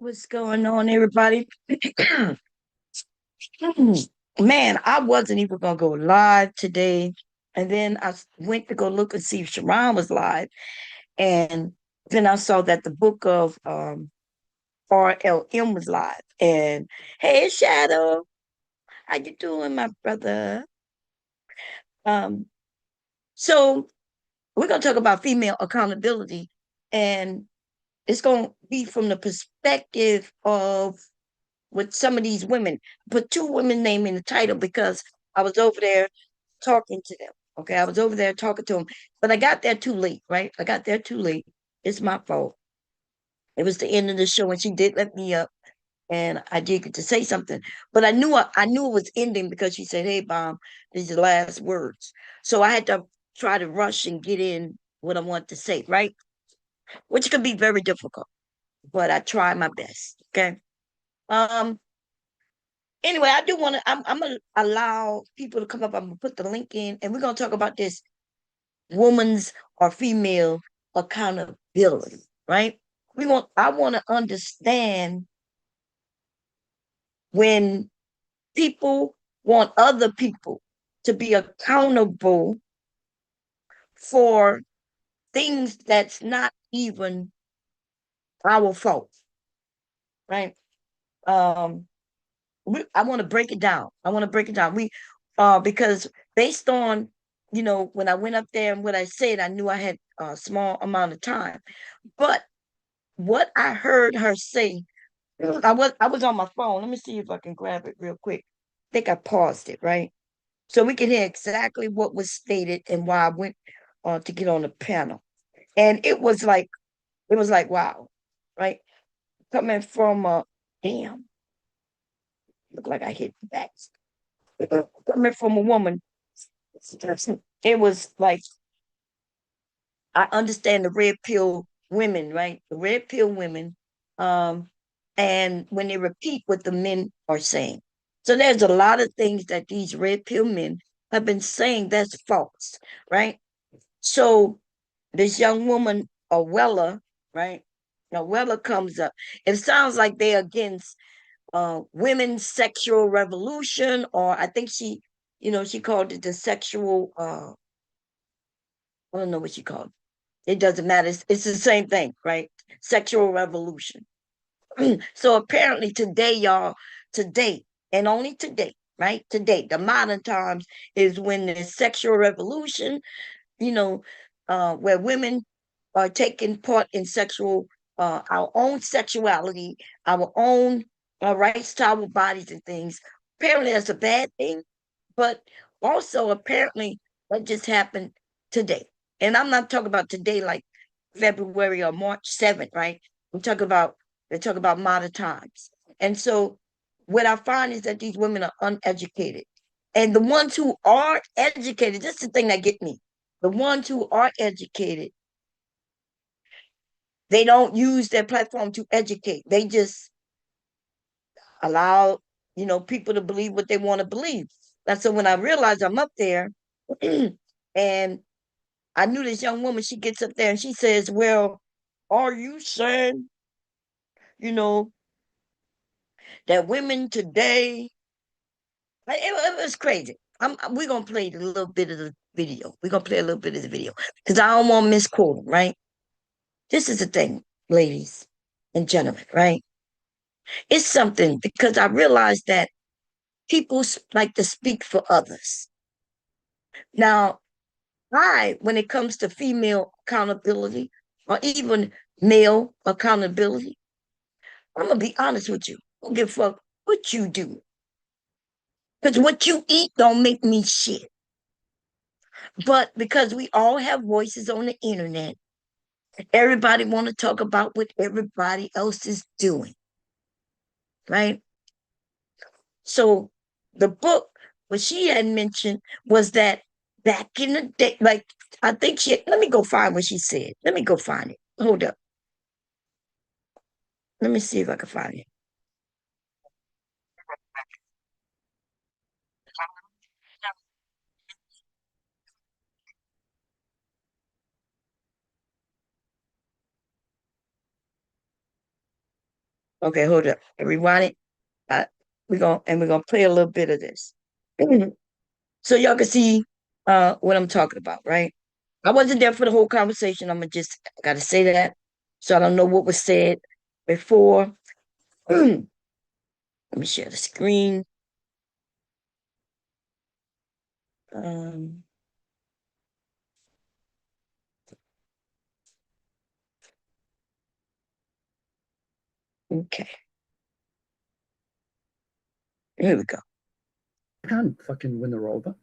What's going on, everybody? Man, I wasn't even gonna go live today, and then went to go look and see if Sharon was live, and then I saw that the book of RLM was live. And hey, Shadow, how you doing, my brother? Um, so we're gonna talk about female accountability, and it's gonna be from the perspective of with some of these women. Put two women name in the title because I was over there talking to them. Okay, I was over there talking to them, but I got there too late, right? I got there too late. It's my fault. It was the end of the show, and she did let me up, and I did get to say something. But I knew it was ending because she said, "Hey, Bomb, these are the last words." So I had to try to rush and get in what I want to say, right? Which could be very difficult, but I try my best. Okay. Um, Anyway, I do want to. I'm gonna allow people to come up. I'm gonna put the link in, and we're gonna talk about this woman's or female accountability. Right? I want to understand when people want other people to be accountable for things that's not even our fault. Right? Um, I want to break it down. I want to break it down. Because based on, when I went up there and what I said, I knew I had a small amount of time. But what I heard her say, I was on my phone. Let me see if I can grab it real quick. I think I paused it, right? So we can hear exactly what was stated and why I went to get on the panel. And it was like, wow, right? Coming from damn, look like I hit the back. Coming from a woman, it was like I understand the red pill women, right? The red pill women, um, and when they repeat what the men are saying. So there's a lot of things that these red pill men have been saying that's false, right? So this young woman, Awella, right? Awella comes up. It sounds like they're against women's sexual revolution, or I think she called it the sexual I don't know what she called it. It doesn't matter. It's the same thing, right? Sexual revolution. So apparently today, y'all, today, and only today, right? Today, the modern times is when the sexual revolution, you know, where women are taking part in our own sexuality, our own rights to our bodies and things. Apparently, that's a bad thing, but also apparently that just happened today. And I'm not talking about today like February or March 7th, right? I'm talking about they talk about modern times. And so what I find is that these women are uneducated. And the ones who are educated, this is the thing that get me. The ones who are educated, they don't use their platform to educate. They just allow, people to believe what they want to believe. And so when I realized I'm up there, and I knew this young woman, she gets up there and she says, "Well, are you saying, you know, that women today?" It was crazy. We're gonna play a little bit of the video. We're gonna play a little bit of the video because I don't want to misquote them, right? This is the thing, ladies and gentlemen, right? It's something because I realized that people like to speak for others. Now, when it comes to female accountability or even male accountability, I'm gonna be honest with you. I don't give a fuck what you do. Because what you eat don't make me shit. But because we all have voices on the internet, everybody want to talk about what everybody else is doing, right? So the book, what she had mentioned was that back in the day, like I think let me go find what she said. Let me go find it. Hold up. Let me see if I can find it. Okay, hold up. Rewind it. Uh, we're gonna play a little bit of this. So y'all can see what I'm talking about, right? I wasn't there for the whole conversation. I'm gonna just gotta say that. So I don't know what was said before. Let me share the screen. Um, okay, here we go. Can't fucking win her over.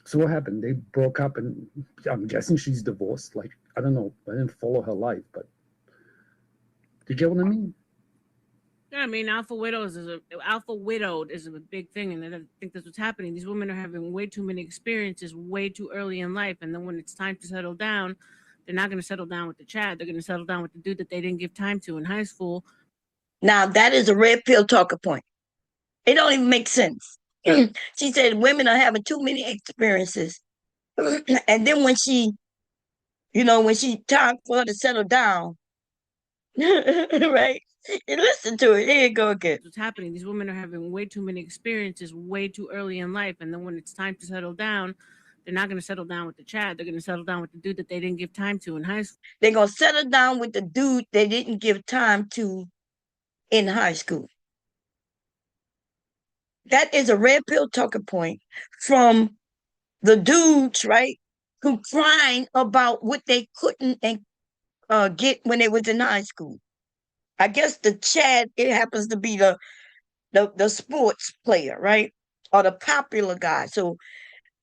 So what happened? They broke up, and I'm guessing she's divorced. Like, I don't know. I didn't follow her life, but you get what I mean? Yeah, I mean, alpha widowed is a big thing, and I think that's what's happening. These women are having way too many experiences way too early in life, and then when it's time to settle down, they're not going to settle down with the Chad. They're going to settle down with the dude that they didn't give time to in high school. Now that is a red pill talking point. It don't even make sense. She said women are having too many experiences, and then when she time for her to settle down, right? You listen to it. Here you go again. What's happening? These women are having way too many experiences way too early in life, and then when it's time to settle down, they're not going to settle down with the Chad. They're going to settle down with the dude that they didn't give time to in high school. They're gonna settle down with the dude they didn't give time to in high school. That is a red pill talking point from the dudes, right? Who crying about what they couldn't get when they was in high school. I guess the Chad, it happens to be the sports player, right? Or the popular guy. So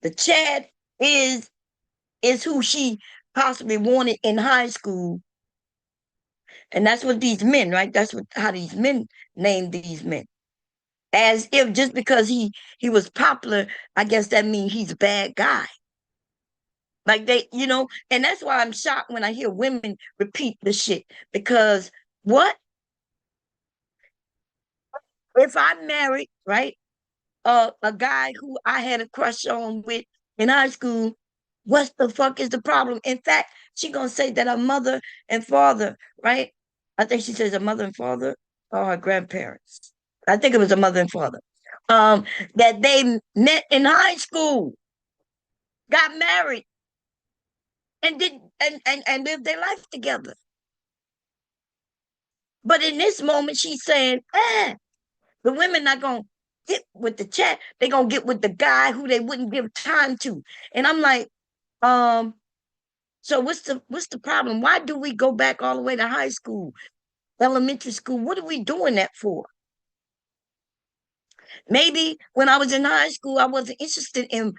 the Chad is is who she possibly wanted in high school. And that's what these men, right? That's what how these men name these men. As if just because he was popular, I guess that means he's a bad guy. Like and that's why I'm shocked when I hear women repeat the shit. Because what if I married, right? A guy who I had a crush on with in high school, what the fuck is the problem? In fact, she gonna say that her mother and father, right? I think she says her mother and father or her grandparents. I think it was her mother and father. That they met in high school, got married, and did and lived their life together. But in this moment, she's saying, the women not gonna get with the chat. They gonna get with the guy who they wouldn't give time to. And I'm like, um, so what's the problem? Why do we go back all the way to high school, elementary school? What are we doing that for? Maybe when I was in high school, I wasn't interested in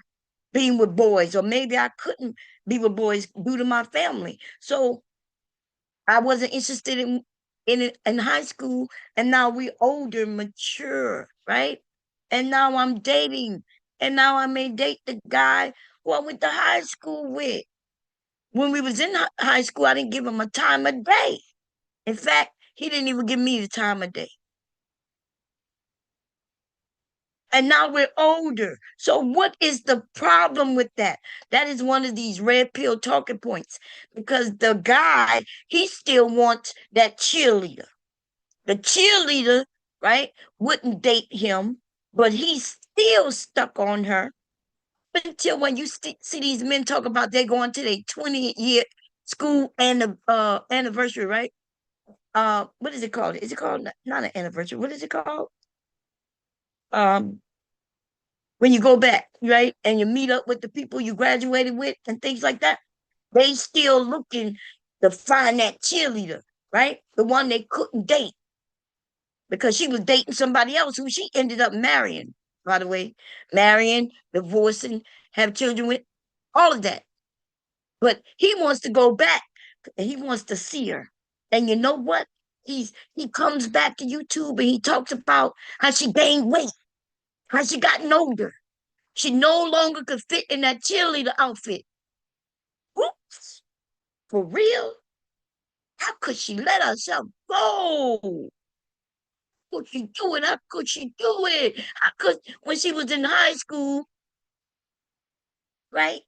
being with boys, or maybe I couldn't be with boys due to my family. So I wasn't interested in it in high school, and now we older, mature, right? And now I'm dating, and now I may date the guy who I went to high school with. When we was in high school, I didn't give him a time of day. In fact, he didn't even give me the time of day. And now we're older. So what is the problem with that? That is one of these red pill talking points, because the guy, he still wants that cheerleader. The cheerleader, right, wouldn't date him, but he's still stuck on her until when you see these men talk about they're going to their 20th year school and anniversary, right? What is it called? Is it called not an anniversary? What is it called? Um, when you go back, right, and you meet up with the people you graduated with and things like that, they still looking to find that cheerleader, right? The one they couldn't date because she was dating somebody else who she ended up marrying, by the way, marrying, divorcing, have children with, all of that. But he wants to go back and he wants to see her. And you know what? He comes back to YouTube and he talks about how she gained weight, how she gotten older. She no longer could fit in that cheerleader outfit. Whoops. For real? How could she let herself go? Could she do it? How could she do it? How could, when she was in high school, right?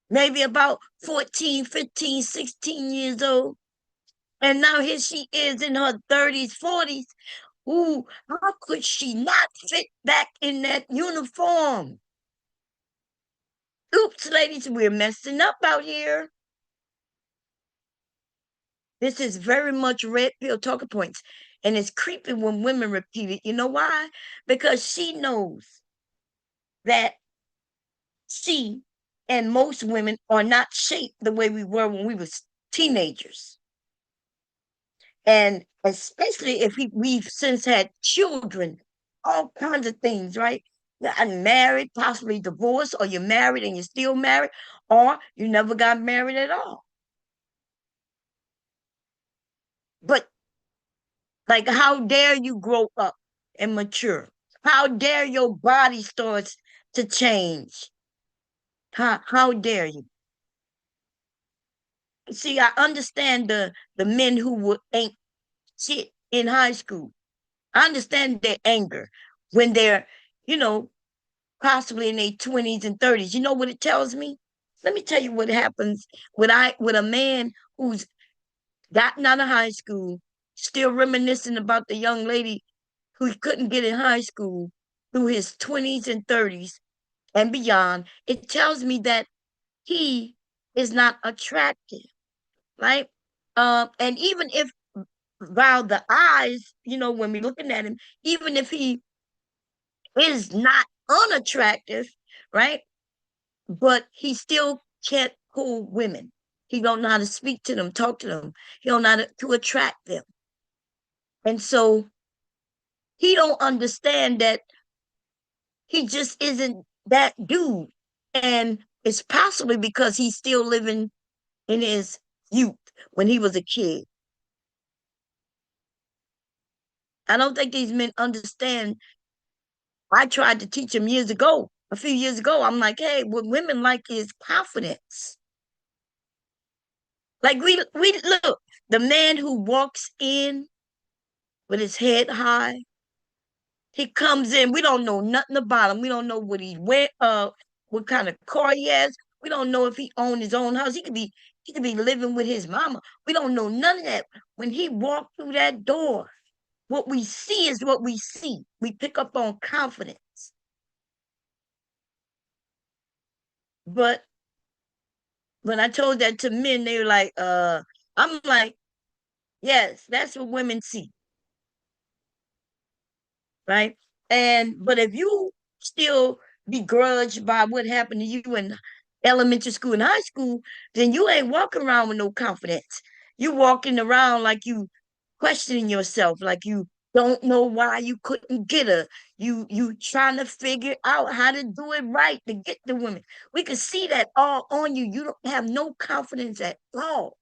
Maybe about 14, 15, 16 years old. And now here she is in her 30s, 40s. Ooh, how could she not fit back in that uniform? Oops, ladies, we're messing up out here. This is very much red pill talking points. And it's creepy when women repeat it. You know why? Because she knows that she and most women are not shaped the way we were when we were teenagers. And especially if we've since had children, all kinds of things, right? I'm married, possibly divorced, or you're married and you're still married, or you never got married at all. But like, how dare you grow up and mature? How dare your body starts to change? How dare you? See, I understand the men who ain't shit in high school. I understand their anger when they're, you know, possibly in their 20s and 30s. You know what it tells me? Let me tell you what happens with a man who's gotten out of high school, still reminiscing about the young lady who he couldn't get in high school through his 20s and 30s and beyond. It tells me that he is not attractive, right? And even if while the eyes, when we're looking at him, even if he is not unattractive, right? But he still can't pull women. He don't know how to speak to them, talk to them. He don't know how to attract them. And so he don't understand that he just isn't that dude. And it's possibly because he's still living in his youth when he was a kid. I don't think these men understand. I tried to teach him a few years ago. I'm like, hey, what women like is confidence. Like we look, the man who walks in with his head high, he comes in. We don't know nothing about him. We don't know what he went, what kind of car he has. We don't know if he owned his own house. He could be living with his mama. We don't know none of that. When he walked through that door, what we see is what we see. We pick up on confidence. But when I told that to men, they were like, I'm like, yes, that's what women see, right? But if you still begrudged by what happened to you in elementary school and high school, then you ain't walking around with no confidence. You walking around like you questioning yourself, like you don't know why you couldn't get her. You trying to figure out how to do it right to get the women. We can see that all on you. You don't have no confidence at all.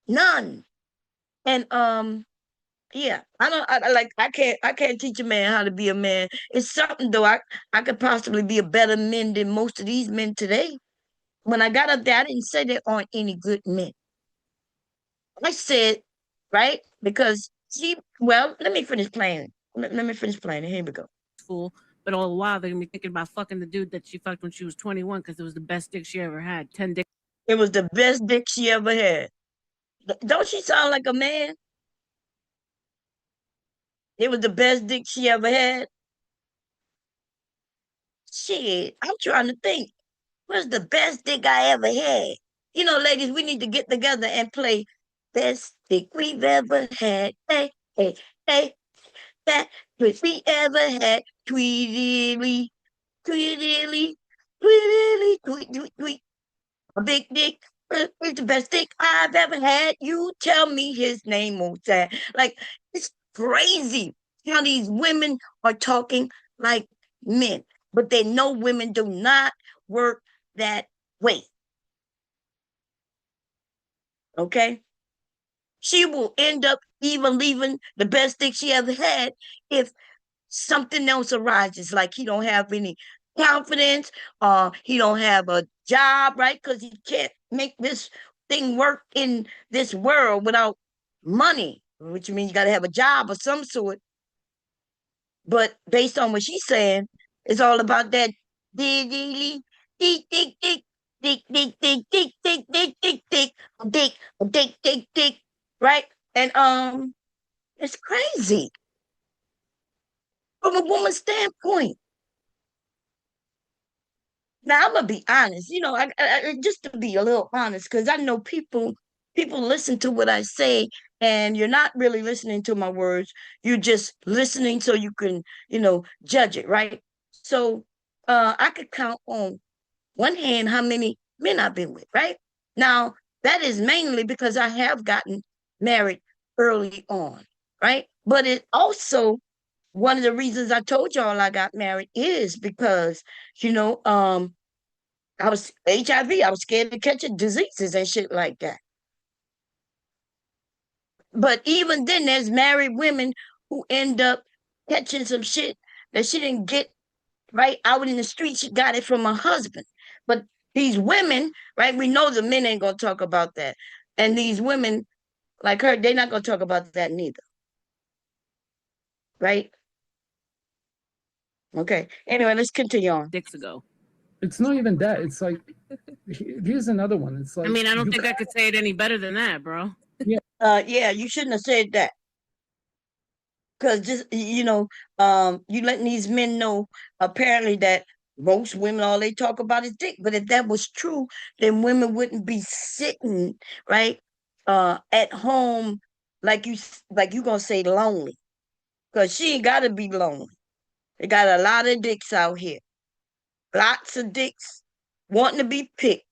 None. And yeah, I don't like I can't teach a man how to be a man. It's something though. I could possibly be a better man than most of these men today. When I got up there, I didn't say there aren't any good men. I said, right? Because let me finish playing. Let me finish playing. Here we go. School, but all the while they're gonna be thinking about fucking the dude that she fucked when she was 21 because it was the best dick she ever had. 10 dicks. It was the best dick she ever had. Don't she sound like a man? It was the best dick she ever had. Shit, I'm trying to think. What's the best dick I ever had? Ladies, we need to get together and play best dick we've ever had. Hey, hey, hey, that dick we ever had. Tweedily, tweedily, tweedily, tweet, tweet, tweet. A big dick. It's the best dick I've ever had. You tell me his name, Mozart. Like, it's crazy how these women are talking like men, but they know women do not work that way. Okay? She will end up even leaving the best dick she ever had if something else arises, like he don't have any confidence, he don't have a job, right? Because he can't make this thing work in this world without money, which means you got to have a job of some sort. But based on what she's saying, it's all about that diggly, dick, dick, dick. dick, dick, dick, dick, dick, dick, dick, dick, dick, dick, dick, dick, right? And it's crazy from a woman's standpoint. Now I'm gonna be honest, just to be a little honest, because I know people listen to what I say, and you're not really listening to my words. You're just listening so you can, judge it, right? So, I could count on one hand how many men I've been with, right? Now that is mainly because I have gotten married early on, right? But it also one of the reasons I told y'all I got married is because, you know, um, I was HIV. I was scared of catching diseases and shit like that. But even then, there's married women who end up catching some shit that she didn't get right out in the street. She got it from her husband. But these women, right? We know the men ain't gonna talk about that. And these women, like her, they're not gonna talk about that neither. Right? Okay. Anyway, let's continue on. Dicks ago. It's not even that. It's like, here's another one. It's like, I mean, I don't think I could say it any better than that, bro. Yeah, you shouldn't have said that. Because just you letting these men know apparently that most women all they talk about is dick. But if that was true, then women wouldn't be sitting right at home like you gonna say lonely. Because she ain't gotta be lonely. They got a lot of dicks out here. Lots of dicks wanting to be picked.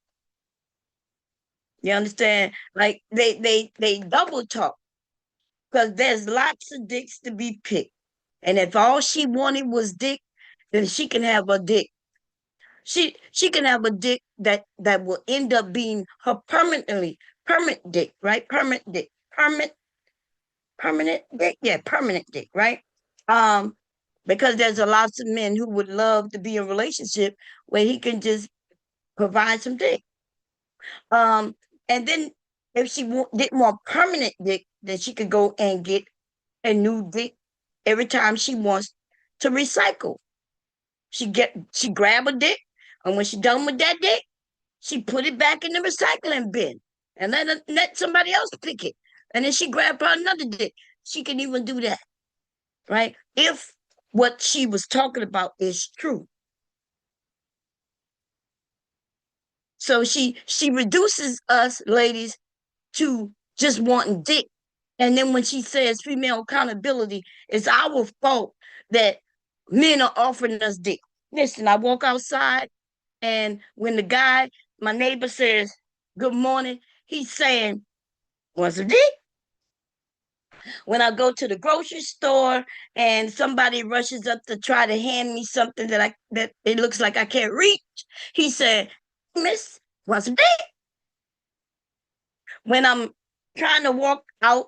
You understand? Like they double talk because there's lots of dicks to be picked. And if all she wanted was dick, then she can have a dick. She can have a dick that will end up being her permanent dick, right? Permanent dick. Permanent dick? Yeah, permanent dick, right? Um, because there's a lots of men who would love to be in a relationship where he can just provide some dick. Um, and then if she didn't want permanent dick, then she could go and get a new dick every time she wants to recycle. She grab a dick, and when she done with that dick, she put it back in the recycling bin and let somebody else pick it. And then she grab her another dick. She can even do that, right? If what she was talking about is true. So she reduces us ladies to just wanting dick. And then when she says female accountability, it's our fault that men are offering us dick. Listen, I walk outside, and when my neighbor says, good morning, he's saying, what's a dick? When I go to the grocery store and somebody rushes up to try to hand me something that it looks like I can't reach, he said, Miss, what's a dick? When I'm trying to walk out,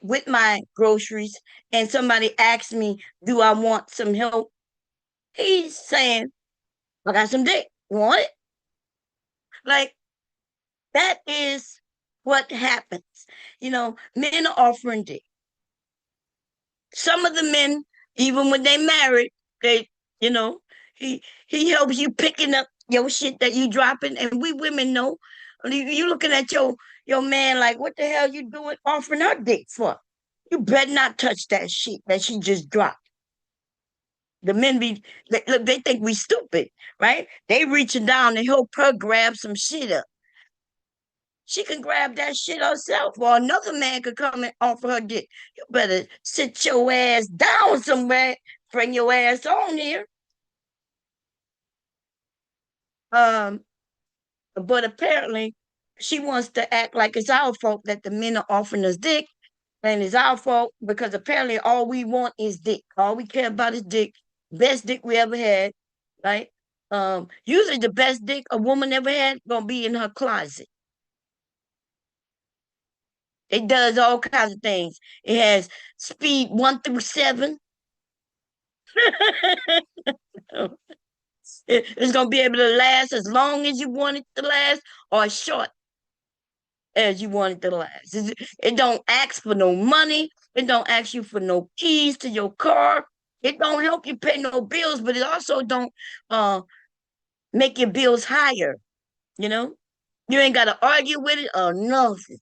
with my groceries and somebody asks me, do I want some help? He's saying, I got some dick. Want it? Like, that is what happens. Men are offering dick. Some of the men, even when they married, they, you know, he helps you picking up your shit that you dropping, and we women know. You looking at your man like, what the hell you doing offering her dick for? You better not touch that shit that she just dropped. The men look, they think we stupid, right? They reaching down to help her grab some shit up. She can grab that shit herself, or another man could come and offer her dick. You better sit your ass down somewhere, bring your ass on here. Um, but apparently she wants to act like it's our fault that the men are offering us dick, and it's our fault because apparently all we want is dick. All we care about is dick. Best dick we ever had, right? Usually the best dick a woman ever had gonna be in her closet. It does all kinds of things. It has speed 1 through 7. It's gonna be able to last as long as you want it to last, or as short as you want it to last. It don't ask for no money. It don't ask you for no keys to your car. It don't help you pay no bills, but it also don't make your bills higher, you know? You ain't got to argue with it or nothing.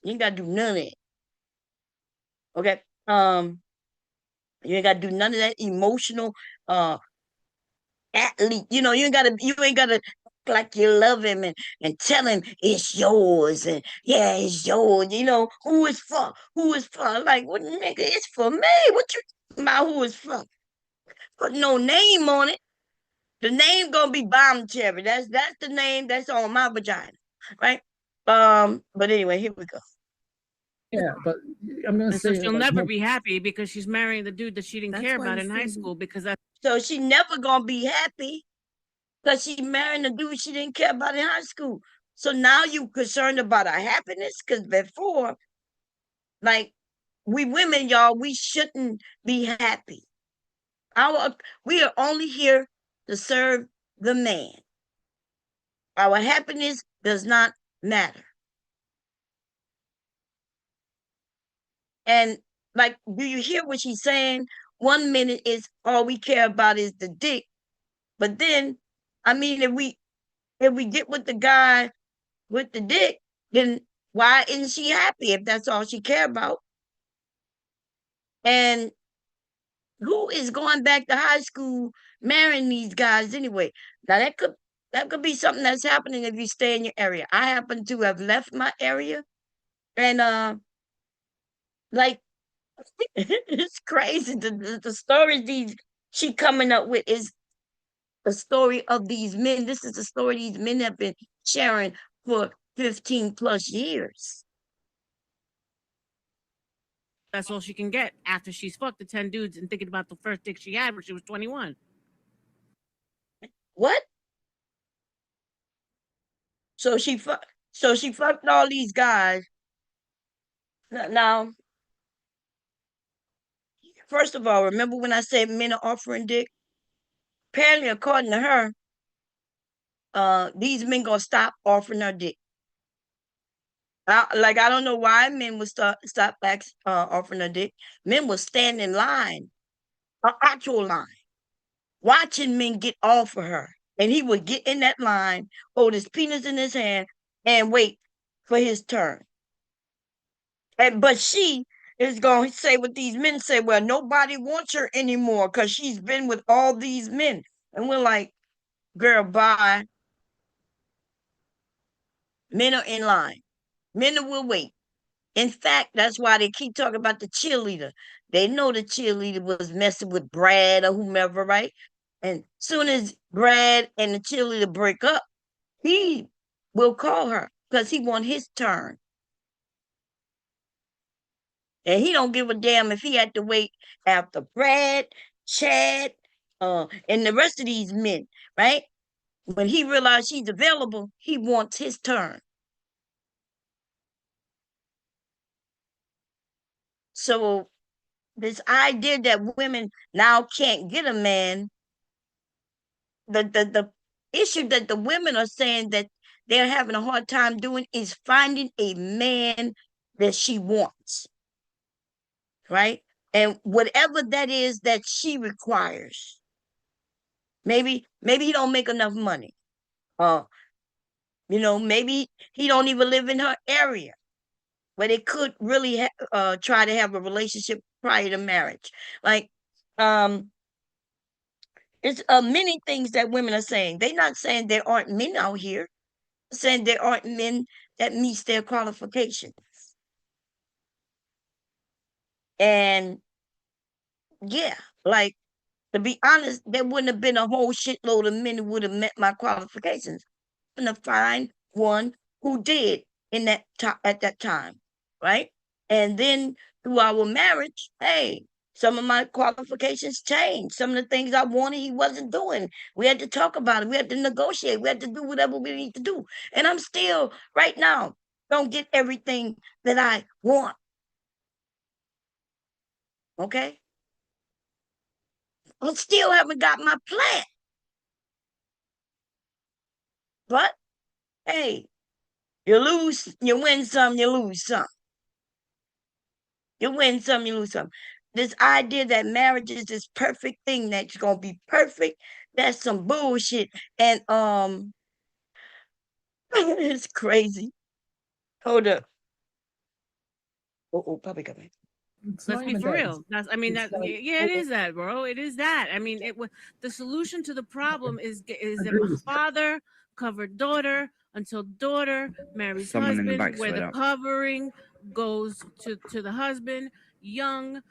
You ain't got to do none of it. Okay? You ain't got to do none of that emotional uh athlete. You ain't gotta act like you love him and tell him it's yours and yeah, it's yours. Who is for? Who is for? Like, what nigga, it's for me. What you talking about who is for? Put no name on it. The name gonna be bomb cherry. That's the name that's on my vagina. Right? But anyway, here we go. Yeah, but I'm gonna And so say she'll like never be happy because she's marrying the dude that she didn't care about in high school because that's So she never gonna be happy because she marrying a dude she didn't care about in high school. So now you concerned about her happiness? Because before, like, we women, y'all, we shouldn't be happy. We are only here to serve the man. Our happiness does not matter. And like, do you hear what she's saying? 1 minute is all we care about is the dick. But then, I mean, if we get with the guy with the dick, then why isn't she happy if that's all she care about? And who is going back to high school marrying these guys anyway? Now that could be something that's happening if you stay in your area. I happen to have left my area, and like it's crazy. The stories these she coming up with is the story of these men. This is the story these men have been sharing for 15 plus years. all she can get after she's fucked the 10 dudes and thinking about the first dick she had when she was 21. What? So she fucked all these guys. Now, first of all, remember when I said men are offering dick? Apparently, according to her, these men gonna stop offering her dick. I don't know why men would stop offering her dick. Men will stand in line, an actual line, watching men get off of her, and he would get in that line, hold his penis in his hand, and wait for his turn. But she is going to say what these men say. Well, nobody wants her anymore because she's been with all these men, and we're like, girl, bye. Men are in line. Men will wait. In fact, that's why they keep talking about the cheerleader. They know the cheerleader was messing with Brad or whomever, right? And soon as Brad and the cheerleader break up, he will call her because he want his turn. And he don't give a damn if he had to wait after Brad, Chad, and the rest of these men, right? When he realized she's available, he wants his turn. So this idea that women now can't get a man, the issue that the women are saying that they're having a hard time doing is finding a man that she wants, right? And whatever that is that she requires. Maybe he don't make enough money. Uh, maybe he don't even live in her area, but it could really try to have a relationship prior to marriage. Like, um, it's many things that women are saying. They're not saying there aren't men out here. They're saying there aren't men that meets their qualifications. And yeah, like, to be honest, there wouldn't have been a whole shitload of men who would have met my qualifications. I'm gonna find one who did at that time, right? And then through our marriage, hey, some of my qualifications changed. Some of the things I wanted, he wasn't doing. We had to talk about it. We had to negotiate. We had to do whatever we need to do. And I'm still right now don't get everything that I want. Okay, I still haven't got my plan. But hey, you win some, you lose some. You win some, you lose some. this idea that marriage is this perfect thing that's gonna be perfect, that's some bullshit. And it's crazy. Hold up. Oh, probably coming. It's Let's not be even for that. real. That's, I mean, It's that, like, yeah, it is that, bro. It is that. I mean, the solution to the problem is I if agree a with you. father covered daughter until daughter marries Someone in the husband, back where slid the out. covering goes to the husband young,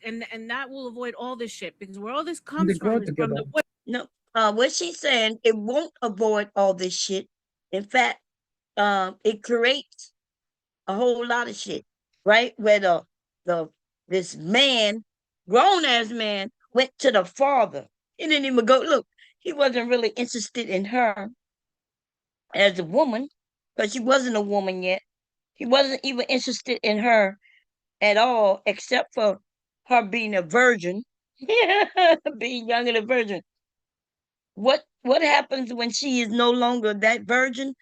and that will avoid all this shit, because where all this And they comes grow from is from together. the No, what she's saying, it won't avoid all this shit. In fact, it creates a whole lot of shit, right? Where the this man, grown ass man, went to the father. He didn't even go look. He wasn't really interested in her as a woman, because she wasn't a woman yet. He wasn't even interested in her at all, except for her being a virgin, being young and a virgin. What happens when she is no longer that virgin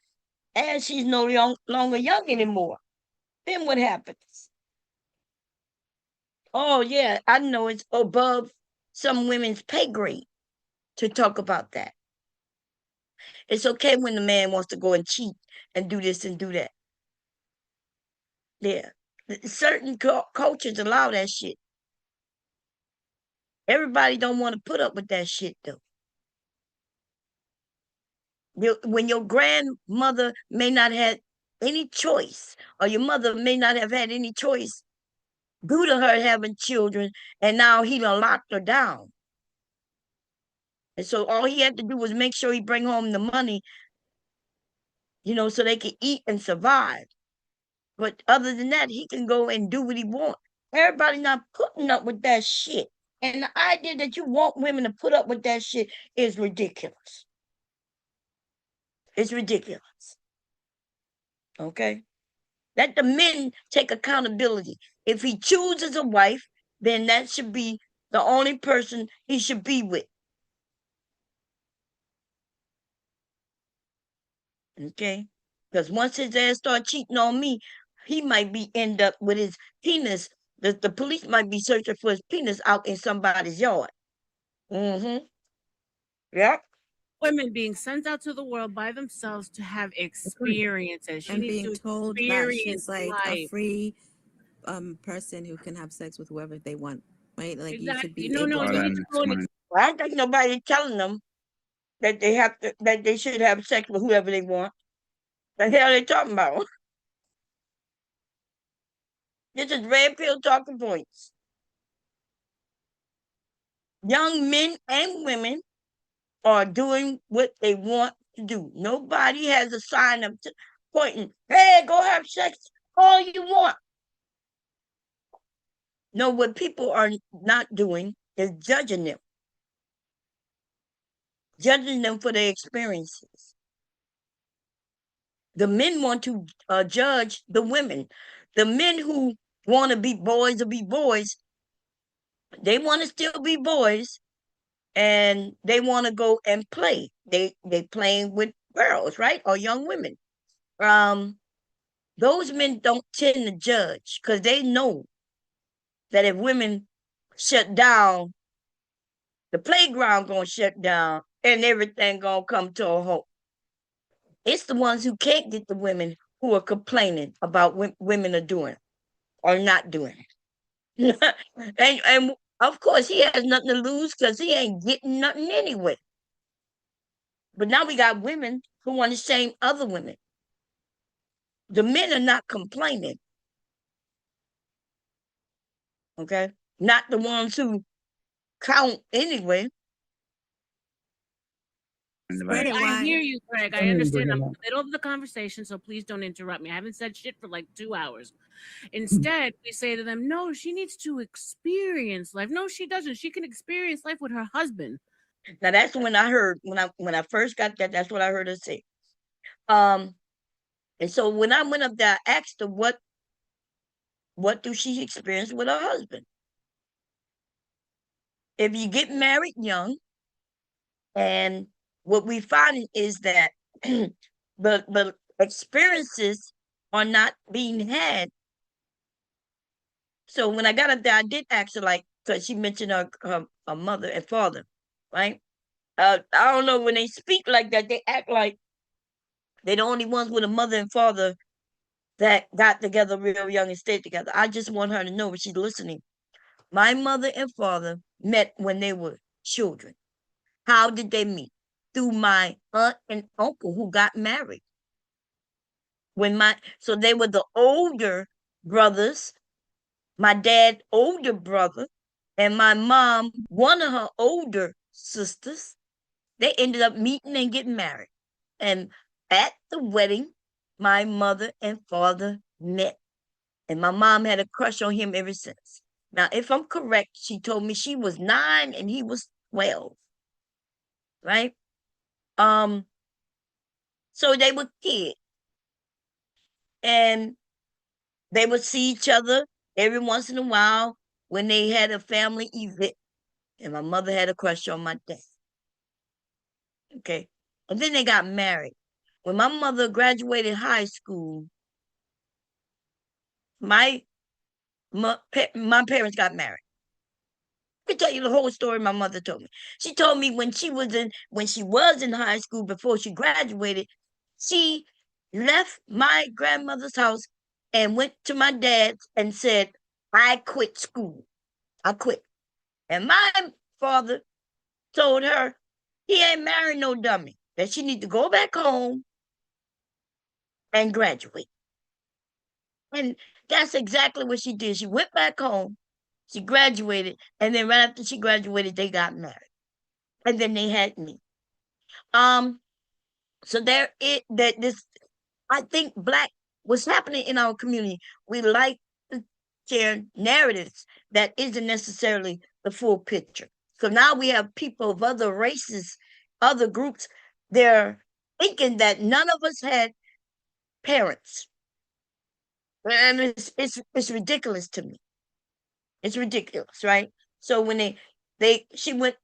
and she's no longer young anymore? Then what happens? Oh yeah, I know it's above some women's pay grade to talk about that. It's okay when the man wants to go and cheat and do this and do that. Yeah, certain cultures allow that shit. Everybody don't want to put up with that shit though. When your grandmother may not have any choice, or your mother may not have had any choice due to her having children, and now he done locked her down. And so all he had to do was make sure he bring home the money, so they could eat and survive. But other than that, he can go and do what he wants. Everybody not putting up with that shit. And the idea that you want women to put up with that shit is ridiculous. It's ridiculous. Okay? Let the men take accountability. If he chooses a wife, then that should be the only person he should be with. Okay? Because once his ass start cheating on me, he might be end up with his penis. The police might be searching for his penis out in somebody's yard. Mm-hmm. Yep. women being sent out to the world by themselves to have experiences. She and needs being to told that experience she's like a life. free person who can have sex with whoever they want, right? Like you should Exactly. be No, able no, Well, you to. need then to go and explain. I don't think nobody telling them that they should have sex with whoever they want. The hell they talking about? This is red pill talking points. Young men and women are doing what they want to do. Nobody has a sign up pointing, hey, go have sex all you want. No, what people are not doing is judging them for their experiences. The men want to judge the women. The men who want to be boys will be boys. They want to still be boys, and they want to go and play. They playing with girls, right, or young women. Um, those men don't tend to judge because they know that if women shut down, the playground gonna shut down, and everything gonna come to a halt. It's the ones who can't get the women who are complaining about what women are doing or not doing. and of course he has nothing to lose because he ain't getting nothing anyway. But now we got women who want to shame other women. The men are not complaining, okay? Not the ones who count anyway. In the Spread back. it I hear wide. you, Greg. I Don't even understand. bring I'm him in up. the middle of the conversation, so please don't interrupt me. I haven't said shit for like 2 hours. Instead, we say to them, no, she needs to experience life. No, she doesn't. She can experience life with her husband. Now that's when I heard when I first got that. That's what I heard her say. Um, and so when I went up there, I asked her what do she experience with her husband. If you get married young, and what we find is that the experiences are not being had So when I got up there, I did ask her, like, because she mentioned her mother and father, right? I don't know, when they speak like that, they act like they're the only ones with a mother and father that got together real young and stayed together. I just want her to know, if she's listening, my mother and father met when they were children. How did they meet? Through my aunt and uncle who got married. So they were the older brothers, my dad older brother, and my mom, one of her older sisters. They ended up meeting and getting married. And at the wedding, my mother and father met. And my mom had a crush on him ever since. Now, if I'm correct, she told me she was 9 and he was 12. Right? Um, so they were kids. And they would see each other every once in a while when they had a family event. And my mother had a crush on my dad. Okay. And then they got married. When my mother graduated high school, my my parents got married. I can tell you the whole story my mother told me. She told me when she was in high school before she graduated, she left my grandmother's house and went to my dad's and said, I quit school. I quit. And my father told her he ain't married no dummy, that she need to go back home and graduate. And that's exactly what she did. She went back home, she graduated, and then right after she graduated, they got married. And then they had me. So there it that this I think what's happening in our community, we like to share narratives that isn't necessarily the full picture. So now we have people of other races, other groups, they're thinking that none of us had parents. And it's ridiculous to me. It's ridiculous, right? So when she went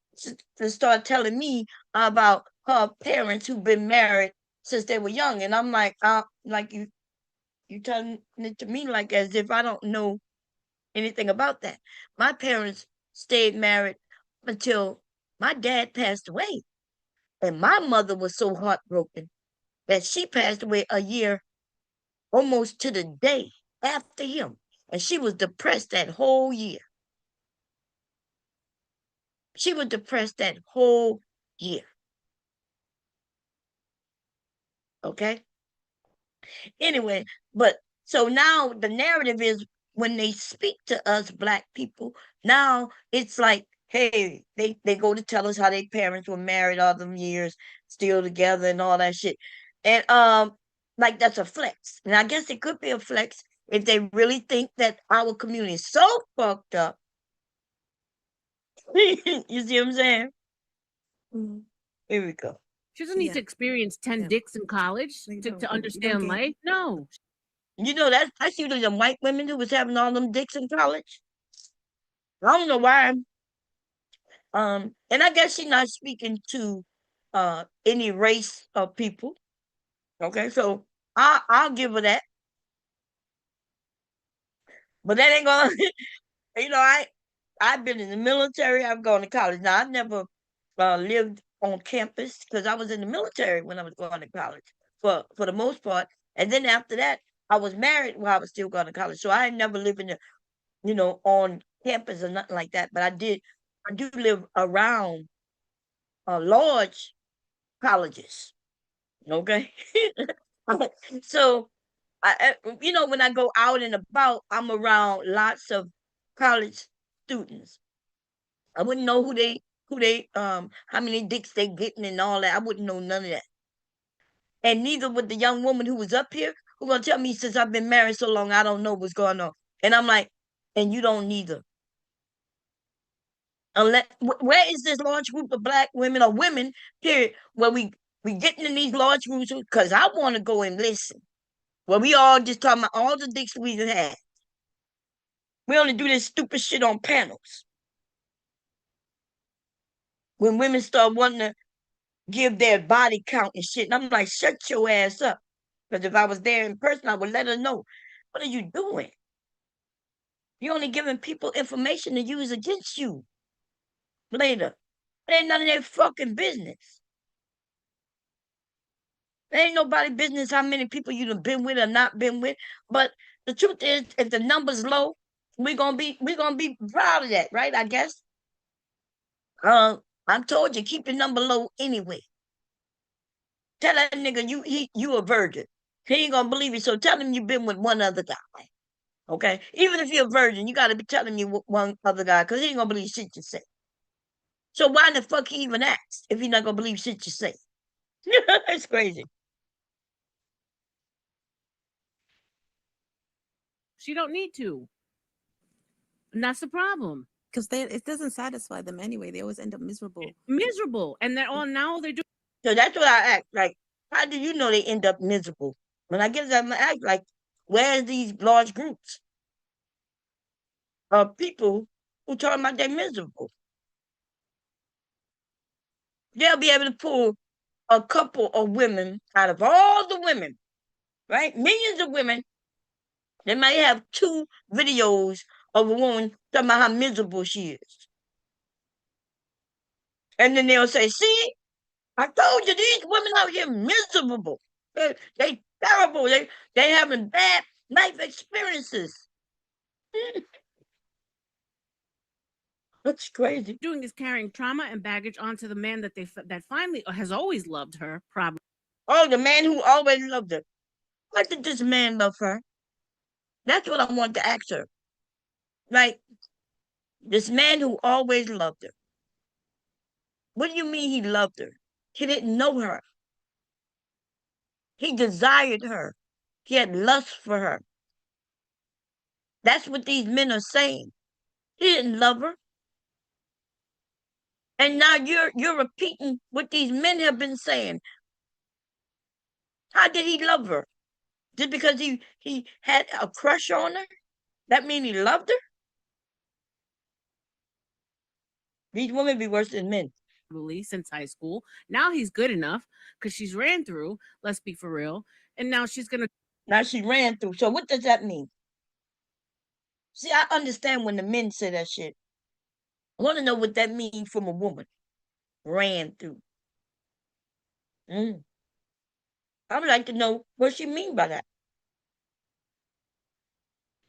to start telling me about her parents who've been married since they were young, and I'm like you telling it to me like as if I don't know anything about that. My parents stayed married until my dad passed away, and my mother was so heartbroken that she passed away a year almost to the day after him, and she was depressed that whole year. She was depressed that whole year. Okay. Anyway, but so now the narrative is when they speak to us Black people, now it's like, hey, they go to tell us how their parents were married all them years, still together and all that shit. And like that's a flex. And I guess it could be a flex if they really think that our community is so fucked up. You see what I'm saying? Here we go. She doesn't need Yeah. to experience 10 Yeah. dicks in college You to, don't- to you don't understand get- life. No. You know that I see them white women who was having all them dicks in college. I don't know why. And I guess she's not speaking to any race of people. Okay, so I'll give her that. But that ain't gonna you know, I've been in the military, I've gone to college. Now I've never lived on campus because I was in the military when I was going to college for the most part. And then after that, I was married while I was still going to college. So I never lived in the, on campus or nothing like that. But I do live around large colleges. Okay. So when I go out and about, I'm around lots of college students. I wouldn't know how many dicks they getting and all that. I wouldn't know none of that. And neither would the young woman who was up here who gonna tell me since I've been married so long, I don't know what's going on. And I'm like, and you don't neither. Unless where is this large group of Black women or women, period, where we getting in these large groups because I want to go and listen. Well, we all just talking about all the dicks we had. We only do this stupid shit on panels. When women start wanting to give their body count and shit, and I'm like, shut your ass up. Because if I was there in person, I would let her know. What are you doing? You're only giving people information to use against you later. It ain't none of their fucking business. It ain't nobody business how many people you done been with or not been with. But the truth is, if the number's low, we're gonna be proud of that, right? I guess. I told you, keep your number low anyway. Tell that nigga you a virgin. He ain't gonna believe you. So tell him you've been with one other guy. Okay? Even if you're a virgin, you gotta be telling you one other guy, because he ain't gonna believe shit you say. So why in the fuck he even asked if he's not gonna believe shit you say? It's crazy. She don't need to. And that's the problem. Because it doesn't satisfy them anyway. They always end up miserable. Miserable. And they're all now they're doing. So that's what I ask. Like, how do you know they end up miserable? When I get them, I ask, like, where's these large groups of people who talking about they're miserable? They'll be able to pull a couple of women out of all the women, right? Millions of women. They might have 2 videos of a woman talking about how miserable she is. And then they'll say, see, I told you these women out here miserable. They terrible. They having bad life experiences. That's crazy. Doing is carrying trauma and baggage onto the man that finally has always loved her, probably. Oh, the man who always loved her. Why did this man love her? That's what I want to ask her. Like, this man who always loved her. What do you mean he loved her? He didn't know her. He desired her. He had lust for her. That's what these men are saying. He didn't love her. And now you're repeating what these men have been saying. How did he love her? Just because he had a crush on her? That mean he loved her? These women be worse than men. Since high school. Now he's good enough because she's ran through, let's be for real. And now she's going to. Now she ran through. So what does that mean? See, I understand when the men say that shit. I want to know what that means from a woman. Ran through. I would like to know what she mean by that.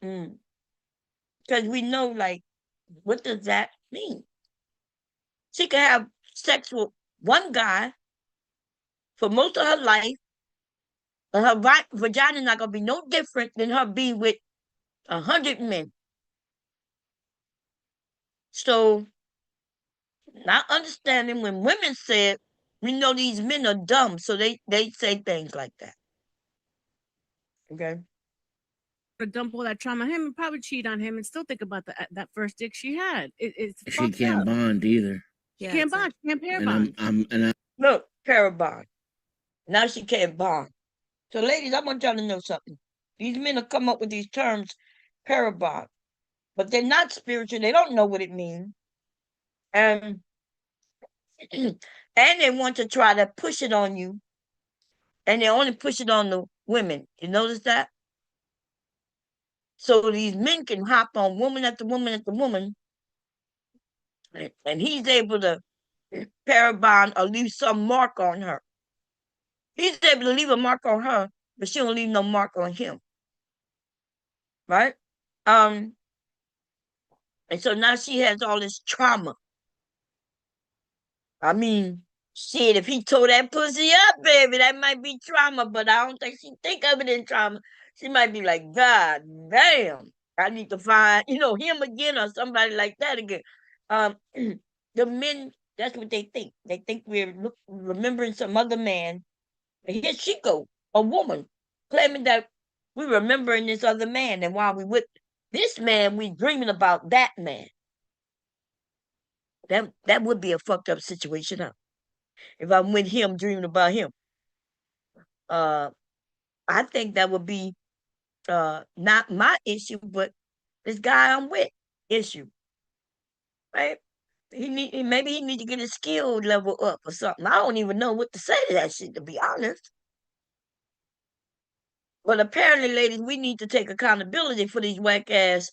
Because we know, like, what does that mean? She could have sex with one guy for most of her life, and her vagina not gonna be no different than her being with 100 men. So, not understanding when women said, we know these men are dumb, so they say things like that. Okay. Dump all that trauma on him and probably cheat on him and still think about that first dick she had. It's she can't bond either. She can't bond. She can't pair bond. Look, pair bond. Now she can't bond. So, ladies, I want y'all to know something. These men have come up with these terms, pair bond, but they're not spiritual. They don't know what it means, and they want to try to push it on you, and they only push it on the women. You notice that? So these men can hop on woman after woman after woman, and he's able to pair bond or leave some mark on her. He's able to leave a mark on her, but she don't leave no mark on him. Right? And so now she has all this trauma. I mean, shit, if he tore that pussy up, baby, that might be trauma, but I don't think she think of it in trauma. She might be like, God damn, I need to find, him again or somebody like that again. The men, that's what they think. They think we're remembering some other man. And here she go, a woman, claiming that we're remembering this other man. And while we with this man, we dreaming about that man. That would be a fucked up situation, huh? If I'm with him, dreaming about him. I think that would be not my issue, but this guy I'm with issue. Right? Maybe he need to get his skill level up or something. I don't even know what to say to that shit, to be honest. But apparently, ladies, we need to take accountability for these whack ass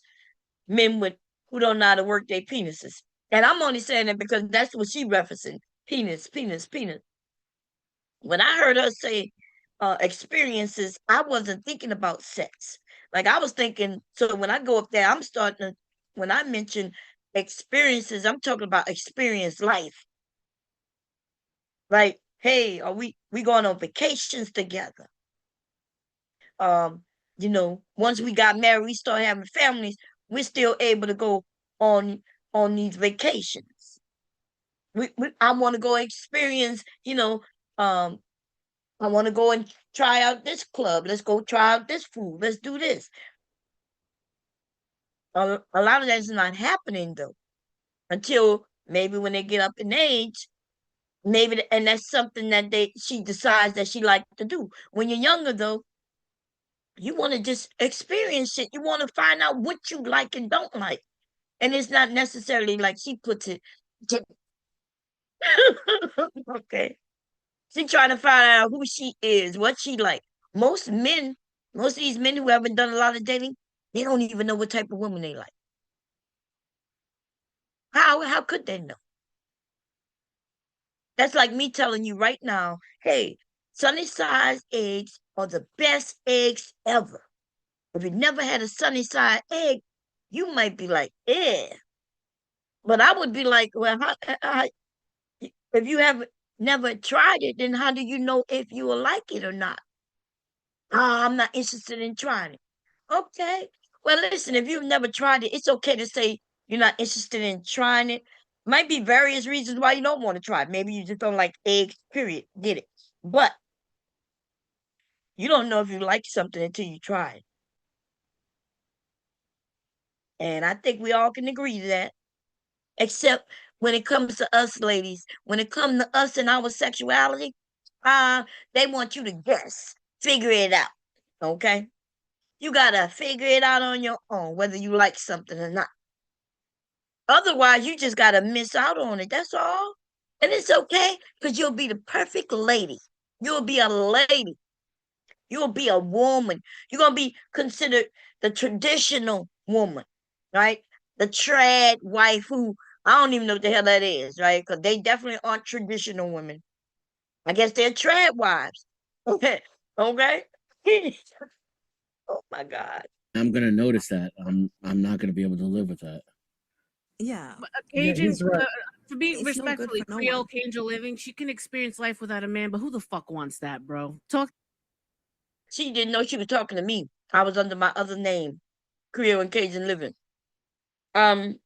men with who don't know how to work their penises. And I'm only saying that because that's what she referencing. Penis, penis, penis. When I heard her say experiences, I wasn't thinking about sex. Like I was thinking, so when I go up there, I'm starting to, when I mention experiences, I'm talking about experience life. Like, hey, are we going on vacations together? Um, once we got married, we start having families, we're still able to go on these vacations. I want to go experience, um, I want to go and try out this club. Let's go try out this food. Let's do this. A lot of that is not happening though until maybe when they get up in age. Maybe, and that's something that she decides that she likes to do. When you're younger though, you want to just experience it. You want to find out what you like and don't like. And it's not necessarily like she puts it. Okay. She trying to find out who she is, what she like. Most men, most of these men who haven't done a lot of dating, they don't even know what type of woman they like. How could they know? That's like me telling you right now, hey, sunny side eggs are the best eggs ever. If you never had a sunny side egg, you might be like, eh. But I would be like, well, if you have never tried it, then how do you know if you will like it or not? I'm not interested in trying it. Okay. Well, listen, if you've never tried it, it's okay to say you're not interested in trying it. Might be various reasons why you don't want to try it. Maybe you just don't like eggs, period. Get it. But you don't know if you like something until you try it. And I think we all can agree to that. Except when it comes to us ladies, when it comes to us and our sexuality, they want you to guess, figure it out. Okay? You gotta figure it out on your own, whether you like something or not. Otherwise, you just gotta miss out on it. That's all. And it's okay, because you'll be the perfect lady. You'll be a lady. You'll be a woman. You're gonna be considered the traditional woman, right? The trad wife who I don't even know what the hell that is, right? Because they definitely aren't traditional women. I guess they're trad wives. Okay. Okay. Oh my God. I'm gonna notice that. I'm not gonna be able to live with that. Yeah. But Yeah, Cajun, he's right. to be It's no good respectfully, for no Creole one. Cajun living, she can experience life without a man, but who the fuck wants that, bro? Talk. She didn't know she was talking to me. I was under my other name, Creole and Cajun Living. Um,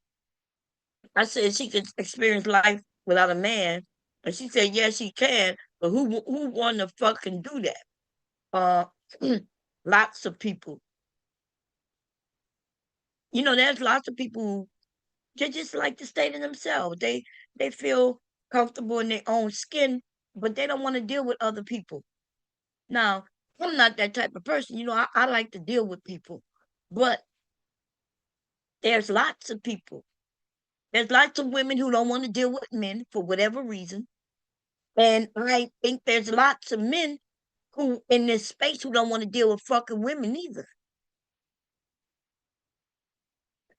I said she could experience life without a man, and she said yes, she can. But who want to fucking do that? Uh, lots of people. There's lots of people who they just like to stay to themselves. They feel comfortable in their own skin, but they don't want to deal with other people. Now, I'm not that type of person. I like to deal with people, but there's lots of people. There's lots of women who don't want to deal with men for whatever reason. And I think there's lots of men who in this space who don't want to deal with fucking women either.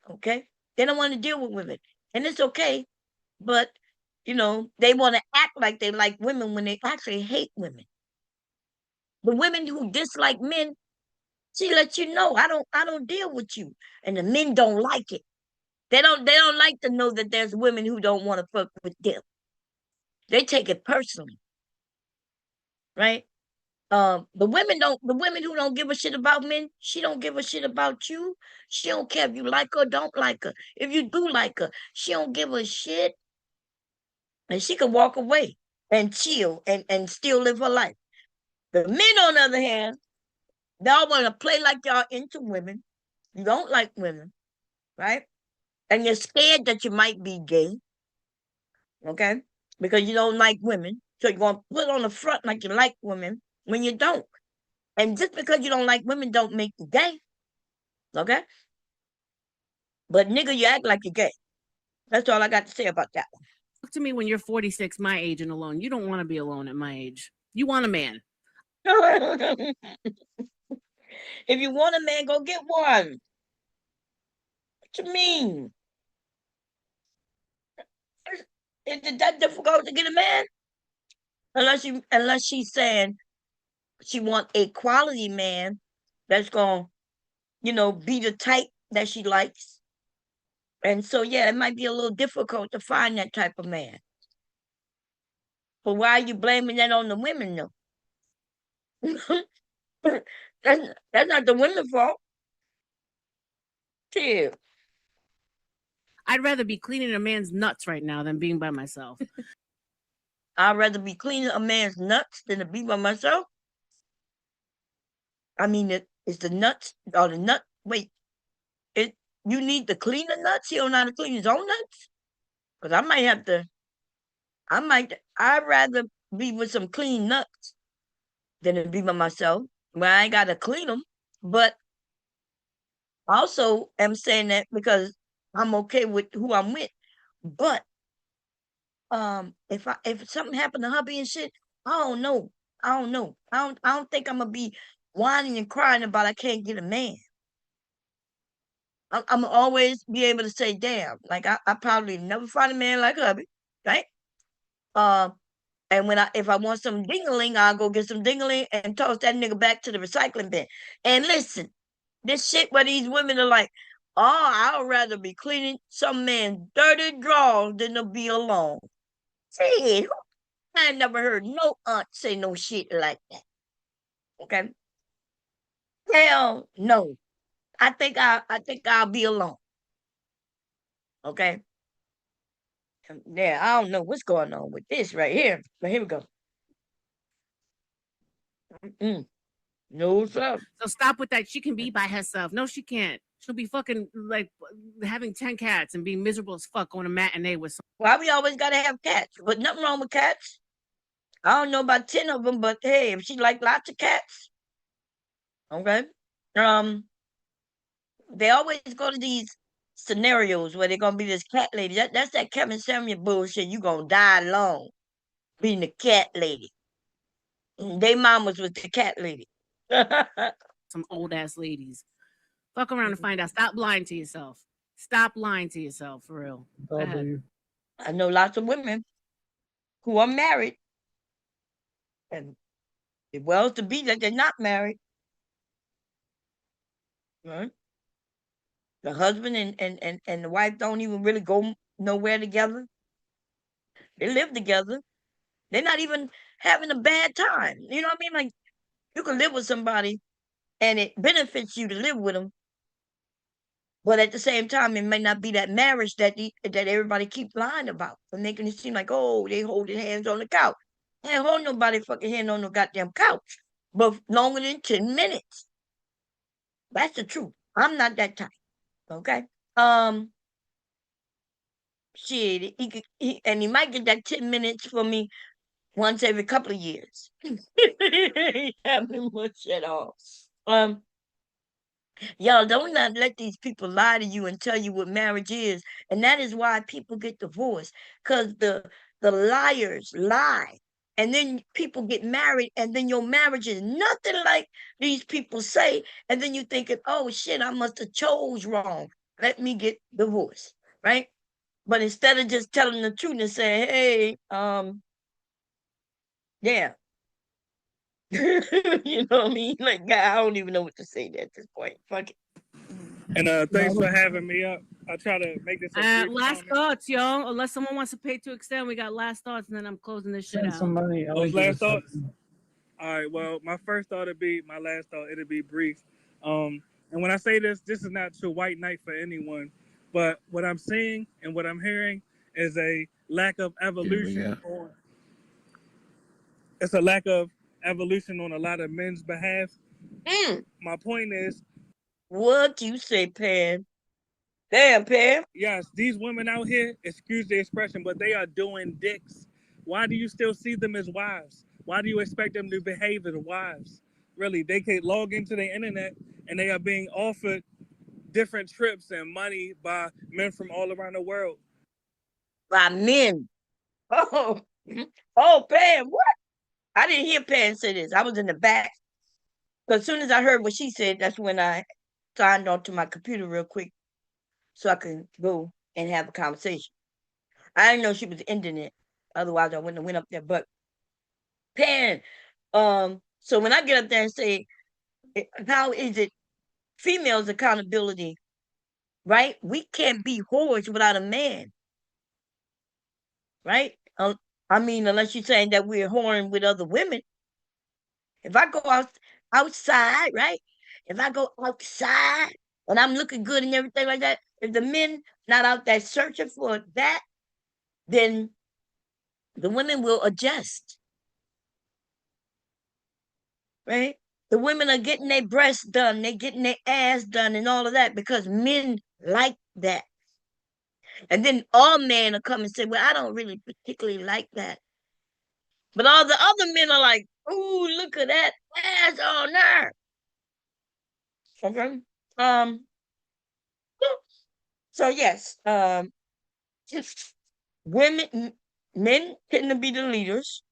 Okay? They don't want to deal with women. And it's okay, but they want to act like they like women when they actually hate women. The women who dislike men, she lets you know, I don't deal with you. And the men don't like it. They don't like to know that there's women who don't want to fuck with them. They take it personally, right? The women who don't give a shit about men, she don't give a shit about you. She don't care if you like her or don't like her. If you do like her, she don't give a shit. And she can walk away and chill and still live her life. The men, on the other hand, y'all want to play like y'all into women. You don't like women, right? And you're scared that you might be gay, okay? Because you don't like women. So you're going to put on the front like you like women when you don't. And just because you don't like women don't make you gay, okay? But nigga, you act like you're gay. That's all I got to say about that one. Talk to me when you're 46, my age, and alone. You don't want to be alone at my age. You want a man. If you want a man, go get one. What you mean? Is it that difficult to get a man? Unless she's saying she want a quality man that's gonna, be the type that she likes. And so yeah, it might be a little difficult to find that type of man. But why are you blaming that on the women though? that's not the women's fault. Shit. I'd rather be cleaning a man's nuts right now than being by myself. I'd rather be cleaning a man's nuts than to be by myself. I mean, it's the nuts or the nut. Wait, you need to clean the nuts. He don't know how to clean his own nuts. Cause I might have to. I'd rather be with some clean nuts than to be by myself. Well, I ain't gotta clean them, but also am saying that because I'm okay with who I'm with. But if something happened to hubby and shit, I don't know. I don't think I'm gonna be whining and crying about I can't get a man. I'm always be able to say, damn, like I probably never find a man like hubby, right? Um, and if I want some dingling, I'll go get some dingling and toss that nigga back to the recycling bin. And listen, this shit where these women are like, oh, I'd rather be cleaning some man's dirty drawers than to be alone. See, I never heard no aunt say no shit like that. Okay. Hell no. I think I'll be alone. Okay. Yeah, I don't know what's going on with this right here. But here we go. No, sir. So stop with that. She can be by herself. No, she can't. She'll be fucking like having 10 cats and being miserable as fuck on a matinee with some. Why we always gotta have cats? But nothing wrong with cats. I don't know about 10 of them, but hey, if she like lots of cats, okay. Um, they always go to these scenarios where they're gonna be this cat lady. That's that Kevin Samuel bullshit. You gonna die alone being the cat lady. They mamas was the cat lady. Some old ass ladies. Fuck around and find out. Stop lying to yourself. Stop lying to yourself for real. Go ahead. W. I know lots of women who are married and it well to be that they're not married. Right? The husband and the wife don't even really go nowhere together. They live together. They're not even having a bad time. You know what I mean? Like you can live with somebody and it benefits you to live with them, but at the same time, it may not be that marriage that that everybody keeps lying about and making it seem like, oh, they holding hands on the couch. I ain't hold nobody fucking hand on no goddamn couch, but longer than 10 minutes. That's the truth. I'm not that type. Okay. Um, shit, and he might get that 10 minutes for me once every couple of years. Ain't happening much at all. Y'all don't not let these people lie to you and tell you what marriage is. And that is why people get divorced. Because the liars lie. And then people get married, and then your marriage is nothing like these people say. And then you thinking, oh shit, I must have chose wrong. Let me get divorced. Right? But instead of just telling the truth and saying, hey, yeah. You know what I mean? Like, God, I don't even know what to say at this point. Fuck it. And thanks for having me up. I'll try to make this a brief Last comment. thoughts, yo. Unless someone wants to pay to extend, we got last thoughts, and then I'm closing this shit Send out. some money. Those last thoughts? All right, well, my first thought would be, my last thought, it'll be brief. And when I say this is not to white knight for anyone, but what I'm seeing and what I'm hearing is a lack of evolution it's a lack of evolution on a lot of men's behalf. My point is, what you say, Pam? Damn, Pam. yes, these women out here, excuse the expression, but they are doing dicks. Why do you still see them as wives? Why do you expect them to behave as wives? Really, they can log into the internet and they are being offered different trips and money by men from all around the world. By men. Oh, oh, Pam, what? I didn't hear Pam say this. I was in the back. But as soon as I heard what she said, that's when I signed onto my computer real quick. so I can go and have a conversation. I didn't know she was ending it. Otherwise, I wouldn't have went up there. But Pan, so when I get up there and say, how is it females accountability, right? We can't be whores without a man, right? I mean, unless you're saying that we're whoring with other women. If I go outside, right? If I go outside and I'm looking good and everything like that, if the men not out there searching for that, then the women will adjust, right? The women are getting their breasts done, they're getting their ass done and all of that because men like that. And then all men will come and say, well, I don't really particularly like that. But all the other men are like, ooh, look at that ass on her. Okay. Um, so yes, women, men tend to be the leaders.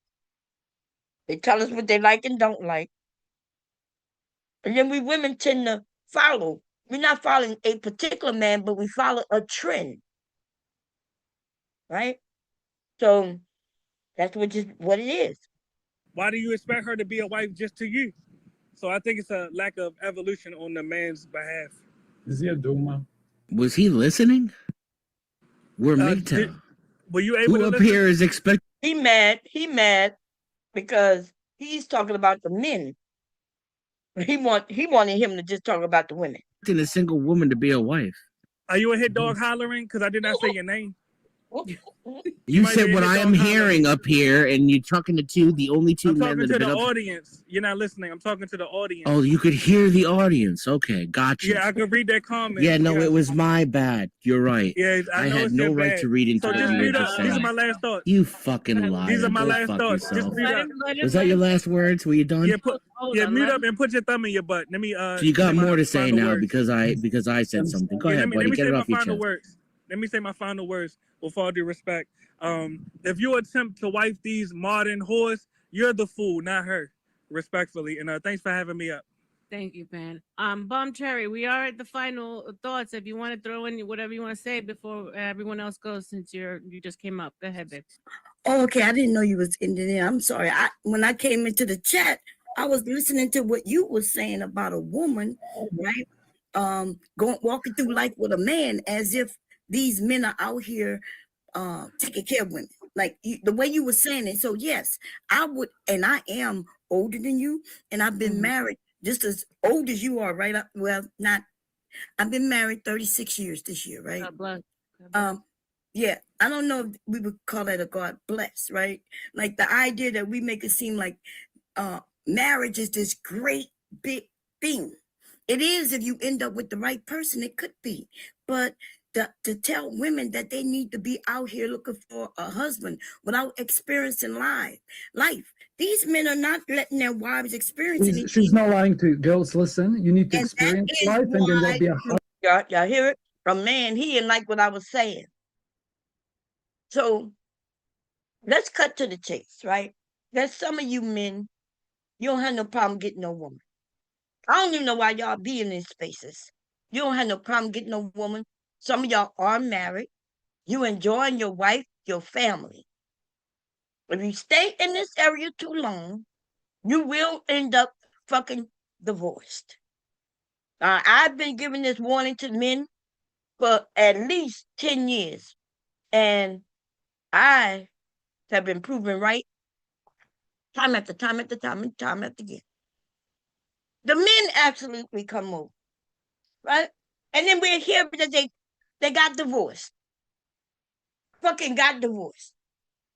They tell us what they like and don't like. And then we women tend to follow. We're not following a particular man, but we follow a trend. Right? So that's what it is. Why do you expect her to be a wife just to you? So I think it's a lack of evolution on the man's behalf. Is he a Duma? Was he listening? We're Did- MGTOW. Were you able Who to up listen? here is expecting He mad because he's talking about the men. He wanted him to just talk about the women. a single woman to be a wife? Are you a hit dog hollering? Because I did not say your name. You might said be a what hit I dog am hollering. hearing up here, and you're talking to the only two I'm men talking that to have the been up. audience. You're not listening. I'm talking to the audience. Oh, you could hear the audience. Okay, gotcha. Yeah, I could read that comment. Yeah, no, Yeah. it was my bad. You're right. Yeah, I know had it's no your right bad. to read into So what just you mute were up. just These are saying. my last thoughts. You fucking liar. These are my Go last fuck thoughts. yourself. Just mute up. Was that your last words? Were you done? Yeah, Hold yeah, on, mute let up and put your thumb in your butt. Let me So you got say my more to say final now words. because I said something. Go Yeah, ahead, let buddy. me Get say it my off your final chest. words. Let me say my final words with all due respect. If you attempt to wife these modern whores, you're the fool, not her. Respectfully. And thanks for having me up. Thank you, Pan. Bomb Cherry, we are at the final thoughts. If you want to throw in whatever you want to say before everyone else goes, since you just came up. Go ahead, babe. Oh, okay, I didn't know you was in there. I'm sorry. When I came into the chat, I was listening to what you were saying about a woman, right? Walking through life with a man as if these men are out here taking care of women. Like the way you were saying it. So yes, I would, and I am older than you, and I've been married just as old as you are, right? Well, not. I've been married 36 years this year, right? God bless. God bless. Yeah, I don't know if we would call that a God bless, right? Like the idea that we make it seem like marriage is this great big thing. It is if you end up with the right person, it could be. But to tell women that they need to be out here looking for a husband without experiencing life. These men are not letting their wives experience anything. She's not lying to girls. Listen, you need to And that experience is life, and then why- there'll be a Y'all hear it? From man, he didn't like what I was saying. So let's cut to the chase, right? There's some of you men, you don't have no problem getting no woman. I don't even know why y'all be in these spaces. You don't have no problem getting no woman. Some of y'all are married. You enjoying your wife, your family. If you stay in this area too long, you will end up fucking divorced. I've been giving this warning to men for at least 10 years. And I have been proven right time after time after time and time after again. The men absolutely come over, right? And then we're here because they got divorced. Fucking got divorced.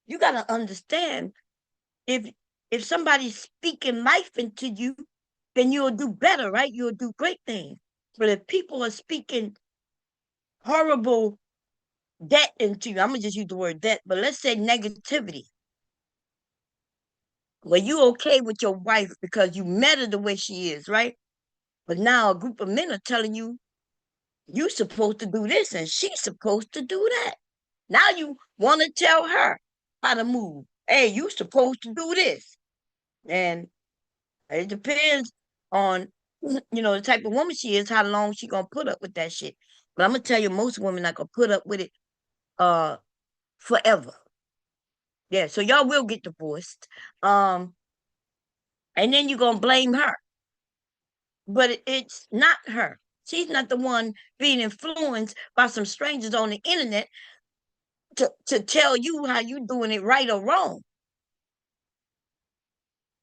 You gotta understand, if somebody's speaking life into you, then you'll do better, right? You'll do great things. But if people are speaking horrible debt into you, I'm gonna just use the word debt, but let's say negativity. Well, you okay with your wife because you met her the way she is, right? But now a group of men are telling you, you supposed to do this and she's supposed to do that. Now you want to tell her how to move. Hey, you supposed to do this. And it depends on, the type of woman she is, how long she gonna put up with that shit. But I'm gonna tell you, most women not gonna put up with it forever. Yeah, so y'all will get divorced. And then you're gonna blame her. But it's not her. She's not the one being influenced by some strangers on the internet to tell you how you doing it right or wrong.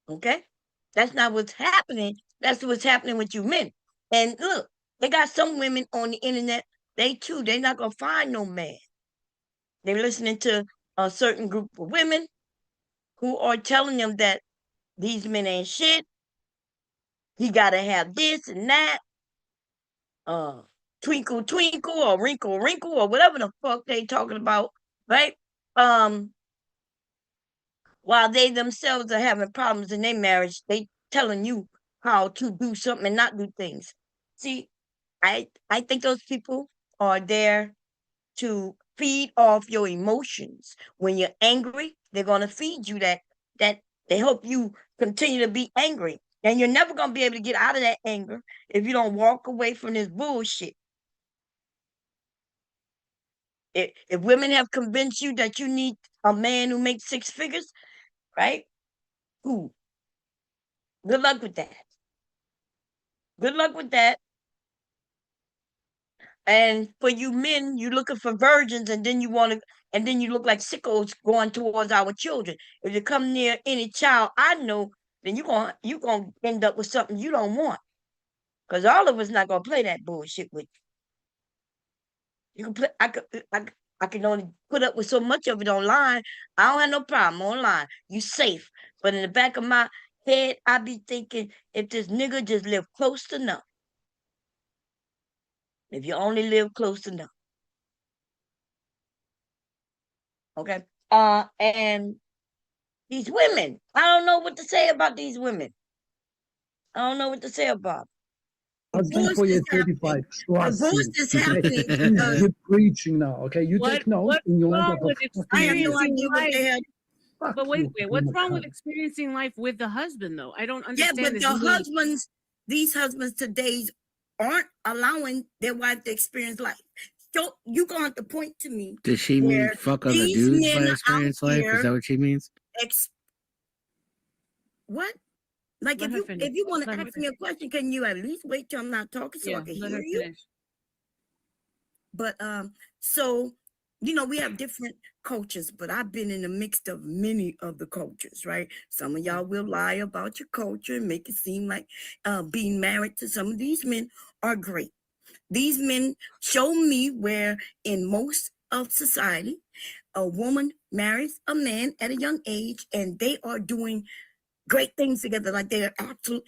Okay? That's not what's happening. That's what's happening with you men. And look, they got some women on the internet, they're not gonna find no man. They're listening to a certain group of women who are telling them that these men ain't shit. He gotta have this and that. Uh Twinkle twinkle or wrinkle wrinkle or whatever the fuck they talking about, right? Um while they themselves are having problems in their marriage, they telling you how to do something and not do things. See, I think those people are there to feed off your emotions. When you're angry, they're gonna feed you that they hope you continue to be angry. And you're never gonna be able to get out of that anger if you don't walk away from this bullshit. If women have convinced you that you need a man who makes six figures, right? Ooh, good luck with that. Good luck with that. And for you men, you looking for virgins, and then you look like sickos going towards our children. If you come near any child I know, then you gonna end up with something you don't want. Cause all of us not gonna play that bullshit with you. You can play. I can only put up with so much of it online. I don't have no problem online. You safe. But in the back of my head, I be thinking, if this nigga just live close enough. If you only live close enough. Okay. And these women, I don't know what to say about these women. I don't know what to say about. Husband Divorce for is your happening. 35. Trust Divorce him. is Okay? happening because You're preaching now. Okay, you take notes What's and you'll end wrong up with a I have no experiencing idea what life? they had. fuck But wait, you. what's I'm a wrong with cunt. experiencing life with the husband though? I don't Yeah, understand but this. the new- husbands, these husbands today's aren't allowing their wife to experience life. So you gonna have to point to me Does she mean where fuck other these dudes men by out experience life? Is here that what she means? what? Like Let her if finish. you want to Let her ask me a question, can you at least wait till I'm not talking so I Yeah, can let hear her you? finish. But so we have different cultures, but I've been in the mix of many of the cultures, right? Some of y'all will lie about your culture and make it seem like being married to some of these men are great. These men show me where in most of society, a woman marries a man at a young age and they are doing great things together, like they are actually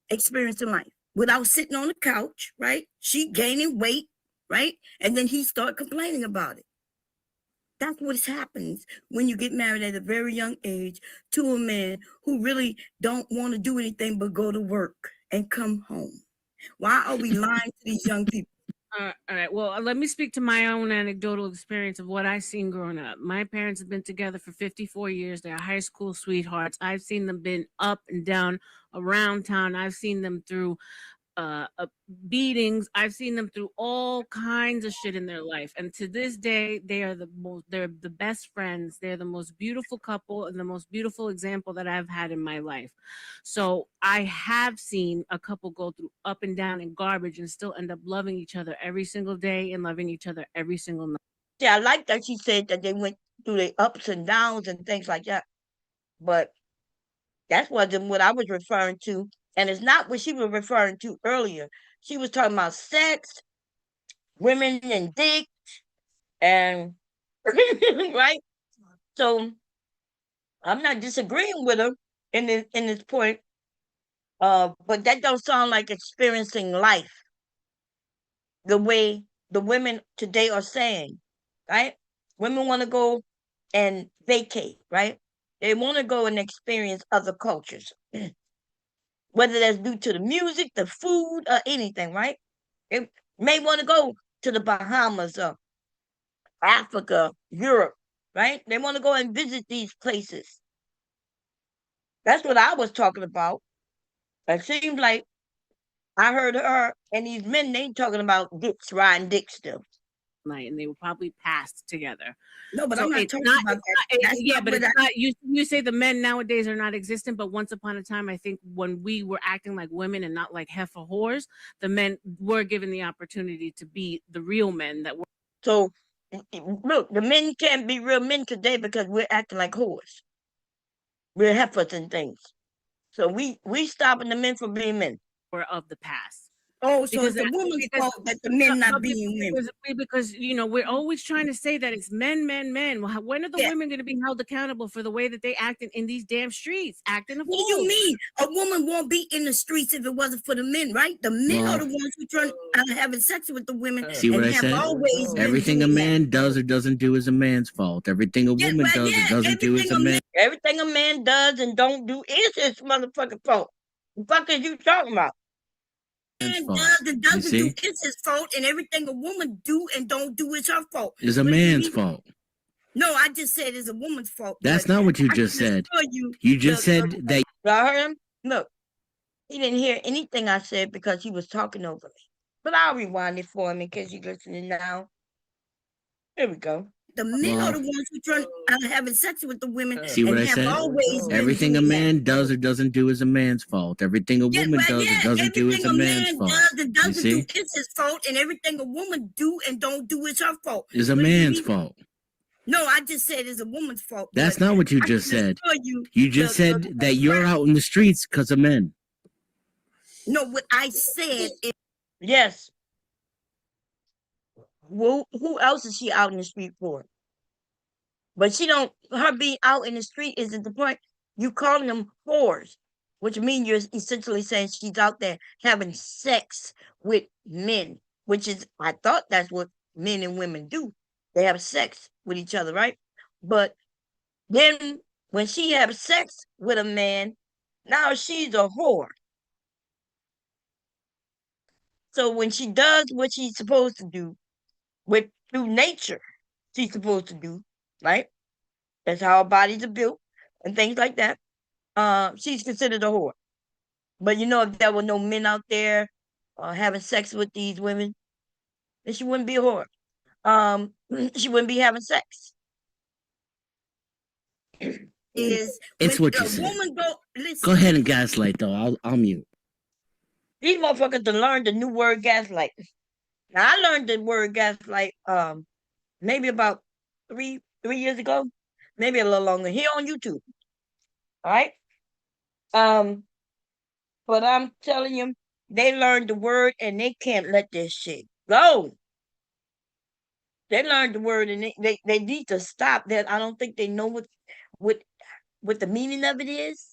experiencing life without sitting on the couch, right? She gaining weight, right? And then he start complaining about it. That's what happens when you get married at a very young age to a man who really don't want to do anything but go to work and come home. Why are we lying to these young people? All right. Well, let me speak to my own anecdotal experience of what I've seen growing up. My parents have been together for 54 years. They're high school sweethearts. I've seen them been up and down around town. I've seen them through beatings. I've seen them through all kinds of shit in their life, and to this day, they're the best friends. They're the most beautiful couple and the most beautiful example that I've had in my life. So I have seen a couple go through up and down and garbage and still end up loving each other every single day and loving each other every single night. See, I like that she said that they went through the ups and downs and things like that. But that wasn't what I was referring to. And it's not what she was referring to earlier. She was talking about sex, women and dick, and right. So I'm not disagreeing with her in this point. But that don't sound like experiencing life the way the women today are saying, right? Women want to go and vacate, right? They want to go and experience other cultures, whether that's due to the music, the food, or anything, right? They may want to go to the Bahamas or Africa, Europe, right? They want to go and visit these places. That's what I was talking about. It seems like I heard her and these men, they talking about dicks, riding dicks still. night, and they were probably passed together. No, but So I'm not it's talking not, about that. That's yeah, not but what it's I. not. You say the men nowadays are not existent, but once upon a time, I think when we were acting like women and not like heifer whores, the men were given the opportunity to be the real men that were. So look, the men can't be real men today because we're acting like whores. We're heifers and things. So we stopping the men from being men. Of the past. Oh, so Because it's the woman's because- fault that the men not No, being women. because you know we're always trying to say that it's men. Well, when are the Yeah. women going to be held accountable for the way that they acted in these damn streets, acting a What fool? do you mean? A woman won't be in the streets if it wasn't for the men, right? The men Well- are the ones who turn having sex with the women. See what and I have said? always been Everything a doing that. man does or doesn't do is a man's fault. Everything a Yeah, woman but does yeah, or doesn't do is everything a a man's Everything a man does and don't do is his motherfucking fault. The fuck is you talking about? Man fault. does and You doesn't do see? is his fault, and everything a woman do and don't do is her fault. Is a What do you man's mean? fault. No, I just said it's a woman's fault. That's but not what you I just can said. assure You, You just the- said that Y'all heard him? Look, he didn't hear anything I said because he was talking over me. But I'll rewind it for him in case you're listening now. Here we go. the men Well- are the ones who turn having sex with the women. See what and I have said? always been Everything a doing that. man does or doesn't do is a man's fault. Everything a Yeah, woman but does yeah, or doesn't do is everything a a man's man fault. does and You doesn't do see? is his fault, and everything a woman do and don't do is her fault. Is a What do you man's mean? fault. No, I just said it's a woman's fault. That's but not what you I just can said. assure You, You just said that you're out in the streets because of men. No, what I said is Yes. Who else is she out in the street for? But she don't, her being out in the street isn't the point. You calling them whores, which means you're essentially saying she's out there having sex with men, which is, I thought that's what men and women do. They have sex with each other, right? But then when she has sex with a man, now she's a whore. So when she does what she's supposed to do, with through nature, she's supposed to do, right? That's how our bodies are built and things like that. She's considered a whore. But you know, if there were no men out there having sex with these women, then she wouldn't be a whore. She wouldn't be having sex. is It's when what you a said. woman listen. Go ahead and gaslight though. I'll mute. These motherfuckers to learn the new word gaslight. Now I learned the word gaslight maybe about three years ago, maybe a little longer. Here on YouTube. All right. But I'm telling you, they learned the word and they can't let this shit go. They learned the word and they need to stop that. I don't think they know what the meaning of it is.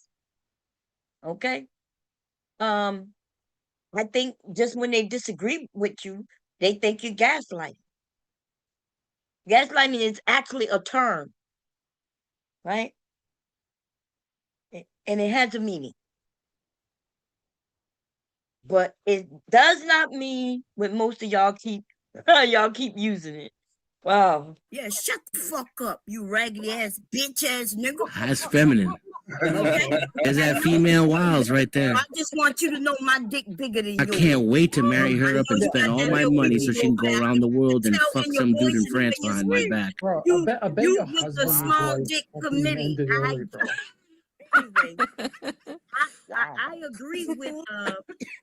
Okay. I think just when they disagree with you, they think you're gaslighting. Gaslighting is actually a term, right? And it has a meaning. But it does not mean what most of y'all keep using it. Wow. Yeah, shut the fuck up, you raggedy ass bitch ass nigga. That's feminine. Okay. There's that female wiles right there. I just want you to know my dick bigger than I yours. can't wait to marry her up and you spend got all that my little money bitty so she can go back. around the world and Tell fuck in your some dude voice in and France in your behind my scream. back. Bro, You- I bet you your with the husband small was dick fucking committee, ended I- early, bro. Anyway, I agree with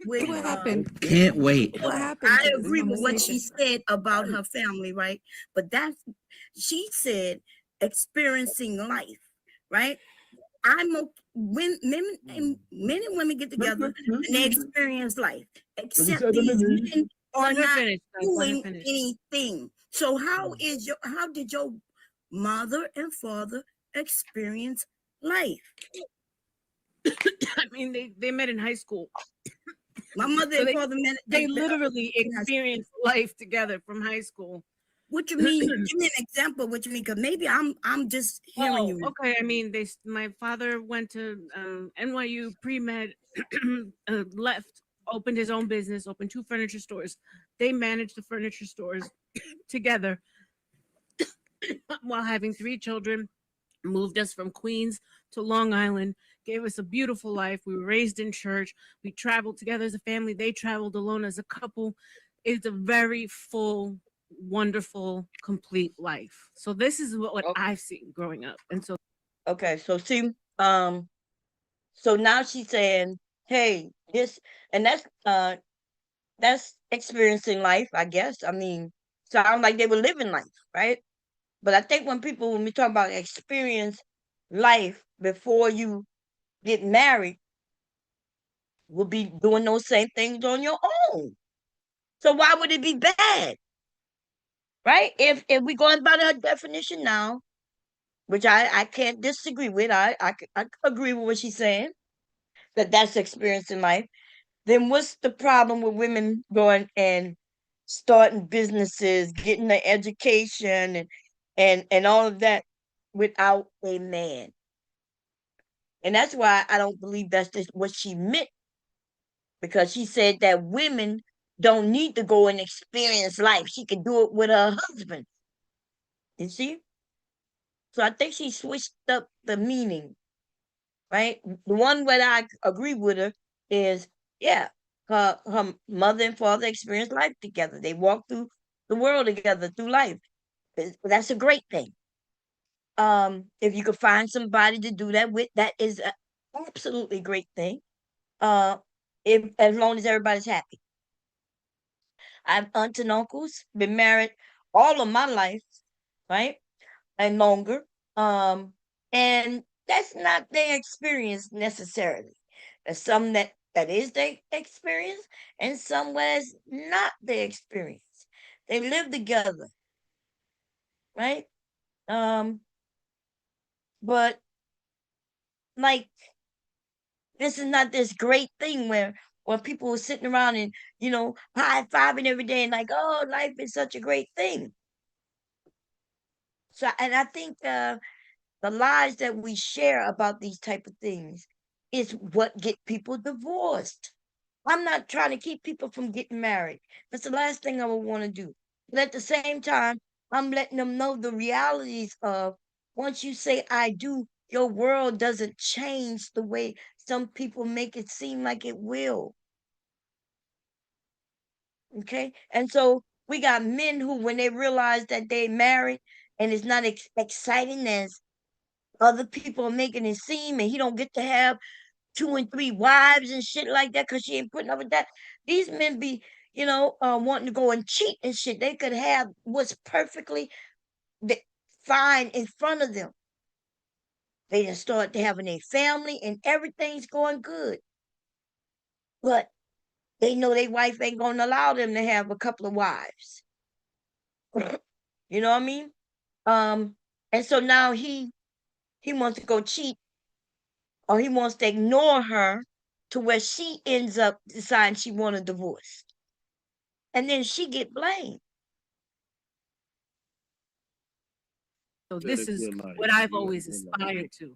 What happened? Can't wait. What happened? I to this agree with what she conversation? said about her family, right? But she said experiencing life, right? When men and women get together and they experience life, except said these the men are Let her not finish, guys. Let her doing finish. anything. So how did your mother and father experience life? I mean, they met in high school. My mother So and father met. They literally experienced life together from high school. What you mean? Give me an example. What you mean? Because maybe I'm just hearing you. Okay. I mean, my father went to NYU pre-med, left, opened his own business, opened 2 furniture stores. They managed the furniture stores together while having 3 children. Moved us from Queens to Long Island, gave us a beautiful life. We were raised in church. We traveled together as a family. They traveled alone as a couple. It's a very full, wonderful, complete life. So this is what Okay. I've seen growing up. And so Okay, so see, so now she's saying, hey, this, and that's experiencing life, I guess. I mean, sound like they were living life, right? But I think when we talk about experience life before you get married, will be doing those same things on your own. So why would it be bad? Right? If we going by her definition now, which I can't disagree with, I agree with what she's saying, that's experience in life, then what's the problem with women going and starting businesses, getting the education and all of that without a man? And that's why I don't believe that's just what she meant, because she said that women don't need to go and experience life. She can do it with her husband. You see? So I think she switched up the meaning, right? The one where I agree with her is, yeah, her mother and father experienced life together. They walked through the world together, through life. That's a great thing. If you could find somebody to do that with, that is an absolutely great thing. Uh, if as long as everybody's happy. I have aunts and uncles, been married all of my life, right? And longer. And that's not their experience necessarily. There's some that is their experience, and some where it's not their experience. They live together, right? But like, this is not this great thing where people are sitting around and, high-fiving every day and like, oh, life is such a great thing. So, and I think the lies that we share about these type of things is what get people divorced. I'm not trying to keep people from getting married. That's the last thing I would want to do. But at the same time, I'm letting them know the realities of, once you say I do, your world doesn't change the way some people make it seem like it will. Okay? And so we got men who, when they realize that they married and it's not exciting as other people are making it seem, and he don't get to have 2 and 3 wives and shit like that because she ain't putting up with that. These men be, wanting to go and cheat and shit. They could have what's perfectly fine in front of them. They just start to having a family and everything's going good. But they know their wife ain't gonna allow them to have a couple of wives. You know what I mean? And so now he wants to go cheat, or he wants to ignore her to where she ends up deciding she want a divorce. And then she get blamed. So this is what I've always aspired to.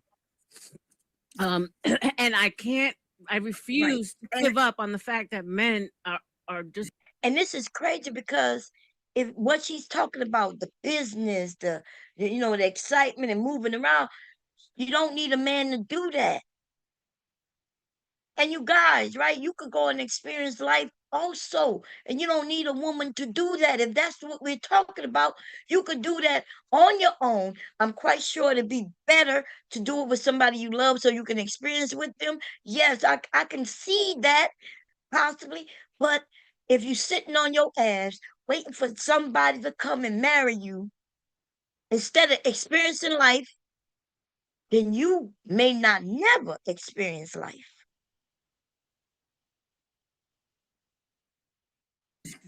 And I refuse to give up on the fact that men are just. And this is crazy because if what she's talking about, the business, the excitement and moving around, you don't need a man to do that. And you guys, right? You could go and experience life also. And you don't need a woman to do that. If that's what we're talking about, you could do that on your own. I'm quite sure it'd be better to do it with somebody you love so you can experience with them. Yes, I can see that possibly. But if you're sitting on your ass waiting for somebody to come and marry you instead of experiencing life, then you may not never experience life.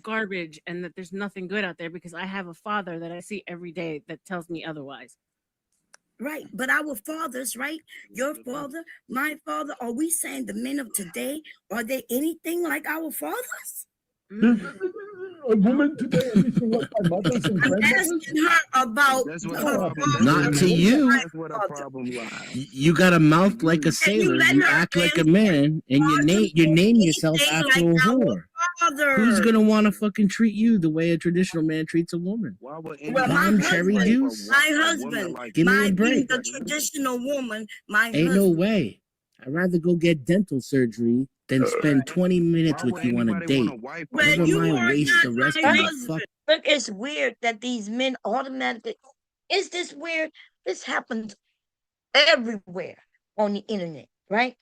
Garbage, and that there's nothing good out there, because I have a father that I see every day that tells me otherwise. Right. But our fathers, right? Your father, my father, are we saying the men of today, are they anything like our fathers? A woman today, anything like my mother's and I'm grandmother's? asking her about Not to you. That's what our problem lies. You got a mouth like a sailor. You act like a man, and you name yourself after a whore. Who's gonna want to fucking treat you the way a traditional man treats a woman? Why would Well, my Bomb cherry husband, juice? my husband, Give me a being break. the traditional woman, my Ain't husband. no way. I'd rather go get dental surgery than spend 20 minutes Why with would you on a anybody want date. a wife? Well, Never you mind are waste not the rest my of my husband. fuck. Look, it's weird that these men automatically. Is this weird? This happens everywhere on the internet, right?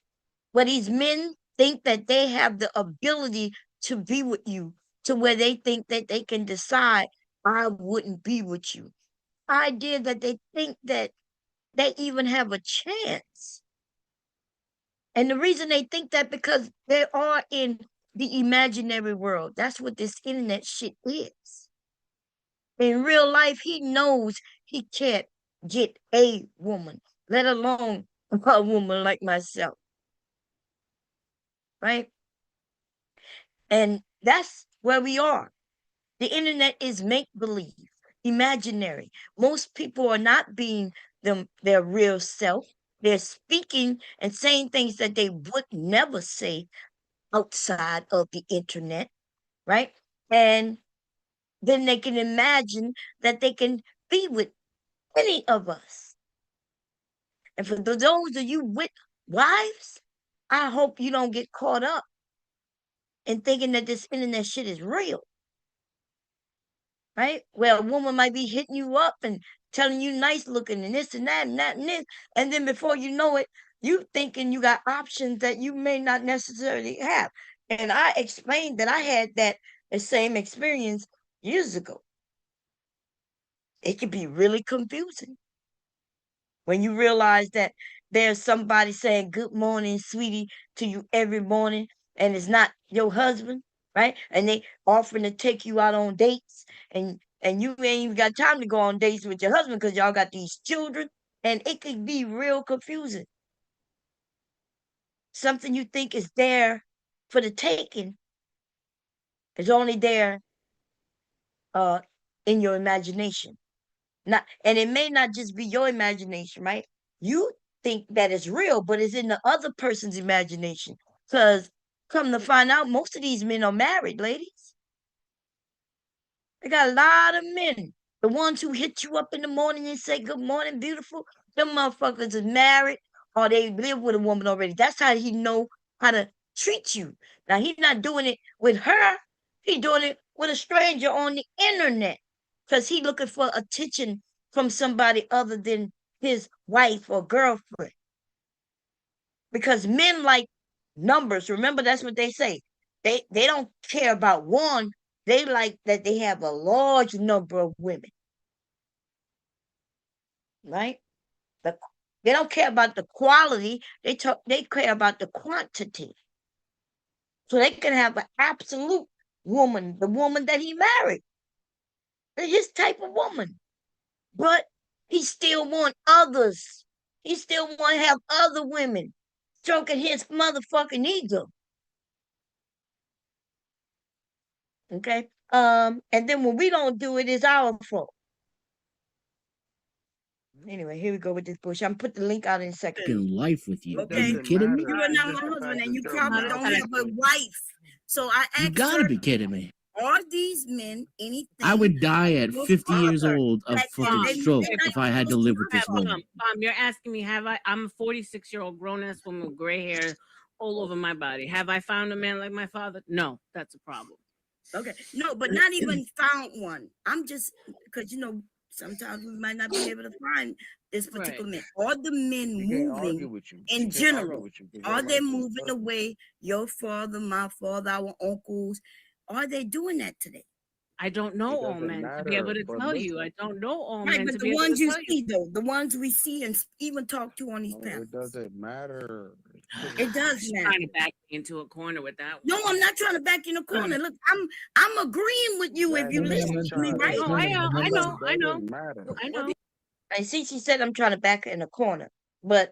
Where these men think that they have the ability to be with you to where they think that they can decide, I wouldn't be with you. Idea that they think that they even have a chance. And the reason they think that because they are in the imaginary world. That's what this internet shit is. In real life, he knows he can't get a woman, let alone a woman like myself. Right? And that's where we are. The internet is make believe, imaginary. Most people are not being their real self. They're speaking and saying things that they would never say outside of the internet, right? And then they can imagine that they can be with any of us. And for those of you with wives, I hope you don't get caught up in thinking that this internet shit is real. Right? Where a woman might be hitting you up and telling you nice looking and this and that and that and this. And then before you know it, you thinking you got options that you may not necessarily have. And I explained that I had that the same experience years ago. It can be really confusing when you realize that there's somebody saying good morning, sweetie, to you every morning, and it's not your husband, right? And they offering to take you out on dates, and you ain't even got time to go on dates with your husband because y'all got these children, and it could be real confusing. Something you think is there for the taking is only there uh in your imagination. Not, and it may not just be your imagination, right? You think that it's real, but it's in the other person's imagination. Because come to find out, most of these men are married, ladies. They got a lot of men. The ones who hit you up in the morning and say, good morning, beautiful, them motherfuckers is married or they live with a woman already. That's how he know how to treat you. Now, he's not doing it with her. He's doing it with a stranger on the internet because he looking for attention from somebody other than his wife or girlfriend. Because men like numbers. Remember, that's what they say. They don't care about one. They like that they have a large number of women. Right? The, they don't care about the quality. They care about the quantity. So they can have an absolute woman, the woman that he married, his type of woman. But he still want others. He still want to have other women stroking his motherfucking ego. Okay. And then when we don't do it, it's our fault. Anyway, here we go with this bush. I'm put the link out in a second. Life with you. Okay. Are you kidding me? You are not my husband, and you probably don't have a wife. So I You asked gotta her, be kidding me. are these men anything? I would die at your 50 years father old of that fucking they- stroke they- if I had to live with this Mom, woman. you're asking me, have I? I'm a 46-year-old grown-ass woman with gray hair all over my body. Have I found a man like my father? No, that's a problem. Okay, no, but not even found one. I'm just because sometimes we might not be able to find this particular man. Are the men moving in general? Are they moving the way your father, my father, our uncles? Are they doing that today? I don't know all men to be able to tell you. I don't know all men Right, to but be the able to ones you tell you. see, though, the ones we see and even talk to on these panels. It doesn't matter. It does She's matter. trying to back me into a corner with that one. No, I'm not trying to back you in the corner. Look, I'm agreeing with you if you listen to me, right? Oh, I know. I know. I see she said I'm trying to back her in the corner, but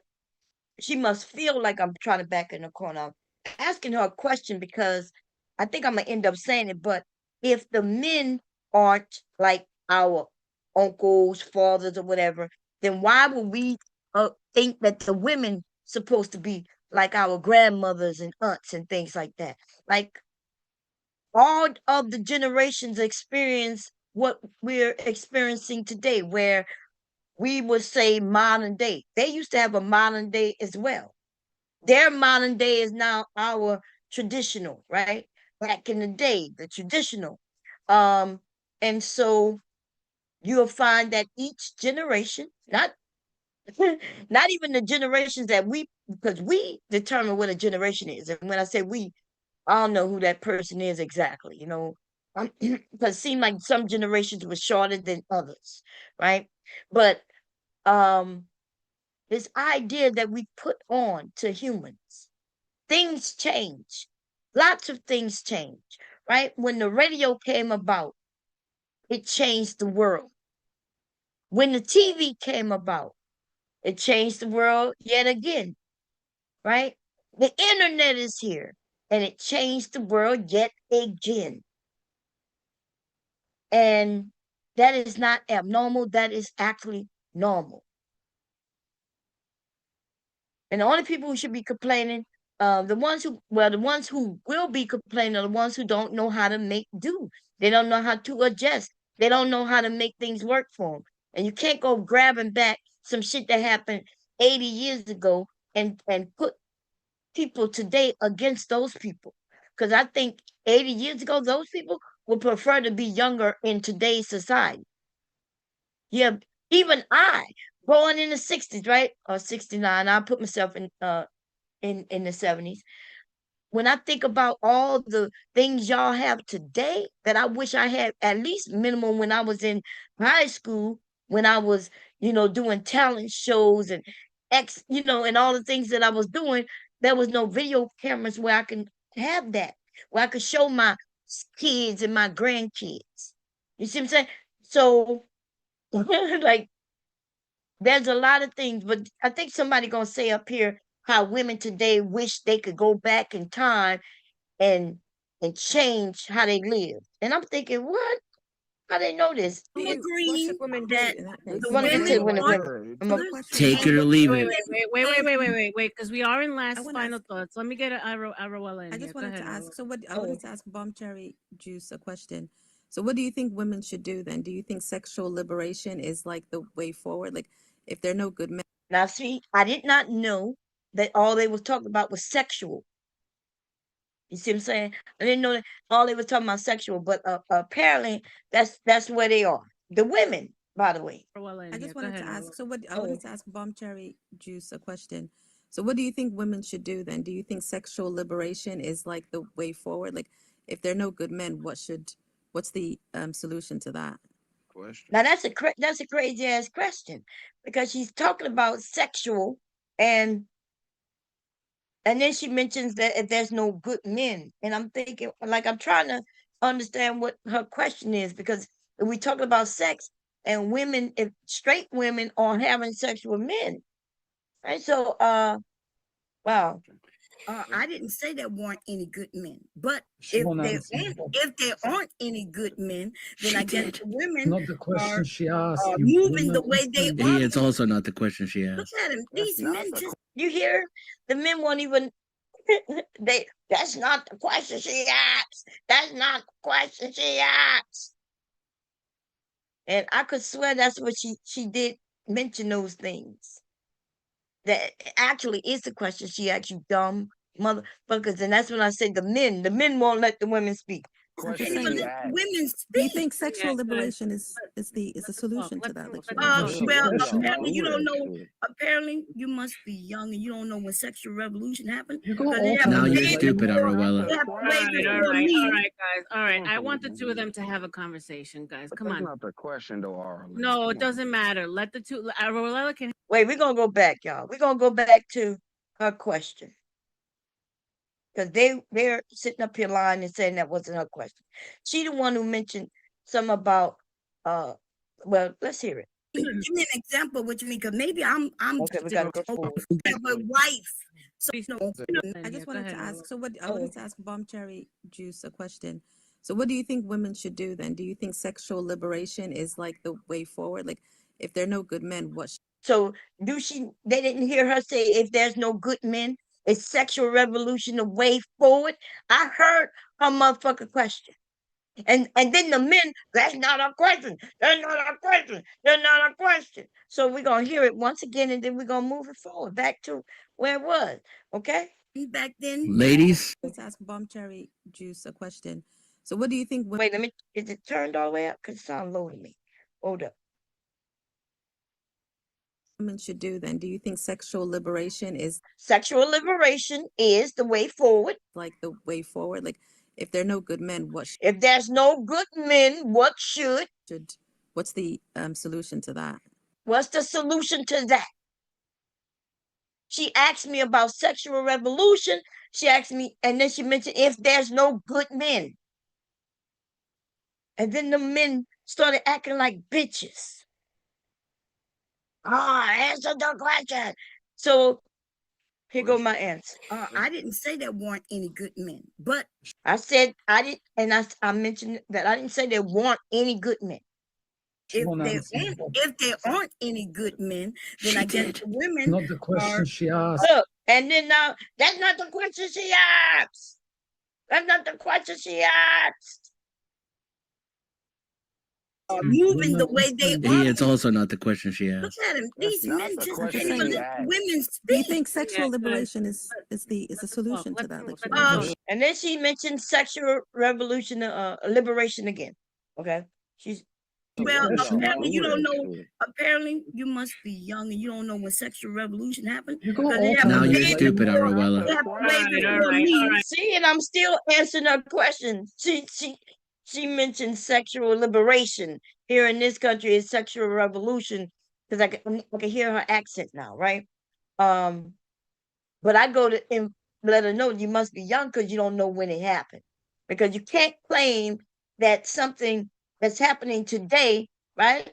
she must feel like I'm trying to back her in the corner. I'm asking her a question because I think I'm gonna end up saying it, but if the men aren't like our uncles, fathers, or whatever, then why would we think that the women supposed to be like our grandmothers and aunts and things like that? Like all of the generations experience what we're experiencing today, where we would say modern day. They used to have a modern day as well. Their modern day is now our traditional, right? Back in the day, the traditional. And so you'll find that each generation, not not even the generations that because we determine what a generation is. And when I say we, I don't know who that person is exactly, because it seemed like some generations were shorter than others, right? But this idea that we put on to humans, things change. Lots of things change, right? When the radio came about, it changed the world. When the TV came about, it changed the world yet again, right? The internet is here and it changed the world yet again. And that is not abnormal, that is actually normal. And the only people who should be complaining, the ones who will be complaining are the ones who don't know how to make do. They don't know how to adjust. They don't know how to make things work for them. And you can't go grabbing back some shit that happened 80 years ago and put people today against those people. Because I think 80 years ago, those people would prefer to be younger in today's society. Yeah, even I, born in the 60s, right? Or 69, I put myself in the 70s. When I think about all the things y'all have today that I wish I had at least minimum when I was in high school, when I was, doing talent shows and and all the things that I was doing, there was no video cameras where I can have that, where I could show my kids and my grandkids. You see what I'm saying? So, like, there's a lot of things, but I think somebody gonna say up here how women today wish they could go back in time and change how they live. And I'm thinking, what? How they know this? What Agreeing should women do that in that the case? I want to get to women when aren't I'm a, mothers Take and it or the leave Wait, it. wait, because we are in I last want to final ask. thoughts. Let me get Arawella in I here. just Go wanted ahead, to ask. Arawella. So what? I oh, wanted to ask Bomb Cherry Juice a question. So what do you think women should do then? Do you think sexual liberation is like the way forward? Like, if there are no good men. now see, I did not know that all they was talking about was sexual. You see what I'm saying? I didn't know that all they was talking about sexual, but apparently that's where they are. The women, by the way. Arawella in I here. just Go wanted to ahead, Arawella. ask. So what? I Oh, wanted to ask Bomb Cherry Juice a question. So what do you think women should do then? Do you think sexual liberation is like the way forward? Like, if there are no good men, what's the solution to that? Question. now that's a crazy ass question because she's talking about sexual and then she mentions that if there's no good men, and I'm thinking, like, I'm trying to understand what her question is because if we talking about sex and women, if straight women are having sex with men, right? So, wow. I didn't say there weren't any good men, but She if won't there answer. if there aren't any good men, then She I guess did. the women Not the question are she asked. You moving the not way they listening. are. Yeah, it's also not the question she Look asked. at them. That's These not men the just You hear? The men won't even. That's not the question she asked. That's not the question she asked. And I could swear that's what she did mention those things. That actually is the question she asked, you dumb motherfuckers. And that's when I say the men won't let the women speak. can't question even she let asked. women Do you speak. think sexual Yeah, guys, liberation is the let them solution talk. to that? Like, should Let them women? Is talk. she Well, Really question? apparently you over don't that know. shit. Apparently you must be young and you don't know when sexual revolution happened You got because it autism. happened Now you're way stupid, before. Arawella. It happened All way right, all before right, me. all right, guys. All right. I want the two of them to have a conversation, guys. But Come that's on. not the question though, Arlen. No, it Come on. doesn't matter. Let the two. Arawella can. Wait, we're gonna go back, y'all. We're gonna go back to her question. Because they're sitting up here lying and saying that wasn't her question. She the one who mentioned something about well, let's hear it. Give me an example what you mean, because maybe I'm Okay, we gotta go forward. have a wife. So I just wanted to ask. So what? I Oh. wanted to ask Bomb Cherry Juice a question. So what do you think women should do then? Do you think sexual liberation is like the way forward? Like, if there are no good men, So they didn't hear her say if there's no good men, is sexual revolution the way forward? I heard her motherfucking question. And then the men, that's not our question. That's not our question. That's not our question. So we're gonna hear it once again and then we're gonna move it forward back to where it was. Okay. Back then, Ladies, Let's ask Bomb Cherry Juice a question. So what do you think Wait, is it turned all the way up? Because it sounds low to me. Hold up. women should do then? Do you think sexual liberation is Sexual liberation is the way forward. like the way forward? Like, if there are no good men, If there's no good men, what's the solution to that? What's the solution to that? She asked me about sexual revolution. She asked me, and then she mentioned if there's no good men. And then the men started acting like bitches. Answer the question. So here go my answer. I didn't say there weren't any good men, but I said I didn't, and I mentioned that I didn't say there weren't any good men. if there aren't any good men, then I guess the women Not the question she asked. Look, and then now that's not the question she asked. That's not the question she asked. moving the way they are. it's also not the question she Look asked. at him. These not men the just question can't even he let asked. women Do you speak. think sexual Yeah, liberation is the solution to that? Like, And then she mentioned sexual revolution, liberation again. Okay, she's Well, Question. apparently you don't know. Bullshit. Apparently you must be young and you don't know when sexual revolution happened. You got Because they all have a Now you're way stupid, before- Arawella. They have a way Alright, before alright, me. alright. see, and I'm still answering her question. She mentioned sexual liberation. Here in this country is sexual revolution because I can hear her accent now, right? But I go to and let her know you must be young because you don't know when it happened. Because you can't claim that something that's happening today, right?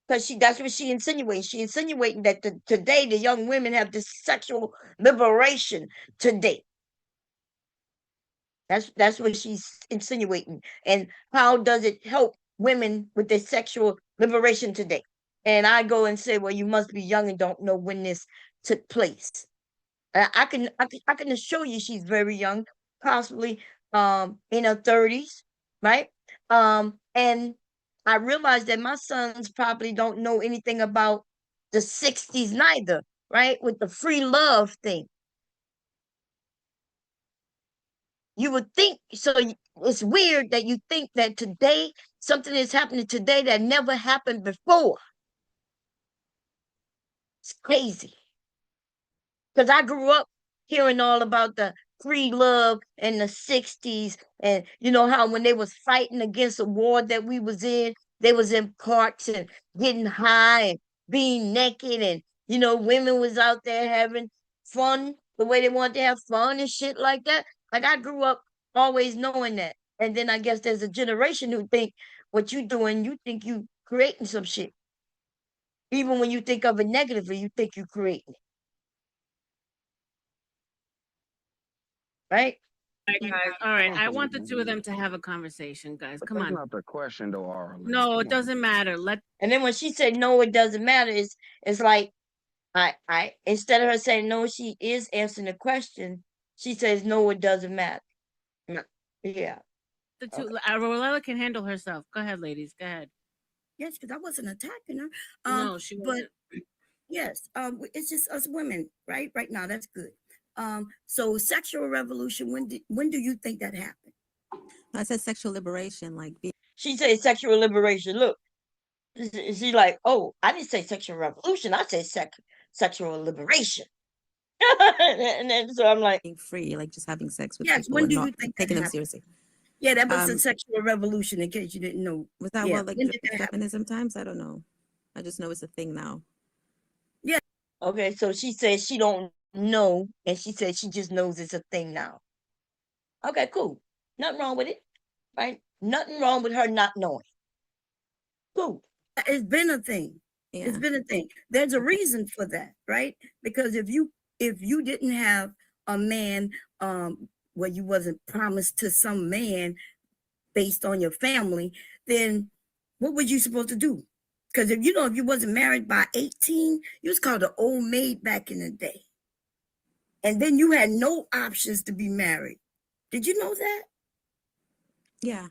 Because that's what she insinuates. She insinuating that today the young women have this sexual liberation today. That's what she's insinuating. And how does it help women with their sexual liberation today? And I go and say, well, you must be young and don't know when this took place. I can assure you she's very young, possibly in her 30s, right? And I realize that my sons probably don't know anything about the 60s neither, right? With the free love thing. You would think so. It's weird that you think that today something is happening today that never happened before. It's crazy. Because I grew up hearing all about the free love in the 60s, and you know how when they was fighting against a war that we was in, they was in parks and getting high and being naked, and you know women was out there having fun the way they wanted to have fun and shit like that. Like I grew up always knowing that. And then I guess there's a generation who think what you doing, you think you creating some shit. Even when you think of it negatively, you think you creating it. Right? All right. I want the two of them to have a conversation, guys. But Come that's on. not the question, though, RLM. No, Come it on. doesn't matter. And then when she said no, it doesn't matter, it's like I instead of her saying no, she is answering the question, she says no, it doesn't matter. No. Yeah. The two. Arawella can handle herself. Go ahead, ladies. Go ahead. Yes, because I wasn't attacking her. No, she but wasn't. yes, it's just us women, right? Right now, that's good. So sexual revolution. When do you think that happened? I said sexual liberation, like She said sexual liberation. Look, she's like, oh, I didn't say sexual revolution. I said sexual liberation. And then so I'm like, being free, like just having sex with Yes. people When and do not you think that taking them happened? seriously. Yeah, that was a Um, sexual revolution. In case you didn't know, Was that Yeah, what like when did that happen? feminism times? I don't know. I just know it's a thing now. okay, so she says she don't know, and she said she just knows it's a thing now. Okay, cool. Nothing wrong with it, right? Nothing wrong with her not knowing. Cool. It's been a thing. Yeah. It's been a thing. There's a reason for that, right? Because if you didn't have a man, where you wasn't promised to some man based on your family, then what were you supposed to do? Because if you wasn't married by 18, you was called an old maid back in the day. And then you had no options to be married. Did you know that? Yeah.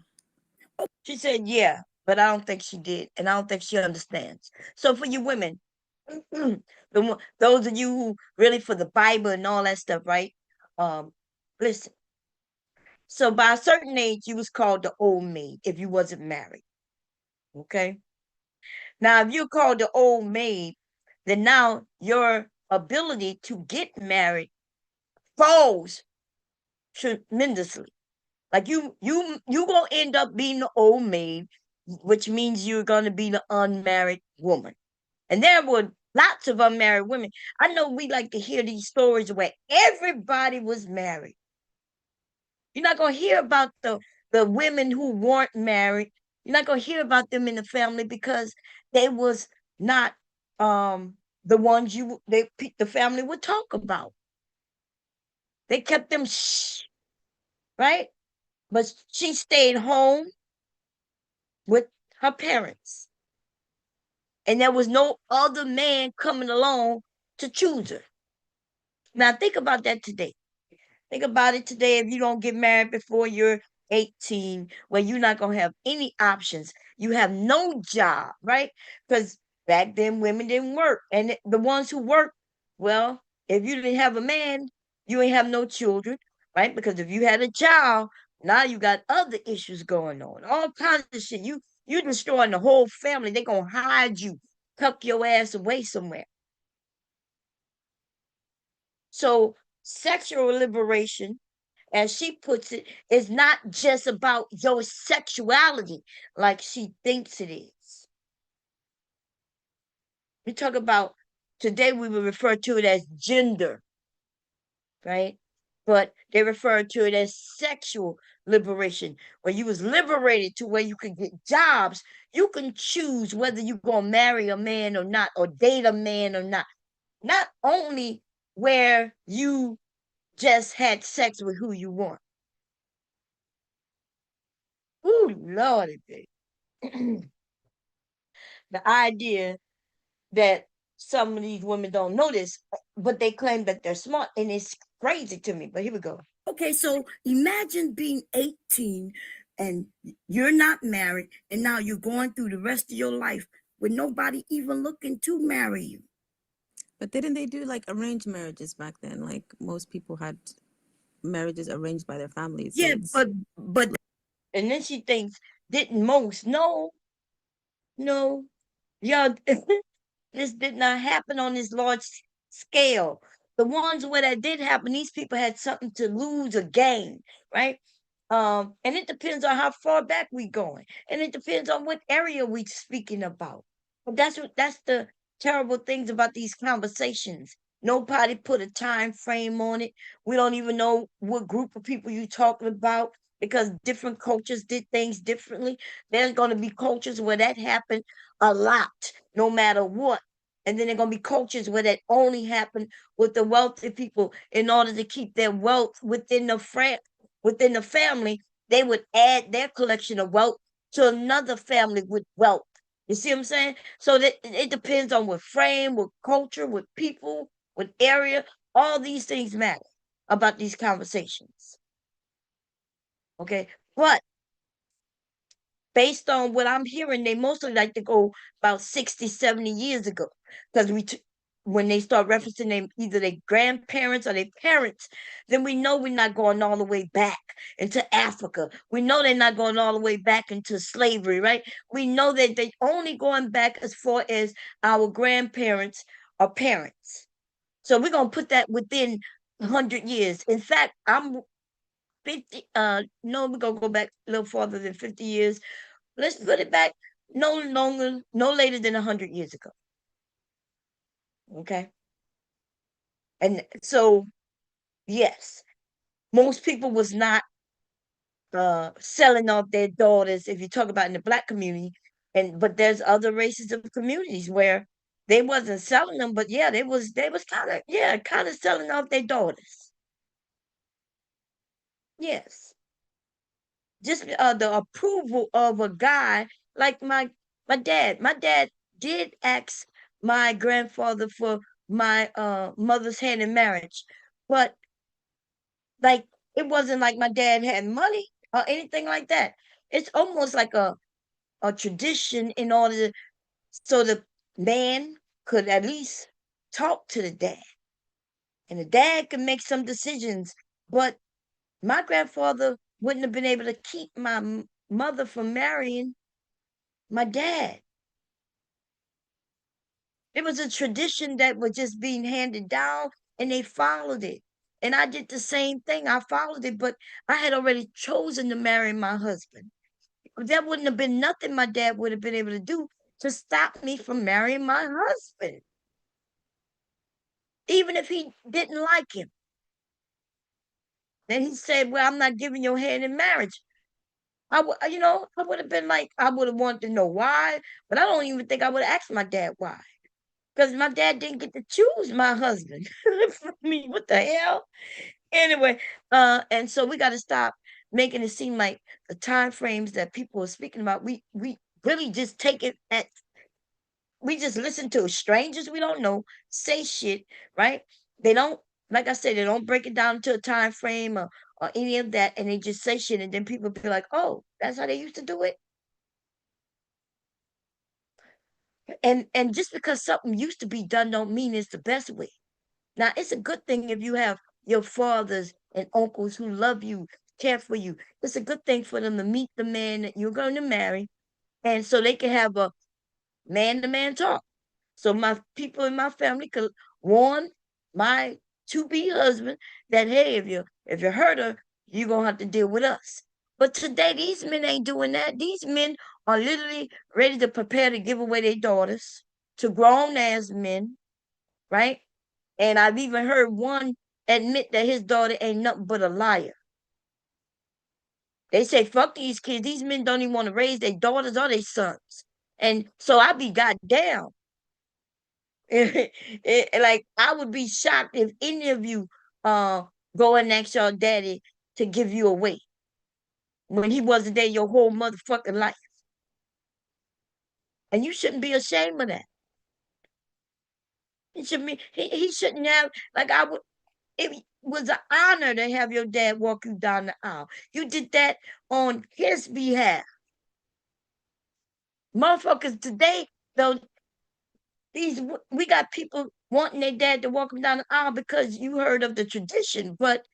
She said, yeah, but I don't think she did, and I don't think she understands. So for you women, Those of you who really for the Bible and all that stuff, right? Listen. So by a certain age, you was called the old maid if you wasn't married. Okay. Now, if you're called the old maid, then now your ability to get married falls tremendously. Like you gonna end up being the old maid, which means you're gonna be the unmarried woman. And there were lots of unmarried women. I know we like to hear these stories where everybody was married. You're not gonna hear about the women who weren't married. You're not gonna hear about them in the family because they was not the ones the family would talk about. They kept them shh, right? But she stayed home with her parents. And there was no other man coming along to choose her. Now think about that today. Think about it today if you don't get married before you're 18, where you're not going to have any options. You have no job, right? Because back then women didn't work. And the ones who worked, well, if you didn't have a man, you ain't have no children, right? Because if you had a child, now you got other issues going on. All kinds of shit. You destroying the whole family. They're going to hide you, tuck your ass away somewhere. So sexual liberation, as she puts it, is not just about your sexuality like she thinks it is. We talk about, today we would refer to it as gender, right? But they refer to it as sexual liberation, where you was liberated to where you could get jobs. You can choose whether you're going to marry a man or not, or date a man or not. Not only where you just had sex with who you want. Ooh, Lordy, baby. The idea that some of these women don't know this, but they claim that they're smart, and it's crazy to me. But here we go. Okay, so imagine being 18 and you're not married, and now you're going through the rest of your life with nobody even looking to marry you. But didn't they do like arranged marriages back then? Like most people had marriages arranged by their families. So Yeah, but and then she thinks, didn't most? No, y'all. This did not happen on this large scale. The ones where that did happen, these people had something to lose or gain, right? And it depends on how far back we going, and it depends on what area we speaking about. But that's the terrible things about these conversations. Nobody put a time frame on it. We don't even know what group of people you talking about because different cultures did things differently. There's going to be cultures where that happened a lot, no matter what. And then there are going to be cultures where that only happened with the wealthy people in order to keep their wealth within the family. They would add their collection of wealth to another family with wealth. You see what I'm saying? So that it depends on what frame, what culture, what people, what area. All these things matter about these conversations. Okay. But based on what I'm hearing, they mostly like to go about 60, 70 years ago. Because when they start referencing them, either their grandparents or their parents, then we know we're not going all the way back into Africa. We know they're not going all the way back into slavery, right? We know that they're only going back as far as our grandparents or parents. So we're going to put that within 100 years. In fact, I'm 50, no, we're going to go back a little farther than 50 years. Let's put it back no later than 100 years ago. Okay. And so, yes, most people was not selling off their daughters, if you talk about in the Black community, but there's other races of communities where they wasn't selling them, but yeah, they was kind of selling off their daughters. Yes. Just the approval of a guy like my dad. My dad did ask my grandfather for my mother's hand in marriage, but like it wasn't like my dad had money or anything like that. It's almost like a tradition in order so the man could at least talk to the dad. And the dad could make some decisions. But my grandfather wouldn't have been able to keep my mother from marrying my dad. It was a tradition that was just being handed down, and they followed it. And I did the same thing. I followed it, but I had already chosen to marry my husband. There wouldn't have been nothing my dad would have been able to do to stop me from marrying my husband, even if he didn't like him. Then he said, "Well, I'm not giving your hand in marriage." I would have been like, I would have wanted to know why, but I don't even think I would have asked my dad why. Because my dad didn't get to choose my husband. For me, what the hell? Anyway, and so we got to stop making it seem like the time frames that people are speaking about, we really just take it at, we just listen to strangers we don't know say shit, right? They don't, like I said, they don't break it down to a time frame or any of that, and they just say shit, and then people be like, "Oh, that's how they used to do it." And just because something used to be done don't mean it's the best way. Now, it's a good thing if you have your fathers and uncles who love you, care for you. It's a good thing for them to meet the man that you're going to marry, and so they can have a man-to-man talk. So my people in my family could warn my to-be husband that, hey, if you hurt her, you're gonna have to deal with us. But today, these men ain't doing that. These men are literally ready to prepare to give away their daughters to grown ass men, right? And I've even heard one admit that his daughter ain't nothing but a liar. They say, fuck these kids. These men don't even want to raise their daughters or their sons. And so I be goddamn. Like, I would be shocked if any of you go and ask your daddy to give you away when he wasn't there your whole motherfucking life. And you shouldn't be ashamed of that. He shouldn't have, like, I would, it was an honor to have your dad walk you down the aisle. You did that on his behalf. Motherfuckers today, though, we got people wanting their dad to walk them down the aisle because you heard of the tradition. But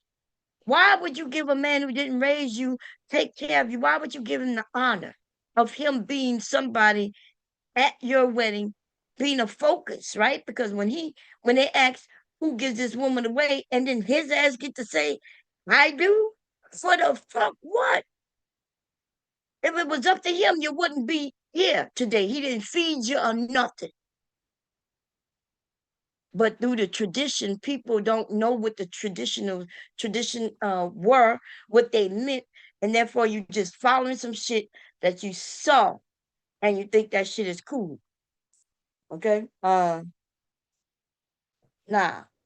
why would you give a man who didn't raise you, take care of you? Why would you give him the honor of him being somebody at your wedding, being a focus, right? Because when they ask who gives this woman away, and then his ass get to say, "I do," for the fuck what? If it was up to him, you wouldn't be here today. He didn't feed you or nothing. But through the tradition, people don't know what the tradition were, what they meant, and therefore you just following some shit that you saw, and you think that shit is cool. Okay, nah.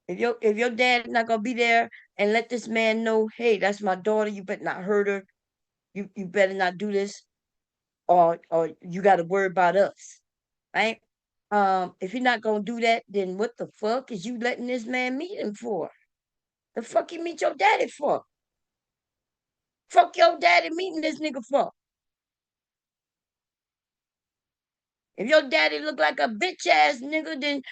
If your dad not gonna be there and let this man know, hey, that's my daughter, you better not hurt her. You better not do this, or you got to worry about us, right? If you're not gonna do that, then what the fuck is you letting this man meet him for? The fuck you meet your daddy for? Fuck your daddy meeting this nigga for? If your daddy look like a bitch ass nigga, then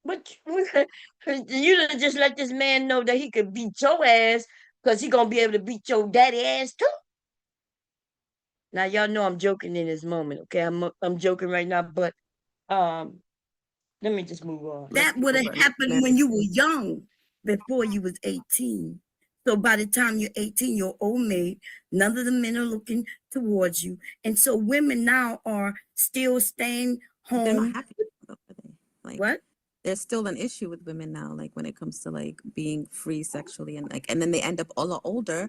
what you done just let this man know that he could beat your ass because he gonna be able to beat your daddy ass too. Now y'all know I'm joking in this moment, okay? I'm joking right now, but let me just move on. That would have happened when you were young, before you was 18. So by the time you're 18, you're old maid. None of the men are looking towards you. And so women now are still staying They're not home. happy, though, are they? Like, What? there's still an issue with women now, like when it comes to like being free sexually, and then they end up a lot older,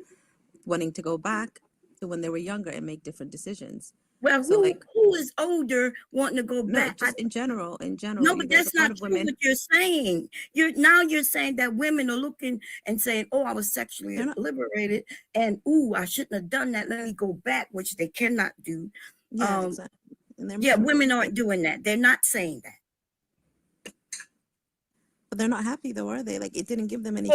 wanting to go back to when they were younger and make different decisions. Well, So like, who is older wanting to go no, back? just in general, No, but there's that's a lot not of true women. what you're saying. You're saying that women are looking and saying, "Oh, I was sexually They're not- liberated, and ooh, I shouldn't have done that. Let me go back," which they cannot do. Yeah, exactly. And they're Yeah, mature, women aren't doing that. They're not saying that. but they're not happy though, are they? Like, it didn't give them any.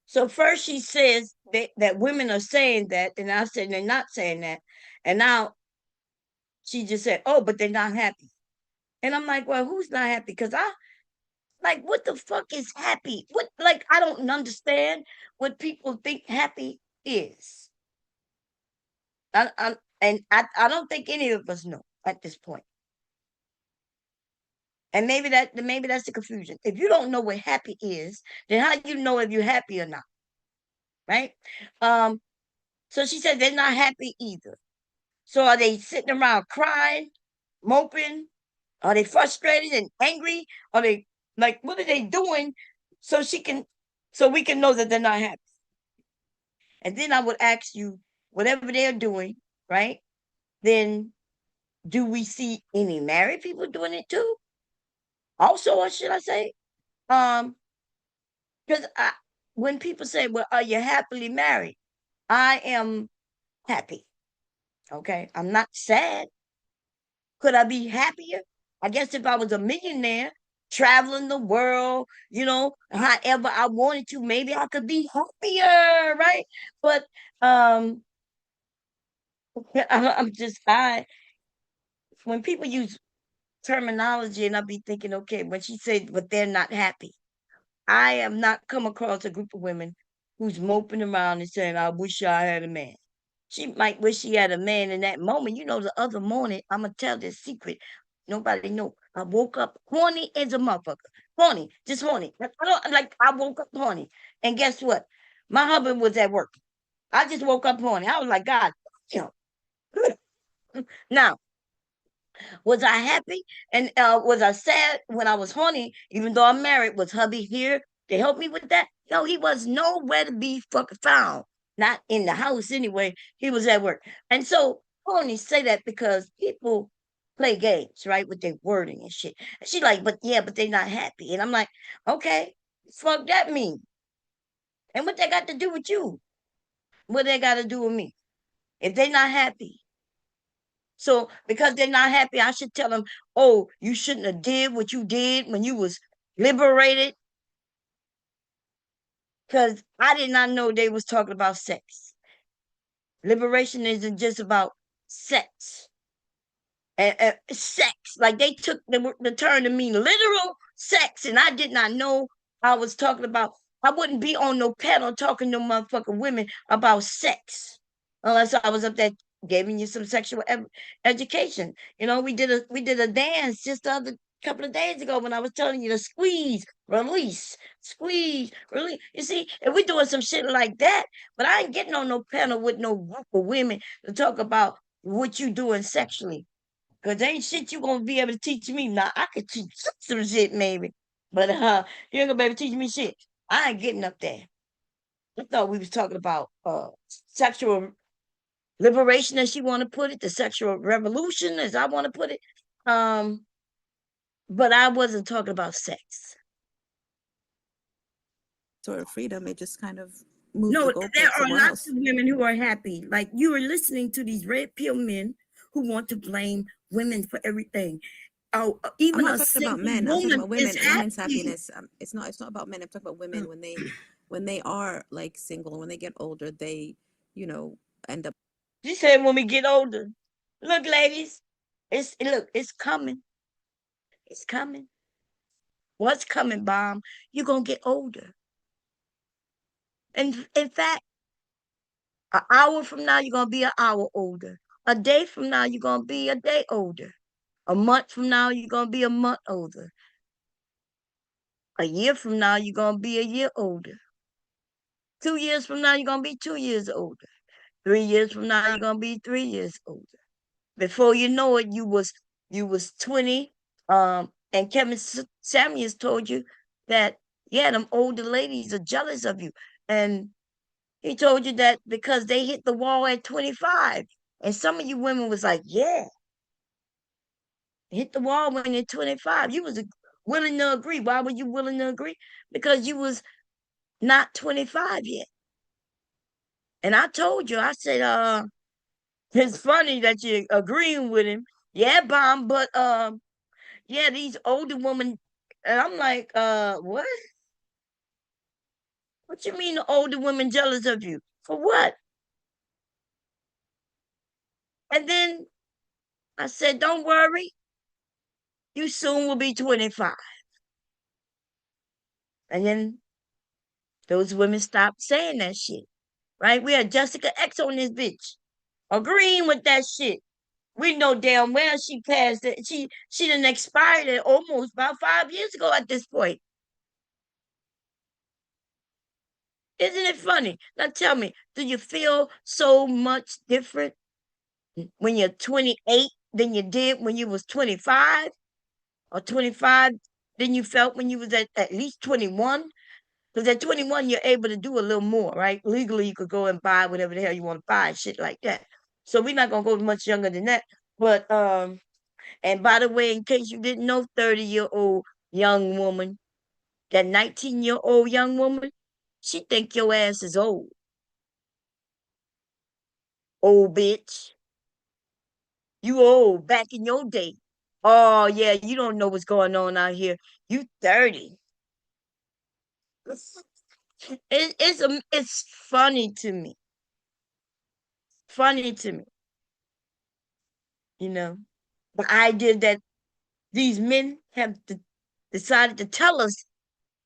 So first she says that women are saying that, and I said they're not saying that, and now she just said, "Oh, but they're not happy." And I'm like, well, who's not happy? Because like, what the fuck is happy? What, like, I don't understand what people think happy is. I don't think any of us know at this point. And maybe that's the confusion. If you don't know what happy is, then how do you know if you're happy or not? Right? So she said they're not happy either. So are they sitting around crying, moping? Are they frustrated and angry? Are they like, what are they doing so we can know that they're not happy? And then I would ask you, whatever they're doing, right? Then do we see any married people doing it too? Also, or should I say? Because when people say, well, are you happily married? I am happy. Okay. I'm not sad. Could I be happier? I guess if I was a millionaire traveling the world, however I wanted to, maybe I could be happier, right? But I'm just when people use terminology and I'll be thinking, okay, when she said, but they're not happy. I have not come across a group of women who's moping around and saying, I wish I had a man. She might wish she had a man in that moment. The other morning, I'm going to tell this secret. Nobody know. I woke up horny as a motherfucker. Horny, just horny. I woke up horny. And guess what? My husband was at work. I just woke up horny. I was like, God, now, was I happy and was I sad when I was horny? Even though I'm married, was hubby here to help me with that? No, he was nowhere to be fucking found. Not in the house anyway. He was at work. And so I only say that because people play games, right, with their wording and shit. And she like, but they're not happy. And I'm like, okay, fuck that mean. And what they got to do with you? What they got to do with me? If they're not happy, so because they're not happy, I should tell them, oh, you shouldn't have did what you did when you was liberated. Because I did not know they was talking about sex. Liberation isn't just about sex. Sex. Like they took the term to mean literal sex. And I did not know I was talking about. I wouldn't be on no panel talking to motherfucking women about sex. Unless I was up there giving you some sexual education. We did a dance just the other couple of days ago when I was telling you to squeeze, release, squeeze, release. You see, if we're doing some shit like that, but I ain't getting on no panel with no group of women to talk about what you doing sexually. Cause there ain't shit you gonna be able to teach me. Now I could teach some shit maybe, but you ain't gonna be able to teach me shit. I ain't getting up there. I thought we was talking about sexual liberation, as she want to put it, the sexual revolution, as I want to put it. But I wasn't talking about sex. Sort of freedom. It just kind of moved No, the goalpost there are somewhere lots else. of women who are happy. Like you are listening to these red pill men who want to blame women for everything. Oh, I'm even not a talking about single men. I'm talking woman about women. is Women's happy. happiness. It's not about men. I'm talking about women when they are like single, when they get older, they end up. She said when we get older. Look, ladies, it's coming. It's coming. What's coming, Bomb? You're gonna get older. And in fact, an hour from now, you're gonna be an hour older. A day from now, you're gonna be a day older. A month from now, you're gonna be a month older. A year from now, you're gonna be a year older. 2 years from now, you're gonna be 2 years older. 3 years from now, you're gonna be 3 years older. Before you know it, you was 20. And Kevin Samuels told you that them older ladies are jealous of you. And he told you that because they hit the wall at 25. And some of you women was like, yeah, hit the wall when you're 25. You was willing to agree. Why were you willing to agree? Because you was not 25 yet. And I told you, I said, it's funny that you're agreeing with him. Yeah, Bomb, but these older women, and I'm like, what? What you mean the older women jealous of you? For what? And then I said, don't worry. You soon will be 25. And then those women stopped saying that shit, right? We had Jessica X on this bitch agreeing with that shit. We know damn well she passed it. She done expired it almost about 5 years ago at this point. Isn't it funny? Now tell me, do you feel so much different when you're 28 than you did when you was 25? Or 25 than you felt when you was at least 21? Because at 21, you're able to do a little more, right? Legally, you could go and buy whatever the hell you want to buy, shit like that. So we're not gonna go much younger than that. But and by the way, in case you didn't know, 30-year-old young woman, that 19-year-old young woman, she think your ass is old. Old bitch. You old back in your day. Oh yeah, you don't know what's going on out here. You 30. It's funny to me. Funny to me, you know. The idea that these men have decided to tell us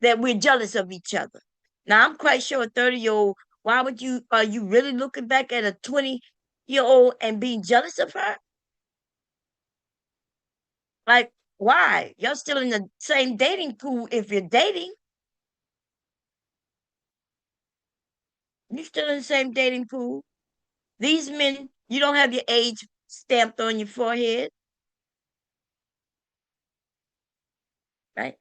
that we're jealous of each other. Now I'm quite sure a 30-year-old, why would you are you really looking back at a 20-year-old and being jealous of her? Like, why? You're still in the same dating pool if you're dating. You're still in the same dating pool. These men, you don't have your age stamped on your forehead, right?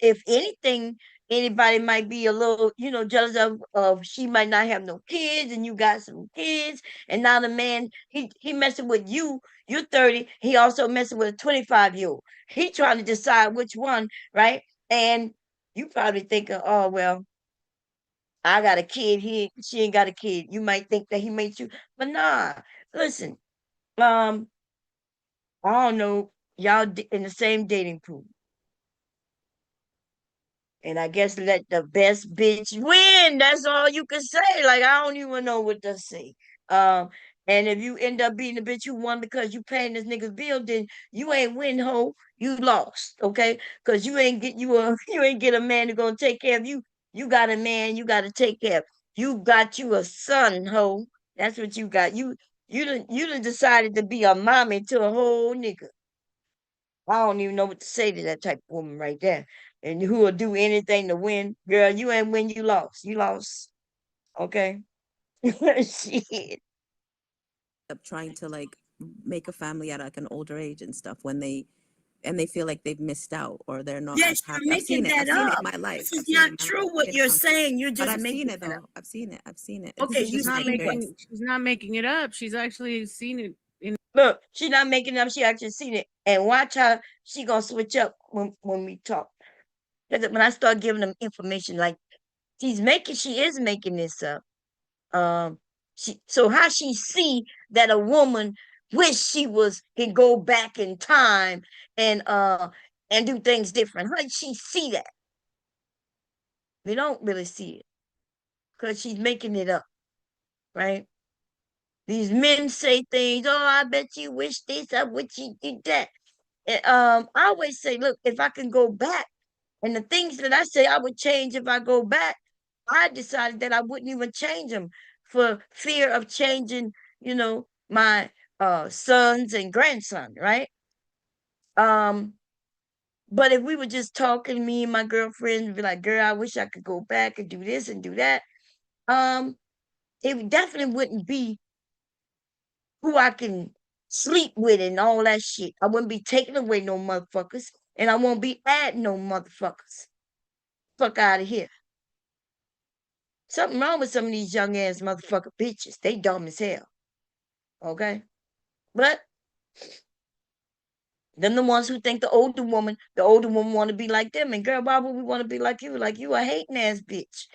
If anything, anybody might be a little, jealous of she might not have no kids and you got some kids, and now the man he messing with you. You're 30. He also messing with a 25-year-old. He trying to decide which one, right? And you probably thinking, oh well, I got a kid. She ain't got a kid. You might think that he made you, but nah. Listen, um, I don't know. Y'all in the same dating pool. And I guess let the best bitch win. That's all you can say. Like, I don't even know what to say. Um, and if you end up being the bitch who won because you paying this nigga's bill, then you ain't win, ho. You lost, okay? Because you ain't get you a you ain't get a man who gonna take care of you. You got a man you gotta take care of. You got you a son, ho. That's what you got. You done decided to be a mommy to a whole nigga. I don't even know what to say to that type of woman right there. And who will do anything to win. Girl, you ain't win, you lost. You lost. Okay. Shit. Up trying to like make a family at like an older age and stuff when they feel like they've missed out or they're not Yes, as you're happy. I've making seen it. I've that seen it in up. my life. This I've is seen it not in my life. true what Been you're counseling. saying. You're But just I've seen making it it up. though. I've seen it. I've seen it. This Okay, is you just my seen what? experience. She's not making it up. She's actually seen it in. Look, she not making up. She actually seen it. And watch how she gonna switch up when we talk. Because when I start giving them information, like she is making this up. So how she see that a woman wish she can go back in time and do things different. How did she see that? We don't really see it because she's making it up, right? These men say things, oh, I bet you wish this, I wish you did that. And, I always say, look, if I can go back, and the things that I say I would change if I go back, I decided that I wouldn't even change them for fear of changing, my sons and grandson, right? Um, but if we were just talking, me and my girlfriend would be like, girl, I wish I could go back and do this and do that. Um, it definitely wouldn't be who I can sleep with and all that shit. I wouldn't be taking away no motherfuckers, and I won't be adding no motherfuckers. Fuck out of here. Something wrong with some of these young ass motherfucker bitches. They dumb as hell. Okay? But them the ones who think the older woman want to be like them. And girl, why would we want to be like you? Like you a hating ass bitch.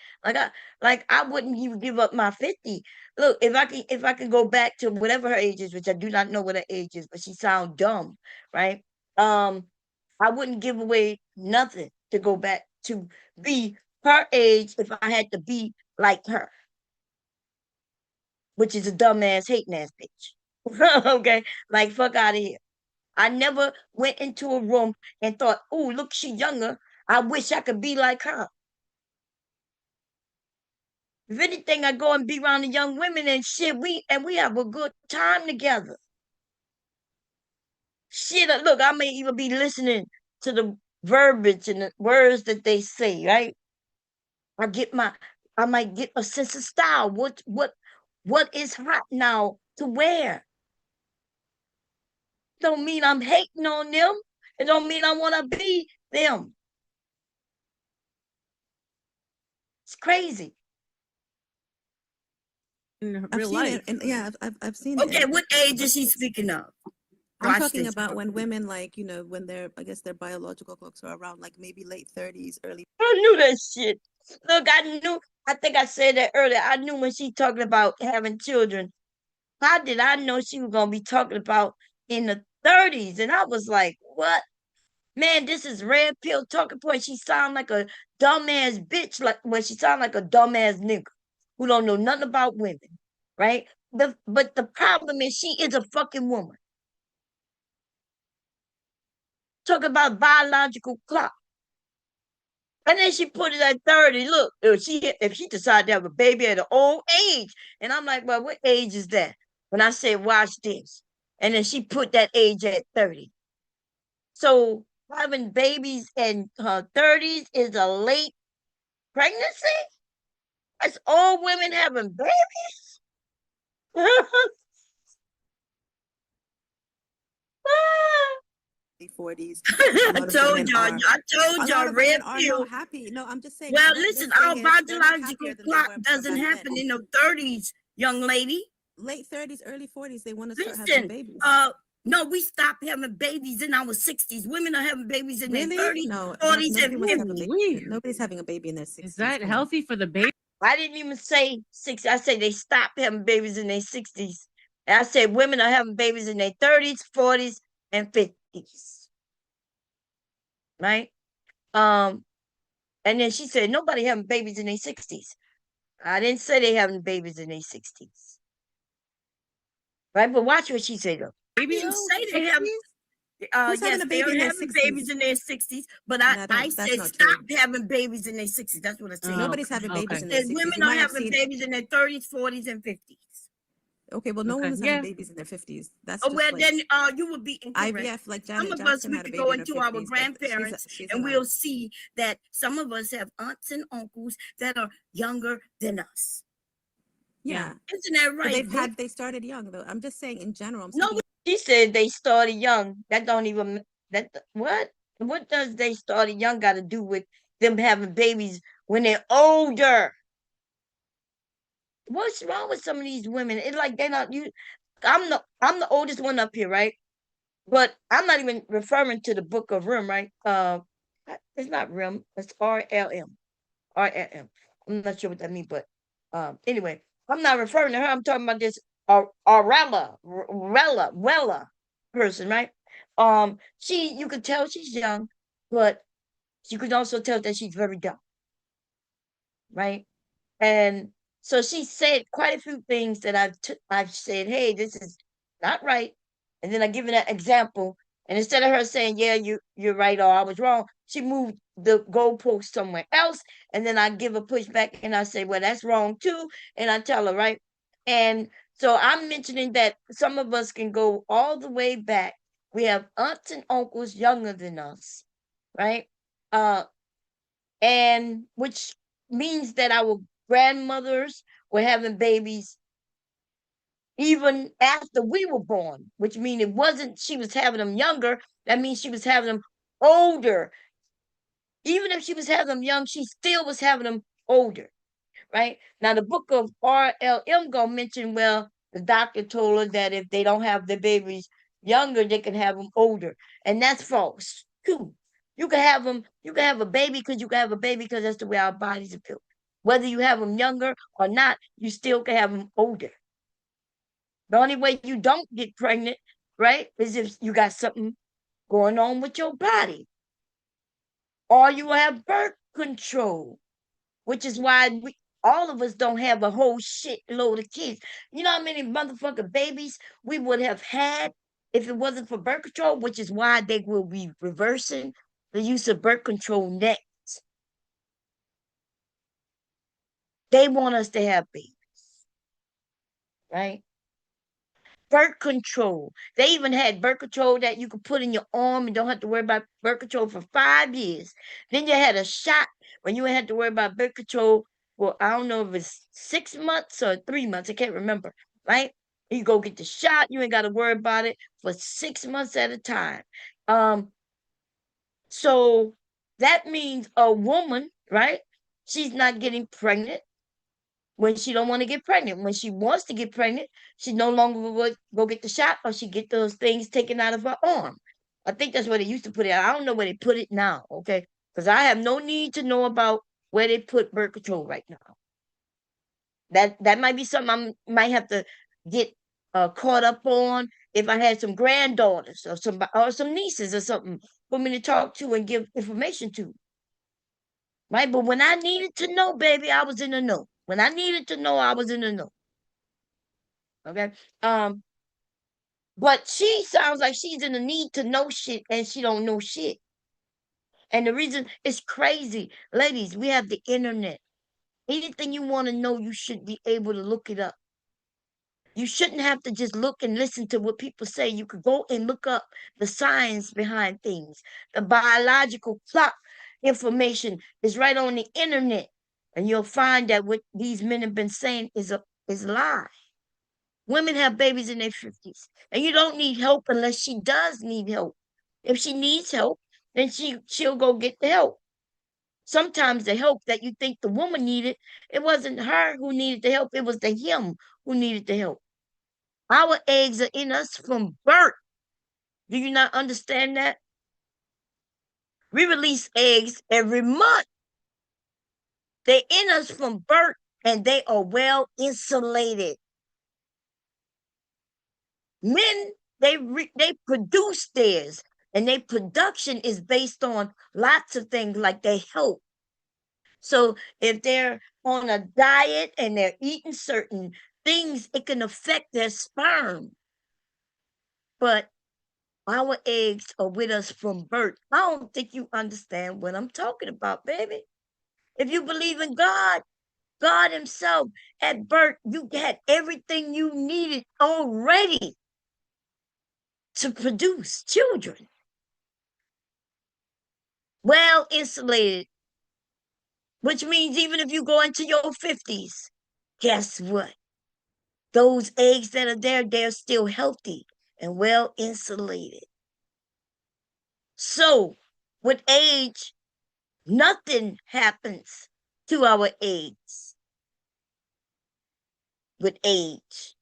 Like I wouldn't even give up my 50. Look, if I can go back to whatever her age is, which I do not know what her age is, but she sound dumb, right? Um, I wouldn't give away nothing to go back to be her age if I had to be like her, which is a dumbass hating ass bitch. Okay, like fuck out of here. I never went into a room and thought, oh, look, she's younger. I wish I could be like her. If anything, I go and be around the young women and shit. We have a good time together. Shit, look, I may even be listening to the verbiage and the words that they say, right? I might get a sense of style. What is hot now to wear? Don't mean I'm hating on them. It don't mean I want to be them. It's crazy. In I've real seen life. it, and yeah, I've seen it. Okay, what age is she speaking of? I'm Watch talking this. about when women, like, you know, when I guess their biological clocks are around like maybe late 30s, early. I knew that shit. Look, I think I said that earlier. I knew when she talking about having children. How did I know she was gonna be talking about in the 30s? And I was like, what? Man, this is red pill talking point. She sound like a dumbass bitch, like when she sound like a dumbass nigga who don't know nothing about women, right? But the problem is she is a fucking woman. Talk about biological clock. And then she put it at 30. Look, if she decided to have a baby at an old age. And I'm like, well, what age is that? When I said, watch this. And then she put that age at 30. So having babies in her 30s is a late pregnancy? That's old women having babies? 40s. I A lot of told women y'all, are. I told A lot y'all, of red women are pill. not happy. No, I'm just saying. Well, What listen, this our thing is, they're not biological happier than they clock were from doesn't back happen then. in the 30s, young lady. Late 30s, early 40s, they want to start having Listen, babies. no, we stopped having babies in our 60s. Women are having babies in Really? their 30s, No, 40s, nobody and wants to have a 50s. baby. Nobody's having a baby in their 60s. Is that Come on. healthy for the baby? I didn't even say 60. I said they stopped having babies in their 60s. And I said women are having babies in their 30s, 40s, and 50s. Right? And then she said nobody having babies in their 60s. I didn't say they having babies in their 60s. Right? But watch what she said though. I didn't say they have. Who's having Yes, a they baby are in their having 60s? babies in their 60s, but No, I that's said not true. stop having babies in their 60s. That's what I said. Nobody's having babies Okay. in their Said 60s. women You are might have having seen. babies in their 30s, 40s, and 50s. Okay, well, no Okay. woman's Yeah. having babies in their 50s. That's Oh, just well, like then you would be incorrect. IVF, like Some Janet of us, Jackson we had a could baby go in her into our 50s, but grandparents she's and alive. we'll see that some of us have aunts and uncles that are younger than us. Yeah. Isn't that But right? they started young though. I'm just saying in general. I'm No, speaking. she said they started young. That don't even what? What does they started young got to do with them having babies when they're older? What's wrong with some of these women? It's like they're not you. I'm the oldest one up here, right? But I'm not even referring to the book of Rim, right? It's not Rim. It's RLM. RLM. I'm not sure what that means, but anyway, I'm not referring to her. I'm talking about this Wella person, right? You could tell she's young, but you could also tell that she's very dumb, right? And so she said quite a few things that I've said, hey, this is not right. And then I give her that example. And instead of her saying, yeah, you're right or I was wrong, she moved the goalpost somewhere else. And then I give a pushback and I say, well, that's wrong too. And I tell her, right? And so I'm mentioning that some of us can go all the way back. We have aunts and uncles younger than us, right? And which means that our grandmothers were having babies even after we were born, which means it wasn't she was having them younger. That means she was having them older. Even if she was having them young, she still was having them older, right? Now, the book of RLM gonna mention, well, the doctor told her that if they don't have their babies younger, they can have them older. And that's false, too. You can have them, you can have a baby because you can have a baby because that's the way our bodies are built. Whether you have them younger or not, you still can have them older. The only way you don't get pregnant, right, is if you got something going on with your body. Or you have birth control, which is why all of us don't have a whole shit load of kids. You know how many motherfucking babies we would have had if it wasn't for birth control, which is why they will be reversing the use of birth control next. They want us to have babies, right? Birth control. They even had birth control that you could put in your arm and don't have to worry about birth control for 5 years. Then you had a shot when you had to worry about birth control for, I don't know if it's 6 months or 3 months. I can't remember, right? You go get the shot. You ain't got to worry about it for 6 months at a time. So that means a woman, right? She's not getting pregnant when she don't want to get pregnant. When she wants to get pregnant, she no longer will go get the shot, or she get those things taken out of her arm. I think that's where they used to put it. I don't know where they put it now, okay? Because I have no need to know about where they put birth control right now. That might be something I might have to get caught up on if I had some granddaughters or some nieces or something for me to talk to and give information to. Right? But when I needed to know, baby, I was in the know. When I needed to know, I was in the know. Okay. But she sounds like she's in the need to know shit and she don't know shit. And the reason it's crazy, ladies, we have the internet. Anything you want to know, you should be able to look it up. You shouldn't have to just look and listen to what people say. You could go and look up the science behind things. The biological clock information is right on the internet. And you'll find that what these men have been saying is a lie. Women have babies in their 50s. And you don't need help unless she does need help. If she needs help, then she'll go get the help. Sometimes the help that you think the woman needed, it wasn't her who needed the help, it was the him who needed the help. Our eggs are in us from birth. Do you not understand that? We release eggs every month. They're in us from birth and they are well insulated. Men, they produce theirs, and their production is based on lots of things like their health. So if they're on a diet and they're eating certain things, it can affect their sperm. But our eggs are with us from birth. I don't think you understand what I'm talking about, baby. If you believe in God, God himself, at birth, you had everything you needed already to produce children. Well insulated, which means even if you go into your 50s, guess what? Those eggs that are there, they're still healthy and well insulated. So with age, nothing happens to our eggs with age.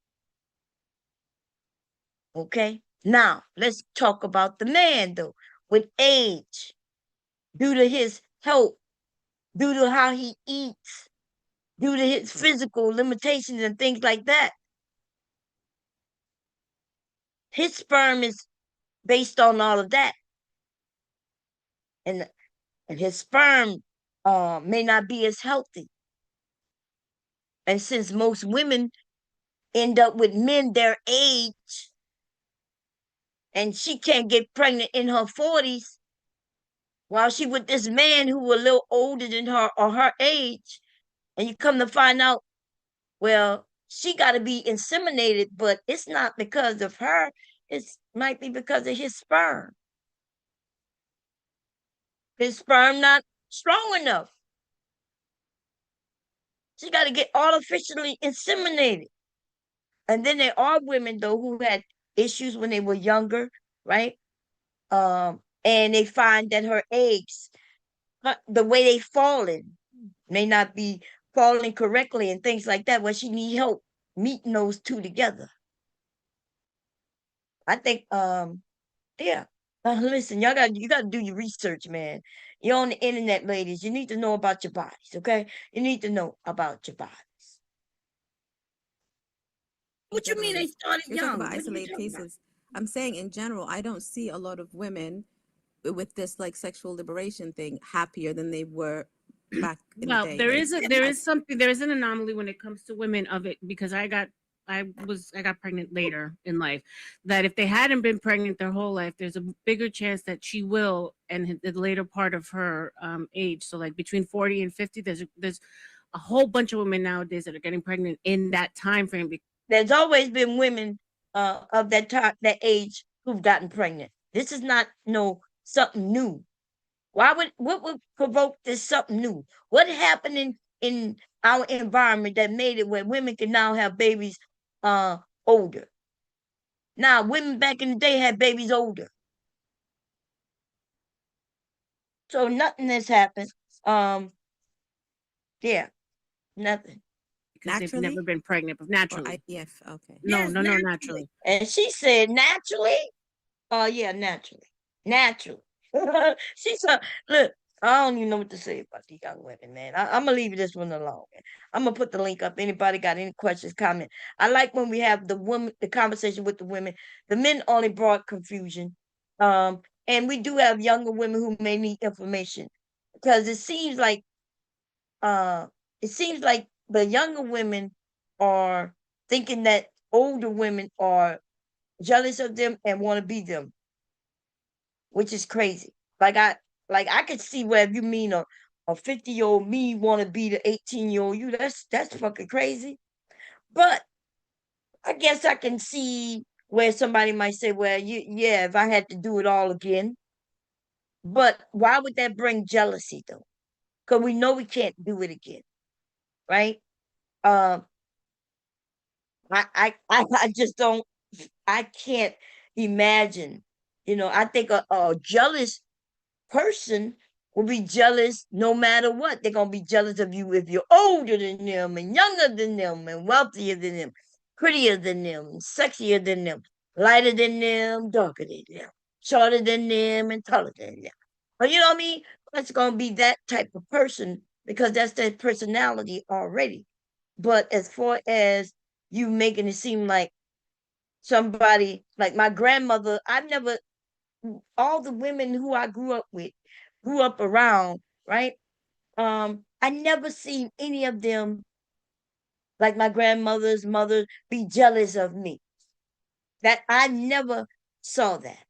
Okay? Now, let's talk about the man, though. With age, due to his health, due to how he eats, due to his physical limitations and things like that, his sperm is based on all of that. And his sperm may not be as healthy. And since most women end up with men their age, and she can't get pregnant in her 40s, while she with this man who a little older than her or her age, and you come to find out, well, she got to be inseminated, but it's not because of her. It might be because of his sperm. His sperm not strong enough. She got to get artificially inseminated. And then there are women, though, who had issues when they were younger, right? And they find that her eggs, the way they falling, may not be falling correctly and things like that, where she need help meeting those two together. I think, yeah. Listen, you got to do your research, man. You're on the internet, ladies. You need to know about your bodies, okay? You need to know about your bodies. What you mean they started You're young? talking about What are you isolated talking about? cases. I'm saying in general, I don't see a lot of women with this like sexual liberation thing happier than they were back in the Well, day. there Like, is an anomaly when it comes to women of it, because I got I got pregnant later in life, that if they hadn't been pregnant their whole life, there's a bigger chance that she will, and the later part of her age. So like between 40 and 50, there's a whole bunch of women nowadays that are getting pregnant in that time frame. There's always been women of that age who've gotten pregnant. This is not something new. What would provoke this something new? What happened in our environment that made it where women can now have babies older? Now, women back in the day had babies older. So nothing has happened. Yeah, nothing. Because they've never been pregnant, but naturally. IVF, okay. No, Yes, no, naturally. And she said naturally? Yeah, naturally. Naturally. She said, look, I don't even know what to say about these young women, man. I'm gonna leave this one alone. Man. I'm gonna put the link up. Anybody got any questions, comment? I like when we have the conversation with the women. The men only brought confusion. And we do have younger women who may need information because it seems like the younger women are thinking that older women are jealous of them and want to be them, which is crazy. I could see where if you mean a 50-year-old me want to be the 18-year-old you, that's fucking crazy. But I guess I can see where somebody might say, well, yeah, if I had to do it all again. But why would that bring jealousy though? Because we know we can't do it again, right? Um, I just don't. I can't imagine. I think a jealous person will be jealous no matter what. They're gonna be jealous of you if you're older than them and younger than them and wealthier than them, prettier than them, sexier than them, lighter than them, darker than them, shorter than them, and taller than them. But you know what I mean? That's gonna be that type of person because that's their personality already. But as far as you making it seem like somebody like my grandmother, all the women who I grew up around, right? I never seen any of them like my grandmother's mother be jealous of me. That I never saw that.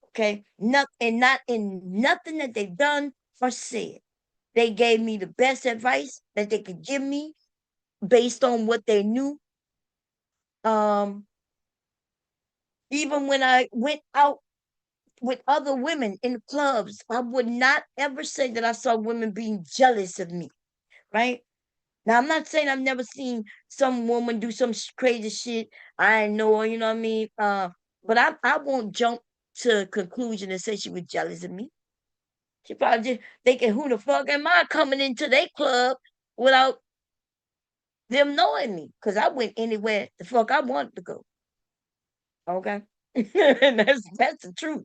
Okay, not in nothing that they've done or said. They gave me the best advice that they could give me based on what they knew. Um, even when I went out with other women in clubs, I would not ever say that I saw women being jealous of me, right? Now, I'm not saying I've never seen some woman do some crazy shit. I know her, you know what I mean? But I won't jump to a conclusion and say she was jealous of me. She probably just thinking, who the fuck am I coming into their club without them knowing me? Because I went anywhere the fuck I wanted to go. Okay? And that's the truth.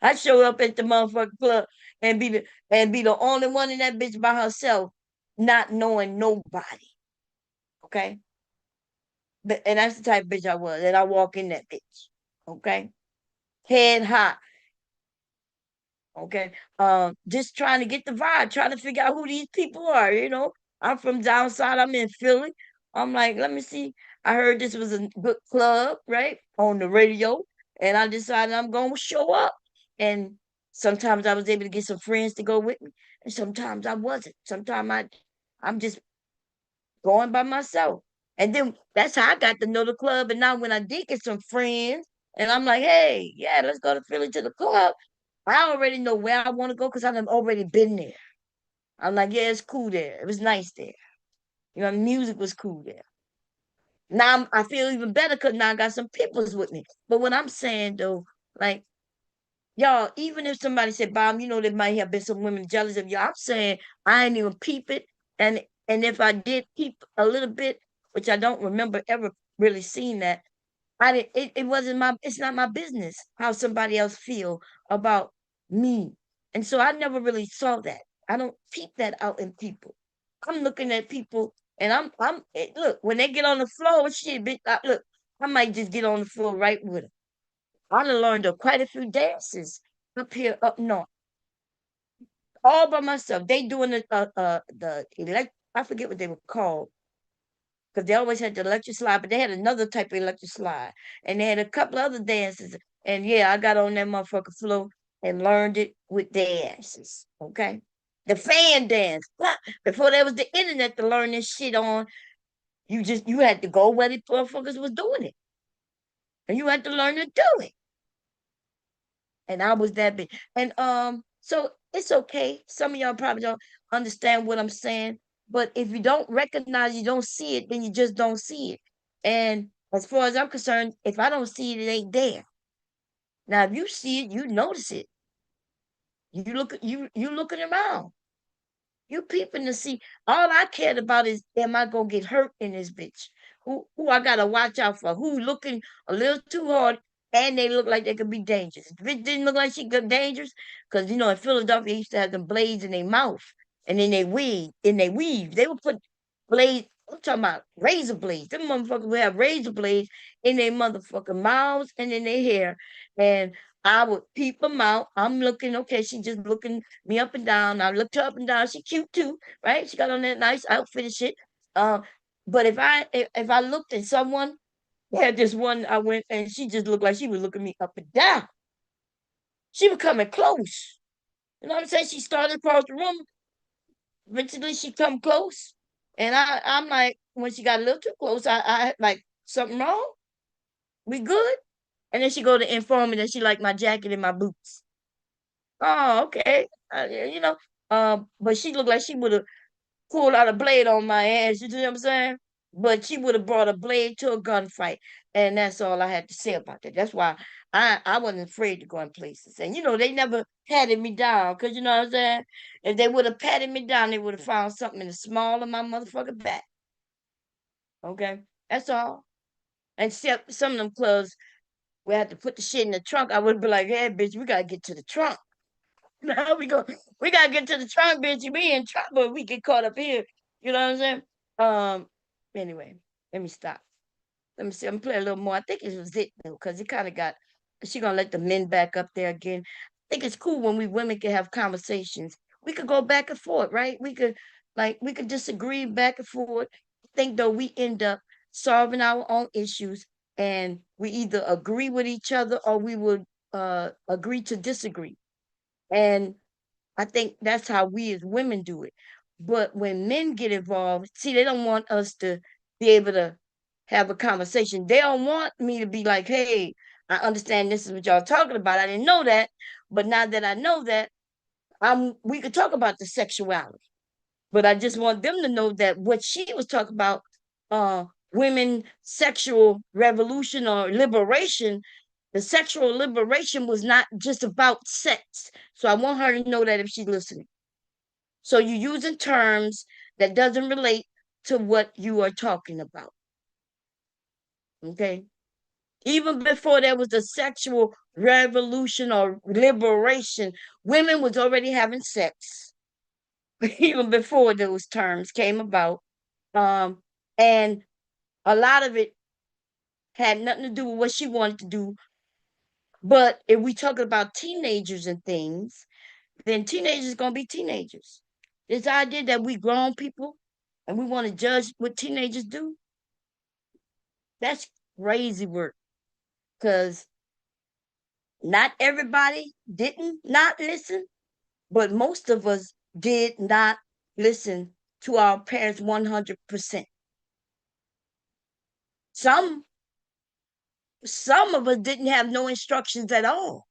I show up at the motherfucking club and be the only one in that bitch by herself, not knowing nobody. Okay? And that's the type of bitch I was. And I walk in that bitch. Okay? Head high. Okay? Just trying to get the vibe, trying to figure out who these people are. I'm from down south, I'm in Philly. I'm like, let me see. I heard this was a good club, right? On the radio. And I decided I'm gonna show up. And sometimes I was able to get some friends to go with me. And sometimes I wasn't. Sometimes I'm just going by myself. And then that's how I got to know the club. And now when I did get some friends and I'm like, hey, yeah, let's go to Philly to the club. I already know where I want to go because I've already been there. I'm like, yeah, it's cool there. It was nice there. The music was cool there. Now I feel even better because now I got some peoples with me. But what I'm saying though, like, y'all, even if somebody said, Bob, there might have been some women jealous of you. I'm saying I ain't even peep it. And if I did peep a little bit, which I don't remember ever really seeing that, it's not my business how somebody else feel about me. And so I never really saw that. I don't peep that out in people. I'm looking at people and look, when they get on the floor, shit, bitch, look, I might just get on the floor right with them. I done learned quite a few dances up here, up north, all by myself. They doing the I forget what they were called. because they always had the electric slide, but they had another type of electric slide, and they had a couple other dances. And yeah, I got on that motherfucker floor and learned it with dances. Okay, the fan dance. Before there was the internet to learn this shit on, you had to go where the motherfuckers was doing it, and you had to learn to do it. And I was that big. And so it's okay. Some of y'all probably don't understand what I'm saying, but if you don't recognize, you don't see it, then you just don't see it. And as far as I'm concerned, if I don't see it, it ain't there. Now, if you see it, you notice it. You looking around. You peeping to see. All I cared about is, am I gonna get hurt in this bitch? Who I gotta watch out for? Who looking a little too hard and they look like they could be dangerous? If it didn't look like she could dangerous, because in Philadelphia they used to have them blades in their mouth and then they weave. They would put blades. I'm talking about razor blades. Them motherfuckers would have razor blades in their motherfucking mouths and in their hair. And I would peep them out. I'm looking, okay, she just looking me up and down. I looked her up and down. She cute too, right? She got on that nice outfit and shit. But if I looked at someone, had this one, I went and she just looked like she was looking me up and down. She was coming close. You know what I'm saying? She started across the room. Eventually she come close. And I'm like, when she got a little too close, I like, something wrong? We good? And then she go to inform me that she liked my jacket and my boots. Oh, okay. But she looked like she would have pulled out a blade on my ass. You know what I'm saying? But she would have brought a blade to a gunfight, and that's all I had to say about that. That's why I wasn't afraid to go in places. And they never patted me down, because you know what I'm saying. If they would have patted me down, they would have found something in the small of my motherfucking back. Okay, that's all. And some of them clubs, we had to put the shit in the trunk. I would be like, "Hey, bitch, we gotta get to the trunk." Now we gotta get to the trunk, bitch. We in trouble if we get caught up here. You know what I'm saying? Anyway, let me stop. Let me see. I'm gonna play a little more. I think it was it though, because it kind of got. She gonna let the men back up there again. I think it's cool when we women can have conversations. We could go back and forth, right? We could disagree back and forth. I think though we end up solving our own issues, and we either agree with each other or we would agree to disagree. And I think that's how we as women do it. But when men get involved, see, they don't want us to be able to have a conversation. They don't want me to be like, hey, I understand this is what y'all talking about. I didn't know that. But now that I know that, we could talk about the sexuality. But I just want them to know that what she was talking about, uh, women sexual revolution or liberation, the sexual liberation was not just about sex. So I want her to know that if she's listening. So you're using terms that doesn't relate to what you are talking about. Okay. Even before there was the sexual revolution or liberation, women was already having sex. Even before those terms came about. And a lot of it had nothing to do with what she wanted to do. But if we talk about teenagers and things, then teenagers gonna be teenagers. This idea that we grown people and we want to judge what teenagers do, that's crazy work. Because not everybody didn't not listen, but most of us did not listen to our parents 100%. Some of us didn't have no instructions at all.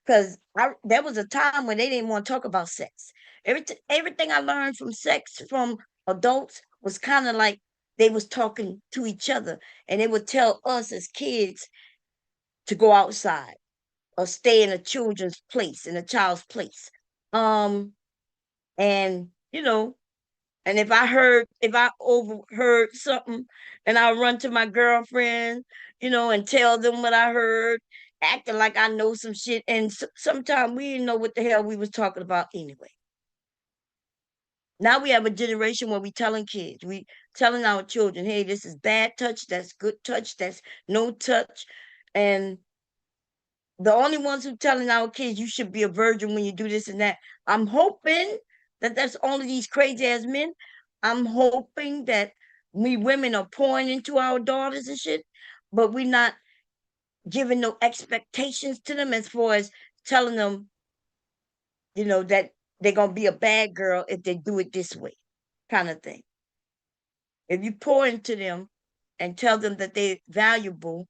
Because there was a time when they didn't want to talk about sex. Everything I learned from sex from adults was kind of like they was talking to each other, and they would tell us as kids to go outside or stay in a children's place, in a child's place. Um, and and if I overheard something, and I run to my girlfriend, and tell them what I heard, acting like I know some shit. And sometimes we didn't know what the hell we was talking about anyway. Now we have a generation where we telling kids, we telling our children, hey, this is bad touch, that's good touch, that's no touch. And the only ones who telling our kids you should be a virgin when you do this and that. I'm hoping that that's only these crazy ass men. I'm hoping that we women are pouring into our daughters and shit, but we're not giving no expectations to them as far as telling them, that they're gonna be a bad girl if they do it this way, kind of thing. If you pour into them and tell them that they're valuable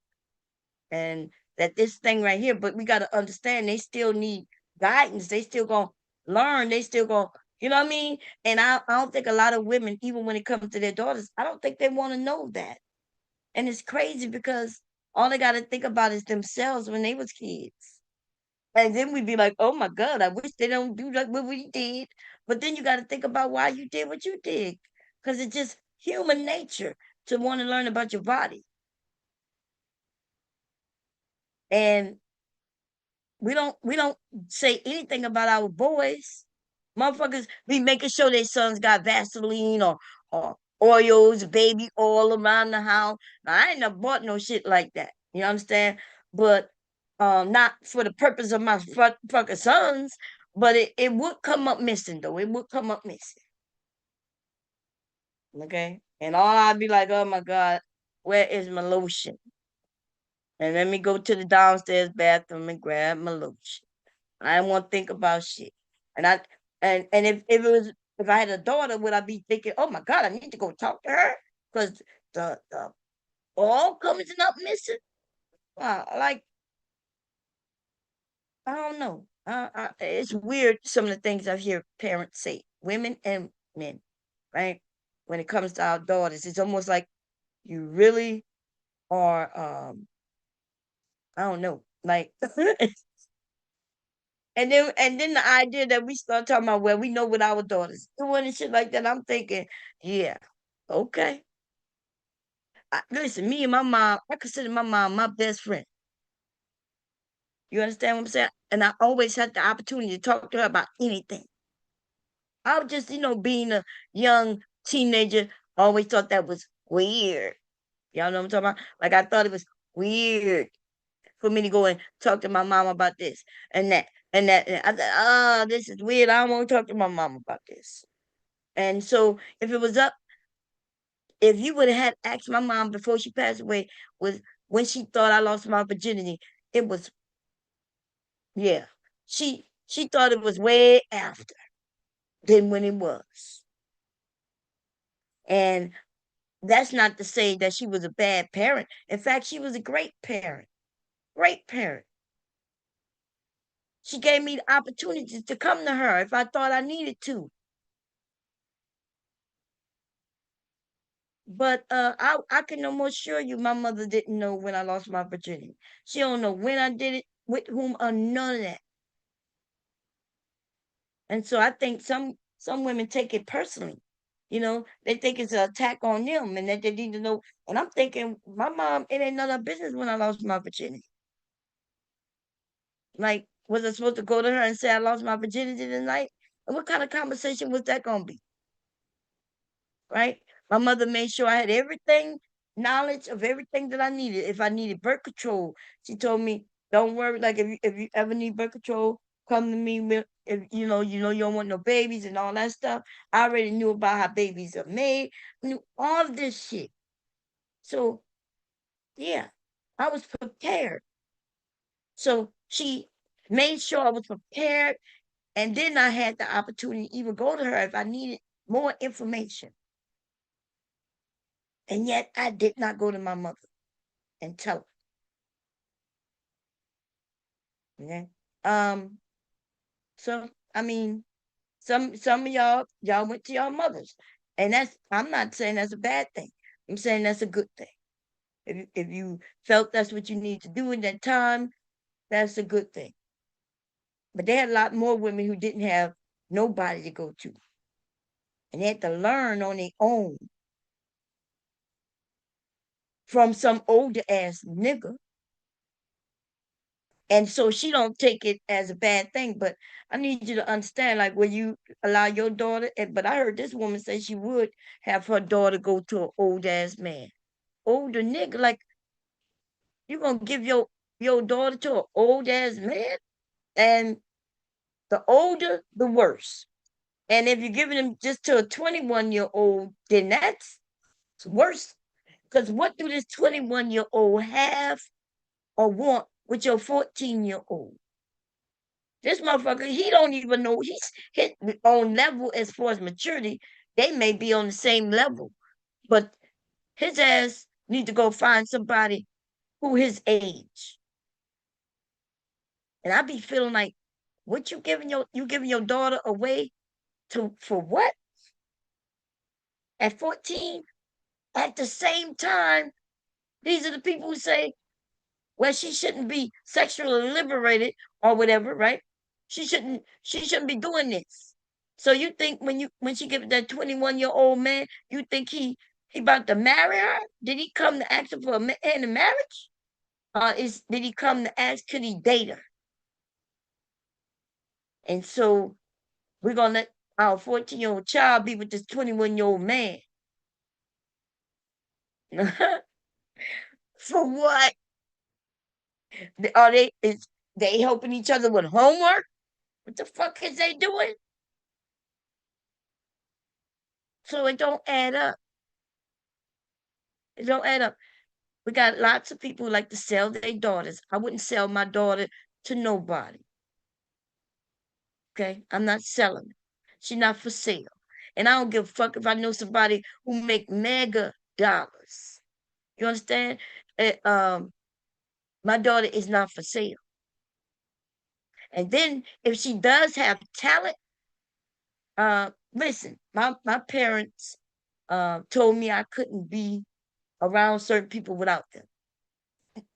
and that this thing right here, but we got to understand they still need guidance. They still gonna learn. They still gonna, you know what I mean? And I don't think a lot of women, even when it comes to their daughters, I don't think they want to know that. And it's crazy because all they got to think about is themselves when they was kids. And then we'd be like, oh my God, I wish they don't do like what we did. But then you got to think about why you did what you did. Because it's just human nature to want to learn about your body. And we don't say anything about our boys. Motherfuckers be making sure their sons got Vaseline or oils, baby oil around the house. Now, I ain't never bought no shit like that. You understand? But not for the purpose of my fucking sons, but it would come up missing though. It would come up missing. Okay? And all I'd be like, oh my God, where is my lotion? And let me go to the downstairs bathroom and grab my lotion. I didn't want to think about shit. And I and if I had a daughter, would I be thinking, oh my God, I need to go talk to her? Because the all coming up missing. Like, I don't know. It's weird some of the things I hear parents say, women and men, right? When it comes to our daughters, it's almost like you really are I don't know, like and then the idea that we start talking about, well, we know what our daughters doing and shit like that. I'm thinking, yeah, okay. Listen, me and my mom, I consider my mom my best friend. You understand what I'm saying? And I always had the opportunity to talk to her about anything. I was just, being a young teenager, always thought that was weird. Y'all know what I'm talking about? Like I thought it was weird for me to go and talk to my mom about this and that and that. And I thought, oh, this is weird. I don't want to talk to my mom about this. And so if you would have had asked my mom before she passed away, was when she thought I lost my virginity, it was, yeah. She thought it was way after than when it was. And that's not to say that she was a bad parent. In fact, she was a great parent. Great parent. She gave me the opportunity to come to her if I thought I needed to. But I can almost assure you my mother didn't know when I lost my virginity. She don't know when I did it, with whom, or none of that. And so I think some women take it personally. They think it's an attack on them and that they need to know. And I'm thinking, my mom, it ain't none of her business when I lost my virginity. Like, was I supposed to go to her and say I lost my virginity tonight? And what kind of conversation was that gonna be? Right? My mother made sure I had knowledge of everything that I needed. If I needed birth control, she told me, don't worry, like if you ever need birth control, come to me with, if you don't want no babies and all that stuff. I already knew about how babies are made, knew all of this shit. So yeah, I was prepared. So she made sure I was prepared. And then I had the opportunity to even go to her if I needed more information. And yet I did not go to my mother and tell her. Okay. So I mean, some of y'all went to your mothers. And I'm not saying that's a bad thing. I'm saying that's a good thing. If you felt that's what you need to do in that time, that's a good thing. But they had a lot more women who didn't have nobody to go to. And they had to learn on their own from some older ass nigga. And so she don't take it as a bad thing. But I need you to understand, like, will you allow your daughter? But I heard this woman say she would have her daughter go to an old ass man. Older nigga, like, you gonna give your daughter to an old ass man? And the older, the worse. And if you're giving them just to a 21-year-old, then It's worse. Because what do this 21-year-old have or want with your 14-year-old? This motherfucker, he don't even know he's his own level as far as maturity. They may be on the same level, but his ass need to go find somebody who his age. And I be feeling like, what you giving your daughter away to for what? At 14? At the same time, these are the people who say, well, she shouldn't be sexually liberated or whatever, right? She shouldn't be doing this. So you think when she gives that 21-year-old man, you think he about to marry her? Did he come to ask her for a man in marriage? Did he come to ask could he date her? And so we're gonna let our 14-year-old child be with this 21-year-old man. For what? Are they helping each other with homework? What the fuck is they doing? So it don't add up. It don't add up. We got lots of people who like to sell their daughters. I wouldn't sell my daughter to nobody. Okay? I'm not selling her. She's not for sale. And I don't give a fuck if I know somebody who make mega dollars. You understand? My daughter is not for sale. And then if she does have talent, listen, my parents told me I couldn't be around certain people without them.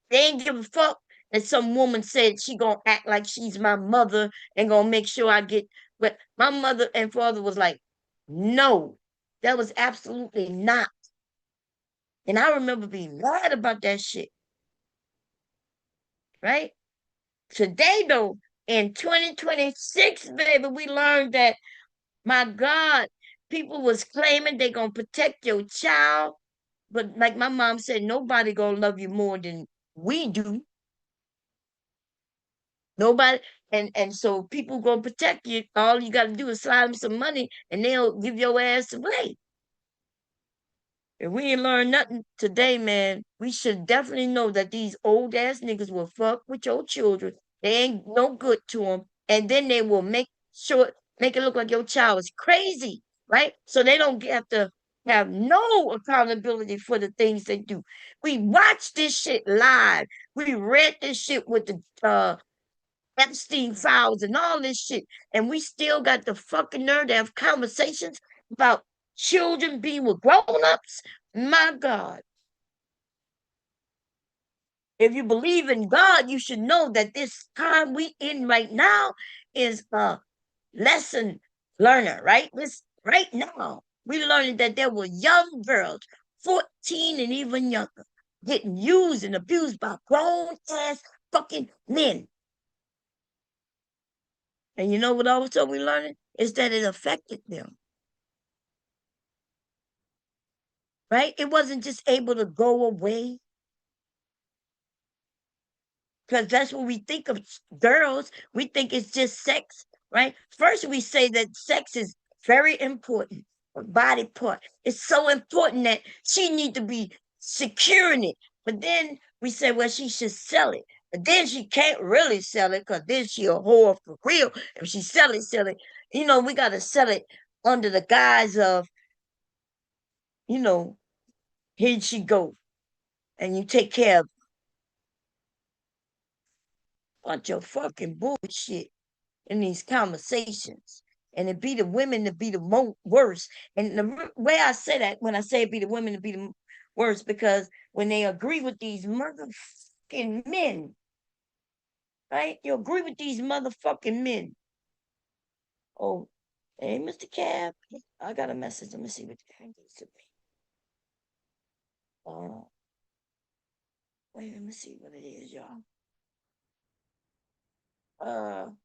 They ain't give a fuck that some woman said she gonna act like she's my mother and gonna make sure I get. But my mother and father was like, no, that was absolutely not. And I remember being mad about that shit. Right? Today though, in 2026, baby, we learned that, my God, people was claiming they gonna protect your child. But like my mom said, nobody gonna love you more than we do. Nobody, and so people gonna protect you. All you gotta do is slide them some money, and they'll give your ass away. If we ain't learned nothing today, man, we should definitely know that these old ass niggas will fuck with your children. They ain't no good to them, and then they will make it look like your child is crazy, right? So they don't have to have no accountability for the things they do. We watched this shit live. We read this shit with the Epstein files and all this shit, and we still got the fucking nerve to have conversations about children being with grown-ups. My God. If you believe in God, you should know that this time we in right now is a lesson learner, right? This right now, we learning that there were young girls, 14 and even younger, getting used and abused by grown-ass fucking men. And you know what also we learning? Is that it affected them. Right? It wasn't just able to go away. Because that's what we think of girls. We think it's just sex, right? First, we say that sex is very important. A body part. It's so important that she need to be securing it. But then we say, well, she should sell it. But then she can't really sell it because then she a whore for real. If she sell it. You know, we got to sell it under the guise of, you know, here she go. And you take care of bunch of fucking bullshit in these conversations. And it be the women to be the worst. And the way I say that, when I say it be the women to be the worst, because when they agree with these motherfucking men, right? You agree with these motherfucking men. Oh, hey, Mr. Cab, I got a message. Let me see what the hell is it. Wait, let me see what it is, y'all. Oh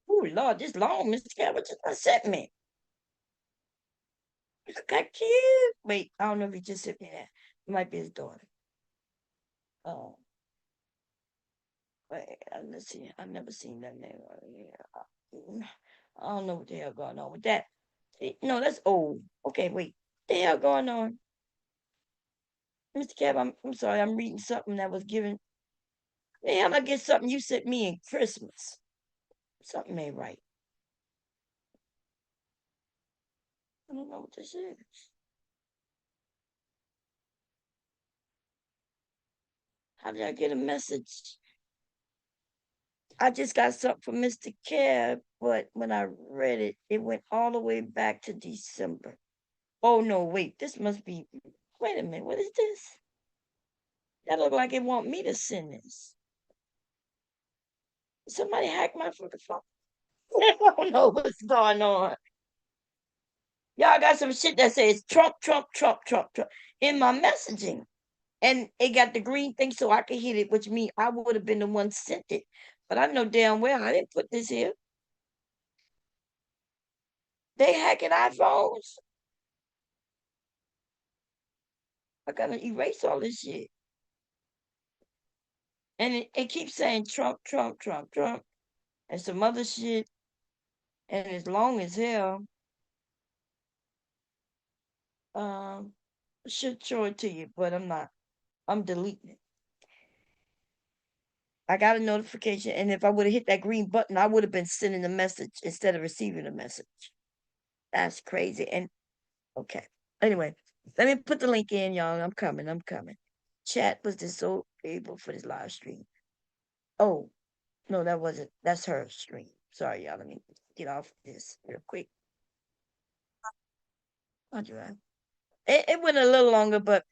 Lord, this long, Mr. Cab, what just sent me? Look how cute. Wait, I don't know if he just sent me that. It might be his daughter. Oh, wait, let's see. I've never seen that name. I don't know what the hell going on with that. No, that's old. Okay, wait. What the hell going on? Mr. Cab, I'm sorry, I'm reading something that was given. Damn, I get something you sent me in Christmas. Something ain't right. I don't know what this is. How did I get a message? I just got something from Mr. Cab, but when I read it, it went all the way back to December. Oh no, wait, this must be. Wait a minute, what is this? That look like it want me to send this. Somebody hacked my fucking phone. I don't know what's going on. Y'all got some shit that says Trump, Trump, Trump, Trump, Trump in my messaging. And it got the green thing so I could hit it, which means I would have been the one sent it. But I know damn well I didn't put this here. They hacking iPhones. I gotta erase all this shit. And it keeps saying Trump, Trump, Trump, Trump, and some other shit. And it's long as hell. Should show it to you, but I'm not. I'm deleting it. I got a notification, and if I would have hit that green button, I would have been sending a message instead of receiving a message. That's crazy. And okay. Anyway, let me put the link in, y'all. I'm coming. I'm coming. Chat was disabled for this live stream. Oh, no, that wasn't. That's her stream. Sorry, y'all. Let me get off this real quick. It went a little longer, but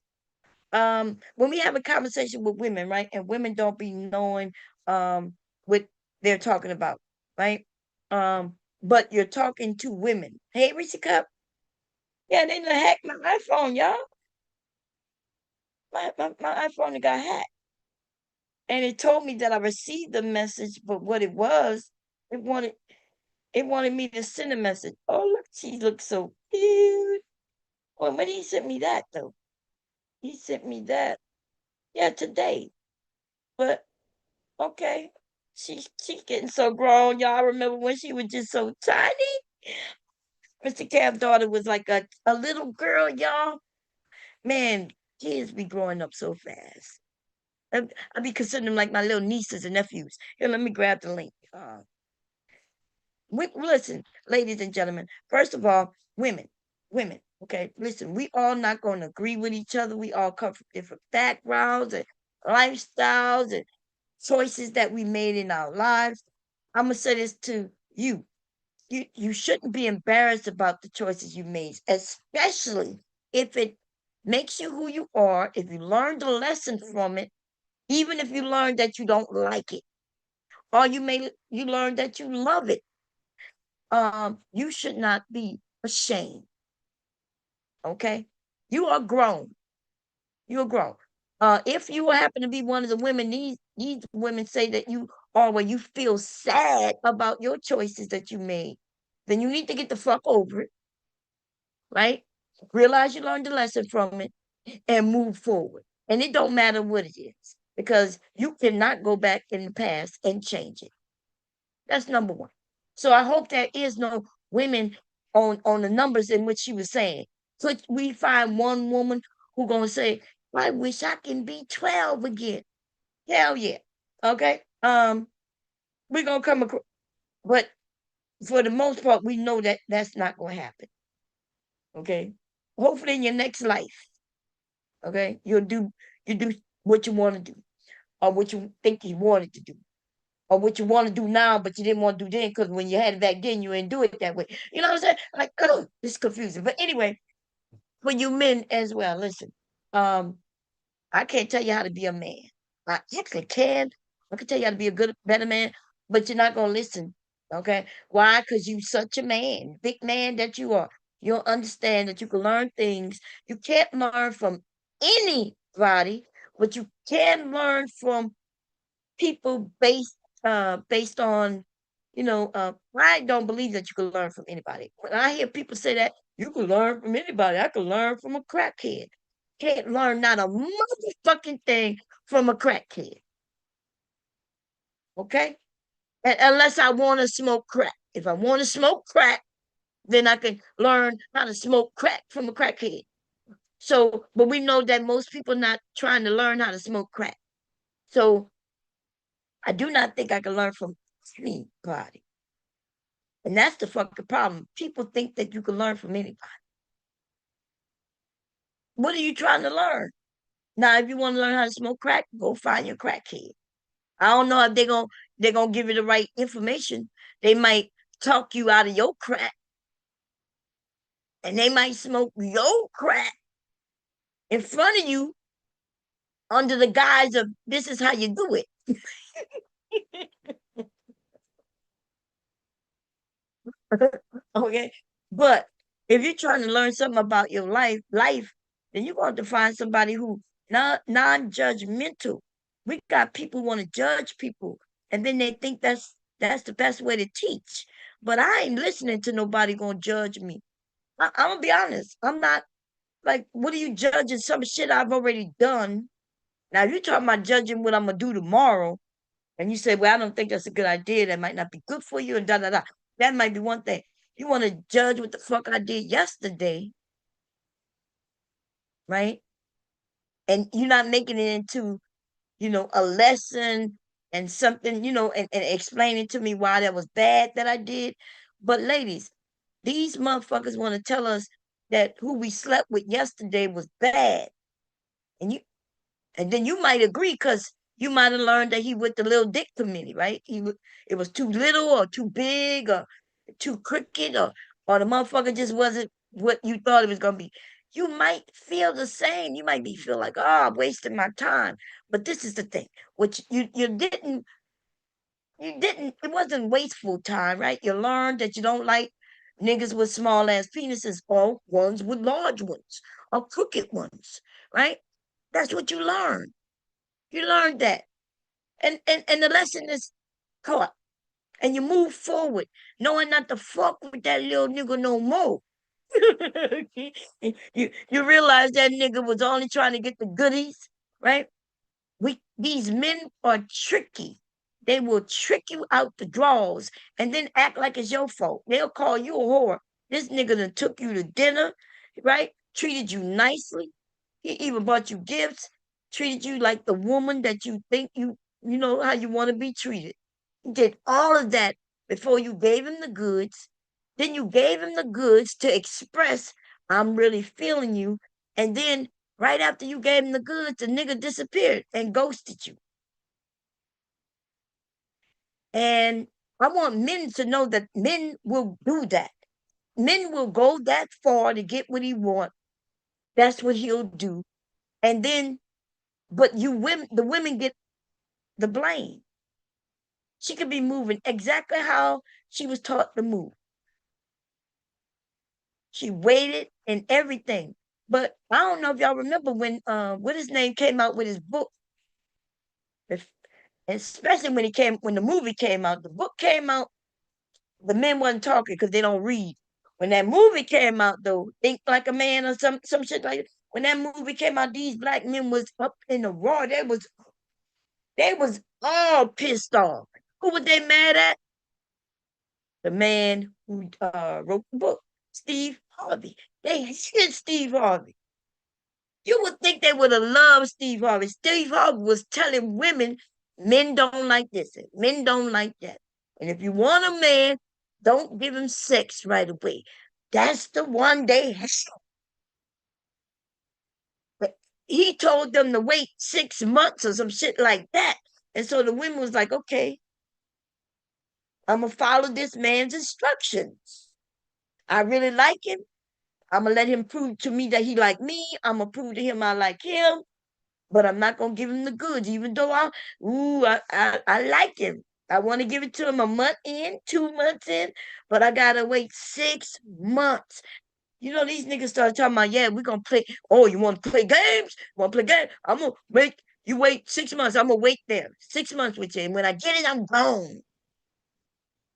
when we have a conversation with women, right, and women don't be knowing what they're talking about, right? But you're talking to women. Hey, Reese Cup. Yeah, they done hacked my iPhone, y'all. My iPhone got hacked. And it told me that I received the message, but what it was, it wanted me to send a message. Oh, look, she looks so cute. Well, when he sent me that though, he sent me that. Yeah, today. But okay, she's getting so grown, y'all. I remember when she was just so tiny. Mr. Cab's daughter was like a little girl, y'all. Man, kids be growing up so fast. I be considering them like my little nieces and nephews. Here, let me grab the link. Listen, ladies and gentlemen. First of all, women. Okay, listen. We all not going to agree with each other. We all come from different backgrounds and lifestyles and choices that we made in our lives. I'm gonna say this to you. You shouldn't be embarrassed about the choices you made, especially if it makes you who you are. If you learned a lesson from it, even if you learned that you don't like it, or you learned that you love it, you should not be ashamed. Okay, you are grown. You're grown. If you happen to be one of the women, these women say that you are where you feel sad about your choices that you made, then you need to get the fuck over it, right? Realize you learned the lesson from it and move forward. And it don't matter what it is, because you cannot go back in the past and change it. That's number one. So I hope there is no women on the numbers in which she was saying. Could we find one woman who gonna say, I wish I can be 12 again? Hell yeah. Okay. We're gonna come across, but for the most part, we know that that's not gonna happen. Okay. Hopefully in your next life, okay, you do what you want to do, or what you think you wanted to do, or what you want to do now, but you didn't want to do then because when you had it back then, you didn't do it that way. You know what I'm saying? Like, oh, it's confusing. But anyway, for you men as well, listen. I can't tell you how to be a man. I actually can. I can tell you how to be a better man, but you're not gonna listen. Okay? Why? Because you such a man, big man that you are. You'll understand that you can learn things. You can't learn from anybody, but you can learn from people based on, I don't believe that you can learn from anybody. When I hear people say that you can learn from anybody, I can learn from a crackhead. Can't learn not a motherfucking thing from a crackhead. Okay? Unless I want to smoke crack. If I want to smoke crack, then I can learn how to smoke crack from a crackhead. So, but we know that most people not trying to learn how to smoke crack. So I do not think I can learn from anybody. And that's the fucking problem. People think that you can learn from anybody. What are you trying to learn? Now, if you want to learn how to smoke crack, go find your crackhead. I don't know if they're gonna give you the right information. They might talk you out of your crack, and they might smoke your crack in front of you under the guise of this is how you do it. Okay. But if you're trying to learn something about your life, then you're going to find somebody who non-judgmental. We got people want to judge people, and then they think that's the best way to teach. But I ain't listening to nobody gonna judge me. I'm gonna be honest. I'm not like, what are you judging? Some shit I've already done. Now, if you're talking about judging what I'm gonna do tomorrow, and you say, well, I don't think that's a good idea. That might not be good for you, and da da da. That might be one thing. You want to judge what the fuck I did yesterday, right? And you're not making it into, a lesson and something, and explaining to me why that was bad that I did. But ladies, these motherfuckers want to tell us that who we slept with yesterday was bad. And then you might agree because you might have learned that he with the little dick committee, right? It was too little or too big or too crooked or the motherfucker just wasn't what you thought it was gonna be. You might feel the same. You might be feel like, oh, I'm wasting my time. But this is the thing, which you didn't, it wasn't wasteful time, right? You learned that you don't like niggas with small ass penises or ones with large ones or crooked ones, right? That's what you learned. You learned that. And the lesson is caught. And you move forward, knowing not to fuck with that little nigga no more. you realize that nigga was only trying to get the goodies, right? These men are tricky. They will trick you out the draws and then act like it's your fault. They'll call you a whore. This nigga done took you to dinner, right? Treated you nicely. He even bought you gifts, treated you like the woman that you think you know how you want to be treated. He did all of that before you gave him the goods. Then you gave him the goods to express, I'm really feeling you. And then right after you gave him the goods, the nigga disappeared and ghosted you. And I want men to know that men will do that. Men will go that far to get what he wants. That's what he'll do. And then, but the women get the blame. She could be moving exactly how she was taught to move. She waited and everything. But I don't know if y'all remember when what his name came out with his book. Especially when the movie came out. The book came out, the men wasn't talking because they don't read. When that movie came out though, Think Like a Man or some shit like that. When that movie came out, these black men was up in the raw. They was all pissed off. Who were they mad at? The man who wrote the book, Steve Harvey. They hit Steve Harvey. You would think they would have loved Steve Harvey. Steve Harvey was telling women, men don't like this, and men don't like that. And if you want a man, don't give him sex right away. That's the one they have. But he told them to wait 6 months or some shit like that. And so the women was like, okay, I'm going to follow this man's instructions. I really like him. I'm going to let him prove to me that he like me. I'm going to prove to him I like him. But I'm not going to give him the goods, even though I like him. I want to give it to him a month in, 2 months in, but I got to wait 6 months. These niggas started talking about, yeah, we're going to play. Oh, you want to play games? You want to play games? I'm going to wait. You wait 6 months. I'm going to wait there 6 months with you. And when I get it, I'm gone.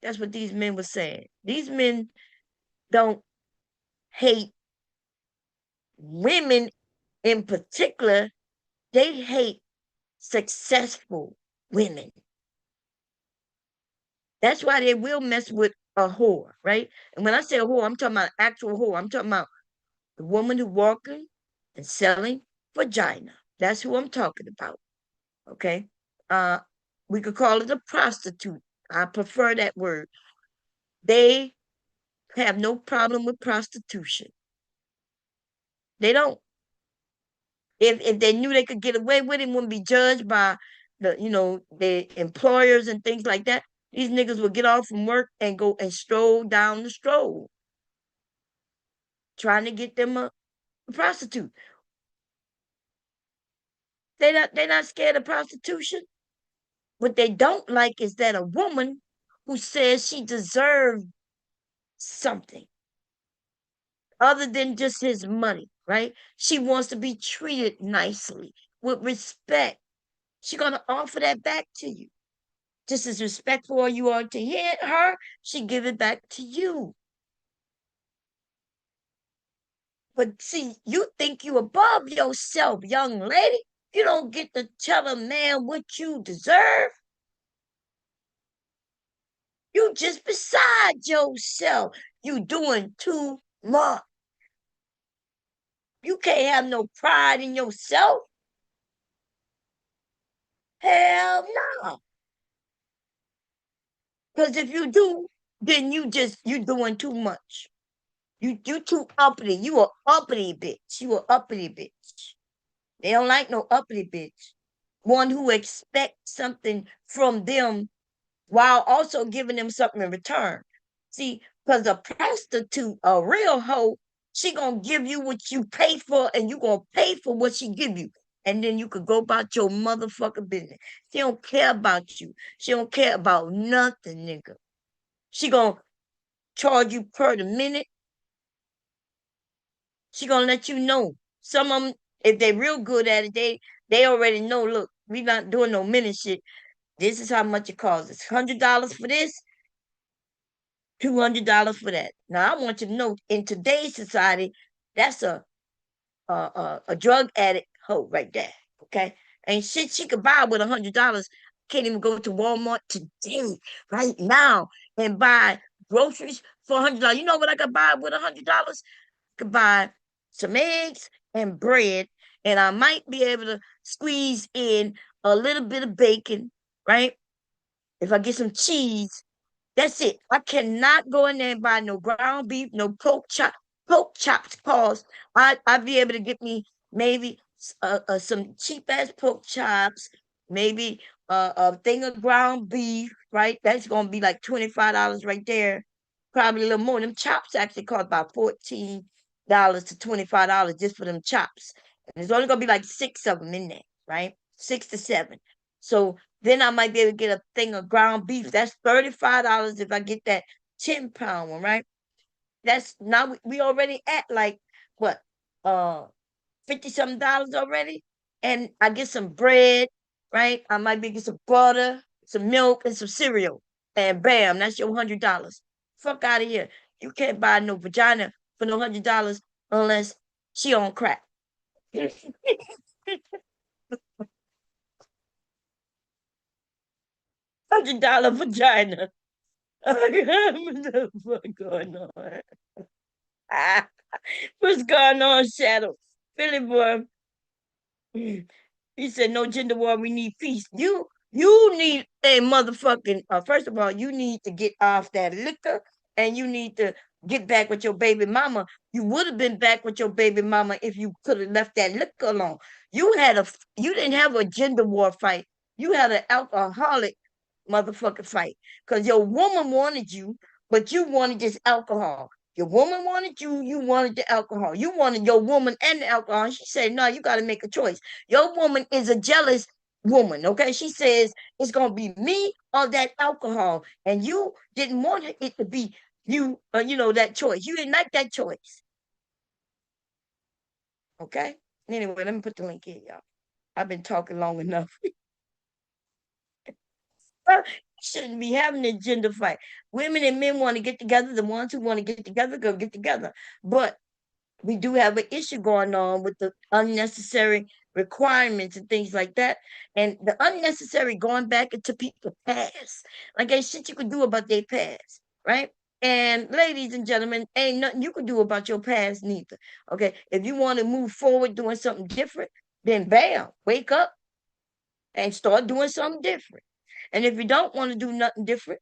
That's what these men were saying. These men don't hate women in particular. They hate successful women. That's why they will mess with a whore, right? And when I say a whore, I'm talking about actual whore. I'm talking about the woman who walking, and selling vagina. That's who I'm talking about. Okay. We could call it a prostitute. I prefer that word. They have no problem with prostitution. They don't. If they knew they could get away with it, wouldn't be judged by the employers and things like that. These niggas would get off from work and go and stroll down the stroll, trying to get them a prostitute. They're not scared of prostitution. What they don't like is that a woman who says she deserves something other than just his money, right? She wants to be treated nicely with respect. She's gonna offer that back to you. Just as respectful you are to her, she give it back to you. But see, you think you above yourself, young lady. You don't get to tell a man what you deserve. You just beside yourself. You doing too much. You can't have no pride in yourself. Hell no. Because if you do, then you doing too much. You too uppity. You a uppity bitch. You a uppity bitch. They don't like no uppity bitch. One who expects something from them while also giving them something in return. See, because a prostitute, a real hoe, she gonna give you what you pay for, and you gonna pay for what she give you. And then you could go about your motherfucking business. She don't care about you. She don't care about nothing, nigga. She gonna charge you per the minute. She gonna let you know. Some of them, if they real good at it, they already know. Look, we not doing no minute shit. This is how much it costs. It's $100 for this, $200 for that. Now I want you to know, in today's society, that's a drug addict hoe right there. Okay, ain't shit she could buy with $100. Can't even go to Walmart today, right now, and buy groceries for $100. You know what I could buy with $100? Could buy some eggs and bread, and I might be able to squeeze in a little bit of bacon, right? If I get some cheese, that's it. I cannot go in there and buy no ground beef, no pork chop. Pork chops cost. I'd be able to get me maybe some cheap ass pork chops, maybe a thing of ground beef, right? That's gonna be like $25 right there. Probably a little more. Them chops actually cost about $14 to $25 just for them chops. And there's only gonna be like 6 of them in there, right? 6 to 7. So then I might be able to get a thing of ground beef. That's $35 if I get that 10-pound one, right? That's now we already at like what 50 something dollars already. And I get some bread, right? I might be get some butter, some milk, and some cereal. And bam, that's your $100. Fuck out of here. You can't buy no vagina for no $100 unless she on crack. $100 vagina. What the fuck going on? What's going on, Shadow? Philly boy. He said, "No gender war. We need peace." You need a motherfucking. First of all, you need to get off that liquor, and you need to get back with your baby mama. You would have been back with your baby mama if you could have left that liquor alone. You didn't have a gender war fight. You had an alcoholic motherfucking fight because your woman wanted you, but you wanted just alcohol. Your woman wanted you, you wanted the alcohol. You wanted your woman and the alcohol. She said, "No, you got to make a choice." Your woman is a jealous woman, okay? She says, "It's going to be me or that alcohol." And you didn't want it to be you, that choice. You didn't like that choice, okay? Anyway, let me put the link in, y'all. I've been talking long enough. Shouldn't be having a gender fight. Women and men want to get together. The ones who want to get together, go get together. But we do have an issue going on with the unnecessary requirements and things like that. And the unnecessary going back into people's past. Like, ain't shit you could do about their past, right? And ladies and gentlemen, ain't nothing you can do about your past neither. Okay. If you want to move forward doing something different, then bam, wake up and start doing something different. And if you don't want to do nothing different,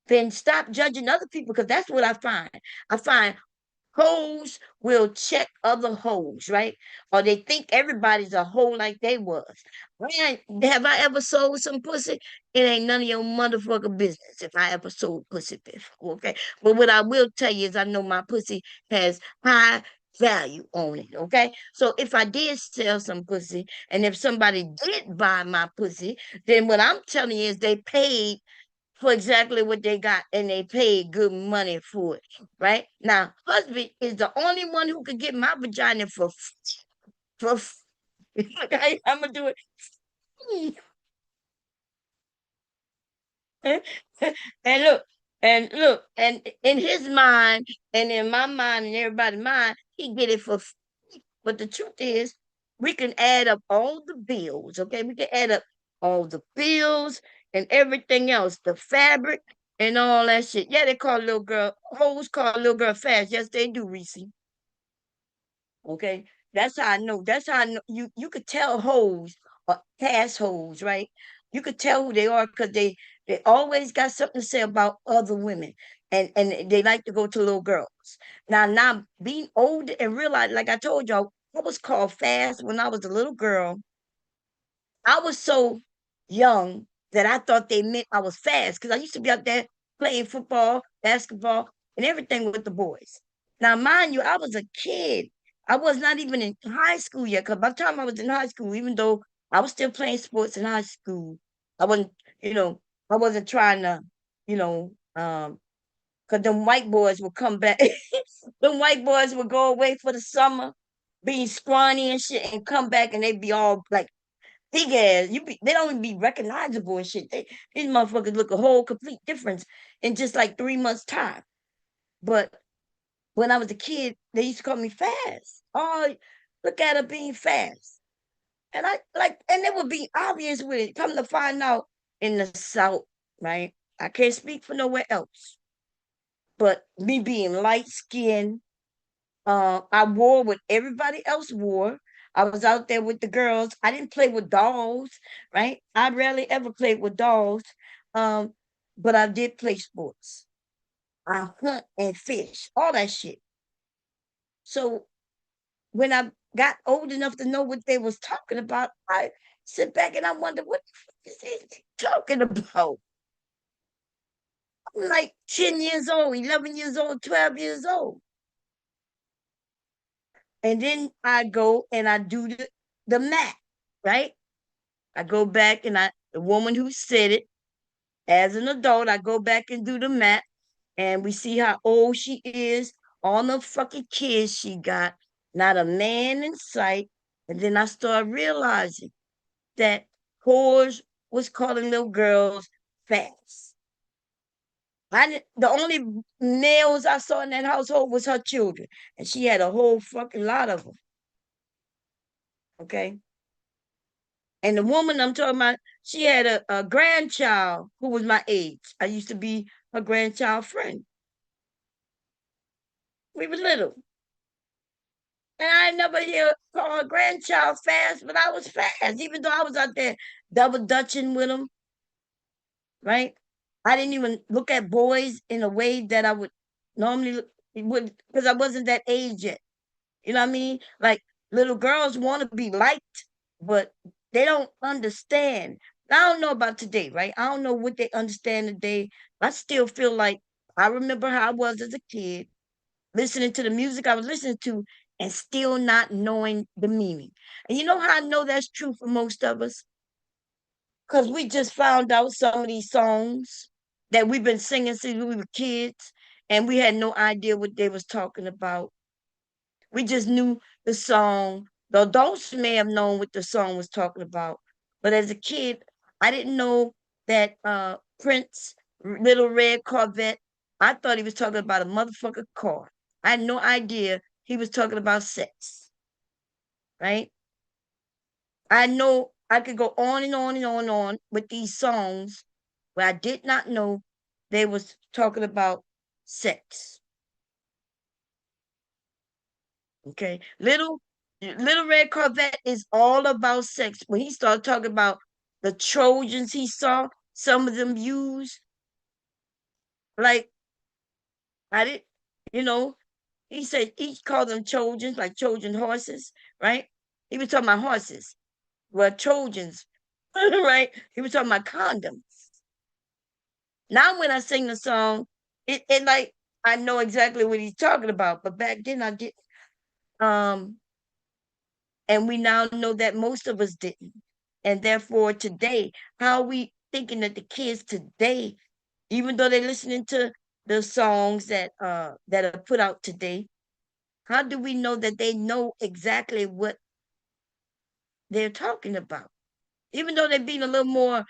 then stop judging other people, because that's what I find. I find hoes will check other hoes, right? Or they think everybody's a hoe like they was. Man, have I ever sold some pussy? It ain't none of your motherfucking business if I ever sold pussy before, okay? But what I will tell you is I know my pussy has high value on it, okay? So if I did sell some pussy, and if somebody did buy my pussy, then what I'm telling you is they paid for exactly what they got, and they paid good money for it. Right now, husband is the only one who could get my vagina for okay, I'm gonna do it. And look, and in his mind, and in my mind, and everybody's mind, he get it for free. But the truth is, we can add up all the bills, okay? We can add up all the bills and everything else, the fabric and all that shit. Yeah, they call little girl, hoes call little girl fast. Yes, they do, Reese. Okay, that's how I know. That's how I know. You could tell hoes or assholes, right? You could tell who they are because they always got something to say about other women, and they like to go to little girls. Now being old and realize, like I told y'all, I was called fast when I was a little girl. I was so young that I thought they meant I was fast, because I used to be out there playing football, basketball, and everything with the boys. Now, mind you, I was a kid. I was not even in high school yet, because by the time I was in high school, even though I was still playing sports in high school, I wasn't, I wasn't trying to, you know, because them white boys would come back. Them white boys would go away for the summer, being scrawny and shit, and come back and they'd be all like big ass. They don't even be recognizable and shit. These motherfuckers look a whole complete difference in just like 3 months' time. But when I was a kid, they used to call me fast. Oh, look at her being fast. And I like, and it would be obvious with it. Come to find out, in the South, right? I can't speak for nowhere else. But me being light skinned, I wore what everybody else wore. I was out there with the girls. I didn't play with dolls, right? I rarely ever played with dolls. Um, but I did play sports. I hunt and fish, all that shit. So when I got old enough to know what they was talking about, I sit back and I wonder, what the fuck is they talking about? I'm like 10 years old, 11 years old, 12 years old. And then I go and I do the math, right? I go back and the woman who said it, as an adult, I go back and do the math, and we see how old she is, all the fucking kids she got, not a man in sight. And then I start realizing that whores was calling little girls fast. The only males I saw in that household was her children, and she had a whole fucking lot of them. Okay. And the woman I'm talking about, she had a grandchild who was my age. I used to be her grandchild friend. We were little. And I never hear call her grandchild fast, but I was fast, even though I was out there double dutching with them, right? I didn't even look at boys in a way that I would normally would, because I wasn't that age yet. You know what I mean? Like, little girls want to be liked, but they don't understand. I don't know about today, right? I don't know what they understand today. I still feel like I remember how I was as a kid, listening to the music I was listening to and still not knowing the meaning. And you know how I know that's true for most of us? Because we just found out some of these songs that we've been singing since we were kids, and we had no idea what they was talking about. We just knew the song. The adults may have known what the song was talking about, but as a kid, I didn't know that Prince, Little Red Corvette, I thought he was talking about a motherfucker car. I had no idea he was talking about sex, right? I know I could go on and on and on and on with these songs, but I did not know they was talking about sex. Okay, little red Corvette is all about sex. When he started talking about the Trojans he saw, some of them use, like I did, you know, he said he called them Trojans, like Trojan horses, right? He was talking about horses. Well, Trojans, right? He was talking about condoms. Now when I sing the song, it like I know exactly what he's talking about, but back then I did um and we now know that most of us didn't. And therefore today, how are we thinking that the kids today, even though they're listening to the songs that are put out today, how do we know that they know exactly what they're talking about? Even though they're being a little more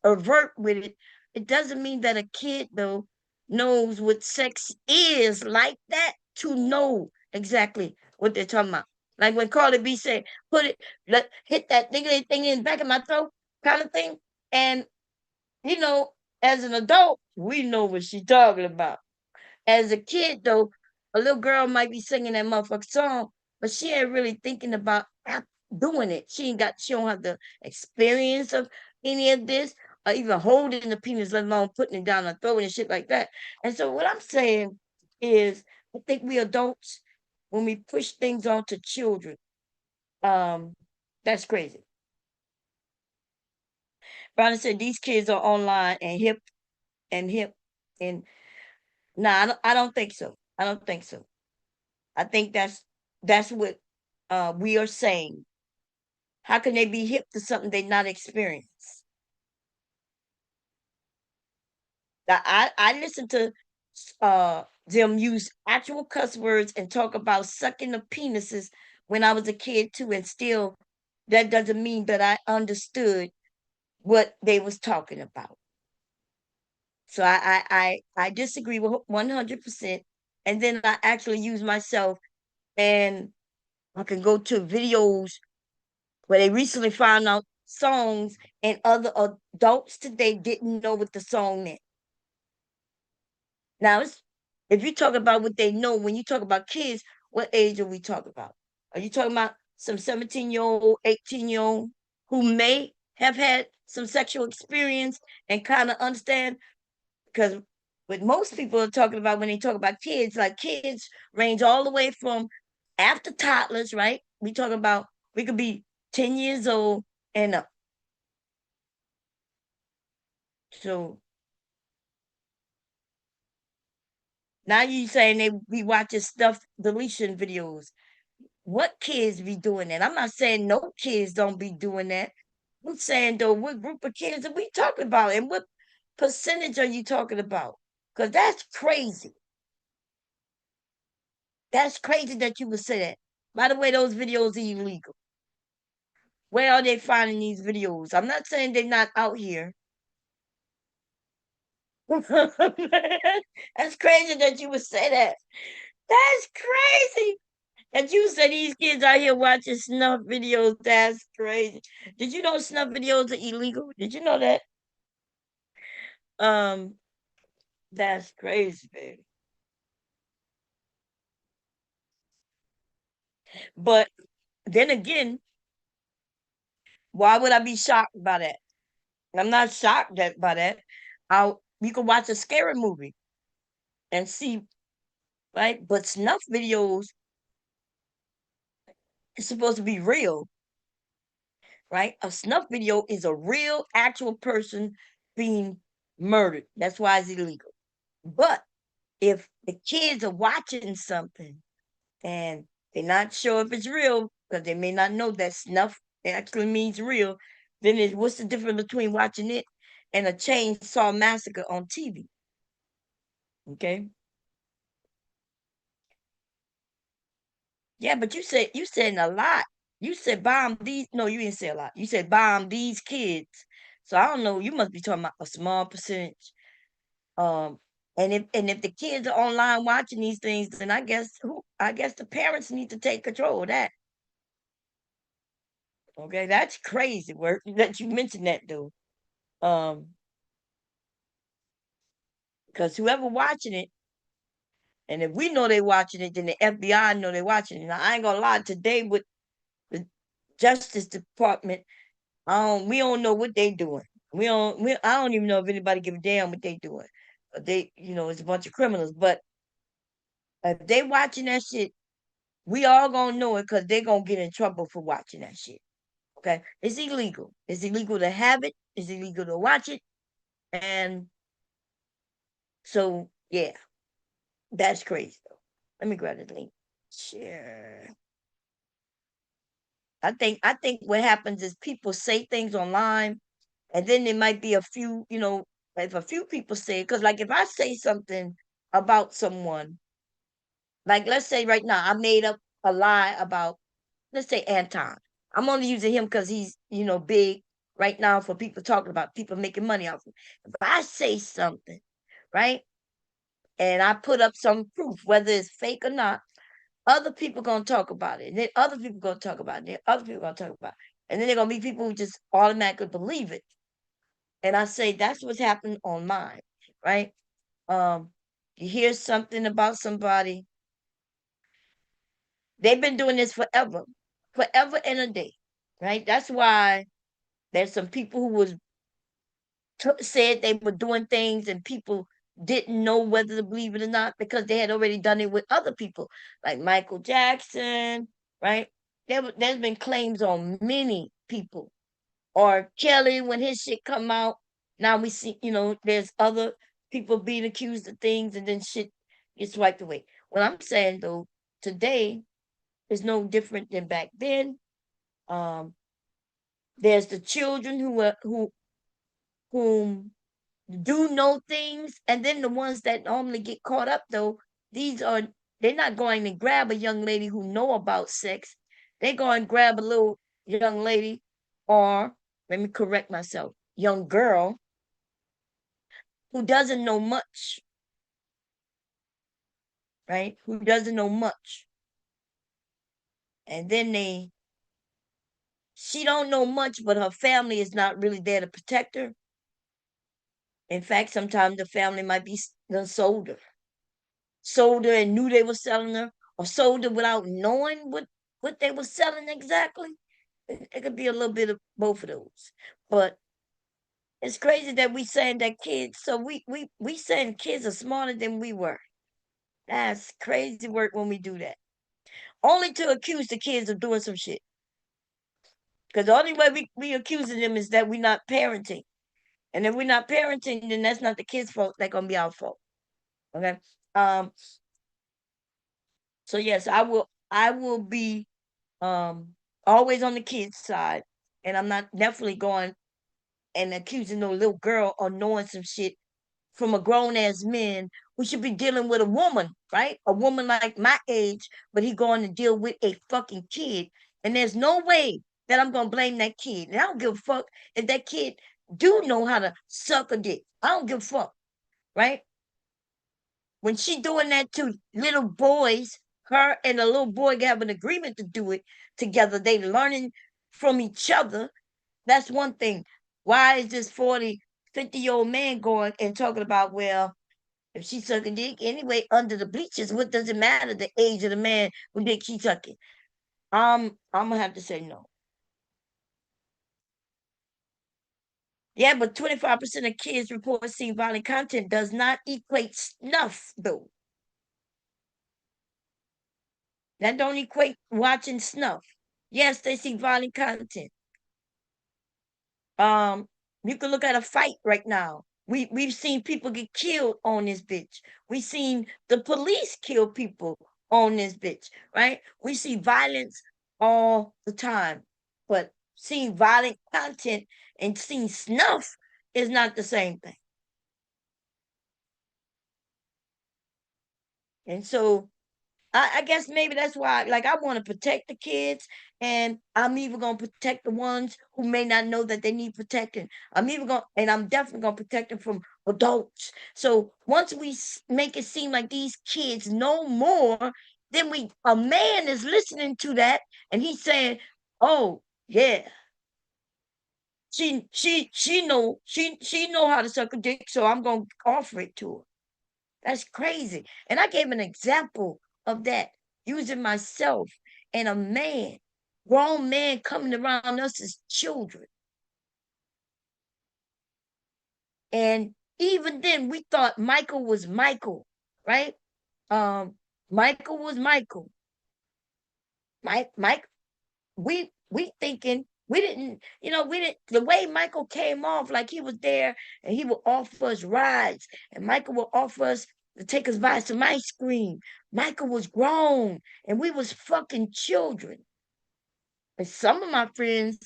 overt with it, it doesn't mean that a kid though knows what sex is like that to know exactly what they're talking about. Like when Carly B said, hit that thing in the back of my throat kind of thing. And you know, as an adult, we know what she's talking about. As a kid, though, a little girl might be singing that motherfucking song, but she ain't really thinking about doing it. She don't have the experience of any of this, or even holding the penis, let alone putting it down her throat and shit like that. And so what I'm saying is, I think we adults, when we push things onto children, um, that's crazy. Brownie said these kids are online and hip and nah, I don't think so. I don't think so. I think that's what we are saying. How can they be hip to something they not experienced? Now, I listen to them use actual cuss words and talk about sucking the penises when I was a kid too, and still that doesn't mean that I understood what they was talking about. So I disagree with 100%. And then I actually use myself, and I can go to videos where they recently found out songs and other adults today didn't know what the song meant. Now, if you talk about what they know, when you talk about kids, what age are we talking about? Are you talking about some 17-year-old, 18-year-old who may have had some sexual experience and kind of understand? Because what most people are talking about when they talk about kids, like kids range all the way from after toddlers, right? We talking about we could be 10 years old and up. So now you saying they be watching stuff deletion videos. What kids be doing that? I'm not saying no kids don't be doing that. I'm saying though, what group of kids are we talking about, and what percentage are you talking about? Because that's crazy. That's crazy that you would say that. By the way, those videos are illegal. Where are they finding these videos? I'm not saying they're not out here. That's crazy that you would say that. That's crazy that you say these kids out here watching snuff videos. That's crazy. Did you know snuff videos are illegal? Did you know that? Um, that's crazy, baby. But then again, why would I be shocked by that? I'm not shocked by that. You can watch a scary movie and see, right? But snuff videos is supposed to be real, right? A snuff video is a real, actual person being murdered. That's why it's illegal. But if the kids are watching something and they're not sure if it's real because they may not know that snuff actually means real, then what's the difference between watching it and a chainsaw massacre on TV? Okay. Yeah, but you said a lot. You said bomb these. No, you didn't say a lot. You said bomb these kids. So I don't know. You must be talking about a small percentage. Um, and if the kids are online watching these things, then I guess the parents need to take control of that. Okay, that's crazy work that you mentioned that though. Um, because whoever watching it, And if we know they watching it, then the FBI know they watching it. Now, I ain't gonna lie, today with the Justice Department, we don't know what they doing. I don't even know if anybody give a damn what they doing. They, it's a bunch of criminals. But if they watching that shit, we all gonna know it because they gonna get in trouble for watching that shit. Okay? It's illegal. It's illegal to have it. It's illegal to watch it. And so, yeah, that's crazy though. Let me grab the link. Share. I think what happens is people say things online, and then there might be a few, if a few people say it, because like if I say something about someone, like let's say right now I made up a lie about, let's say Anton. I'm only using him because he's, big right now for people talking about, people making money off him. If I say something, right, and I put up some proof, whether it's fake or not, other people gonna talk about it, and then other people gonna talk about it, and then other people gonna talk about it, and then there gonna be people who just automatically believe it. And I say that's what's happened on mine, right? You hear something about somebody, they've been doing this forever, forever and a day, right? That's why there's some people who said they were doing things, and people didn't know whether to believe it or not because they had already done it with other people, like Michael Jackson, right? There's been claims on many people, or Kelly when his shit come out. Now we see, there's other people being accused of things, and then shit gets wiped away. What I'm saying though, today is no different than back then. Um, there's the children whom do know things, and then the ones that normally get caught up though, they're not going to grab a young lady who know about sex. They go and grab a little young lady, or let me correct myself, young girl who doesn't know much, right? Who doesn't know much. And then she don't know much, but her family is not really there to protect her. In fact, sometimes the family might be sold her and knew they were selling her, or sold her without knowing what they were selling exactly. It could be a little bit of both of those. But it's crazy that we saying that kids, so we saying kids are smarter than we were. That's crazy work when we do that. Only to accuse the kids of doing some shit. Because the only way we accusing them is that we're not parenting. And if we're not parenting, then that's not the kids' fault. That's gonna be our fault. Okay. Um, so yes, I will be always on the kids' side. And I'm not definitely going and accusing no little girl or knowing some shit from a grown ass man who should be dealing with a woman, right? A woman like my age, but he going to deal with a fucking kid. And there's no way that I'm gonna blame that kid. And I don't give a fuck if that kid do know how to suck a dick. I don't give a fuck, right? When she doing that to little boys, her and the little boy have an agreement to do it together. They learning from each other. That's one thing. Why is this 40, 50-year-old man going and talking about, well, if she sucking dick anyway under the bleachers, what does it matter the age of the man who dick she sucking? I'm gonna have to say no. Yeah, but 25% of kids report seeing violent content does not equate snuff though. That don't equate watching snuff. Yes, they see violent content. You can look at a fight right now. We've seen people get killed on this bitch. We've seen the police kill people on this bitch, right? We see violence all the time. But seeing violent content and seeing snuff is not the same thing. And so I guess maybe that's why, like, I want to protect the kids, and I'm even gonna protect the ones who may not know that they need protecting. I'm definitely gonna protect them from adults. So once we make it seem like these kids know more, then a man is listening to that, and he's saying, "Oh yeah, she know how to suck a dick, so I'm gonna offer it to her." That's crazy. And I gave an example of that using myself and a man, grown man coming around us as children. And even then, we thought Michael was Michael, right? Michael was Michael. Mike, we thinking we didn't, we didn't, the way Michael came off, like he was there and he would offer us rides, and Michael would offer us to take us buy some ice cream. Michael was grown and we was fucking children. And some of my friends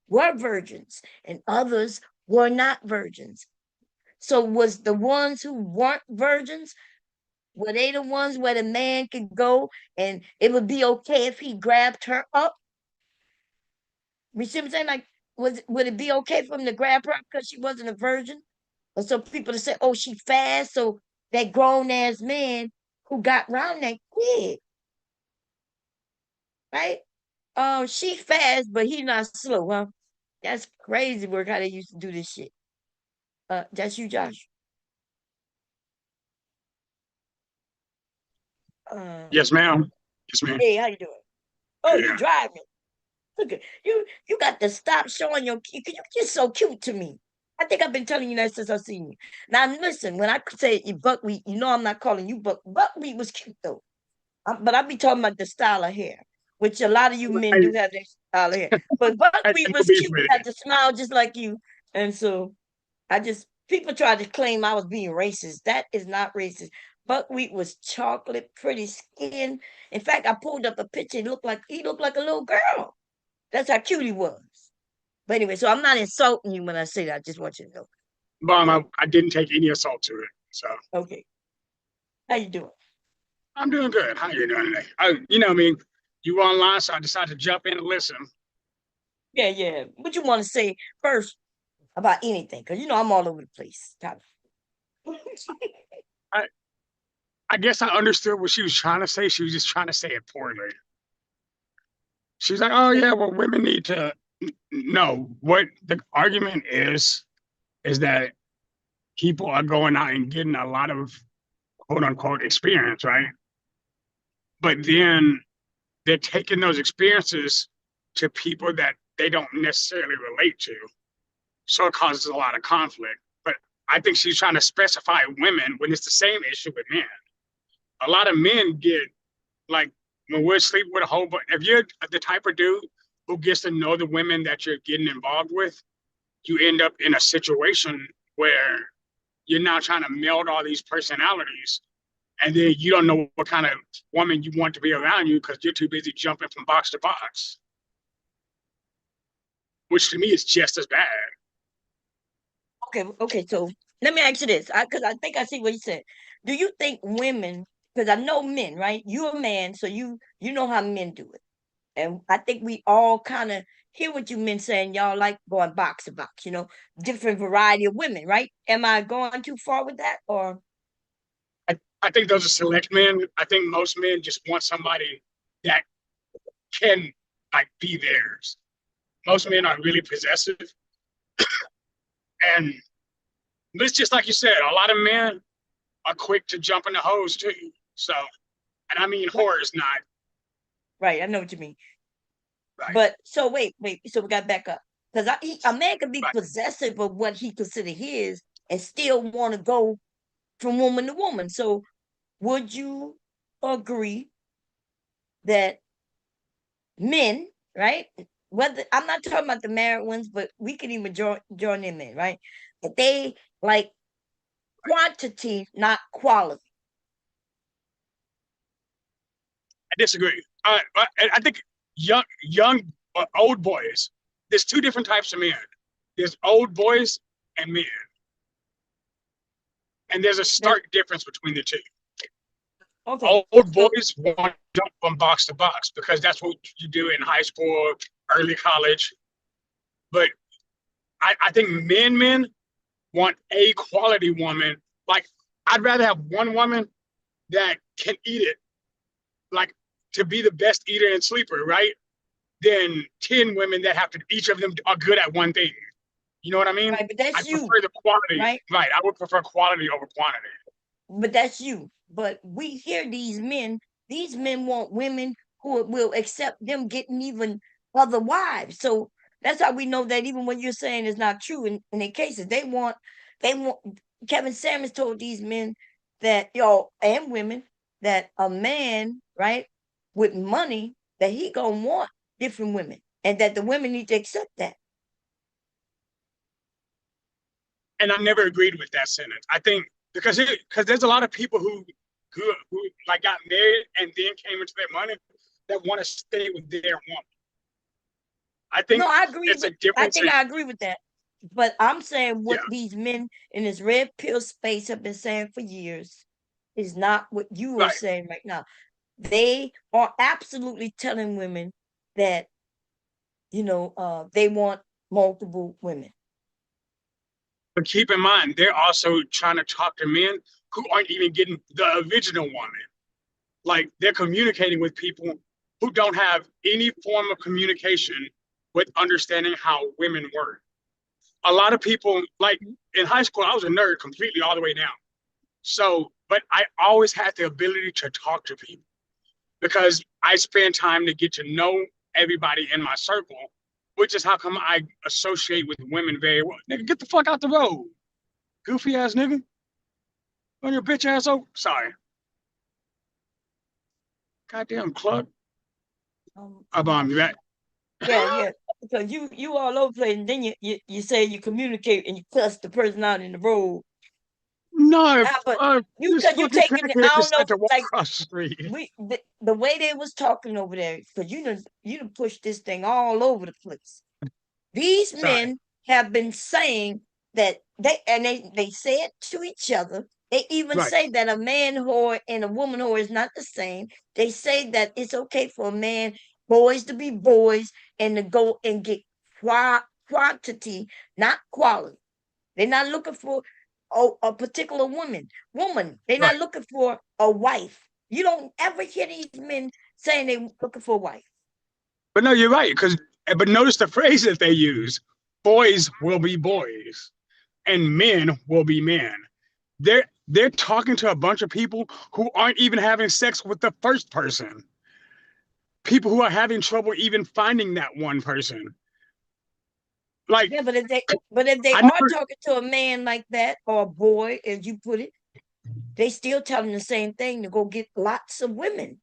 were virgins and others were not virgins. So was the ones who weren't virgins, were they the ones where the man could go and it would be okay if he grabbed her up? You see what I'm saying? Like, would it be okay for him to grab her because she wasn't a virgin? Or so people to say, oh, she fast, so that grown ass man who got round that kid, right? She fast, but he not slow, huh? That's crazy work how they used to do this shit. That's you, Josh. Yes, ma'am. Yes, ma'am. Hey, how you doing? Oh, Yeah. you driving. Look at you. You got to stop showing your. You're just so cute to me. I think I've been telling you that since I've seen you. Now listen, when I say you buckwheat, I'm not calling you buckwheat was cute though. But I be talking about the style of hair, which a lot of you men do have their style of hair. But buckwheat was cute, had to smile just like you, and so people try to claim I was being racist. That is not racist. Buckwheat was chocolate, pretty skin. In fact, I pulled up a picture. He looked like a little girl. That's how cute he was. But anyway, so I'm not insulting you when I say that. I just want you to know. Mom, I didn't take any assault to it. So okay. How you doing? I'm doing good. How you doing today? You were online, so I decided to jump in and listen. Yeah. What you want to say first about anything? Because I'm all over the place. I guess I understood what she was trying to say. She was just trying to say it poorly. She's like, oh yeah, well, women need to know. What the argument is that people are going out and getting a lot of quote unquote experience, right? But then they're taking those experiences to people that they don't necessarily relate to. So it causes a lot of conflict. But I think she's trying to specify women when it's the same issue with men. A lot of men get, like, when we're sleeping with a whole bunch, if you're the type of dude who gets to know the women that you're getting involved with, you end up in a situation where you're now trying to meld all these personalities, and then you don't know what kind of woman you want to be around you because you're too busy jumping from box to box, which to me is just as bad. Okay. So let me ask you this, because I think I see what you said. Do you think women? Because I know men, right? You're a man, so you know how men do it, and I think we all kind of hear what you men saying. Y'all like going box to box, different variety of women, right? Am I going too far with that, or? I think those are select men. I think most men just want somebody that can, like, be theirs. Most men are really possessive. And it's just like you said, a lot of men are quick to jump in the hose too. So, and I mean, whore is not. Right, I know what you mean. Right. But so wait, so we got to back up. Because a man can be possessive of what he consider his and still want to go from woman to woman. So would you agree that men, right? Whether I'm not talking about the married ones, but we can even join them in, right? That they like quantity, not quality. I disagree. I think young old boys. There's two different types of men. There's old boys and men, and there's a stark difference between the two. Okay. Old boys want to jump from box to box because that's what you do in high school, early college. But I think men want a quality woman. Like, I'd rather have one woman that can eat it, like, to be the best eater and sleeper, right? Than 10 women that have to, each of them are good at one thing. You know what I mean? Right, but that's I prefer the quality. Right? I would prefer quality over quantity. but that's you. But we hear these men want women who will accept them getting even other wives. So that's how we know that even what you're saying is not true in their cases. They want Kevin Samuels told these men that and women that a man, right, with money, that he gonna want different women and that the women need to accept that. And I never agreed with that sentence. I think because there's a lot of people who like got married and then came into their money that want to stay with their woman. I think I agree. it's a difference. I agree with that. But I'm saying what Yeah. these men in this red pill space have been saying for years is not what you are Right. saying right now. They are absolutely telling women that, they want multiple women. But keep in mind, they're also trying to talk to men who aren't even getting the original woman. Like they're communicating with people who don't have any form of communication with understanding how women work. A lot of people, like in high school, I was a nerd completely all the way down. So, but I always had the ability to talk to people because I spend time to get to know everybody in my circle, which is how come I associate with women very well. Nigga, get the fuck out the road. Goofy ass nigga. On your bitch ass over. Sorry. Goddamn club. I bomb you back. Yeah. Because you all over the place, and then you say you communicate and you cuss the person out in the road. No, but you taking it. I don't know, to walk like across the street. the way they was talking over there, because you done pushed this thing all over the place. These men have been saying that they say it to each other. They even say that a man whore and a woman whore is not the same. They say that it's okay for a man, boys to be boys, and to go and get quantity, not quality. They're not looking for a particular woman. They're not looking for a wife. You don't ever hear these men saying they're looking for a wife. But no, you're right. But notice the phrase that they use: boys will be boys, and men will be men. They're talking to a bunch of people who aren't even having sex with the first person. People who are having trouble even finding that one person. Like, yeah, but if they are talking to a man like that, or a boy, as you put it, they still tell them the same thing, to go get lots of women.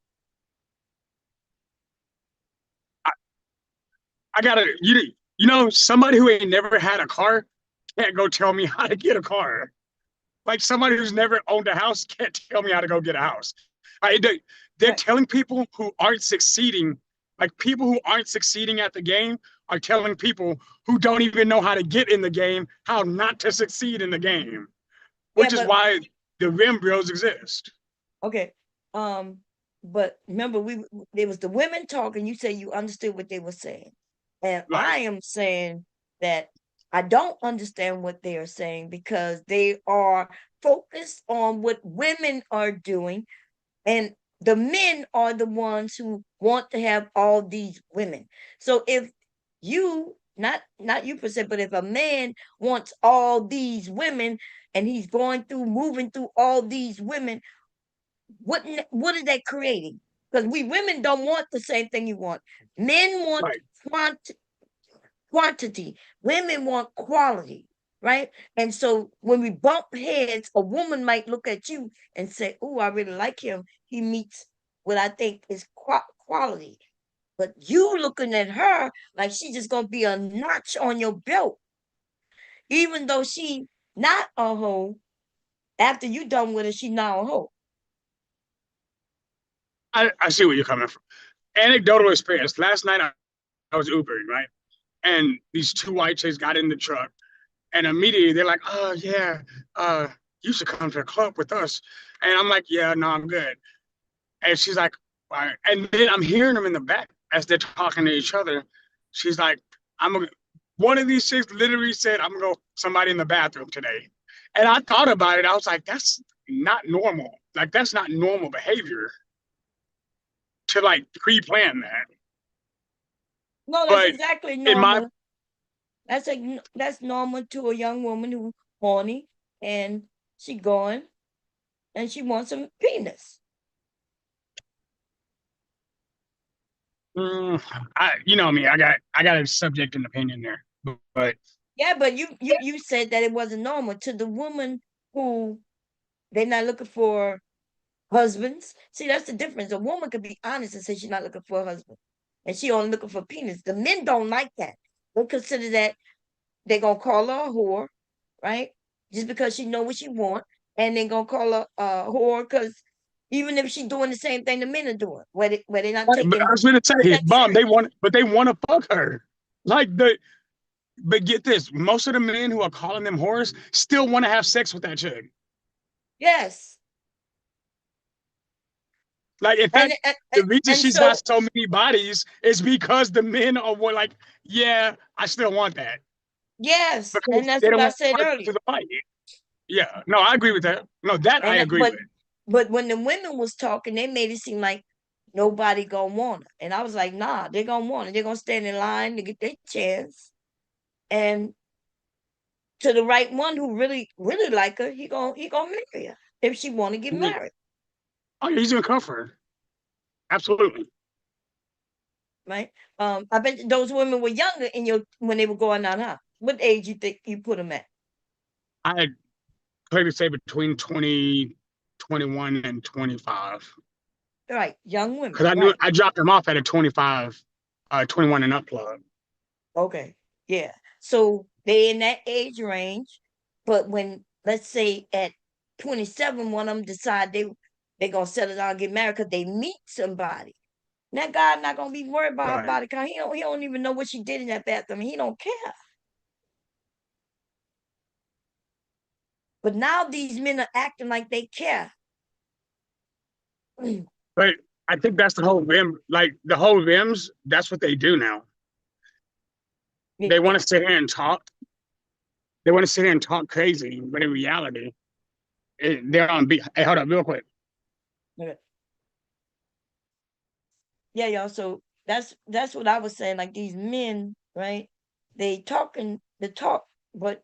I gotta, somebody who ain't never had a car can't go tell me how to get a car. Like somebody who's never owned a house can't tell me how to go get a house. They're telling people who aren't succeeding, like people who aren't succeeding at the game are telling people who don't even know how to get in the game how not to succeed in the game, which is why the rim bros exist. Okay. But remember, there was the women talking. You say you understood what they were saying. And I am saying that I don't understand what they are saying, because they are focused on what women are doing, and the men are the ones who want to have all these women. So if you, not you per se, but if a man wants all these women and he's moving through all these women, what is that creating? Because we women don't want the same thing you want. Men want quantity. Women want quality, right? And so when we bump heads, a woman might look at you and say, "Oh, I really like him. He meets what I think is quality." But you looking at her like she's just gonna be a notch on your belt, even though she not a hoe. After you done with her, she not a hoe. I see where you're coming from. Anecdotal experience. Last night I was Ubering, right? And these two white chicks got in the truck, and immediately they're like, "Oh yeah, you should come to the club with us." And I'm like, "Yeah, no, I'm good." And she's like, "All right." And then I'm hearing them in the back as they're talking to each other. She's like, one of these chicks literally said, "I'm gonna go somebody in the bathroom today." And I thought about it. I was like, that's not normal. Like, that's not normal behavior to like pre-plan that. No, that's exactly normal. That's normal to a young woman who's horny and she going and she wants some penis. You know me, I got a subject and opinion there, but yeah, but you said that it wasn't normal to the woman who they're not looking for husbands. See, that's the difference. A woman could be honest and say she's not looking for a husband, and she only looking for penis. The men don't like that. They consider that they're gonna call her a whore, right? Just because she know what she want, and they're gonna call her a whore because even if she's doing the same thing the men are doing, where they're not but taking. I was gonna say his bomb. They want to fuck her. Like but get this, most of the men who are calling them whores still want to have sex with that chick. Yes. Like, in fact, the reason she's got so many bodies is because the men are like, yeah, I still want that. Yes, because and that's what I said earlier. Yeah, no, I agree with that. No, that I agree with. But when the women was talking, they made it seem like nobody gonna want her. And I was like, nah, they're gonna want her. They're gonna stand in line to get their chance. And to the right one who really, really like her, he gonna marry her if she wanna get married. Oh, he's gonna come for her. Absolutely. Right. I bet those women were younger when they were going out, huh? What age you think you put them at? I'd probably say between 20, 21, and 25. Right, young women. Because I dropped them off at a 25, 21 and up club. Okay, yeah. So they in that age range, but when, let's say at 27, one of them decide they gonna settle down and get married because they meet somebody. That guy not gonna be worried about her body count. He don't even know what she did in that bathroom. He don't care. But now these men are acting like they care. But I think that's the whole Vim, like the whole Vims, that's what they do now. They want to sit here and talk. They want to sit here and talk crazy, but in reality, they're on beat. Hey, hold up, real quick. Okay. Yeah, y'all. So that's what I was saying. Like these men, right? They talking the talk, but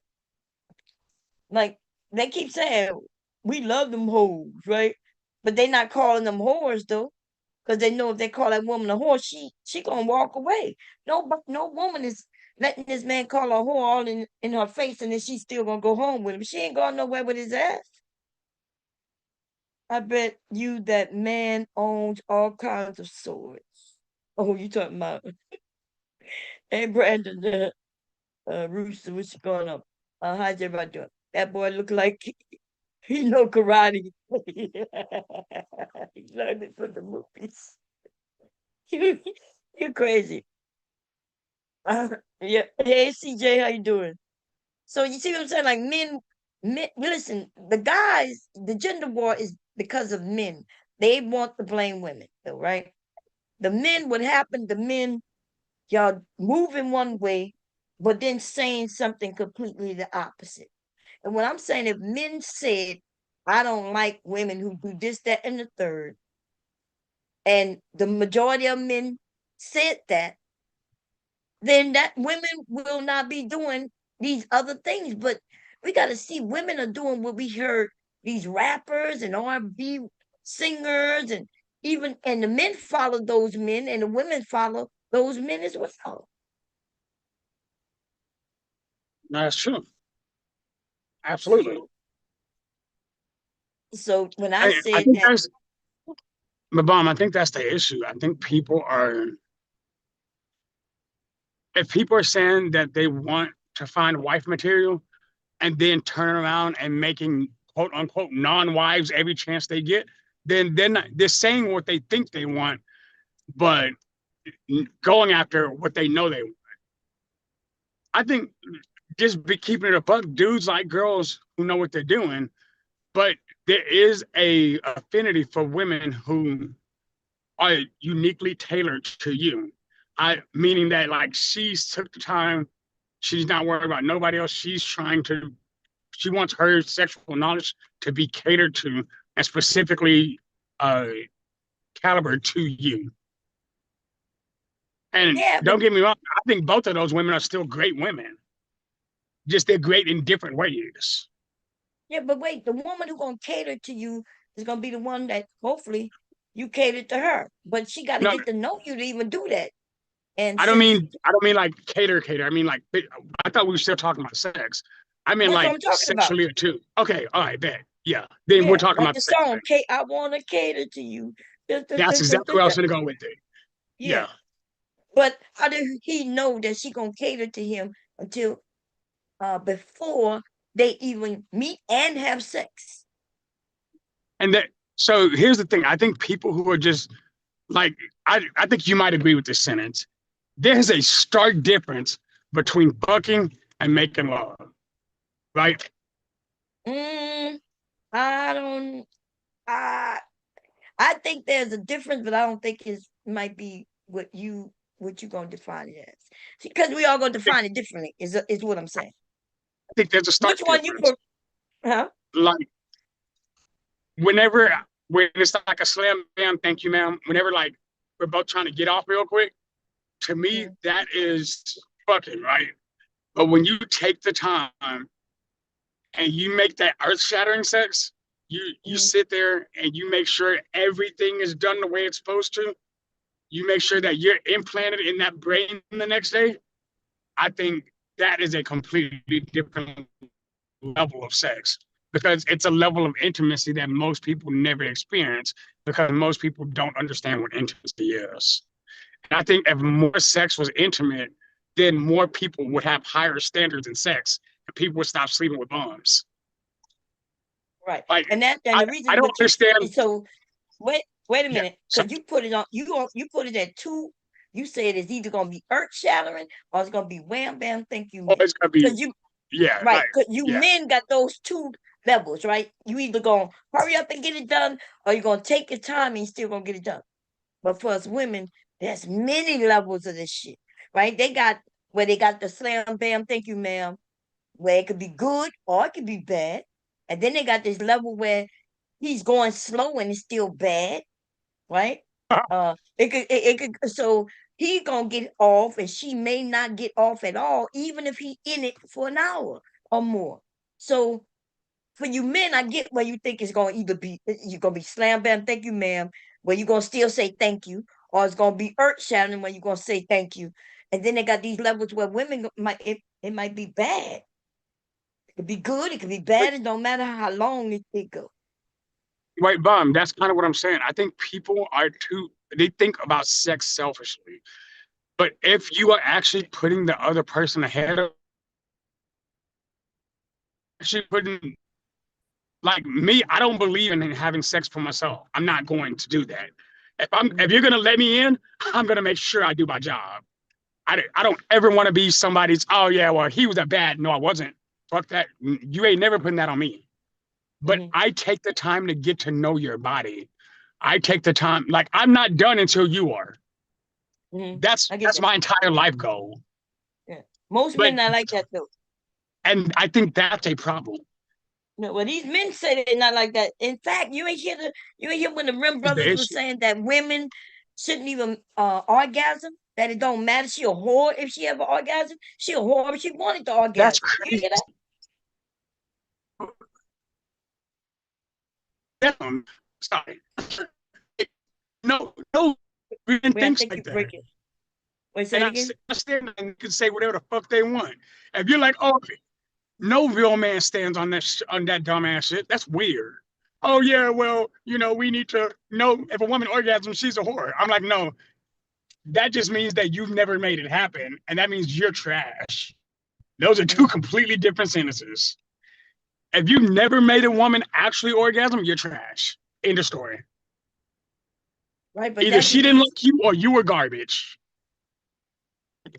like they keep saying we love them hoes, right? But they not calling them whores though, because they know if they call that woman a whore, she gonna walk away. No woman is letting this man call her whore all in her face, and then she's still gonna go home with him. She ain't going nowhere with his ass. I bet you that man owns all kinds of swords. Oh, you talking about? Hey, Brandon, Rooster, what's going on? How's everybody doing? That boy look like he know karate. He learned it from the movies. You're crazy. Yeah. Hey, CJ, how you doing? So you see what I'm saying? Like men, listen, the guys, the gender war is because of men. They want to blame women, though, right? The men, what happened, the men, y'all moving one way, but then saying something completely the opposite. And what I'm saying, if men said, I don't like women who do this, that, and the third, and the majority of men said that, then that women will not be doing these other things. But we got to see women are doing what we heard these rappers and R&B singers and the men follow those men and the women follow those men as well. No, that's true. Absolutely. So when I said that, Mabam, I think that's the issue. I think if people are saying that they want to find wife material and then turn around and making quote unquote non-wives every chance they get, then they're saying what they think they want, but going after what they know they want. I think just be keeping it a buck, dudes like girls who know what they're doing, but there is a affinity for women who are uniquely tailored to you. Meaning that like she's took the time, she's not worried about nobody else. She wants her sexual knowledge to be catered to and specifically caliber to you. And don't get me wrong, I think both of those women are still great women. Just they're great in different ways. Yeah, but wait, the woman who gonna cater to you is gonna be the one that hopefully you cater to her. But she got to No, get to know you to even do that. And I don't since mean like cater. I mean like I thought we were still talking about sex. I mean that's what like I'm talking about. sexually too. Okay, all right, bet. Yeah. Then we're Yeah, talking like about the the same song, thing. I want to cater to you. That's exactly where I was gonna go with it. Yeah. Yeah. But how did he know that she gonna cater to him until before they even meet and have sex? And that so here's the thing. I think people who are just like I think you might agree with this sentence. There's a stark difference between fucking and making love. Right? Mm, I don't. I think there's a difference, but I don't think it might be what you gonna define it as. Because we all gonna define it differently. Is what I'm saying. I think there's a stark Which one you difference. put? Huh? Like when it's like a slam bam, thank you, ma'am. Whenever like we're both trying to get off real quick, to me that is fucking right. But when you take the time and you make that earth-shattering sex, you sit there and you make sure everything is done the way it's supposed to. You make sure that you're implanted in that brain the next day. I think that is a completely different level of sex because it's a level of intimacy that most people never experience because most people don't understand what intimacy is. And I think if more sex was intimate, then more people would have higher standards in sex and people would stop sleeping with bums. Right. Like, And the I reason don't understand. so wait a minute, So because you put it on you put it at two. You said it's either gonna be earth shattering or it's gonna be wham bam thank you men. it's gonna be Because you right, because you men got those two levels, right? You either gonna hurry up and get it done, or you're gonna take your time and you're still gonna get it done. But for us women, there's many levels of this shit, right? They got where they got the slam bam thank you ma'am, where it could be good or it could be bad, and then they got this level where he's going slow and it's still bad, right? It could so he gonna get off and she may not get off at all, even if he in it for an hour or more. So for you men, I get where you think it's gonna either be you're gonna be slam bam, thank you, ma'am, where you're gonna still say thank you, or it's gonna be earth shattering where you're gonna say thank you. And then they got these levels where women might it might be bad. It could be good, it could be bad, it don't matter how long it goes. right, bum. That's kind of what I'm saying. I think people are they think about sex selfishly. But if you are actually putting the other person ahead of actually putting like me, I don't believe in having sex for myself. I'm not going to do that. If you're gonna let me in, I'm gonna make sure I do my job. I don't ever want to be somebody's, oh yeah, well, he was a bad. No, I wasn't. Fuck that. You ain't never putting that on me. But I take the time to get to know your body. I take the time, like I'm not done until you are. That's my entire life goal. Yeah. Most men not like that though. And I think that's a problem. No, well, these men say they're not like that. In fact, you ain't hear when the Rim brothers were saying that women shouldn't even orgasm, that it don't matter. She a whore if she have an orgasm. She a whore if she wanted to orgasm. That's crazy. You hear that? Sorry. No, women thinks like that. Wait, say it again? I stand and can say whatever the fuck they want. If you're like, oh, no real man stands on that dumbass shit. That's weird. Oh yeah, well, we need to know if a woman orgasms, she's a whore. I'm like, no, that just means that you've never made it happen, and that means you're trash. Those are two completely different sentences. If you've never made a woman actually orgasm, you're trash. End of story. Right, but either she didn't like you or you were garbage.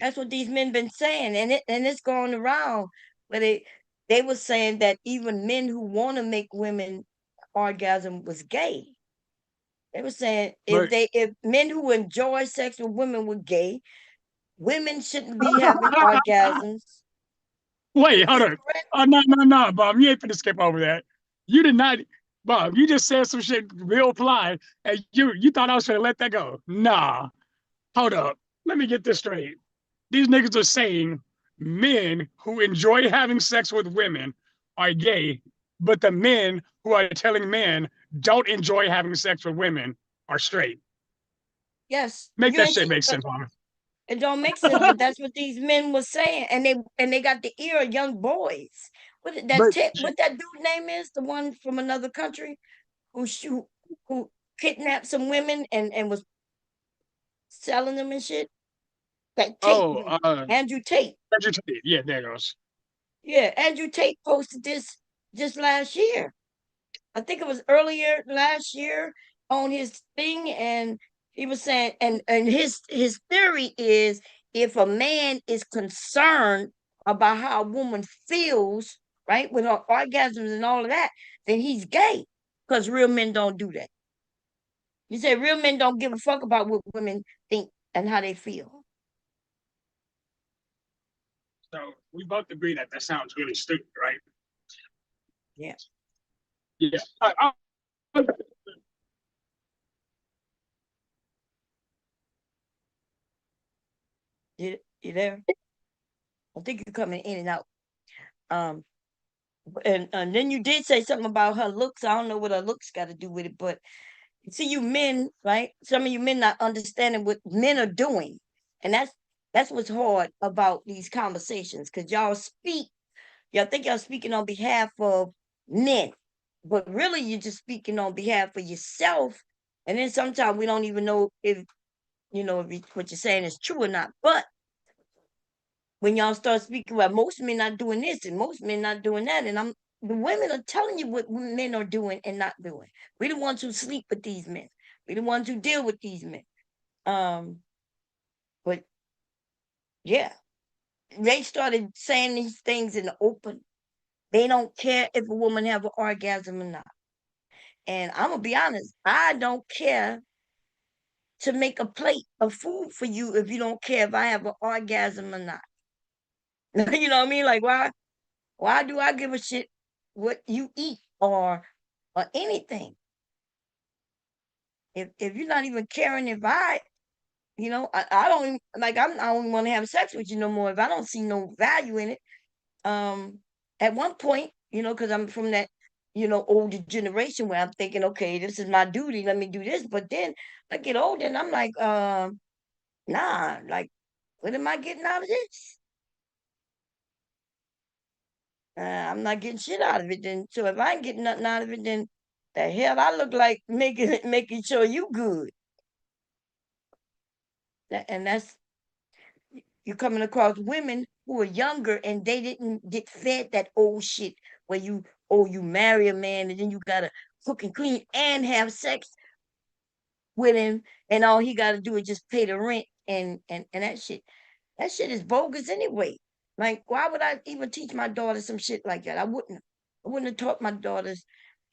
That's what these men been saying, and it's going around. But they were saying that even men who want to make women orgasm was gay. They were saying if men who enjoy sex with women were gay, women shouldn't be having orgasms. Wait, hold on. Oh, no, Bob. You ain't finna skip over that. You did not, Bob. You just said some shit real fly, and you thought I was gonna let that go. Nah. Hold up. Let me get this straight. These niggas are saying men who enjoy having sex with women are gay. but the men who are telling men don't enjoy having sex with women are straight. Yes. Make You that ain't shit see, make sense, mama. it don't make sense, but that's what these men were saying, and they got the ear of young boys. But What that dude name is? The one from another country who kidnapped some women and was selling them and shit. That Tate oh, dude, Andrew Tate. yeah, there goes. Yeah, Andrew Tate posted this just last year. I think it was earlier last year on his thing, and he was saying, and his theory is if a man is concerned about how a woman feels, right, with her orgasms and all of that, then he's gay, because real men don't do that. You say real men don't give a fuck about what women think and how they feel. So we both agree that that sounds really stupid, right? Yeah. Yeah. You there? I think you're coming in and out. Um, and then you did say something about her looks. I don't know what her looks got to do with it, but see, you men, right? Some of you men not understanding what men are doing, and that's what's hard about these conversations, because y'all think y'all speaking on behalf of men, but really you're just speaking on behalf of yourself. And then sometimes we don't even know if what you're saying is true or not. But when y'all start speaking, well, most men not doing this and most men not doing that, and the women are telling you what men are doing and not doing. We the ones who sleep with these men. We the ones who deal with these men. But yeah, they started saying these things in the open. They don't care if a woman have an orgasm or not. And I'm gonna be honest, I don't care to make a plate of food for you if you don't care if I have an orgasm or not. You know what I mean? Like, why do I give a shit what you eat or anything? If you're not even caring if I don't even, like, I don't want to have sex with you no more if I don't see no value in it. At one point, because I'm from that, older generation where I'm thinking, okay, this is my duty, let me do this. But then I get older and I'm like, nah, like, what am I getting out of this? I'm not getting shit out of it. Then, so if I ain't getting nothing out of it, then the hell I look like making sure you good. And that's, you're coming across women who are younger and they didn't get fed that old shit where you marry a man and then you gotta cook and clean and have sex with him, and all he gotta do is just pay the rent and that shit. That shit is bogus anyway. Like, why would I even teach my daughter some shit like that? I wouldn't. I wouldn't have taught my daughters.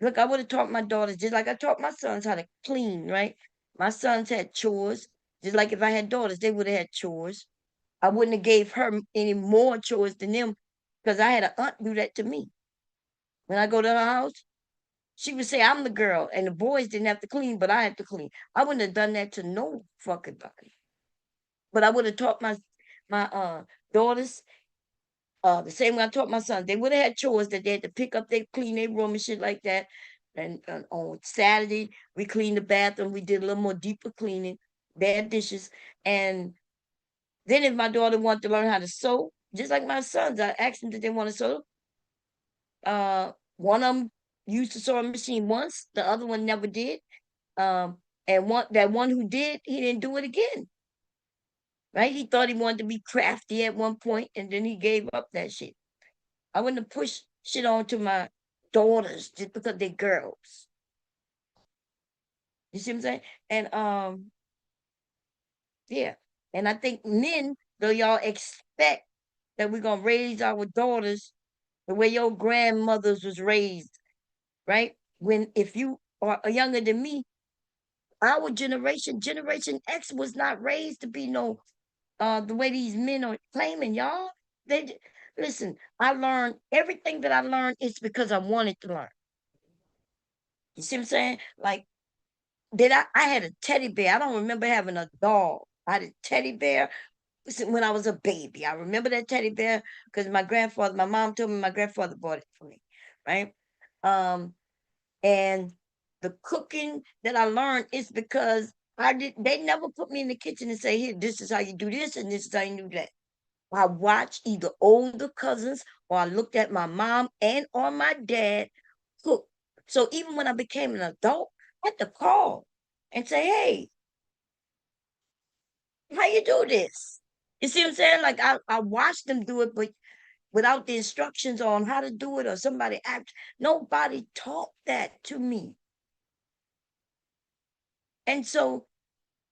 Look, I would have taught my daughters just like I taught my sons how to clean, right? My sons had chores. Just like if I had daughters, they would have had chores. I wouldn't have gave her any more chores than them, because I had an aunt do that to me. When I go to her house, she would say I'm the girl, and the boys didn't have to clean, but I had to clean. I wouldn't have done that to no fucking body. But I would have taught my daughters the same way I taught my sons. They would have had chores that they had to pick up, they clean their room and shit like that. And on Saturday, we cleaned the bathroom. We did a little more deeper cleaning, bad dishes. And then if my daughter wanted to learn how to sew, just like my sons, I asked them, did they want to sew? One of them used the sewing machine once, the other one never did. And one who did, he didn't do it again. Right? He thought he wanted to be crafty at one point, and then he gave up that shit. I wouldn't have pushed shit on to my daughters just because they're girls. You see what I'm saying? And yeah. And I think men, though y'all expect that we're gonna raise our daughters the way your grandmothers was raised, right? When if you are younger than me, our Generation X, was not raised to be no the way these men are claiming, y'all. They listen, I learned everything that I learned is because I wanted to learn. You see what I'm saying? Like, I had a teddy bear. I don't remember having a dog. I had a teddy bear when I was a baby. I remember that teddy bear because my mom told me my grandfather bought it for me, right? And the cooking that I learned is because they never put me in the kitchen and say, here, this is how you do this and this is how you do that. I watched either older cousins or I looked at my mom and or my dad cook. So even when I became an adult, I had to call and say, hey, how you do this? You see what I'm saying? Like I watched them do it, but without the instructions on how to do it or somebody act, nobody taught that to me. And so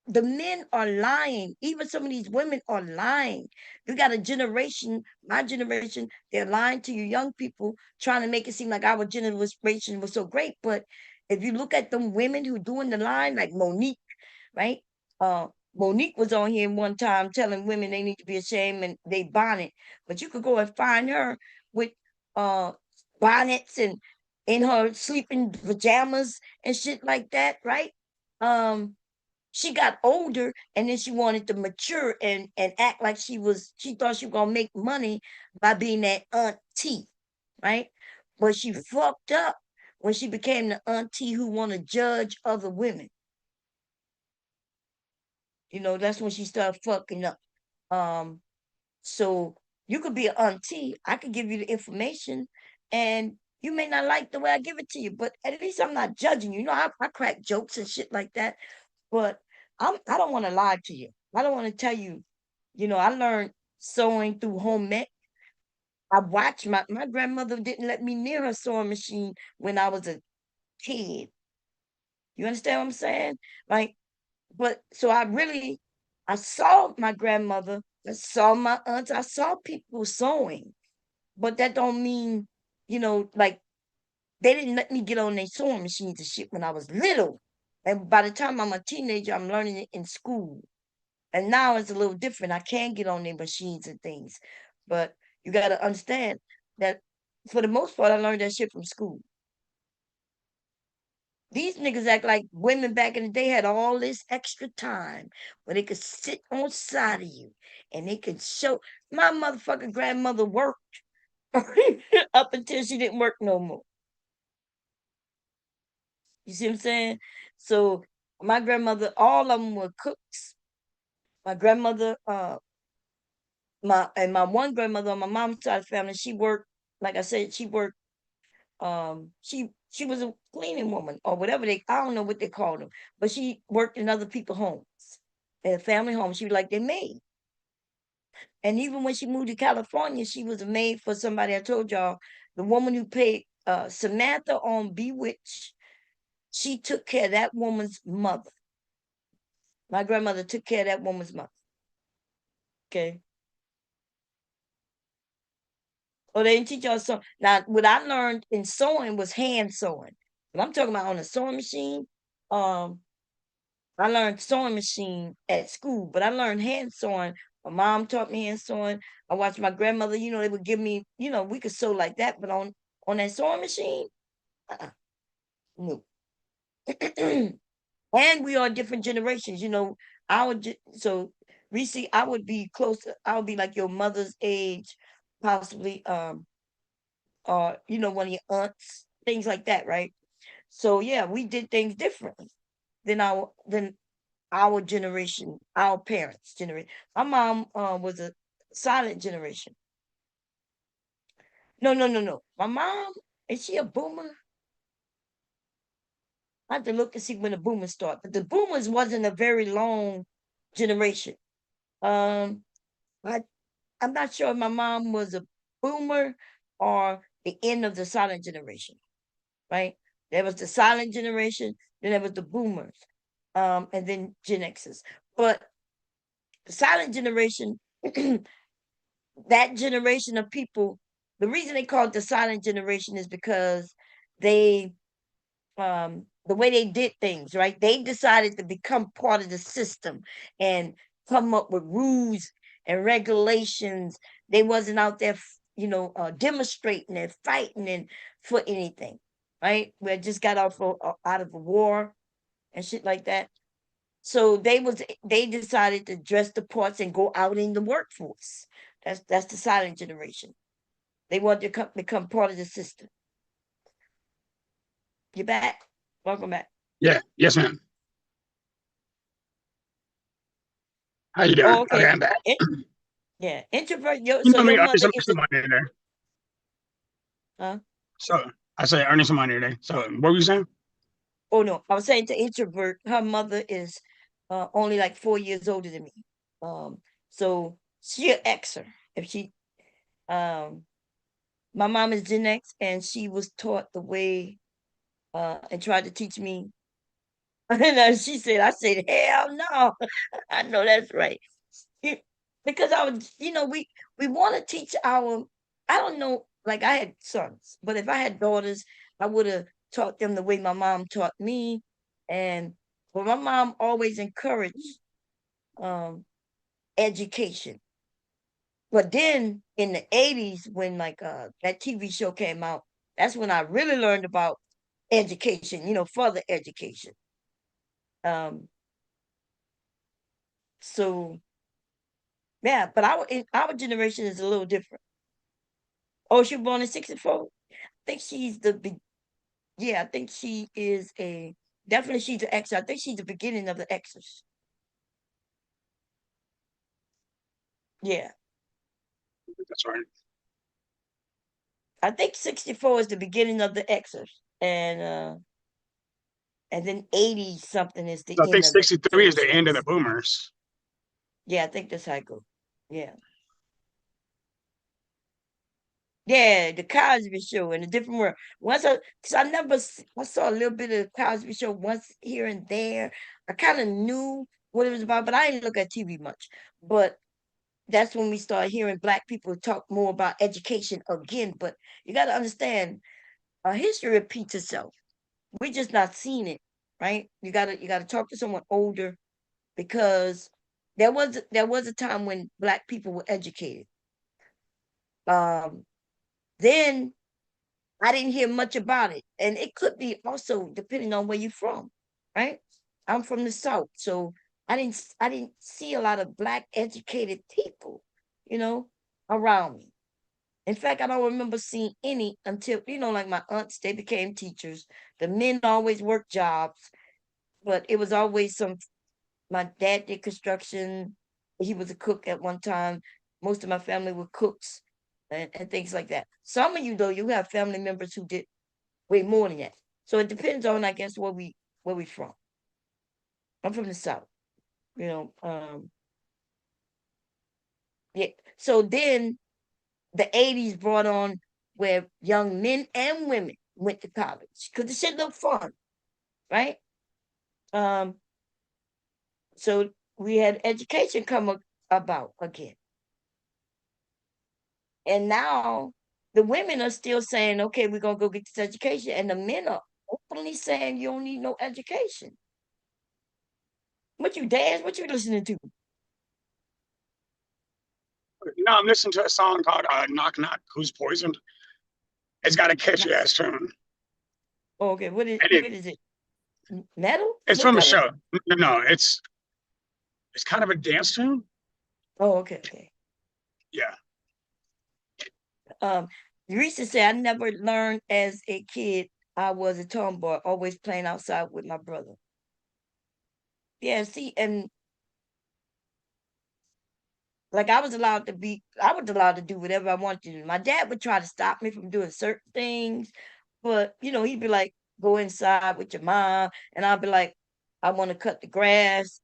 the men are lying. Even some of these women are lying. You got a generation, my generation, they're lying to you young people, trying to make it seem like our generation was so great. But if you look at them women who doing the line, like Monique, right? Monique was on here one time telling women they need to be ashamed and they bonnet. But you could go and find her with uh bonnets and in her sleeping pajamas and shit like that, right? She got older and then she wanted to mature and act like she thought she was gonna make money by being that auntie, right? But she fucked up when she became the auntie who want to judge other women. That's when she started fucking up. So you could be an auntie. I could give you the information and you may not like the way I give it to you, but at least I'm not judging you. I crack jokes and shit like that. But I don't want to lie to you. I don't want to tell you, I learned sewing through home ec. I watched my grandmother didn't let me near her sewing machine when I was a kid. You understand what I'm saying? Like, but so I saw my grandmother, I saw my aunts, I saw people sewing, but that don't mean, like they didn't let me get on their sewing machines and shit when I was little. And by the time I'm a teenager, I'm learning it in school. And now it's a little different. I can get on their machines and things. But you got to understand that for the most part, I learned that shit from school. These niggas act like women back in the day had all this extra time where they could sit on side of you and they could show. My motherfucking grandmother worked up until she didn't work no more. You see what I'm saying? So my grandmother, all of them were cooks. My grandmother, my one grandmother on my mom's side of the family, she worked, like I said, she worked, she was a cleaning woman or whatever I don't know what they called them, but she worked in other people's homes, in family homes. She was like their maid. And even when she moved to California, she was a maid for somebody. I told y'all, the woman who played Samantha on Bewitched, she took care of that woman's mother. My grandmother took care of that woman's mother. Okay. Oh, they didn't teach y'all sewing. Now, what I learned in sewing was hand sewing. But I'm talking about on a sewing machine. Um, I learned sewing machine at school, but I learned hand sewing. My mom taught me hand sewing. I watched my grandmother, they would give me, we could sew like that, but on that sewing machine, no. And we are different generations, I would so Reese, I would be closer, I would be like your mother's age, possibly, or one of your aunts, things like that, right? So yeah, we did things differently than our generation, our parents' generation. My mom was a silent generation. No, no, no, no. My mom, is she a boomer? I have to look and see when the boomers start. But the boomers wasn't a very long generation. Um, I I'm not sure if my mom was a boomer or the end of the silent generation, right? There was the silent generation, then there was the boomers, and then Gen X's. But the silent generation, that generation of people, the reason they call it the silent generation is because they the way they did things, right? They decided to become part of the system and come up with rules and regulations. They wasn't out there, demonstrating and fighting and for anything, right? We had just got out of a war and shit like that. So they decided to dress the parts and go out in the workforce. That's the silent generation. They want to become part of the system. You back? Welcome back. Yeah. Yes, ma'am. How you doing? Oh, okay. I'm back. Yeah, introvert. Yo, You so know me, your earning mother some, is some money today. huh? So I say earning some money today. So what were you saying? Oh no, I was saying to introvert. Her mother is only like 4 years older than me. So she'll X her if she. Um, my mom is Gen X, and she was taught the way and tried to teach me. And she said, "I said, hell no." I know that's right. Because I was, we want to teach our. I don't know. Like I had sons, but if I had daughters, I would have taught them the way my mom taught me, and well, my mom always encouraged um, education. But then in the 80s, when like that TV show came out, that's when I really learned about education. Further education. Um, so yeah, but our generation is a little different. Oh, she was born in 64. I think she's yeah, I think she is definitely she's an X. I think she's the beginning of the X's. Yeah. That's right. I think 64 is the beginning of the X's. And then 80 something is the So I end think of the 63 is the end of the X's. boomers. Yeah, I think that's how it goes. Yeah. Yeah, the Cosby Show in a different world. Cause I saw a little bit of the Cosby Show once here and there. I kind of knew what it was about, but I didn't look at TV much. But that's when we start hearing Black people talk more about education again. But you got to understand, history repeats itself. We're just not seeing it, right? You gotta talk to someone older because there was a time when Black people were educated. Um, then I didn't hear much about it. And it could be also depending on where you're from, right? I'm from the South, so I didn't see a lot of Black educated people, you know, around me. In fact, I don't remember seeing any until, like my aunts, they became teachers. The men always worked jobs, but it was always my dad did construction. He was a cook at one time. Most of my family were cooks and things like that. Some of you, though, you have family members who did way more than that. So it depends on, I guess, where we from. I'm from the South, you know. Yeah. So then the 80s brought on where young men and women went to college because the shit looked fun, right? Um, so we had education about again. And now the women are still saying, okay, we're gonna go get this education. And the men are openly saying you don't need no education. What you dance? What you listening to? I'm listening to a song called Knock Knock, Who's Poisoned. It's got a catchy ass tune. Oh, okay, what And is it? Metal? it's What from a kind of? show. No, it's kind of a dance tune. Oh, okay. Yeah. Teresa said, I never learned as a kid. I was a tomboy, always playing outside with my brother. Yeah, see, and like I was allowed to do whatever I wanted to do. My dad would try to stop me from doing certain things, but he'd be like, go inside with your mom, and I'd be like, I want to cut the grass.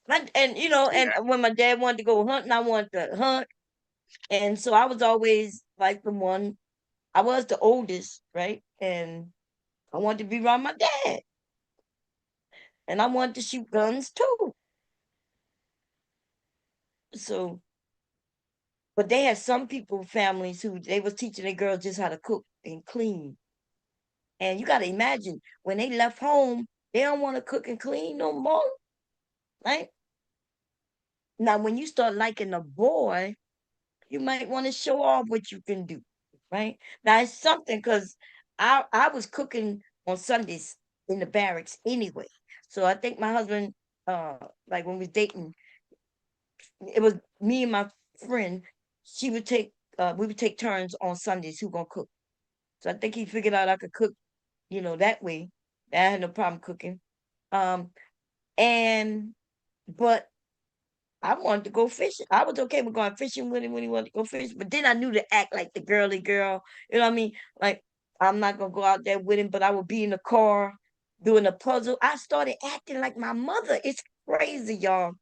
And Yeah. when my dad wanted to go hunting, I wanted to hunt. And so I was always like the one, I was the oldest, right? And I wanted to be around my dad. And I wanted to shoot guns too. So, but they had some families who they was teaching their girls just how to cook and clean. And you got to imagine when they left home, they don't want to cook and clean no more, right? Now, when you start liking a boy, you might want to show off what you can do, right? Now, it's something because I was cooking on Sundays in the barracks anyway. So I think my husband, like when we was dating, it was me and my friend. She would take, we would take turns on Sundays who gonna cook. So I think he figured out I could cook, that way. I had no problem cooking. And but I wanted to go fishing. I was okay with going fishing with him when he wanted to go fishing, but then I knew to act like the girly girl. You know what I mean? Like, I'm not gonna go out there with him, but I would be in the car doing a puzzle. I started acting like my mother. It's crazy, y'all.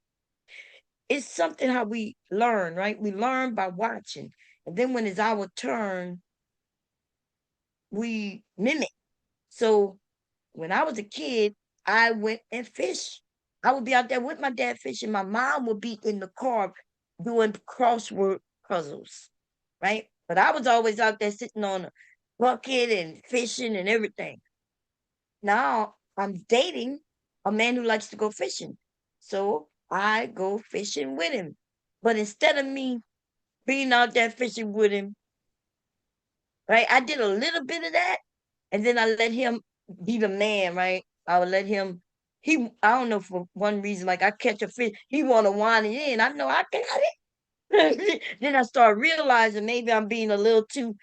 It's something how we learn, right? We learn by watching. And then when it's our turn, we mimic. So when I was a kid, I went and fished. I would be out there with my dad fishing. My mom would be in the car doing crossword puzzles, right? But I was always out there sitting on a bucket and fishing and everything. Now I'm dating a man who likes to go fishing. So I go fishing with him. But instead of me being out there fishing with him, right, I did a little bit of that. And then I let him be the man, right? I would let him, I don't know, for one reason, like I catch a fish, he want to wind it in. I know I got it. Then I start realizing maybe I'm being a little too,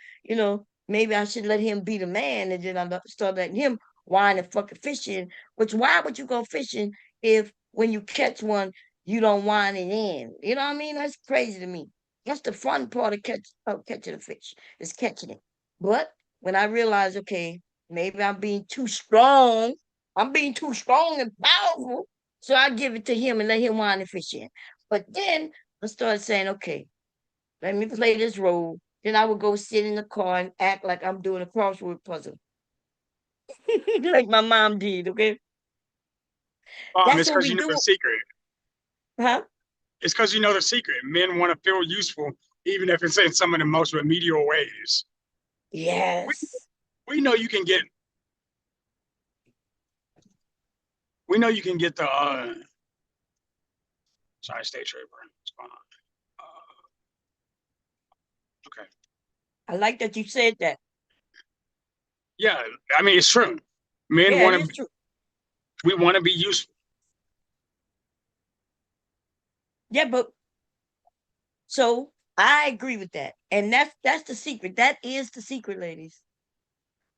maybe I should let him be the man. And then I start letting him whine and fucking fishing. Which, why would you go fishing if when you catch one, you don't wind it in? You know what I mean? That's crazy to me. That's the fun part of catching a fish, is catching it. But when I realized, okay, maybe I'm being too strong. I'm being too strong and powerful. So I give it to him and let him wind and fish in. But then I started saying, okay, let me play this role. Then I would go sit in the car and act like I'm doing a crossword puzzle. Like my mom did, okay? That's It's what because we you know do. the secret. Huh? It's because you know the secret. Men want to feel useful, even if it's in some of the most remedial ways. Yes. We know you can get. We know you can get the. Sorry, state trooper. What's going on? Okay. I like that you said that. Yeah, I mean it's true. Men Yeah, it want is to. true. We want to be useful. Yeah, but so I agree with that. And that's the secret. That is the secret, ladies.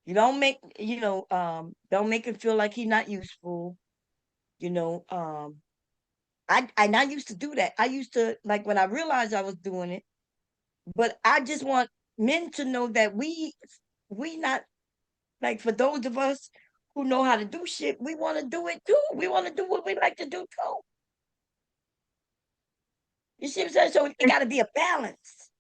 You don't make, don't make him feel like he's not useful. You know, I used to do that. I used to, like, when I realized I was doing it, but I just want men to know that we not, like, for those of us who know how to do shit, we want to do it too. We want to do what we like to do too. You see what I'm saying? So it got to be a balance.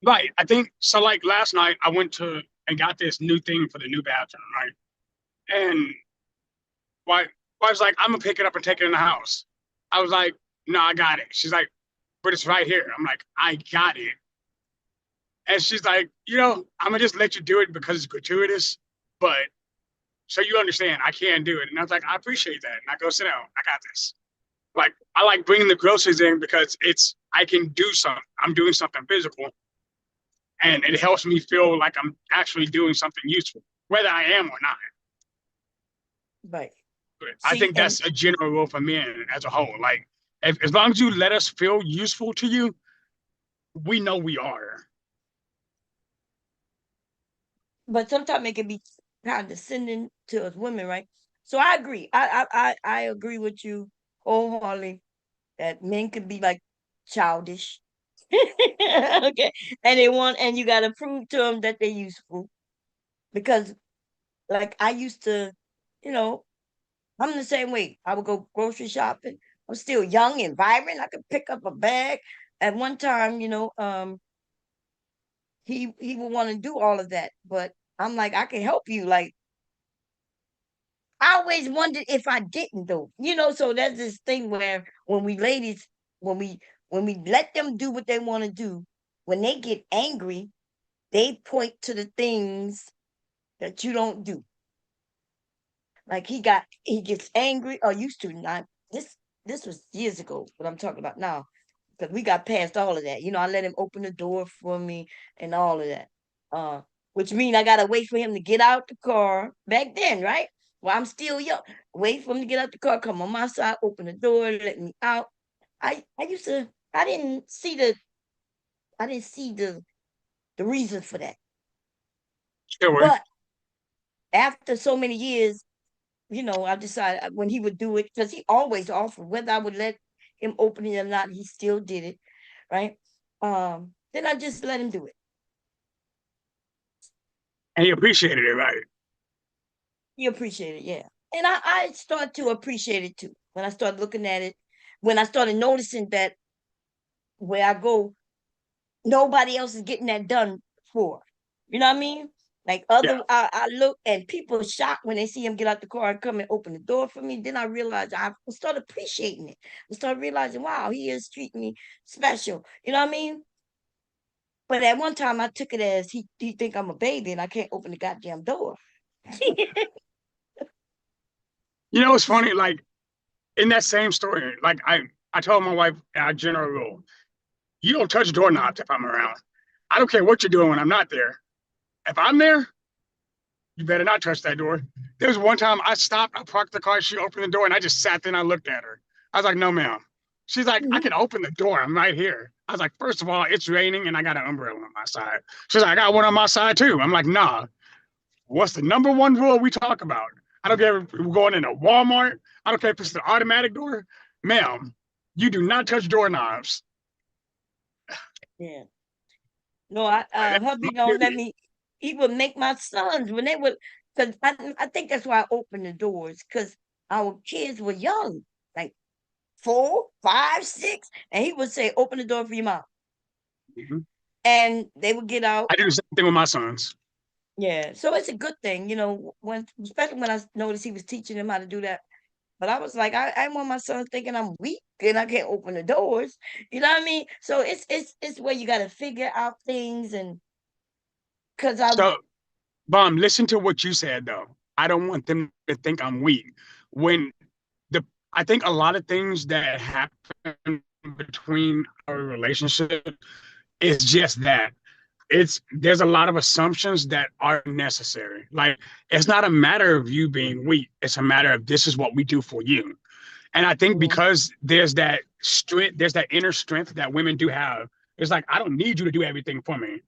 Right. I think so. Like last night, I went to and got this new thing for the new bathroom, right? And wife's like, I'm gonna pick it up and take it in the house. I was like, no, I got it. She's like, but it's right here. I'm like, I got it. And she's like, I'm gonna just let you do it because it's gratuitous, but so you understand, I can't do it. And I was like, I appreciate that. And I go sit down. I got this. Like, I like bringing the groceries in because I can do something. I'm doing something physical, and it helps me feel like I'm actually doing something useful, whether I am or not. Right. But I See, think that's a general rule for men as a whole. Like, as long as you let us feel useful to you, we know we are. but sometimes it can be condescending to us women, right? So I agree. I agree with you wholeheartedly that men can be like childish. Okay. And you gotta prove to them that they're useful. Because, like, I used to, you know, I'm the same way. I would go grocery shopping. I'm still young and vibrant. I could pick up a bag. At one time, he would want to do all of that. But I'm like, I can help you. Like, I always wondered if I didn't though. So there's this thing where when we ladies, when we when we let them do what they want to do, when they get angry, they point to the things that you don't do. Like he gets angry or used to not this was years ago, what I'm talking about now. Because we got past all of that. I let him open the door for me and all of that. Uh, which means I gotta wait for him to get out the car back then, right? Well, I'm still young. Wait for him to get out the car, come on my side, open the door, let me out. I used to I didn't see the reason for that. But after so many years, I decided when he would do it, because he always offered, whether I would let him open it or not, he still did it, right? Then I just let him do it. And he appreciated it, right? He appreciated it, yeah. And I started to appreciate it too. When I started looking at it, when I started noticing that where I go, nobody else is getting that done for. You know what I mean? Like I look and people are shocked when they see him get out the car and come and open the door for me. Then I realized I started appreciating it. I started realizing, wow, he is treating me special. You know what I mean? But at one time I took it as he think I'm a baby and I can't open the goddamn door. It's funny, like in that same story, like I told my wife our general rule, you don't touch doorknobs if I'm around. I don't care what you're doing when I'm not there. If I'm there, you better not touch that door. There was one time I stopped, I parked the car, she opened the door, and I just sat there and I looked at her. I was like, no, ma'am. She's like, I can open the door. I'm right here. I was like, first of all, it's raining and I got an umbrella on my side. She's like, I got one on my side too. I'm like, nah. What's the number one rule we talk about? I don't care if we're going into Walmart. I don't care if it's the automatic door. Ma'am, you do not touch doorknobs. Yeah. No, hubby don't let me. He would make my sons when they would, because I think that's why I opened the doors, because our kids were young, like 4, 5, 6, and he would say, "Open the door for your mom," and they would get out. I do the same thing with my sons. Yeah, so it's a good thing, especially when I noticed he was teaching them how to do that. But I was like, I want my son thinking I'm weak and I can't open the doors. You know what I mean? So it's where you got to figure out things, and because So, Bomb, listen to what you said though. I don't want them to think I'm weak. When I think a lot of things that happen between our relationship is just that. There's a lot of assumptions that are necessary. Like, it's not a matter of you being weak. It's a matter of this is what we do for you. And I think because there's that strength, there's that inner strength that women do have. It's like, I don't need you to do everything for me.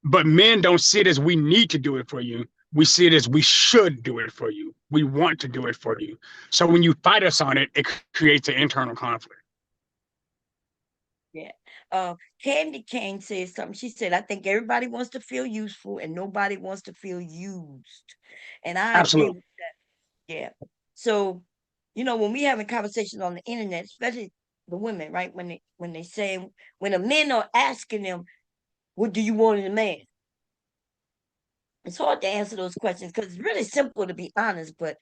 But men don't see it as we need to do it for you. We see it as we should do it for you. We want to do it for you. So when you fight us on it, it creates an internal conflict. Yeah. Candy Cane said something. She said, I think everybody wants to feel useful and nobody wants to feel used. And I agree with that. Yeah. So, when we having conversations on the internet, especially the women, right? When they say, when the men are asking them, what do you want in a man? It's hard to answer those questions because it's really simple, to be honest. But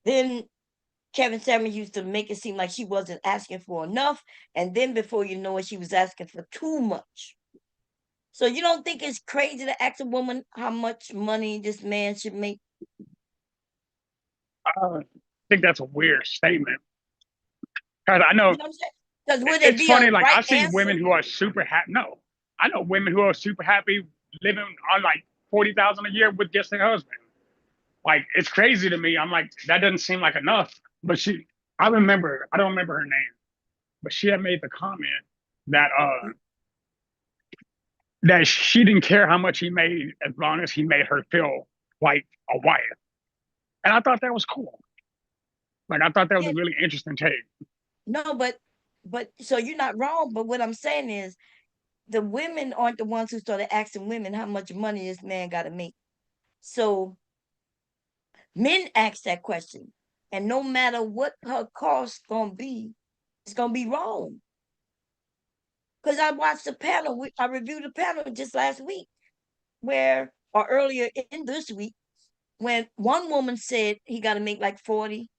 then Kevin Samuels used to make it seem like she wasn't asking for enough. And then before you know it, she was asking for too much. So you don't think it's crazy to ask a woman how much money this man should make? I think that's a weird statement. Because I know, because would it's it be funny, a like right I've seen answer? women who are super happy. No, I know women who are super happy living on like 40,000 a year with just their husband. Like, it's crazy to me. I'm like, that doesn't seem like enough. But I don't remember her name, but she had made the comment that that she didn't care how much he made as long as he made her feel like a wife. And I thought that was cool. Like, I thought that was a really interesting take. No, but so you're not wrong. But what I'm saying is, the women aren't the ones who started asking women how much money this man got to make. So men ask that question, and no matter what her cost gonna be, it's gonna be wrong. Because I watched the panel, I reviewed the panel just last week, or earlier in this week, when one woman said he got to make like 40,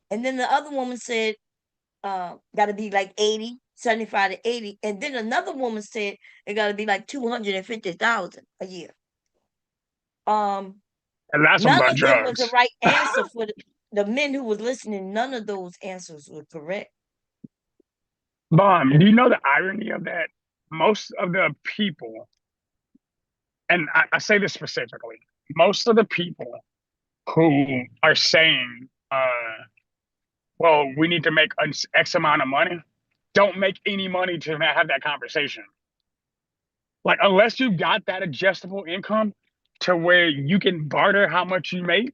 and then the other woman said got to be like 80, 75 to 80, and then another woman said it got to be like 250,000 a year. And that's None about of them was the drugs. right answer for the men who was listening. None of those answers were correct. Bomb, do you know the irony of that? Most of the people, and I say this specifically, most of the people who are saying, well, we need to make an X amount of money, don't make any money to have that conversation. Like, unless you got that adjustable income, to where you can barter how much you make,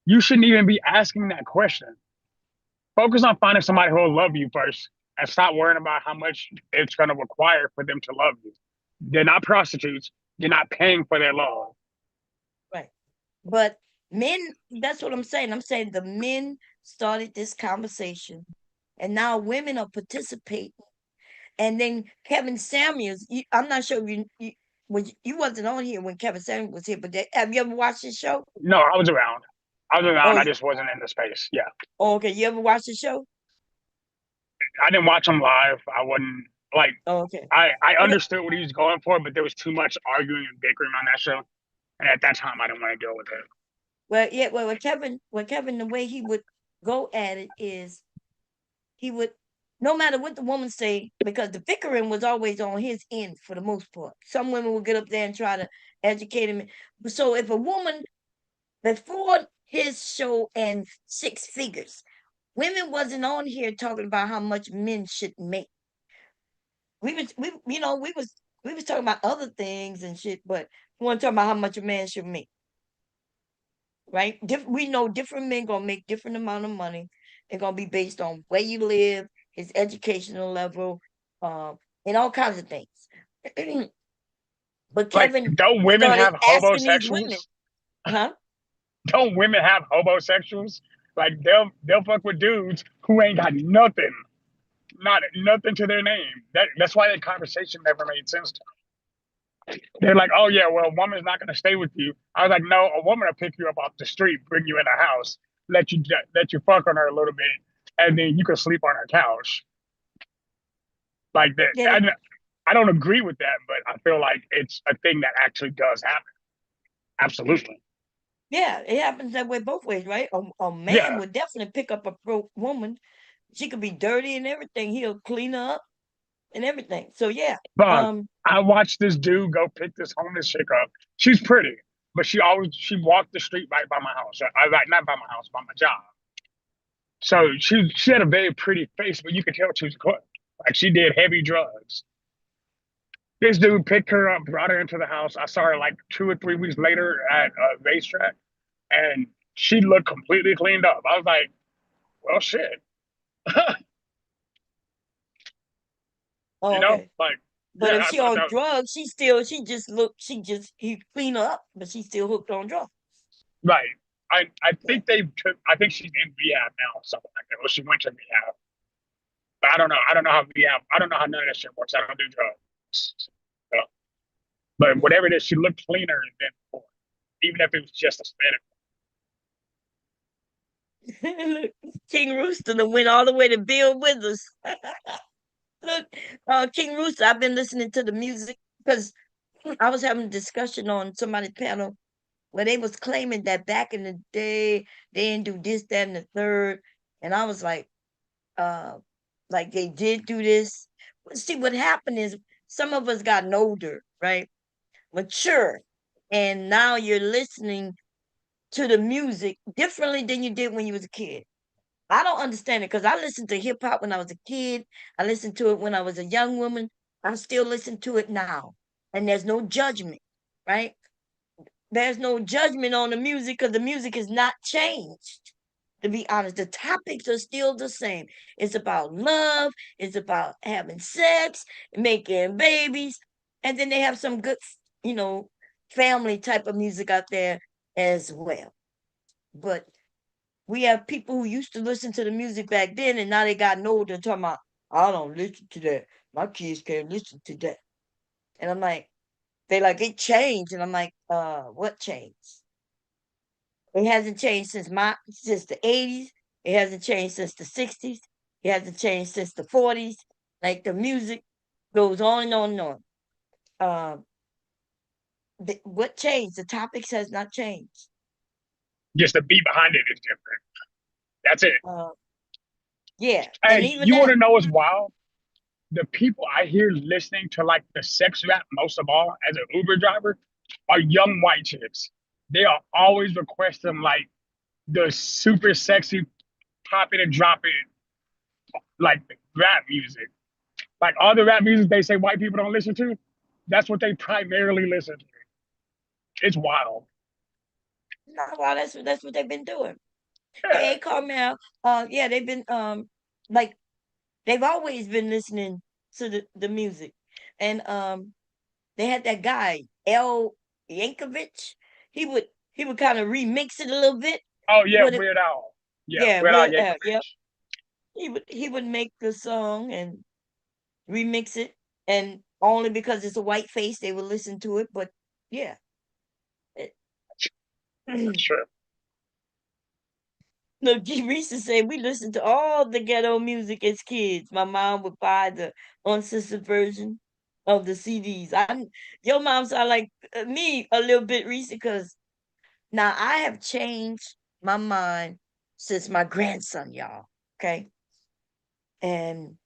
you shouldn't even be asking that question. Focus on finding somebody who will love you first and stop worrying about how much it's going to require for them to love you. They're not prostitutes. You're not paying for their love. Right. But men, that's what I'm saying. I'm saying the men started this conversation and now women are participating. And then Kevin Samuels, I'm not sure if you wasn't on here when Kevin Samuels was here, but have you ever watched his show? No, I was around. Oh, I just wasn't in the space. Yeah. oh, okay. You ever watched the show? I didn't watch him live. I wasn't like, Oh, okay. I understood what he was going for, but there was too much arguing and bickering on that show. And at that time, I didn't want to deal with it. Well, yeah, well, when Kevin, the way he would go at it is he would, no matter what the woman say, because the bickering was always on his end for the most part. Some women would get up there and try to educate him. So if a woman, before his show and Six Figures, women wasn't on here talking about how much men should make. We was talking about other things and shit, but we want to talk about how much a man should make. Right? We know different men gonna make different amount of money. They're gonna be based on where you live, his educational level, and all kinds of things. But Like, Kevin don't women started have asking these women, homosexuals? huh? Don't women have homosexuals? Like, they'll fuck with dudes who ain't got nothing, not nothing to their name. That's why that conversation never made sense to me. They're like, oh yeah, well, a woman's not gonna stay with you. I was like, no, a woman will pick you up off the street, bring you in the house, let you fuck on her a little bit, and then you can sleep on her couch. Like that. Yeah, I don't agree with that, but I feel like it's a thing that actually does happen. Absolutely. yeah, it happens that way both ways, right? A man Yeah. would definitely pick up a broke woman. She could be dirty and everything. He'll clean her up and everything. So yeah. But I watched this dude go pick this homeless chick up. She's pretty, but she walked the street right by my house. I like not by my house, by my job. So she had a very pretty face, but you could tell she was good. Like she did heavy drugs. This dude picked her up, brought her into the house. I saw her like 2 or 3 weeks later at a racetrack, and she looked completely cleaned up. I was like, well, shit. Oh, You know, okay. like, But yeah, if I she thought on that drugs, he clean her up, but she's still hooked on drugs. right. I Yeah. think I think she's in rehab now or something like that. Or she went to rehab. But I don't know. I don't know how rehab. I don't know how none of that shit works. I don't do drugs. So, but whatever it is, she looked cleaner than before, even if it was just a spin. Look, King Rooster done went all the way to Bill Withers. Look, King Rooster, I've been listening to the music because I was having a discussion on somebody's panel where they was claiming that back in the day they didn't do this, that, and the third. And I was like they did do this. But see, what happened is some of us gotten older, right? Mature. And now you're listening to the music differently than you did when you was a kid. I don't understand it because I listened to hip hop when I was a kid. I listened to it when I was a young woman. I still listen to it now. And there's no judgment, right? There's no judgment on the music because the music has not changed. To be honest, the topics are still the same. It's about love, it's about having sex, making babies, and then they have some good, you know, family type of music out there as well. But we have people who used to listen to the music back then and now they got older talking about, I don't listen to that. My kids can't listen to that. And I'm like, they like it changed. And I'm like, what changed? It hasn't changed since the 80s. It hasn't changed since the 60s. It hasn't changed since the 40s. Like the music goes on and on and on. What changed? The topics has not changed. Just the beat behind it is different. That's it. Yeah. And And even you want that, to know what's wild? The people I hear listening to like the sex rap most of all as an Uber driver are young white chicks. They are always requesting like the super sexy pop it and drop it like rap music. Like all the rap music they say white people don't listen to, that's what they primarily listen to. It's wild. No, well, that's what they've been doing. Hey, Carmel. Yeah, they've been like they've always been listening to the music, and they had that guy L Yankovic. He would kind of remix it a little bit. Oh yeah, But Weird Al. Yeah, yeah, Weird Al Weird Al. Yankovic. Yep. He would make the song and remix it, and only because it's a white face, they would listen to it. But yeah. That's true. Look, G. Reese said we listened to all the ghetto music as kids. My mom would buy the uncensored version of the CDs. Your mom sound like me a little bit, Reese, because now I have changed my mind since my grandson, y'all. Okay, and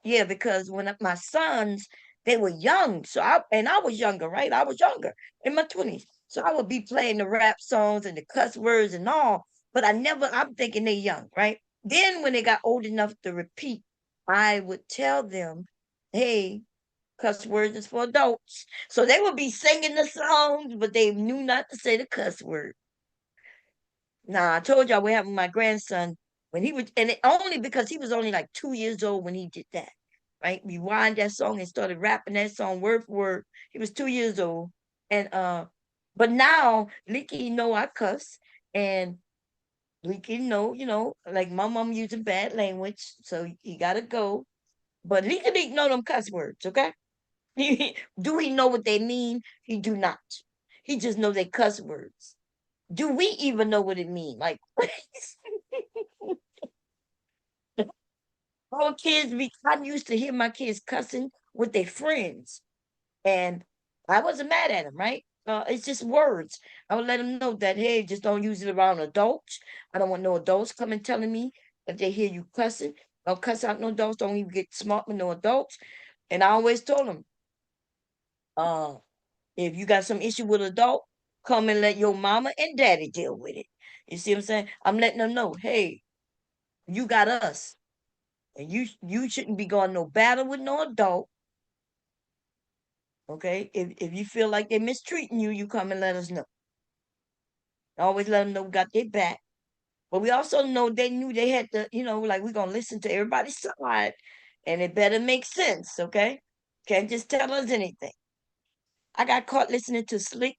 yeah, because when my sons they were young, so I was younger, right? I was younger in my 20s, so I would be playing the rap songs and the cuss words and all, but I'm thinking they young, right? Then when they got old enough to repeat, I would tell them, hey, cuss words is for adults. So they would be singing the songs, but they knew not to say the cuss word. Now I told y'all we're having my grandson when he was, and only because he was only like 2 years old when he did that. Right? Rewind that song and started rapping that song word for word. He was 2 years old. And but now Licky know I cuss and Licky know, like my mom using bad language, so he gotta go. But Licky know them cuss words, okay? Do he know what they mean? He do not. He just know they cuss words. Do we even know what it means? Like our kids, I used to hear my kids cussing with their friends, and I wasn't mad at them, right? It's just words. I would let them know that, hey, just don't use it around adults. I don't want no adults coming telling me if they hear you cussing. Don't cuss out no adults. Don't even get smart with no adults. And I always told them, uh, if you got some issue with adult, come and let your mama and daddy deal with it. You see what I'm saying? I'm letting them know, hey, you got us. And you shouldn't be going no battle with no adult. Okay? If you feel like they're mistreating you, you come and let us know. Always let them know we got their back. But we also know they knew they had to, like we're gonna listen to everybody's side and it better make sense, okay? Can't just tell us anything. I got caught listening to Slick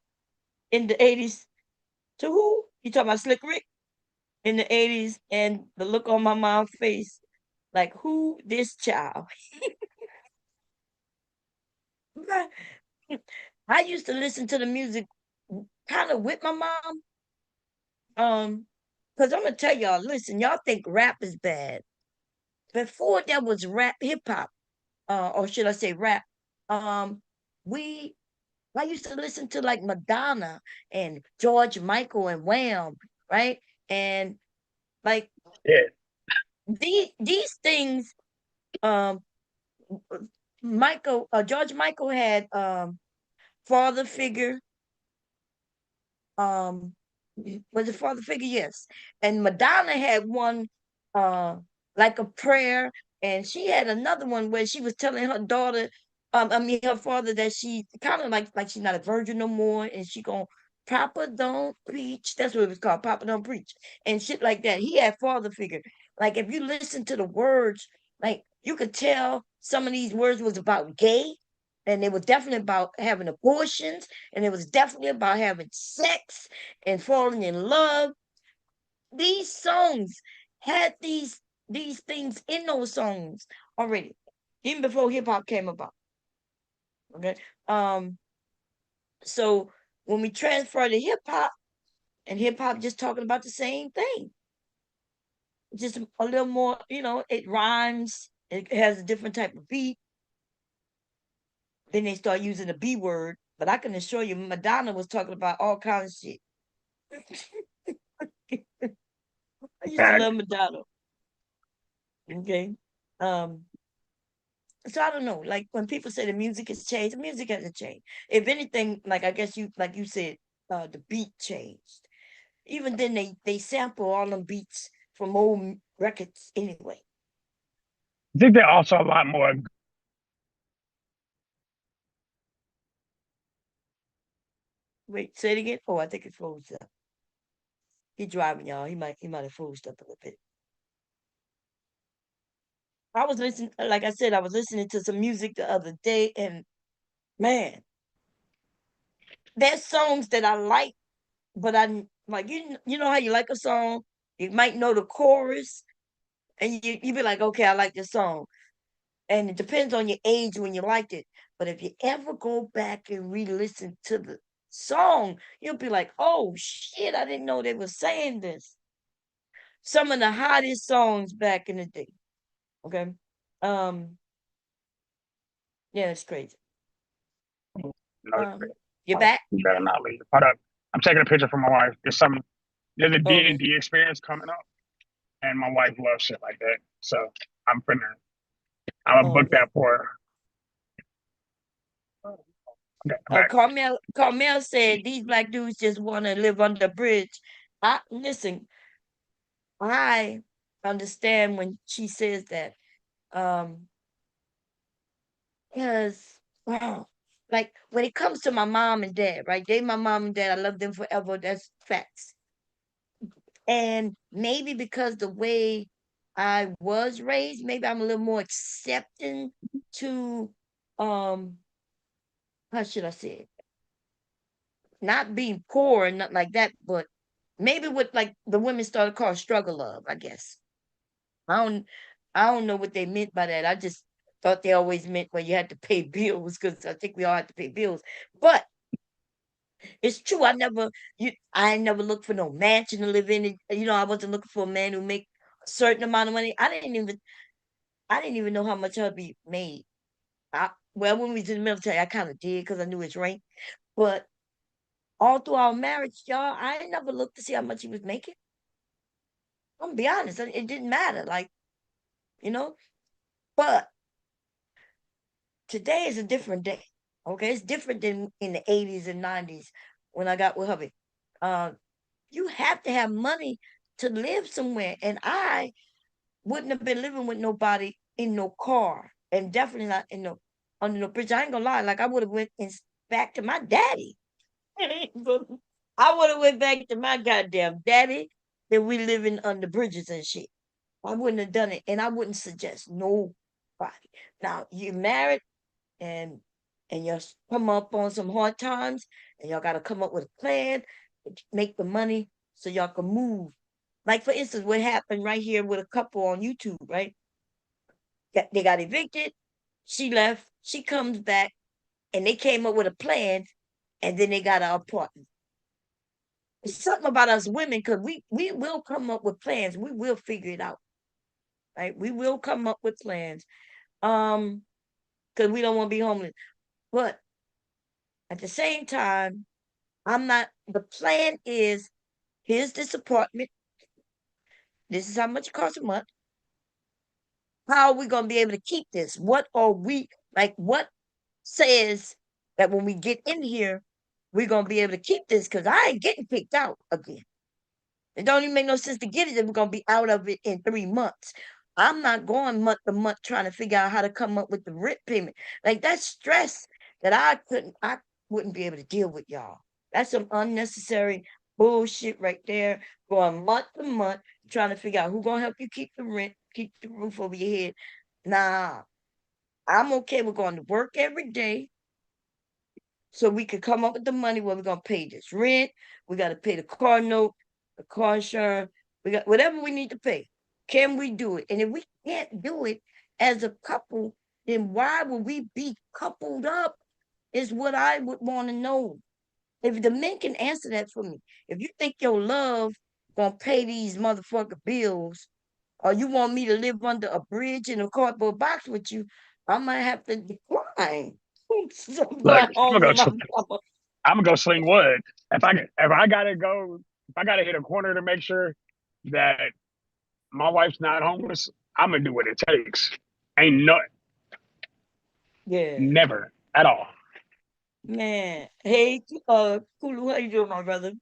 in the 80s. To who? You talking about Slick Rick in the 80s and the look on my mom's face, like who this child? I used to listen to the music kind of with my mom. Because I'm gonna tell y'all, listen, y'all think rap is bad. Before there was rap hip hop, or should I say rap, we I used to listen to like Madonna and George Michael and Wham, right? And like Yeah. these things, um George Michael had father figure, um was it father figure? Yes. And Madonna had one uh like a prayer, and she had another one where she was telling her daughter, her father, that she kind of like she's not a virgin no more, and she gonna Papa don't preach. That's what it was called, Papa don't preach, and shit like that. He had father figure. Like if you listen to the words, like you could tell some of these words was about gay, and they were definitely about having abortions, and it was definitely about having sex and falling in love. These songs had these things in those songs already, even before hip hop came about. Okay. Um, so when we transfer to hip hop, and hip hop just talking about the same thing, just a little more, it rhymes, it has a different type of beat. Then they start using the B word, but I can assure you, Madonna was talking about all kinds of shit. I used to love Madonna. Okay. Um, so I don't know. Like when people say the music has changed, the music hasn't changed. If anything, like I guess like you said, the beat changed. Even then they sample all them beats from old records anyway. I think they're also a lot more. Wait, say it again. Oh, I think it froze up. He driving, y'all. He might have froze up a little bit. I was listening, like I said, I was listening to some music the other day, and man, there's songs that I like, but I like you know how you like a song, you might know the chorus, and you be like, okay, I like this song. And it depends on your age when you liked it. But if you ever go back and re-listen to the song, you'll be like, oh shit, I didn't know they were saying this. Some of the hottest songs back in the day. Okay. Um, yeah, it's crazy. No, You're back? you better not leave. Hold up. I'm taking a picture for my wife. There's a Okay. D&D experience coming up, and my wife loves shit like that. So I'm gonna book Okay. that for her. Okay, I'm back. Carmel said these black dudes just want to live under a bridge. Listen, I understand when she says that. Because wow, like when it comes to my mom and dad, right? They my mom and dad. I love them forever. That's facts. And maybe because the way I was raised, maybe I'm a little more accepting to how should I say it? Not being poor and not like that, but maybe what like the women started called struggle love, I guess. I don't I don't know what they meant by that. I just thought they always meant when you had to pay bills because I think we all had to pay bills. But it's true. I never looked for no mansion to live in. You know, I wasn't looking for a man who make a certain amount of money. I didn't even know how much hubby made. Well, when we was in the military, I kind of did because I knew his rank. But all through our marriage, y'all, I ain't never looked to see how much he was making. I'm gonna be honest, it didn't matter. Like, you know, but today is a different day. Okay, it's different than in the 80s and 90s when I got with hubby. Uh, you have to have money to live somewhere, and I wouldn't have been living with nobody in no car, and definitely not in no under no bridge. I ain't gonna lie, like I would have went back to my daddy. I would have went back to my goddamn daddy than we living under bridges and shit. I wouldn't have done it, and I wouldn't suggest nobody. Now you married, and y'all come up on some hard times, and y'all got to come up with a plan, make the money so y'all can move. Like for instance, what happened right here with a couple on YouTube, right? They got evicted. She left. She comes back, and they came up with a plan, and then they got an apartment. It's something about us women because we will come up with plans. We will figure it out, right? We will come up with plans, because we don't want to be homeless. But at the same time, I'm not. The plan is here's this apartment. This is how much it costs a month. How are we gonna be able to keep this? What are we like? What says that when we get in here, we're gonna be able to keep this? Because I ain't getting kicked out again. It don't even make no sense to get it if we're gonna be out of it in 3 months. I'm not going month to month trying to figure out how to come up with the rent payment. Like that's stress that I wouldn't be able to deal with, y'all. That's some unnecessary bullshit right there. Going month to month trying to figure out who gonna help you keep the rent, keep the roof over your head. Nah, I'm okay with going to work every day so we could come up with the money where we're gonna pay this rent. We got to pay the car note, the car insurance. We got whatever we need to pay. Can we do it? And if we can't do it as a couple, then why would we be coupled up? Is what I would want to know. If the men can answer that for me, if you think your love gonna pay these motherfucker bills, or you want me to live under a bridge in a cardboard box with you, I might have to decline. So Look, go home with my mama. I'm gonna go sling wood. If I gotta hit a corner to make sure that my wife's not homeless, I'm gonna do what it takes. Ain't no, Yeah, never at all. man. Hey, Kulu, how you doing, my brother?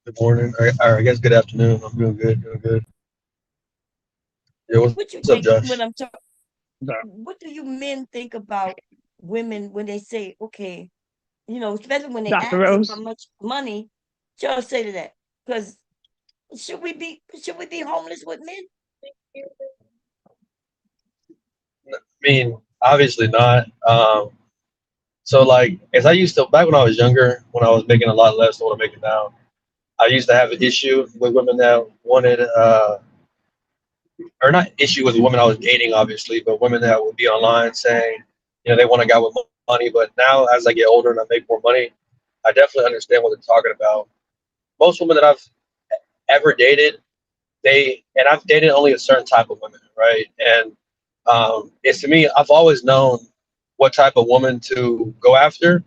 Good morning, or I guess good afternoon. I'm doing good, doing good. Yeah, What you what's up, think Josh? when I'm talking? So, What do you men think about women when they say, okay, especially when they Dr. ask Rose. how much money, just say to that. Because should we be homeless with men? I mean, obviously not. So like, as I used to back when I was younger, when I was making a lot less than what I'm making now, I used to have an issue with women that wanted, or not issue with women I was dating, obviously, but women that would be online saying, they want a guy with money. But now, as I get older and I make more money, I definitely understand what they're talking about. Most women that I've ever dated, and I've dated only a certain type of women, right? And it's to me, I've always known what type of woman to go after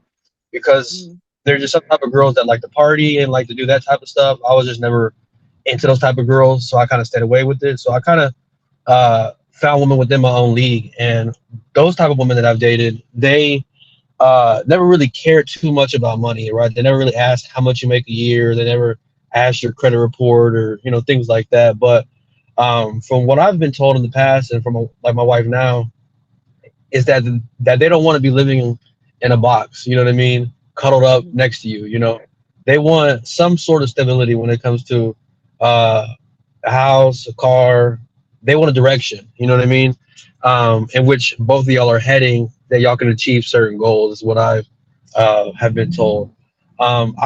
because Mm. there's just some type of girls that like to party and like to do that type of stuff. I was just never into those type of girls, so I kind of stayed away with it. So I kind of found women within my own league, and those type of women that I've dated, they never really cared too much about money, right? They never really asked how much you make a year. They never asked your credit report or things like that. But from what I've been told in the past, and from like my wife now, is that they don't want to be living in a box. You know what I mean? Cuddled up Mhm. next to you. They want some sort of stability when it comes to a house, a car. They want a direction. You know what I mean? In which both of y'all are heading, that y'all can achieve certain goals. Is what I have been told. I've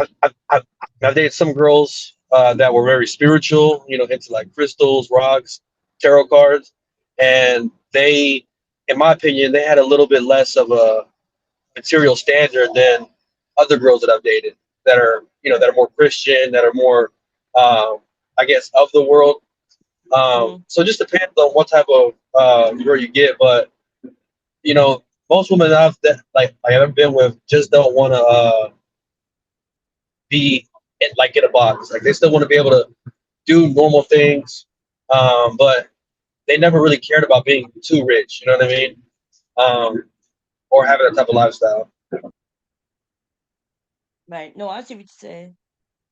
dated some girls that were very spiritual. Into like crystals, rocks, tarot cards, and they, in my opinion, they had a little bit less of a material standard than other girls that I've dated that are more Christian, that are more, I guess, of the world. Mm. So it just depends on what type of girl you get. But most women that I've ever been with just don't want to be in a box. Like they still want to be able to do normal things, but they never really cared about being too rich. You know what I mean? Or having that type of lifestyle. Right. No, I see what you're saying.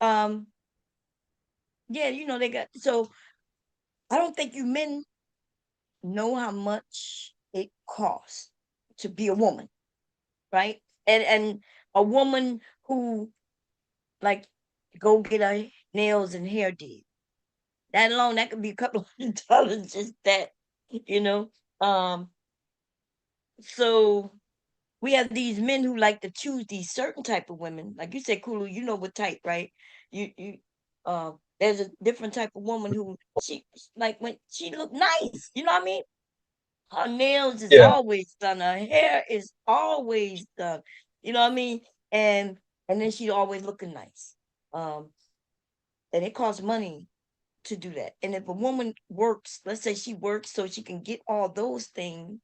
Um, yeah, they got so I don't think you men know how much it costs to be a woman, right? And a woman who like go get her nails and hair did. That alone, that could be a couple $100 just that, you know. Um, so we have these men who like to choose these certain type of women. Like you said, Kulu, you know what type, right? You there's a different type of woman who she like when she look nice, you know what I mean? Her nails is Yeah, always done, her hair is always done, you know what I mean? And then she always looking nice. Um, and it costs money to do that. And if a woman works, let's say she works so she can get all those things,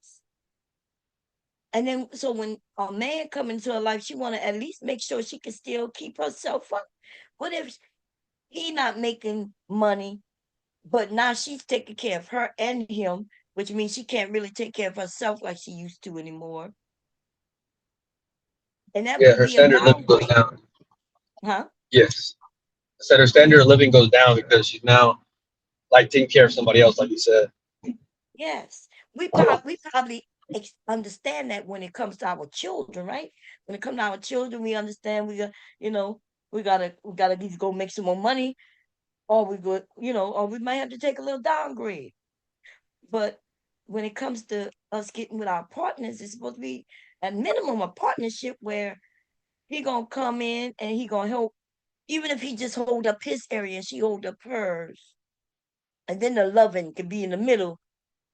and then so when a man come into her life, she want to at least make sure she can still keep herself up. What if he not making money, but now she's taking care of her and him, which means she can't really take care of herself like she used to anymore. And that yeah. would Her be a standard of living goes downgrade, down. huh? Yes. I said her standard of living goes down because she's now like taking care of somebody else, like you said. Yes, we probably understand that when it comes to our children, right? When it comes to our children, we understand you know, we gotta either go make some more money, or or we might have to take a little downgrade. But when it comes to us getting with our partners, it's supposed to be at minimum a partnership where he gonna come in and he gonna help, even if he just hold up his area and she hold up hers, and then the loving can be in the middle.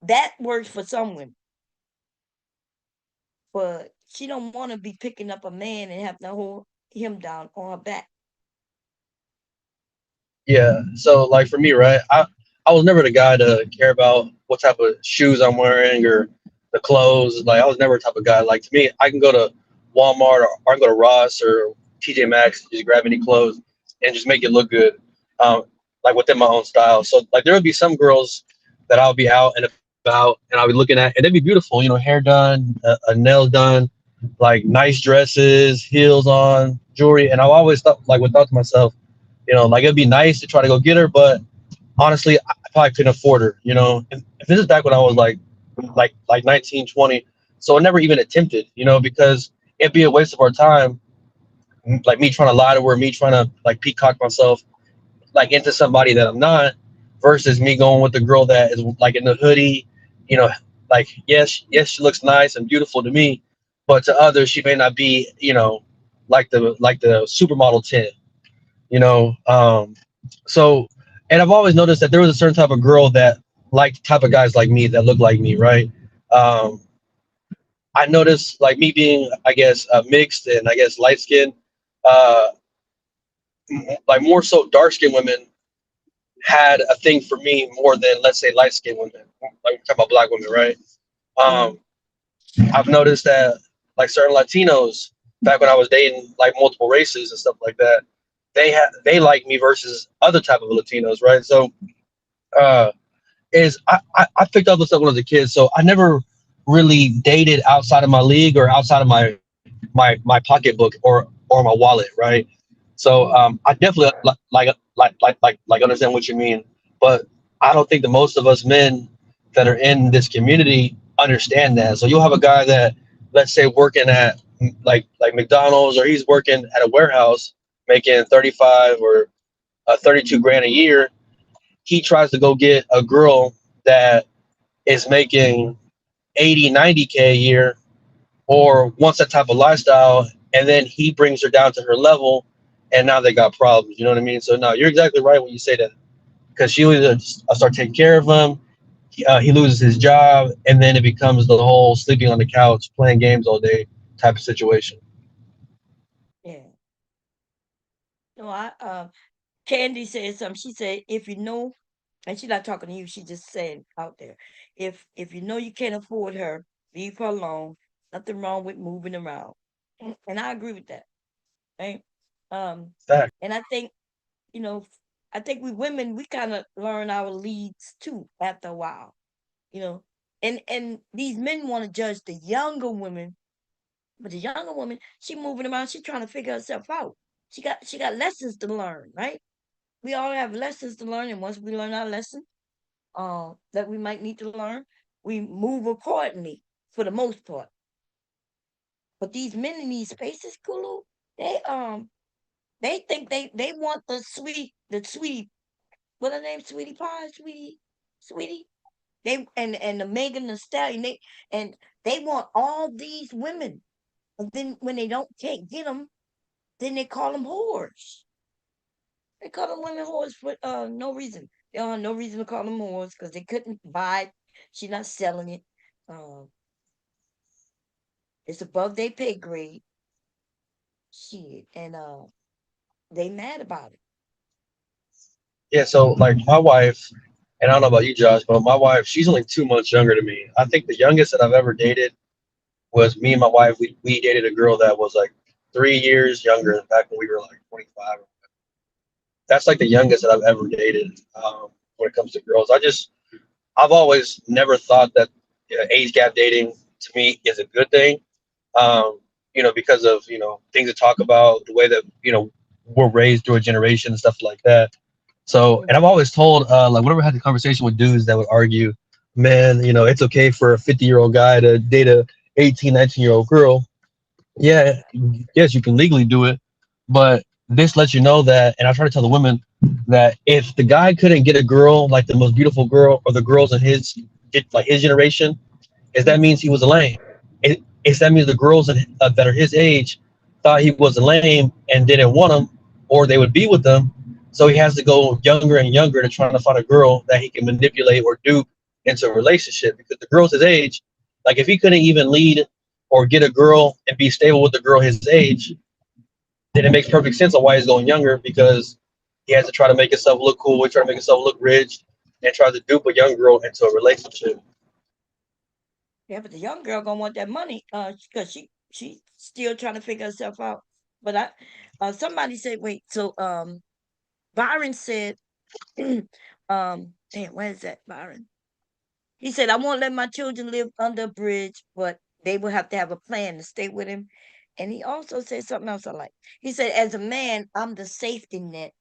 That works for some women. But she don't want to be picking up a man and have to hold him down on her back. Yeah. So like for me, right? I was never the guy to care about what type of shoes I'm wearing or the clothes. Like I was never the type of guy. Like to me, I can go to Walmart or I can go to Ross or TJ Maxx, just grab any clothes and just make it look good. Um, like within my own style. So like there would be some girls that I'll be out and about and I'll be looking at and they'd be beautiful, hair done, nails done, like nice dresses, heels on, jewelry. And I always would thought to myself, like it'd be nice to try to go get her, but honestly, I probably couldn't afford her. And this is back when I was like 19, 20. So I never even attempted, because it'd be a waste of our time like me trying to lie to her, me trying to like peacock myself like into somebody that I'm not, versus me going with the girl that is like in the hoodie, you know, like yes, she looks nice and beautiful to me, but to others she may not be, like the supermodel 10, you know. So, and I've always noticed that there was a certain type of girl that liked type of guys like me that look like me, right? Um, I noticed like me being, I guess, mixed and I guess light skinned, uh, like more so dark skinned women had a thing for me more than let's say light skinned women. Like we're talking about black women, right? Um, I've noticed that like certain Latinos back when I was dating like multiple races and stuff like that, they like me versus other type of Latinos, right? So uh, is I picked up this stuff when I was a kid, so I never really dated outside of my league or outside of my pocketbook or my wallet, right? So I definitely like understand what you mean, but I don't think that most of us men that are in this community understand that. So you'll have a guy that, let's say, working at like McDonald's, or he's working at a warehouse making 35 or 32 grand a year. He tries to go get a girl that is making 80, 90K a year, or wants that type of lifestyle, and then he brings her down to her level, and now they got problems. You know what I mean? So no, you're exactly right when you say that, because she would start taking care of him. He loses his job, and then it becomes the whole sleeping on the couch, playing games all day type of situation. Yeah. No, Candy said something. She said, if you know, and she's not talking to you, she just saying out there, if you know you can't afford her, leave her alone. Nothing wrong with moving around. And I agree with that. Right. Um, Fact. and I think, you know, I think we women, we kind of learn our leads too after a while, you know. And these men want to judge the younger women, but the younger woman, she moving around, she trying to figure herself out. She got lessons to learn, right? We all have lessons to learn, and once we learn our lesson, that we might need to learn, we move accordingly for the most part. But these men in these spaces, Kulu, they think they want the sweet, what her name, sweetie pie, sweetie. They and the Megan the Stallion, they want all these women, and then when they don't can't get them, then they call them whores. They call them women whores for no reason. They don't have no reason to call them whores because they couldn't buy it. She's not selling it. Um, it's above their pay grade. Shit, and they mad about it. Yeah. So like my wife, and I don't know about you, Josh, but my wife, she's only 2 months younger than me. I think the youngest that I've ever dated was me and my wife. We dated a girl that was like 3 years younger back when we were like 25. That's like the youngest that I've ever dated, when it comes to girls. I've always never thought that age gap dating to me is a good thing. Um, because of things to talk about, the way that we're raised through a generation and stuff like that. So, and I've Mhm. always told, like whenever I had the conversation with dudes that would argue, man, it's okay for a 50-year-old guy to date a 18, 19-year-old girl. Yeah, yes, you can legally do it, but this lets you know that, and I try to tell the women that if the guy couldn't get a girl like the most beautiful girl, or the girls in his generation, is that means he was a lame. Is that means the girls that are his age thought he was a lame and didn't want him, or they would be with them. So he has to go younger and younger to try to find a girl that he can manipulate or dupe into a relationship. Because the girls his age, like if he couldn't even lead or get a girl and be stable with the girl his age, then it makes perfect sense on why he's going younger, because he has to try to make himself look cool, he try to make himself look rich, and try to dupe a young girl into a relationship. Yeah, but the young girl gonna want that money, because she's still trying to figure herself out. But somebody said, wait, so Byron said, damn, where is that, Byron? He said, I won't let my children live under a bridge, but they will have to have a plan to stay with him. And he also said something else I like. He said, as a man, I'm the safety net,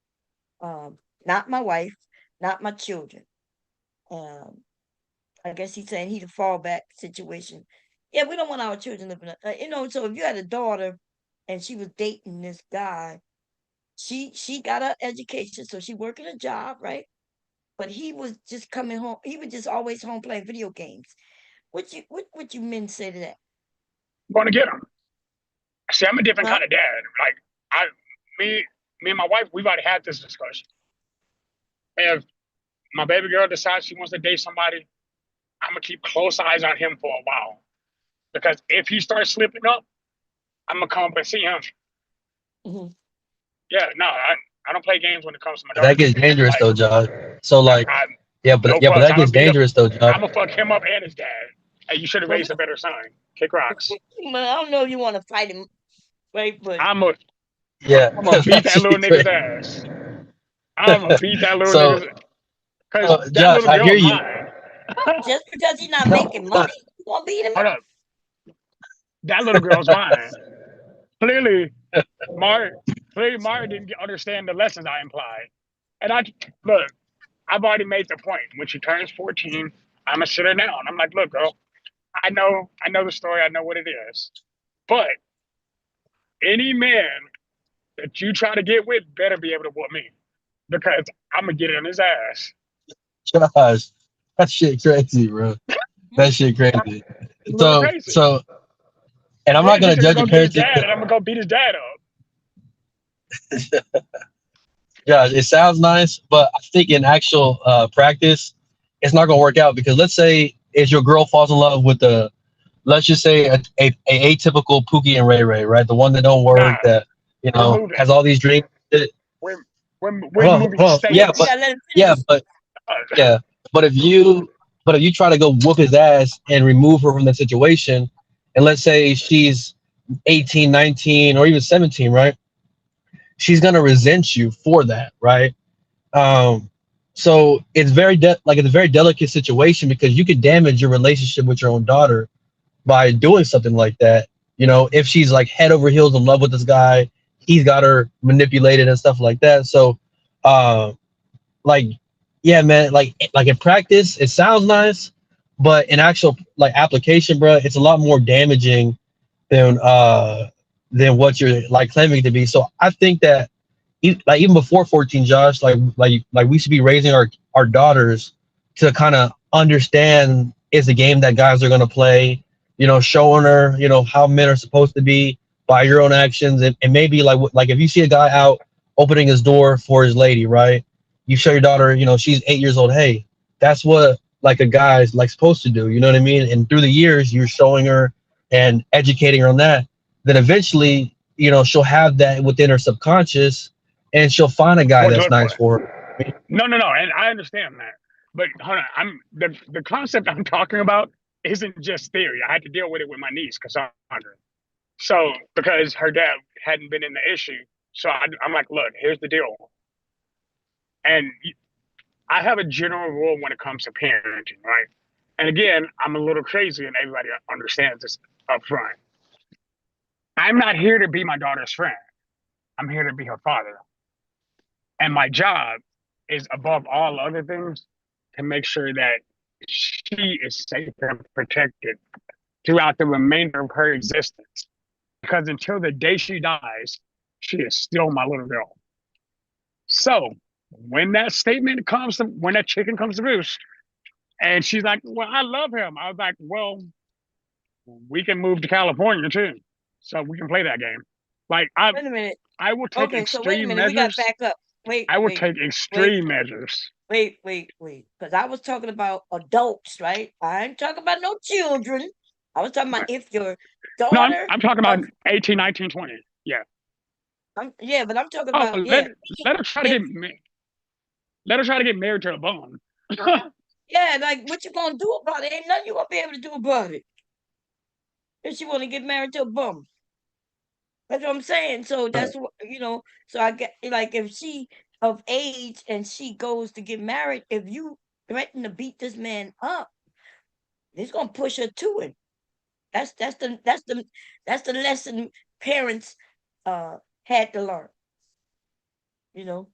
not my wife, not my children. Um, I guess he's saying he's a fallback situation. Yeah, we don't want our children living, so if you had a daughter and she was dating this guy. She got her education, so she working a job, right? But he was just coming home. He was just always home playing video games. What you men say to that? Going to get him. See, I'm a different Huh? kind of dad. Like me and my wife, we've already had this discussion. If my baby girl decides she wants to date somebody, I'm gonna keep close eyes on him for a while. Because if he starts slipping up, I'm gonna come up and see him. hmm Yeah, no, I don't play games when it comes to my That daughter. gets dangerous Like, though, Josh. So like, I no but fucks. that gets dangerous though, Josh. I'm gonna fuck him up and his dad. Hey, you should have But raised a better son. Kick rocks. I don't know if you want to fight him, right? But I'm a Yeah, I'm gonna beat that that little shit nigga's crazy. ass. I'm gonna beat that little So, nigga's, cause that Josh, little I hear girl's you. mine. just because he's not making money, you gonna beat him Hold up? up, that little girl's mine. Clearly, Martin didn't understand the lessons I implied. And look, I've already made the point. When she turns 14, I'm gonna sit her down. I'm like, look, girl, I know the story. I know what it is. But any man that you try to get with better be able to whoop me because I'm gonna get in his ass. Josh, that shit crazy, bro. That shit crazy. A little crazy. And I'm not Then gonna he's gonna judge go your get his parenting. dad, and I'm gonna go beat his dad up. Josh, it sounds nice, but I think in actual practice, it's not gonna work out because let's say if your girl falls in love with let's just say a atypical Pookie and Ray Ray, right? The one that don't Nah, work, that we're moving. has all these dreams. We're Hold moving on. states. Yeah, but if you try to go whoop his ass and remove her from the situation, and let's say she's 18, 19, or even 17, right? She's gonna resent you for that, right? So it's it's a very delicate situation because you could damage your relationship with your own daughter by doing something like that. You know, if she's like head over heels in love with this guy, he's got her manipulated and stuff like that. So, uh, like, yeah, man, like in practice, it sounds nice, but in actual like application, bro, it's a lot more damaging than what you're like claiming to be. So I think that like even before 14, Josh, like we should be raising our daughters to kind of understand it's a game that guys are going to play, you know, showing her, you know, how men are supposed to be by your own actions. And maybe like if you see a guy out opening his door for his lady, right? You show your daughter, you know, she's 8 years old. Hey, that's what like a guy's like supposed to do. You know what I mean? And through the years, you're showing her and educating her on that. Then eventually, you know, she'll have that within her subconscious and she'll find a guy Or do that's it for nice it. for her. No, and I understand that. But hold on, the concept I'm talking about isn't just theory. I had to deal with it with my niece, Cassandra. So because her dad hadn't been in the issue, so I'm like, look, here's the deal. And I have a general rule when it comes to parenting, right? And again, I'm a little crazy, and everybody understands this up front. I'm not here to be my daughter's friend. I'm here to be her father. And my job is above all other things to make sure that she is safe and protected throughout the remainder of her existence. Because until the day she dies, she is still my little girl. So when that when that chicken comes to roost, and she's like, well, I love him. I was like, well, we can move to California too. So we can play that game. Like Wait a minute. I will take Okay, so wait a extreme minute. We got measures. to back up. Wait, I will wait, take extreme measures. wait. Because I was talking about adults, right? I ain't talking about no children. I was talking about if your No, daughter. I'm talking about 18, 19, 20. Yeah. Yeah, but I'm talking Oh, about let her try to get married to a bum. yeah, like what you gonna do about it? Ain't nothing you gonna be able to do about it. If she want to get married to a bum, that's what I'm saying. So that's what So I get like if she of age and she goes to get married, if you threaten to beat this man up, it's gonna push her to it. That's the lesson parents had to learn. You know,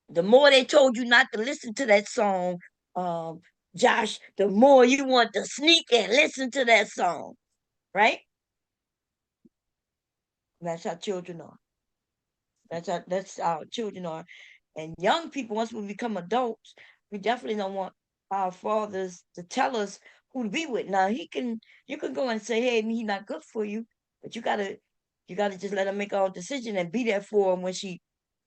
the more they told you not to listen to that song, um, Josh, the more you want to sneak and listen to that song, right? And that's how children are. That's how children are. And young people, once we become adults, we definitely don't want our fathers to tell us who to be with. Now you can go and say, hey, he's not good for you, but you gotta just let him make her own decision and be there for him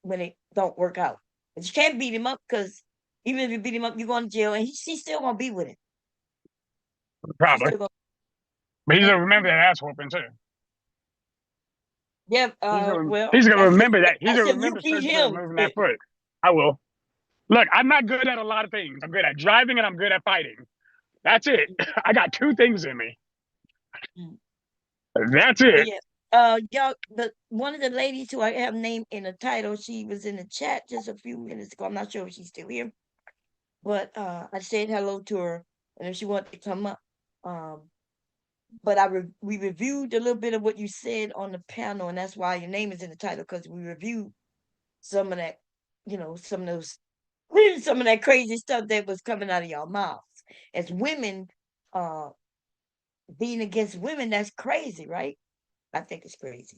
when it don't work out. But you can't beat him up, because even if you beat him up, you're going to jail, and she's still gonna be with him. She's Probably. still gonna, But he's gonna remember that ass whooping too. yeah. Well, He's gonna remember that. He's that's gonna if you remember beat certain things, him. moving that foot. I will. Look, I'm not good at a lot of things. I'm good at driving and I'm good at fighting. That's it. I got 2 things in me. That's But it. yeah, y'all, one of the ladies who I have named in the title, she was in the chat just a few minutes ago. I'm not sure if she's still here, but I said hello to her, and if she wanted to come up, but we reviewed a little bit of what you said on the panel, and that's why your name is in the title, because we reviewed some of that, some of that crazy stuff that was coming out of y'all mouths as women, being against women. That's crazy, right? I think it's crazy.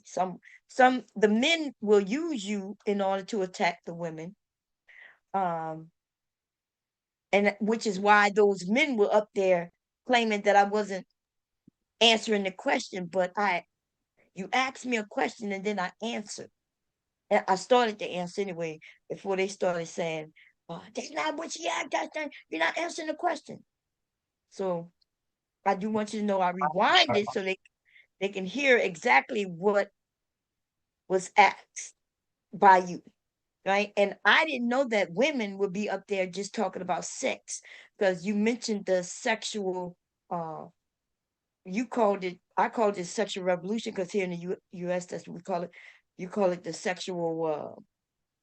The men will use you in order to attack the women. And which is why those men were up there claiming that I wasn't answering the question, but you asked me a question and then I answered. And I started to answer anyway before they started saying, that's not what she asked. You're not answering the question. So I do want you to know I rewind it so they can hear exactly what was asked by you. Right. And I didn't know that women would be up there just talking about sex, because you mentioned the sexual, I called it sexual revolution, because here in the US, that's what we call it. You call it the sexual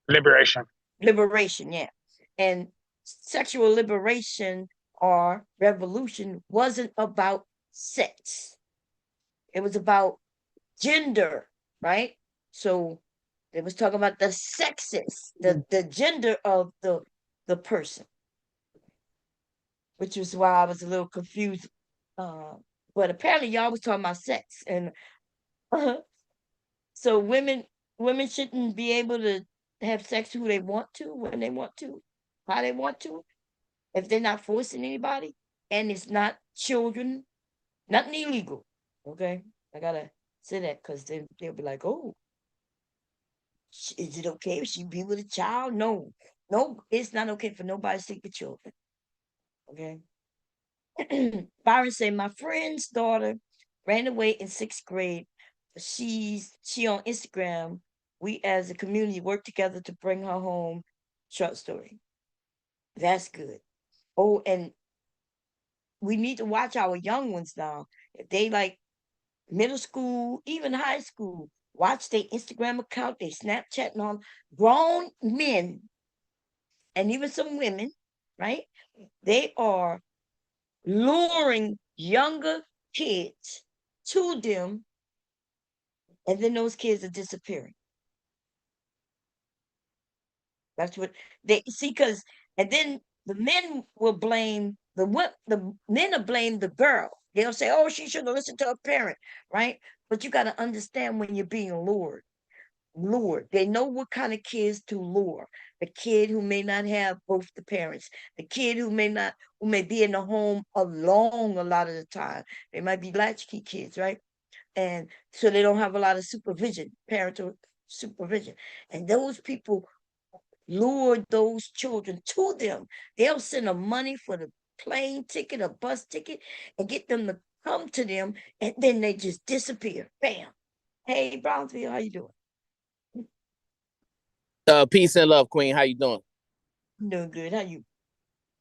Liberation. liberation. Yeah. And sexual liberation or revolution wasn't about sex. It was about gender, right? So it was talking about the sexes, the gender of the person, which was why I was a little confused. But apparently y'all was talking about sex, and so women shouldn't be able to have sex who they want to, when they want to, how they want to, if they're not forcing anybody, and it's not children, nothing illegal. Okay, I gotta say that, because they'll be like, oh, is it okay if she be with a child? No, it's not okay for nobody to sleep with children. Okay. Byron said, my friend's daughter ran away in 6th grade. She on Instagram. We as a community work together to bring her home. Short story. That's good. Oh, and we need to watch our young ones now. If they like middle school, even high school, watch their Instagram account, their Snapchat, and all. Grown men and even some women, right? They are luring younger kids to them, and then those kids are disappearing. That's what they see, because and then the men will blame the men will blame the girl. They'll say, oh, she should have listened to her parent, right? But you got to understand, when you're being lured. They know what kind of kids to lure. The kid who may not have both the parents, the kid who may be in the home alone a lot of the time. They might be latchkey kids, right? And so they don't have a lot of supervision, parental supervision. And those people lure those children to them. They'll send them money for the plane ticket, a bus ticket, and get them to come to them, and then they just disappear. Bam. Hey, Brownsville, how you doing? Peace and love, Queen. How you doing? I'm doing good. How you?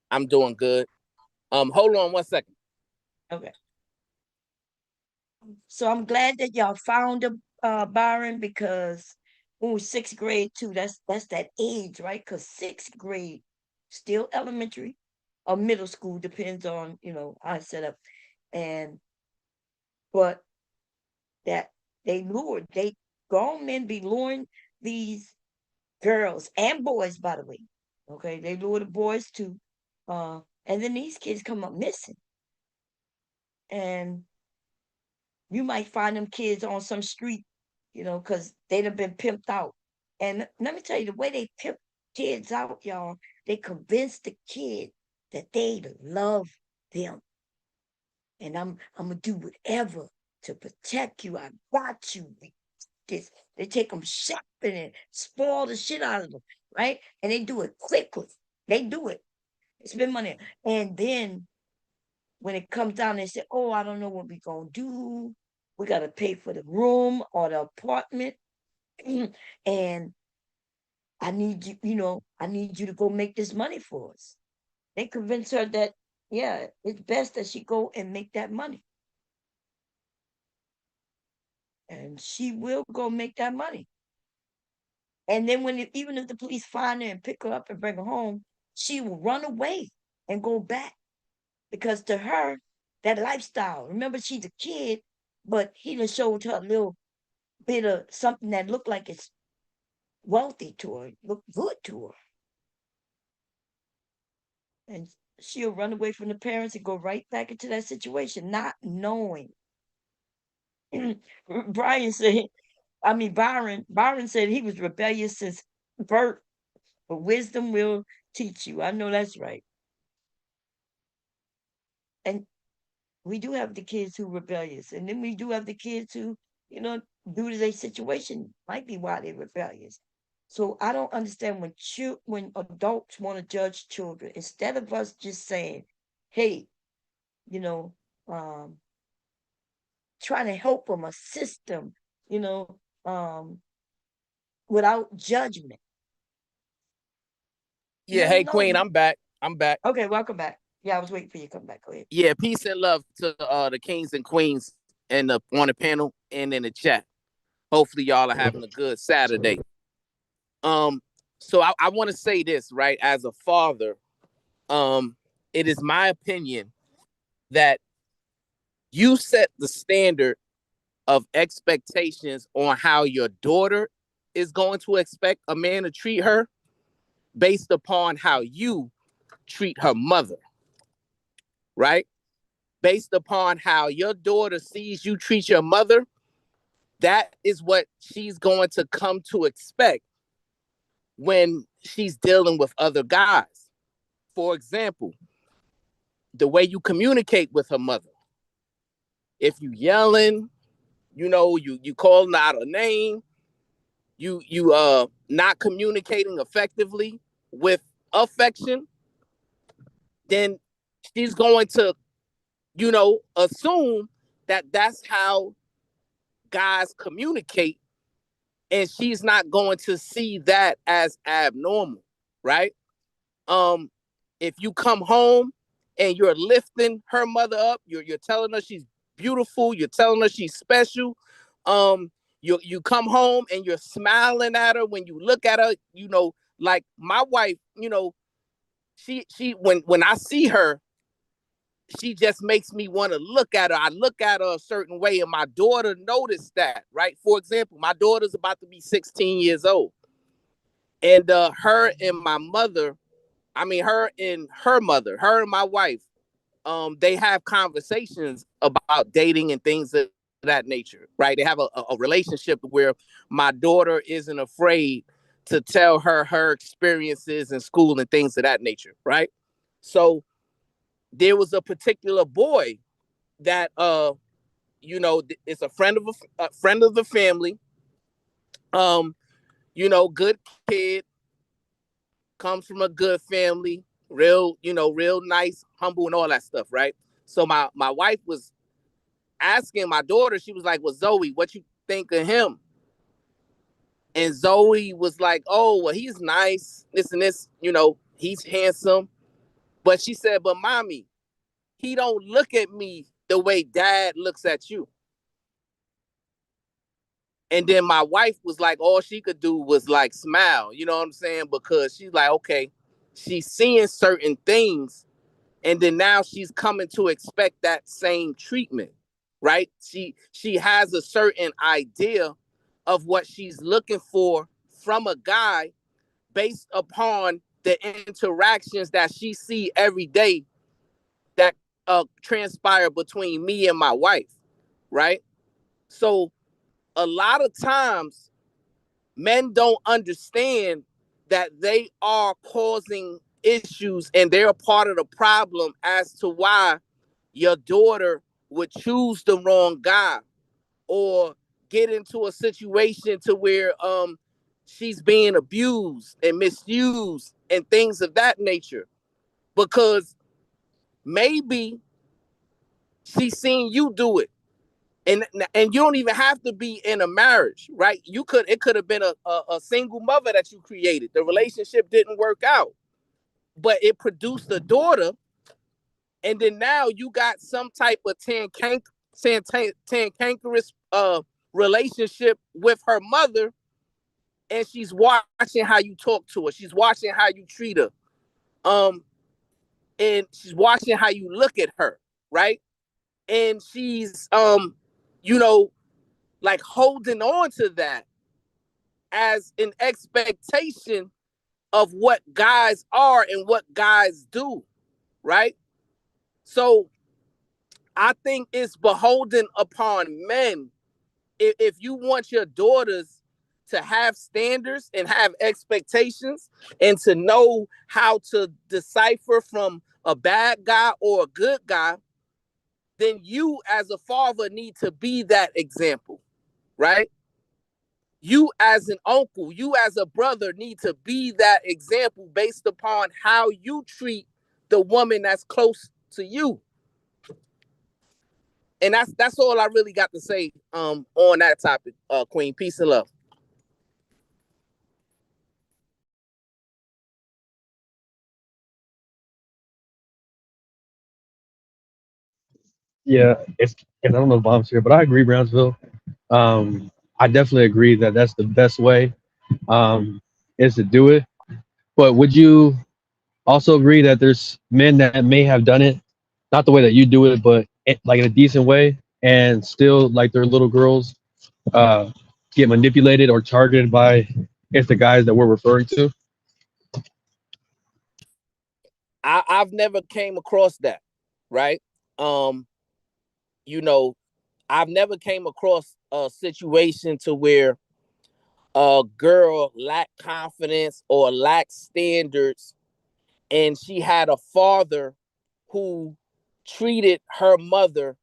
I'm doing good. Hold on 1 second. Okay. So I'm glad that y'all found Byron, because 6th grade too. That's that age, right? Because 6th grade, still elementary or middle school, depends on how it's set up. But that they grown men be luring these girls and boys, by the way. Okay, they lure the boys too, and then these kids come up missing, and you might find them kids on some street, you know, because they'd have been pimped out. And let me tell you, the way they pimp kids out, y'all, they convince the kid that they love them. And I'm gonna do whatever to protect you. I got you. They take them shopping and spoil the shit out of them, right? And they do it quickly. They do it. They spend money. And then when it comes down, they say, oh, I don't know what we're gonna do. We gotta pay for the room or the apartment. And I need you, I need you to go make this money for us. They convince her that, yeah, it's best that she go and make that money. And she will go make that money. And then even if the police find her and pick her up and bring her home, she will run away and go back. Because to her, that lifestyle, remember she's a kid, but he done showed her a little bit of something that looked like it's wealthy to her, looked good to her. And she'll run away from the parents and go right back into that situation, not knowing. Byron said he was rebellious since birth, but wisdom will teach you. I know that's right. And we do have the kids who are rebellious, and then we do have the kids who, due to their situation, might be why they're rebellious. So I don't understand when adults want to judge children, instead of us just saying, hey, trying to help them, assist them, without judgment. Yeah, hey Queen, I'm back. Okay, welcome back. Yeah, I was waiting for you to come back. Go ahead. Yeah, peace and love to the kings and queens and on the panel and in the chat. Hopefully y'all are having a good Saturday. So I want to say this, right? As a father, it is my opinion that you set the standard of expectations on how your daughter is going to expect a man to treat her based upon how you treat her mother, right? Based upon how your daughter sees you treat your mother, that is what she's going to come to expect when she's dealing with other guys. For example, the way you communicate with her mother. If you yelling, you calling out a name, you not communicating effectively with affection, then she's going to, assume that that's how guys communicate, and she's not going to see that as abnormal, right? If you come home and you're lifting her mother up, you're telling her she's beautiful, you're telling her she's special. You come home and you're smiling at her when you look at her, like my wife, she when I see her, she just makes me want to look at her. I look at her a certain way, and my daughter noticed that, right? For example, my daughter's about to be 16 years old. And her and my mother, her and her mother, her and my wife, they have conversations about dating and things of that nature, right? They have a relationship where my daughter isn't afraid to tell her experiences in school and things of that nature, right? So there was a particular boy that it's a friend of the family, good kid, comes from a good family, real nice, humble, and all that stuff, right? So my wife was asking my daughter, she was like, well, Zoe, what you think of him? And Zoe was like, oh, well, he's nice, this and this, he's handsome. But she said, but mommy, he don't look at me the way dad looks at you. And then my wife was like, all she could do was like smile, you know what I'm saying? Because she's like, okay, she's seeing certain things, and then now she's coming to expect that same treatment, right? She has a certain idea of what she's looking for from a guy based upon the interactions that she see every day that transpire between me and my wife, right? So a lot of times men don't understand that they are causing issues and they're a part of the problem as to why your daughter would choose the wrong guy or get into a situation to where she's being abused and misused and things of that nature, because maybe she's seen you do it. And you don't even have to be in a marriage, right? It could have been a single mother that you created. The relationship didn't work out, but it produced a daughter. And then now you got some type of cantankerous relationship with her mother, and she's watching how you talk to her. She's watching how you treat her. And she's watching how you look at her, right? And she's you know, like holding on to that as an expectation of what guys are and what guys do, right? So I think it's beholden upon men. If you want your daughters to have standards and have expectations and to know how to decipher from a bad guy or a good guy, then you as a father need to be that example, right? You as an uncle, you as a brother need to be that example based upon how you treat the woman that's close to you. And that's all I really got to say on that topic, Queen. Peace and love. Yeah, it's and I don't know if Bob's here, but I agree, Brownsville. I definitely agree that that's the best way is to do it. But would you also agree that there's men that may have done it, not the way that you do it, but like in a decent way, and still like their little girls uh, get manipulated or targeted by it's the guys that we're referring to? I've never came across that, right? Um, you know, I've never came across a situation to where a girl lacked confidence or lacked standards, and she had a father who treated her mother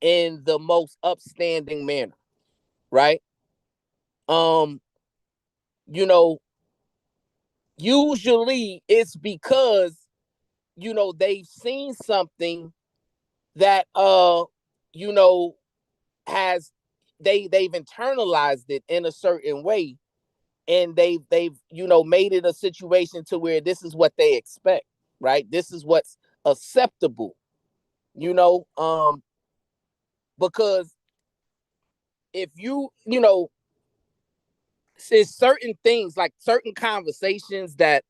in the most upstanding manner, right? Um, you know, usually it's because they've seen something that you know has they've internalized it in a certain way, and they've made it a situation to where this is what they expect, right? This is what's acceptable, you know because if it's certain things, like certain conversations that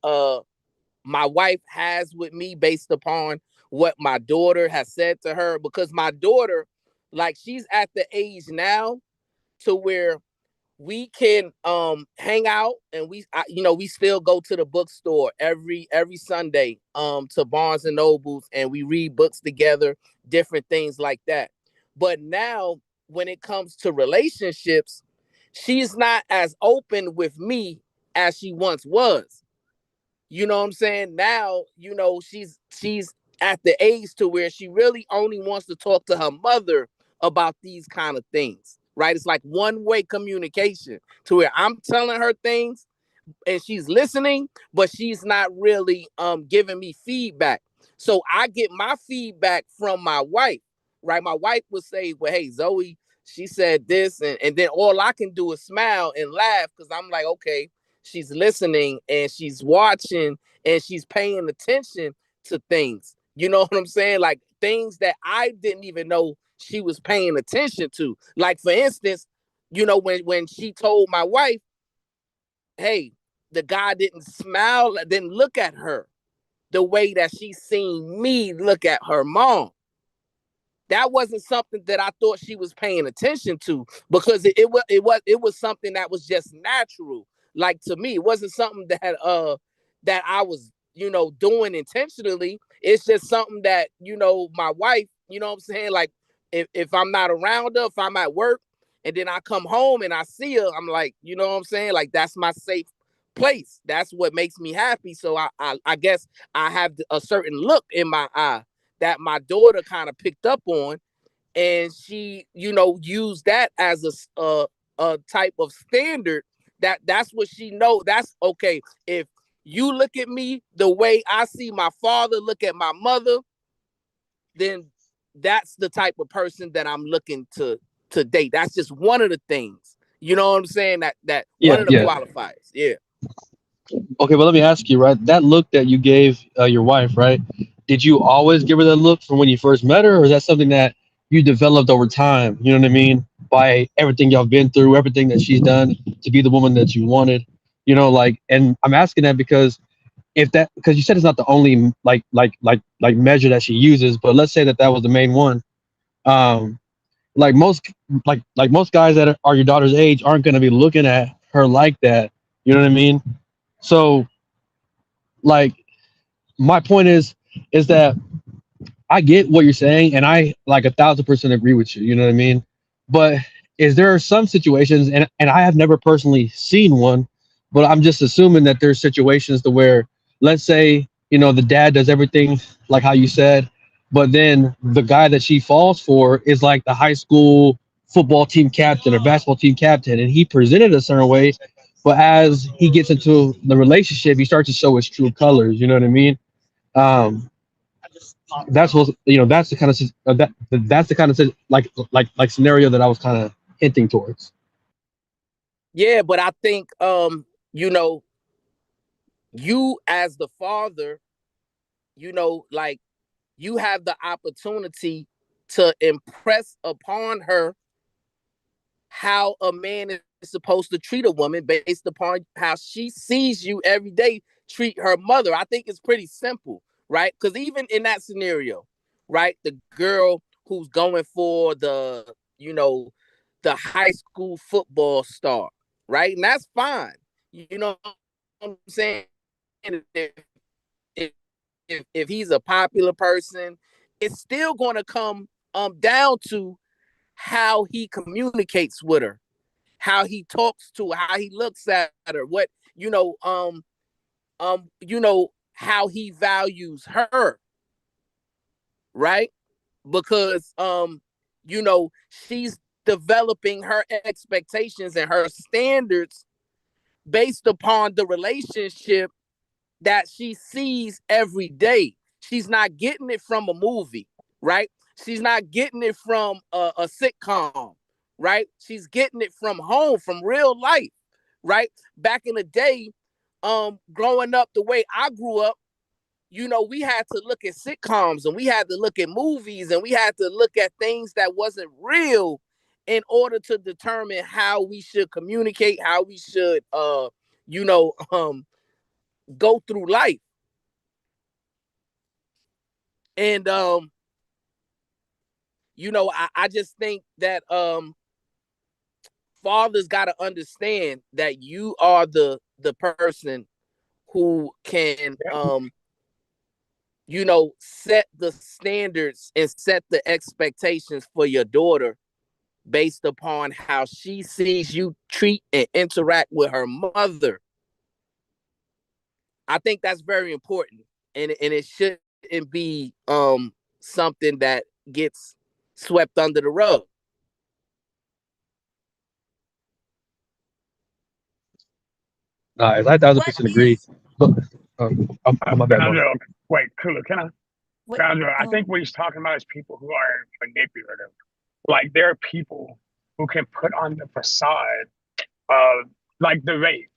my wife has with me based upon what my daughter has said to her, because my daughter, like, she's at the age now to where we can hang out, and we still go to the bookstore every Sunday to Barnes and Nobles, and we read books together, different things like that. But now when it comes to relationships, she's not as open with me as she once was. You know what I'm saying? Now, she's at the age to where she really only wants to talk to her mother about these kind of things, right? It's like one-way communication to where I'm telling her things and she's listening, but she's not really giving me feedback. So I get my feedback from my wife, right? My wife would say, well, hey, Zoe, she said this, and then all I can do is smile and laugh, because I'm like, okay, she's listening and she's watching and she's paying attention to things. You know what I'm saying? Like things that I didn't even know she was paying attention to. Like, for instance, when she told my wife, hey, the guy didn't smile, didn't look at her the way that she seen me look at her mom. That wasn't something that I thought she was paying attention to, because it was something that was just natural. Like, to me, it wasn't something that I was doing intentionally. It's just something that my wife, you know what I'm saying, like, if I'm not around her, if I'm at work And then I come home and I see her. I'm like, you know what I'm saying? Like, that's my safe place. That's what makes me happy. So I guess I have a certain look in my eye that my daughter kind of picked up on, and she, you know, used that as a type of standard. That's what she know. That's okay. If you look at me the way I see my father look at my mother, then that's the type of person that I'm looking to date. That's just one of the things. You know what I'm saying? That one of the qualifiers. Yeah. Okay, but let me ask you, right? That look that you gave your wife, right? Did you always give her that look from when you first met her, or is that something that you developed over time? You know what I mean? By everything y'all been through, everything that she's done to be the woman that you wanted. You know, like, and I'm asking that because because you said it's not the only like measure that she uses, but let's say that was the main one. Um, like most guys that are your daughter's age aren't going to be looking at her like that. You know what I mean? So, like, my point is that I get what you're saying, and I like 1,000% agree with you. You know what I mean? But is there some situations, and I have never personally seen one, but I'm just assuming that there's situations to where, let's say, you know, the dad does everything like how you said, but then the guy that she falls for is like the high school football team captain or basketball team captain, and he presented a certain way, but as he gets into the relationship, he starts to show his true colors. You know what I mean? Um, that's what you know. That's the kind of that's the kind of like scenario that I was kind of hinting towards. Yeah, but I think you know, you as the father, you know, like, you have the opportunity to impress upon her how a man is supposed to treat a woman based upon how she sees you every day treat her mother. I think it's pretty simple, right? Because even in that scenario, right, the girl who's going for the, you know, the high school football star, right? And that's fine. You know what I'm saying? If, if, if he's a popular person, it's still going to come down to how he communicates with her, how he talks to her, how he looks at her, what, you know, how he values her, right? Because you know, she's developing her expectations and her standards based upon the relationship that she sees every day. She's not getting it from a movie, right? She's not getting it from a sitcom, right? She's getting it from home, from real life, right? Back in the day, growing up the way I grew up, you know, we had to look at sitcoms and we had to look at movies and we had to look at things that wasn't real in order to determine how we should communicate, how we should you know, go through life. And you know, I just think that fathers got to understand that you are the person who can you know, set the standards and set the expectations for your daughter based upon how she sees you treat and interact with her mother. I think that's very important, and it shouldn't be something that gets swept under the rug. I 1,000% agree. But my bad, Mark. Sandra, wait, Kula, can I? What? Sandra, I think what he's talking about is people who are manipulative. Like, there are people who can put on the facade of, like, the rape.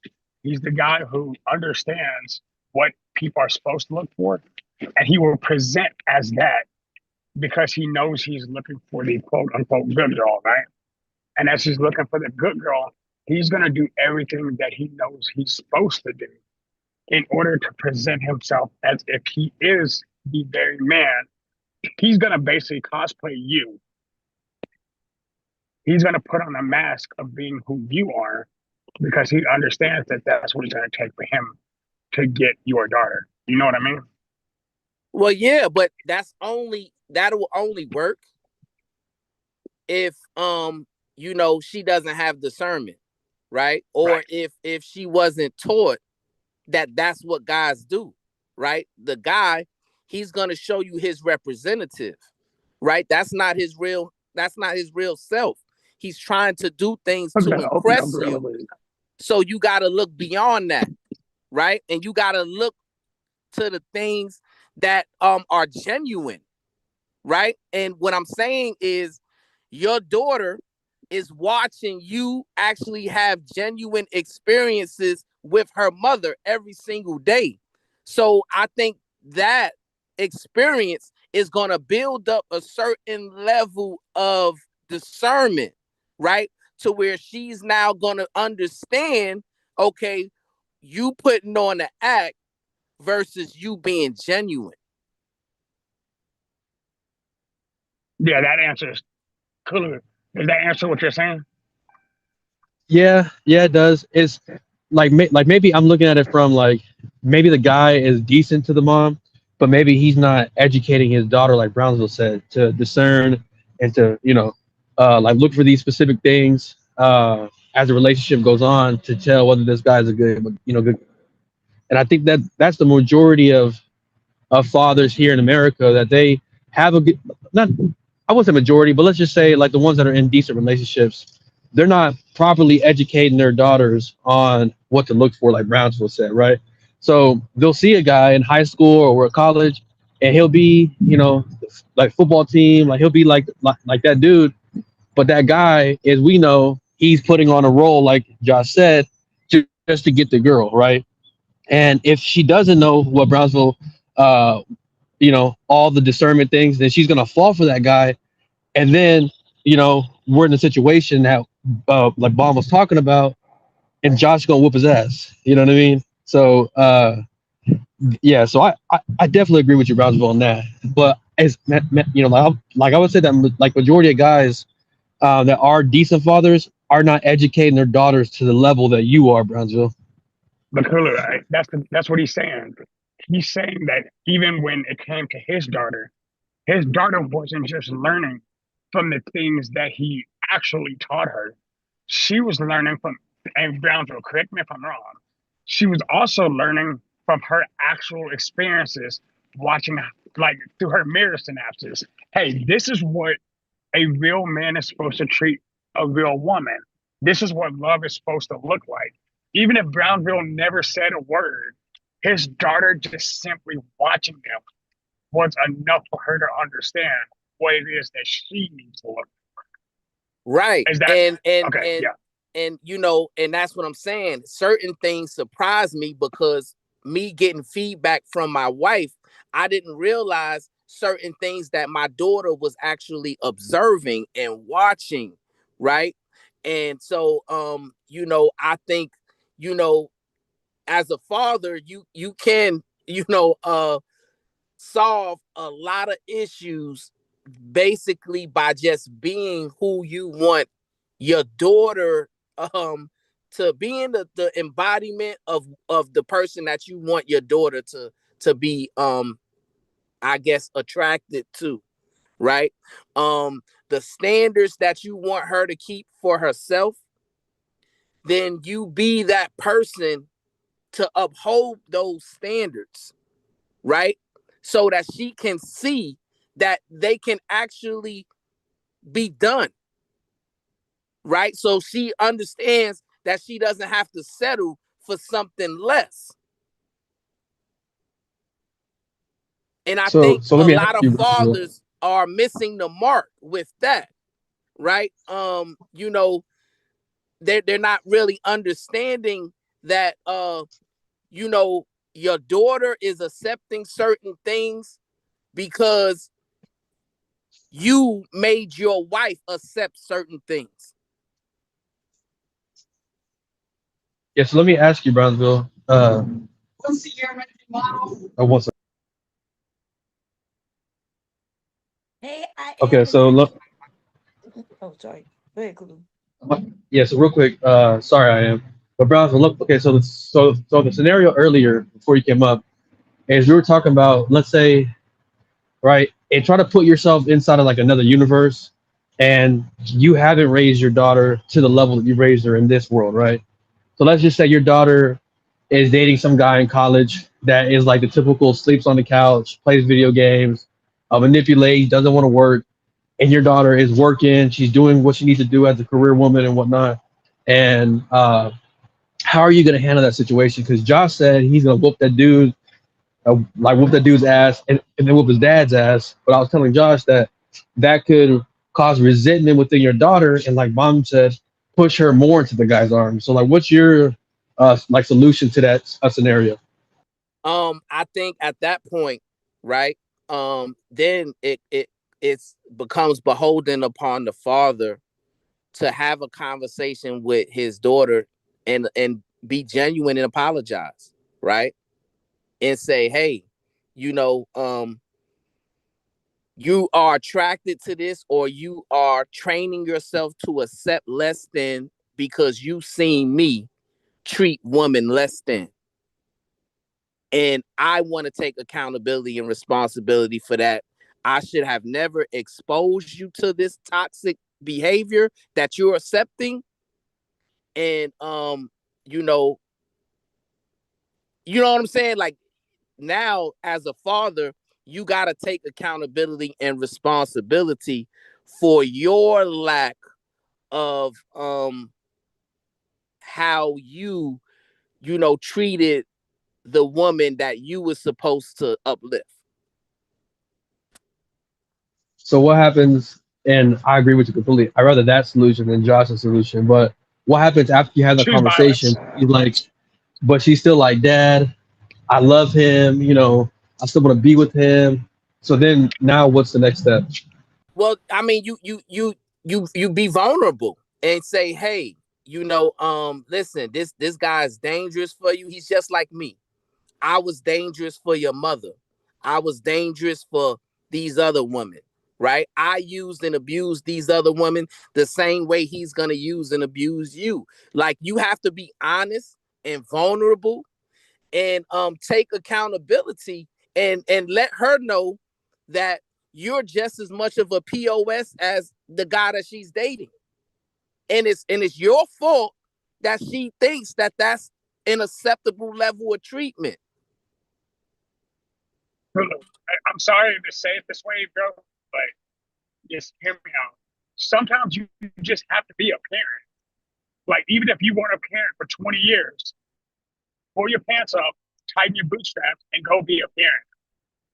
He's the guy who understands what people are supposed to look for, and he will present as that because he knows he's looking for the quote unquote good girl, right? And as he's looking for the good girl, he's going to do everything that he knows he's supposed to do in order to present himself as if he is the very man. He's going to basically cosplay you. He's going to put on a mask of being who you are because he understands that that's what it's going to take for him to get your daughter. You know what I mean? Well, yeah, but that'll only work if she doesn't have discernment, right? Or if she wasn't taught that that's what guys do, right? The guy, he's gonna show you his representative, right? That's not his real self. He's trying to do things to impress you. So you gotta look beyond that, right? And you gotta look to the things that are genuine, right? And what I'm saying is your daughter is watching you actually have genuine experiences with her mother every single day. So I think that experience is going to build up a certain level of discernment, right? To where she's now going to understand, okay, you putting on the act versus you being genuine. Yeah, that answers clear. Does that answer what you're saying? Yeah, it does. It's like maybe I'm looking at it from like maybe the guy is decent to the mom, but maybe he's not educating his daughter like Brownsville said to discern and to like look for these specific things as the relationship goes on to tell whether this guy is a good. And I think that's the majority of fathers here in America, that they have a good, not, I wouldn't say majority, but let's just say like the ones that are in decent relationships, they're not properly educating their daughters on what to look for, like Brownsville said, right? So they'll see a guy in high school or at college, and he'll be, like football team, like he'll be like that dude, but that guy, as we know, he's putting on a role, like Josh said, just to get the girl, right? And if she doesn't know what Brownsville, all the discernment things, then she's gonna fall for that guy. And then, we're in a situation that, like Bob was talking about, and Josh gonna whoop his ass. You know what I mean? So, yeah. So I definitely agree with you, Brownsville, on that. But as like I would say that like majority of guys that are decent fathers are not educating their daughters to the level that you are, Brownsville. But clearly, right? That's what he's saying. He's saying that even when it came to his daughter wasn't just learning from the things that he actually taught her. She was learning from, and Brownsville, correct me if I'm wrong, she was also learning from her actual experiences, watching like through her mirror synapses. Hey, this is what a real man is supposed to treat a real woman. This is what love is supposed to look like. Even if Brownville never said a word, his daughter just simply watching him was enough for her to understand what it is that she needs to look for. Right. Is that okay? Yeah. And and that's what I'm saying. Certain things surprise me because me getting feedback from my wife, I didn't realize certain things that my daughter was actually observing and watching, right? And so I think, as a father, you can, solve a lot of issues basically by just being who you want your daughter to be in the embodiment of the person that you want your daughter to be I guess attracted to, right? The standards that you want her to keep for herself, then you be that person to uphold those standards, right? So that she can see that they can actually be done, right? So she understands that she doesn't have to settle for something less. And I think so let me a ask lot you, of fathers are missing the mark with that, right? They're not really understanding that your daughter is accepting certain things because you made your wife accept certain things. Yeah, so let me ask you, Brownsville. What's up? Hey, I Okay, am. so look. Oh, sorry. Go ahead, Kulu. Yeah, so real quick, sorry I am. But Brownsville, look, okay, so the scenario earlier before you came up is we were talking about, let's say, right, and try to put yourself inside of like another universe, and you haven't raised your daughter to the level that you raised her in this world, right? So let's just say your daughter is dating some guy in college that is like the typical sleeps on the couch, plays video games, manipulates, doesn't want to work, and your daughter is working, she's doing what she needs to do as a career woman and whatnot. And how are you going to handle that situation? Because Josh said he's going to whoop that dude, like whoop that dude's ass, and then whoop his dad's ass. But I was telling Josh that that could cause resentment within your daughter, and like mom said, push her more into the guy's arms. So like, what's your like solution to that scenario? I think at that point, right? Then it's becomes beholden upon the father to have a conversation with his daughter and be genuine and apologize, right? And say, hey, you know, you are attracted to this, or you are training yourself to accept less than because you seen me treat women less than. And I want to take accountability and responsibility for that. I should have never exposed you to this toxic behavior that you're accepting. And you know what I'm saying? Like, now as a father, you got to take accountability and responsibility for your lack of how you treated the woman that you were supposed to uplift. So what happens? And I agree with you completely. I rather that solution than Josh's solution. But what happens after you have that Choose conversation? violence. He's like, but she's still like, Dad, I love him. I still want to be with him. So then now, what's the next step? Well, I mean, you be vulnerable and say, hey, listen, this guy is dangerous for you. He's just like me. I was dangerous for your mother. I was dangerous for these other women, right? I used and abused these other women the same way he's gonna use and abuse you. Like, you have to be honest and vulnerable and take accountability and let her know that you're just as much of a POS as the guy that she's dating. And it's your fault that she thinks that that's an acceptable level of treatment. I'm sorry to say it this way, bro, but just hear me out. Sometimes you just have to be a parent. Like, even if you weren't a parent for 20 years, pull your pants up, tighten your bootstraps, and go be a parent.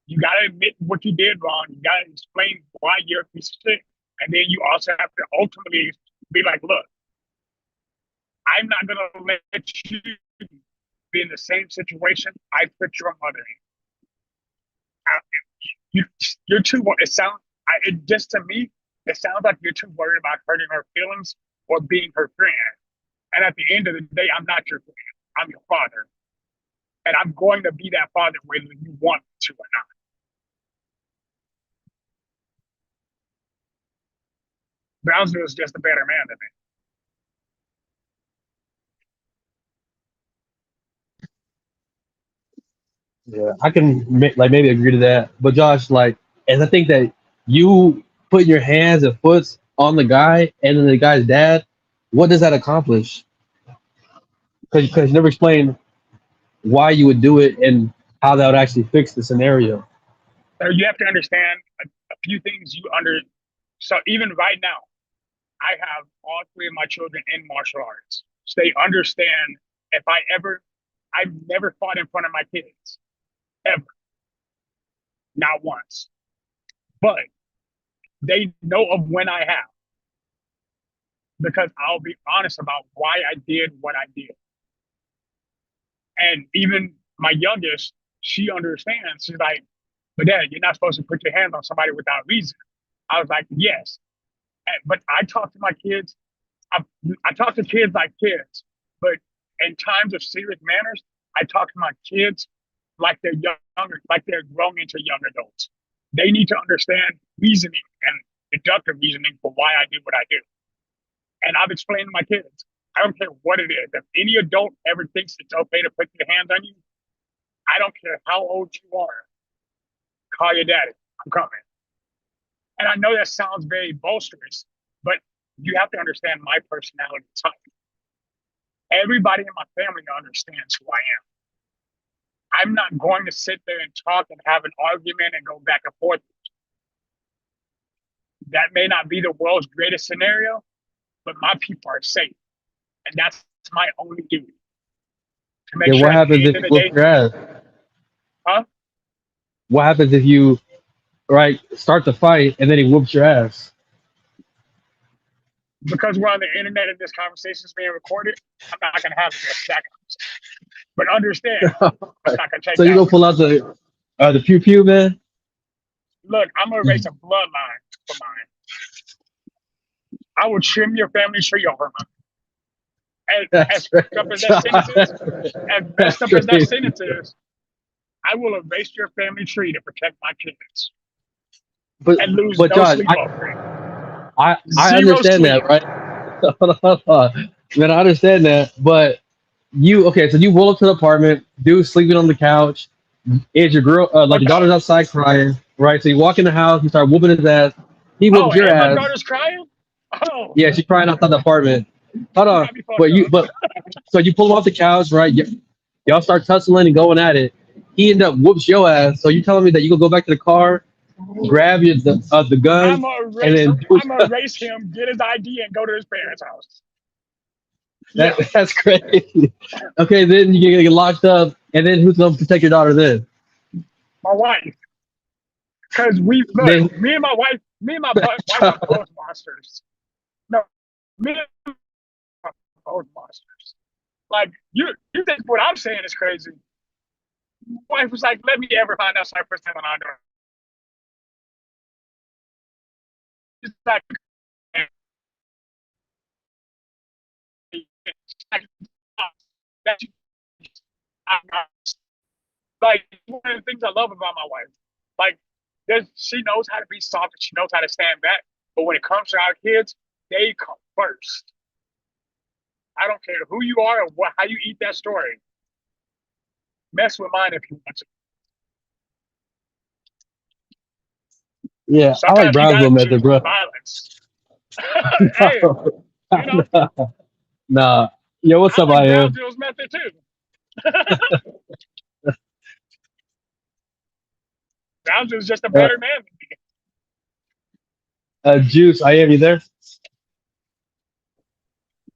You got to admit what you did wrong. You got to explain why you're a piece of shit. And then you also have to ultimately be like, look, I'm not going to let you be in the same situation I put your mother in. You're too. Just to me, it sounds like you're too worried about hurting her feelings or being her friend. And at the end of the day, I'm not your friend. I'm your father, and I'm going to be that father whether you want me to or not. Brownsville is just a better man than me. Yeah, I can like maybe agree to that. But Josh, like, and I think that you put your hands and foots on the guy and then the guy's dad, what does that accomplish? Because you never explained why you would do it and how that would actually fix the scenario. So you have to understand a few things So even right now, I have all three of my children in martial arts. So they understand I've never fought in front of my kids, ever, not once. But they know of when I have, because I'll be honest about why I did what I did. And even my youngest, she understands. She's like, but Dad, you're not supposed to put your hands on somebody without reason. I was like, yes. But I talk to my kids. I talk to kids like kids, but in times of serious manners, I talk to my kids like they're younger, like they're grown into young adults. They need to understand reasoning and deductive reasoning for why I do what I do. And I've explained to my kids, I don't care what it is. If any adult ever thinks it's okay to put their hands on you, I don't care how old you are. Call your daddy. I'm coming. And I know that sounds very boisterous, you have to understand my personality type. Everybody in my family understands who I am. I'm not going to sit there and talk and have an argument and go back and forth. That may not be the world's greatest scenario, but my people are safe. And that's my only duty. To make Yeah, sure what at the happens end if of you the whoop day, your ass? huh? What happens if you start the fight and then he whoops your ass? Because we're on the internet and this conversation is being recorded, I'm not going to have that conversation. But understand, I'm not going to take So you that gonna one. pull out the pew pew, man? Look, I'm going to erase a bloodline for mine. I will trim your family tree over mine. As fucked up as that sentence is, as messed up as that sentence is, I will erase your family tree to protect my kids But and lose but no Josh, sleep over it. I Zero understand sleep. that, right? Hold on. Man, I understand that, but so you roll up to the apartment, dude sleeping on the couch, is your girl like your Okay. daughter's outside crying, right? So you walk in the house, you start whooping his ass, he Oh, whoops your and my ass. daughter's crying? Oh, Yeah, she's crying outside the apartment. Hold you on, got me fucked up. but so you pull him off the couch, right? Y'all start tussling and going at it. He end up whoops your ass. So you telling me that you gonna go back to the car, grab the gun, and then I'm gonna erase him, get his ID, and go to his parents' house. Yeah, that's crazy. Okay, then you get locked up, and then who's gonna protect your daughter then? my wife. Because me Then and my wife wife are both monsters. No, me and my wife are both monsters. Like you think what I'm saying is crazy. My wife was like, "Let me ever find out something on our daughter." It's like, like one of the things I love about my wife. Like, she knows how to be soft and she knows how to stand back. But when it comes to our kids, they come first. I don't care who you are or how you eat that story. Mess with mine if you want to. yeah, I like Sometimes you Brownsville gotta method, choose bro. violence. Hey, you know, Nah, yo, what's I up, like I am? Brownsville's method too. Brownsville's just a Uh, better man than me. Juice, I am. You there?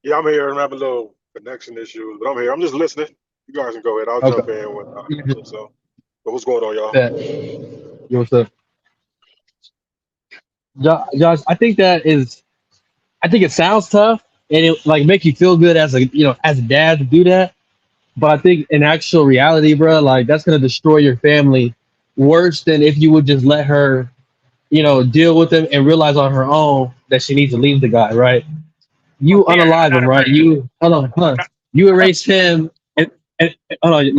Yeah, I'm here. I'm having a little connection issues, but I'm here. I'm just listening. You guys can go ahead. I'll Okay. jump in when so. But what's going on, y'all? Bet. Yo, what's up, Josh? I think it sounds tough, and it like make you feel good as as a dad to do that. But I think in actual reality, bro, like that's gonna destroy your family worse than if you would just let her, deal with him and realize on her own that she needs to leave the guy, right? I'm a You parent. I'm unalive not him, a right? parent. You hold on. You erase him and hold on,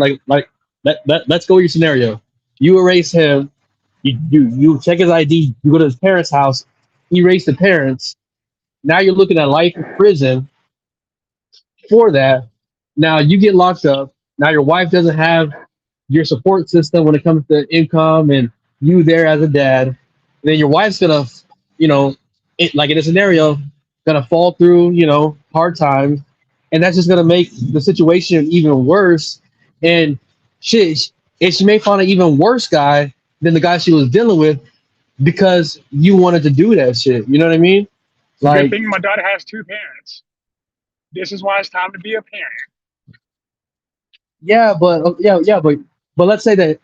let's go with your scenario. You erase him, you check his ID, you go to his parents' house, erase the parents. Now you're looking at life in prison for that. Now you get locked up. Now your wife doesn't have your support system when it comes to income and you there as a dad. And then your wife's gonna, like in a scenario, gonna fall through, hard times, and that's just gonna make the situation even worse. And she may find an even worse guy than the guy she was dealing with because you wanted to do that shit. You know what I mean? Good Like, thing my daughter has two parents. This is why it's time to be a parent. but let's say that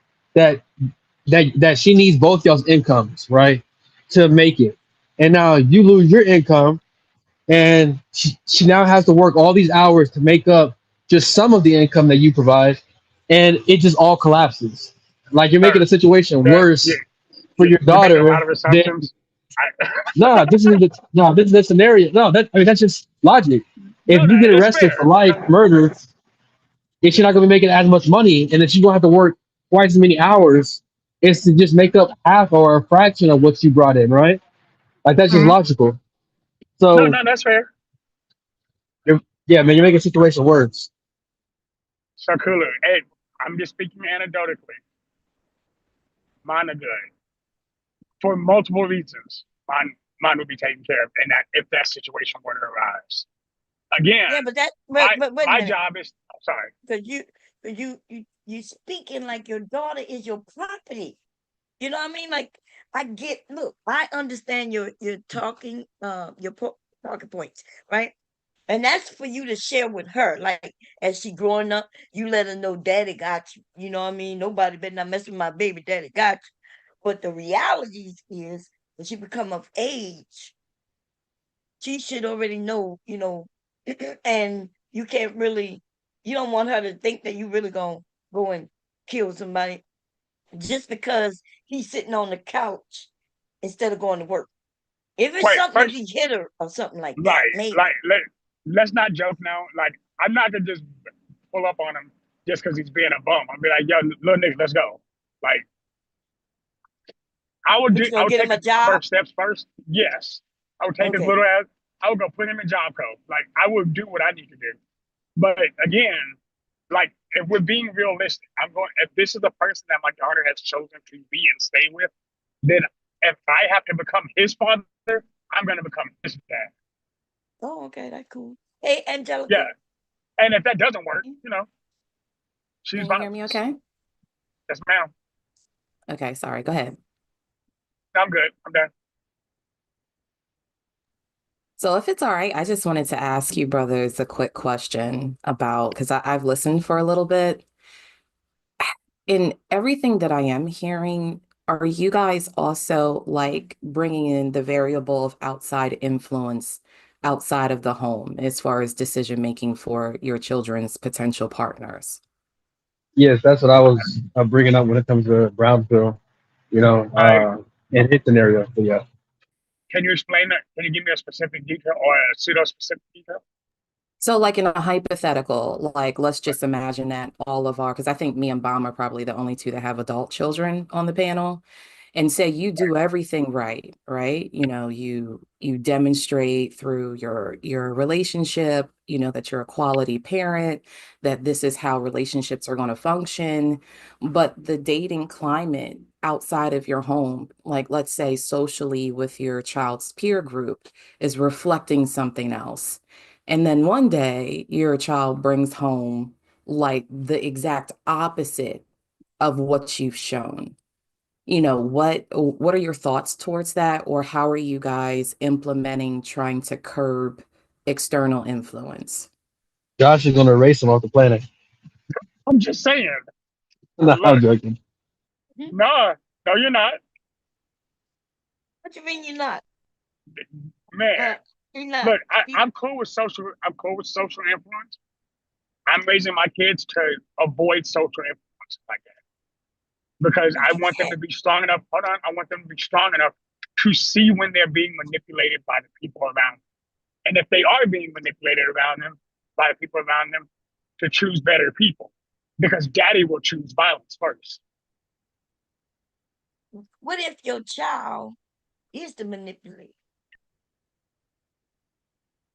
she needs both y'all's incomes, right, to make it. And now you lose your income, and she now has to work all these hours to make up just some of the income that you provide, and it just all collapses. Like you're making the situation You, worse for your you're making a lot daughter. of Than assumptions. I, this is the scenario. No, that's just logic. If no, you get it's arrested for fair. life murder, if you're not going to be making as much money, and that you don't have to work twice as many hours, is to just make up half or a fraction of what you brought in, right? Like that's just Mhm. logical. No, So that's fair. yeah, man, you're making the situation worse. So cool. Hey, I'm just speaking anecdotally. Mine are good for multiple reasons. Mine mine would be taken care of, and that if that situation were to arise. Again, Yeah, but that my but wait a my minute, job is. I'm sorry. because you speaking like your daughter is your property. You know what I mean? Like look, I understand your talking talking points, right? And that's for you to share with her. Like as she growing up, you let her know daddy got you. You know what I mean? Nobody better not mess with my baby, daddy got you. But the reality is when she become of age, she should already know, and you can't really you don't want her to think that you really gonna go and kill somebody just because he's sitting on the couch instead of going to work. If it's Wait, something if first, he hit her or something like that, right? maybe. Like let's not joke now. Like I'm not gonna just pull up on him just because he's being a bum. I'll be like, yo, little nigga, let's go. Like But you I gonna would get take him a his job? first steps first. Yes, I would take his Okay. little ass. I would go put him in job code. Like I would do what I need to do. But again, like if we're being realistic, if this is the person that my daughter has chosen to be and stay with, then if I have to become his father, I'm gonna become his dad. Oh, okay, that's cool. Hey, Angelica. Yeah. And if that doesn't work, she's Can you hear me violence. okay? Yes, ma'am. Okay, sorry. Go ahead. I'm good. I'm done. So if it's all right, I just wanted to ask you brothers a quick question about, because I've listened for a little bit. In everything that I am hearing, are you guys also like bringing in the variable of outside influence outside of the home as far as decision making for your children's potential partners? Yes, that's what I was bringing up when it comes to Brownsville. You know, I in his scenario. But yeah. Can you explain that? Can you give me a specific detail or a pseudo specific detail? So like in a hypothetical, like let's just imagine that all of our, because I think me and Bob are probably the only two that have adult children on the panel, and say you do everything right, right? You demonstrate through your relationship, that you're a quality parent, that this is how relationships are going to function. But the dating climate outside of your home, like let's say socially with your child's peer group, is reflecting something else. And then one day your child brings home like the exact opposite of what you've shown. What are your thoughts towards that? Or how are you guys implementing trying to curb external influence? Josh is gonna erase him off the planet. I'm just saying. No, I'm Look, joking. no, no, you're not, What you mean you're not? man. You're not. Look, I'm cool with social. I'm cool with social influence. I'm raising my kids to avoid social influence like that because I But you want them can't. to be strong enough. Hold on, I want them to be strong enough to see when they're being manipulated by the people around them, and if they are being manipulated around them by the people around them, to choose better people, because daddy will choose violence first. What if your child is the manipulator?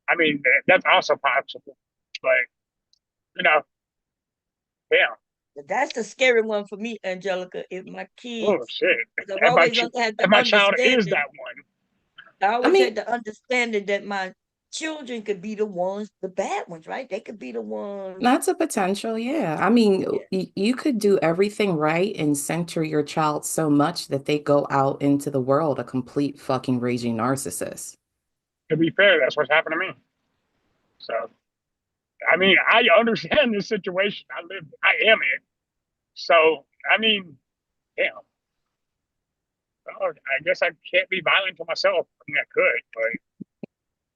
I mean, that's also possible, but you know, yeah. That's the scary one for me, Angelica. If my Oh kids, shit! 'cause I've always had the If my child is understanding. that one, I I always mean, had the understanding that my children could be the ones, the bad ones, right? They could be the ones. that's a potential, yeah. I mean, Yeah. you could do everything right and center your child so much that they go out into the world a complete fucking raging narcissist. to be fair, that's what's happened to me. So, I mean, I understand this situation. I am it. So, I mean, damn. Well, I guess I can't be violent to myself. I mean, I could, but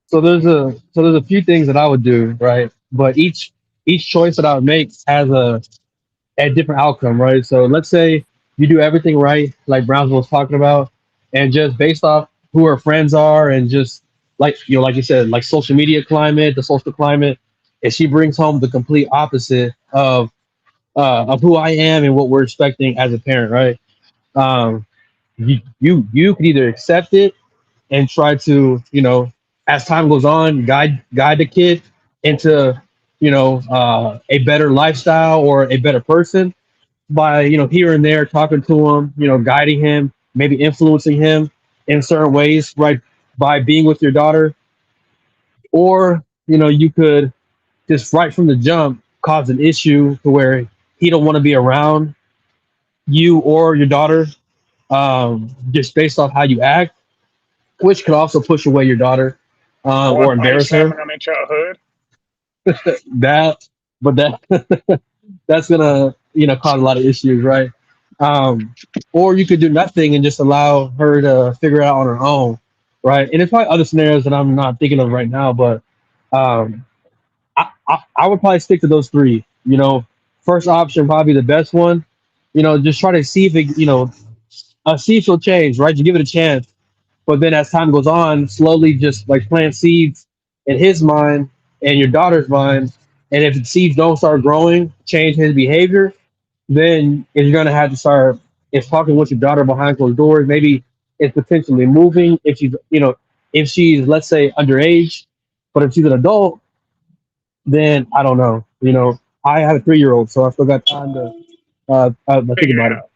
So there's a few things that I would do, right? But each choice that I would make has a different outcome, right? So let's say you do everything right, like Brownsville was talking about, and just based off who her friends are and just like you said, like social media climate, the social climate, if she brings home the complete opposite of who I am and what we're expecting as a parent, right? Um, you could either accept it and try to, as time goes on, guide the kid into, a better lifestyle or a better person by, here and there talking to him, guiding him, maybe influencing him in certain ways, right? by being with your daughter, or you could just right from the jump cause an issue to where he don't want to be around you or your daughter, just based off how you act, which could also push away your daughter, Or or body embarrass her. slamming them into a hood. That, but that that's gonna cause a lot of issues, right? Um, or you could do nothing and just allow her to figure it out on her own, right? And there's probably other scenarios that I'm not thinking of right now, but um, I would probably stick to those three. First option, probably the best one. Just try to see if it, see if she'll change, right? You give it a chance, but then as time goes on, slowly just like plant seeds in his mind and your daughter's mind. And if the seeds don't start growing, change his behavior, then you're gonna have to start it's talking with your daughter behind closed doors. Maybe it's potentially moving if she's, let's say, underage, but if she's an adult, then I don't know. I have a 3-year old, so I still got time to think Figure it about it. out.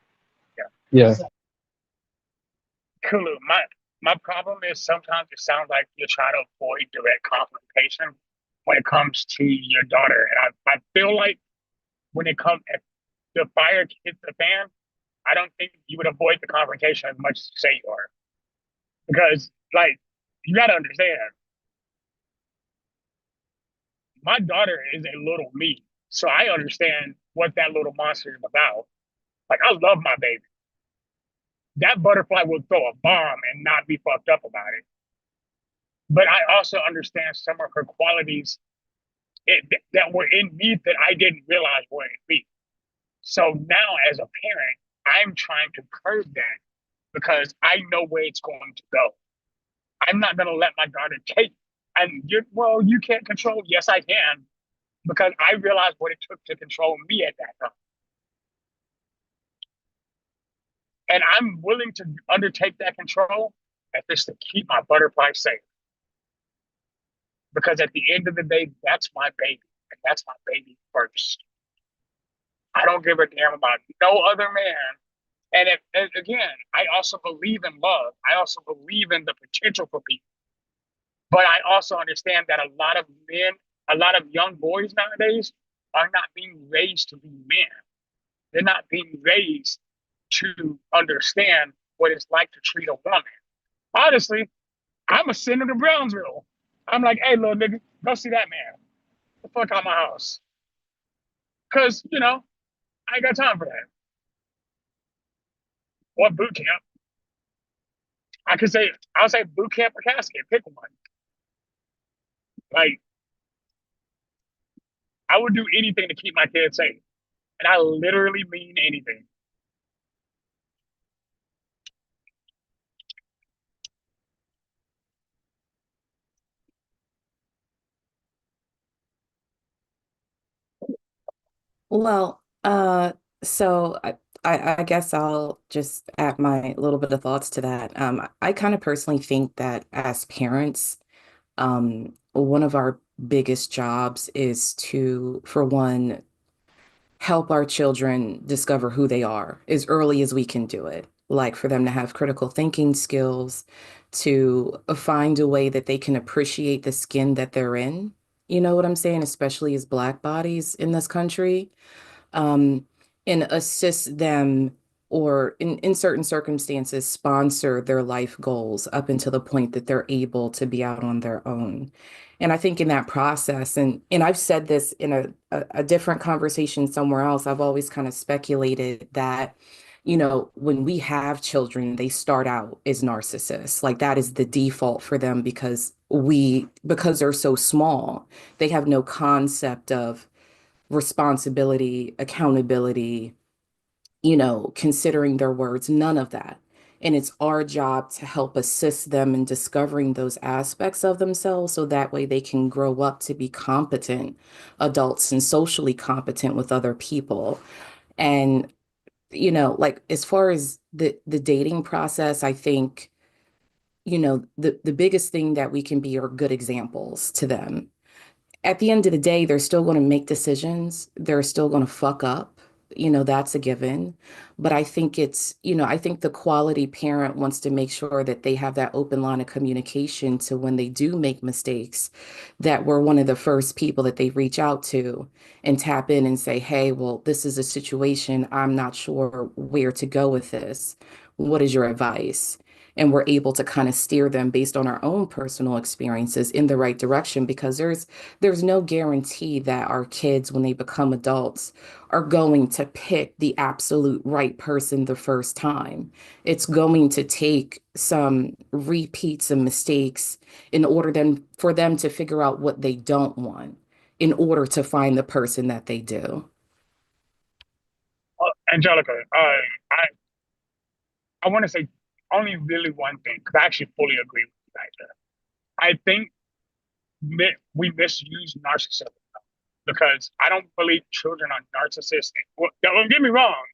Yeah. Yeah. Kulu, my problem is sometimes it sounds like you're trying to avoid direct confrontation when it comes to your daughter. And I feel like when it comes, if the fire hits the fan, I don't think you would avoid the confrontation as much as you say you are. Because, like, you got to understand, my daughter is a little me. So I understand what that little monster is about. Like, I love my baby. That butterfly will throw a bomb and not be fucked up about it. But I also understand some of her qualities that were in me that I didn't realize were in me. So now, as a parent, I'm trying to curb that because I know where it's going to go. I'm not going to let my daughter take. And you can't control. Yes, I can, because I realized what it took to control me at that time. And I'm willing to undertake that control if it's to keep my butterfly safe. Because at the end of the day, that's my baby. And that's my baby first. I don't give a damn about no other man. And again, I also believe in love. I also believe in the potential for people. But I also understand that a lot of men, a lot of young boys nowadays are not being raised to be men. They're not being raised to understand what it's like to treat a woman. Honestly, I'm a Senator Brownsville. I'm like, hey, little nigga, go see that man. Get the fuck out of my house. Because, I ain't got time for that. Or boot camp. I'll say boot camp or casket. Pick one. Like, I would do anything to keep my kids safe. And I literally mean anything. Well, so I guess I'll just add my little bit of thoughts to that. I kind of personally think that as parents, one of our biggest jobs is to, for one, help our children discover who they are as early as we can do it. Like for them to have critical thinking skills, to find a way that they can appreciate the skin that they're in. You know what I'm saying? Especially as Black bodies in this country, um, and assist them, or in certain circumstances, sponsor their life goals up until the point that they're able to be out on their own. And I think in that process, and I've said this in a different conversation somewhere else, I've always kind of speculated that, when we have children, they start out as narcissists. Like that is the default for them because they're so small, they have no concept of responsibility, accountability, considering their words, none of that. And it's our job to help assist them in discovering those aspects of themselves so that way they can grow up to be competent adults and socially competent with other people. And, like as far as the dating process, I think, the biggest thing that we can be are good examples to them. At the end of the day, they're still going to make decisions. They're still going to fuck up. that's a given. But I think I think the quality parent wants to make sure that they have that open line of communication to when they do make mistakes, that we're one of the first people that they reach out to and tap in and say, hey, well, this is a situation. I'm not sure where to go with this. What is your advice? And we're able to kind of steer them based on our own personal experiences in the right direction, because there's no guarantee that our kids, when they become adults, are going to pick the absolute right person the first time. It's going to take some repeats and mistakes in order then for them to figure out what they don't want in order to find the person that they do. Angelica, I want to say only really one thing, because I actually fully agree with you right there. I think we misuse narcissism, because I don't believe children are narcissistic. Well, don't get me wrong.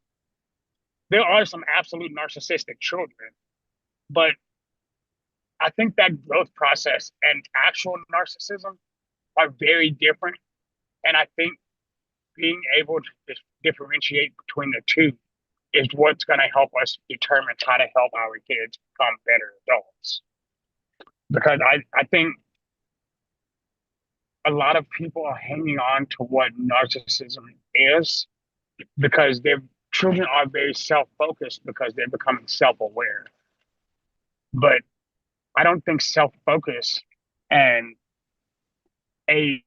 There are some absolute narcissistic children, but I think that growth process and actual narcissism are very different. And I think being able to differentiate between the two is what's going to help us determine how to help our kids become better adults. Because I think a lot of people are hanging on to what narcissism is, because their children are very self-focused because they're becoming self-aware. But I don't think self-focus and a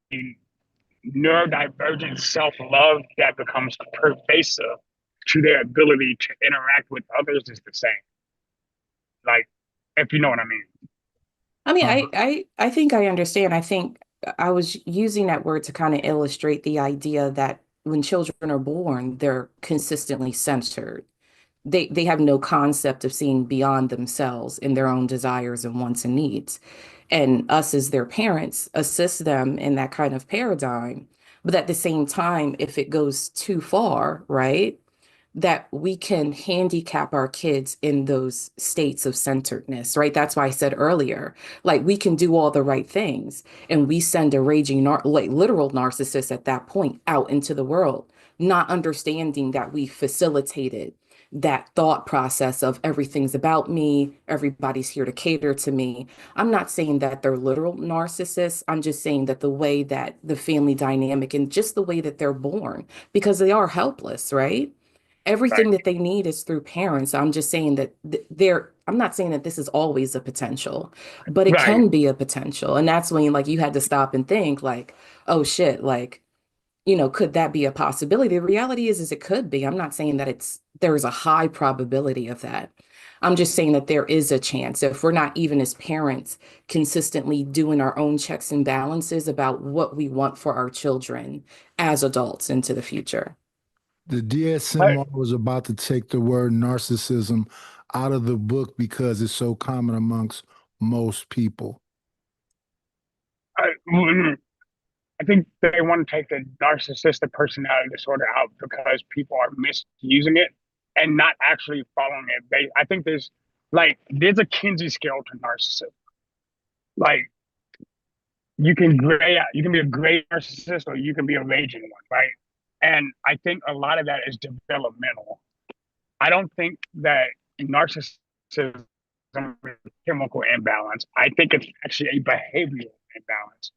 neurodivergent self-love that becomes pervasive to their ability to interact with others is the same. Like, if you know what I mean. I mean, I think I understand. I think I was using that word to kind of illustrate the idea that when children are born, they're consistently censored. They have no concept of seeing beyond themselves in their own desires and wants and needs. And us as their parents assist them in that kind of paradigm. But at the same time, if it goes too far, right, that we can handicap our kids in those states of centeredness, right? That's why I said earlier, like, we can do all the right things and we send a raging, like literal narcissist at that point out into the world, not understanding that we facilitated that thought process of everything's about me, everybody's here to cater to me. I'm not saying that they're literal narcissists. I'm just saying that the way that the family dynamic and just the way that they're born, because they are helpless, right? Everything Right. that they need is through parents. I'm just saying that I'm not saying that this is always a potential, but it Right. can be a potential. And that's when like you had to stop and think like, oh shit, like, could that be a possibility? The reality is it could be. I'm not saying that there's a high probability of that. I'm just saying that there is a chance, if we're not even as parents consistently doing our own checks and balances about what we want for our children as adults into the future. The DSM was about to take the word narcissism out of the book because it's so common amongst most people. I think they want to take the narcissistic personality disorder out because people are misusing it and not actually following it. I think there's a Kinsey scale to narcissism. Like, you can be a great narcissist or you can be a raging one, right? And I think a lot of that is developmental. I don't think that narcissism is a chemical imbalance. I think it's actually a behavioral imbalance.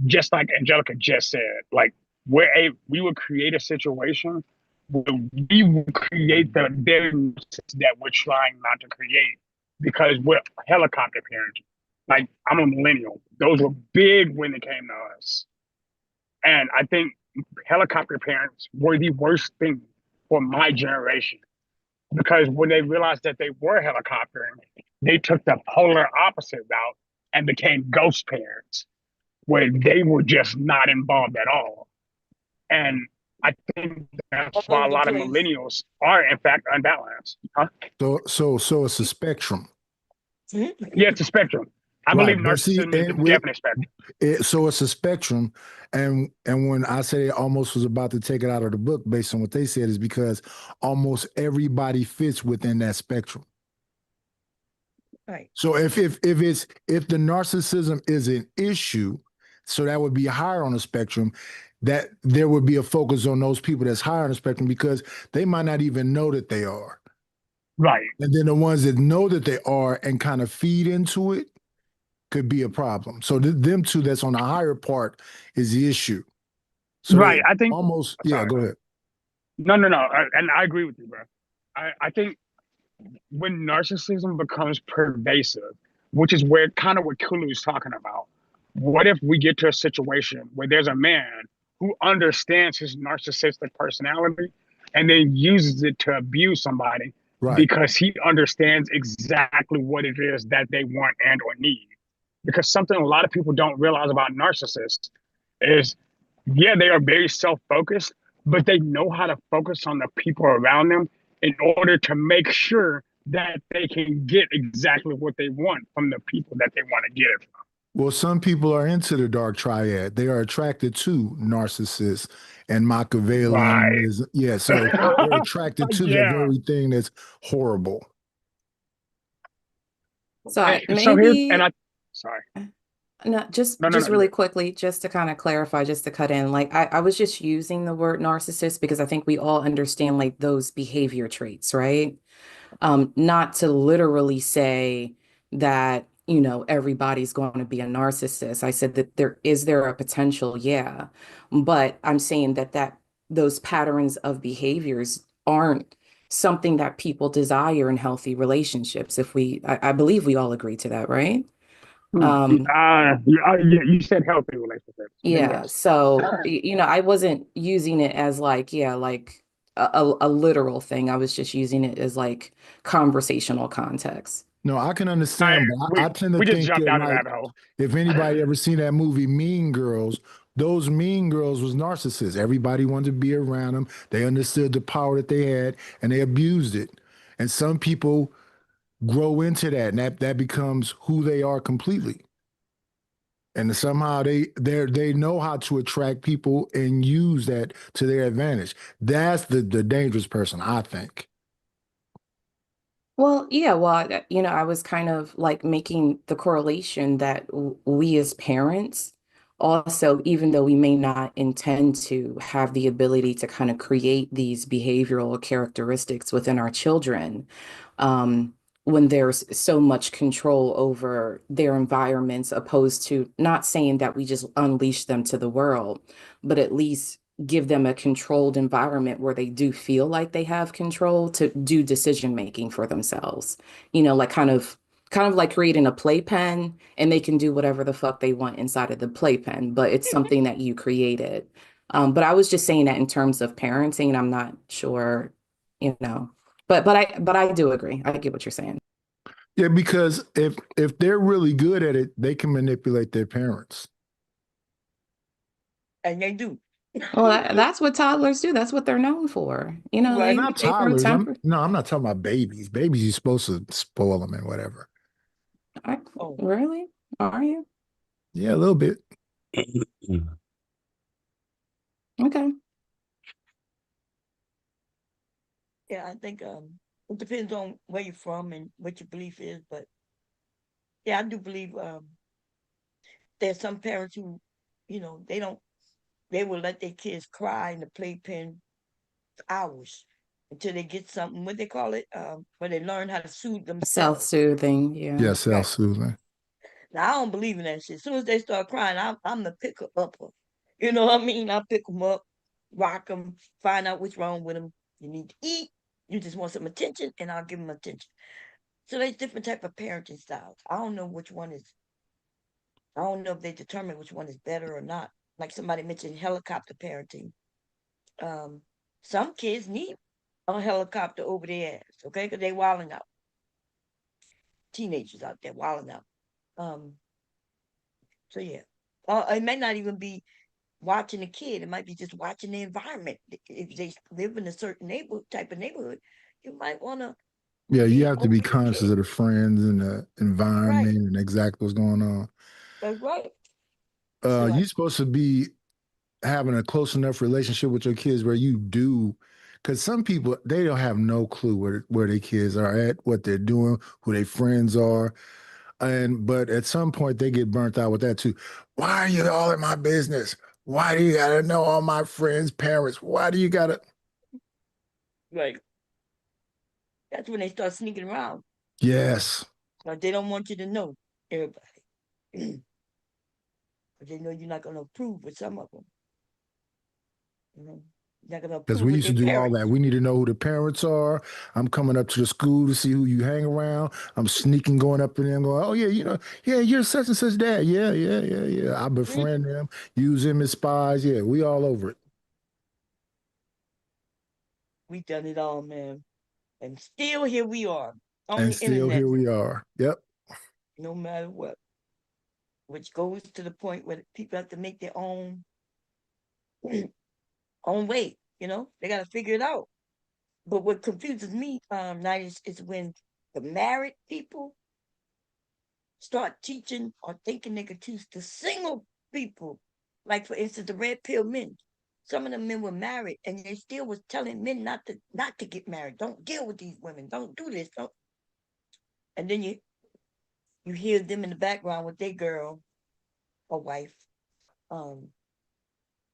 Just like Angelica just said, like, we will create a situation where we will create the very narcissist that we're trying not to create because we're helicopter parenting. Like, I'm a millennial. Those were big when it came to us. And I think helicopter parents were the worst thing for my generation, because when they realized that they were helicoptering, they took the polar opposite route and became ghost parents, where they were just not involved at all. And I think that's why a lot of millennials are, in fact, unbalanced. Huh? So it's a spectrum. Yeah, it's a spectrum. I believe narcissism is a definite spectrum. So it's a spectrum. And when I say almost was about to take it out of the book based on what they said, is because almost everybody fits within that spectrum. Right. So if the narcissism is an issue, So that would be higher on the spectrum. That there would be a focus on those people that's higher on the spectrum because they might not even know that they are. Right. And then the ones that know that they are and kind of feed into it could be a problem. So them two that's on the higher part is the issue. So Right. I think almost, sorry. yeah, go ahead. No. And I agree with you, bro. I think when narcissism becomes pervasive, which is where kind of what Kulu is talking about. What if we get to a situation where there's a man who understands his narcissistic personality and then uses it to abuse somebody because he understands exactly what it is that they want and or need? Because something a lot of people don't realize about narcissists is, yeah, they are very self-focused, but they know how to focus on the people around them in order to make sure that they can get exactly what they want from the people that they want to get it from. Well, some people are into the dark triad. They are attracted to narcissists and Machiavellianism. Yeah, so they're attracted to the very thing that's horrible. So Sorry. No, just really quickly, just to kind of clarify, just to cut in, like I was just using the word narcissist because I think we all understand like those behavior traits, right? Not to literally say that, everybody's going to be a narcissist. I said that there a potential? Yeah. But I'm saying that those patterns of behaviors aren't something that people desire in healthy relationships. I believe we all agree to that, right? You said healthy relationships. Yeah. So, I wasn't using it as like, like a literal thing. I was just using it as like conversational context. No, I can understand, but I tend to think that like, if anybody ever seen that movie Mean Girls, those Mean Girls was narcissists. Everybody wanted to be around them. They understood the power that they had and they abused it. And some people grow into that and that becomes who they are completely. And somehow they know how to attract people and use that to their advantage. That's the dangerous person, I think. Well, yeah, I was kind of like making the correlation that we as parents also, even though we may not intend to have the ability to kind of create these behavioral characteristics within our children, when there's so much control over their environments, opposed to not saying that we just unleash them to the world, but at least give them a controlled environment where they do feel like they have control to do decision making for themselves. Like kind of like creating a playpen and they can do whatever the fuck they want inside of the playpen, but it's something that you created. But I was just saying that in terms of parenting, I'm not sure, but I do agree. I get what you're saying. Yeah, because if they're really good at it, they can manipulate their parents. And they do. Well, that's what toddlers do. That's what they're known for. Right, not toddlers. I'm not talking about babies. Babies, you're supposed to spoil them and whatever. Really? Are you? Yeah, a little bit. Okay. Yeah, I think it depends on where you're from and what your belief is, but yeah, I do believe there's some parents who, they will let their kids cry in the playpen for hours until they get something, what they call it, where they learn how to soothe themselves. Self-soothing, yeah. Yeah, self-soothing. Now, I don't believe in that shit. As soon as they start crying, I'm the picker upper. You know what I mean? I pick them up, rock them, find out what's wrong with them. You need to eat. You just want some attention, and I'll give them attention. So there's different type of parenting styles. I don't know which one is. I don't know if they determine which one is better or not. Like somebody mentioned helicopter parenting. Some kids need a helicopter over their ass, okay? Because they wilding out. Teenagers out there wilding out. So yeah. It may not even be watching a kid. It might be just watching the environment. If they live in a certain type of neighborhood, you might want to. Yeah, you have to be conscious of the friends and the environment and exactly what's going on. That's right. You're supposed to be having a close enough relationship with your kids where you do, because some people, they don't have no clue where their kids are at, what they're doing, who their friends are. but at some point they get burnt out with that too. Why are you all in my business? Why do you gotta know all my friends' parents? Why do you gotta? Right. That's when they start sneaking around. Yes. They don't want you to know everybody. But they know you're not going to approve with some of them. You know, you're not going to Because approve we with used to their do all parents. that. We need to know who the parents are. I'm coming up to the school to see who you hang around. I'm sneaking going up in there and going, oh, yeah, yeah, you're such and such dad. Yeah. I befriend them, use them as spies. Yeah, we all over it. We done it all, man. And still here we are on And the still internet. here we are. Yep. No matter what. Which goes to the point where people have to make their own way. They got to figure it out. But what confuses me, is when the married people start teaching or thinking they could teach the single people. Like, for instance, the red pill men. Some of the men were married, and they still was telling men not to get married. Don't deal with these women. Don't do this. Don't. And then you hear them in the background with their girl or wife,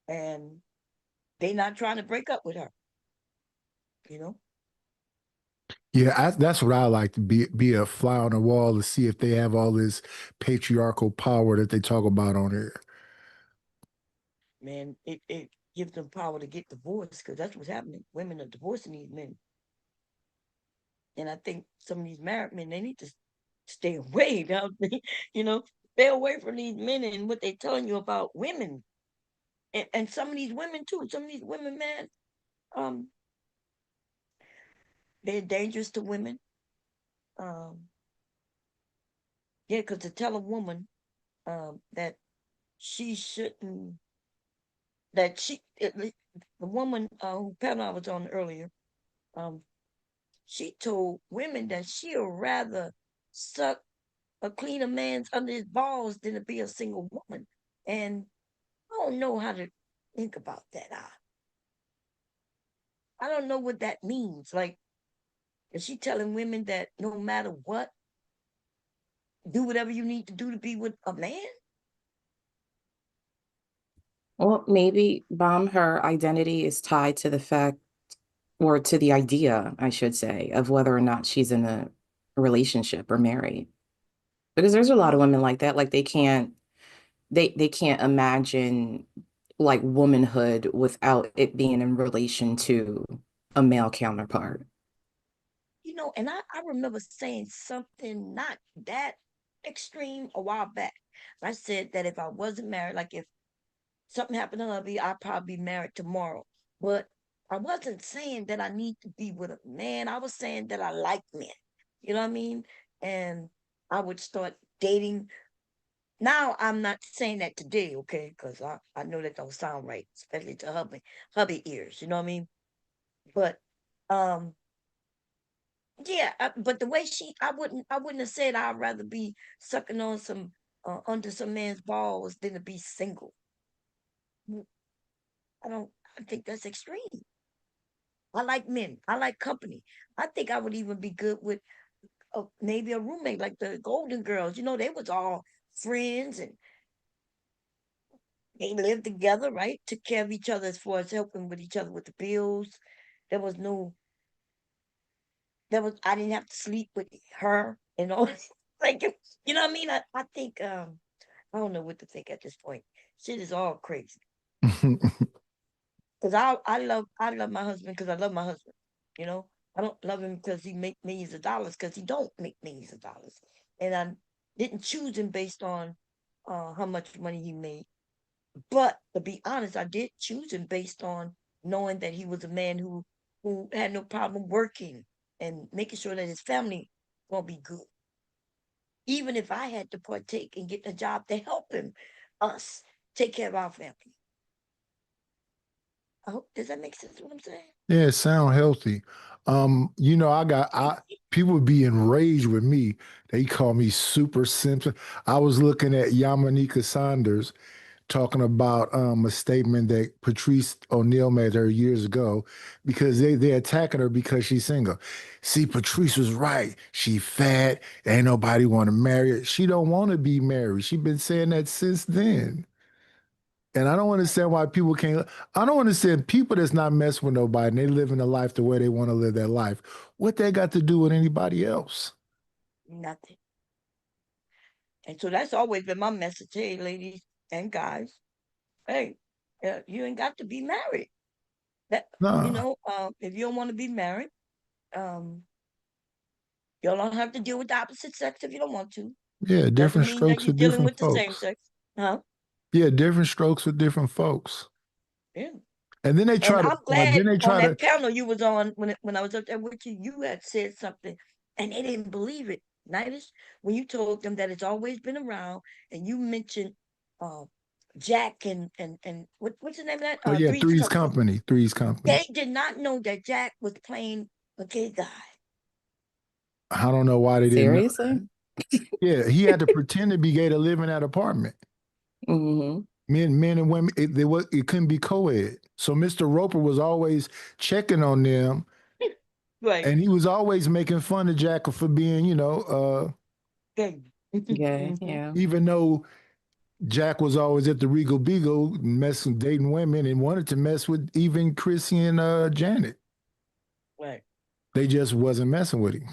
and they not trying to break up with her. Yeah, that's what I like to be a fly on the wall to see if they have all this patriarchal power that they talk about on here. Man, it gives them power to get divorced, because that's what's happening. Women are divorcing these men. And I think some of these married men, they need to stay away. Stay away from these men and what they're telling you about women. And some of these women too. Some of these women, man, they're dangerous to women. Yeah, because to tell a woman that she shouldn't, the woman who panel I was on earlier, she told women that she'll rather suck a cleaner man's under his balls than to be a single woman. And I don't know how to think about that. I don't know what that means. Like, is she telling women that no matter what, do whatever you need to do to be with a man? Well, maybe her identity is tied to the fact, or to the idea, I should say, of whether or not she's in a relationship or married. Because there's a lot of women like that. Like they can't imagine like womanhood without it being in relation to a male counterpart. And I remember saying something not that extreme a while back. I said that if I wasn't married, like if something happened to hubby, I'd probably be married tomorrow. But I wasn't saying that I need to be with a man. I was saying that I like men. You know what I mean? And I would start dating. Now I'm not saying that today, okay? Because I know that don't sound right, especially to hubby ears. You know what I mean? But yeah, but the way I wouldn't have said I'd rather be sucking on some under some man's balls than to be single. I think that's extreme. I like men. I like company. I think I would even be good with maybe a roommate like the Golden Girls. They was all friends and they lived together, right? Took care of each other as far as helping with each other with the bills. There was no, I didn't have to sleep with her and all. Like, you know what I mean? I think, I don't know what to think at this point. Shit is all crazy. Because I love my husband because I love my husband. I don't love him because he make millions of dollars, because he don't make millions of dollars. And I didn't choose him based on how much money he made. But to be honest, I did choose him based on knowing that he was a man who had no problem working and making sure that his family gonna be good. Even if I had to partake in getting a job to help us take care of our family. Does that make sense what I'm saying? Yeah, it sound healthy. People be enraged with me. They call me super simple. I was looking at Yamanika Saunders talking about a statement that Patrice O'Neal made her years ago because they're attacking her because she's single. See, Patrice was right. She fat. Ain't nobody want to marry her. She don't want to be married. She been saying that since then. And I don't understand why people can't. I don't understand people that's not messing with nobody and they living their life the way they want to live their life. What they got to do with anybody else? Nothing. And so that's always been my message, hey, ladies and guys. Hey, you ain't got to be married. That if you don't want to be married, you don't have to deal with the opposite sex if you don't want to. Yeah, Doesn't different mean that strokes you're for dealing different with the same folks. sex. Huh? Yeah, different strokes for different folks. Yeah. And then they try And to. I'm glad Then they on try to. that panel you was on when I was up there with you, you had said something and they didn't believe it. Nightish, when you told them that it's always been around and you mentioned Jack and what's the name of that? Oh yeah, Three's Three's Company. Company. Three's Company. They did not know that Jack was playing a gay guy. I don't know why they didn't know. Seriously? Yeah, he had to pretend to be gay to live in that apartment. Mm-hmm. Men and women, it couldn't be co-ed. So Mr. Roper was always checking on them, Right. and he was always making fun of Jack for being, Gay. Yeah, yeah. even though Jack was always at the Regal Beagle messing, dating women, and wanted to mess with even Chrissy and Janet. Right. They just wasn't messing with him.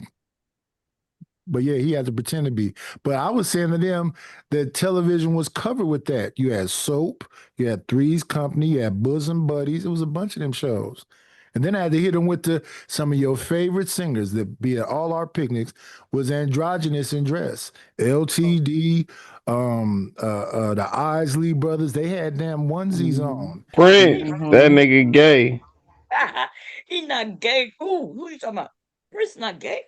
But yeah, he had to pretend to be. But I was saying to them that television was covered with that. You had Soap, you had Three's Company, you had Bosom Buddies. It was a bunch of them shows. And then I had to hit them with some of your favorite singers that be at all our picnics was androgynous in dress. LTD, the Isley brothers, they had damn onesies on. Prince, that nigga gay. He not gay. Who you talking about? Prince not gay.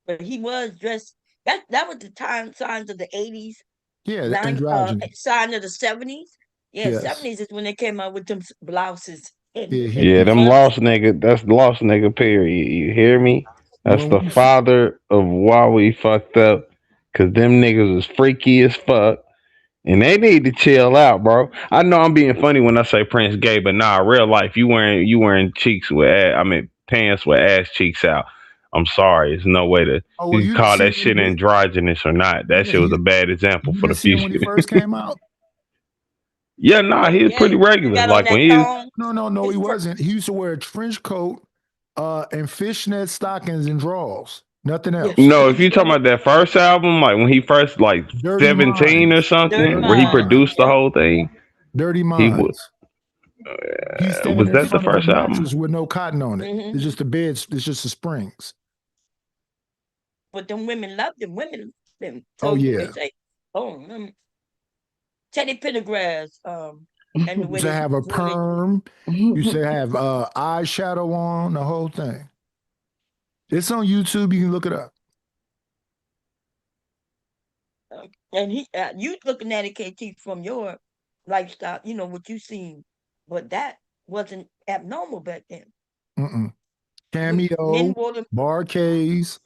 But he was dressed. That was the signs of the 80s. Yeah, the androgynous. Sign of the 70s. Yeah, Yes. 70s is when they came out with them blouses. Yeah, them lost nigga. That's lost nigga. Period. You hear me? That's the father of why we fucked up. Cause them niggas was freaky as fuck, and they need to chill out, bro. I know I'm being funny when I say Prince gay, but nah, real life, you wearing cheeks with pants with ass cheeks out. I'm sorry, there's no way to you can call that shit androgynous or not. That shit was a bad example for the future. When he first came out. Yeah, nah, he was pretty regular. Like when he was, No, he wasn't. He used to wear a trench coat, and fishnet stockings and drawers. Nothing else. no, if you talking about that first album, like when he first like Dirty 17 or Minds. something, where he produced the whole thing. Dirty He was. Minds. He's standing Was in that the front of first a album? mattress with no cotton on it. It's just the beds. It's just the springs. But them women loved them. Women loved them. So they say, Teddy Pendergrass. And the way to have a perm. You should have eyeshadow on, the whole thing. It's on YouTube. You can look it up. And you looking at it, KT, from your lifestyle, what you seen, but that wasn't abnormal back then. Cameo, Barcades.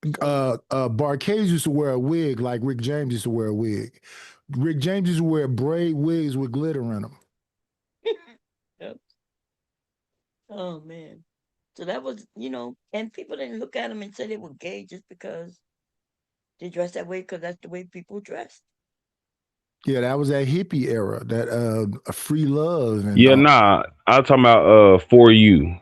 Barcades used to wear a wig like Rick James used to wear a wig. Rick James used to wear braid wigs with glitter in them. Yep. Oh man. So that was, and people didn't look at them and say they were gay just because they dressed that way, because that's the way people dressed. Yeah, that was that hippie era, that free love. And Yeah, nah, I'm talking about For You.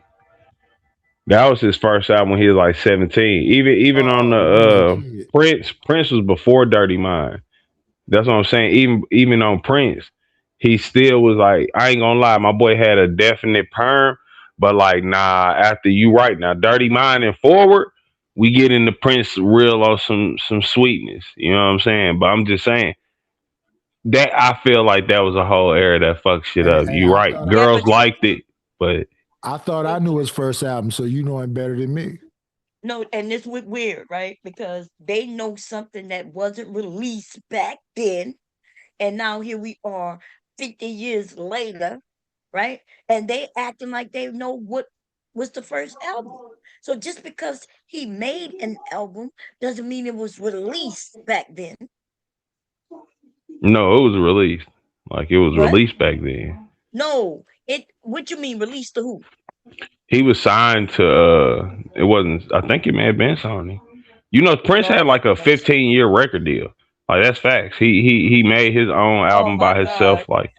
That was his first album when he was like 17. Even on the Prince was before Dirty Mind. That's what I'm saying. Even on Prince, he still was like, I ain't gonna lie, my boy had a definite perm, but like, nah, after you right now, Dirty Mind and forward, we get into Prince real on some sweetness. You know what I'm saying? But I'm just saying that I feel like that was a whole era that fucked shit up. You right. Girls liked it, but I thought I knew his first album, so you know him better than me. No, and this was weird, right? Because they know something that wasn't released back then. And now here we are 50 years later, right? And they acting like they know what was the first album. So just because he made an album doesn't mean it was released back then. No, it was released. Like it was What? released back then. No, what you mean released to who? He was signed to it wasn't I think it may have been Sony. You know, Prince had No, like a that's 15-year record deal. Like that's facts. He made his own oh album my by God. himself. Like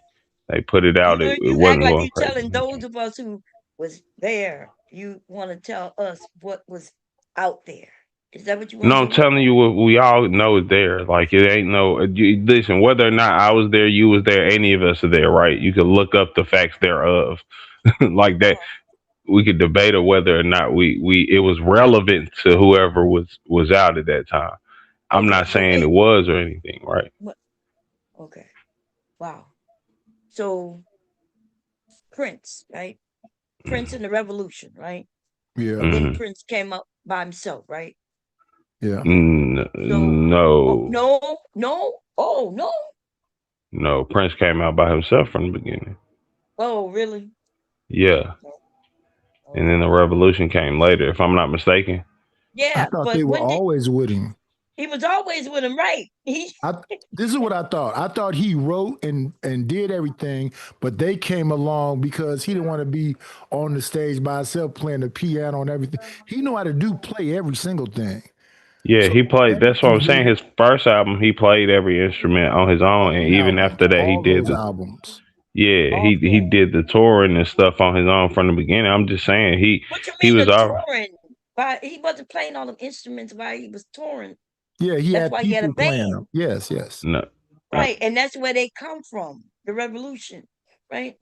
they put it out. It You act wasn't like going you telling crazy. those of us who was there. You want to tell us what was out there. Is that what you want No, to I'm do? telling you what we all know is there. Like it ain't no. Listen, whether or not I was there, you was there, any of us are there, right? You could look up the facts thereof, like that. We could debate or whether or not we it was relevant to whoever was out at that time. I'm Okay, not but saying it wait. was or anything, right? What? Okay. Wow. So Prince, right? Prince and the Revolution, right? Yeah. And then Hmm. Prince came up by himself, right? Yeah. So, oh, No, oh no, no. Prince came out by himself from the beginning. oh really? Yeah, and then Okay. the revolution came later, if I'm not mistaken. I Yeah, thought they but were when did always with him. he was always with him, right? This is what I thought. I thought he wrote and did everything, but they came along because he didn't want to be on the stage by himself playing the piano and everything. He knew how to play every single thing. Yeah, So he played. That's what I'm saying. collectively, His first album, he played every instrument on his own, and even after that, he all did those the. albums. Yeah, he did the touring and stuff on his own from the beginning. I'm just saying What you he mean was the all touring? Why he wasn't playing all the instruments while he was touring. Yeah, he That's had why he had a people playing band. them. Yes, yes. no. Right. And that's where they come from, the revolution, right?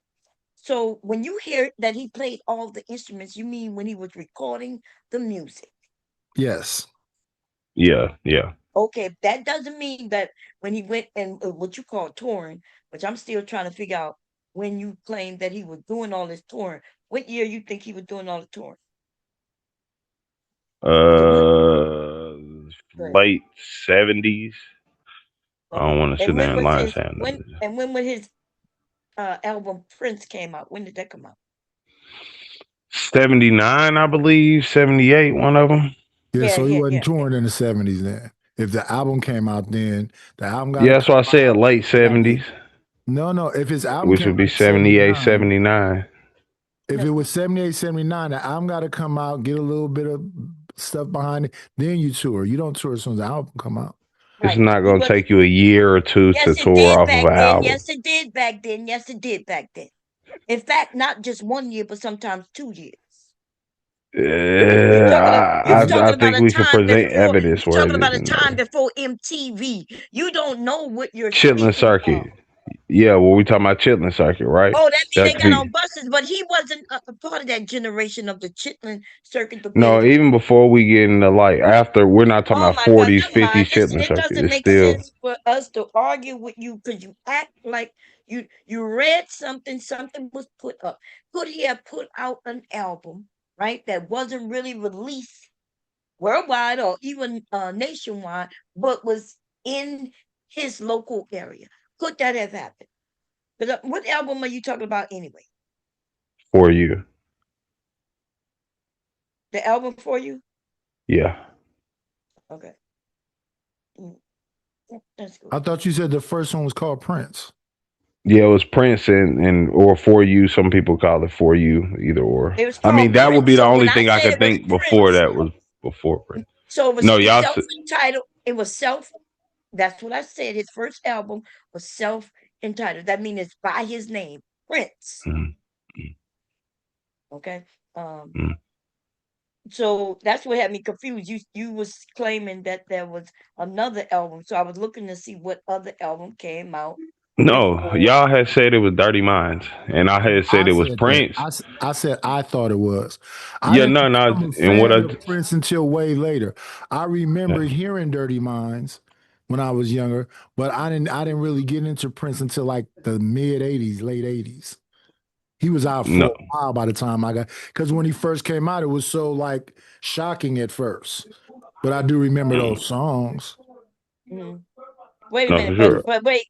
So when you hear that he played all the instruments, you mean when he was recording the music. Yes. Yeah. Okay, that doesn't mean that when he went and what you call touring, which I'm still trying to figure out when you claim that he was doing all this touring. What year you think he was doing all the touring? Was it what? Late '70s. I don't Okay. want to sit And there when and was lie and his say I know when this. and when was his album Prince came out? When did that come out? 79, I believe. 78, one of them. Yeah, Yeah, so he yeah, wasn't yeah. touring in the 70s then. If the album came out then, the album got to Yeah, that's why I come said out. late '70s, No. If his album which came would be out in 78, 79, 79. if it was 78, 79, the album got to come out, get a little bit of stuff behind it, then you tour. You don't tour as soon as the album come out. It's Right. not He going to wasn't. take you a year or two to Yes, it tour did off of back an then. album. Yes, it did back then. Yes, it did back then. In fact, not just 1 year, but sometimes 2 years. You talking about you I talking about think a we can time present before evidence you where it talking about a isn't time though. before MTV. You don't know what you're Chitlin speaking of. Circuit. Yeah, well, we talking about Chitlin Circuit, right? Oh, that mean That they could got be on buses, but he wasn't a part of that generation of the Chitlin Circuit, the way no. the Even before we get into like after, we're not talking oh about my God, 40s, never mind. 50s Chitlin It Circuit. doesn't It's make still sense for us to argue with you because you act like you read something was put up. Could he have put out an album, right, that wasn't really released worldwide or even nationwide, but was in his local area? Could that have happened? But what album are you talking about anyway? for you. The album for you? Yeah. Okay. Mm, that's I cool. thought you said the first one was called Prince. Yeah, it was Prince and or for you. Some people call it for you, either or. It was I mean, called that would Prince. be the So when only I thing I said could it was think before Prince, that was before Prince. so it was No, y'all. self-entitled. It was self. That's what I said. His first album was self-entitled. That means it's by his name, Prince. Mhm. Okay. Um. Mhm. So that's what had me confused. You was claiming that there was another album, so I was looking to see what other album came out No, before. y'all had said it was Dirty Minds, and I had said I it was said that. Prince. I said I thought it was. I Yeah, didn't no, no, become a and what fan I of Prince until way later. I remember yeah, hearing Dirty Minds when I was younger, but I didn't really get into Prince until like the mid 80s, late 80s. He was out for no, a while by the time I got, because when he first came out, it was so like shocking at first. But I do remember those songs. Mhm. Wait a no, for minute, sure.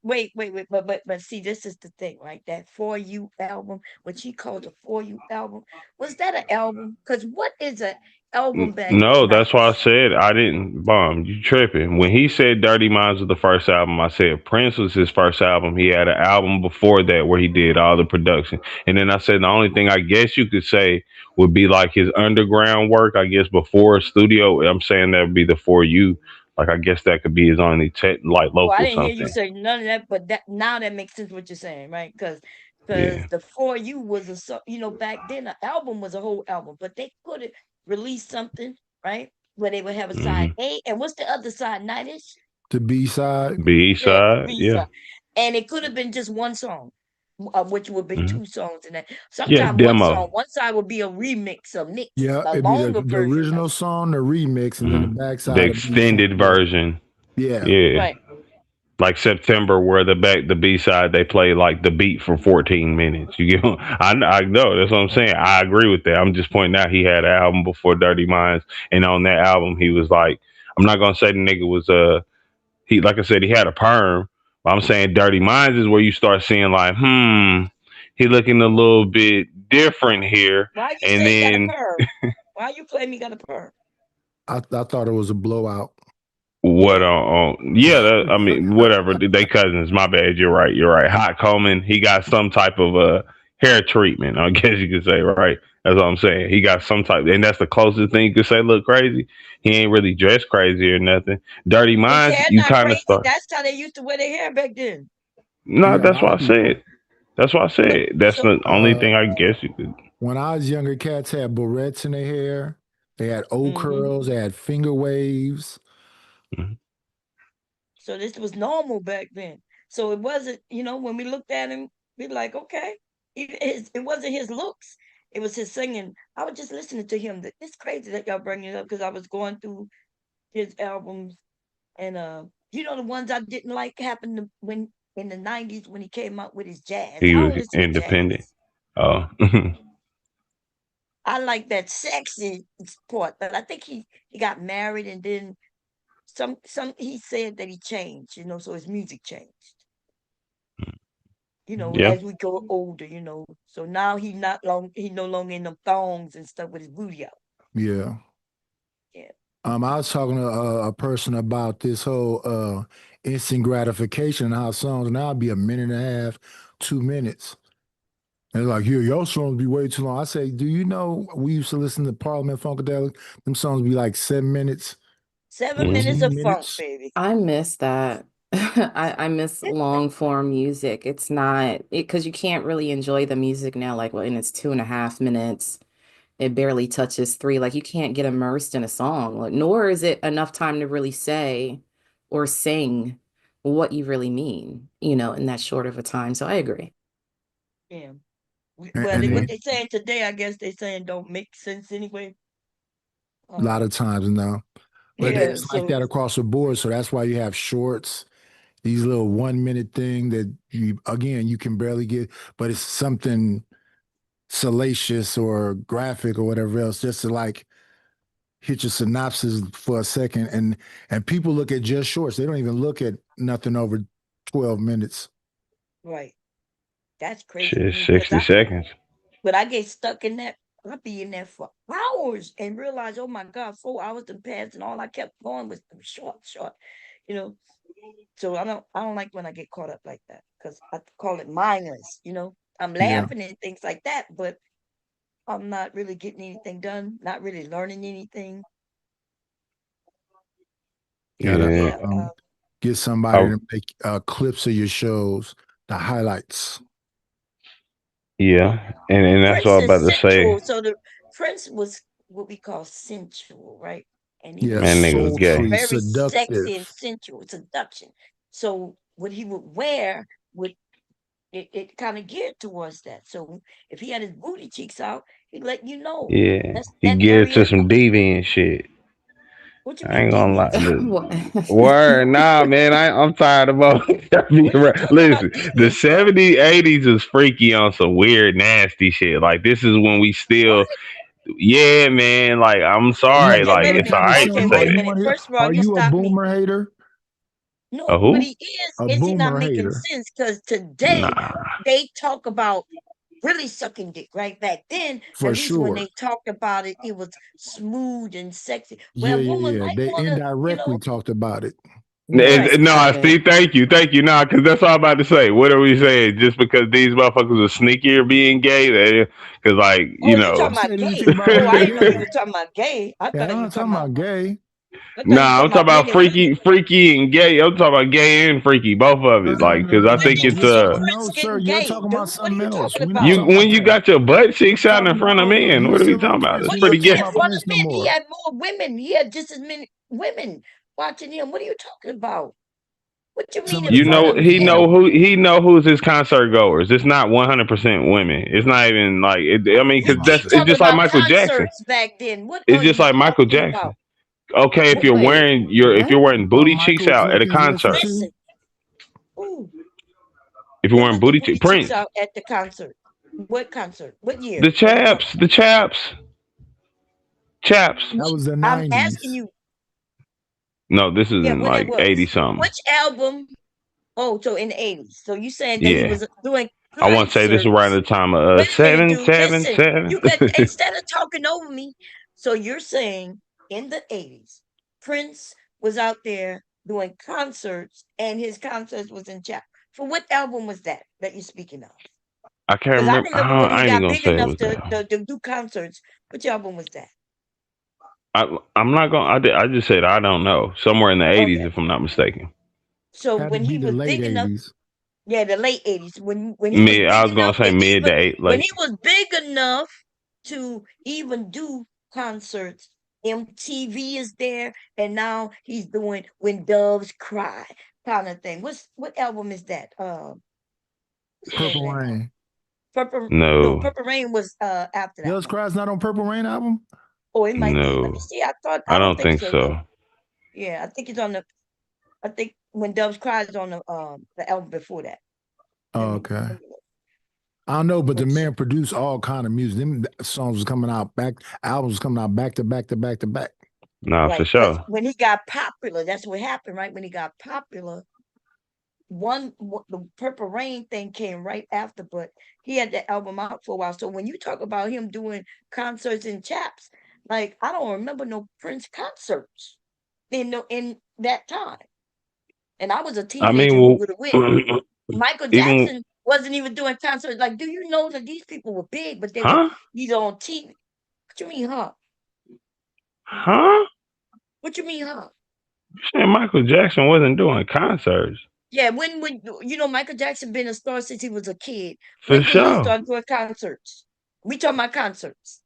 wait, but see, this is the thing, right? That For You album, what she called the For You album, was that an album? Because what is a album back No, then. Like, that's why I said I didn't bomb. You tripping. When he said Dirty Minds was the first album, I said Prince was his first album. He had an album before that where he did all the production. And then I said the only thing I guess you could say would be like his underground work, I guess before studio. I'm saying that would be the For You. Like I guess that could be his only like well, I local didn't hear you something. say none of that, but that now that makes sense what you're saying, right? Because Yeah. the For You was back then an album was a whole album, but they could have released something, right? Where they would have a side Mm-hmm. A, and what's the other side? Nightish? The B side. B Yeah, the side. B Yeah. side. And it could have been just one song, which would have been Mm-hmm. two songs in that. Yeah. Sometimes Demo. one side would be a remix, a mix, Yeah, a it'd be the, longer the version of original it. song, the remix, and then the Mm-hmm. The backside of B side. extended version. Yeah. Yeah. Right. Like September, where the B side they play like the beat for 14 minutes. You get, I know that's what I'm saying. I agree with that. I'm just pointing out he had an album before Dirty Minds, and on that album he was like, I'm not gonna say the nigga was he like I said he had a perm, but I'm saying Dirty Minds is where you start seeing like he looking a little bit different here, Why you and say he got a then perm? Why you claim he got a perm? I thought it was a blowout. what yeah, I mean whatever, they cousins, my bad, you're right. Hot Coleman, he got some type of hair treatment, I guess you could say, right? That's what I'm saying. He got some type, and that's the closest thing you could say look crazy. He ain't really dressed crazy or nothing. Dirty His Minds, hair you not kind of crazy. start. That's how they used to wear their hair back then. No, Yeah, a that's lot what of I people. said. That's what I said. That's So the only thing I guess you could. When I was younger, cats had barrettes in their hair. They had O Mhm. curls. They had finger waves. Mhm. So this was normal back then. So it wasn't, when we looked at him, we like, okay. It wasn't his looks. It was his singing. I was just listening to him. It's crazy that y'all bringing it up because I was going through his albums and the ones I didn't like happened when in the 90s when he came out with his jazz. He I was don't listen to independent. jazz. Oh, I like that sexy part, but I think he got married and then some he said that he changed, so his music changed. yeah. As we go older, So now he no longer in them thongs and stuff with his booty out. Yeah. Yeah. I was talking to a person about this whole instant gratification and how songs now be a minute and a half, 2 minutes. And they're like, here, your songs be way too long. I say, do you know we used to listen to Parliament Funkadelic? Them songs be like 7 minutes. 7 Mhm. minutes 14 of funk, minutes. baby. I miss that. I miss long form music. It's not because you can't really enjoy the music now, like when it's 2.5 minutes. It barely touches 3. Like you can't get immersed in a song, nor is it enough time to really say or sing what you really mean, in that short of a time. So I agree. Yeah. And, Well, and what then they saying today, I guess they saying don't make sense anyway. a lot of times now. But Yeah, it's like so that across the board. So that's why you have shorts, these little 1 minute thing that you can barely get, but it's something salacious or graphic or whatever else, just to like hit your synopsis for a second. And people look at just shorts. They don't even look at nothing over 12 minutes. right. That's crazy to Shit, me 60 seconds. but I get stuck in that. I'll be in there for hours and realize, oh my God, 4 hours to pass, and all I kept going was short. So I don't like when I get caught up like that because I call it mindless. I'm Yeah. laughing and things like that, but I'm not really getting anything done. Not really learning anything. You gotta Yeah. get somebody Oh, to make clips of your shows, the highlights. yeah. And that's what Prince I'm about is to sensual. say. So the Prince was what we call sensual, right? And he Yeah, was Man, nigga was gay. sultry, very sexy and seductive. sensual, seduction. So what he would wear would it kind of geared towards that. So if he had his booty cheeks out, he'd let you know. Yeah. That's He that geared area to of some deviant shit. what you I mean ain't gonna lie. deviant shit? What? Word, nah, man. I'm tired of both. What are you talking about Listen, the deviant stuff? 70s, 80s is freaky on some weird, nasty shit. Like this is when we What? still, yeah, man. Like I'm sorry, Okay, like wait a it's minute. alright to Okay, wait a say. minute. First of all, Are you you a stop me. boomer hater? A No, what who? he A is he not boomer making hater. sense? Because today Nah. they talk about really sucking dick, right? Back then, For at least when sure. they talked about it, it was smooth and sexy. Where Yeah, a woman yeah, yeah. might They want to, indirectly talked about it. right. No, see, thank you. Nah, because that's all I'm about to say. What are we saying? Just because these motherfuckers are sneakier being gay, because like Oh, you know. talking about Said gay? anything about Oh, I being didn't know you gay. were talking about gay. I Yeah, thought I'm you were not talking talking about. about gay. I thought you Nah, were I'm talking talking about men about and women. freaky and gay. I'm talking about gay and freaky, both of it. Like, because I think it's You said No, Prince sir, getting you're gay, talking dude. about What are something you else. talking We're not about? talking when about you that. got your butt cheeks out in Talking front of about men. you What are we still talking on about? Prince. It's What We're do you pretty not mean talking gay. in about front of Prince no men? He more. had more women. He had just as many women watching him. What are you talking about? What you mean in Somebody You front said know, of Prince he him? know gay. who's his concert goers. It's not 100% women. It's not even like I mean, You because keep it's talking just like about Michael Jackson. concerts back then. What It's are just you like Michael talking Jackson. about? Okay, if What, you're Wait, wearing if what? you're wearing Are booty cheeks Michael out at a Jenkins concert, listen listen. Ooh, if you're who wearing was the booty booty cheeks Prince, out at the concert? What concert? What year the are we talking? chaps. That was the I'm asking 90s. you. No, this is Yeah, in when it like 80 was. something. Which album? Oh, so in the 80s. So you saying that he Yeah, was doing I want to say this around concerts. the time of Wait a minute, seven dude. seven Listen, seven. you got instead of talking over me. So you're saying in the 80s, Prince was out there doing concerts, and his concerts was in chapel. For what album was that you're speaking of? I can't Because I remember. remember when he I ain't even got gonna big say it enough was that. to do concerts. Which album was that? I'm not gonna. I just said I don't know. Somewhere in the 80s, Okay. if I'm not mistaken. So Had to when be he the was late big enough, 80s. yeah, the late 80s, when he was I big was gonna enough say to mid to even eight, when he late. was big enough to even do concerts, MTV is there, and now he's doing When Doves Cry kind of thing. What album is that? What's the name of Purple that album? Rain. No, Purple Rain was after that Does one. Cry's not on Purple Rain album? Oh, it might be. Let me no, see. I I don't don't think think so though. so. Yeah, I think it's on I think When Doves Cry is on the album before that. Oh, okay. I don't know, but the man produced all kind of music. Them songs was coming out albums was coming out back to back to back to back. Nah, for Right, because sure. when he got popular, that's what happened, right? When he got popular, the Purple Rain thing came right after, but he had the album out for a while. So when you talk about him doing concerts in chaps, like I don't remember no Prince concerts in that time. And I was a I teenager who mean, would have went. well, Michael even Jackson wasn't even doing concerts. Like, do you know that these people were big, but they were huh? either on TV? What you mean, huh? Huh? What you mean, huh? Saying Michael Jackson wasn't doing concerts Yeah, when Michael Jackson been a star since he was a kid. for When did he sure. start doing concerts? We talking about concerts.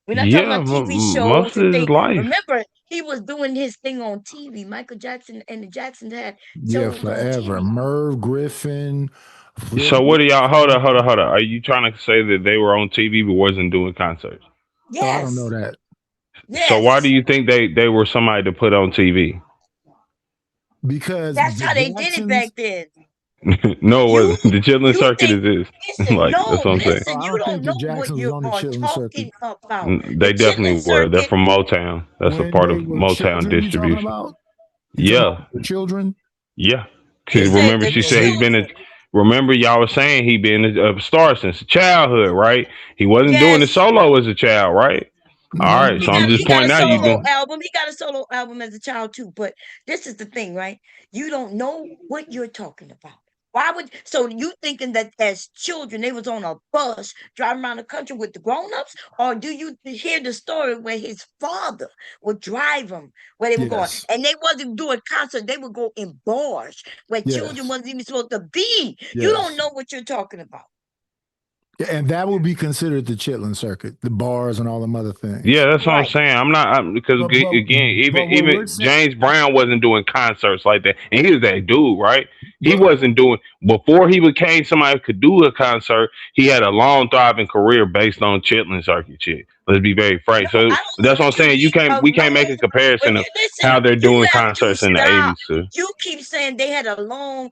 We're not talking Yeah, about TV most shows and of his things. life. Remember, he was doing his thing on TV. Michael Jackson and the Jacksons had Yeah, shows on forever. TV. Merv Griffin, Flip. So what do y'all? Hold on. Are you trying to say that they were on TV but wasn't doing concerts? Oh, I don't know Yes, that. So why do yes. you think they were somebody to put on TV? Because That's the how they did it back Jacksons. then. No, it You wasn't. The Chitlin you Circuit think is this. listen, Like that's no, what I'm saying. Oh, listen, I you don't think don't the know what Jacksons was you on the are Chitlin Circuit. talking about. The They chitlin definitely were. They're circuit, from Motown. That's a When part they of were Motown children, you talking distribution. about? You talking Yeah, about the children? yeah. he Cause said remember, the she said he's been. children. Remember, y'all was saying he been a star since childhood, right? He wasn't doing it Yes. solo as a child, right? All No, right, so I'm no, just He got a pointing out you've solo been. album. He got a solo album as a child too. But this is the thing, right? You don't know what you're talking about. Why would so you thinking that as children they was on a bus driving around the country with the grown-ups? Or do you hear the story where his father would drive them where they were going? yes, And they wasn't doing concerts, they would go in bars where children yes, wasn't even supposed to be. You don't yes. know what you're talking about. Yeah, and that would be considered the Chitlin Circuit, the bars and all them other things. Yeah, that's what I'm Right. saying. I'm not because But but again, but what we're even saying, James Brown wasn't doing concerts like that, and he was that dude, right? He but wasn't doing before he became somebody who could do a concert. He had a long, thriving career based on Chitlin Circuit shit. Let's be very frank. No, So I don't know that's what I'm what you saying. mean We of can't make long. a When comparison you of listen, how they're you doing have to concerts in the stop. '80s. So, You keep saying they had a long,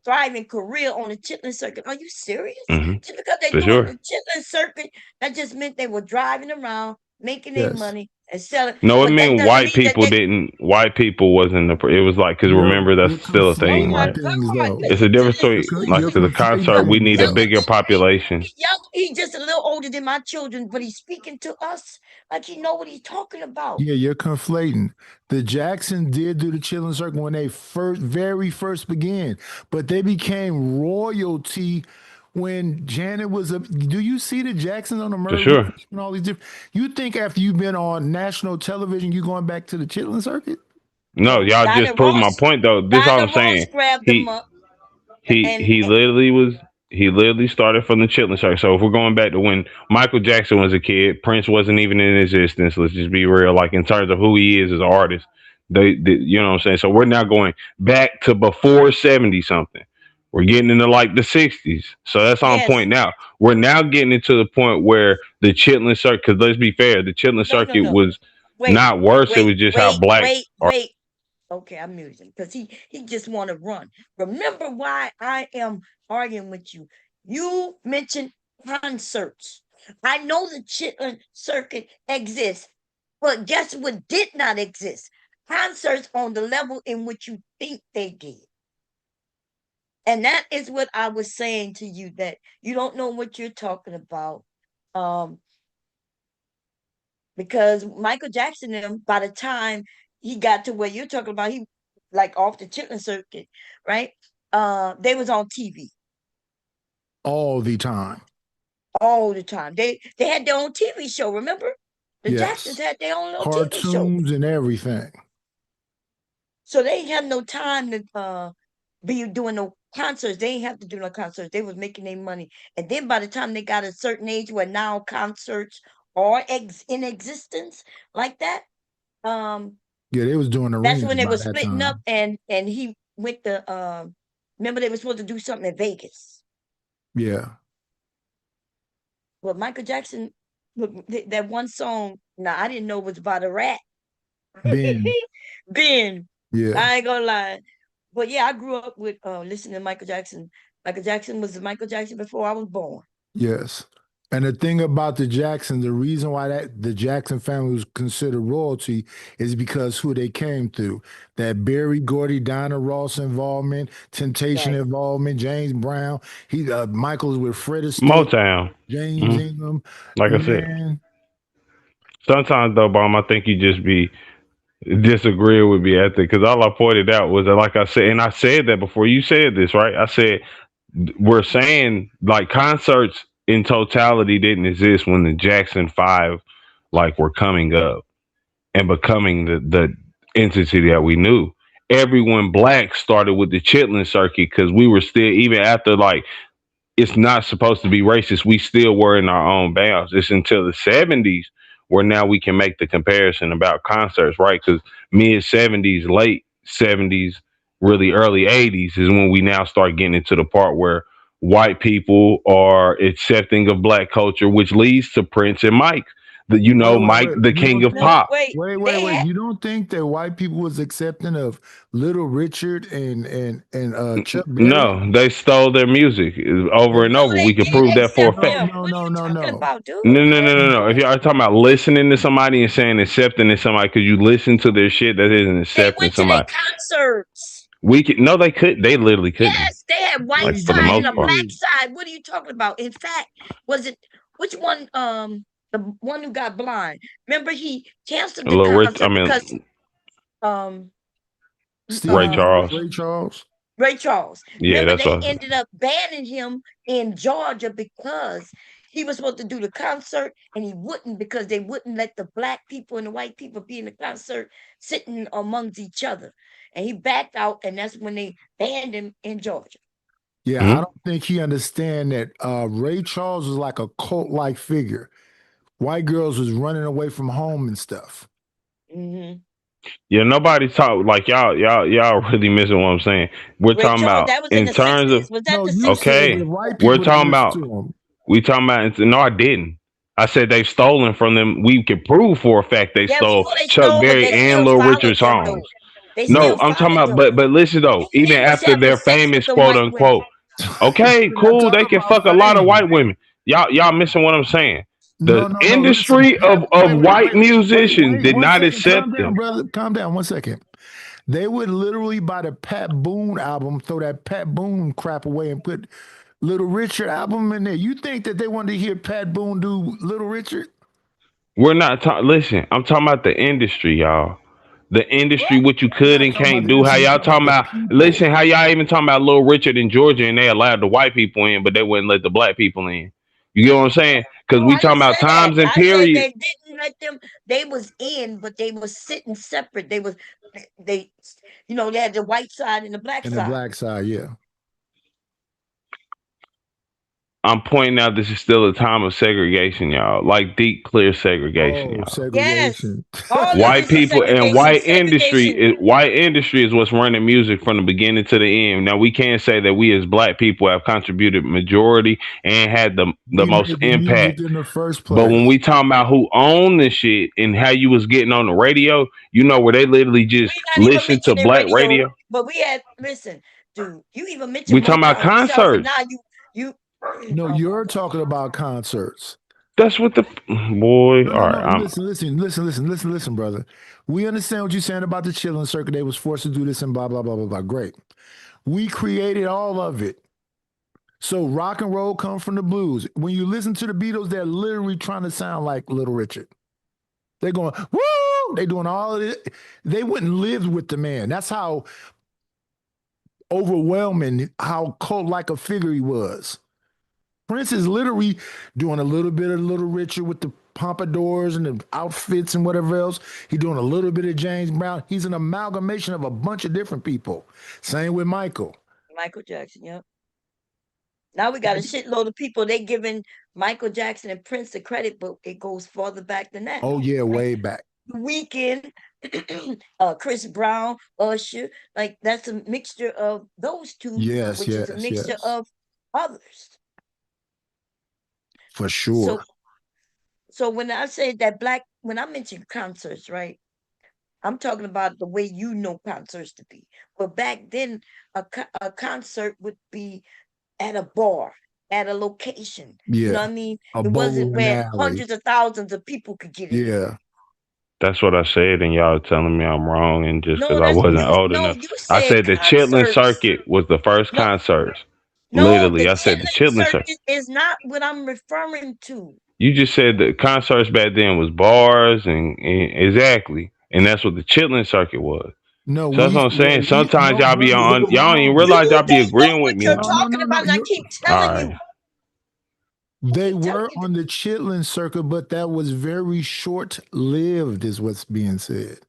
thriving career on the chitlin circuit. Are you serious? hmm Just because they for doing sure. the chitlin circuit, that just meant they were driving around, making their yes, money, and selling. No, it But that mean doesn't white mean that people they. didn't. White people wasn't the. It was like because remember You're that's still a Oh thing, my conflating right? things, God! though. It's a Listen to difference this. between Listen, like You're to the listen. concert. conflating We things, need a though. bigger population. He's just a little older than my children, but he's speaking to us like he know what he's talking about. Yeah, you're conflating. The Jacksons did do the chilling circle when they very first began, but they became royalty when Janet was a. Do you see the Jacksons on the For Murray sure. and all these different? You think after you've been on national television, you going back to the chilling circuit? No, No, y'all just proved my point though. This all I'm Dinah Ross saying. grabbed them He up, he and he literally was he literally started from the chilling circle. So if we're going back to when Michael Jackson was a kid, Prince wasn't even in existence. Let's just be real. Like in terms of who he is as an artist, they you know what I'm saying. So we're now going back to before 70 something. We're getting into like the 60s. So that's on yes, point now. We're now getting into the point where the chilling circuit. Because let's be fair, the chilling circuit no. was Wait, not worse. It wait, was just how wait, black. wait, wait. Okay, I'm muting because he just want to run. Remember why I am arguing with you. You mentioned concerts. I know the Chitlin circuit exists, but guess what did not exist? Concerts on the level in which you think they did. And that is what I was saying to you, that you don't know what you're talking about. Because Michael Jackson, by the time he got to where you're talking about, he like off the Chitlin circuit, right? They was on TV All the time. all the time. They had their own TV show. Remember, the Jacksons Yes. had their own little TV show, Cartoons and everything. so they had no time to be doing no concerts. They ain't have to do no concerts. They was making their money, and then by the time they got a certain age where now concerts are in existence like that, Yeah, they was doing that's arenas when they by were that splitting up, time. and he went to remember they were supposed to do something in Vegas. Yeah. But Michael Jackson, look, that one song, now I didn't know it was about a rat. Ben. Ben. Yeah. I ain't gonna lie. But yeah, I grew up with listening to Michael Jackson. Michael Jackson was Michael Jackson before I was born. Yes. And the thing about the Jackson, the reason why the Jackson family was considered royalty is because who they came through. That Berry Gordy, Dinah Ross involvement, Temptation Right. involvement, James Brown. Michael's with Fred Astaire, Motown. James Ingram. Like I said, Man, sometimes though, Bomb, I think you just be disagreeing with me at that because all I pointed out was that, like I said, and I said that before you said this, right? I said we're saying like concerts in totality didn't exist when the Jackson Five like were coming up and becoming the entity that we knew. Everyone black started with the Chitlin circuit because we were still even after like it's not supposed to be racist. We still were in our own bounds. It's until the 70s where now we can make the comparison about concerts, right? Because mid 70s, late 70s, really early 80s is when we now start getting into the part where white people are accepting of black culture, which leads to Prince and Mike. Mike, the You king don't of think, pop. wait. You don't think that white people was accepting of Little Richard and Chuck Berry? No, they stole their music over and over. We can prove that for a fact. Talking about, dude. No. If y'all talking about listening to somebody and saying accepting to somebody because you listen to their shit, that isn't They accepting went to their somebody. concerts. We could no, they could. They literally couldn't. Yes, they had white Like, for the side and most a part. black side. What are you talking about? In fact, was it which one? The one who got blind. Remember, he canceled A the little rich. concert I mean, because Ray Charles. Ray Charles. Yeah, Remember, that's they what. ended up banning him in Georgia because he was supposed to do the concert and he wouldn't, because they wouldn't let the black people and the white people be in the concert sitting amongst each other. And he backed out, and that's when they banned him in Georgia. Yeah, I don't think he understand that Ray Charles was like a cult-like figure. White girls was running away from home and stuff. Yeah, nobody talk like y'all really missing what I'm saying. We're Ray talking Charles, about that was in the terms 60s. of Was that No, the you 60s? said okay. that white We're people talking didn't about listen to him. we talking about no, I didn't. I said they've stolen from them. We can prove for a fact they Yeah, we stole know they Chuck stole, but Berry they and still Little followed Richard them, though. songs. They No, still I'm talking followed about them. but listen though, even They was after having their sex with famous the quote white women. unquote, okay, We're not cool, they talking can about fuck a lot of fame. white women. Y'all missing what I'm saying. The Listen. industry of white musicians did One not second. accept Calm down, them. brother. Calm down. 1 second. They would literally buy the Pat Boone album, throw that Pat Boone crap away, and put Little Richard album in there. You think that they wanted to hear Pat Boone do Little Richard? We're not talking. Listen, I'm talking about the industry, y'all. The industry, what you could and can't do. How y'all talking about? Listen, how y'all even talking about Little Richard in Georgia, and they allowed the white people in, but they wouldn't let the black people in. You get what I'm saying? Because we talking about times and I said periods. they didn't let them. They was in, but they was sitting separate. They they had the white side and the black And the side. black side, yeah. I'm pointing out this is still a time of segregation, y'all. Like deep, clear segregation, y'all. Segregation. Yes, all White of this people is and segregation. white industry is what's running music from the beginning to the end. Now we can't say that we as black people have contributed majority and had the We most made the impact. music in the first place. But when we talking about who owned this shit and how you was getting on the radio, you know where they literally just listen to black radio. But we had listen, dude. You even mentioned We talking about Motown yourself, and concerts. now you. No, you're talking about concerts. That's what the boy. No, all right, listen, brother. We understand what you're saying about the chilling circuit. They was forced to do this and blah, blah, blah, blah, blah. Great. We created all of it. So rock and roll come from the blues. When you listen to the Beatles, they're literally trying to sound like Little Richard. They're going, woo! They doing all of it. They wouldn't live with the man. That's how overwhelming, how cult-like a figure he was. Prince is literally doing a little bit of Little Richard with the pompadours and the outfits and whatever else. He's doing a little bit of James Brown. He's an amalgamation of a bunch of different people. Same with Michael Jackson, yep. Now we got a shitload of people. They giving Michael Jackson and Prince the credit, but it goes farther back than that. Oh yeah, way back. Weekend, Chris Brown, Usher, like that's a mixture of those two, which is a mixture of others. For sure. So when I say that when I mention concerts, right, I'm talking about the way you know concerts to be. But back then, a concert would be at a bar, at a location. Yeah. You know what I mean? It wasn't where hundreds of thousands of people could get in. Yeah. That's what I said, and y'all telling me I'm wrong, and just because I wasn't old enough. I said the Chitlin Circuit was the first concert. Literally, I said the Chitlin Circuit is not what I'm referring to. You just said the concerts back then was bars and exactly, and that's what the Chitlin Circuit was. No, so that's what I'm saying. Sometimes y'all be on, y'all don't even realize y'all be agreeing with me. You're talking about. I keep telling you. They were on the Chitlin Circuit, but that was very short-lived, is what's being said.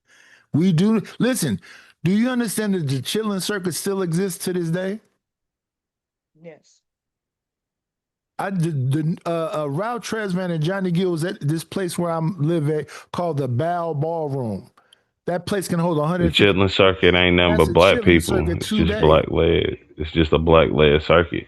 We do listen. Do you understand that the Chitlin Circuit still exists to this day? Yes. Ralph Tresvant and Johnny Gill was at this place where I live at called the Bow Ballroom. That place can hold 100. The Chitlin Circuit ain't nothing but black people. It's just black led. It's just a black led circuit.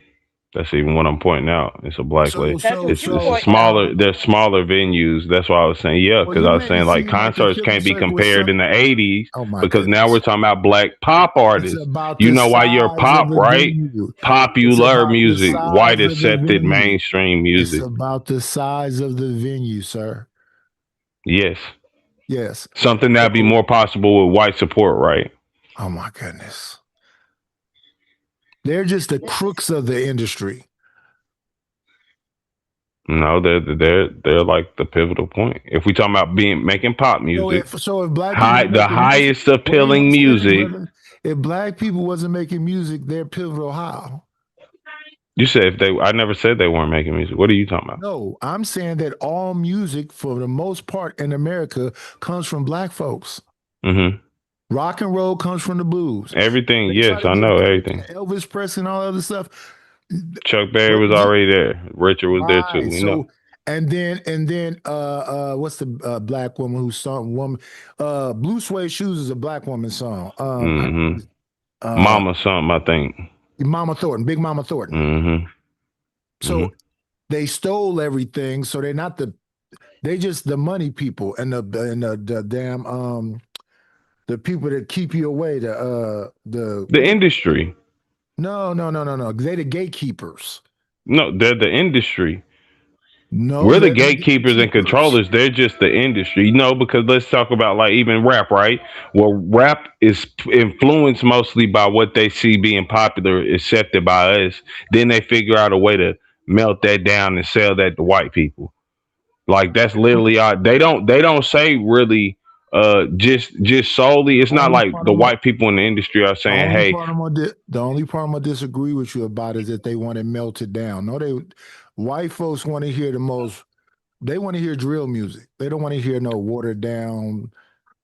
That's even what I'm pointing out. It's a black led. It's a smaller. There's smaller venues. That's why I was saying because I was saying like concerts can't be compared in the '80s because now we're talking about black pop artists. You know why you're pop, right? Popular music, white accepted mainstream music. It's about the size of the venue, sir. Yes. Yes. Something that'd be more possible with white support, right? Oh my goodness. They're just the crooks of the industry. No, they're like the pivotal point. If we talking about making pop music, so if black people the highest appealing music. If black people wasn't making music, they're pivotal how? You said I never said they weren't making music. What are you talking about? No, I'm saying that all music, for the most part in America, comes from black folks. Mm-hmm. Rock and roll comes from the blues. Everything, yes, I know everything. Elvis Presley and all other stuff. Chuck Berry was already there. Richard was there too. We know. And then, what's the black woman who sung Blue Suede Shoes is a black woman's song. Mama something, I think. Mama Thornton, Big Mama Thornton. Mm-hmm. So they stole everything. So they just the money people and the damn the people that keep you away, the industry. No. They're the gatekeepers. No, they're the industry. No, We're the they're the gatekeepers and gatekeepers. controllers. They're just the industry, because let's talk about like even rap, right? Well, rap is influenced mostly by what they see being popular, accepted by us. Then they figure out a way to melt that down and sell that to white people. Like that's literally they don't say really just solely. It's not Only like part the of my white people in the industry are saying, hey, the only part I'm gonna disagree with you about is that they want it melted down. No, white folks want to hear the most. They want to hear drill music. They don't want to hear no watered down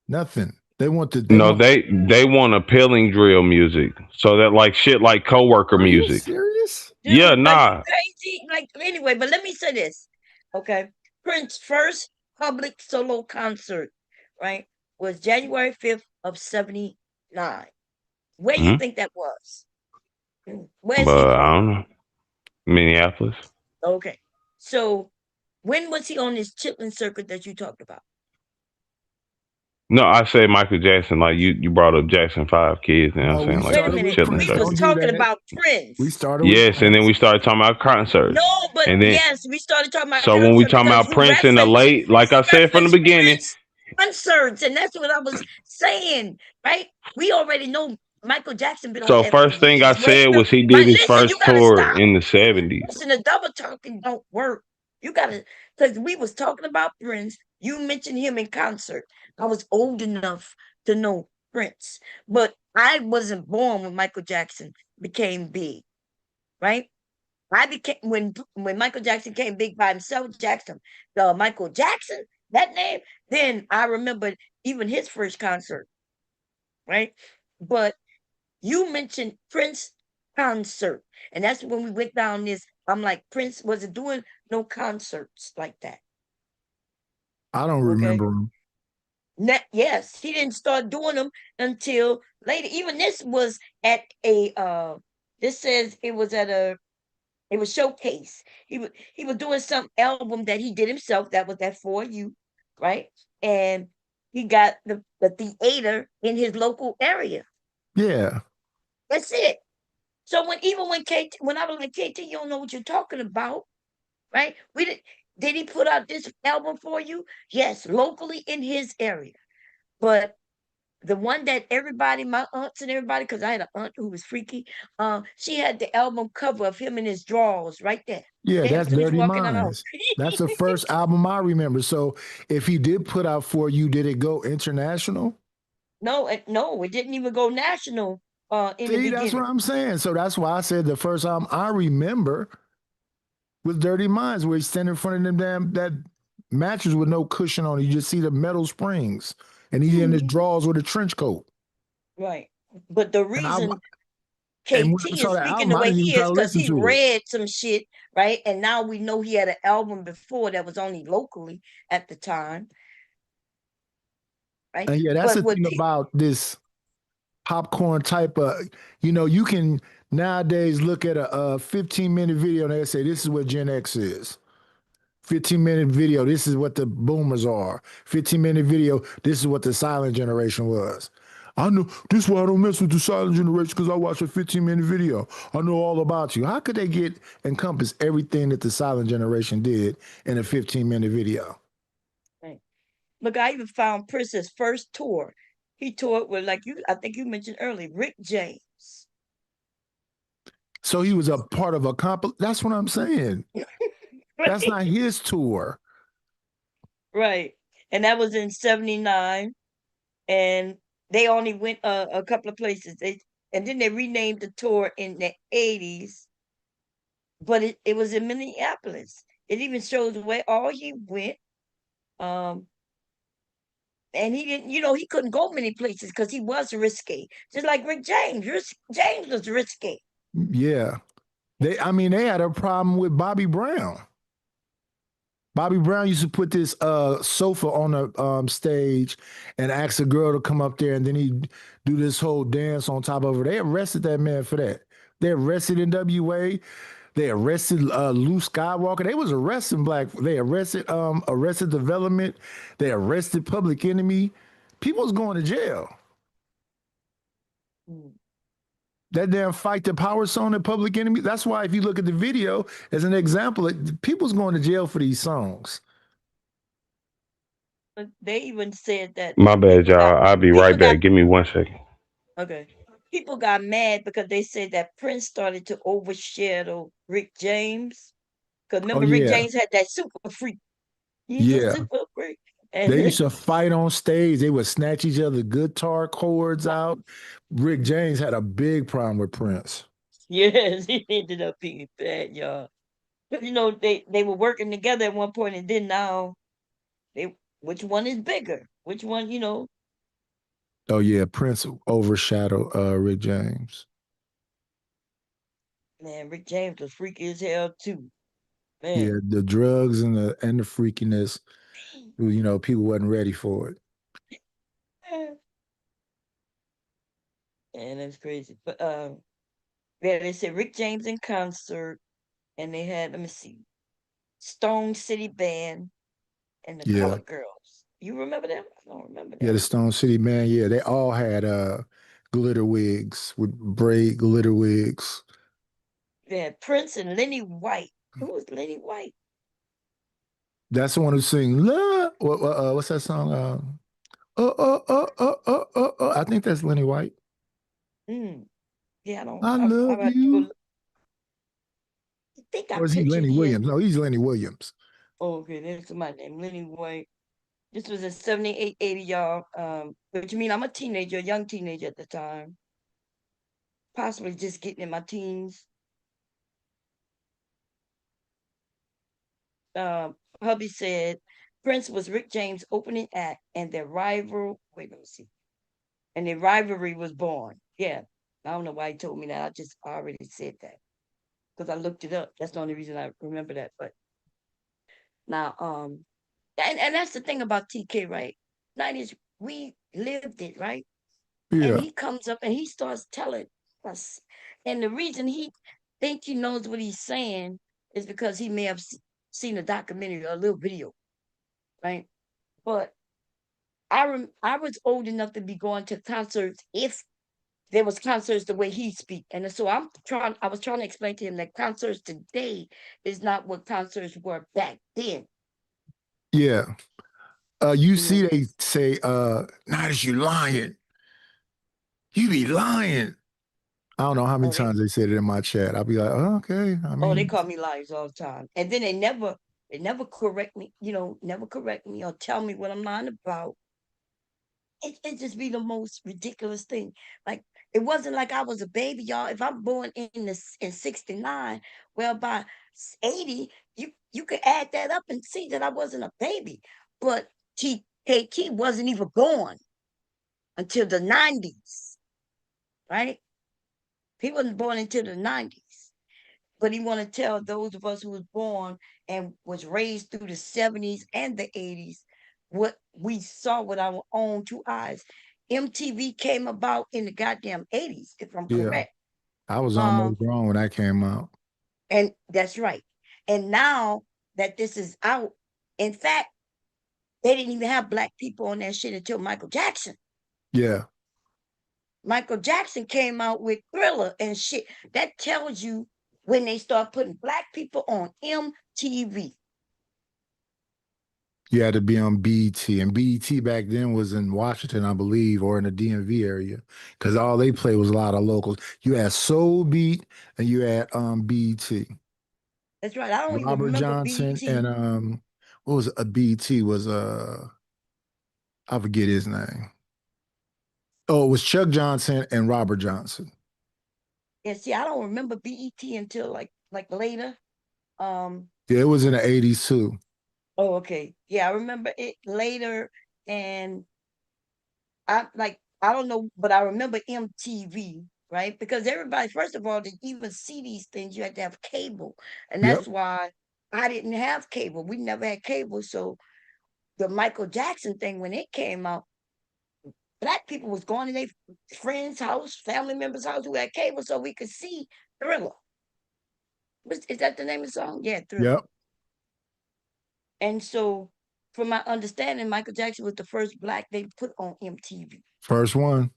nothing. They want the. They no, want. they want appealing drill music. So that like shit like coworker Are you music. serious? Yeah, Dude, like you nah. crazy. Like anyway, but let me say this. Okay. Prince's first public solo concert, right, was January 5th of 79. Where you Mhm. think that was? Where's he But from? I don't know. Minneapolis. Okay. So when was he on this Chitlin circuit that you talked about? No, I say Michael Jackson. Like you brought up Jackson 5 kids, and I'm No, we saying like Wait a started the with minute. Chitlin We Prince. was circuit. Don't do talking that. about We Prince. started with Yes, and then Prince. we started talking about concerts, No, but and then yes, we started talking about so when we concert talking because about Prince in the like I you said from the referenced beginning. Prince concerts, and that's what I was saying, right? We already know Michael Jackson been on So air for first thing I years. Wait, said no, was he but did his listen, you first gotta tour stop. in the '70s. Listen, the double talking don't work. You gotta, because we was talking about Prince. You mentioned him in concert. I was old enough to know Prince, but I wasn't born when Michael Jackson became big, right? I became when Michael Jackson came big by himself, Jackson, the Michael Jackson, that name, then I remember even his first concert, right? But you mentioned Prince concert, and that's when we went down this. I'm like, Prince wasn't doing no concerts like that. I don't Okay. remember him. Yes, he didn't start doing them until later. Even this was at a this says it was at a it was showcase. He was doing some album that he did himself. That was that For You, right? And he got the theater in his local area. Yeah. That's it. So when KT, when I was like, KT, you don't know what you're talking about, right? Did he put out this album for you? Yes, locally in his area. But the one that everybody, my aunts and everybody, because I had an aunt who was freaky, she had the album cover of him in his drawers right there. Yeah, that's As he was Dirty walking out. Minds. That's the first album I remember. So if he did put out For You, did it go international? No, it didn't even go national in the See, that's what beginning. I'm saying. So that's why I said the first album I remember was Dirty Minds, where he's standing in front of them that mattress with no cushion on it. You just see the metal springs, and he's in his drawers with a trench coat. Right. But the And I reason and KT when I saw is that speaking album, the I way didn't even he try is to because listen he to it. read some shit, right? And now we know he had an album before that was only locally at the time, right? And yeah, that's But the what thing people about this popcorn type of, you can nowadays look at a 15-minute video and they say, this is what Gen X is. 15-minute video, this is what the boomers are. 15-minute video, this is what the silent generation was. I know this is why I don't mess with the silent generation, because I watched a 15-minute video. I know all about you. How could they encompass everything that the silent generation did in a 15-minute video? right. Look, I even found Prince's first tour. He toured with I think you mentioned earlier, Rick James. So he was a part of that's what I'm saying. That's Right. not his tour. Right. And that was in 79. And they only went a couple of places. And then they renamed the tour in the 80s. But it was in Minneapolis. It even shows where all he went. Um, and he didn't, he couldn't go many places because he was risky. Just like Rick James. James was risky. Yeah. They had a problem with Bobby Brown. Bobby Brown used to put this sofa on the stage and ask a girl to come up there, and then he'd do this whole dance on top of her. They arrested that man for that. They arrested NWA. They arrested Luke Skywalker. They was arresting They arrested Arrested Development. They arrested Public Enemy. People was going to jail. Mm. That damn Fight the Power song at Public Enemy. That's why if you look at the video as an example, people's going to jail for these songs. But they even said that My bad, people got y'all. I'll be right people got back. Give me 1 second. okay. People got mad because they said that Prince started to overshadow Rick James. Because Oh remember, Rick yeah, James had that super freak. He's a yeah. super freak. They And used to fight on stage. They would snatch each other guitar chords out. Rick James had a big problem with Prince. yes, he ended up being bad, y'all. But you know, they were working together at one point, and then now they which one is bigger? Which one, you know? Oh yeah, Prince overshadowed Rick James. Man, Rick James was freaky as hell too. Man, Yeah, the drugs and the freakiness, people wasn't ready for it. and that's crazy. But yeah, they said Rick James in concert, and they had let me see, Stone City Band and the Yeah. Color Girls. You remember them? I don't remember Yeah, the them. Stone City Man. Yeah, they all had glitter wigs with braid glitter wigs. They had Prince and Lenny White. Who was Lenny White? That's the one who sing what's that song? I think that's Lenny White. Mm, yeah, I don't. I I love have to go. you. I think I Or is he pictured Lenny him. Williams? No, he's Lenny Williams. Oh, okay, there's my name, Lenny White. This was in 78, 80, y'all. Which mean I'm a teenager, a young teenager at the time. Possibly just getting in my teens. Hubby said Prince was Rick James' opening act, and their rival. Wait, let me see. And their rivalry was born. Yeah, I don't know why he told me that. I already said that because I looked it up. That's the only reason I remember that. But now, and that's the thing about TK, right? 90s, we lived it, right? And Yeah, he comes up and he starts telling us. And the reason he think he knows what he's saying is because he may have seen a documentary or a little video, right? But I was old enough to be going to concerts if there was concerts the way he speak. And so I was trying to explain to him that concerts today is not what concerts were back then. yeah. You You know, see, they say, "Nice, you lying. You be lying." I don't know how many oh, times they said it in my chat. I'll be like, oh, "Okay." I they mean, call me liars all the time. And then they never correct me, never correct me or tell me what I'm lying about. It just be the most ridiculous thing. Like it wasn't like I was a baby, y'all. If I'm born in 69, well by 80, you could add that up and see that I wasn't a baby. But TKT wasn't even born until the 90s, right? He wasn't born until the 90s. But he want to tell those of us who was born and was raised through the 70s and the 80s what we saw with our own two eyes. MTV came about in the goddamn 80s, if I'm yeah, correct. I was Um, almost grown when that came out. and that's right. And now that this is out, in fact, they didn't even have black people on that shit until Michael Jackson. Yeah, Michael Jackson came out with Thriller and shit. That tells you when they start putting black people on MTV. you had to be on BET, and BET back then was in Washington, I believe, or in the DMV area, because all they played was a lot of locals. You had Soul Beat and you had BET. That's right. I don't even Robert remember Johnson BT. and what was it? A BET was I forget his name. Oh, it was Chuck Johnson and Robert Johnson. And see, I don't remember BET until like later. Um, Yeah, it was in the 80s too. oh, okay. Yeah, I remember it later, and I don't know, but I remember MTV, right? Because everybody, first of all, to even see these things, you had to have cable. And Yep. that's why I didn't have cable. We never had cable. So the Michael Jackson thing, when it came out, black people was going to their friends' house, family members' house who had cable so we could see Thriller. Is that the name of the song? Yeah, Thriller. Yep. And so, from my understanding, Michael Jackson was the first black they put on MTV. First one.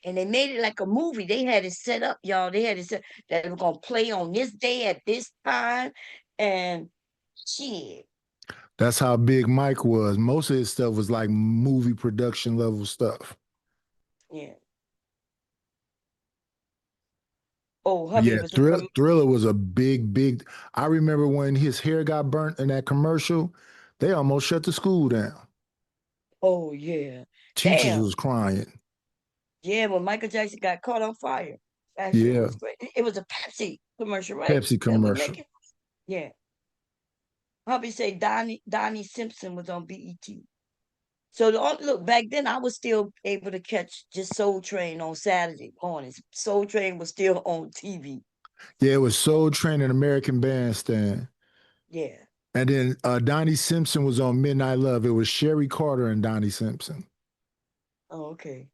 and they made it like a movie. They had it set up, y'all. They had it set that it was gonna play on this day at this time, and shit. That's how big Mike was. Most of his stuff was like movie production level stuff. Yeah. Oh, But hubby yeah, was Thriller was a big. I remember when his hair got burnt in that commercial, they almost shut the school down. Oh yeah. Teachers Damn. was crying. Yeah, when Michael Jackson got caught on fire. That shit Yeah, was great. It was a Pepsi commercial, right? Pepsi That we commercial. making? Yeah. Hubby say Donnie Simpson was on BET. So look, back then I was still able to catch just Soul Train on Saturday mornings. Soul Train was still on TV. Yeah, it was Soul Train and American Bandstand. Yeah. And then Donnie Simpson was on Midnight Love. It was Sherry Carter and Donnie Simpson. Oh, okay.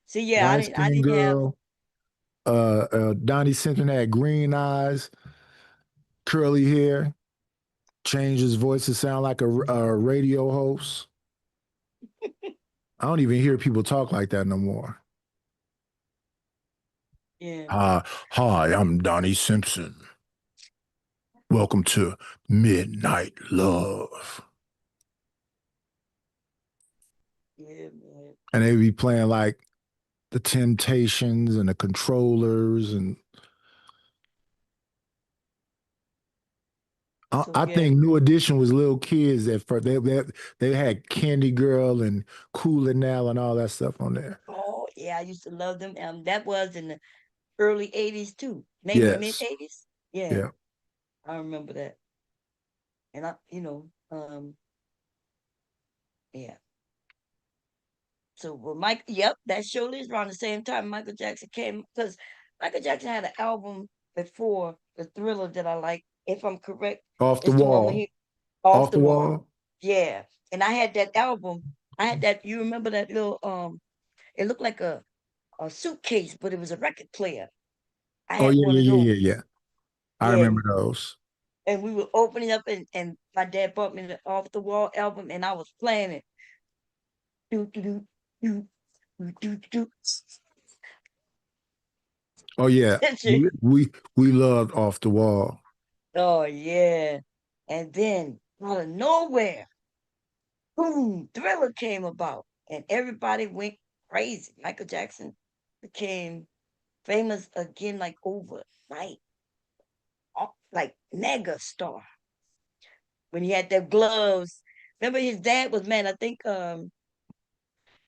See, yeah, Light I skinned didn't have. girl. Donnie Simpson had green eyes, curly hair, changed his voice to sound like a radio host. I don't even hear people talk like that no more. Yeah. Hi, I'm Donnie Simpson. Welcome to Midnight Love. Yeah, man. And they be playing like the Temptations and the Controllers, and So I yeah. think New Edition was little kids at first. They had Candy Girl and Cool and Now and all that stuff on there. Oh yeah, I used to love them. That was in the early '80s too, maybe mid Yes. '80s. Yeah, Yeah. I remember that. And yeah. So well, Mike, yep, that surely is around the same time Michael Jackson came, because Michael Jackson had an album before the Thriller that I like. If I'm correct, Off the it's the one when wall. he off Off the the wall. wall. Yeah, and I had that album. I had that. You remember that little? It looked like a suitcase, but it was a record player. I Oh had yeah, one of those. yeah. I Yeah, remember those. and we were opening up, and my dad bought me the Off the Wall album, and I was playing it. Do do do do do do do. Oh yeah. That shit. We loved Off the Wall. Oh yeah. And then out of nowhere, boom, Thriller came about, and everybody went crazy. Michael Jackson became famous again, like overnight, like mega star. When he had them gloves. Remember his dad was, man, I think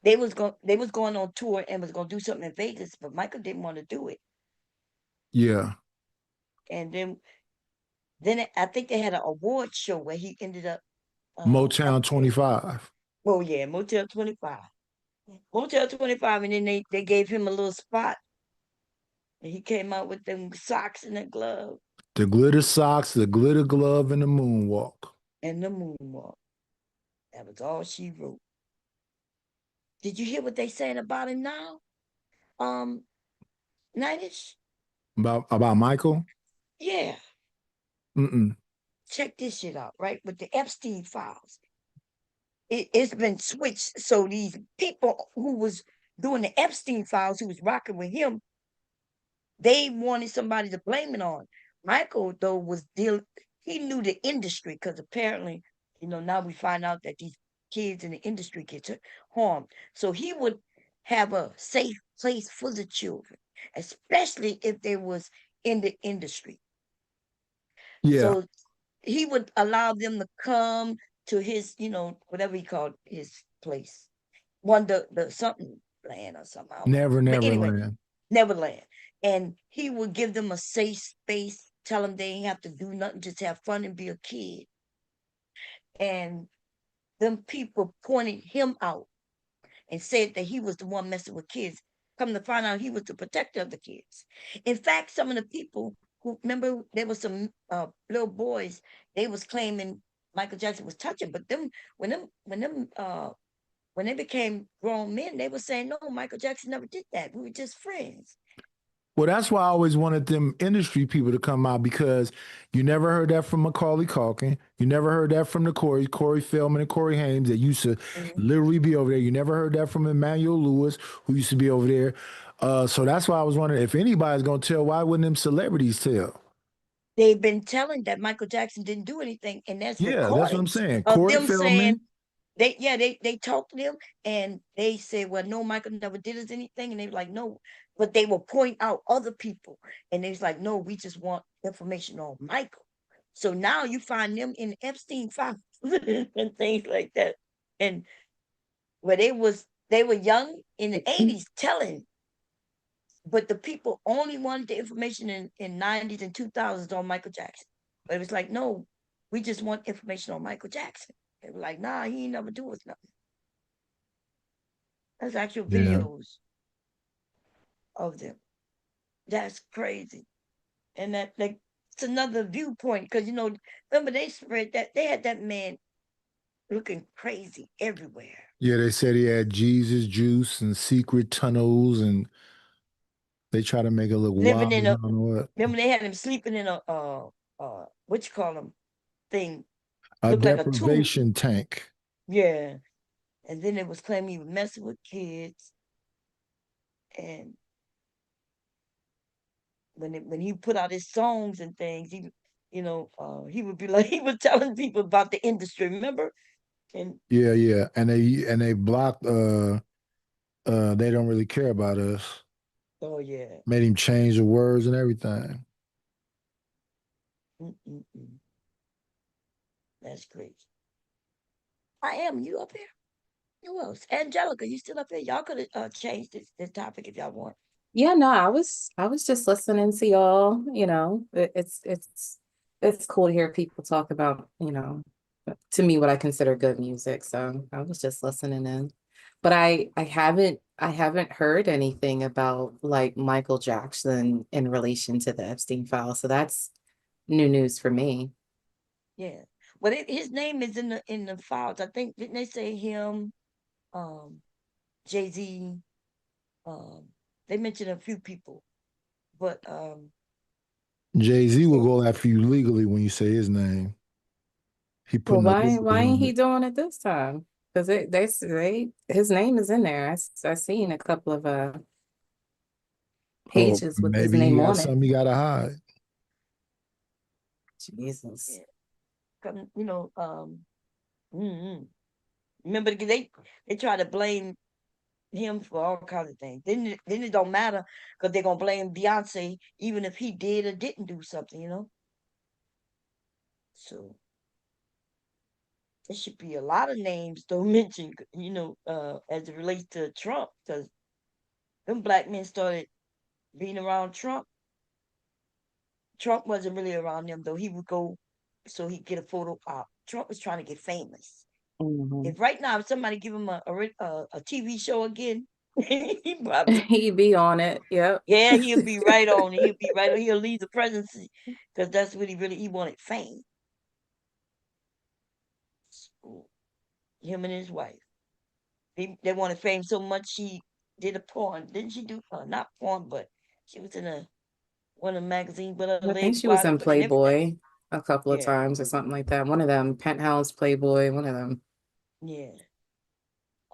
they was going on tour and was gonna do something in Vegas, but Michael didn't want to do it. Yeah. And then I think they had an award show where he ended up Motown 25. oh yeah, Motel 25. Motel 25, and then they gave him a little spot. And he came out with them socks and the glove The glitter socks, the glitter glove, and the moonwalk. and the moonwalk. That was all she wrote. Did you hear what they saying about him now? Nightish? About Michael? Yeah. Mm-mm. Check this shit out, right? With the Epstein files. It's been switched. So these people who was doing the Epstein files, who was rocking with him, they wanted somebody to blame it on. Michael, though, he knew the industry, because apparently, now we find out that these kids in the industry get harmed. So he would have a safe place for the children, especially if they was in the industry. Yeah. So he would allow them to come to his, whatever he called his place. The something land or something. I don't know. But anyway, Neverland. Neverland. And he would give them a safe space, tell them they ain't have to do nothing, just have fun and be a kid. And them people pointed him out and said that he was the one messing with kids. Come to find out, he was the protector of the kids. In fact, some of the people who, remember, there was some little boys, they was claiming Michael Jackson was touching, but when they became grown men, they were saying, no, Michael Jackson never did that. We were just friends. Well, that's why I always wanted them industry people to come out because you never heard that from Macaulay Culkin. You never heard that from the Corey Feldman and Corey Haim that used to literally be over there. You never heard that from Emmanuel Lewis, who used to be over there. So that's why I was wondering if anybody's going to tell, why wouldn't them celebrities tell? They've been telling that Michael Jackson didn't do anything, and there's Yeah, that's what I'm recordings saying. of Corey them saying Feldman. they talked to them and they said, well, no, Michael never did us anything, and they were like, no, but they will point out other people, and they was like, no, we just want information on Michael. So now you find them in Epstein files and things like that, and where they were young in the 80s telling. But the people only wanted the information in 90s and 2000s on Michael Jackson. But it was like, no, we just want information on Michael Jackson. They were like, nah, he ain't never do us nothing. That's actual Yeah. videos of them. That's crazy. And that, like, it's another viewpoint because, you know, remember they spread that, they had that man looking crazy everywhere. Yeah, they said he had Jesus juice and secret tunnels, and they try to make it look Living wild. in I a, don't know what. remember they had him sleeping in a, what you call them thing, A looked like a tube. deprivation tank. Yeah. And then it was claiming he was messing with kids. And when he put out his songs and things, he, you know, he would be like, he was telling people about the industry, remember? And Yeah. And they blocked they don't really care about us. oh yeah. Made him change the words and everything. Mm-mm-mm. That's crazy. I am. You up here? Who else? Angelica, you still up here? Y'all could have changed this topic if y'all want. Yeah, no, I was just listening to y'all, you know. It's cool to hear people talk about, you know, to me what I consider good music. So I was just listening in. But I haven't heard anything about like Michael Jackson in relation to the Epstein file. So that's new news for me. Yeah. Well, his name is in the files. I think didn't they say him, um, Jay-Z, um, they mentioned a few people, but Jay-Z will so go after you legally when you say his name. He Well, putting a why legally ain't on he it. doing it this time? Because they say his name is in there. I seen a couple of Or pages with his maybe he name got on it. something he gotta hide. Jesus. yeah, you know, mm-hmm. Remember they try to blame him for all kinds of things. Then it don't matter because they're gonna blame Beyonce even if he did or didn't do something, you know. So there should be a lot of names though mentioned, you know, as it relates to Trump, because them black men started being around Trump. Trump wasn't really around them though. He would go so he'd get a photo op. Trump was trying to get famous. Mhm. If right now if somebody give him a TV show again, he probably He be on it. Yep. yeah, he'll be right on it. He'll be right on. He'll leave the presidency because that's what he wanted fame. So, him and his wife. They wanted fame so much she did a porn. Didn't she do not porn, but she was in one of the magazines with her I think legs she was wide in open and everything. Playboy a couple of Yeah, times or something like that. One of them, Penthouse, Playboy, one of them. yeah.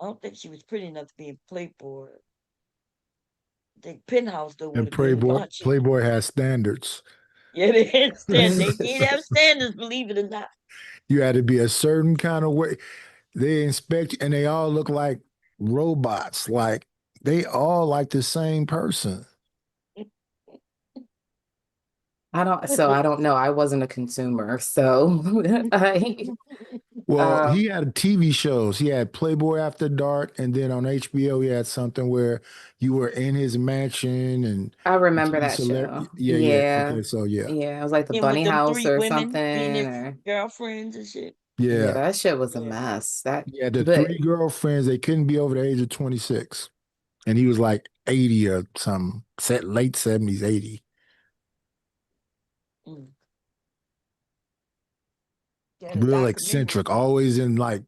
I don't think she was pretty enough to be in Playboy. I think Penthouse though would And have been watching. Playboy has standards. Yeah, they had stand. They did have standards, believe it or not. You had to be a certain kind of way. They inspect and they all look like robots. Like they all like the same person. I don't know. I wasn't a consumer. So I Well, he um had TV shows. He had Playboy After Dark, and then on HBO he had something where you were in his mansion and I you remember see that show. celebrity. Yeah. Yeah. Okay, so yeah, Yeah. It was like the And with Bunny them House three or women something, being their or girlfriends and shit. yeah, yeah, that shit was a Yeah. mess. That yeah. The but three girlfriends, they couldn't be over the age of 26, and he was like 80 or something, late 70s, 80. Mm. They had a Real documentary. eccentric, always in like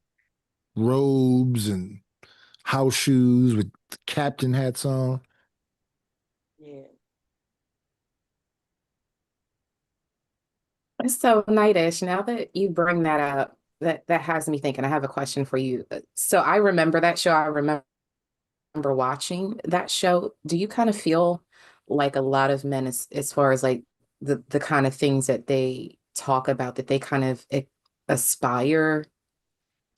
robes and house shoes with captain hats on. Yeah. So, Nightish, now that you bring that up, that has me thinking. I have a question for you. So, I remember that show. I remember watching that show. Do you kind of feel like a lot of men, as far as like the kind of things that they talk about, that they kind of aspire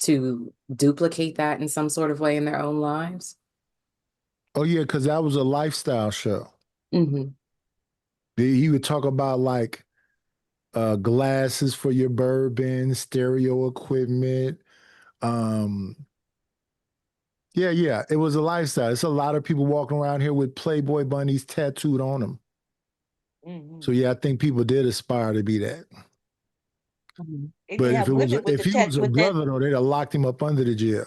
to duplicate that in some sort of way in their own lives? Oh yeah, because that was a lifestyle show. Mm-hmm. He would talk about like glasses for your bourbon, stereo equipment. Um, yeah, it was a lifestyle. It's a lot of people walking around here with Playboy bunnies tattooed on them. So yeah, I think people did aspire to be that. But if it was if he was a brother though, they'd have locked him up under the jail.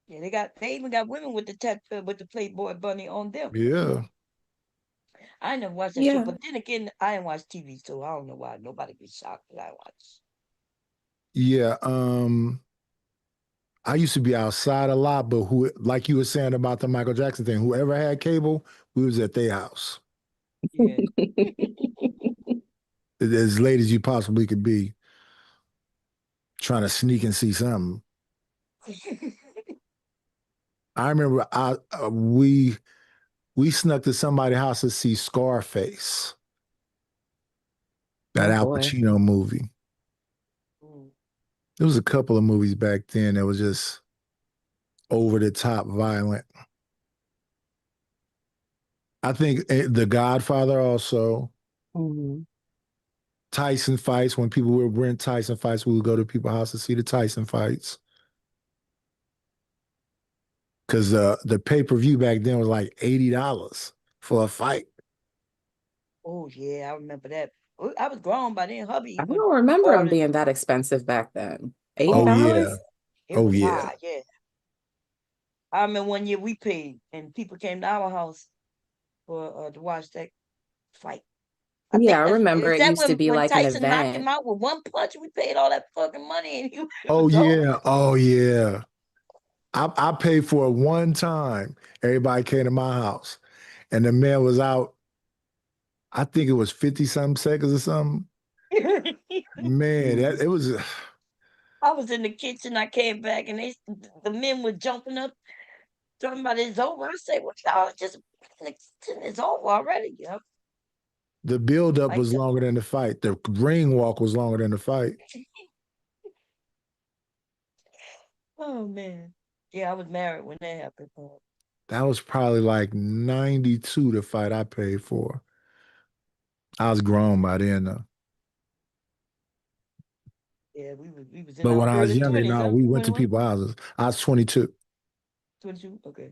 Yeah, they even got women with the Playboy bunny on them. Yeah. I never watched that show, but then again, I didn't watch TV, so I don't know why nobody gets shocked that I watch. Yeah, I used to be outside a lot, but like you were saying about the Michael Jackson thing, whoever had cable, we was at their house. Yeah. As late as you possibly could be, trying to sneak and see something. I remember we snuck to somebody's house to see Scarface, that Al Pacino movie. There was a couple of movies back then that was just over the top violent. I think The Godfather also. Tyson fights. When people would rent Tyson fights, we would go to people's house to see the Tyson fights. Because the pay-per-view back then was like $80 for a fight. Oh yeah, I remember that. I was grown by then. Hubby. I don't remember them being that expensive back then. $80? Oh yeah. It was high, yeah. I remember one year we paid, and people came to our house for to watch that fight. I remember Is it that used to be when like an Tyson knocked him event. out with one punch? We paid all that fucking money, and he Oh was over. yeah. Oh yeah. I paid for it one time. Everybody came to my house, and the man was out. I think it was 50 something seconds or something. Man, it was. I was in the kitchen. I came back, and the men were jumping up, talking about it's over. I said, "Well, y'all just it's over already." Yep. The build-up was longer than the fight. The ring walk was longer than the fight. Oh man, yeah, I was married when that happened. That was probably like 92, the fight I paid for. I was grown by then, though. Yeah, we was in But our when I was early younger, 20s. no, Huh? we went to 21? people's houses. I was 22. 22? Okay.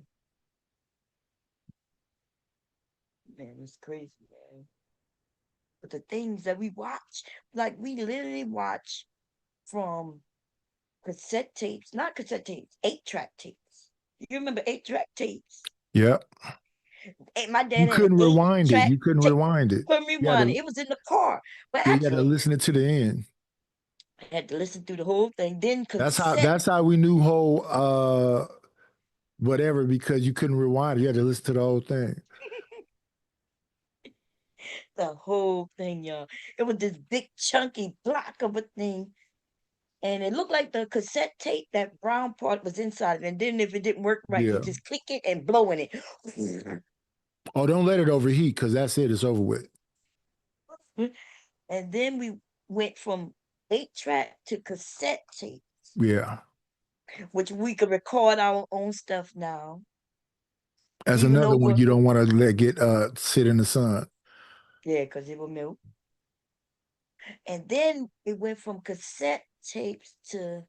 Man, it's crazy, man. But the things that we watch, like we literally watch from cassette tapes, not cassette tapes, 8-track tapes. You remember 8-track tapes? Yep. My dad You had an couldn't rewind it. 8-track You couldn't tape. rewind it. Couldn't rewind it. It was in the car. But You had to actually, listen it to the end. I had to listen through the whole thing. Then cassette. That's how we knew whole whatever, because you couldn't rewind it. You had to listen to the whole thing. The whole thing, y'all. It was this big chunky block of a thing. And it looked like the cassette tape, that brown part was inside of it. And then if it didn't work right, you Yeah. just click it and blow in it. Oh, don't let it overheat, because that's it. It's over with. And then we went from 8-track to cassette tape, Yeah. which we could record our own stuff now. That's Even another though one you don't want to let get sit in the sun. Yeah, because it will melt. And then it went from cassette tapes to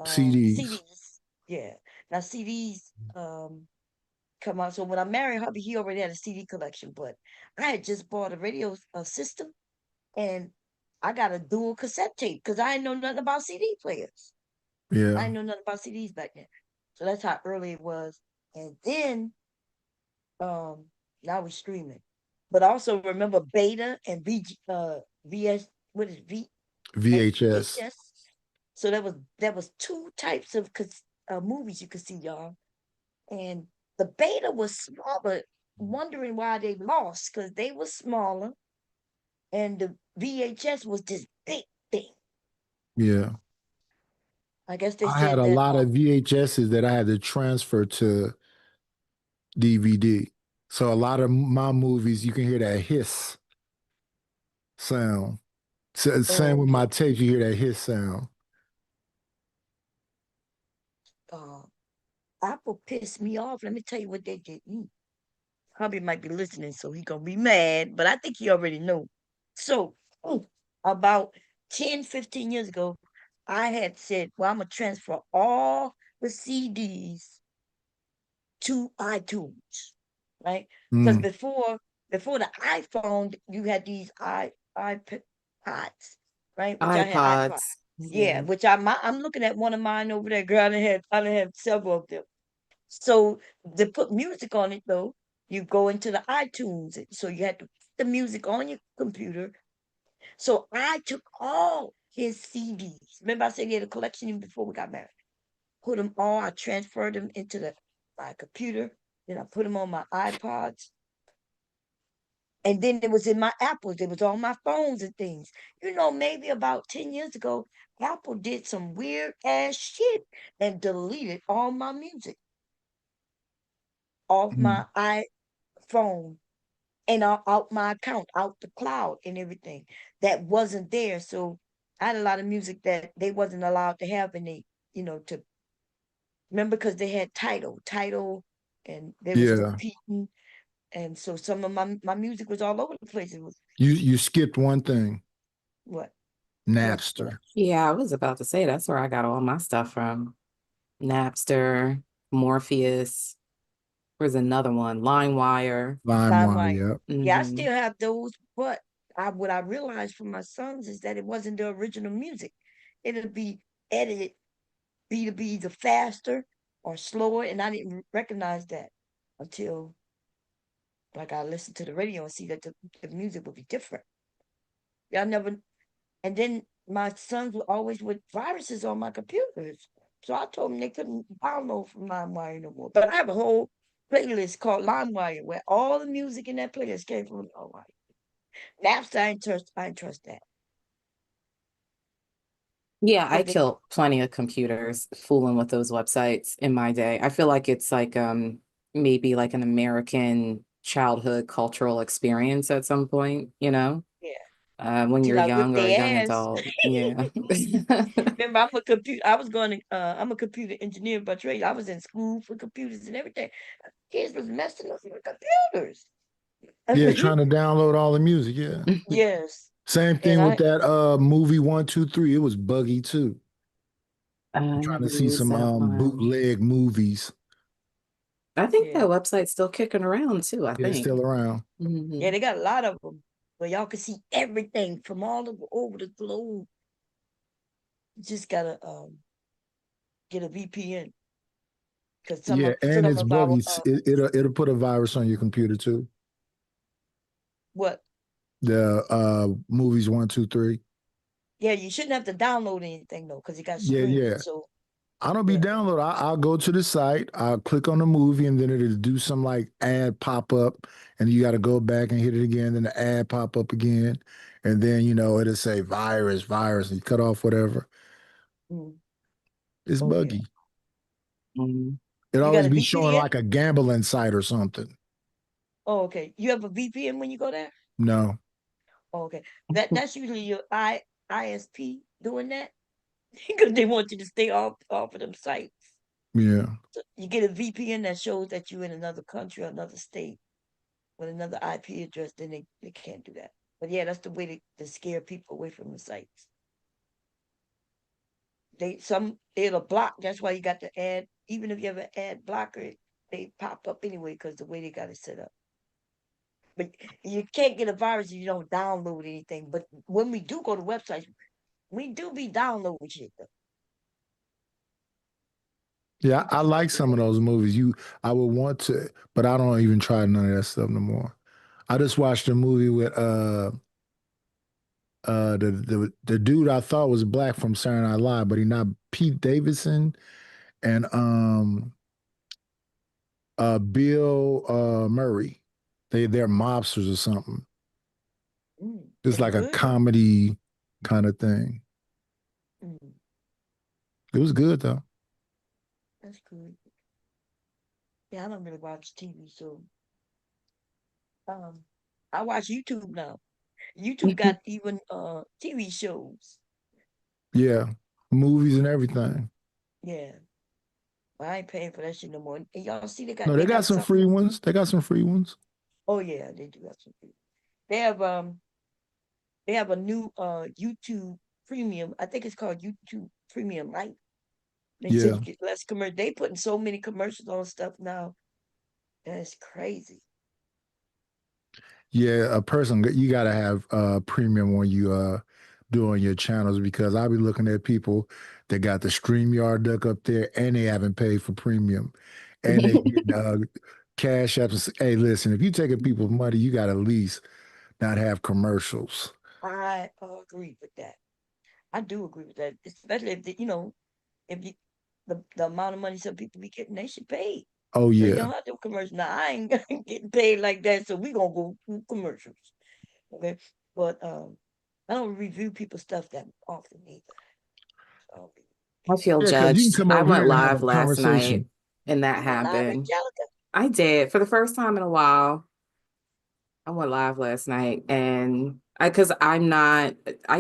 CDs. CDs. Yeah. Now CDs come out. So when I married hubby, he already had a CD collection, but I had just bought a radio system, and I got a dual cassette tape because I didn't know nothing about CD players. I Yeah. didn't know nothing about CDs back then. So that's how early it was. And then now we're streaming. But I also remember Beta and VS, what is VHS. So there was two types of movies you could see, y'all. And the Beta was smaller, wondering why they lost, because they were smaller. and the VHS was this big thing. Yeah. I guess they I had said a that. lot of VHSs that I had to transfer to DVD. So a lot of my movies, you can hear that hiss sound. So, same with my tapes, you hear that hiss sound. Apple pissed me off. Let me tell you what they did. Hubby might be listening, so he gonna be mad, but I think he already know. So about 10, 15 years ago, I had said, well, I'm gonna transfer all the CDs to iTunes, right? Because before the iPhone, you had these iPods, right? Which I had iPods. iPods. Yeah, which I'm looking at one of mine over there, girl. I done had several of them. So to put music on it though, you go into the iTunes. So you had to put the music on your computer. So I took all his CDs. Remember I said he had a collection even before we got married. Put them all, I transferred them into my computer. Then I put them on my iPods. And then it was in my Apples. It was on my phones and things. Maybe about 10 years ago, Apple did some weird ass shit and deleted all my music off my iPhone and out my account, out the cloud and everything that wasn't there. So I had a lot of music that they wasn't allowed to have, and they, to remember, because they had title, and they was Yeah. repeating, and so some of my music was all over the place. It was You skipped one thing. what? Napster. Yeah, I was about to say that's where I got all my stuff from. Napster, Morpheus. There's another one, LimeWire. LimeWire, yep. Yeah, I still have those, but what I realized from my sons is that it wasn't the original music. It'll be edited, be to be either faster or slower, and I didn't recognize that until like I listened to the radio and see that the music would be different. Y'all never, and then my sons were always with viruses on my computers. So I told them they couldn't download from LimeWire no more. But I have a whole playlist called LimeWire where all the music in that playlist came from LimeWire. Napster, I ain't trust that. Yeah, I killed plenty of computers fooling with those websites in my day. I feel like it's like maybe like an American childhood cultural experience at some point, Yeah. When you're Till I whipped young or a young their ass. adult. Yeah. Remember, I'm a computer engineer by trade. I was in school for computers and everything. Kids was messing up with computers. Yeah, trying to download all the music, yeah. Yes. Same thing with that movie 123. It was buggy too. I'm trying to see some bootleg movies. I think that website's still kicking around too, I think. It's still around. Yeah, they got a lot of them where y'all can see everything from all over the globe. You just gotta get a VPN. Because Yeah, and it's buggy. It'll put a virus on your computer too. What? The movies 123. Yeah, you shouldn't have to download anything though, because you got streams. Yeah. So I don't be download. I'll go to the site, I'll click on the movie, and then it'll do some like ad pop up, and you got to go back and hit it again. Then the ad pop up again, and then it'll say virus, and you cut off whatever. It's buggy. It always be showing like a gambling site or something. Oh, okay. You have a VPN when you go there? No. Oh, okay. That's usually your ISP doing that because they want you to stay off of them sites. Yeah. So you get a VPN that shows that you're in another country or another state with another IP address, then they can't do that. But yeah, that's the way to scare people away from the sites. It'll block. That's why you got the ad. Even if you have an ad blocker, they pop up anyway because the way they got it set up. But you can't get a virus if you don't download anything. But when we do go to websites, we do be downloading shit though. Yeah, I like some of those movies. I would want to, but I don't even try none of that stuff no more. I just watched a movie with the dude I thought was black from Saturday Night Live, but he not, Pete Davidson and Bill Murray. They're mobsters or something. It's It's like a good. comedy kind of thing. Mm, It was good though. that's good. Yeah, I don't really watch TV, so um, I watch YouTube now. YouTube got even TV shows. Yeah, movies and everything. Yeah, but I ain't paying for that shit no more. And y'all see No, they they got got some something. free ones. They got some free ones. Oh yeah, they do have some. They have a new YouTube Premium. I think it's called YouTube Premium Light. They said Yeah. you get less commercial. They putting so many commercials on stuff now. That's crazy. Yeah, a person you gotta have premium when you doing your channels because I'll be looking at people that got the StreamYard duck up there and they haven't paid for premium. And they get cash apps. Hey, listen, if you taking people's money, you gotta at least not have commercials. I agree with that. I do agree with that, especially if if you the amount of money some people be getting, they should pay. Oh So you yeah. don't have to commercial. Now I ain't getting paid like that, so we gonna go through commercials. Okay. But I don't review people's stuff that often either. So I feel Yeah, because you can judged. come I over here went and have a live last night conversation. and that you went live, happened. Angelica? I did for the first time in a while. I went live last night and because I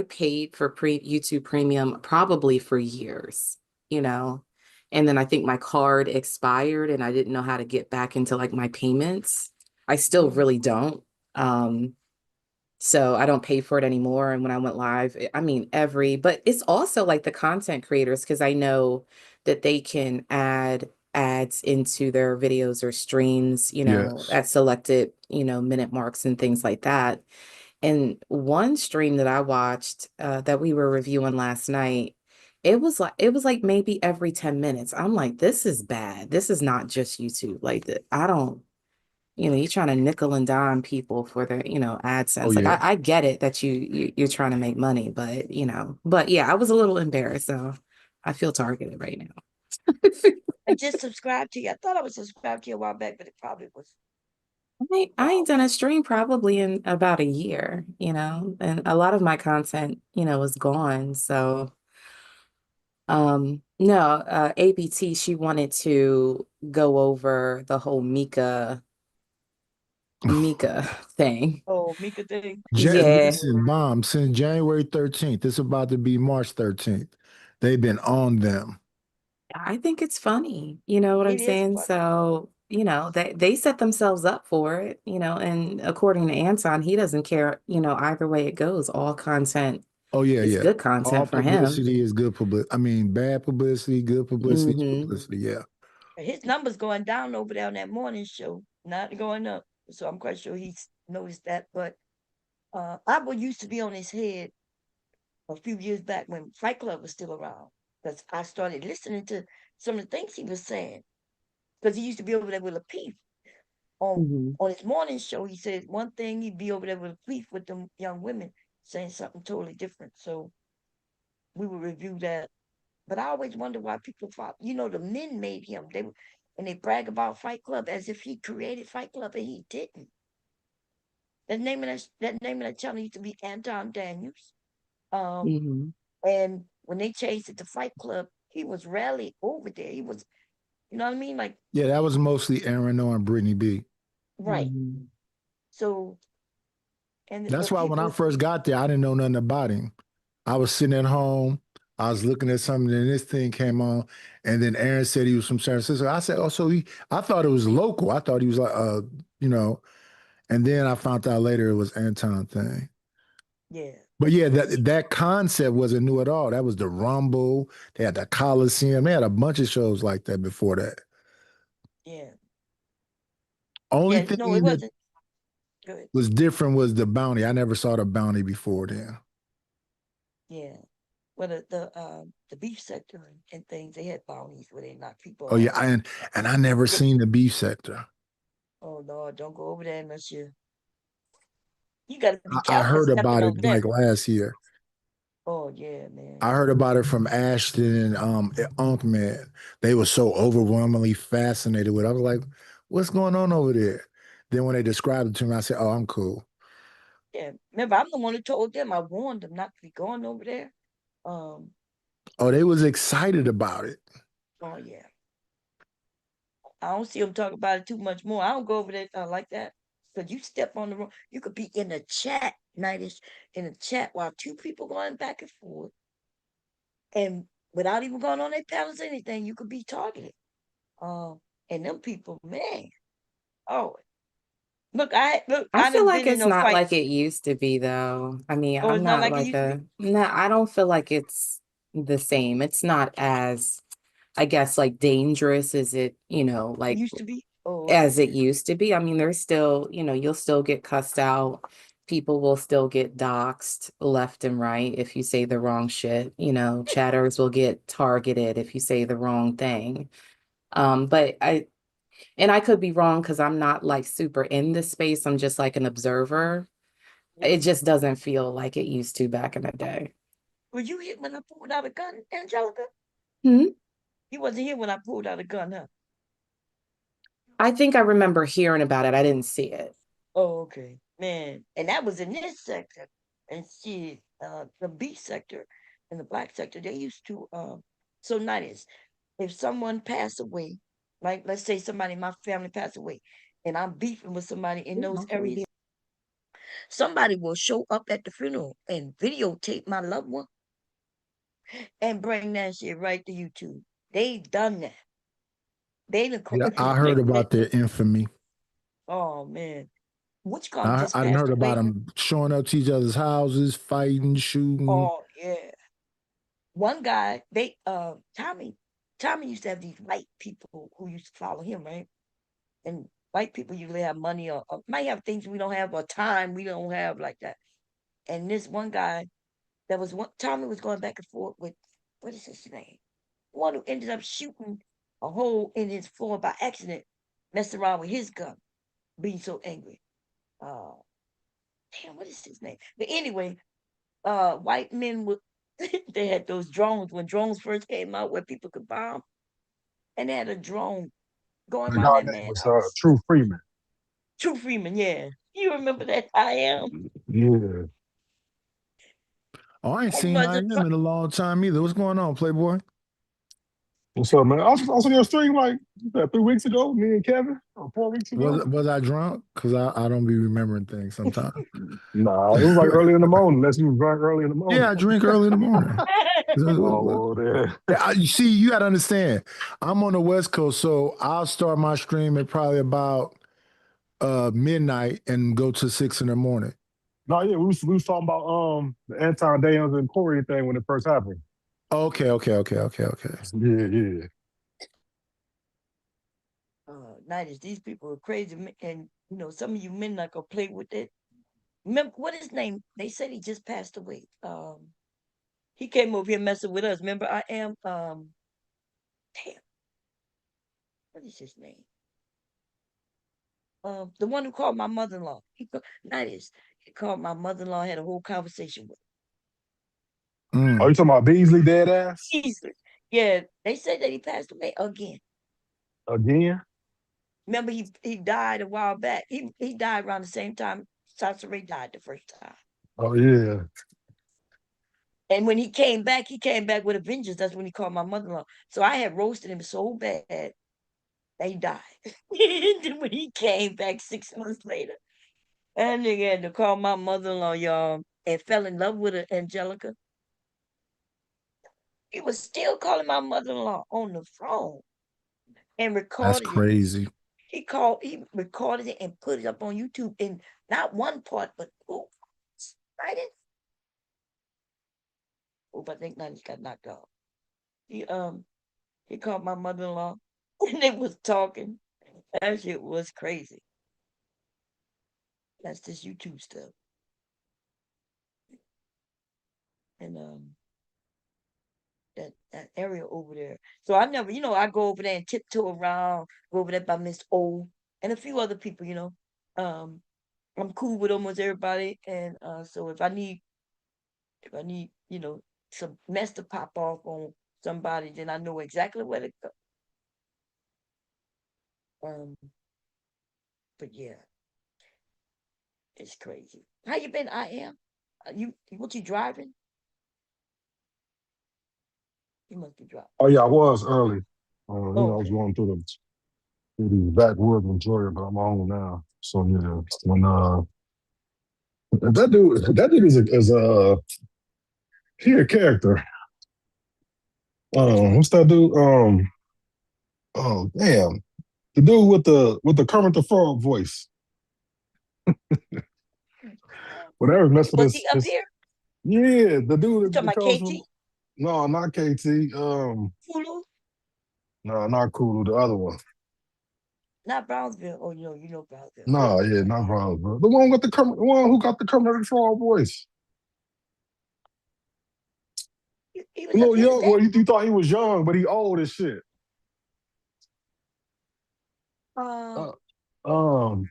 paid for YouTube Premium probably for years, you know. And then I think my card expired and I didn't know how to get back into like my payments. I still really don't. Um, so I don't pay for it anymore. And when I went live, I mean, but it's also like the content creators, because I know that they can add ads into their videos or streams, Yes. at selected, minute marks and things like that. And one stream that I watched that we were reviewing last night, it was like maybe every 10 minutes. I'm like, this is bad. This is not just YouTube. Like I don't you're trying to nickel and dime people for their, Oh AdSense. Like yeah. I get it that you're trying to make money, but yeah, I was a little embarrassed. So I feel targeted right now. I just subscribed to you. I thought I was subscribed to you a while back, but it probably was. I ain't done a stream probably in about a year, and a lot of my content, was gone. So no, ABT, she wanted to go over the whole Mika thing. Oh, Mika thing. Yeah. Listen, Mom, since January 13th, it's about to be March 13th. They've been on them. I think it's funny, you know what I'm It is saying? funny. So, they set themselves up for it, and according to Anton, he doesn't care, either way it goes. All content Oh yeah, is yeah. good All content for him. publicity is good publicity. I mean, bad publicity, good publicity is Hmm. publicity. Yeah. His numbers going down over there on that morning show, not going up. So I'm quite sure he's noticed that. But I used to be on his head a few years back when Fight Club was still around. Because I started listening to some of the things he was saying. Because he used to be over there with a piece on Hmm. on his morning show. He said one thing, he'd be over there with a piece with them young women saying something totally different. So we would review that. But I always wonder why people thought, the men made him. And they brag about Fight Club as if he created Fight Club and he didn't. That name of that channel used to be Anton Daniels. Um, Hmm. and when they changed it to Fight Club, he was rarely over there. He was, you know what I mean? Like, Yeah, that was mostly Aaron O and Brittany B. right. Hmm. So, and That's but why when I people, first got there, I didn't know nothing about him. I was sitting at home, I was looking at something, and this thing came on, and then Aaron said he was from San Francisco. I said, oh, so I thought it was local. I thought he was like, you know, and then I found out later it was Anton thing. yeah, But yeah, that concept wasn't new at all. That was the Rumble. They had the Coliseum. They had a bunch of shows like that before that. yeah, Only yeah. No, it thing that wasn't good. was different was the bounty. I never saw the bounty before then. Yeah. Well, the beef sector and things, they had bounties where they knock people Oh yeah, off. and I never seen the beef sector. Oh Lord, don't go over there unless you got to be I careful heard stepping about it over there. like last year. Oh yeah, man. I heard about it from Ashton and Unc Man. They were so overwhelmingly fascinated with it. I was like, what's going on over there? Then when they described it to me, I said, oh, I'm cool. Yeah, remember, I'm the one who told them. I warned them not to be going over there. Oh, they was excited about it. Oh yeah. I don't see them talk about it too much more. I don't go over there like that. Because you step on the road, you could be in a chat, Nightish, in a chat while two people going back and forth. And without even going on their panels or anything, you could be targeted. And them people, man. Oh, look, I I feel done like been in it's a not fight. like it used to be, though. I mean, Oh, I'm it's not not like it like used to be? no, I don't feel like it's the same. It's not as, I guess, like dangerous as it, It like used to be? Oh, as okay. it used to be. I mean, there's still, you'll still get cussed out. People will still get doxxed left and right if you say the wrong shit. Chatters will get targeted if you say the wrong thing. But I could be wrong because I'm not like super in this space. I'm just like an observer. It just doesn't feel like it used to back in the day. Were you hit when I pulled out a gun, Angelica? Hmm? You wasn't here when I pulled out a gun, huh? I think I remember hearing about it. I didn't see it. Oh, okay. Man. And that was in this sector. And see, the B sector and the black sector, they used to so nice. If someone passed away, like let's say somebody in my family passed away, and I'm beefing with somebody in those areas, somebody will show up at the funeral and videotape my loved one and bring that shit right to YouTube. They done that. They done Yeah, I heard about their infamy. Oh man. Which gun just I passed heard about away? them showing up to each other's houses, fighting, shooting. Oh yeah. One guy, Tommy used to have these white people who used to follow him, right? And white people usually have money or might have things we don't have or time we don't have like that. And this one guy, Tommy was going back and forth with, what is his name? One who ended up shooting a hole in his floor by accident, messed around with his gun, being so angry. Uh, Damn, what is his name? But anyway, white men would they had those drones when drones first came out where people could bomb, and they had a drone going The around guy that name man's was house. True Freeman. True Freeman, yeah. You remember that? I am. Yeah. Oh, I ain't That seen I was a am in a long time either. What's going on, Playboy? What's up, man? I was on your stream like 3 weeks ago, me and Kevin, or 4 weeks ago. Was I drunk? Because I don't be remembering things sometimes. Nah, it was like early in the morning, unless you was drunk early in the morning. Yeah, I drink early in the morning. Oh, well, Yeah, you see, you got to understand. I'm on the West Coast, so I'll start my stream at probably about midnight and go to 6 in the morning. No, yeah, we was talking about the Anton Daniels and Corey thing when it first happened. Okay. Yeah, yeah. Nighties, these people are crazy, and some of you men not gonna play with it. Remember what his name? They said he just passed away. He came over here messing with us. Remember, I am damn, what is his name? The one who called my mother-in-law. Nighties, he called my mother-in-law. Had a whole conversation with Oh, you talking about Beasley dead ass? Easily. Yeah, they said that he passed away again. Again? Remember, he died a while back. He died around the same time Sasha Ray died the first time. Oh, yeah. And when he came back with a vengeance. That's when he called my mother-in-law. So I had roasted him so bad that he died. And then when he came back 6 months later, and nigga had to call my mother-in-law, y'all, and fell in love with her, Angelica. He was still calling my mother-in-law on the phone and That's recorded it. crazy. He recorded it and put it up on YouTube in not one part, but two. Right? I think now he got knocked off. He called my mother-in-law and they was talking. That shit was crazy. That's this YouTube stuff. And that area over there. So I never, I go over there and tiptoe around, go over there by Miss O and a few other people, I'm cool with almost everybody. And so if I need, some mess to pop off on somebody, then I know exactly where to go. But yeah. It's crazy. How you been? I am. What you driving? You must be driving. Oh yeah, I was early. I was Okay. going through the backwoods in Georgia, but I'm home now. So yeah, when that dude is he a character. What's that dude? Oh damn, the dude with the Kermit the Frog voice. Whatever messed with Was he up his here? yeah, the You dude talking that about comes KT? from no, not KT. Hulu? No, not Kulu, the other one. Not Brownsville. Oh, you know Brownsville. No, yeah, not Browns, bro. The one with the one who got the Kermit the Frog voice. He A was up little here young. today. Well, you thought he was young, but he old as shit. Um. Uh, um,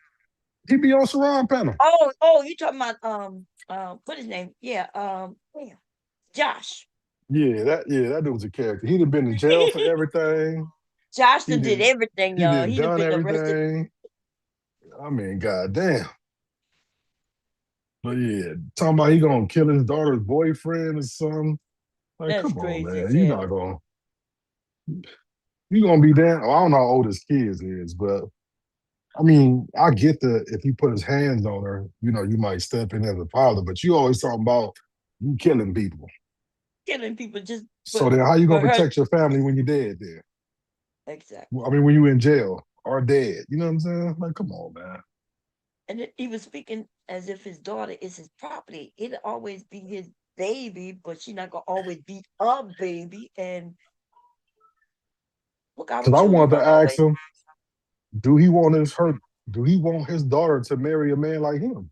he be on Sarah panel. Oh, you talking about what his name? Yeah. Yeah. Josh. Yeah, that dude was a character. He'd have been in jail for everything. Josh He did did everything, he y'all. did He'd have done been arrested. everything. I mean, goddamn. But yeah, talking about he gonna kill his daughter's boyfriend or something. Like, That's come on, crazy man. as hell. You gonna be damn. Well, I don't know how old his kids is, but I mean, I get the if he put his hands on her, you might step in as a father, but you always talking about you killing people. Killing people just So then how you for gonna her. protect your family when you're dead then? Exactly. I mean, when you in jail or dead. You know what I'm saying? Like, come on, man. And he was speaking as if his daughter is his property. It'll always be his baby, but she's not gonna always be a baby. And look, our Because I children wanted don't to ask always. him, do he want his daughter to marry a man like him?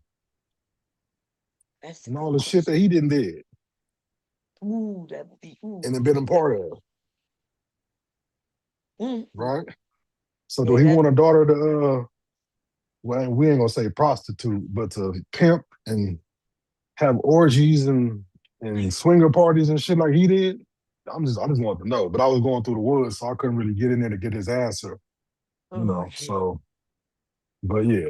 That's a And good all the shit question. that he didn't did Ooh, that would be and have been a part of, right? So do Yeah, he that. want a daughter to well, we ain't gonna say prostitute, but to pimp and have orgies and swinger parties and shit like he did? I just wanted to know. But I was going through the woods, so I couldn't really get in there to get his answer. Oh shit. So but yeah.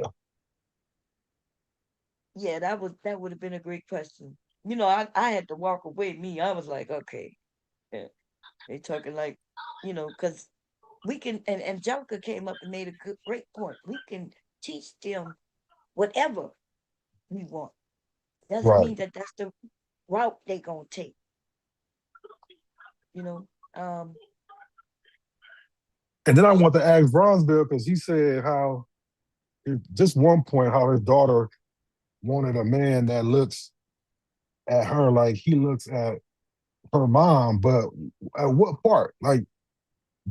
Yeah, that would have been a great question. I had to walk away. I was like, okay, yeah. They talking like, because we can. And Angelica came up and made a great point. We can teach them whatever we want. Doesn't Right. mean that that's the route they gonna take. You know. And then I want to ask Bronzeville because he said how just one point how his daughter wanted a man that looks at her like he looks at her mom, but at what part? Like,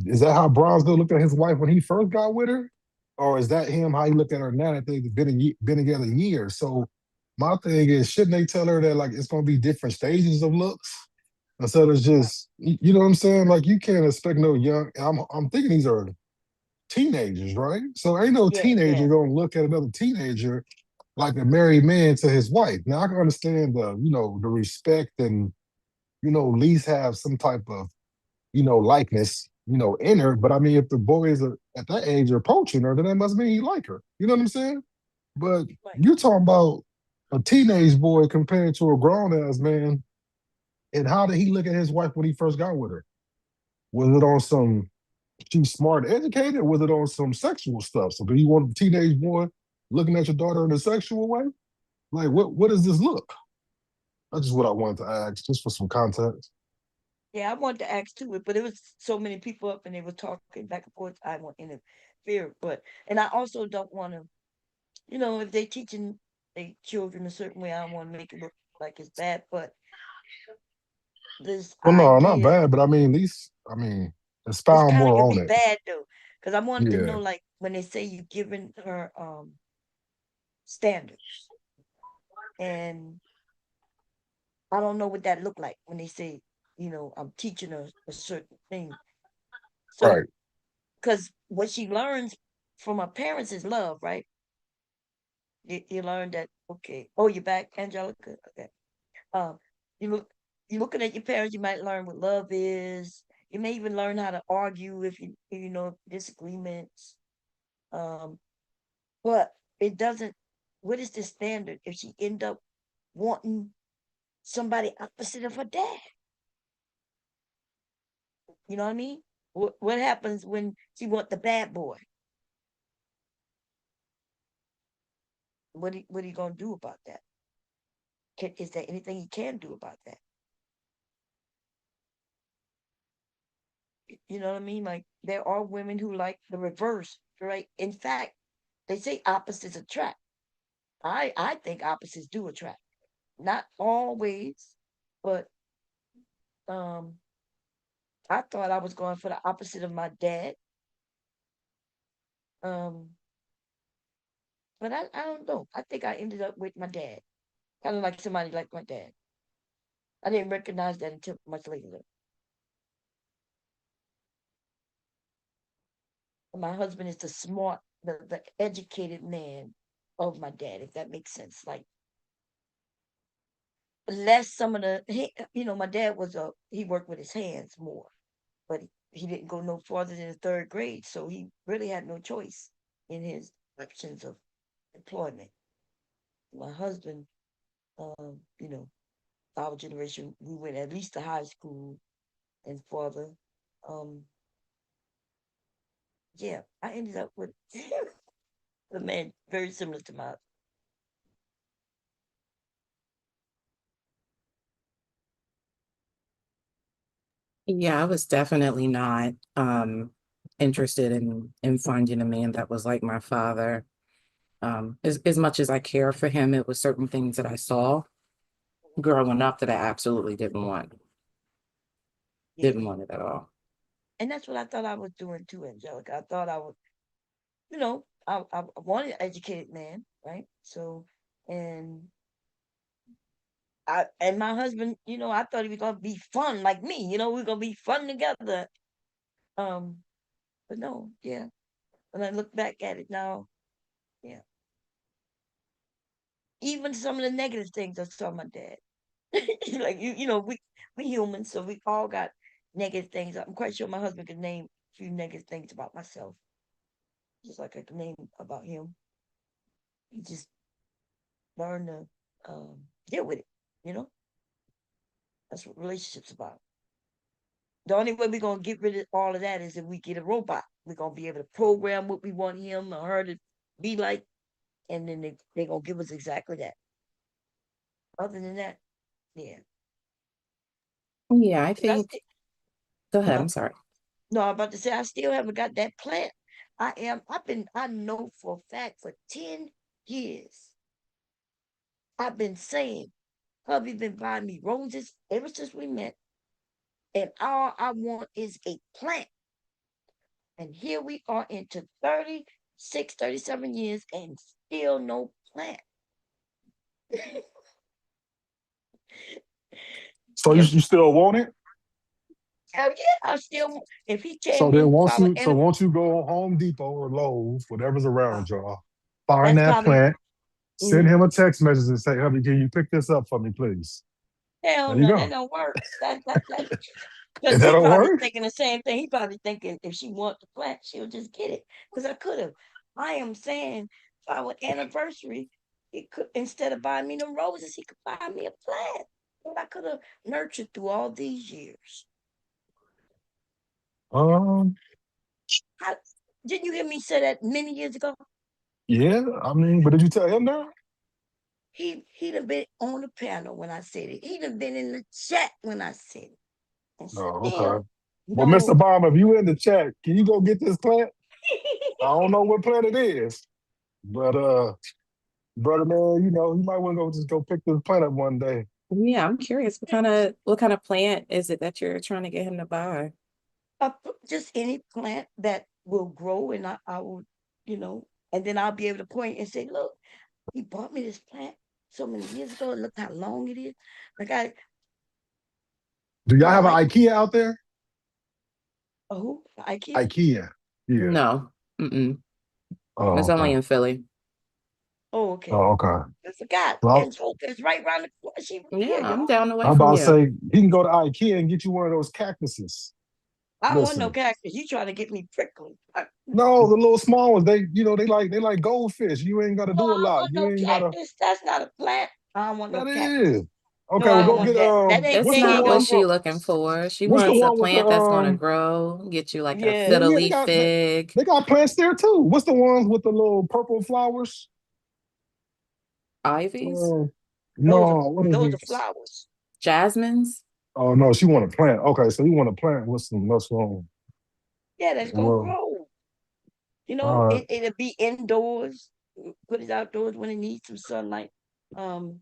is that how Bronzeville looked at his wife when he first got with her? Or is that him how he look at her now that they've been together years? So my thing is, shouldn't they tell her that like it's gonna be different stages of looks instead of just you know what I'm saying? Like you can't expect no young. I'm thinking these are teenagers, right? So ain't no Yeah. teenager gonna look at another teenager like a married man to his wife. Now I can understand the respect and at least have some type of likeness in her. But I mean, if the boys are at that age are approaching her, then that must mean he like her. You know what I'm saying? But Right. you're talking about a teenage boy compared to a grown ass man. And how did he look at his wife when he first got with her? Was it on some she's smart and educated, or was it on some sexual stuff? So do you want a teenage boy looking at your daughter in a sexual way? Like what does this look? That's just what I wanted to ask, just for some context. Yeah, I wanted to ask too, but it was so many people up and they were talking back and forth. I won't interfere, and I also don't want to, if they teaching their children a certain way, I don't want to make it look like it's bad. But this Well, no, not idea, bad, but I mean, it's expound kind of more gonna on be it. bad though, because I wanted to Yeah, know, like when they say you giving her standards, and I don't know what that look like when they say, I'm teaching her a certain thing. So, right, because what she learns from her parents is love, right? You learn that, okay. Oh, you're back, Angelica. Okay. Um, you look you looking at your parents. You might learn what love is. You may even learn how to argue if you know disagreements. Um, but it doesn't what is the standard if she end up wanting somebody opposite of her dad? You know what I mean? What happens when she want the bad boy? What are you gonna do about that? Is there anything you can do about that? You know what I mean? Like there are women who like the reverse, right? In fact, they say opposites attract. I think opposites do attract. Not always, but I thought I was going for the opposite of my dad. Um, but I don't know. I think I ended up with my dad. Kind of like somebody like my dad. I didn't recognize that until much later. My husband is the smart, the educated man of my dad, if that makes sense. Like less some of the, my dad he worked with his hands more, but he didn't go no farther than the third grade, so he really had no choice in his options of employment. My husband, you know, our generation, we went at least to high school and farther. Um, yeah, I ended up with a man very similar to my. Yeah, I was definitely not interested in finding a man that was like my father. As much as I care for him, it was certain things that I saw growing up that I absolutely didn't want. Yeah. Didn't want it at all. And that's what I thought I was doing too, Angelica. I thought I would, I wanted an educated man, right? So, and my husband, I thought he was gonna be fun like me. We're gonna be fun together. Um, but no, yeah. When I look back at it now, yeah. Even some of the negative things I saw my dad. Like we humans, so we all got negative things. I'm quite sure my husband could name a few negative things about myself, just like I can name about him. He just learned to deal with it. You know, that's what relationships about. The only way we're gonna get rid of all of that is if we get a robot. We're gonna be able to program what we want him or her to be like, and then they're gonna give us exactly that. Other than that, yeah. Yeah, I 'Cause I think. Go ahead. I'm uh, sorry. no, I'm about to say I still haven't got that plant. I know for a fact for 10 years. I've been saying, hubby been buying me roses ever since we met. And all I want is a plant. And here we are into 36, 37 years and still no plant. So you, Yep. you still want it? Hell yeah, I still, if he So came then home for once our you so anniversary, once you go Home Depot or Lowe's, whatever's around y'all, find that's that probably, plant, send him a text message and say, "Hubby, can you pick this up for me, please?" hell There you no, that go. don't work. That If because that he don't probably work, thinking the same thing. He probably thinking if she want the plant, she'll just get it. Because I could have. I am saying for our anniversary, he could, instead of buying me the roses, he could buy me a plant that I could have nurtured through all these years. um, How, didn't you hear me say that many years ago? yeah, I mean, but did you tell him that? He'd have been on the panel when I said it. He'd have been in the chat when I said it. And Oh, okay. still, Well, Mr. no. Obama, if you in the chat, can you go get this plant? I don't know what plant it is, but brother man, you might want to go just go pick this plant up one day. Yeah, I'm curious. What kind of plant is it that you're trying to get him to buy? Just any plant that will grow, and I will, and then I'll be able to point and say, look, he bought me this plant so many years ago. And look how long it is. Like Do y'all have an like IKEA out there? who? IKEA? IKEA. Yeah. No. Mm-mm. Oh, It's only okay. in Philly. Oh, okay. Oh, okay. I forgot. Well, And so it's right around the corner. She Yeah, here, I'm y'all. down the way I'm from about to you. say he can go to IKEA and get you one of those cactuses. I don't want no Listen. cactus. You trying to get me prickly. No, the little small ones, they like goldfish. You ain't gotta No, do a I don't lot. want You no ain't gotta cactus. That's not a plant. I don't want no that cactus. is. No, Okay, well I don't go want get that. That ain't It's what's they the not ain't what gonna one she grow. looking for. She what's the wants a one with the plant that's gonna grow, get you like a Yeah. fiddle yeah, leaf fig. they got plants there too. What's the ones with the little purple flowers? Ivies? No, what is Those are it? flowers. Jasmines? Oh no, she want a plant. Okay, so you want a plant with some Yeah, that's gonna well, grow. You all know, right. it'll be indoors. Put it outdoors when it needs some sunlight. Um,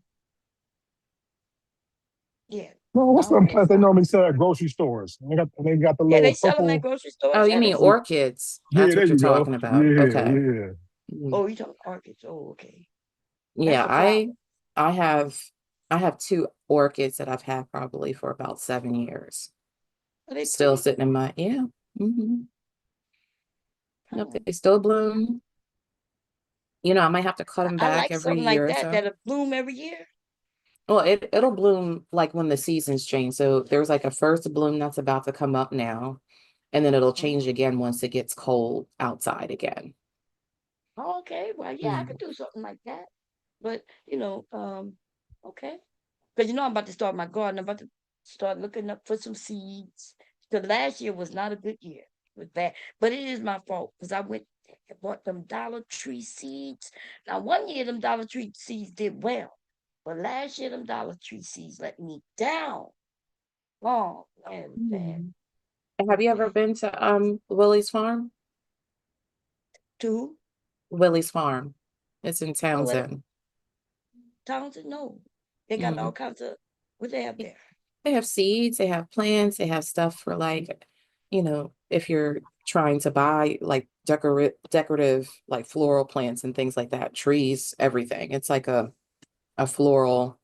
yeah. No, I what's don't them want no plants they flowers. normally sell at grocery stores? They got the Yeah, they little sell them at purple. grocery Oh, stores. you Yeah, mean they sell. orchids. Yeah, That's there what you're you go. talking about. Yeah, Okay. yeah. Mhm. Oh, you talking orchids? Oh, okay. That's Yeah, the flower. I have I have two orchids that I've had probably for about 7 years. Are they Still pretty? sitting in my hmm Yep, Oh, they still bloom. I might have to cut them I back like every something like year or that so. that'll bloom every year. Well, it'll bloom like when the seasons change. So there's like a first bloom that's about to come up now, and then it'll Oh, change again once it gets cold outside again. okay. Well, yeah, I could Mm. do something like that. But okay. Because I'm about to start my garden. I'm about to start looking up for some seeds. Because last year was not a good year. It was bad. But it is my fault because I went and bought them Dollar Tree seeds. Now, one year them Dollar Tree seeds did well. But last year them Dollar Tree seeds let me down. Oh, man, bad. Mm. Have you ever been to Willie's Farm? Two. Willie's Farm. It's in Oh, well, Townsend. Townsend, no. They got all Mm. kinds of, what they have there? They have seeds, they have plants, they have stuff for like, if you're trying to buy like decorative like floral plants and things like that, trees, everything. It's like a floral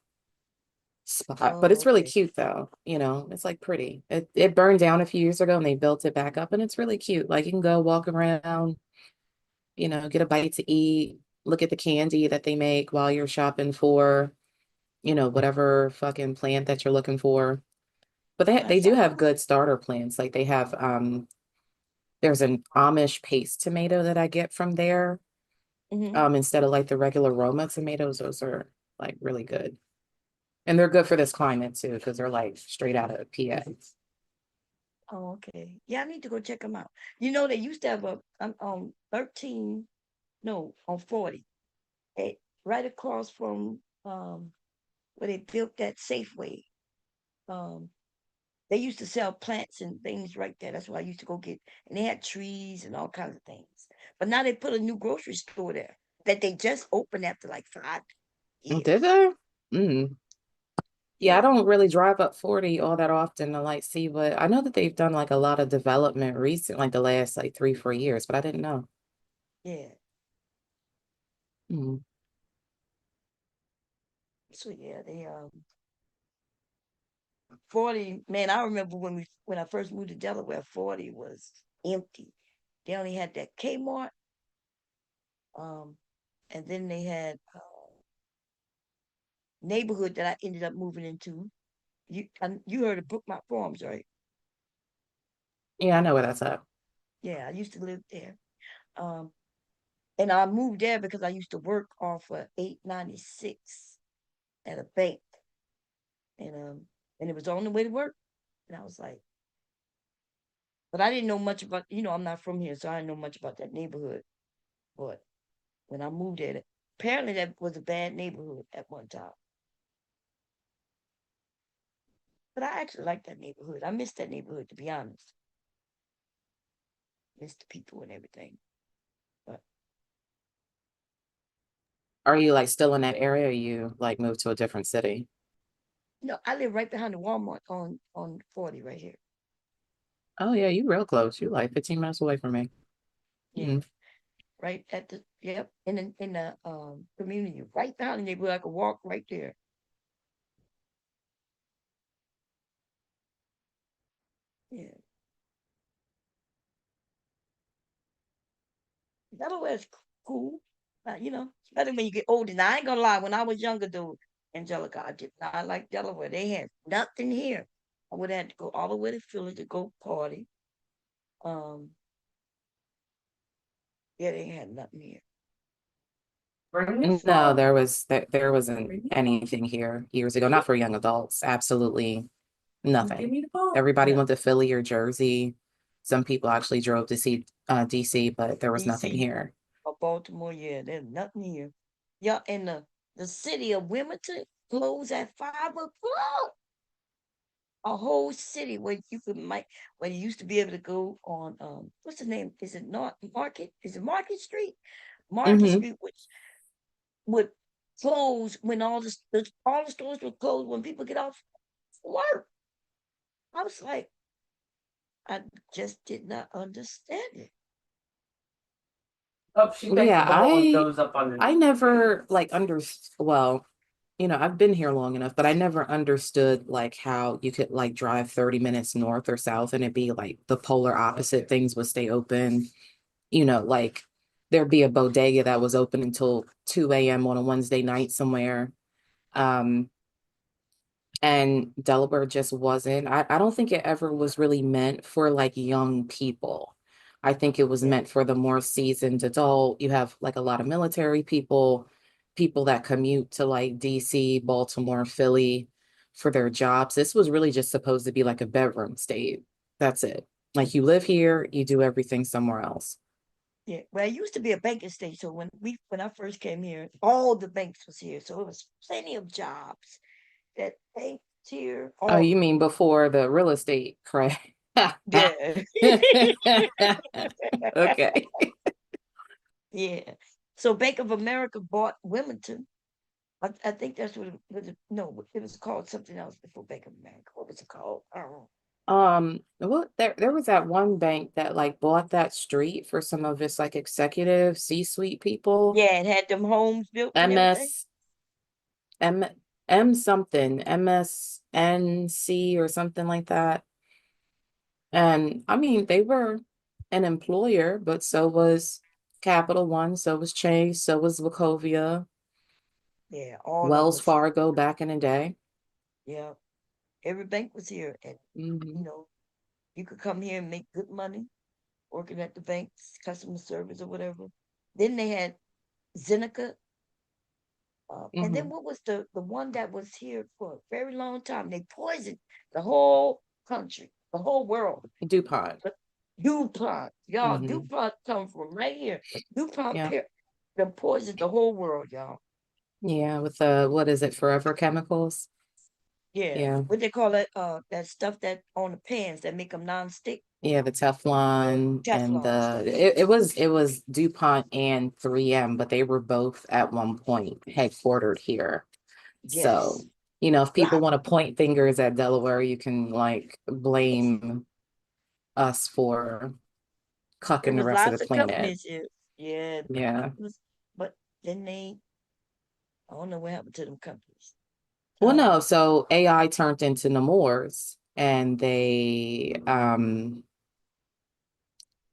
spot, but Oh, it's really okay. cute though. It's like pretty. It burned down a few years ago and they built it back up and it's really cute. Like you can go walk around, get a bite to eat, look at the candy that they make while you're shopping for, whatever fucking plant that you're looking for. But Oh, they that do sounds have good starter plants. Like they have there's an Amish paste tomato that I get from there. mm-hmm. Instead of like the regular Roma tomatoes, those are like really good. And they're good for this climate too, because they're like straight out of PA. Oh, okay. Yeah, I need to go check them out. They used to have on 13, no, on 40, right across from where they built that Safeway. Um, they used to sell plants and things right there. That's why I used to go get, and they had trees and all kinds of things. But now they put a new grocery store there that they just opened after like 5 years. Did they? Mm. Yeah, I Yeah, don't really drive up 40 all that often to like see, but I know that they've done like a lot of development recent, like the last like 3, 4 years, but I didn't know. yeah. Mm. So yeah, they 40, man, I remember when I first moved to Delaware, 40 was empty. They only had that Kmart, um, and then they had neighborhood that I ended up moving into. You heard of Brookmont Farms, right? Yeah, I know where that's at. Yeah, I used to live there. Um, and I moved there because I used to work off of 896 at a bank, and it was on the way to work, and I was like, but I didn't know much about, I'm not from here, so I didn't know much about that neighborhood. But when I moved there, apparently that was a bad neighborhood at one time. But I actually like that neighborhood. I miss that neighborhood, to be honest. Miss the people and everything. But Are you like still in that area or you like moved to a different city? I live right behind the Walmart on 40 right here. Oh yeah, you real close. You like 15 minutes away from me. Yeah, right at the in the community, right behind the neighborhood. I could walk right there. Yeah, Delaware's cool. Especially when you get older. Now I ain't gonna lie. When I was younger, though, Angelica, I did not like Delaware. They had nothing here. I would have had to go all the way to Philly to go party. Yeah, they had nothing here. No, there wasn't anything here years ago. Not for young adults. Absolutely nothing. Everybody went to Philly or Jersey. Some people actually drove to see DC, but there was nothing DC here. or Baltimore, yeah, there's nothing here. Yeah, and the city of Wilmington closed at 5 o'clock. A whole city where where you used to be able to go on what's the name? Is it not Market? Is it Market Street? Market Street, which would close when all the stores would close when people get off work. I was like, I just did not understand it. Yeah, I never like well, I've been here long enough, but I never understood like how you could like drive 30 minutes north or south and it'd be like the polar opposite. Things would stay open. Like there'd be a bodega that was open until 2 a.m. on a Wednesday night somewhere. And Delaware just wasn't. I don't think it ever was really meant for like young people. I think it was meant for the more seasoned adult. You have like a lot of military people, people that commute to like DC, Baltimore, Philly for their jobs. This was really just supposed to be like a bedroom state. That's it. Like you live here, you do everything somewhere else. Yeah, well, it used to be a banking state. So when I first came here, all the banks was here. So it was plenty of jobs that banks here. Oh, you mean before the real estate crash? Yeah. Okay. Yeah. So Bank of America bought Wilmington. I think that's what it was. No, it was called something else before Bank of America. What was it called? I don't know. Well, there was that one bank that like bought that street for some of its like executive C-suite people. Yeah, it had them homes built and everything. M something, MSNC or something like that. And I mean, they were an employer, but so was Capital One, so was Chase, so was Wachovia, Yeah, all of Wells us. Fargo back in the day. Yeah, every bank was here, and you could come here and make good money working at the banks, customer service or whatever. Then they had Zeneca. And then what was the one that was here for a very long time? They poisoned the whole country, the whole world. DuPont. DuPont. Y'all, DuPont come from right here. DuPont them poisoned the whole world, y'all. Yeah, with the, what is it, Forever Chemicals? Yeah. What they call it? That stuff that on the pans that make them non-stick. Yeah, the Teflon and it was DuPont and 3M, but they were both at one point headquartered here. Yes. So, if people want to point fingers at Delaware, you can like blame us for cucking the rest of the planet. Yeah. Yeah. But then I don't know what happened to them companies. Well, no, so AI turned into Nemours and they turned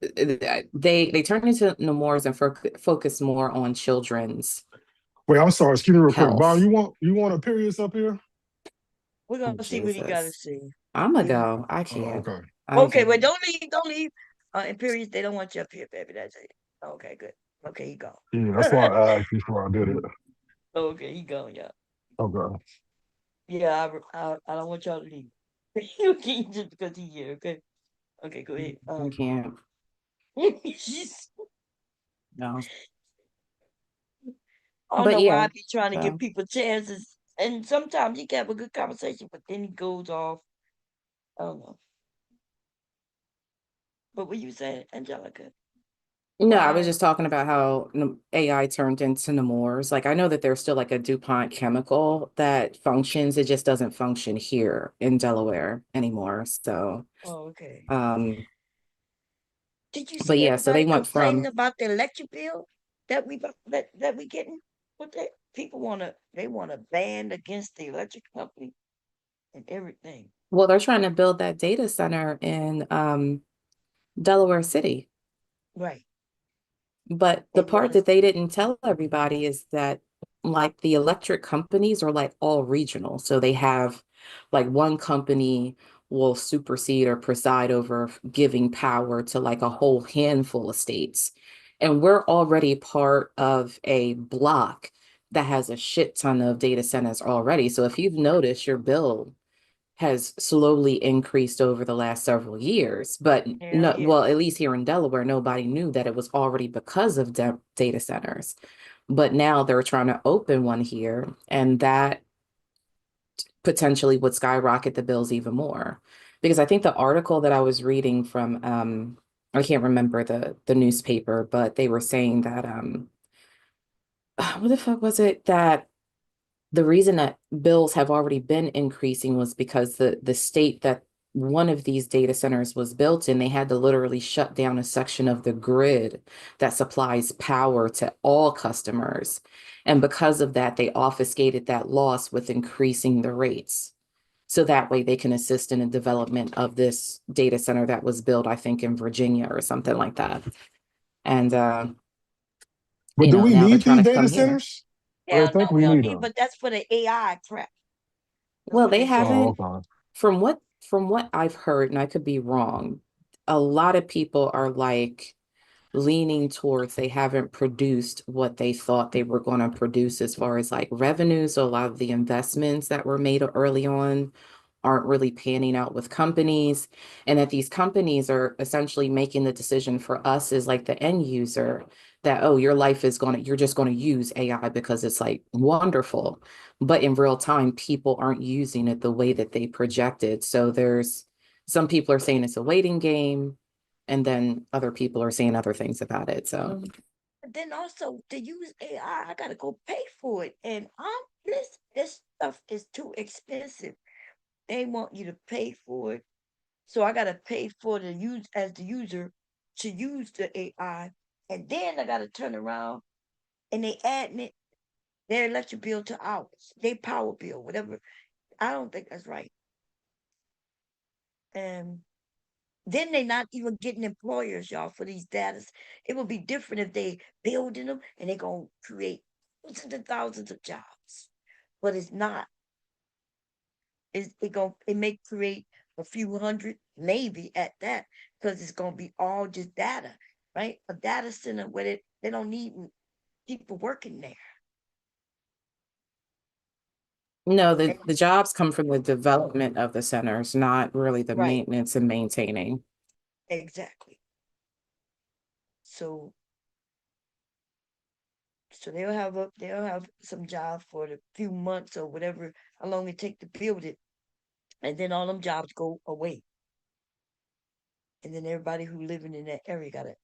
into Nemours and focus more on children's. Wait, I'm sorry. Excuse me real quick. health. Bob, you want a Perius up here? We're gonna see what you gotta see. I'm gonna go. I can't. Okay. Okay, well, don't leave. Imperius, they don't want you up here, baby. That's it. Okay, good. Okay, you go. Yeah, that's why I asked before I did it. Okay, you go, yeah. Okay. Yeah, I don't want y'all to leave. Okay, just because he's here, okay? Okay, go ahead. I can't. No. I don't know why I be trying to give people chances. And sometimes he can have a good conversation, but then he goes off. I don't know. What were you saying, Angelica? No, I was just talking about how AI turned into Nemours. Like, I know that there's still like a DuPont chemical that functions. It just doesn't function here in Delaware anymore. So, okay. Did you see? But yeah, so they went complaining about the electric bill that we getting? What people want to ban against the electric company and everything. Well, they're trying to build that data center in Delaware City. Right. But the part that they didn't tell everybody is that like the electric companies are like all regional. So they have like one company will supersede or preside over giving power to like a whole handful of states. And we're already part of a block that has a shit ton of data centers already. So if you've noticed, your bill has slowly increased over the last several years. But no, well, at least here in Delaware, nobody knew that it was already because of data centers. But now they're trying to open one here, and that potentially would skyrocket the bills even more. Because I think the article that I was reading from, I can't remember the newspaper, but they were saying that what the fuck was it, that the reason that bills have already been increasing was because the state that one of these data centers was built in, they had to literally shut down a section of the grid that supplies power to all customers. And because of that, they obfuscated that loss with increasing the rates. So that way they can assist in the development of this data center that was built, I think, in Virginia or something like that. And But do we now they're need trying these to data come here. centers? I Yeah, think no, we we don't need need, them. but that's for the AI crap. Well, they they say. Oh, haven't, okay. from what I've heard, and I could be wrong, a lot of people are like leaning towards they haven't produced what they thought they were going to produce as far as like revenue. So a lot of the investments that were made early on aren't really panning out with companies, and that these companies are essentially making the decision for us as like the end user that, oh, your life is going to, you're just going to use AI because it's like wonderful, but in real time people aren't using it the way that they projected. So there's some people are saying it's a waiting game, and then other people are saying other things about it. So But then also to use AI, I gotta go pay for it, and this stuff is too expensive. They want you to pay for it, so I gotta pay for the use as the user to use the AI, and then I gotta turn around and they add me their electric bill to ours, their power bill, whatever. I don't think that's right. And then they're not even getting employers, y'all, for these data. It would be different if they building them and they're gonna create thousands of jobs. But it's not. It may create a few hundred, maybe at that, because it's gonna be all just data, right? A data center where they don't need people working there. no, the jobs come from the development of the centers, not really the Right, maintenance and maintaining. exactly. So they'll have some job for the few months or whatever, how long it take to build it, and then all them jobs go away. And then everybody who living in that area gotta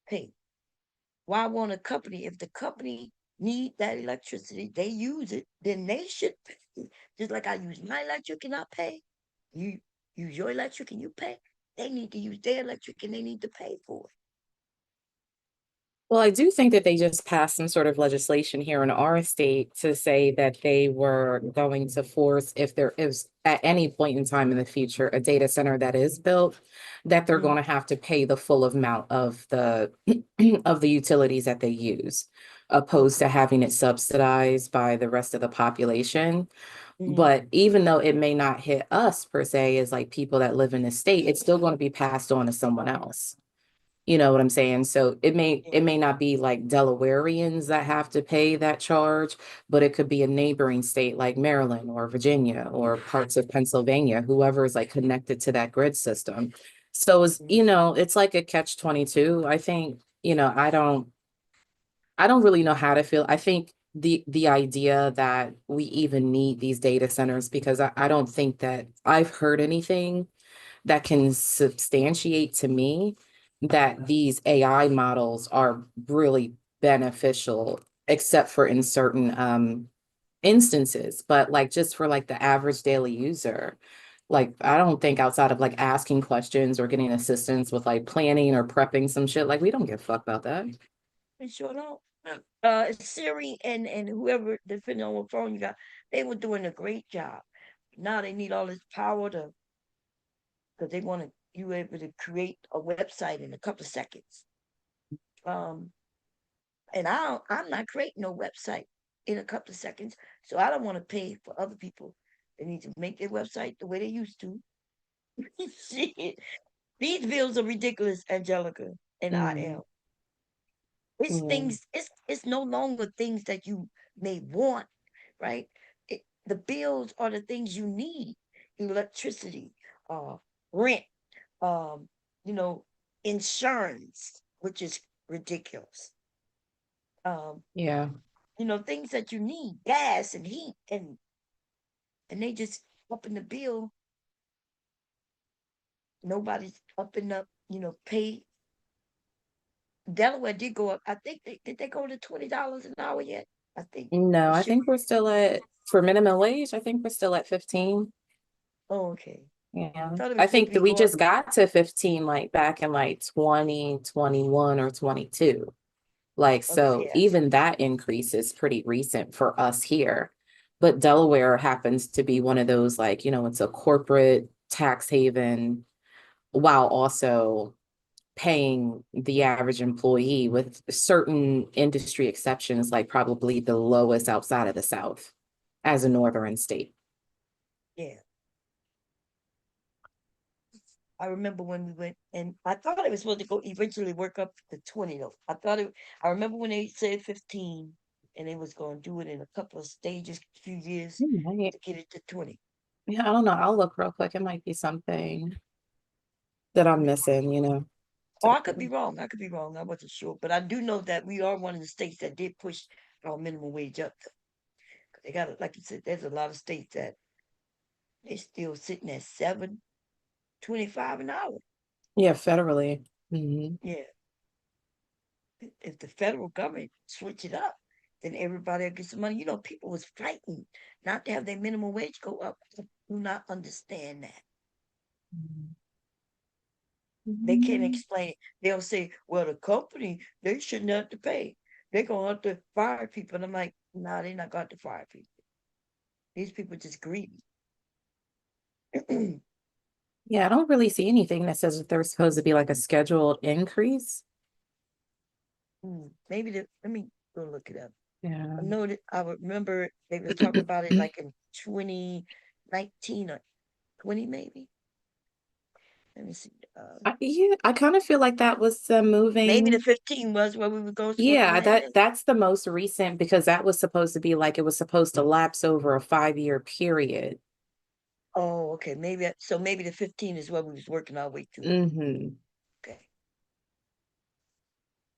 pay. Why want a company if the company need that electricity, they use it, then they should pay. Just like I use my electric and I pay. You use your electric and you pay. They need to use their electric and they need to pay for it. Well, I do think that they just passed some sort of legislation here in our state to say that they were going to force, if there is at any point in time in the future a data center that is built, that they're going to have to pay the full amount of the of the utilities that they use, opposed to having it subsidized by the rest of the population. But even though it may not hit us per se as like people that live in the state, it's still going to be passed on to someone else. You know what I'm saying? So it may not be like Delawareans that have to pay that charge, but it could be a neighboring state like Maryland or Virginia or parts of Pennsylvania, whoever is like connected to that grid system. So it's like a catch 22. I think, I don't really know how to feel. I think the idea that we even need these data centers, because I don't think that I've heard anything that can substantiate to me that these AI models are really beneficial, except for in certain instances. But like just for like the average daily user, like I don't think outside of like asking questions or getting assistance with like planning or prepping some shit, like we don't give a fuck about that. They sure don't. Siri and whoever, depending on what phone you got, they were doing a great job. Now they need all this power because they want to you able to create a website in a couple of seconds. Um, and I'm not creating no website in a couple of seconds, so I don't want to pay for other people. They need to make their website the way they used to, Shit. These bills are ridiculous, Angelica, and I am. It's things. It's no longer things that you may want, right? The bills are the things you need: electricity, uh, rent, um, you know, insurance, which is ridiculous. Yeah. Things that you need, gas and heat, and they just up in the bill. Nobody's upping up, pay. Delaware did go up. I think did they go to $20 an hour yet? I think No, the I ship. think we're still for minimum wage, I think we're still at 15. Oh, okay. Yeah. Thought it I was supposed to think be that we going. just got to 15 like back in like 2021 or 22. Like, so Okay, even that increase is pretty recent for us here. But Delaware happens to be one of those, like, it's a corporate tax haven while also paying the average employee, with certain industry exceptions, like probably the lowest outside of the South as a northern state. yeah. I remember when we went, and I thought it was supposed to go eventually work up to 20 though. I remember when they said 15, and they was going to do it in a couple of stages, a few years Right. to get it to 20. Yeah, I don't know. I'll look real quick. It might be something that I'm missing. Oh, I could be wrong. I could be wrong. I wasn't sure, but I do know that we are one of the states that did push our minimum wage up. They got it, like you said. There's a lot of states that they still sitting at 7.25 an hour. Yeah, federally. Hmm. Yeah, if the federal government switch it up, then everybody will get some money. People was frightened not to have their minimum wage go up. I do not understand that. They can't explain it. They'll say, well, the company, they shouldn't have to pay. They're going to have to fire people. And I'm like, nah, they're not going to fire people. These people just greedy. Yeah, I don't really see anything that says that there's supposed to be like a scheduled increase. Maybe let me go look it up. Yeah. I know that I would remember they were talking about it like in 2019 or 20 maybe. Let me see. Yeah, I kind of feel like that was Maybe the moving. 15 was where we were supposed to Yeah, land it. that's the most recent, because that was supposed to be like, it was supposed to lapse over a 5-year period. Oh, okay. Maybe the 15 is what we was working our way to. Mm-hmm. Okay.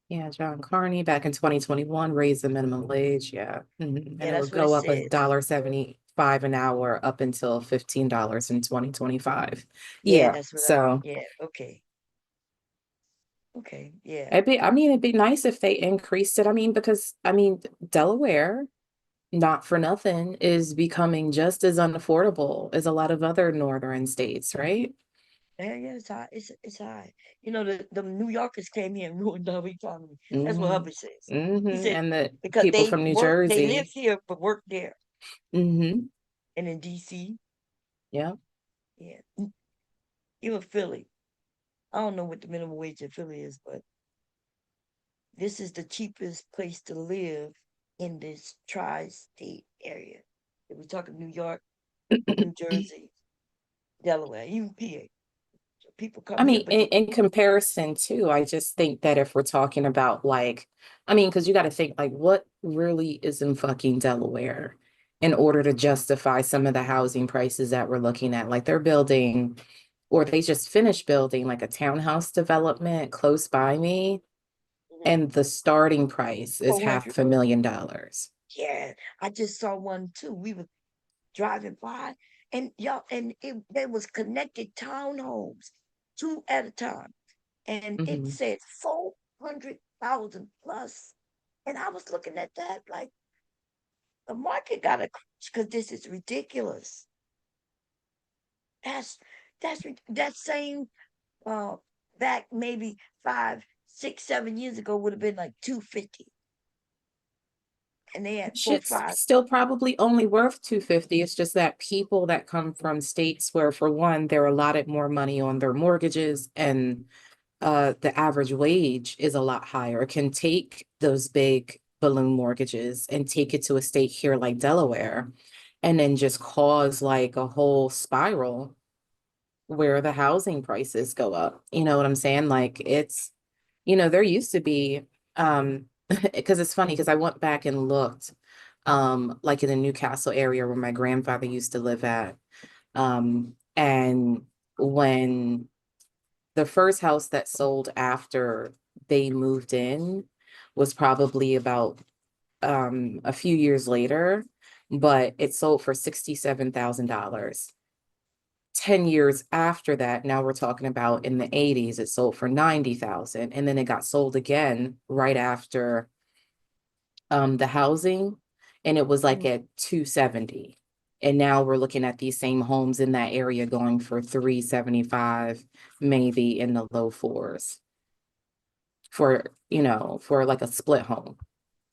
Yeah, John Carney back in 2021 raised the minimum wage. Yeah. And Yeah, it would that's what it go up says. $1.75 an hour up until $15 in 2025. Yeah, Yeah. that's what So yeah, okay. Okay, yeah. it'd be nice if they increased it. I mean, because Delaware, not for nothing, is becoming just as unaffordable as a lot of other northern states, right? Yeah, it's high. It's high. The New Yorkers came here and ruined our economy. That's what Mm-hmm. Hubbard says. He Mm-hmm. said And the because people from New they live Jersey. here but work there. Mm-hmm. And in DC. Yeah. Yeah. Even Philly. I don't know what the minimum wage in Philly is, but this is the cheapest place to live in this tri-state area. If we're talking New York, New Jersey, Delaware, even PA. So people come here, but In comparison too, I just think that if we're talking about like, because you got to think like, what really is in fucking Delaware in order to justify some of the housing prices that we're looking at? Like they're building, or they just finished building like a townhouse development close by me, and the starting price is 400. $500,000. Yeah, I just saw one too. We were driving by, and y'all, and they was connected townhomes, two at a time, and it Mm-hmm. said 400,000 plus. And I was looking at that like the market got to crash because this is ridiculous. That's that same back maybe 5, 6, 7 years ago would have been like 250, and they had four, Shit's five. still probably only worth 250. It's just that people that come from states where, for one, they're allotted more money on their mortgages, and the average wage is a lot higher, can take those big balloon mortgages and take it to a state here like Delaware, and then just cause like a whole spiral. where the housing prices go up. You know what I'm saying? Like it's, there used to be, because it's funny because I went back and looked, like in the Newcastle area where my grandfather used to live at. And when the first house that sold after they moved in was probably about a few years later, but it sold for $67,000. 10 years after that, now we're talking about in the 80s, it sold for 90,000. And then it got sold again right after the housing, and it was like at 270. And now we're looking at these same homes in that area going for 375, maybe in the low fours for, for like a split home.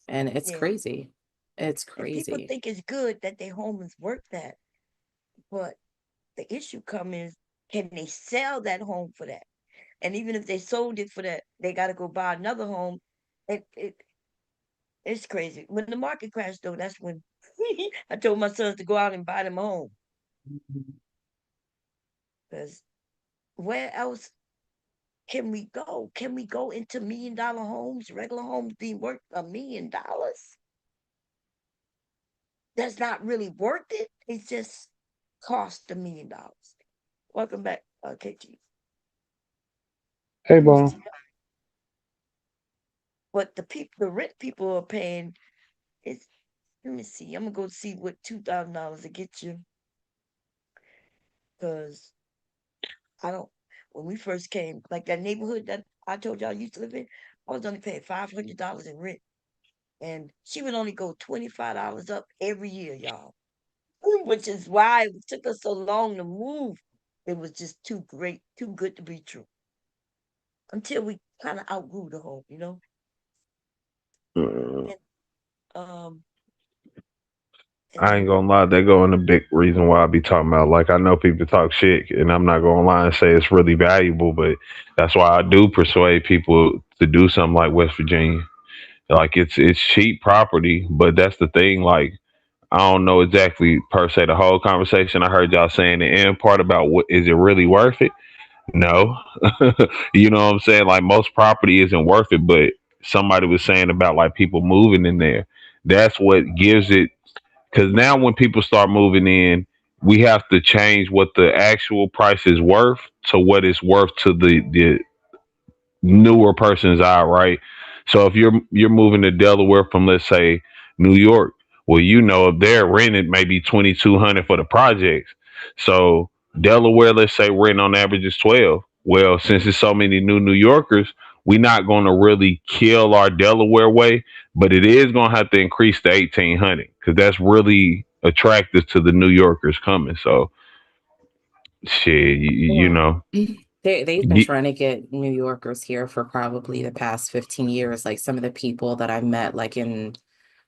And it's Yeah. crazy. It's And people crazy. think it's good that their home is worth that. But the issue comes, can they sell that home for that? And even if they sold it for that, they got to go buy another home. It's crazy. When the market crashed, though, that's when I told my sons to go out and buy them a home. Because where else can we go? Can we go into $1 million homes, regular homes being worth $1 million? That's not really worth it. It just cost $1 million. Welcome back, KG. Hey, Bob. But the rent people are paying is, let me see. I'm gonna go see what $2,000 to get you. Because I don't, when we first came, like that neighborhood that I told y'all I used to live in, I was only paying $500 in rent. And she would only go $25 up every year, y'all. Which is why it took us so long to move. It was just too great, too good to be true. Until we kind of outgrew the home, And, um, and I ain't then gonna lie, they go in the big reason why I be talking about. Like, I know people talk shit, and I'm not gonna lie and say it's really valuable, but that's why I do persuade people to do something like West Virginia. Like, it's cheap property, but that's the thing. Like, I don't know exactly per se the whole conversation. I heard y'all saying the end part about what is it really worth it? No, you know what I'm saying. Like, most property isn't worth it, but somebody was saying about like people moving in there. That's what gives it, because now when people start moving in, we have to change what the actual price is worth to what it's worth to the newer person's eye, right? So if you're moving to Delaware from, let's say, New York, well, if they're rented maybe 2,200 for the projects. So Delaware, let's say rent on average is 12. Well, since there's so many New Yorkers, we're not going to really kill our Delaware way, but it is going to have to increase to 1,800 because that's really attractive to the New Yorkers coming. So shit, Well, they've been Ye- trying to get New Yorkers here for probably the past 15 years. Like some of the people that I've met, like in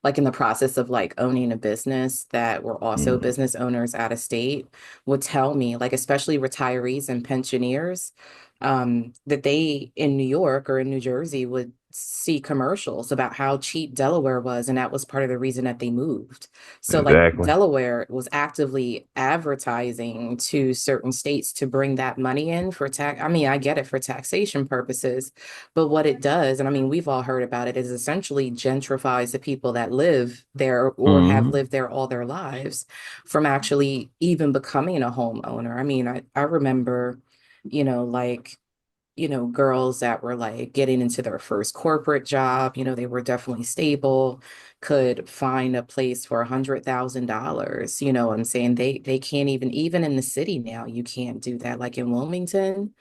the process of like owning a business that were also mm, business owners out of state, would tell me, like especially retirees and pensioners, that they in New York or in New Jersey would see commercials about how cheap Delaware was, and that was part of the reason that they moved. So like exactly. Delaware was actively advertising to certain states to bring that money in for tax. I mean, I get it for taxation purposes, but what it does, and I mean, we've all heard about it, is essentially gentrifies the people that live there or have Hmm. lived there all their lives from actually even becoming a homeowner. I mean, I remember, like, girls that were like getting into their first corporate job, they were definitely stable, could find a place for $100,000. You know what I'm saying? They can't even in the city now, you can't do that. Like in Wilmington,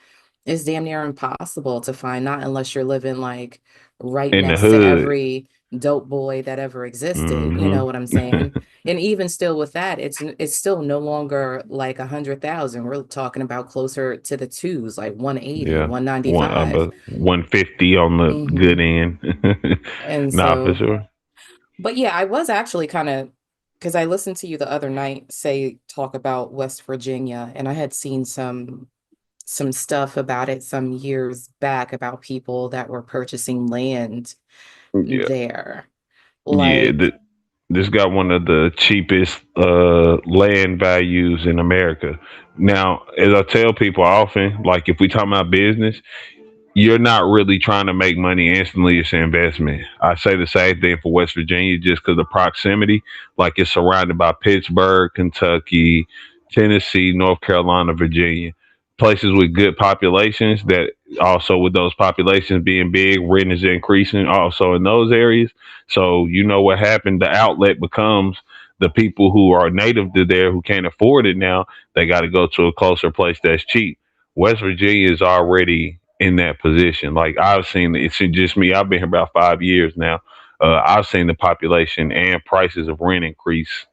it's damn near impossible to find, not unless you're living like right In the next to hood. every dope boy that ever existed. You Hmm. know what I'm saying? And even still with that, it's still no longer like 100,000. We're talking about closer to the twos, like 180, Yeah, 195. 150 on the good Mm-hmm. end. And Nah, for so, sure. but yeah, I was actually kind of, because I listened to you the other night talk about West Virginia, and I had seen some stuff about it some years back about people that were purchasing land Yeah, there. yeah. Like, This got one of the cheapest land values in America. Now, as I tell people often, like if we talk about business, you're not really trying to make money instantly. It's an investment. I say the same thing for West Virginia just because of proximity. Like it's surrounded by Pittsburgh, Kentucky, Tennessee, North Carolina, Virginia, places with good populations. That also with those populations being big, rent is increasing also in those areas. So you know what happened? The outlet becomes the people who are native to there who can't afford it now. They got to go to a closer place that's cheap. West Virginia is already in that position. Like I've seen, it's just me. I've been here about 5 years now. I've seen the population and prices of rent increase.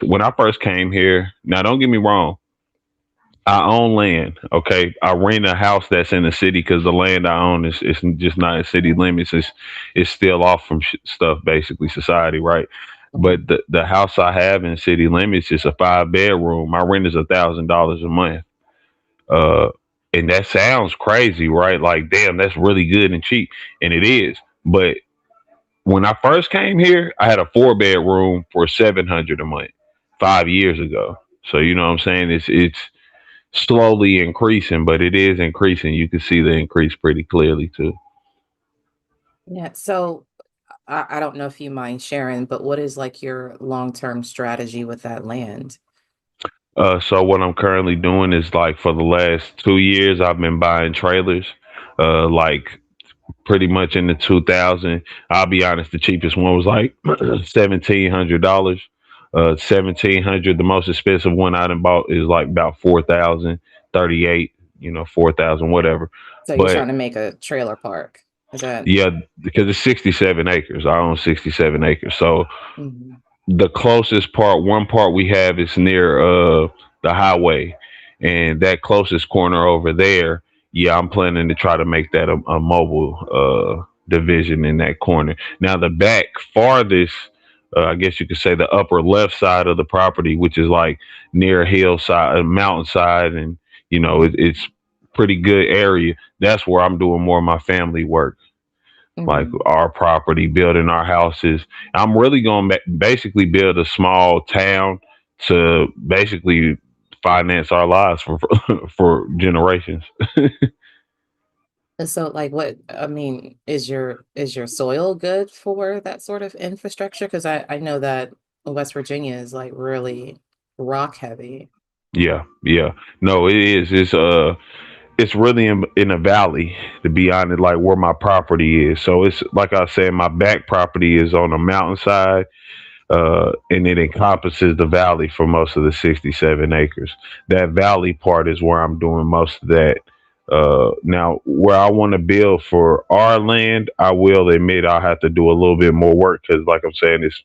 When I first came here, now don't get me wrong, I own land. Okay, I rent a house that's in the city because the land I own is just not in city limits. It's still off from stuff, basically society, right? But the house I have in city limits is a 5 bedroom. My rent is $1,000 a month. Uh, and that sounds crazy, right? Like, damn, that's really good and cheap, and it is. But when I first came here, I had a 4 bedroom for 700 a month 5 years ago. So you know what I'm saying? It's slowly increasing, but it is increasing. You can see the increase pretty clearly too. Yeah. So I don't know if you mind sharing, but what is like your long-term strategy with that land? So what I'm currently doing is like for the last 2 years, I've been buying trailers. Like pretty much in the 2000. I'll be honest, the cheapest one was like $1,700. 1,700. The most expensive one I done bought is like about 4,000, 38. 4,000, whatever. So you're But trying to make a trailer park. Is that? yeah, because it's 67 acres. I own 67 acres. So Mhm. the closest part, one part we have is near the highway, and that closest corner over there, yeah, I'm planning to try to make that a mobile division in that corner. Now the back farthest, I guess you could say the upper left side of the property, which is like near a hillside, a mountainside, and it's pretty good area. That's where I'm doing more of my family work, like Mhm. our property, building our houses. I'm really going to basically build a small town to basically finance our lives for for generations. And so like what I mean, is your soil good for that sort of infrastructure? Because I know that West Virginia is like really rock heavy. Yeah, yeah. No, it is. It's really in a valley, to be honest, like where my property is. So it's like I said, my back property is on a mountainside, and it encompasses the valley for most of the 67 acres. That valley part is where I'm doing most of that. Now, where I want to build for our land, I will admit I'll have to do a little bit more work because, like I'm saying, it's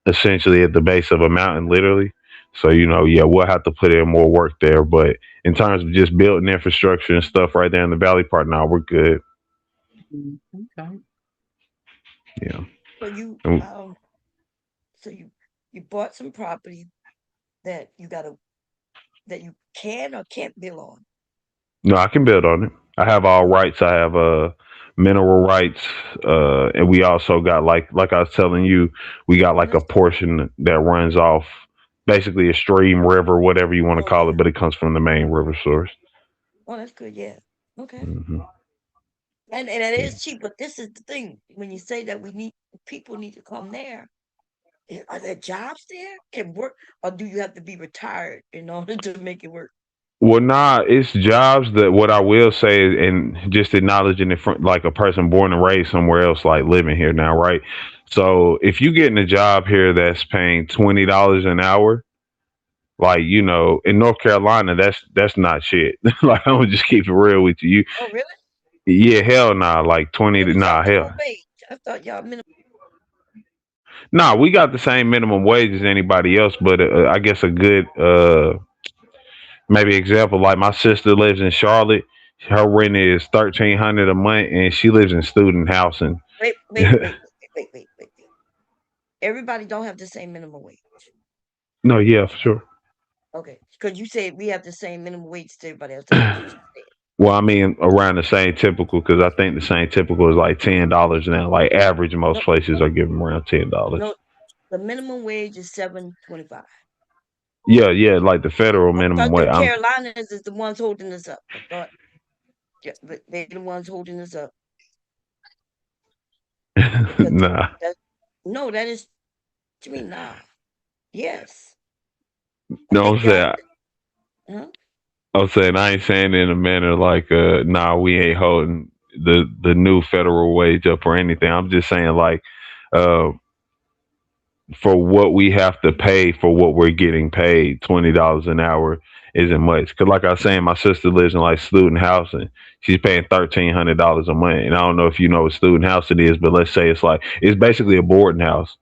essentially at the base of a mountain, literally. So, yeah, we'll have to put in more work there. But in terms of just building infrastructure and stuff right there in the valley part, now we're good. Okay. Yeah. So you And so you bought some property that you can or can't build on. No, I can build on it. I have all rights. I have mineral rights, and we also got like I was telling you, we got Oh, like a that's portion that runs off, basically a stream, river, whatever you want to oh call yeah. it, but it comes from the main river source. Oh, that's good. Yeah. Okay. Hmm. And it Yeah. is cheap, but this is the thing. When you say that people need to come there, are there jobs there? Can work, or do you have to be retired in order to make it work? Well, nah, it's jobs that what I will say, and just acknowledging it from like a person born and raised somewhere else, like living here now, right? So if you getting a job here that's paying $20 an hour, like in North Carolina, that's not shit. Like I'm gonna just keep it real with you. Oh, really? Yeah, hell nah, like 20 What to is y'all nah, minimum hell. wage? I thought y'all minimum. Nah, we got the same minimum wage as anybody else, but I guess a good maybe example, like my sister lives in Charlotte. Her rent is 1,300 a month, and she lives in student housing. Wait, wait, wait, wait, wait, wait, wait, wait. Everybody don't have the same minimum wage. No, yeah, for sure. Okay, because you said we have the same minimum wage to everybody else. That's what you just said. Well, I mean, around the same typical, because I think the same typical is like $10 now. Like average, most No, places are giving around $10. no. The minimum wage is $7.25. Yeah, like the federal I minimum thought wage. the Carolinas is the ones holding us up. I thought they're the ones holding us up. Nah. No, that is to me, nah. Yes. No, I'm saying. Huh? I'm saying I ain't saying in a manner like, nah, we ain't holding the new federal wage up or anything. I'm just saying like, uh, for what we have to pay for what we're getting paid, $20 an hour isn't much. Cause like I was saying, my sister lives in like student housing. She's paying $1,300 a month, and I don't know if you know what student house it is, but let's say it's basically a boarding house,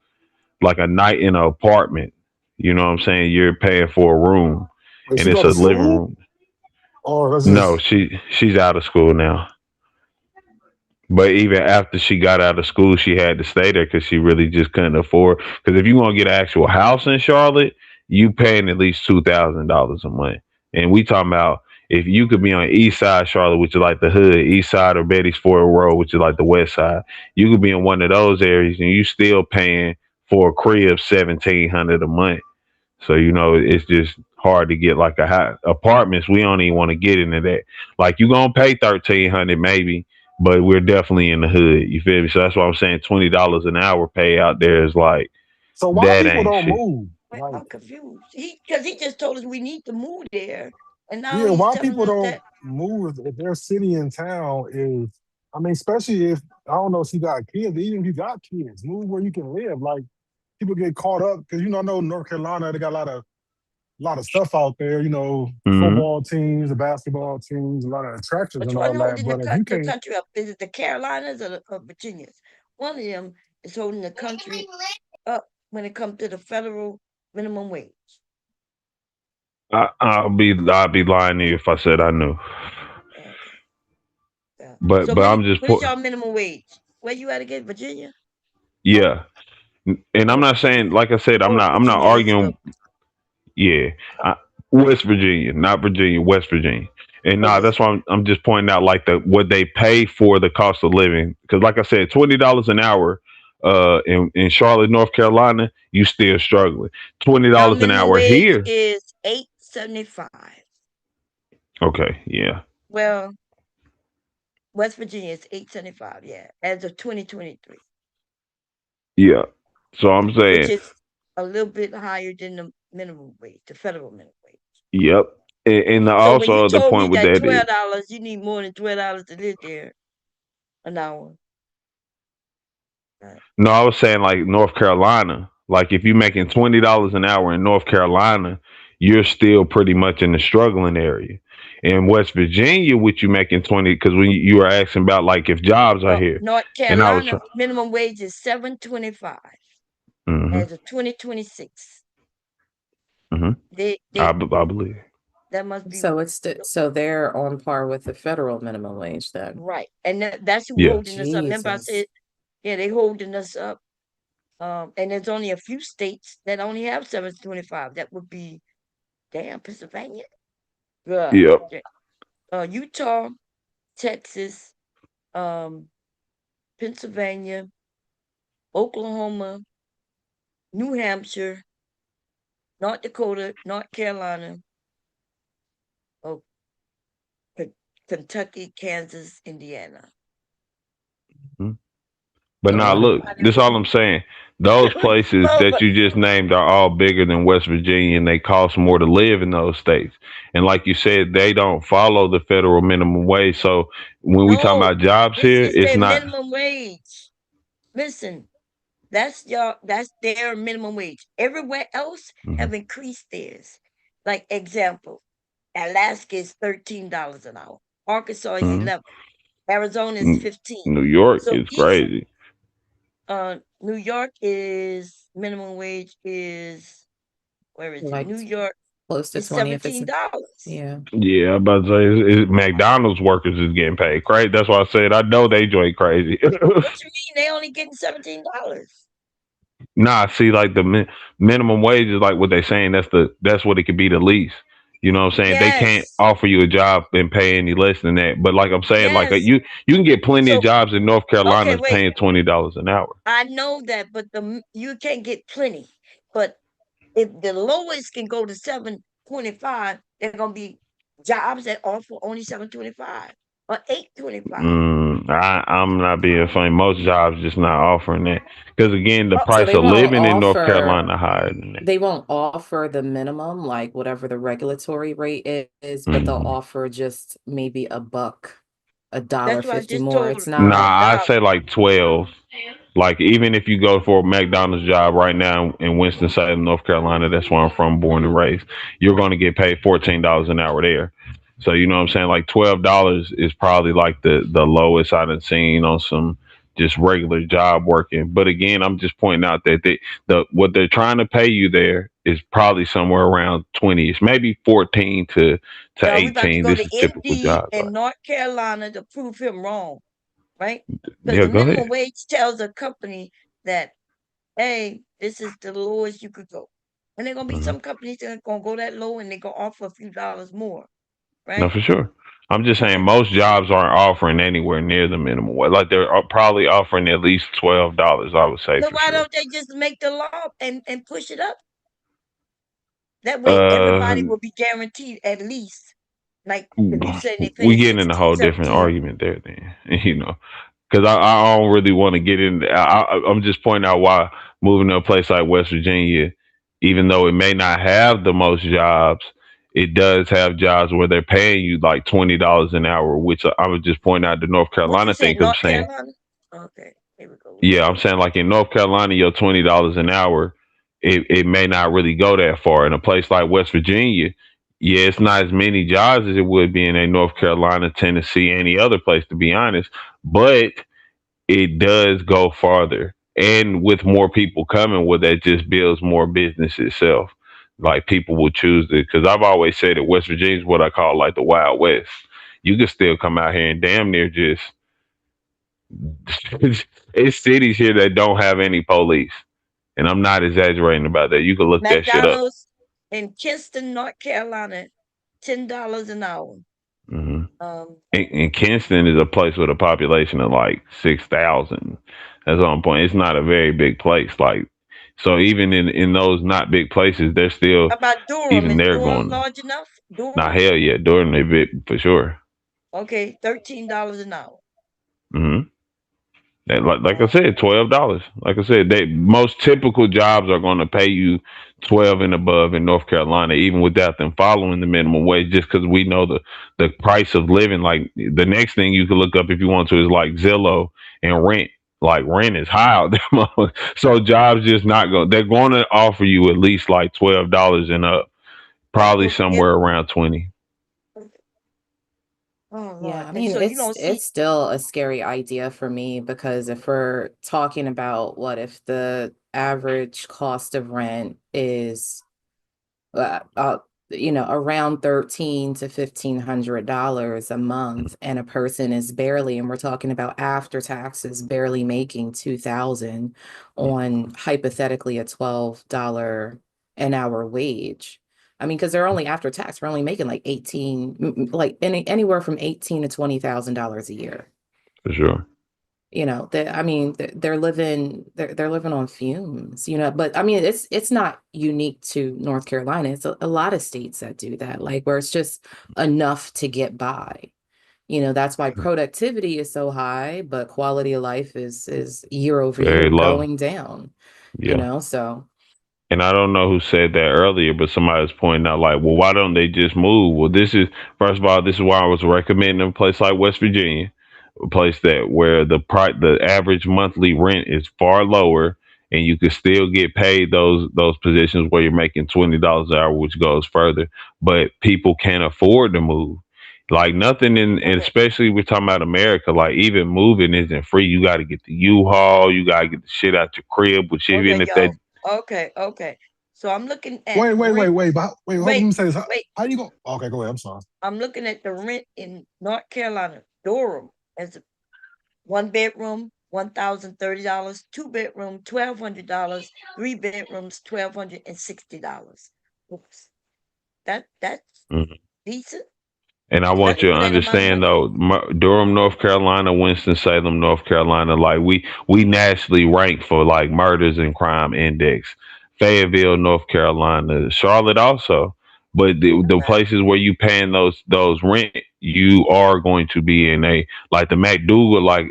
like a night in an apartment. You know what I'm saying? You're paying for a room, Wait, and she it's go a to living school? room. Or that's No, just she's out of school now. But even after she got out of school, she had to stay there because she really just couldn't afford. Because if you want to get an actual house in Charlotte, you paying at least $2,000 a month. And we talking about if you could be on East Side Charlotte, which is like the hood, East Side or Betty's Ford Road, which is like the West Side, you could be in one of those areas and you still paying for a crib 1,700 a month. So it's just hard to get like a high apartments. We don't even want to get into that. Like you gonna pay 1,300 maybe, but we're definitely in the hood. You feel me? So that's why I'm saying $20 an hour pay out there is like so why that people ain't don't shit. move? Wait, Like, I'm confused. Because he just told us we need to move there, and now yeah, he's why telling people us don't that. move if their city and town is, I mean, especially if, I don't know if you got kids, even if you got kids, move where you can live. Like, people get caught up because, I know North Carolina, they got a lot of stuff out there, Hmm. football teams, the basketball teams, a lot of attractions Which and one all that. holding But if you the can't, country up? Is it the Carolinas or Virginias? One of them is holding the country up when it comes to the federal minimum wage. I'd be lying to you if I said I knew. Okay. Yeah. But So but I'm just what is put your minimum wage? Where you at again? Virginia? yeah. And I'm Oh, not saying like I said, I'm not Virginia is arguing. Yeah, I, West Virginia, not Virginia, West Virginia. And nah, okay. that's why I'm just pointing out like the what they pay for the cost of living. Because like I said, $20 an hour, in Charlotte, North Carolina, you still struggling. twenty Our dollars an minimum hour wage here. is $8.75. Okay, yeah, Well, West Virginia is $8.75. Yeah, as of 2023, yeah. So I'm which saying, is a little bit higher than the minimum wage, the federal minimum wage. yep. And the So when you also the told me point with that that is, $12, you need more than $12 to live there an hour. Right. no, I was saying like North Carolina. Like if you're making $20 an hour in North Carolina, you're still pretty much in the struggling area. In West Virginia, what you making 20? Because when you were asking about like if jobs are Well, here, North and I was Carolina trying. minimum wage is $7.25 Hmm. as of 2026. Hmm. They I believe. that must be So they're on par with the federal minimum wage then. right, and that's who Yeah. holding us up. Remember, I said, Jesus. yeah, they holding us up. And there's only a few states that only have 7.25. That would be Pennsylvania, yeah, Yep. Utah, Texas, um, Pennsylvania, Oklahoma, New Hampshire, North Dakota, North Carolina, oh, Kentucky, Kansas, Indiana. Mhm. But A now lot of look, this all I'm saying. Those places So, that you just named are all bigger than West Virginia, and they cost more to live in those states. And like you said, they don't follow the federal minimum wage. So when we talk no, about jobs this here, is it's their not. minimum wage. Listen, that's their minimum wage. Everywhere else Mhm. have increased theirs. Like example, Alaska is $13 an hour. Arkansas is Mhm. 11. Arizona is Mm, 15. New York So is each crazy. New York is minimum wage is where is it? like New York close to is 20 if it's $17. yeah. Yeah, I'm about to say McDonald's workers is getting paid crazy. That's why I said I know they join crazy. What you mean they only getting $17? Nah, see, like the minimum wage is like what they saying. That's what it could be the least. You know what I'm saying? They can't Yes. offer you a job and pay any less than that. But like I'm saying, like Yes. you can get plenty of So jobs in North Carolina okay, that's wait. paying $20 an hour. I know that, but you can't get plenty. But if the lowest can go to 725, there gonna be jobs that offer only 725 or 825. I'm not being funny. Most jobs just not offering that because again, the So price they of won't living in North offer Carolina higher than that. they won't offer the minimum, like whatever the regulatory rate is, but they'll Mhm. offer just maybe a buck, a dollar That's what I 50 just more. told It's her. Nah, A not. I dollar. say like 12. Like even if you go for a McDonald's job right now in Winston-Salem, North Carolina, that's where I'm from, born and raised, you're going to get paid $14 an hour there. So you know what I'm saying? Like $12 is probably like the lowest I've seen on some just regular job working. But again, I'm just pointing out that the what they're trying to pay you there is probably somewhere around 20ish, maybe 14 to Y'all, we about to 18. go This to is typical Indeed jobs, right? in North Carolina to prove him wrong, right? Because Yeah, the go minimum ahead. wage tells a company that, hey, this is the lowest you could go. And there gonna be Mhm. some companies that are gonna go that low and they're gonna offer a few dollars more, No, right? for sure. I'm just saying Okay. most jobs aren't offering anywhere near the minimum wage. Like they're probably offering at least $12, I would say Then for why sure. don't they just make the law and push it up? That way everybody Uh, will be guaranteed at least, like if you say they pay we getting in a 16, whole different 17. argument there, then you know, because I don't really want to get into. I'm just pointing out why moving to a place like West Virginia, even though it may not have the most jobs, it does have jobs where they're paying you like $20 an hour, which I would just point out the North What you Carolina thing. said, 'Cause I'm North saying Carolina? Okay, here we go. We yeah, got I'm saying like in North Carolina, your $20 an hour, it may not really go that far. In a place like West Virginia, yeah, it's not as many jobs as it would be in a North Carolina, Tennessee, any other place, to be honest. But it does go farther, and with more people coming, well, that just builds more business itself. Like people will choose it because I've always said that West Virginia is what I call like the Wild West. You can still come out here and damn near just it's cities here that don't have any police. And I'm not exaggerating about that. You can look that shit up. McDonald's in Kinston, North Carolina, $10 an hour. hmm Um, And Kinston is a place with a population of like 6,000. That's on point. It's not a very big place. Like, so even in those not big places, they're still how about Durham? even Is they're Durham going. large enough? Not Durham? hell yeah, during a bit for sure. Okay, $13 an hour. hmm like I Um, said, $12. Like I said, they most typical jobs are going to pay you 12 and above in North Carolina, even without them following the minimum wage, just because we know the price of living. Like the next thing you can look up if you want to is like Zillow and rent. Like rent is high out there, so jobs just not going. They're going to offer you at least like $12 and up, probably if somewhere around 20 oh Yeah, Lord, I and mean, so you don't it's see still a scary idea for me because if we're talking about what if the average cost of rent is uh, uh around 13 to $1,500 a month, and a person is barely, and we're talking about after taxes, barely making 2,000 on hypothetically a $12 an hour wage. I mean, because they're only after tax, we're only making like 18, like anywhere from 18 to $20,000 a year. for sure. That I mean, they're living on fumes, but I mean, it's not unique to North Carolina. It's a lot of states that do that, like where it's just enough to get by. That's why productivity is so high, but quality of life is year over Very year low. going down, Yeah. so And I don't know who said that earlier, but somebody was pointing out, like, well, why don't they just move? Well, first of all, this is why I was recommending a place like West Virginia, a place that where the average monthly rent is far lower, and you can still get paid those positions where you're making $20 an hour, which goes further. But people can't afford to move. Like nothing and okay, especially we're talking about America, like even moving isn't free. You got to get the U-Haul, you got to get the shit out your crib, which even okay, if that y'all. Okay. So I'm looking at rent. Wait. Hold on, let Wait, me say this. wait. How you go? Okay, go ahead. I'm sorry. I'm looking at the rent in North Carolina, Durham, as a one bedroom, $1,030, two bedroom, $1,200, three bedrooms, $1,260. Oops. That's Mhm. Decent. And I Let want me you to put that amount of understand money. though, Durham, North Carolina, Winston Salem, North Carolina, like we nationally rank for like murders and crime index. Fayetteville, North Carolina, Charlotte also. But the places where you paying those rent, you are going to be in a like the MacDougal. Like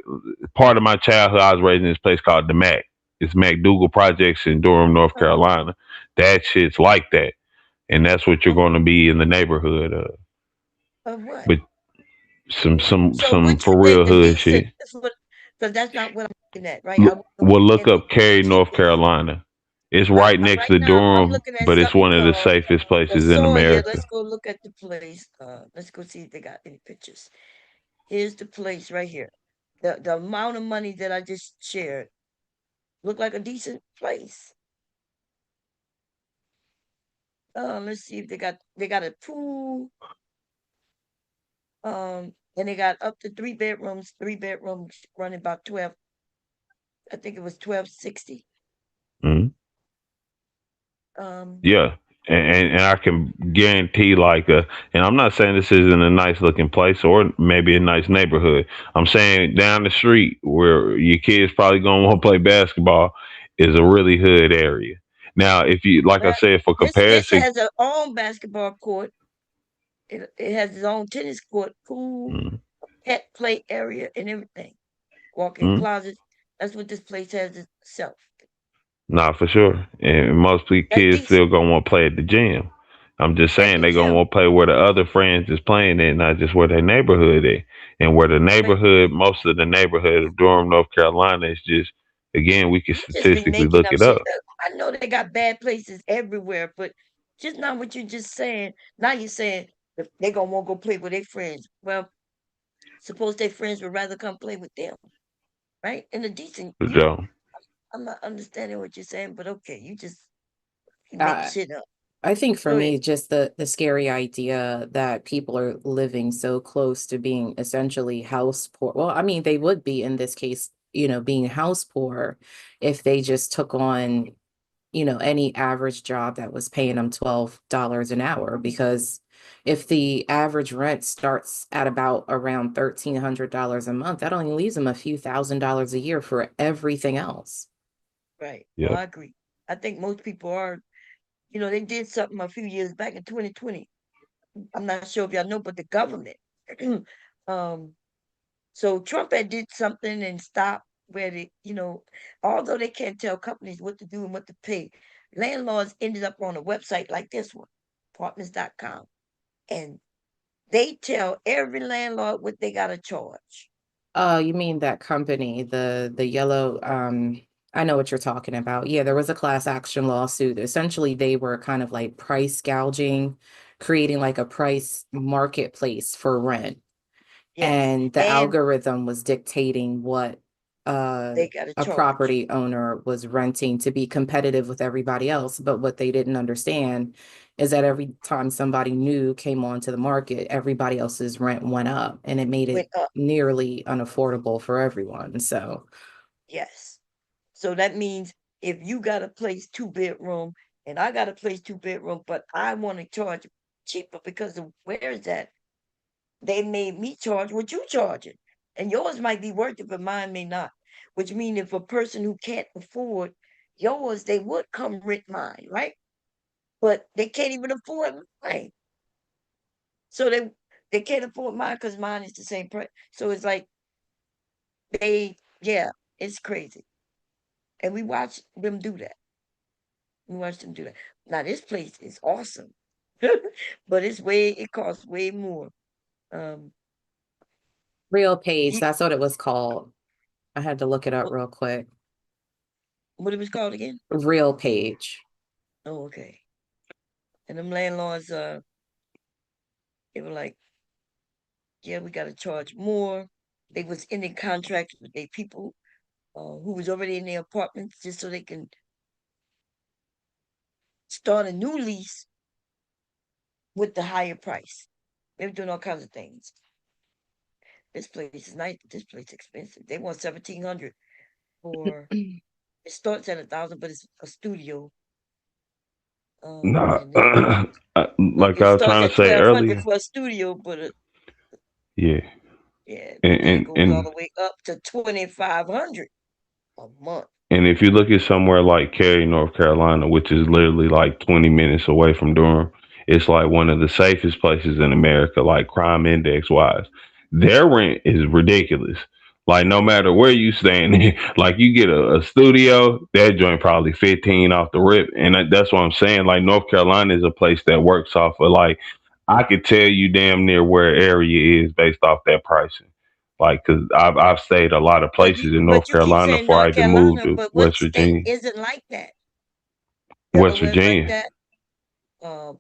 part of my childhood, I was raised in this place called the Mac. It's MacDougal Projects in Durham, North Carolina. That shit's like that, and that's what you're going to be in the neighborhood of. Of what? But some some So some what you for real think the hood decent? shit. Because that's not what I'm looking at, right? I want to Well, be look in the up Cary, North cheapest. Carolina. It's right next Right to now, I'm Durham, looking at but it's something one of the called safest places in Sawyer. America. Let's go look at the place. Let's go see if they got any pictures. Here's the place right here. The amount of money that I just shared look like a decent place. Let's see if they got a pool. And they got up to 3 bedrooms. 3 bedrooms running about 12. I think it was 1260. Mhm. Um, Yeah, and I can guarantee and I'm not saying this isn't a nice looking place or maybe a nice neighborhood. I'm saying down the street where your kids probably gonna want to play basketball is a really hood area. Now, if you like I well, said, for this comparison, has its own basketball court. It has its own tennis court, pool, mm, pet play area, and everything. Walk-in mm, closets. That's what this place has itself. not for sure. And most That's kids decent. still gonna want to play at the gym. I'm just At saying the they gonna gym. want to play where the other friends is playing at, not just where their neighborhood is. And where the Right. neighborhood, most of the neighborhood of Durham, North Carolina, is just again we can You just be statistically making look up it shit. up. Look, I know they got bad places everywhere, but just not what you're just saying. Now you're saying they gonna want to go play with their friends. Well, suppose their friends would rather come play with them, right? In a decent, Joe. I'm not understanding what you're saying, but okay, you make Uh, shit up. I think for Go ahead. me, just the scary idea that people are living so close to being essentially house poor. Well, I mean, they would be in this case, being house poor if they just took on, any average job that was paying them $12 an hour. Because if the average rent starts at about around $1,300 a month, that only leaves them a few $1,000s a year for everything else. Right. No, Yep. I agree. I think most people are, they did something a few years back in 2020. I'm not sure if y'all know, but the government, um, so Trump had did something and stopped where although they can't tell companies what to do and what to pay, landlords ended up on a website like this one, apartments.com, and they tell every landlord what they gotta charge. You mean that company, the yellow, I know what you're talking about. Yeah, there was a class action lawsuit. Essentially, they were kind of like price gouging, creating like a price marketplace for rent. Yes, And the and algorithm was dictating what they gotta a charge. property owner was renting to be competitive with everybody else. But what they didn't understand is that every time somebody new came onto the market, everybody else's rent went up, and it made it Went up. nearly unaffordable for everyone. So Yes. So that means if you got a place 2 bedroom and I got a place 2 bedroom, but I want to charge cheaper because of where is that? They made me charge what you charging. And yours might be worth it, but mine may not. Which means if a person who can't afford yours, they would come rent mine, right? But they can't even afford mine. So they can't afford mine because mine is the same price. So it's like yeah, it's crazy. And we watch them do that. We watch them do that. Now this place is awesome. But it costs way more. Um Real Page, you, that's what it was called. I had to look it up real quick. what it was called again? Real Page. Oh, okay. And them landlords, they were like, yeah, we gotta charge more. They was ending contracts with their people who was already in their apartments just so they can start a new lease with the higher price. They were doing all kinds of things. This place is nice, but this place is expensive. They want 1,700 for it starts at 1,000, but it's a studio. Nah, And then like it I was starts trying to at say 1,200 earlier. for a studio, but Yeah, yeah, and then it and goes all and the way up to 2,500 a month. And if you look at somewhere like Cary, North Carolina, which is literally like 20 minutes away from Durham, it's like one of the safest places in America, like crime index wise. Their rent is ridiculous. Like no matter where you staying, like you get a studio, that joint probably 15 off the rip, and that's what I'm saying. Like North Carolina is a place that works off of like I could tell you damn near where area is based off that pricing. Like, cause I've stayed a lot of places in North But you keep Carolina saying before I North had to move Carolina, to but what West state Virginia. isn't like that? West Delaware's like Virginia. that. Um,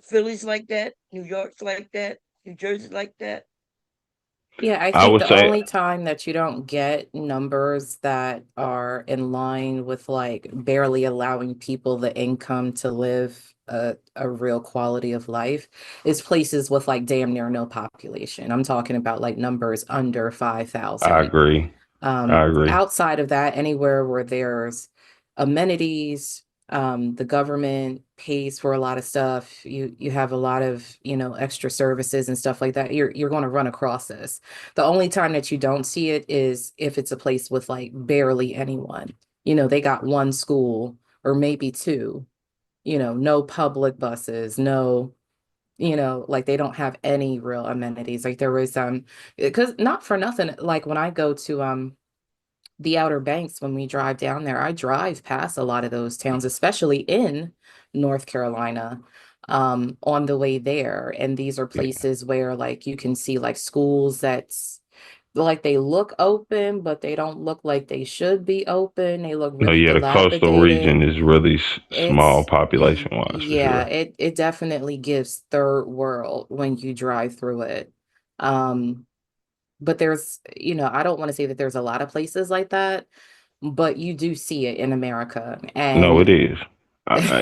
Philly's like that. New York's like that. New Jersey's like that. Yeah, I I think would the say only time that you don't get numbers that are in line with like barely allowing people the income to live a real quality of life is places with like damn near no population. I'm talking about like numbers under I 5,000. agree. I agree. Outside of that, anywhere where there's amenities, the government pays for a lot of stuff. You have a lot of, extra services and stuff like that. You're going to run across this. The only time that you don't see it is if it's a place with like barely anyone. They got one school or maybe two, no public buses, no, like they don't have any real amenities. Like there was because not for nothing, like when I go to the Outer Banks, when we drive down there, I drive past a lot of those towns, especially in North Carolina, on the way there. And these are Yeah. places where like you can see like schools that's like they look open, but they don't look like they should be open. They look No, really yeah, the coastal region dilapidated. is really small It's population wise for yeah, sure. it definitely gives third world when you drive through it. Um, but there's, I don't want to say that there's a lot of places like that, but you do see it in America. No, it And is.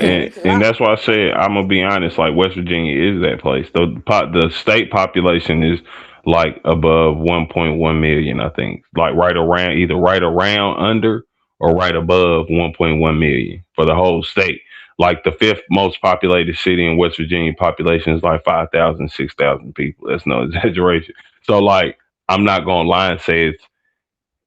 Yeah, And it's a and lot. that's why I said I'm gonna be honest. Like West Virginia is that place. The state population is like above 1.1 million. I think like right around either right around under or right above 1.1 million for the whole state. Like the fifth most populated city in West Virginia population is like 5,000, 6,000 people. That's no exaggeration. So like I'm not gonna lie and say it's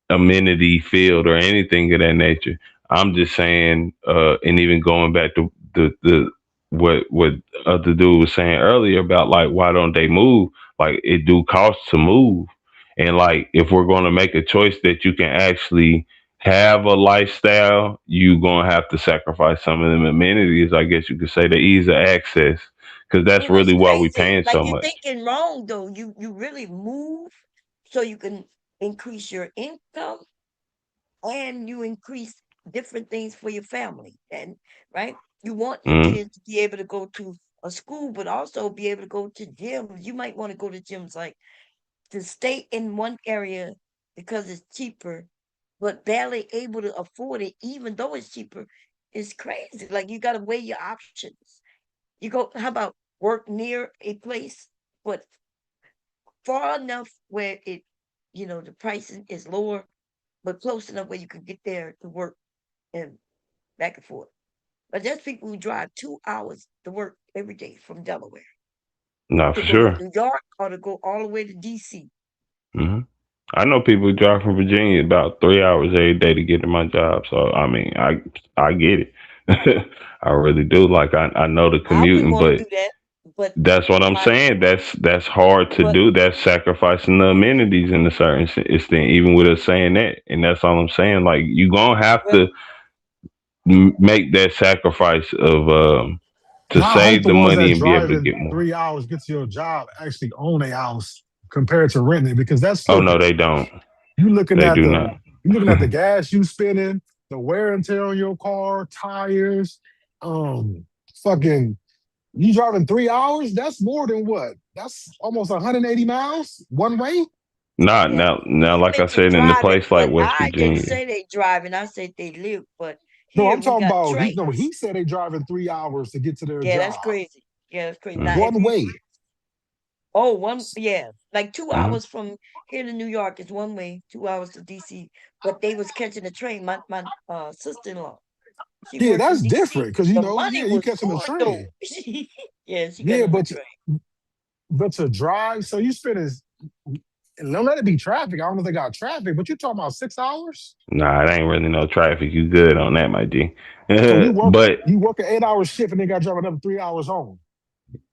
amenity field or anything of that nature. I'm just saying, and even going back to the what the dude was saying earlier about like why don't they move? Like it do cost to move, and like if we're going to make a choice that you can actually have a lifestyle, you gonna have to sacrifice some of them amenities. I guess you could say the ease of access, because that's Well, it's really why we crazy. paying Like so you're much. thinking wrong though. You really move so you can increase your income and you increase different things for your family. And right, you want your Mm. kids to be able to go to a school, but also be able to go to gyms. You might want to go to gyms like to stay in one area because it's cheaper, but barely able to afford it, even though it's cheaper. It's crazy. Like you got to weigh your options. You go, how about work near a place, but far enough where the pricing is lower, but close enough where you could get there to work and back and forth. But there's people who drive 2 hours to work every day from Delaware Not to for go to sure. New York or to go all the way to DC. Hmm. I know people who drive from Virginia about 3 hours every day to get to my job. So I mean, I get it. I really do. Like I know the I wouldn't commuting, want to but do that, but that's what I'm my saying. That's hard to but do. That's sacrificing the amenities in a certain extent, even with us saying that. And that's all I'm saying. Like you gonna have but to make that sacrifice of And to I hope save the the ones money that and be able to driving get more. 3 hours get to your job actually own a house compared to renting it because that's Oh no, stupid. they don't. You looking They at do the not. you looking at the gas you spending, the wear and tear on your car, tires, um, fucking. You driving 3 hours? That's more than what? That's almost 180 miles one way. Not yeah, now. you Like I mentioned said, in the driving, place like but West I didn't Virginia. say they driving. I said they live. But No, here I'm we talking got about he. No, he trains. said they driving 3 hours to get to their Yeah, that's job crazy. Yeah, that's crazy. Now, Hmm. if one you way. yeah, like two Hmm. hours from here to New York is one way, 2 hours to DC. But they was catching a train. My sister-in-law, She Yeah, worked in that's DC. different because The money you was catching a good though. train. Yeah, she got Yeah, on the train. but to drive, so you spend is and don't let it be traffic. I don't know if they got traffic, but you're talking about 6 hours. Nah, it ain't really no traffic. You good on that, my G. So But you work an 8 hour shift and then got to drive another 3 hours home.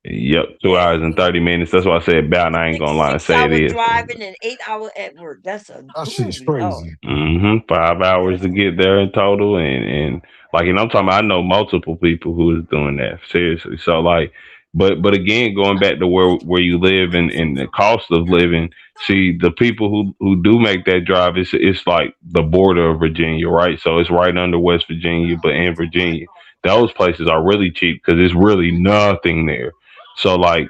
yep, two Yeah, hours and 30 minutes. That's why I said about. I ain't gonna lie and say it 6 hour is. driving and 8 hour at work. That's a That shit's holy Lord. crazy. 5 hours to get there in total, and like, I'm talking about, I know multiple people who is doing that seriously. So like, but again, going back to where you live and the cost of living. See, the people who do make that drive, it's like the border of Virginia, right? So it's right under West Virginia, but in Virginia, those places are really cheap because it's really nothing there. So like,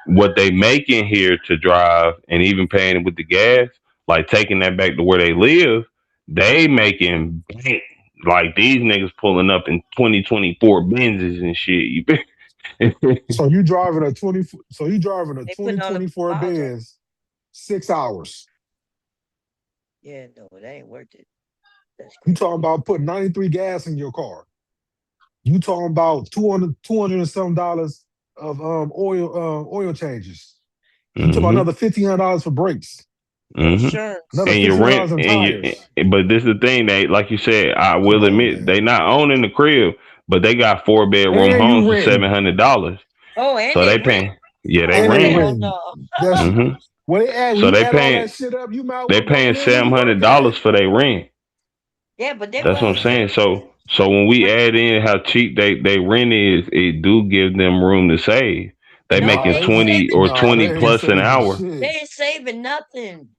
what they making here to drive and even paying with the gas, like taking that back to where they live, they making bank. Like these niggas pulling up in 2024 Benzes and shit. So you driving a 20. So you driving a They putting all the 2024 miles on. Benz, 6 hours. Yeah, no, that ain't worth it. That's You crazy. talking about putting 93 gas in your car. You talking about 200 and some dollars of oil changes. You talking about hmm another $1,500 for brakes. Insurance. Another And your $1,500 rent on and tires. but this is the thing, they like you said, I Come will on, admit man. they not owning the crib, but they got 4 bedroom And homes you for renting. $700. Oh, and So they they rent. paying, yeah, they And Oh, they renting. hell renting. no. That's hmm when So you they add all paying that shit up, you might they well go paying live where seven you hundred working dollars at. for their rent. Yeah, but they That's what I'm won't. saying. So when we add in how cheap they rent is, it do give them room to save. They No, Nah, making they they ain't not. twenty saving or Nah, twenty they ain't nothing. plus an saving hour. They shit. ain't saving nothing.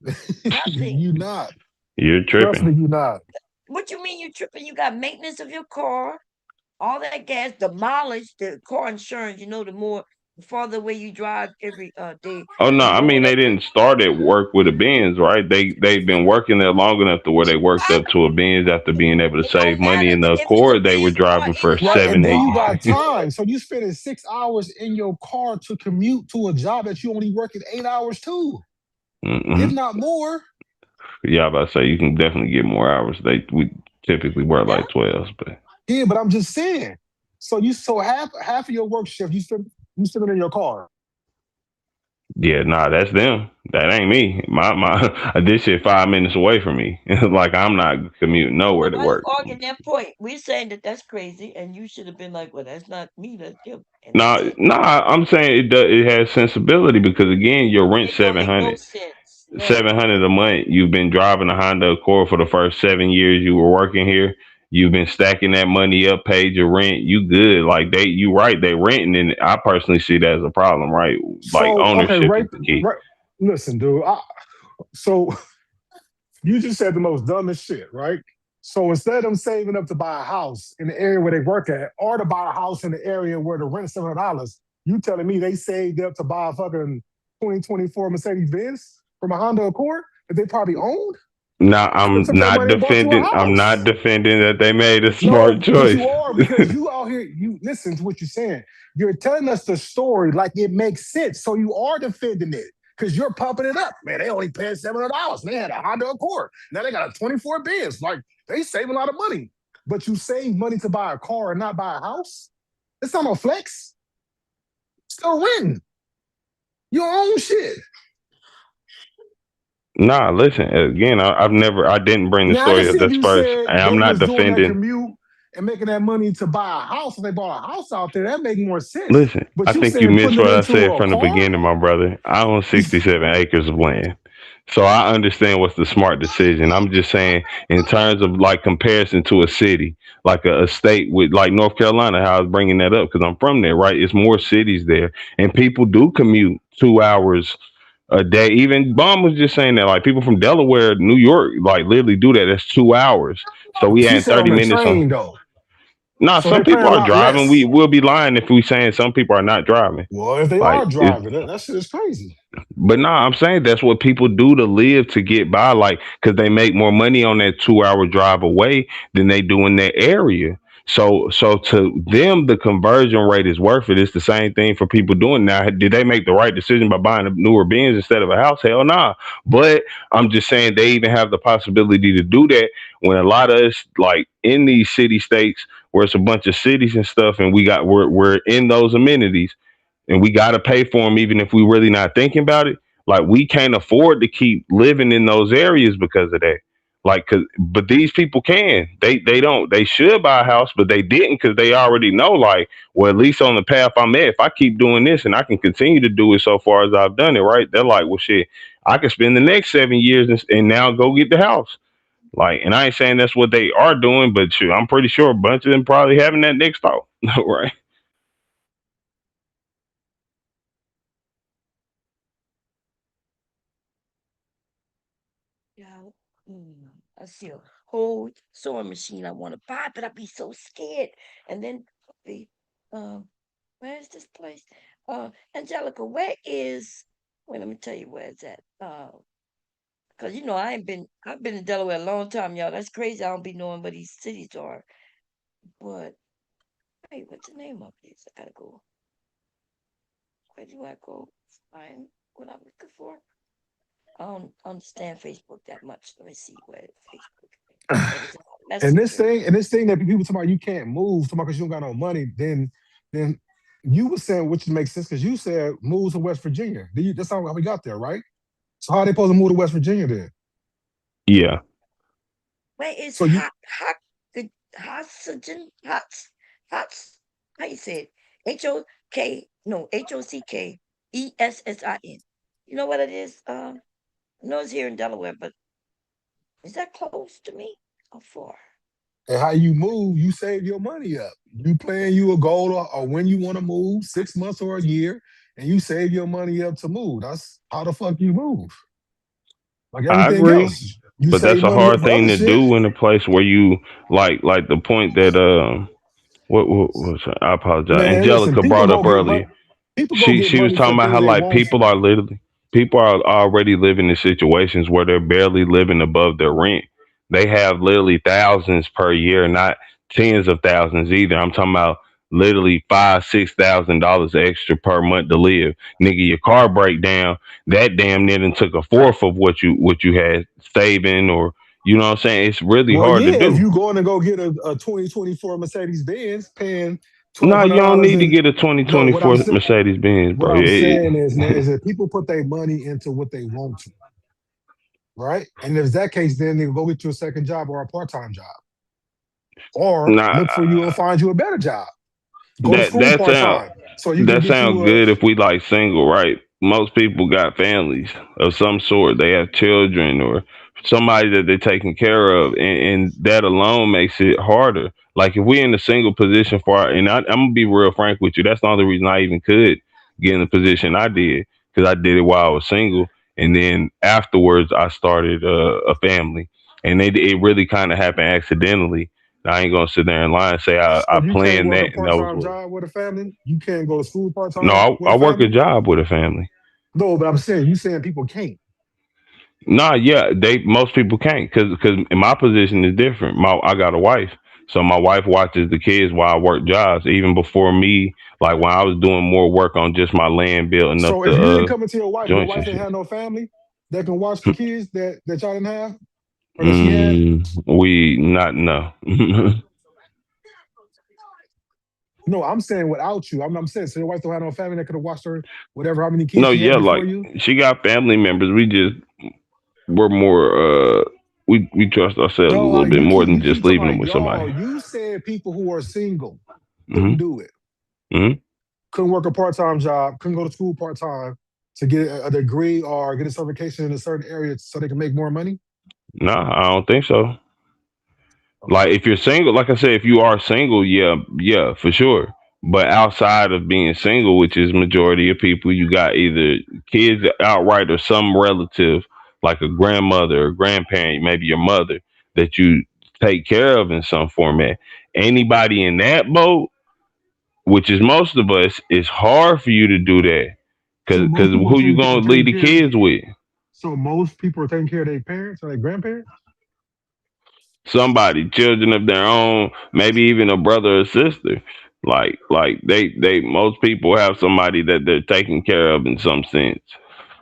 Nothing. You not. You're Trust me, tripping. you not. What you mean you tripping? You got maintenance of your car, all that gas, the mileage, the car insurance. The farther away you drive every day, Oh no, the I more mean that. they didn't start at work with a Benz, right? They've been working there long enough to where they worked up to a Benz after being able to It don't save money matter in the if it's a Accord they were Benz car, driving for Right. And seven, then eight. you got anybody car. time. So you spending 6 hours in your car to commute to a job that you only working 8 hours too, hmm if not more. Yeah, I'm about to say you can definitely get more hours. We typically work Yeah. like 12s, but Yeah, but I'm just saying. So half of your work shift you spend it in your car. yeah, nah, that's them. That ain't me. My this shit 5 minutes away from me. Like I'm not commuting nowhere Well, to why you work. arguing that point? We're saying that that's crazy, and you should have been like, "Well, that's not me, that's them," and that's Nah, it. nah, I'm saying it has sensibility because again, your rent It don't seven make no hundred. sense. Yeah. 700 a month. You've been driving a Honda Accord for the first 7 years you were working here. You've been stacking that money up, paid your rent. You good? Like you right. They renting, and I personally see that as a problem. Right? Like So okay, ownership is the key. right. Listen, dude. So you just said the most dumbest shit, right? So instead of them saving up to buy a house in the area where they work at, or to buy a house in the area where the rent is $700, you telling me they saved up to buy a fucking 2024 Mercedes Benz from a Honda Accord that they probably owned? Now They could have I'm took that not money and bought you a defending. I'm not house. defending that they made a No, smart but choice. you are because you out here, you listen to what you're saying. You're telling us the story like it makes sense. So you are defending it because you're pumping it up. Man, they only paid $700. They had a Honda Accord. Now they got a 24 Benz. Like they save a lot of money. But you save money to buy a car and not buy a house? It's not no flex. Still renting. You own shit. Nah, listen. Again, I didn't bring the Now I can story see up if this you first, said and I'm they not was doing that defending. commute and making that money to buy a house, and they bought a house out there, that make more sense. Listen, But I you think you saying missed putting it what I into said a from the car? beginning, my brother. I own 67 acres of land. So I understand what's the smart decision. I'm just saying, in terms of like comparison to a city, like a state with like North Carolina, how I was bringing that up because I'm from there, right? It's more cities there, and people do commute 2 hours a day. Even Bomb was just saying that, like people from Delaware, New York, like literally do that. That's 2 hours. So we He had said on 30 the minutes on. train though. Nah, So some they paying people a are lot driving. We less. will be lying if we saying some people are not driving. Well, if they Like are it's, driving, that shit is crazy. but nah, I'm saying that's what people do to live to get by, like because they make more money on that 2 hour drive away than they do in that area. So to them, the conversion rate is worth it. It's the same thing for people doing now. Did they make the right decision by buying a newer Benz instead of a house? Hell nah. But I'm just saying they even have the possibility to do that when a lot of us like in these city states where it's a bunch of cities and stuff, and we're in those amenities and we got to pay for them even if we really not thinking about it. Like we can't afford to keep living in those areas because of that. Like, but these people can. They don't. They should buy a house, but they didn't because they already know. Like, well, at least on the path I'm at, if I keep doing this and I can continue to do it so far as I've done it, right? They're like, well, shit, I can spend the next 7 years and now go get the house. Like, and I ain't saying that's what they are doing, but shoot, I'm pretty sure a bunch of them probably having that next thought, right? Yeah. I see a whole sewing machine I want to buy, but I'd be so scared. And then the where's this place? Angelica, where is wait, let me tell you where it's at. Cause I've been in Delaware a long time, y'all. That's crazy. I don't be knowing where these cities are. But hey, what's the name of this? I gotta go. Where do I go find what I'm looking for? I don't understand Facebook that much. Let me see where Facebook. And this Messenger. thing that people talk about you can't move, talking about because you don't got no money, then you were saying which makes sense because you said move to West Virginia. That's how we got there, right? So how are they supposed to move to West Virginia then? Yeah. Where is So you the oxygen? Hots? How you say it? HOCKESSIN. You know what it is? I know it's here in Delaware, but is that close to me or far? and how you move, you save your money up. You plan you a goal or when you want to move, 6 months or a year, and you save your money up to move. That's how the fuck you move. Like I everything agree, else. You but save that's a money up hard for thing other to shit. do in a place where you like the point that what was I apologize. Man, listen, Angelica brought up earlier. people go She get she was money for talking about things how they like want to. people are already living in situations where they're barely living above their rent. They have literally thousands per year, not tens of thousands either. I'm talking about literally $5,000-6,000 extra per month to live. Nigga, your car break down, that damn near done took a fourth of what you had saving, or you know what I'm saying? It's really Well, hard to yeah, if do. you going to go get a 2024 Mercedes Benz paying twelve No, you hundred don't dollars need to in get a no, 2024 Mercedes Benz, what bro. I'm saying is, man, is that people put their money into what they want to, right? And if it's that case, then they go get you a second job or a part-time job. Or Nah, look for you and find you a better job. Go to that school that sound part-time. So you can that get sound you a good if we like single, right? Most people got families of some sort. They have children or somebody that they're taking care of, and that alone makes it harder. Like if we in a single position I'm gonna be real frank with you. That's the only reason I even could get in the position I did because I did it while I was single, and then afterwards I started a family, and it really kind of happened accidentally. I ain't gonna sit there and lie and say so I you can't planned work a that and that was part-time what. job with a family. You can't go to school No, part-time with I a work a family. job with a family. No, but I'm saying you saying people can't. Nah, yeah, they most people can't because in my position is different. I got a wife, so my wife watches the kids while I work jobs. Even before me, like when I was doing more work on just my land, building up So the if you didn't come into your joints wife and didn't shit. have no family that can watch the kids that y'all didn't have or that she had. We not no. No, I'm saying without you. I'm saying so your wife don't have no family that could have watched her, whatever how many kids No, she yeah, had before like you. she got family members. We're more we trust ourselves a No, little like bit more than you just keep talking leaving about them with somebody. y'all. You said people who are single couldn't hmm do it. hmm Couldn't work a part-time job, couldn't go to school part-time to get a degree or get a certification in a certain area so they can make more money. Nah, I don't think so. Okay. Like if you're single, like I said, if you are single, yeah, yeah, for sure. But outside of being single, which is majority of people, you got either kids outright or some relative, like a grandmother or grandparent, maybe your mother, that you take care of in some format. Anybody in that boat, which is most of us, it's hard for you to do that. So Cause most people who you gonna leave taking the care. kids with? So most people are taking care of their parents or their grandparents. somebody, children of their own, maybe even a brother or sister. Like they most people have somebody that they're taking care of in some sense.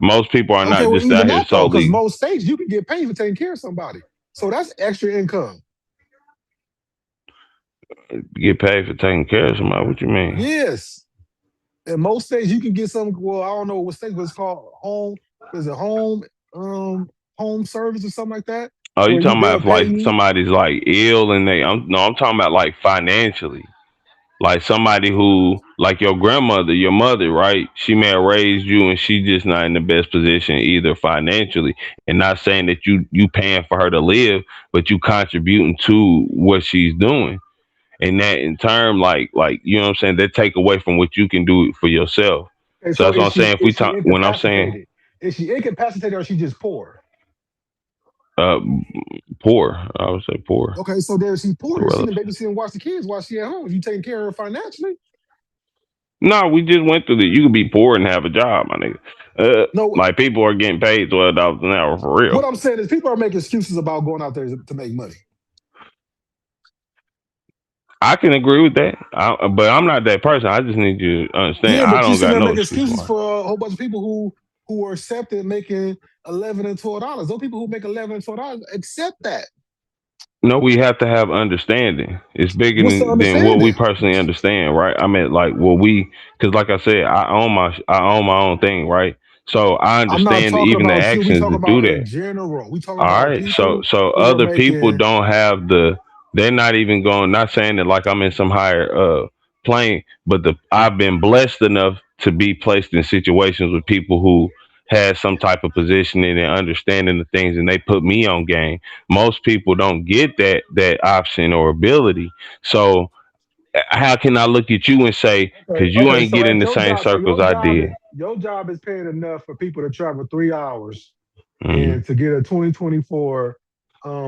Most people are Okay, not well, just out even here that though, because solely most states you can get paid for taking care of somebody, so that's extra income. get paid for taking care of somebody. What you mean? Yes, in most states you can get some. Well, I don't know what state, but it's called home. Is it home service or something like that? Oh, you Where talking about they'll if pay like you. somebody's like ill and I'm talking about like financially. Like somebody who like your grandmother, your mother, right? She may have raised you and she's just not in the best position either financially. And not saying that you paying for her to live, but you contributing to what she's doing. And that in turn, like you know what I'm saying, that take away from what you can do for yourself. And So so that's what is I'm she saying. If we is she talk when I'm saying incapacitated? Is she incapacitated or is she just poor? uh poor, I would say poor. Okay, so there she poor, then she can Relative. babysit and watch the kids while she at home. If you taking care of her financially. No, we just went through the. You could be poor and have a job, my nigga. No, Like people are getting paid $12 an hour for what real. I'm saying is people are making excuses about going out there to make money. I can agree with that, but I'm not that person. I just need you to understand. Yeah, I but you don't sitting got there no making excuse excuses for it. for a whole bunch of people who are accepted making $11 and $12. Those people who make $11 and $12 accept that. No, we have to have understanding. It's bigger What's the than what we understanding? personally understand, right? I mean, like what we, because like I said, I own my own thing, right? So I I'm not understand talking even the about you. We actions talking to do about that. in general. We talking All about right. So people so who are other people making. don't have they're not even going, not saying that like I'm in some higher plane, but I've been blessed enough to be placed in situations with people who had some type of positioning and understanding the things and they put me on game. Most people don't get that option or ability. So how can I look at you and say, Okay, because you okay. ain't So getting at the your same job, so circles I did? your job is paying enough for people to travel 3 hours Mhm. and to get a 2024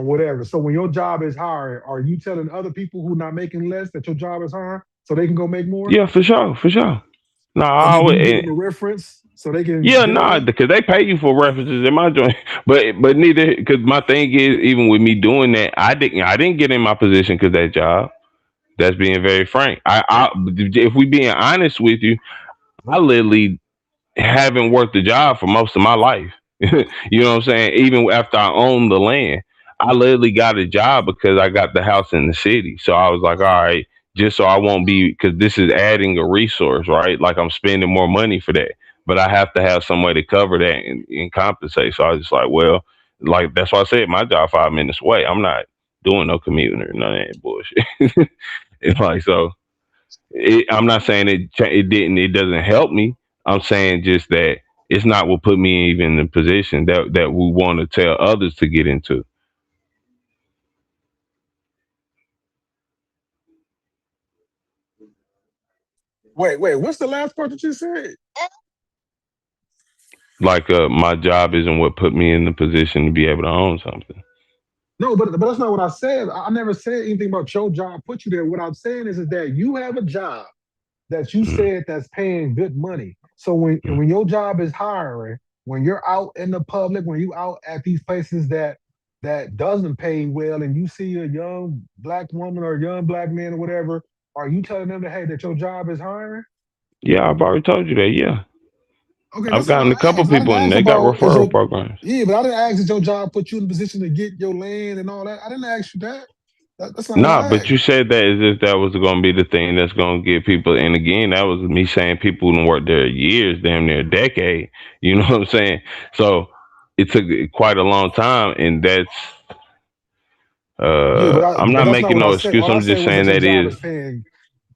whatever. So when your job is hiring, are you telling other people who not making less that your job is hiring so they can go make more? Yeah, for sure, for sure. No, And I then do you give always, them a reference so they can yeah, get nah, on? because they pay you for references in my joint. But neither, because my thing is, even with me doing that, I didn't get in my position because that job. That's being very frank. If we being honest with you, I literally haven't worked a job for most of my life. You know what I'm saying? Even after I owned the land, I literally got a job because I got the house in the city. So I was like, all right, just so I won't be, because this is adding a resource, right? Like I'm spending more money for that, but I have to have some way to cover that and compensate. So I was just like, well, like that's why I said my job 5 minutes away. I'm not doing no commuting or none of that bullshit. It's like so. I'm not saying it doesn't help me. I'm saying just that it's not what put me even in the position that we want to tell others to get into. Wait. What's the last part that you said? Like my job isn't what put me in the position to be able to own something. No, but that's not what I said. I never said anything about your job put you there. What I'm saying is that you have a job that you Mm, said that's paying good money. So when mm. when your job is hiring, when you're out in the public, when you out at these places that doesn't pay well, and you see a young black woman or a young black man or whatever, are you telling them that hey that your job is hiring? Yeah, I've already told you that. Yeah, Okay, I've that's all gotten a I couple asked. I didn't people and ask they got about is your referral programs. yeah, but I didn't ask that your job put you in a position to get your land and all that. I didn't ask you that. That's not what Nah, I but you asked. said that as if that was going to be the thing that's going to get people. And again, that was me saying people who worked there years, damn near a decade. You know what I'm saying? So it took quite a long time, and that's Yeah, I'm but not that's not making what I no said. excuse. All I I'm said just was saying that your that job is. is paying.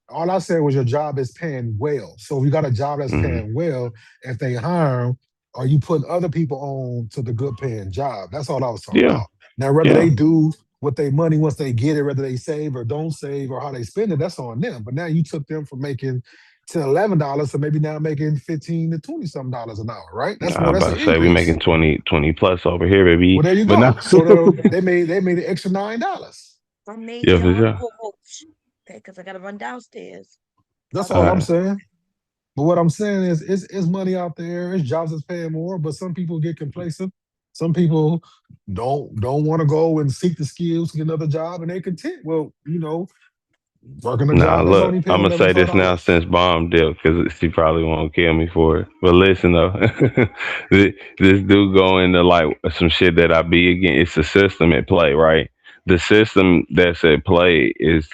All I said was your job is paying well. So if you got a job that's Mhm. paying well, if they hire 'em, are you putting other people on to the good paying job? That's all I was talking Yeah, about. Now, whether they yeah, do with their money once they get it, whether they save or don't save or how they spend it, that's on them. But now you took them from making $10, $11 to maybe now making 15 to 20 something dollars an hour, right? That's I'm more, that's about an to say we increase. making 20 plus over here, baby. Well, there you But go. now, So they made an extra $9. I made yeah, for y'all sure. coach. Okay, because I gotta run downstairs. Talk That's All all I'm later. right. saying. But what I'm saying is, it's money out there. It's jobs that's paying more, but some people get complacent Some people don't want to go and seek the skills to get another job, and they content. Well, working a Nah, job that's look, only I'm paying gonna say this now $11 since Bomb deal because she probably won't kill me for it. But listen though, this dude go into like some shit that I be again. It's a system at play, right? The system that's at play is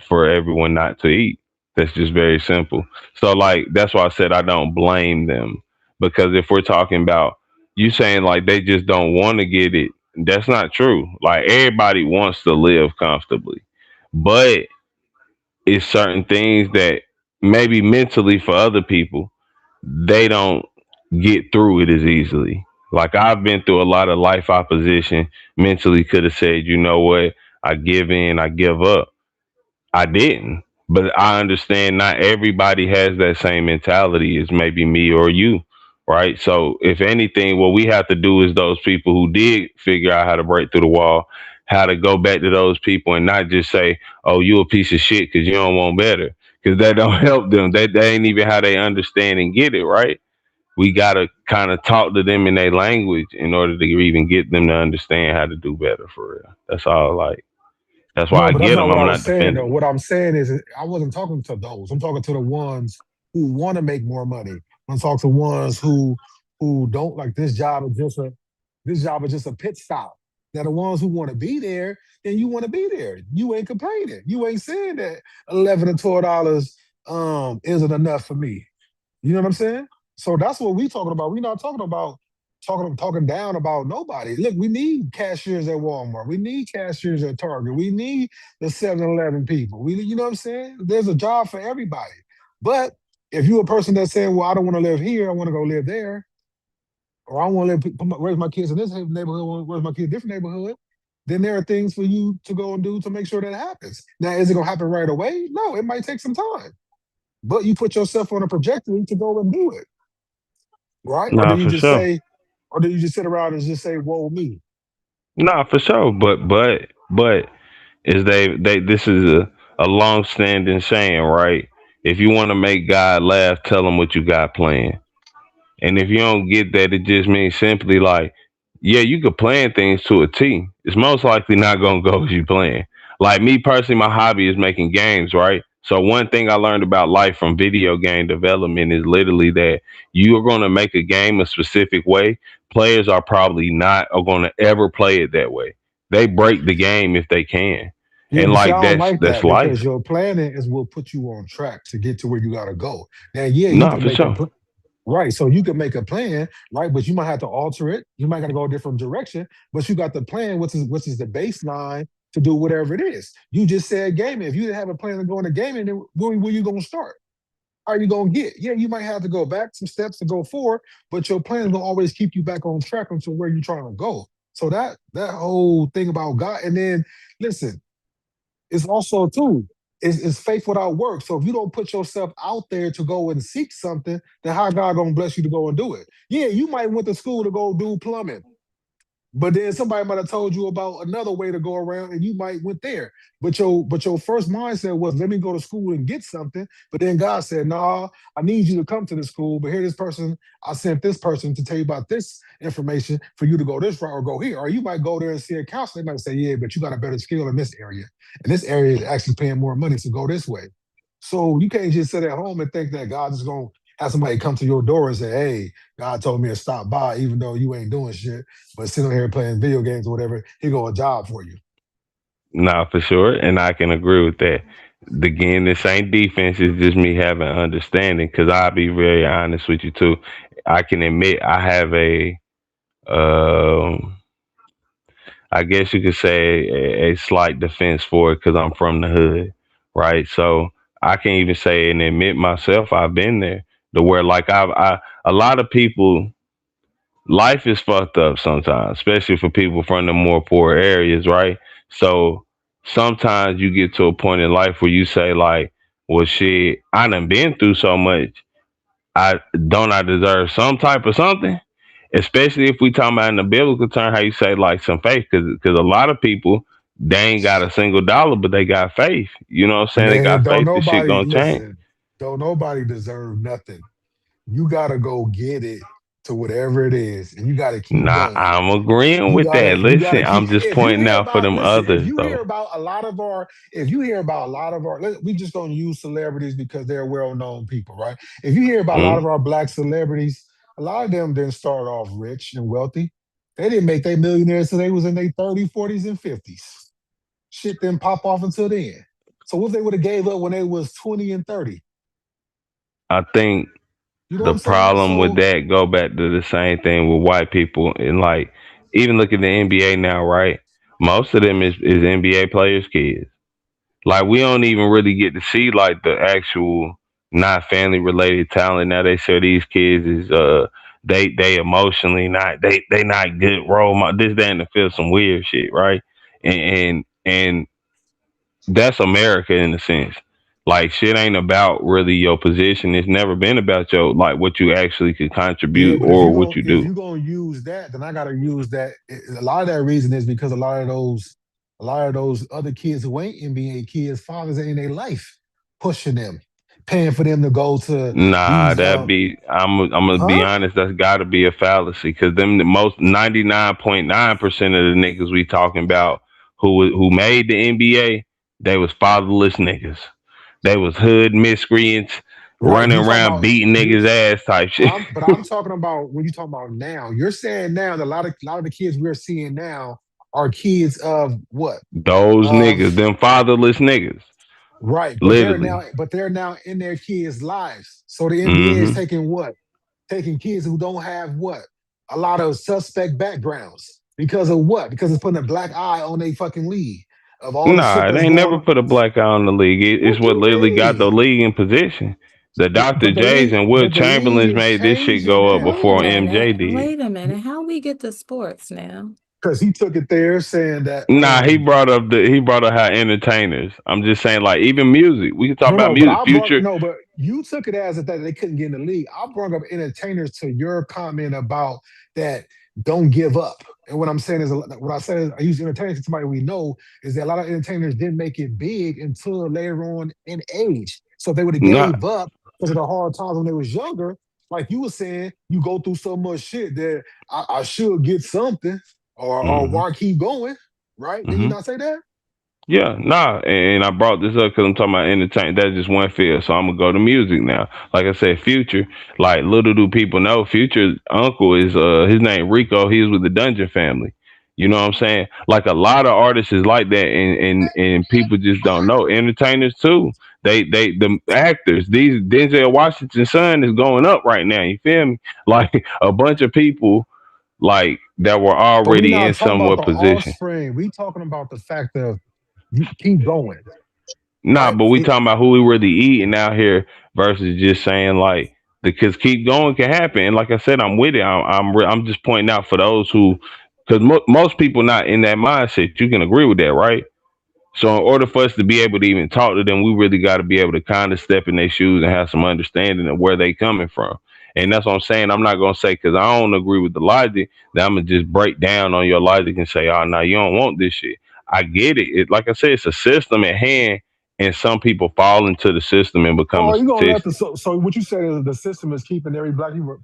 for everyone not to eat. That's just very simple. So like that's why I said I don't blame them because if we're talking about you saying like they just don't want to get it, that's not true. Like everybody wants to live comfortably, but it's certain things that maybe mentally for other people they don't get through it as easily. Like I've been through a lot of life opposition. Mentally, could have said, you know what, I give in, I give up. I didn't. But I understand not everybody has that same mentality as maybe me or you, right? So if anything, what we have to do is those people who did figure out how to break through the wall, how to go back to those people and not just say, "Oh, you a piece of shit because you don't want better," because that don't help them. That ain't even how they understand and get it, right? We gotta kind of talk to them in their language in order to even get them to understand how to do better for real. That's all. Like that's why No, I but that's get not them. what I I'm was not saying though. defending them. What I'm saying is I wasn't talking to those. I'm talking to the ones who want to make more money. I'm talking to ones who don't like this job is just a pit stop. Now the ones who want to be there, then you want to be there. You ain't complaining. You ain't saying that $11 or $12 isn't enough for me. You know what I'm saying? So that's what we talking about. We're not talking about talking down about nobody. Look, we need cashiers at Walmart. We need cashiers at Target. We need the 7-Eleven people. You know what I'm saying? There's a job for everybody. But if you're a person that's saying, well, I don't want to live here, I want to go live there, or I want to raise my kids in this neighborhood, I want to raise my kids in a different neighborhood, then there are things for you to go and do to make sure that happens. Now, is it going to happen right away? No, it might take some time. But you put yourself on a trajectory to go and do it, right? Or do Nah, you for just sure. say, or do you just sit around and just say, "Whoa, me"? Nah, for sure. But is they this is a long standing saying, right? If you want to make God laugh, tell him what you got planned. And if you don't get that, it just means simply like, yeah, you could plan things to a T. It's most likely not gonna go as you plan. Like me personally, my hobby is making games, right? So one thing I learned about life from video game development is literally that you are gonna make a game a specific way. Players are probably not are gonna ever play it that way. They break the game if they can. Yeah, And but see, I like don't that's like that's that because life. your planning is what put you on track to get to where you gotta go. Now, yeah, you No, can for make a sure. right, so you can make a plan, right? But you might have to alter it. You might got to go a different direction. But you got the plan, which is the baseline to do whatever it is. You just said gaming. If you didn't have a plan to go into gaming, then where you gonna start? Are you gonna get? Yeah, you might have to go back some steps to go forward, but your plan is gonna always keep you back on track until where you're trying to go. So that whole thing about God, and then listen, it's also too is faith without work. So if you don't put yourself out there to go and seek something, then how God gonna bless you to go and do it? Yeah, you might went to school to go do plumbing. But then somebody might have told you about another way to go around, and you might went there. But your first mindset was, let me go to school and get something. But then God said, nah, I need you to come to the school. But here, this person, I sent this person to tell you about this information for you to go this route or go here. Or you might go there and see a counselor. They might say, yeah, but you got a better skill in this area, and this area is actually paying more money to go this way. So you can't just sit at home and think that God is gonna have somebody come to your door and say, hey, God told me to stop by, even though you ain't doing shit, but sitting here playing video games or whatever, he go a job for you. Nah, for sure, and I can agree with that. Again, this ain't defense; it's just me having understanding. Because I'll be very honest with you too. I can admit I have um, I guess you could say a slight defense for it because I'm from the hood, right? So I can even say and admit myself I've been there. To where like a lot of people life is fucked up sometimes, especially for people from the more poor areas, right? So sometimes you get to a point in life where you say like, well shit, I done been through so much. I deserve some type of something? Especially if we talking about in the biblical term, how you say like some faith, because a lot of people they ain't got a single dollar, but they got faith. You know what I'm saying? They Man, got don't faith that shit nobody gonna change. listen. Don't nobody deserve nothing. You gotta go get it to whatever it is, and you got to keep Nah, going. I'm agreeing with that. You gotta Listen, keep. I'm just If you pointing hear out for about, them listen, if others you hear though. about a lot of our, if you hear about a lot of our, we just gonna use celebrities because they're well-known people, right? If you hear about a lot of Mm. our black celebrities, a lot of them didn't start off rich and wealthy. They didn't make their millionaires till they was in their 30s, 40s, and 50s. Shit didn't pop off until then. So what if they would have gave up when they was 20 and 30? I think You know what the I'm saying? problem with So that go back to the same thing with white people and like even look at the NBA now, right? Most of them is NBA players' kids. Like we don't even really get to see like the actual not family related talent. Now they say these kids is they emotionally not they not good role model. This that and the feel some weird shit, right? And that's America in a sense. Like shit ain't about really your position. It's never been about your like what you actually could yeah, contribute but or what you if do. you gonna use that, then I gotta use that. A lot of that reason is because a lot of those other kids who ain't NBA kids, fathers in their life pushing them, paying for them to go to Nah, these. that be I'm gonna be Huh? honest. That's got to be a fallacy because them the most 99.9% of the niggas we talking about who made the NBA, they was fatherless niggas. They was hood miscreants Right. running You talking around about beating you? niggas ass type shit. But I'm talking about when you talking about now. You're saying now that a lot of the kids we're seeing now are kids of what? Those Of niggas, them fatherless niggas, right, literally. but they're now in their kids' lives. So the NBA is Hmm. taking what? Taking kids who don't have what? A lot of suspect backgrounds. Because of what? Because it's putting a black eye on a fucking league of all the shit Nah, that's they going never on. put a black eye on the league. It's What what you literally got the mean? league in position. The Dr. J's and Will But the league Chamberlains is made this shit changing go up Wait a now. before MJ minute. did. Wait a minute. How we get to sports now? Because he took it there saying that Nah, he brought up how entertainers. I'm just saying, like even music. We can talk about but music. Future. but you took it as that they couldn't get in the league. I brought up entertainers to your comment about that don't give up. And what I'm saying is, what I said is, I use entertainers to somebody we know is that a lot of entertainers didn't make it big until later on in age. So if they would have Nah. gave up because of the hard times when they was younger, like you were saying, you go through so much shit that I should get something or Hmm. why keep going, right? Did you Hmm. not say that? Yeah, nah, and I brought this up because I'm talking about entertainment. That's just one field, so I'm gonna go to music now. Like I said, Future. Like little do people know, Future's uncle is his name Rico. He's with the Dungeon Family. You know what I'm saying? Like a lot of artists is like that, and people just don't know. Entertainers too. The actors. These Denzel Washington's son is going up right now. You feel me? Like a bunch of people like that were But we're already in not talking about the somewhat position. offspring. We talking about the fact of you keep going, Nah, right? but we talking about who we really eating out here versus just saying like because keep going can happen. And like I said, I'm with it. I'm just pointing out for those who because most people not in that mindset. You can agree with that, right? So in order for us to be able to even talk to them, we really got to be able to kind of step in their shoes and have some understanding of where they coming from. And that's what I'm saying. I'm not gonna say because I don't agree with the logic that I'm gonna just break down on your logic and say, oh no, you don't want this shit. I get it. Like I said, it's a system at hand, and some people fall into the system and become So a are you gonna let the statistic so what you said is the system is keeping every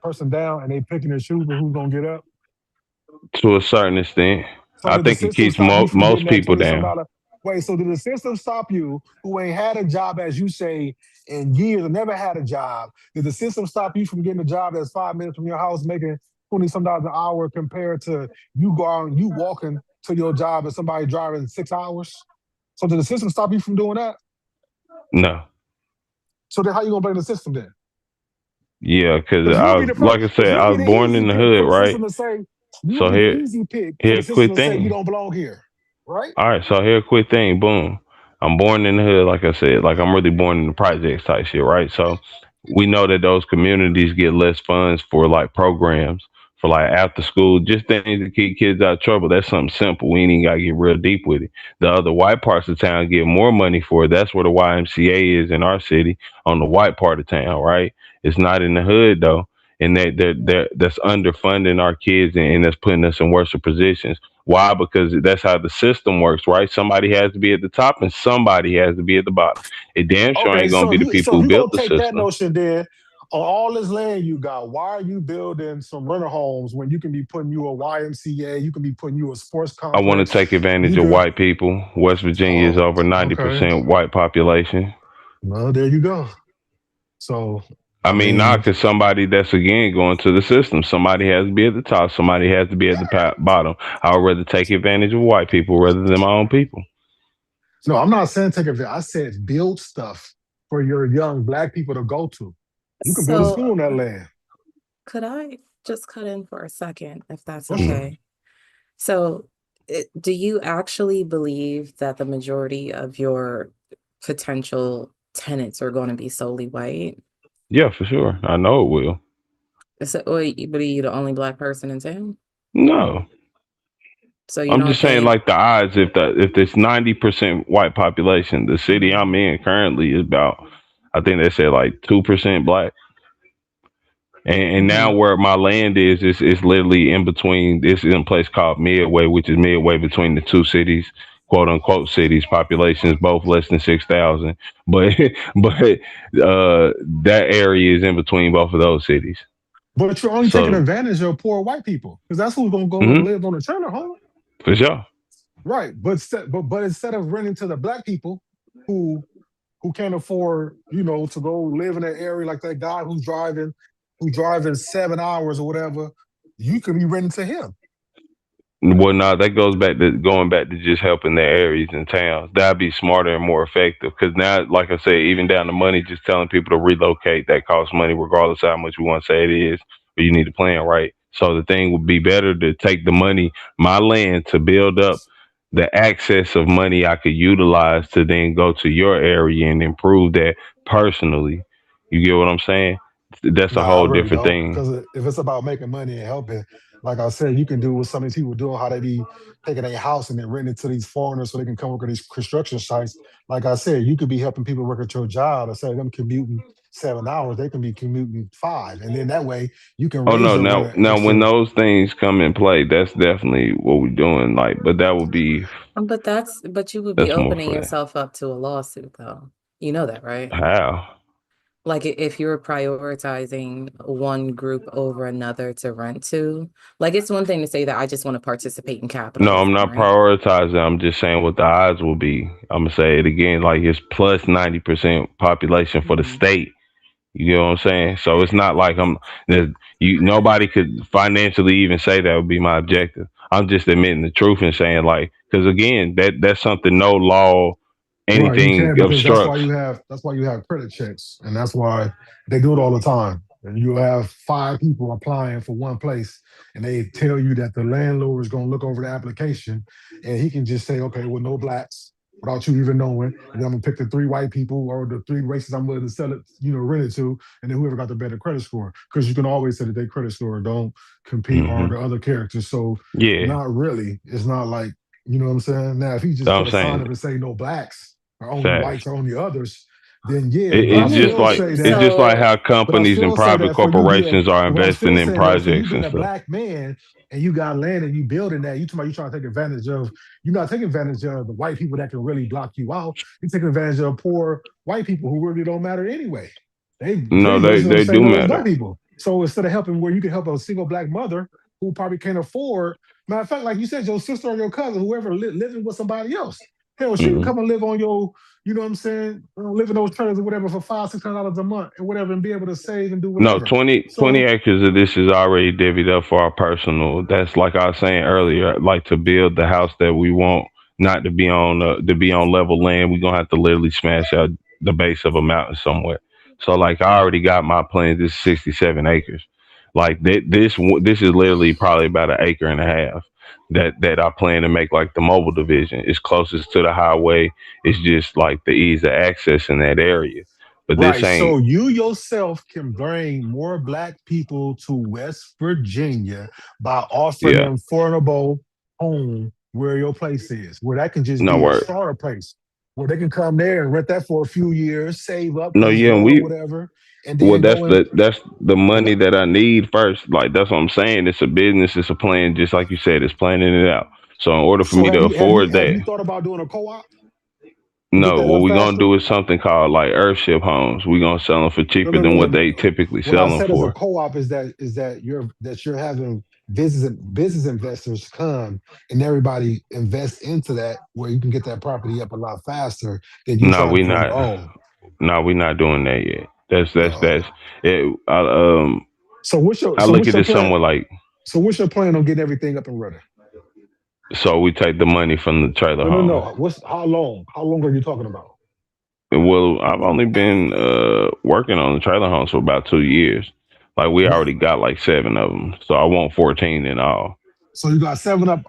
person down and they picking and choosing who's gonna get up? to a certain extent. So I did the think it system keeps stop you from getting most that people 20 some down. dollar? Wait, so did the system stop you who ain't had a job as you say in years or never had a job? Did the system stop you from getting a job that's 5 minutes from your house making 20 some dollars an hour compared to you walking to your job and somebody driving 6 hours? So did the system stop you from doing that? No. So then how you gonna blame the system then? Yeah, because Because I was like I said, you'll I be was the born in easy the pick hood, for the right? system to say, you'll So be the here easy pick for here the a system quick to say you thing. don't belong here. Right? All right, so here a quick thing. Boom. I'm born in the hood, like I said. Like I'm really born in the projects type shit, right? So we know that those communities get less funds for like programs, for like after school, just things to keep kids out of trouble. That's something simple. We ain't even gotta get real deep with it. The other white parts of town get more money for it. That's where the YMCA is in our city, on the white part of town, right? It's not in the hood though. And that's underfunding our kids and that's putting us in worse positions. Why? Because that's how the system works, right? Somebody has to be at the top and somebody has to be at the bottom. It damn sure Okay, ain't gonna be the so people if who you're gonna built the take that system. notion then, on all this land you got, why are you building some rental homes when you can be putting you a YMCA, you can be putting you a sports I want to complex, take advantage you of could. white people. West Virginia is Oh, over okay. 90% white population. Well, there you go. So, I I mean, not mean, because somebody that's again going to the system. Somebody has to be at the top. Somebody has to be at the bottom. I would rather take advantage of white people rather than my own people. no, I'm not saying take advantage. I said build stuff for your young black people to go to. You can build a school So on that land. could I just cut in for a second, if that's For sure. okay? So, do you actually believe that the majority of your potential tenants are going to be solely white? Yeah, for sure. I know it will. So, but are you the only black person in town? No, So you I'm don't just saying, think, like the odds. If there's 90% white population, the city I'm in currently is about, I think they said like 2% black. And now Mhm. where my land is, it's literally in between. This is in a place called Midway, which is midway between the two cities, quote unquote cities. Populations both less than 6,000, but that area is in between both of those cities. But you're only taking So advantage of poor white people because that's who's gonna go mhm, live on a trailer home. for sure. Right. But instead of renting to the black people who who can't afford, to go live in an area like that guy who's driving 7 hours or whatever, you can be renting to him. Well, no, that goes back to going back to just helping their areas and towns. That'd be smarter and more effective. Because now, like I said, even down to money, just telling people to relocate, that costs money, regardless of how much we want to say it is. But you need to plan right. So the thing would be better to take the money, my land, to build up the access of money I could utilize to then go to your area and improve that personally. You get what I'm saying? That's a Nah, I whole really different don't. thing. Because if it's about making money and helping, like I said, you can do what some of these people doing, how they be taking a house and then renting it to these foreigners so they can come work at these construction sites. Like I said, you could be helping people work at your job. Instead of them commuting 7 hours, they can be commuting 5. And then that way you can Oh raise no, them with now an now when extra. those things come in play, that's definitely what we're doing. Like, but that would be but you would be that's more opening for that. yourself up to a lawsuit, though. You know that, right? How? Like if you're prioritizing one group over another to rent to, like it's one thing to say that I just want to participate in No, I'm capitalism, not right? prioritizing. I'm just saying what the odds will be. I'm gonna say it again, like it's plus 90% population for the Mhm. state. You know what I'm saying? So it's not like there's nobody could financially even say that would be my objective. I'm just admitting the truth and saying like, because again, that's something no law, Right, you anything can because obstructs. that's why you have credit checks, and that's why they do it all the time. And you have 5 people applying for one place, and they tell you that the landlord is going to look over the application, and he can just say, "Okay, well, no blacks," without you even knowing, and then I'm gonna pick the 3 white people or the 3 races I'm willing to sell it, rent it to, and then whoever got the better credit score, because you can always say that their credit score don't compete or Hmm. the other characters. So, Yeah, not really. It's not like what I'm saying. Now, if he just I'm put a sign saying up and say no blacks or only facts. whites or only others, then yeah. It, But I it's just still like say it's that. just like how But I companies and still say private that for you being. corporations are But what I'm investing still in saying though, for you projects being and a stuff. black man and you got land and you building that, you trying to take advantage of. You're not taking advantage of the white people that can really block you out. You're taking advantage of poor white people who really don't matter anyway. They No, really just don't they say do no those black matter. people. So instead of helping where you can help a single black mother who probably can't afford. Matter of fact, like you said, your sister or your cousin, whoever living with somebody else. Hell, she can Hmm. come and live on your, what I'm saying, live in those trailers or whatever for $500-$600 a month and whatever, and be able to save and do No, whatever. 20 So acres of this is already divvied up for our personal. That's like I was saying earlier, like to build the house that we want, not to be on level land. We're gonna have to literally smash out the base of a mountain somewhere. So like I already got my plans. This is 67 acres. Like this is literally probably about an acre and a half that I plan to make like the mobile division. It's closest to the highway. It's just like the ease of access in that area. But this right. ain't So you yourself can bring more black people to West Virginia by offering yeah. them affordable home where your place is, where that can just No be a word. starter place, where they can come there and rent that for a few years, save up No, because it's yeah, and low or we whatever, and well then go and that's the money that I need first. Like that's what I'm saying. It's a business, it's a plan, just like you said, it's planning it out. So in order for so me to have you have you afford have that, you thought about doing a co-op? and get No, that what up we gonna faster? do is something called like Earthship homes. We gonna sell them for No, cheaper no, no, than no, what no. they typically What I sell them said as a for. co-op is that you're having business investors come and everybody invest into that where you can get that property up a lot faster than you No, trying to we go on not. your own. No, we not doing that yet. That's Uh, it. so what's your I so look what's at your this plan? somewhat like, So what's your plan on getting everything up and running? so we take the money from the trailer No, no, homes. no. What's how long? How long are you talking about? Well, I've only been working on the trailer homes for about 2 years. Like we What? already got like 7 of them, so I want 14 in all. So you got seven up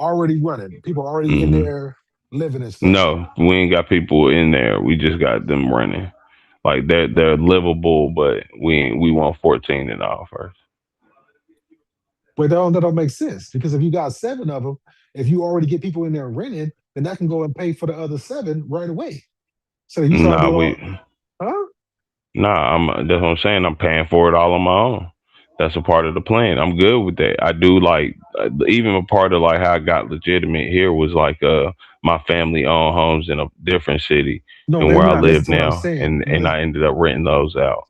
already running. People already in hmm there living and stuff. No, we ain't got people in there. We just got them running. Like they're livable, but we want 14 in all first. But that don't make sense because if you got seven of them, if you already get people in there renting, then that can go and pay for the other seven right away. So you start Nah, doing we all, huh? Nah, that's what I'm saying. I'm paying for it all on my own. That's a part of the plan. I'm good with that. I do like even a part of like how I got legitimate here was like my family owned homes in a different city No, than but where you're I not listening live to what I'm now, saying. and I ended up renting those out.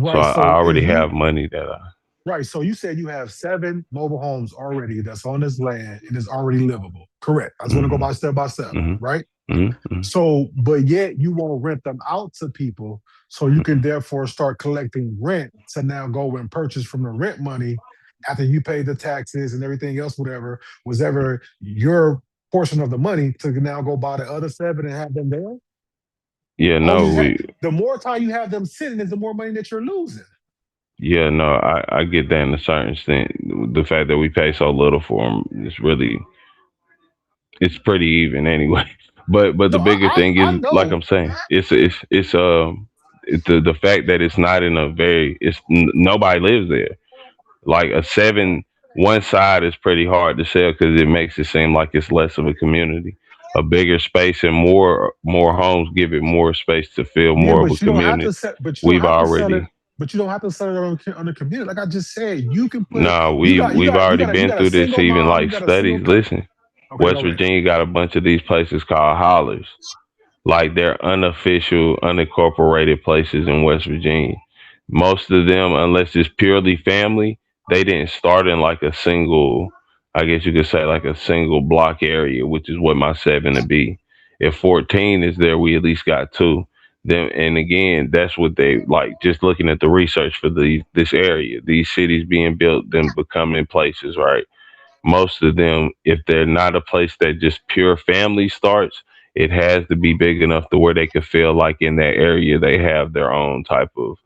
So Right. I So if already you have money that I. right, so you said you have seven mobile homes already that's on this land and is already livable. Correct. I just want to go hmm by step, hmm right? hmm So, but yet you won't rent them out to people, so you can therefore start collecting rent to now go and purchase from the rent money after you pay the taxes and everything else, whatever was ever your portion of the money to now go buy the other seven and have them there. Yeah, All you no, just have, we. the more time you have them sitting is the more money that you're losing. Yeah, no, I get that in a certain extent. The fact that we pay so little for them is really it's pretty even anyway. But the No, bigger thing I is, like know. I'm saying, it's the fact that it's not in a very nobody lives there. Like a seven, one side is pretty hard to sell because it makes it seem like it's less of a community. A bigger space and more homes give it more space to feel Yeah, more of a but you don't have to community. set, but you don't We've have to sell it. already But you don't have to sell it on the community. Like I just said, you can put No, you we got you we've got you already got you been got a through this. single Even mom, you like got a single studies. cut. Listen, Okay, West go ahead. Virginia got a bunch of these places called hollers. Like they're unofficial, unincorporated places in West Virginia. Most of them, unless it's purely family, they didn't start in like a single, I guess you could say like a single block area, which is what my seven to be. If 14 is there, we at least got two. Then and again, that's what they like. Just looking at the research for this area, these cities being built, then becoming places, right? Most of them, if they're not a place that just pure family starts, it has to be big enough to where they can feel like in that area they have their own type of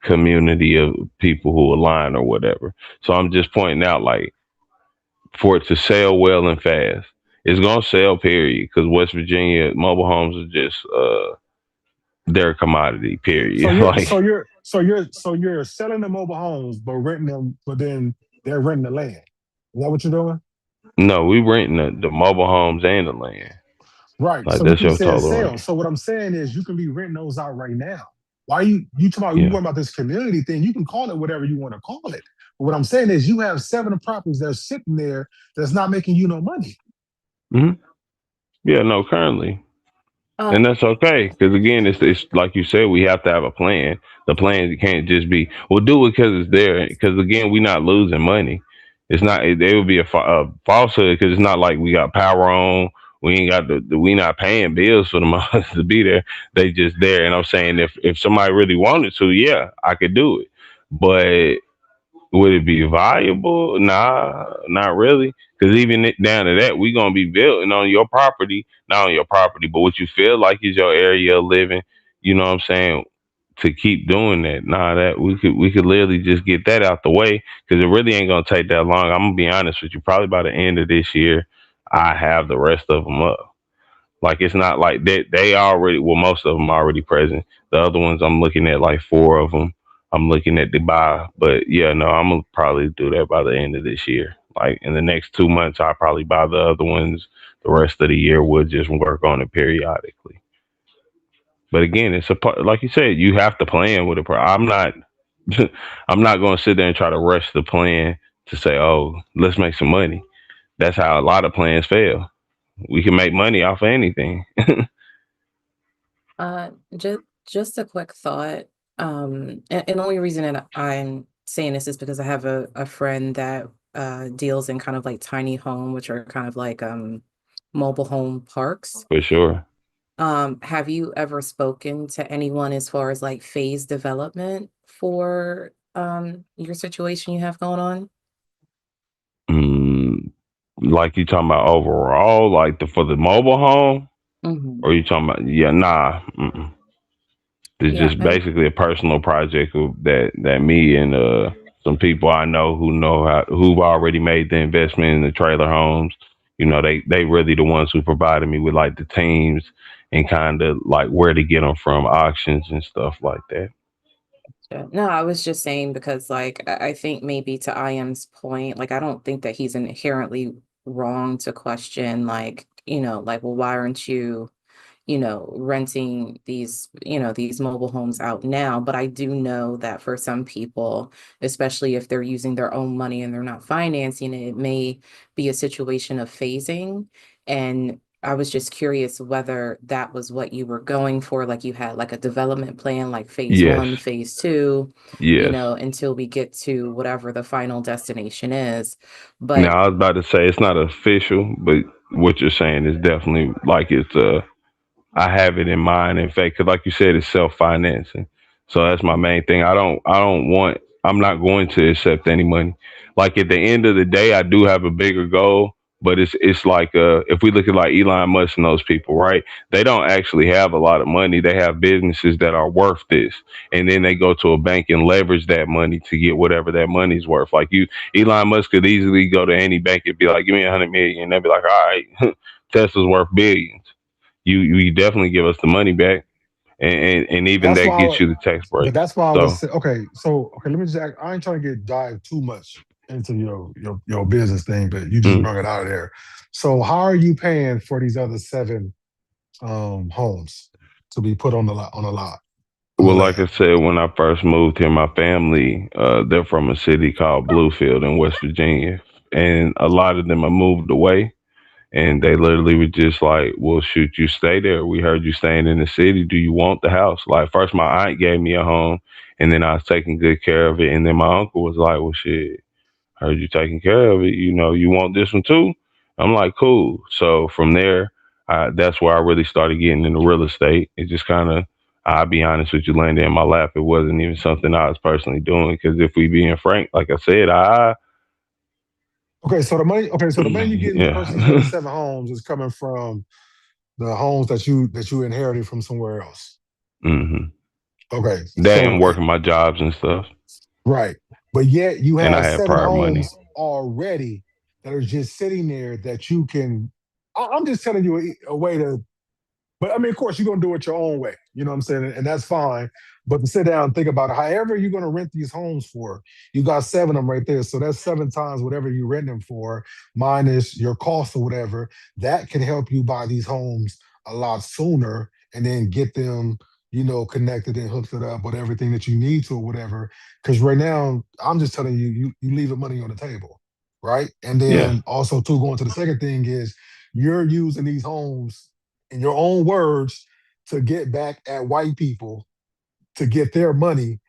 community of people who align or whatever. So I'm just pointing out, like, for it to sell well and fast, it's gonna sell, period. Because West Virginia mobile homes are just their commodity, So period. you're so Like, you're so you're so you're selling the mobile homes, but renting them, but then they're renting the land. Is that what you're doing? no, we renting the mobile homes and the land. Right. Like So you that's keep your saying total rent. sales. So what I'm saying is you can be renting those out right now. Why you talking about you Yeah. worrying about this community thing? You can call it whatever you want to call it. But what I'm saying is you have seven properties that are sitting there that's not making you no money. hmm Yeah. No, currently. Uh, And that's okay, because again, it's like you said, we have to have a plan. The plan can't just be, we'll do it because it's there. Because again, we're not losing money. It's not. It would be a falsehood because it's not like we got power on. We ain't got we not paying bills for the months to be there. They just there. And I'm saying if somebody really wanted to, yeah, I could do it. But would it be viable? Nah, not really. Because even down to that, we gonna be building on your property, not on your property, but what you feel like is your area of living. You know what I'm saying? To keep doing that, nah, that we could literally just get that out the way because it really ain't gonna take that long. I'm gonna be honest with you. Probably by the end of this year, I have the rest of them up. Like it's not like they already well most of them already present. The other ones I'm looking at like four of them. I'm looking at Dubai, but yeah, no, I'm gonna probably do that by the end of this year. Like in the next 2 months, I'll probably buy the other ones. The rest of the year, we'll just work on it periodically. But again, it's a part, like you said, you have to plan with it. I'm not, I'm not going to sit there and try to rush the plan to say, oh, let's make some money. That's how a lot of plans fail. We can make money off of anything. Just a quick thought. And the only reason that I'm saying this is because I have a friend that deals in kind of like tiny home, which are kind of like mobile home parks. For sure. Have you ever spoken to anyone as far as like phase development for your situation you have going on? Mm, like you talking about overall, like for the mobile home, Mm-hmm. or you talking about? Yeah, nah. It's Yeah, just basically a personal project that me and some people I know who've already made the investment in the trailer homes. You know, they really the ones who provided me with like the teams and kind of like where to get them from, auctions and stuff like that. yeah. No, I was just saying because like I think maybe to IM's point, like I don't think that he's inherently wrong to question like, like, well, why aren't you renting these, these mobile homes out now. But I do know that for some people, especially if they're using their own money and they're not financing it, it may be a situation of phasing. And I was just curious whether that was what you were going for, like you had like a development plan, like phase Yes, one, phase two, yes. until we get to whatever the final destination is. But Now I was about to say it's not official, but what you're saying is definitely like it's I have it in mind. In fact, 'cause like you said, it's self financing. So that's my main thing. I'm not going to accept any money. Like at the end of the day, I do have a bigger goal, but it's like if we look at like Elon Musk and those people, right? They don't actually have a lot of money. They have businesses that are worth this, and then they go to a bank and leverage that money to get whatever that money's worth. Like Elon Musk could easily go to any bank and be like, "Give me 100 million," and they'd be like, "All right, Tesla's worth billions. You definitely give us the money back, and even That's that why. gets you the tax But break." that's why I was So, okay. So okay, let me just. I ain't trying to get dive too much into your business thing, but you just mm. brought it out of there. So how are you paying for these other seven homes to be put on the lot on the Well, like land? I said, when I first moved here, my family they're from a city called Bluefield in West Virginia, and a lot of them have moved away. And they literally were just like, "Well, shoot, you stay there. We heard you staying in the city. Do you want the house?" Like first, my aunt gave me a home, and then I was taking good care of it. And then my uncle was like, "Well, shit, heard you taking care of it. You want this one too?" I'm like, "Cool." So from there, that's where I really started getting into real estate. It just kind of, I'll be honest with you, landed in my lap. It wasn't even something I was personally doing because if we being frank, like I said, Okay, so the money. Okay, so the money you're getting to purchase these other yeah. seven homes is coming from the homes that you inherited from somewhere else. hmm Okay, That so and working my jobs and stuff, right, but yet you and I have had seven prior money. homes already that are just sitting there that you can. I'm just telling you a way to. But I mean, of course, you're gonna do it your own way. You know what I'm saying? And that's fine. But to sit down and think about it, however you're gonna rent these homes for, you got seven of them right there. So that's seven times whatever you rent them for, minus your cost or whatever. That can help you buy these homes a lot sooner and then get them, connected and hooked it up with everything that you need to or whatever. Because right now, I'm just telling you, you leaving money on the table, right? And Yes, then also too, going to the second thing is you're using these homes in your own words, to get back at white people to get their money,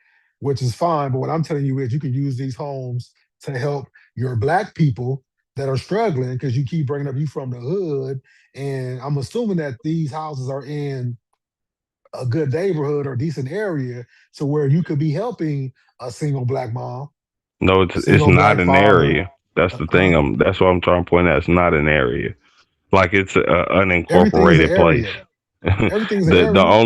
which is fine. But what I'm telling you is you can use these homes to help your black people that are struggling because you keep bringing up you from the hood. And I'm assuming that these houses are in a good neighborhood or decent area to where you could be helping a single black mom, no, a it's single not black an father. area. That's the thing. Huh? That's what I'm trying to point out. It's not an area. Like it's a Everything is an unincorporated place. area. Everything's an The area.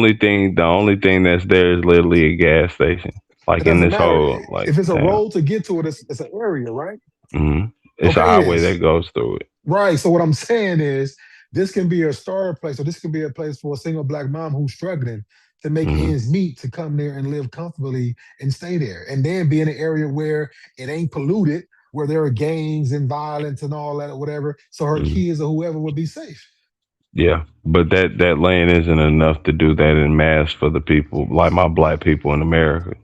only thing that's there is literally a gas station. Like It in doesn't this matter. whole like If it's a town. road to get to it, it's an area, right? hmm It's a Okay, it highway that is. goes through it. Right. So what I'm saying is this can be a starter place, or this can be a place for a single black mom who's struggling to make hmm ends meet to come there and live comfortably and stay there. And then be in an area where it ain't polluted, where there are gangs and violence and all that or whatever. So her hmm kids or whoever would be safe. Yeah, but that land isn't enough to do that in mass for the people like my black people in America.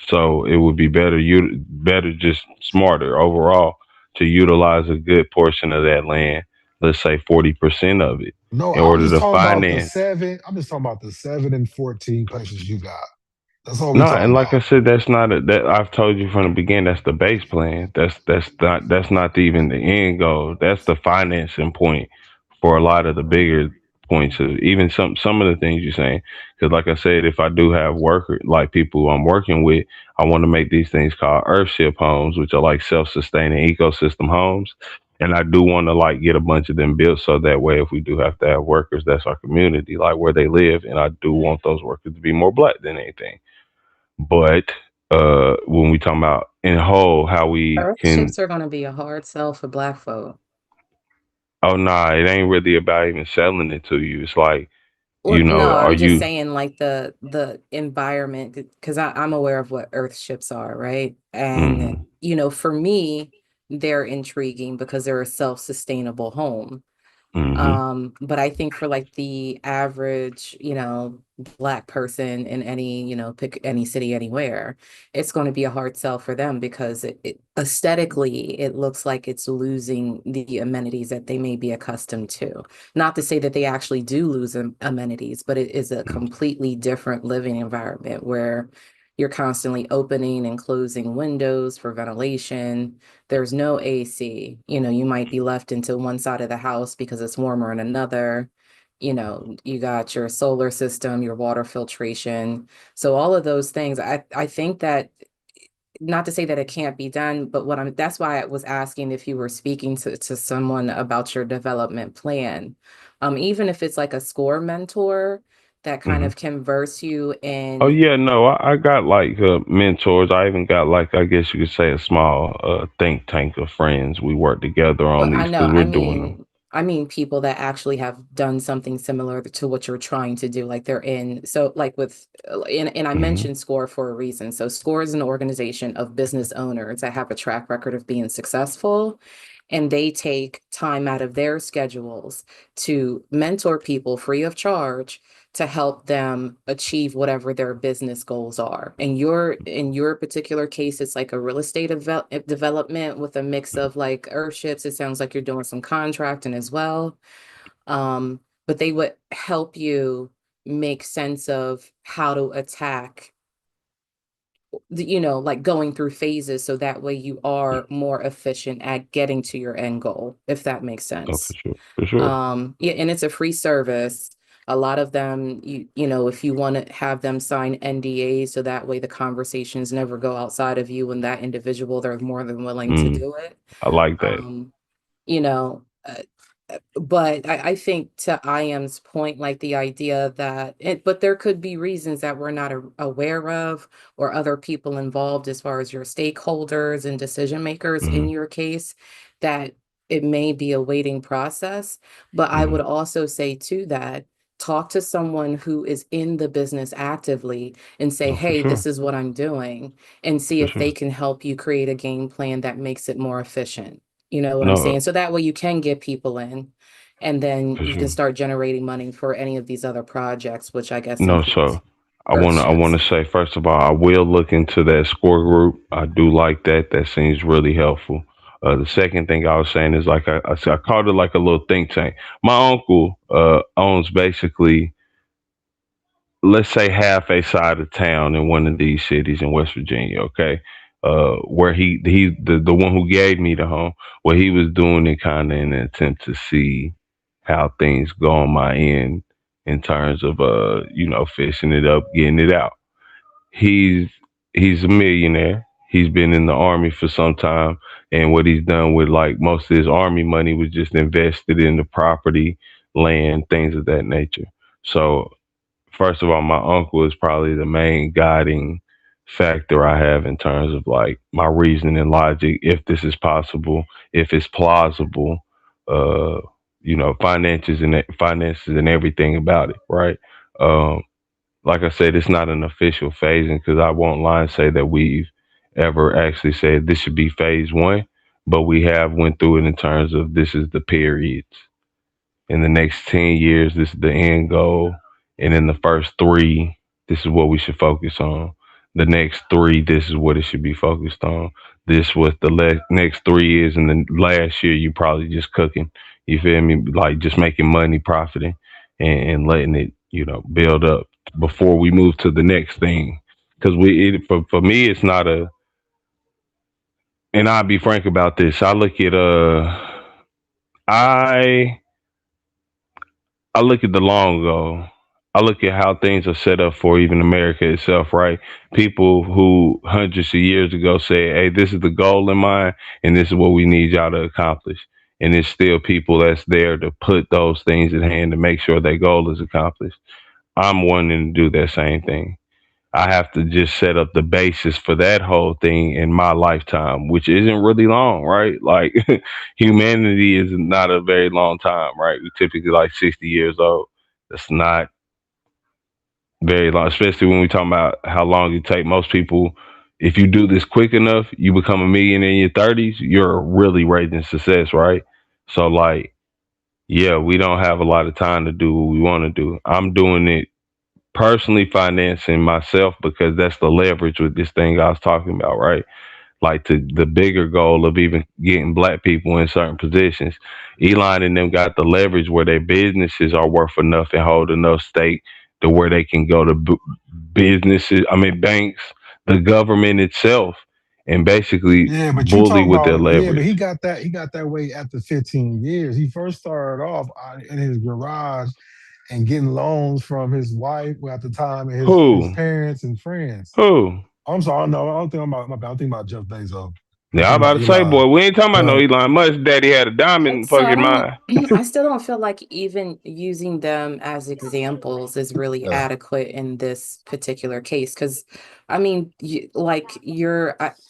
So it would be better just smarter overall to utilize a good portion of that land let's say 40% of it No, in I'm order just to talking about the finance. 7. I'm just talking about the 7 and 14 places you got. That's all we No, talking and like I about. said, that's not that I've told you from the beginning. That's the base plan. That's not even the end goal. That's the financing point for a lot of the bigger points of even some of the things you're saying. Because like I said, if I do have worker like people I'm working with, I want to make these things called Earthship homes, which are like self-sustaining ecosystem homes. And I do want to like get a bunch of them built so that way, if we do have to have workers, that's our community, like where they live. And I do want those workers to be more black than anything. But when we talking about in whole, how we Earth can, ships are going to be a hard sell for black folk. oh nah, it ain't really about even selling it to you. It's like, Well, no, are I'm just you? saying like the environment because I'm aware of what Earth ships are, right? And Mm, for me, they're intriguing because they're a self-sustainable home. mm-hmm, But I think for like the average, black person in any, pick any city anywhere, it's going to be a hard sell for them because it aesthetically it looks like it's losing the amenities that they may be accustomed to. Not to say that they actually do lose amenities, but it is a completely different living environment where you're constantly opening and closing windows for ventilation. There's no AC. You might be left into one side of the house because it's warmer in another. You got your solar system, your water filtration. So all of those things, I think that not to say that it can't be done, but that's why I was asking if you were speaking to someone about your development plan. Even if it's like a score mentor that kind mm-hmm. of can verse you Oh in. yeah, no, I got like mentors. I even got like, I guess you could say, a small think tank of friends. We work together on Well, I these know. because we're doing them. I mean people that actually have done something similar to what you're trying to do. Like they're in, so like with, and I Mm-hmm, mentioned SCORE for a reason. So SCORE is an organization of business owners that have a track record of being successful, and they take time out of their schedules to mentor people free of charge to help them achieve whatever their business goals are. And in your particular case, it's like a real estate development with a mix of like earthships. It sounds like you're doing some contracting as well. But they would help you make sense of how to attack like going through phases so that way you are more efficient at getting to your end goal, if that makes oh, for sense. sure, for sure. Yeah, and it's a free service. A lot of them, if you want to have them sign NDAs so that way the conversations never go outside of you and that individual, they're more than willing to Mm, do it. I like that. You know, but I think to IM's point, like the idea that but there could be reasons that we're not aware of or other people involved as far as your stakeholders and decision makers in Mm-hmm, your case, that it may be a waiting process. But I mm-hmm. would also say to that, talk to someone who is in the business actively and say, Oh, for hey, this sure, is what I'm doing, and see for if they sure. can help you create a game plan that makes it more efficient. You know what I'm No, saying? So that way you can get people in and then for you can sure. start generating money for any of these other projects, which I guess No, includes so I earth wanna I ships. wanna say, first of all, I will look into that score group. I do like that. That seems really helpful. The second thing I was saying is like I called it like a little think tank. My uncle owns basically, let's say, half a side of town in one of these cities in West Virginia, okay? Where the one who gave me the home, where he was doing it kind of in an attempt to see how things go on my end in terms of fishing it up, getting it out. He's he's a millionaire. He's been in the army for some time, and what he's done with like most of his army money was just invested in the property, land, things of that nature. So first of all, my uncle is probably the main guiding factor I have in terms of like my reasoning and logic, if this is possible, if it's plausible, uh, finances and everything about it, right? Um, like I said, it's not an official phasing because I won't lie and say that we've ever actually said this should be phase one, but we have went through it in terms of this is the periods. In the next 10 years, this is the end goal. And in the first three, this is what we should focus on. the next 3, this is what it should be focused on. This what the next 3 is, and then last year you probably just cooking. You feel me? Like just making money, profiting, and letting it, build up before we move to the next thing. Because for me, it's not a. And I'll be frank about this. I I look at the long goal. I look at how things are set up for even America itself, right? People who hundreds of years ago said, "Hey, this is the goal in mind, and this is what we need y'all to accomplish." And it's still people that's there to put those things in hand to make sure that goal is accomplished. I'm wanting to do that same thing. I have to just set up the basis for that whole thing in my lifetime, which isn't really long, right? Like humanity is not a very long time, right? We're typically like 60 years old. That's not very long, especially when we talk about how long it take. Most people, if you do this quick enough, you become a millionaire in your 30s, you're really raising success, right? So like, yeah, we don't have a lot of time to do what we want to do. I'm doing it personally, financing myself, because that's the leverage with this thing I was talking about, right? Like the bigger goal of even getting black people in certain positions. Elon and them got the leverage where their businesses are worth enough and hold enough stake to where they can go to businesses, I mean banks, the government itself, and basically Yeah, but you bully talking with their about but leverage. he got that way after 15 years. He first started off in his garage and getting loans from his wife well, at the time and his Who? parents and friends. Who? I'm sorry, no, I don't think I'm thinking about Jeff Bezos. I'm Yeah, I'm thinking about about to say, Elon. boy, we ain't talking about no But Elon Musk. Daddy had a diamond So I fucking don't, mind. I still don't feel like even using them as examples is really yeah, adequate in this particular case. Because, I mean,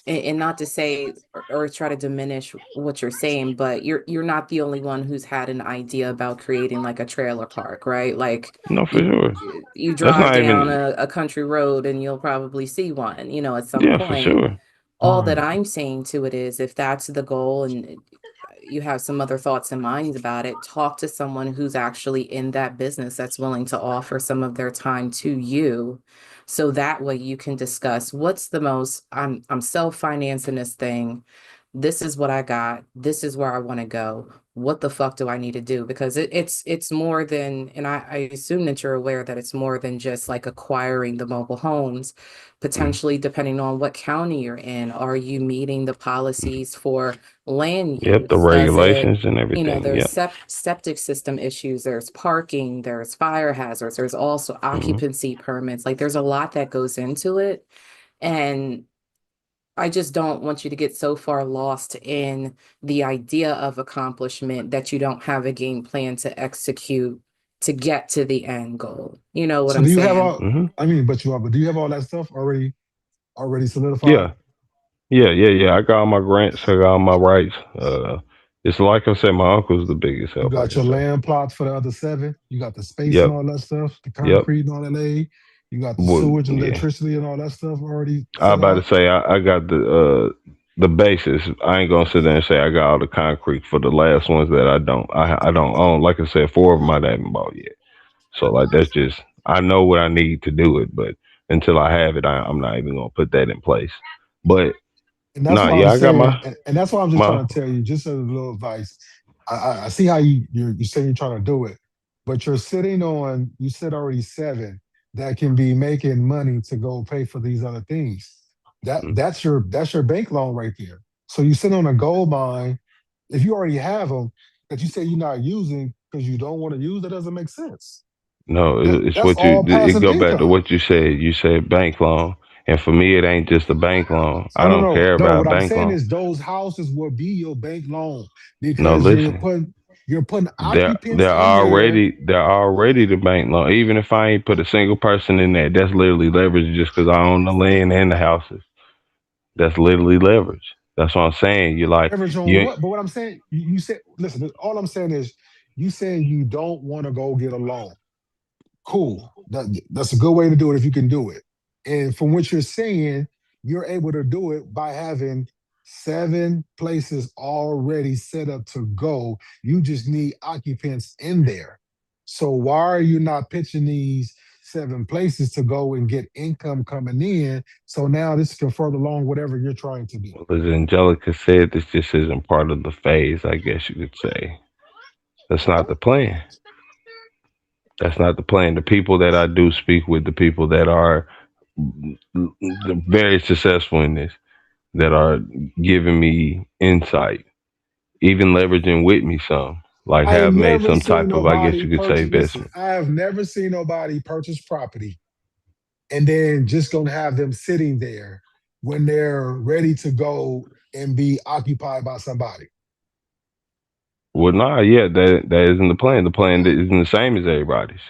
and not to say or try to diminish what you're saying, but you're not the only one who's had an idea about creating like a trailer park, right? Like No, for you sure. you That's drive not down even. a country road and you'll probably see one, at some Yeah, for point. sure. All that right. I'm saying to it is if that's the goal and you have some other thoughts and minds about it, talk to someone who's actually in that business that's willing to offer some of their time to you. So that way you can discuss what's the most, I'm self-financing this thing. This is what I got. This is where I want to go. What the fuck do I need to do? Because it's more than, and I assume that you're aware that it's more than just like acquiring the mobile homes, Mm. potentially depending on what county you're in. Are you meeting the policies for land Yep, the use? regulations and everything. There's Yeah. septic system issues, there's parking, there's fire hazards, there's also Hmm. occupancy permits. Like there's a lot that goes into it. And I just don't want you to get so far lost in the idea of accomplishment that you don't have a game plan to execute to get to the end goal. You know what So I'm do you have saying? all? Hmm. I mean, but do you have all that stuff already solidified? Yeah. Yeah. I got all my grants. I got all my rights. It's like I said, my uncle's the biggest You help. Like got I your said. land plots for the other 7. You got the space and Yep. all that stuff, the Yep. concrete and all that laid. You got the Well, sewage and yeah. electricity and all that stuff already I set about to out. say I got the basis. I ain't gonna sit there and say I got all the concrete for the last ones that I don't. I don't own. Like I said, 4 of them I haven't bought yet. So like that's just I know what I need to do it, but until I have it, I'm not even gonna put that in place. But And that's nah, why I'm yeah, I got saying, my and that's why I'm just my. trying to tell you, just as a little advice. I see how you're saying you're trying to do it, but you're sitting on you said already 7 that can be making money to go pay for these other things. That's your bank loan right there. So you sit on a gold mine. If you already have them that you say you're not using because you don't want to use, that doesn't make sense. No, it's That's what you. all It passive go back to income. what you said. You said bank loan, and for me, it ain't just a bank loan. I No, no, don't no, care no. about What I'm bank saying loan. is those houses will be your bank loan No, because listen. you're putting They're occupants they're in there. already the bank loan. Even if I ain't put a single person in there, that's literally leverage just because I own the land and the houses. That's literally leverage. That's what I'm saying. You like Leverage on you. what? But what I'm saying, you said, listen, all I'm saying is you saying you don't want to go get a loan. Cool. That's a good way to do it if you can do it. And from what you're saying, you're able to do it by having 7 places already set up to go. You just need occupants in there. So why are you not pitching these 7 places to go and get income coming in. So now this can further along whatever you're trying to do. As Angelica said, this just isn't part of the phase, I guess you could say. That's not the plan. That's not the plan. The people that I do speak with, the people that are very successful in this, that are giving me insight, even leveraging with me some, like I ain't have made never some seen type of, I guess nobody you could say, purchase. Listen, investment. I have never seen nobody purchase property and then just gonna have them sitting there when they're ready to go and be occupied by somebody. Well, nah, yeah, that isn't the plan. The plan isn't the same as everybody's.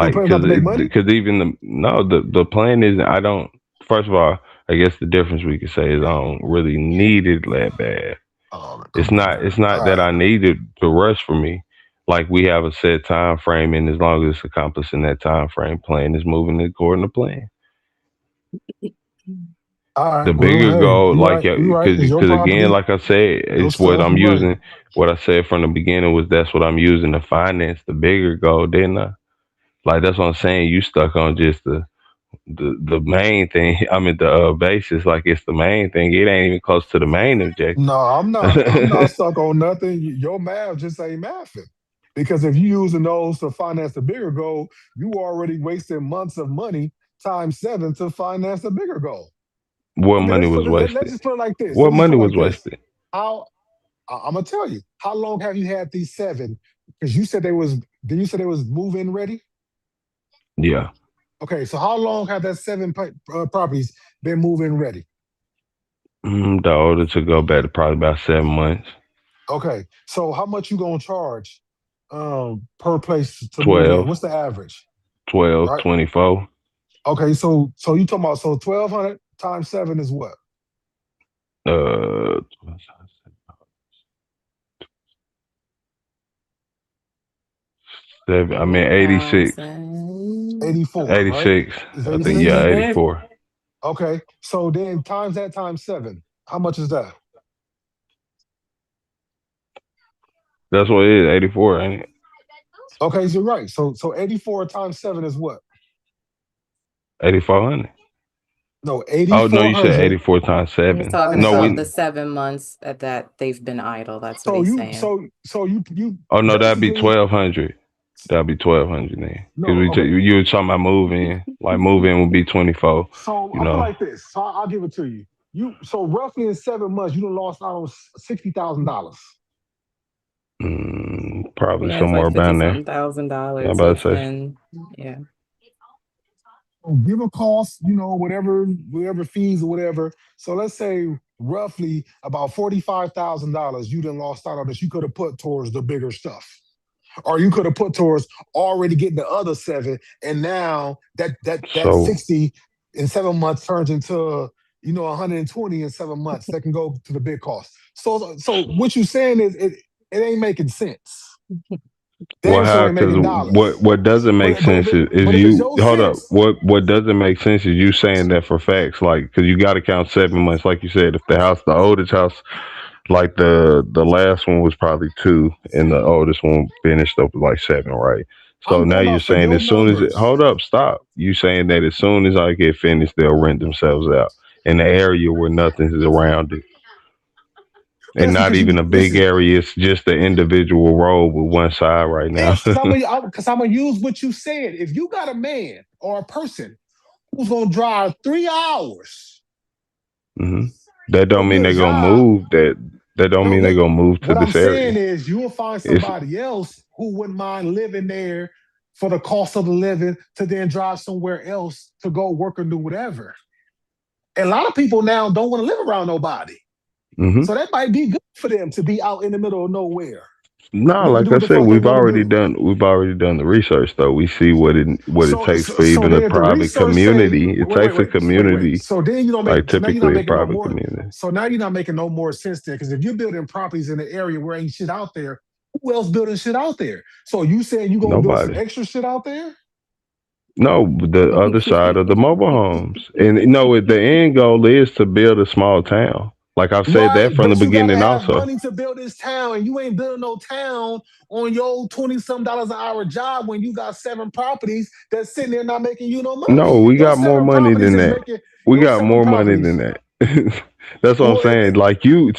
The Like, plan's not to make money. because even the plan isn't. I don't. First of all, I guess the difference we could say is I don't really need it that bad. Oh, It's come on not. now. It's not All that right. I need it to rush for me. Like we have a set time frame, and as long as it's accomplished in that time frame, plan is moving according to plan. All The right. Well, bigger hey, goal, you like right. You right. It's your because again, property, like I said, your it's what stuff. I'm You right. using. What I said from the beginning was that's what I'm using to finance the bigger goal. Then, like that's what I'm saying. You stuck on just the main thing. I mean the basis, like it's the main thing. It ain't even close to the main objective. No, I'm not. I'm not stuck on nothing. Your math just ain't mathing. Because if you're using those to finance the bigger goal, you already wasted months of money times 7 to finance the bigger goal. What I mean, money was let's wasted? just put it like this. What Let's just put money it was like this. wasted? How I'm gonna tell you. How long have you had these 7? Because you said they was. Then you said they was move-in ready. Yeah. Okay, so how long have that 7 properties been move-in ready? The older to go back to probably about 7 months. Okay, so how much you gonna charge per place to move in? 12, What's the average? 12, Right. 24. Okay, so you talking about 1,200 times 7 is what? Uh, I mean 86. 84, right? 86. Is I think 86? 84. Okay, so then times that times 7. How much is that? That's what it is. 84, ain't it? Okay, so you're right. So 84 times 7 is what? 8,400. No, Oh no, you said 8,400 84 times He's 7. talking times No, about seven. the 7 months that they've been idle. That's what So he's you saying. so you Oh no, that'd be basically 1,200. That'd be 1,200 then. no, Because okay. you were talking about moving. Like moving would be 24. So You I feel know. like this. So I'll give it to you. You so roughly in 7 months, you done lost out on $60,000. Probably Yeah, it's somewhere like 50 around there. something thousand Yeah, I'm dollars. So about it's to say. been, yeah. Give a cost, whatever fees or whatever. So let's say roughly about $45,000 you done lost out on that you could have put towards the bigger stuff. Or you could have put towards already getting the other 7, and now that So 60 in 7 months turns into 120 in 7 months. That can go to the big cost. So what you're saying is it ain't making sense. well, Damn sure how? ain't Because making dollars. what doesn't make But sense is if it's you your hold up. sense, What doesn't make sense is you saying that for facts. Like because you got to count 7 months. Like you said, if the oldest house, like the last one was probably 2, and the oldest one finished up with like 7, right? So I'm now going you're off of saying your as soon as numbers. hold up, stop. You saying that as soon as I get finished, they'll rent themselves out in the area where nothing is around it. And Listen, not because even you a big listen. area. It's just the individual road with one side right now. Yes, because I'm gonna use what you said. If you got a man or a person who's gonna drive 3 hours hmm That to don't mean get a they're gonna job, move. That don't no, mean they're no. gonna move to What I'm this saying area. is you will find It's somebody else who wouldn't mind living there for the cost of the living to then drive somewhere else to go work or do whatever. And a lot of people now don't want to live around nobody. hmm So that might be good for them to be out in the middle of nowhere. no, They can like do I what the said, fuck they want to do. we've already done the research though. We see what it So, takes so, for so even a then if the private research say, community. It takes a wait. community, So then you don't make. like So now you're not typically a making no private more. community. So now you're not making no more sense there. Because if you're building properties in an area where ain't shit out there, who else building shit out there? So you saying you gonna build some Nobody. extra shit out there? No, the other side of the mobile homes. And the end goal is to build a small town. Like I've said Right, that from the but you gotta beginning have also. money to build this town, and you ain't building no town on your $20-some an hour job when you got 7 properties that's sitting there not making you no No, money. we Your got more 7 money properties than is that. making We your got 7 more money than properties. that. That's what I'm Well, saying. Like you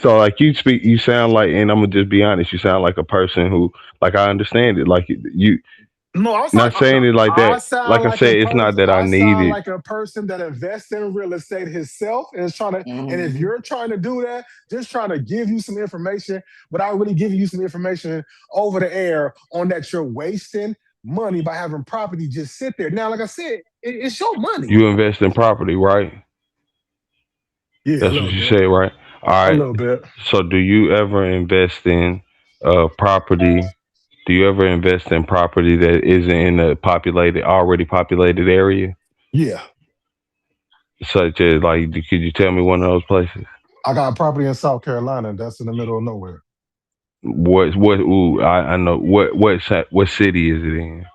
speak, you sound like, and I'm gonna just be honest, you sound like a person who, like I understand it. Like you, no, not saying it like I that. sound Like I like a said, it's not person. that I I need sound it. like a person that invests in real estate himself and is trying to. And if Mhm. you're trying to do that, just trying to give you some information without really giving you some information over the air on that you're wasting money by having property just sit there. Now, like I said, it's your money. You invest in property, right? Yeah, a That's what little you bit, say, right? All a right. little bit. So do you ever invest in property? Do you ever invest in property that isn't in a already populated area? Yeah, Such as like, could you tell me one of those places? I got a property in South Carolina that's in the middle of nowhere. What? Ooh, I know. What city is it in?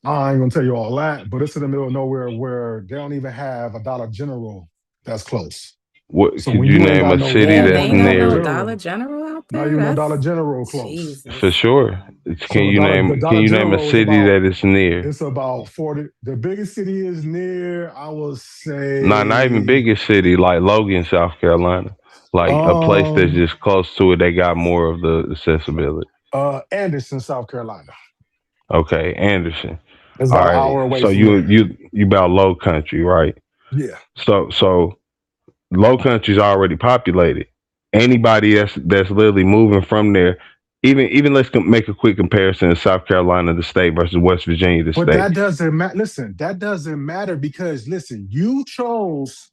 I ain't gonna tell you all that, but it's in the middle of nowhere where they don't even have a Dollar General that's close. What? So Could when you you ain't name got a no city Damn, they that's Walmart, ain't got Dollar no near it? Dollar General, General out not there. even no Dollar That's General close. For Jesus. sure. So Can the Dollar you name a General is city about that is near? it's about 40. The biggest city is near, I would Not even say, biggest city like Logan, South Carolina. Like a place that's um just close to it. They got more of the accessibility. Anderson, South Carolina. Okay, Anderson. It's All about an right. hour away So from there. you about low country, right? Yeah. So low country's already populated. Anybody that's literally moving from there, even let's make a quick comparison of South Carolina the state versus West Virginia the But state. that doesn't matter. Listen, that doesn't matter because you chose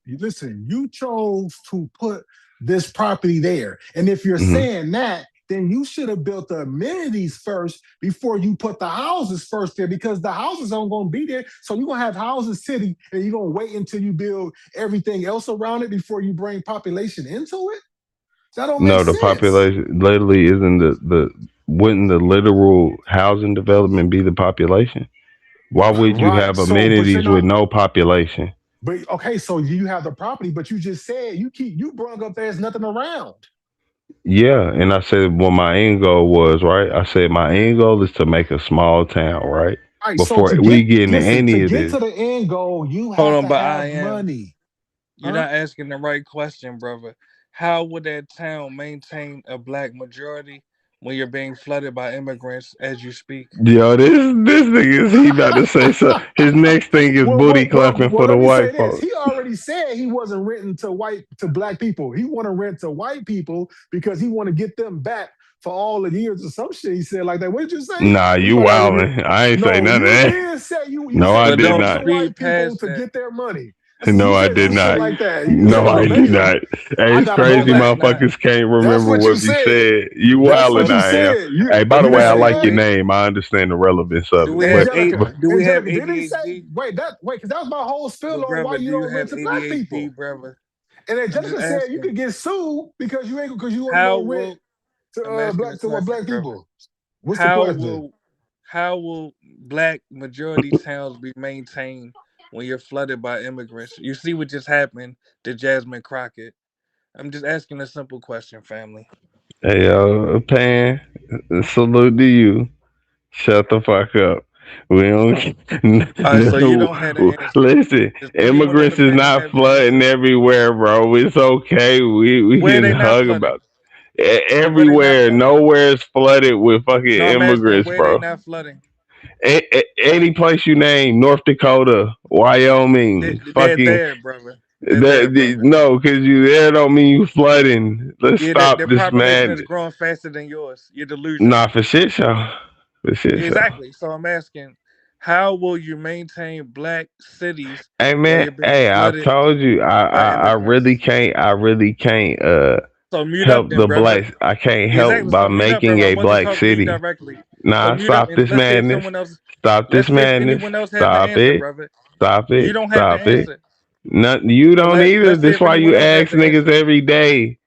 to put this property there. And if you're Hmm. saying that, then you should have built the amenities first before you put the houses first there because the houses aren't going to be there. So you're going to have houses sitting and you're going to wait until you build everything else around it before you bring population into it. That don't make No, the sense. population literally isn't the wouldn't the literal housing development be the population? Why would you Right. have So, but you're amenities with not. no population? But okay, so you have the property, but you just said you brung up there's nothing around. Yeah, and I said what my end goal was, right? I said my end goal is to make a small town, right? All right, so Before to we get get into listen, to any of get this. to the end goal, you Hold have on, to but I have am. money. You're Huh? not asking the right question, brother. How would that town maintain a black majority when you're being flooded by immigrants as you speak? Yo, this nigga is he about to say so. His next thing is booty clapping for the Let me say white this. folks. He already said he wasn't renting to black people. He want to rent to white people because he want to get them back for all the years or some shit. He said like that. What did you say? Nah, We you might not even be. wildin'. I ain't say No, none of you that. did say you No, said I But you did don't rent to not. speed white people past to that. get their money. No, You I said did some shit not. like that. You No, said I did verbatim. not. Hey, I it's got a No, crazy that's verbatim. not. motherfuckers can't That's remember what you what be said. said. You That's wildin' what you I am. said. Hey, You by Do the we way, I have like your Angelica, name. I understand the relevance of do it. we have Angelica, do we have Didn't he say? ADHD? Because that was my whole spiel But on why brother, you do you don't rent have to black ADHD, people. brother? And I'm just Angelica said you asking. could get sued because you want to How go rent will I'm to asking a question, black brother? people. What's the How question? will how will black majority towns be maintained when you're flooded by immigrants? You see what just happened to Jasmine Crockett. I'm just asking a simple question, family. Hey, Pan, salute to you. Shut the fuck up. We don't. All right, so you don't have the answer. Listen, Does anyone on the immigrants is panel not have the flooding answer? everywhere, bro. It's okay. We Where can they not hug flooding? about Where they not everywhere. flooding? Nowhere is flooded with fucking No, I'm asking immigrants, where they bro. not flooding. Any place you name, North Dakota, Wyoming, They're fucking there, brother. They're there, brother. no, because you there don't mean you flooding. Let's Yeah, stop their this population is madness. growing faster than yours. You're Nah, delusional. for shit show. For shit show. Exactly. So I'm asking, how will you maintain black cities Hey when man, you're being hey, I've flooded told you by immigrants? I really can't So mute up help then, the brother. blacks. I can't help Exactly. by So mute up, making brother. I a wasn't black talking to you city. directly. So Nah, mute up stop and this let's see if madness. someone else Stop this let's see if madness. anyone else has the Stop answer, it. brother. Stop You it. don't have the Stop it. answer. Not you So don't either. let's see This if why anyone you else has ask the niggas answer. every day.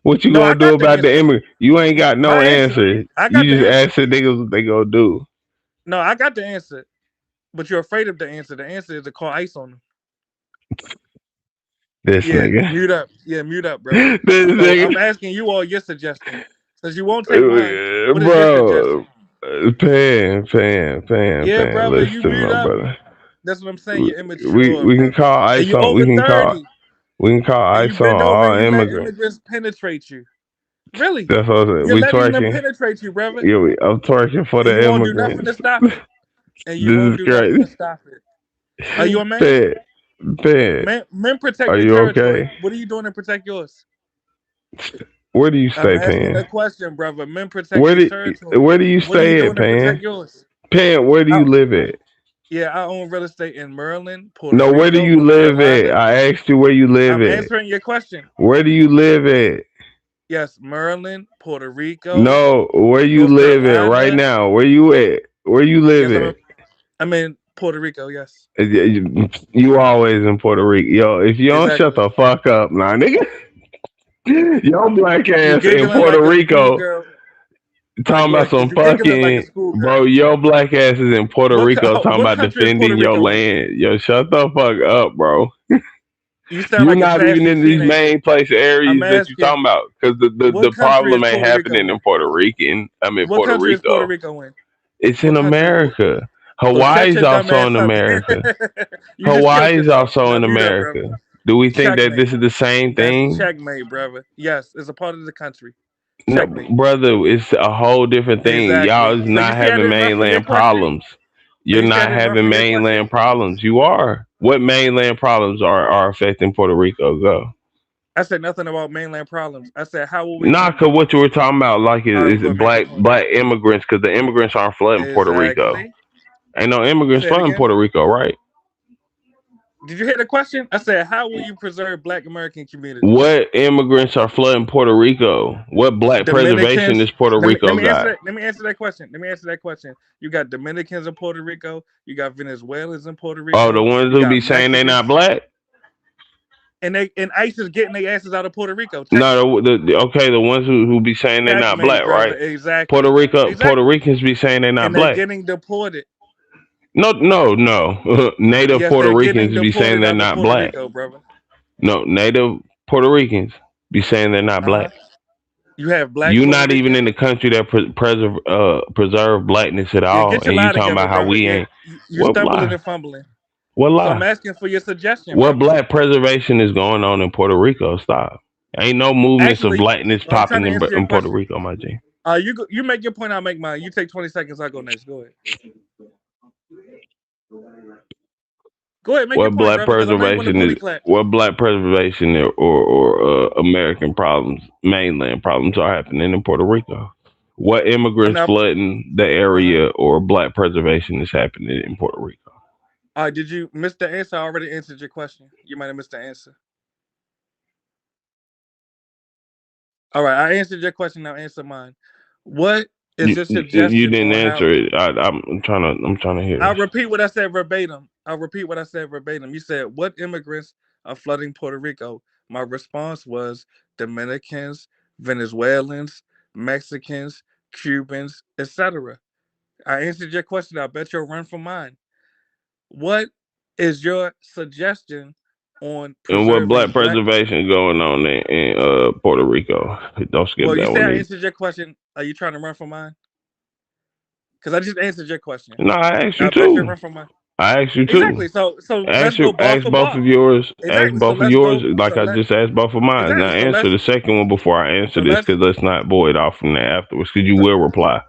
What you No, I gonna do got the about the answer. immigrant? You ain't got no My answer. answer. I got You the just answer. ask the niggas what they gonna do. No, I got the answer. But you're afraid of the answer. The answer is to call ice on them. This Yeah, nigga. mute up. Yeah, mute up, bro. This So nigga. I'm asking you all your suggestion. Since you won't take mine, what is your Bro. suggestion? Yeah, Pan. brother, Listen you to me, mute my up. brother. That's what I'm saying. You're We immature, we can bro. call And ice you're on over 30. we can call And ice you on bend over all and you let immigrants. immigrants penetrate you. Really? That's what I'm saying. You're We letting them twerking. penetrate you, brother. Yeah, I'm twerking for And you the won't do nothing immigrants. to stop it. And you This won't is do nothing crazy. to stop it. Are you a man? Pan. Men protect Are their you territory. okay? What are you doing to protect yours? Where do you I'm stay, asking a Pan? question, brother. Men protect their territory. Where do you What are you stay at, doing to protect Pan? yours? Pan, where do you live at? Yeah, I own real estate in Maryland, Puerto No, where do Rico, you North live at? Carolina. I asked you where you live I'm at. answering your question. Where do you live at? Yes, Maryland, Puerto Rico, No, where you North live at right Carolina. now? Where you at? Where you live Yes, at? I'm in Puerto Rico. Yes, You always in Puerto Rico. Yo, if you don't shut exactly. the fuck up, nah, nigga. Your black You ass in giggling Puerto like a Rico schoolgirl. All right, talking go about ahead, cause some you giggling like a fucking schoolgirl. bro. Your black ass is in Puerto Rico talking What about country is Puerto defending your Rico in? land. Yo, shut the fuck up, bro. You sound You're like a not even sassy in these teenager. main place I'm areas that you asking, talking about because what the country is problem ain't Puerto happening Rico in in? Puerto Rican. I'm in What Puerto country is Puerto Rico. Rico in? It's in What country is Puerto? America. So shut Hawaii's your dumb also in ass up. America. You just killed Hawaii's yourself. also Now in mute up, brother. America. Do we think that Checkmate. this is the same That's thing? checkmate, brother. Yes, it's a part of the country. No, Checkmate. brother, it's a whole different thing. Y'all Exactly. is So you not see, I having didn't run from your mainland question. problems. So You're you see, I not didn't run having from your question. mainland problems. You are. What mainland problems are affecting Puerto Rico? Go. I said nothing about mainland problems. I said, how will we Nah, cause handle what you were talking about, like, is go it make a point. black immigrants? Cause the immigrants aren't flooding Puerto Rico. Exactly. Ain't no immigrants Say it flooding again. Puerto Rico, right? Did you hear the question? I said, how will you preserve Black American communities? What immigrants are flooding Puerto Rico? What black preservation Dominicans. is Puerto Let Rico me answer got? that. Let me answer that question. Let me answer that question. You got Dominicans in Puerto Rico. You got Venezuelans in Puerto Oh, the Rico. ones You who be got saying they not Mexicans. black? And ICE is getting their asses out of Puerto Rico. Checkmate. No, okay, the ones who be saying they not Checkmate, black, brother. right? Exactly. Puerto Rico, Puerto Exactly. Ricans be saying they not And they're black. getting deported. No. Native Yes, Puerto they're getting Ricans be saying deported they're out of not Puerto black. Rico, brother. No, native Puerto Ricans be saying they're not Uh-huh. black. You have Black You Puerto not even in Ricans. the country that preserve blackness at Yeah, all, get your and you lie talking together, about how brother. we Yeah, ain't. you What stumbling lie? and fumbling. What So I'm lie? asking for your suggestion, What brother. black preservation is going on in Puerto Rico? Stop. Ain't no movements of Actually, blackness I'm trying popping to answer your in Puerto question. Rico, my G. You make your point, I'll make mine. You take 20 seconds, I'll go next. Go ahead. Go ahead, make your What point, black brother, because I'm not even a preservation bully is? clap. What black preservation or American problems, mainland problems, are happening in Puerto Rico? What I'm immigrants not flooding the uh-huh. area or black preservation is happening in Puerto Rico? Did you miss the answer? I already answered your question. You might have missed the answer. All right, I answered your question, now answer mine. What is your You suggestion didn't on how answer it. I'm trying to hear. I'll repeat what I said verbatim. You said, what immigrants are flooding Puerto Rico? My response was Dominicans, Venezuelans, Mexicans, Cubans, etc. I answered your question. I bet you'll run for mine. What is your suggestion on And what preserving black Black? preservation going on in Puerto Rico? Don't skip Well, you that say one I either. answered your question. Are you trying to run for mine? Because I just answered your question. No, I asked you I bet you'll too. run for mine. I asked you too. Exactly. So let's go bar Ask for both bar. of yours. Ask Exactly. So both of let's yours, go. like I just asked both of mine. Now Exactly. answer the second one before I answer So this, let's because let's not void off from that afterwards, because you so, will reply.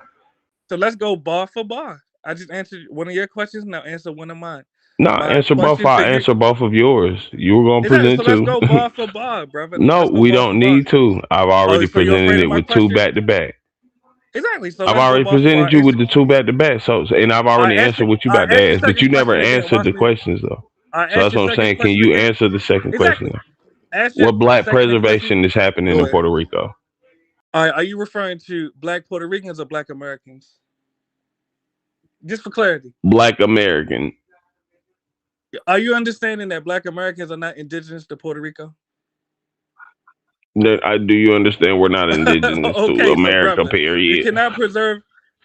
so let's go bar for bar. I just answered one of your questions. Now answer one of mine. No, My answer both. question to I'll you. answer both of yours. You were gonna Exactly. So present let's two. go bar for bar, brother. No, Let's go we bar for don't bar. need to. I've Oh, already so you're presented afraid of it my with two question? back to back. Exactly. So I've let's go already bar for bar. presented you with the two back to back. So, and I've already answered what you I about to asked the ask, but second you never question again. answered Watch the me. questions though. I So asked that's your what I'm second saying. Can question you again. answer the second question Exactly. though? Ask your What black second question. preservation is happening Go in ahead. Puerto Rico? All right. Are you referring to Black Puerto Ricans or Black Americans? Just for clarity. Black American. Are you understanding that Black Americans are not indigenous to Puerto Rico? Do you understand we're not indigenous to Okay, so America, brother, you period? cannot preserve.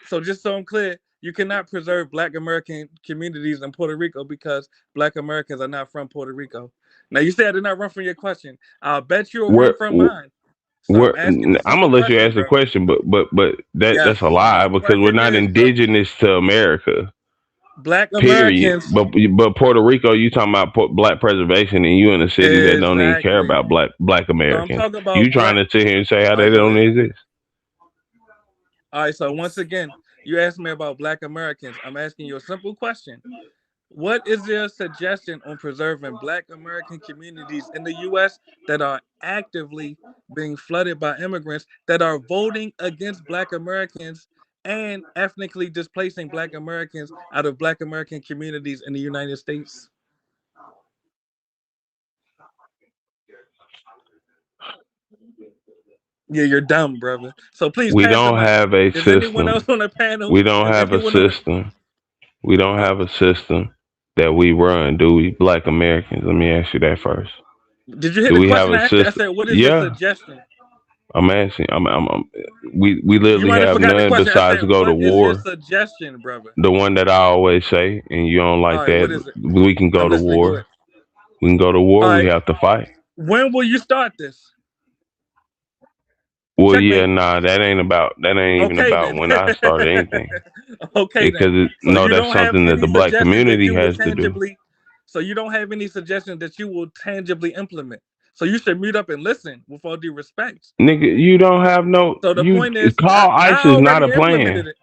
So just so I'm clear, you cannot preserve Black American communities in Puerto Rico because Black Americans are not from Puerto Rico. Now you said I did not run from your question. I'll bet you'll run Where from mine. So I'm asking a I'm gonna simple let you question, ask the brother. question, but that's Yes. a lie The because we're question not is, so indigenous to America. Black Period. Americans But Puerto Rico, you talking about black preservation, and you in a city that don't even care exactly. about black So I'm Americans. talking You about trying black. to sit here and say how All they right, go don't ahead. exist? All right. So once again, you asked me about Black Americans. I'm asking you a simple question. What is your suggestion on preserving Black American communities in the U.S. that are actively being flooded by immigrants that are voting against Black Americans and ethnically displacing Black Americans out of Black American communities in the United States? Yeah, you're dumb, brother. So please We pass the don't mic. have a Is anyone else system. on the panel? We don't Is have a anyone on the system. We don't have a system that we run, do we? Black Americans. Let me ask you that first. Did you hear Do the we have question a I asked you? I system? said, what is your Yeah, suggestion? I'm asking. We You literally might have have forgot the none question. I said, besides to go to what is your war. suggestion, brother? The one that I always say, and you don't All like right, that. what is it? We can go I'm to listening. Go war. ahead. We can go to war. All We right. have to fight. When will you start this? Well, yeah, Checkmate. nah, that ain't even Okay about then. when I started anything. Okay then. Because So no, you that's don't have something that any the black suggestions that community you will has to do. tangibly. So you don't have any suggestions that you will tangibly implement. So you should mute up and listen with all due respect. Nigga, you don't have no. So the You point is, call I ICE is not already a implemented plan. it.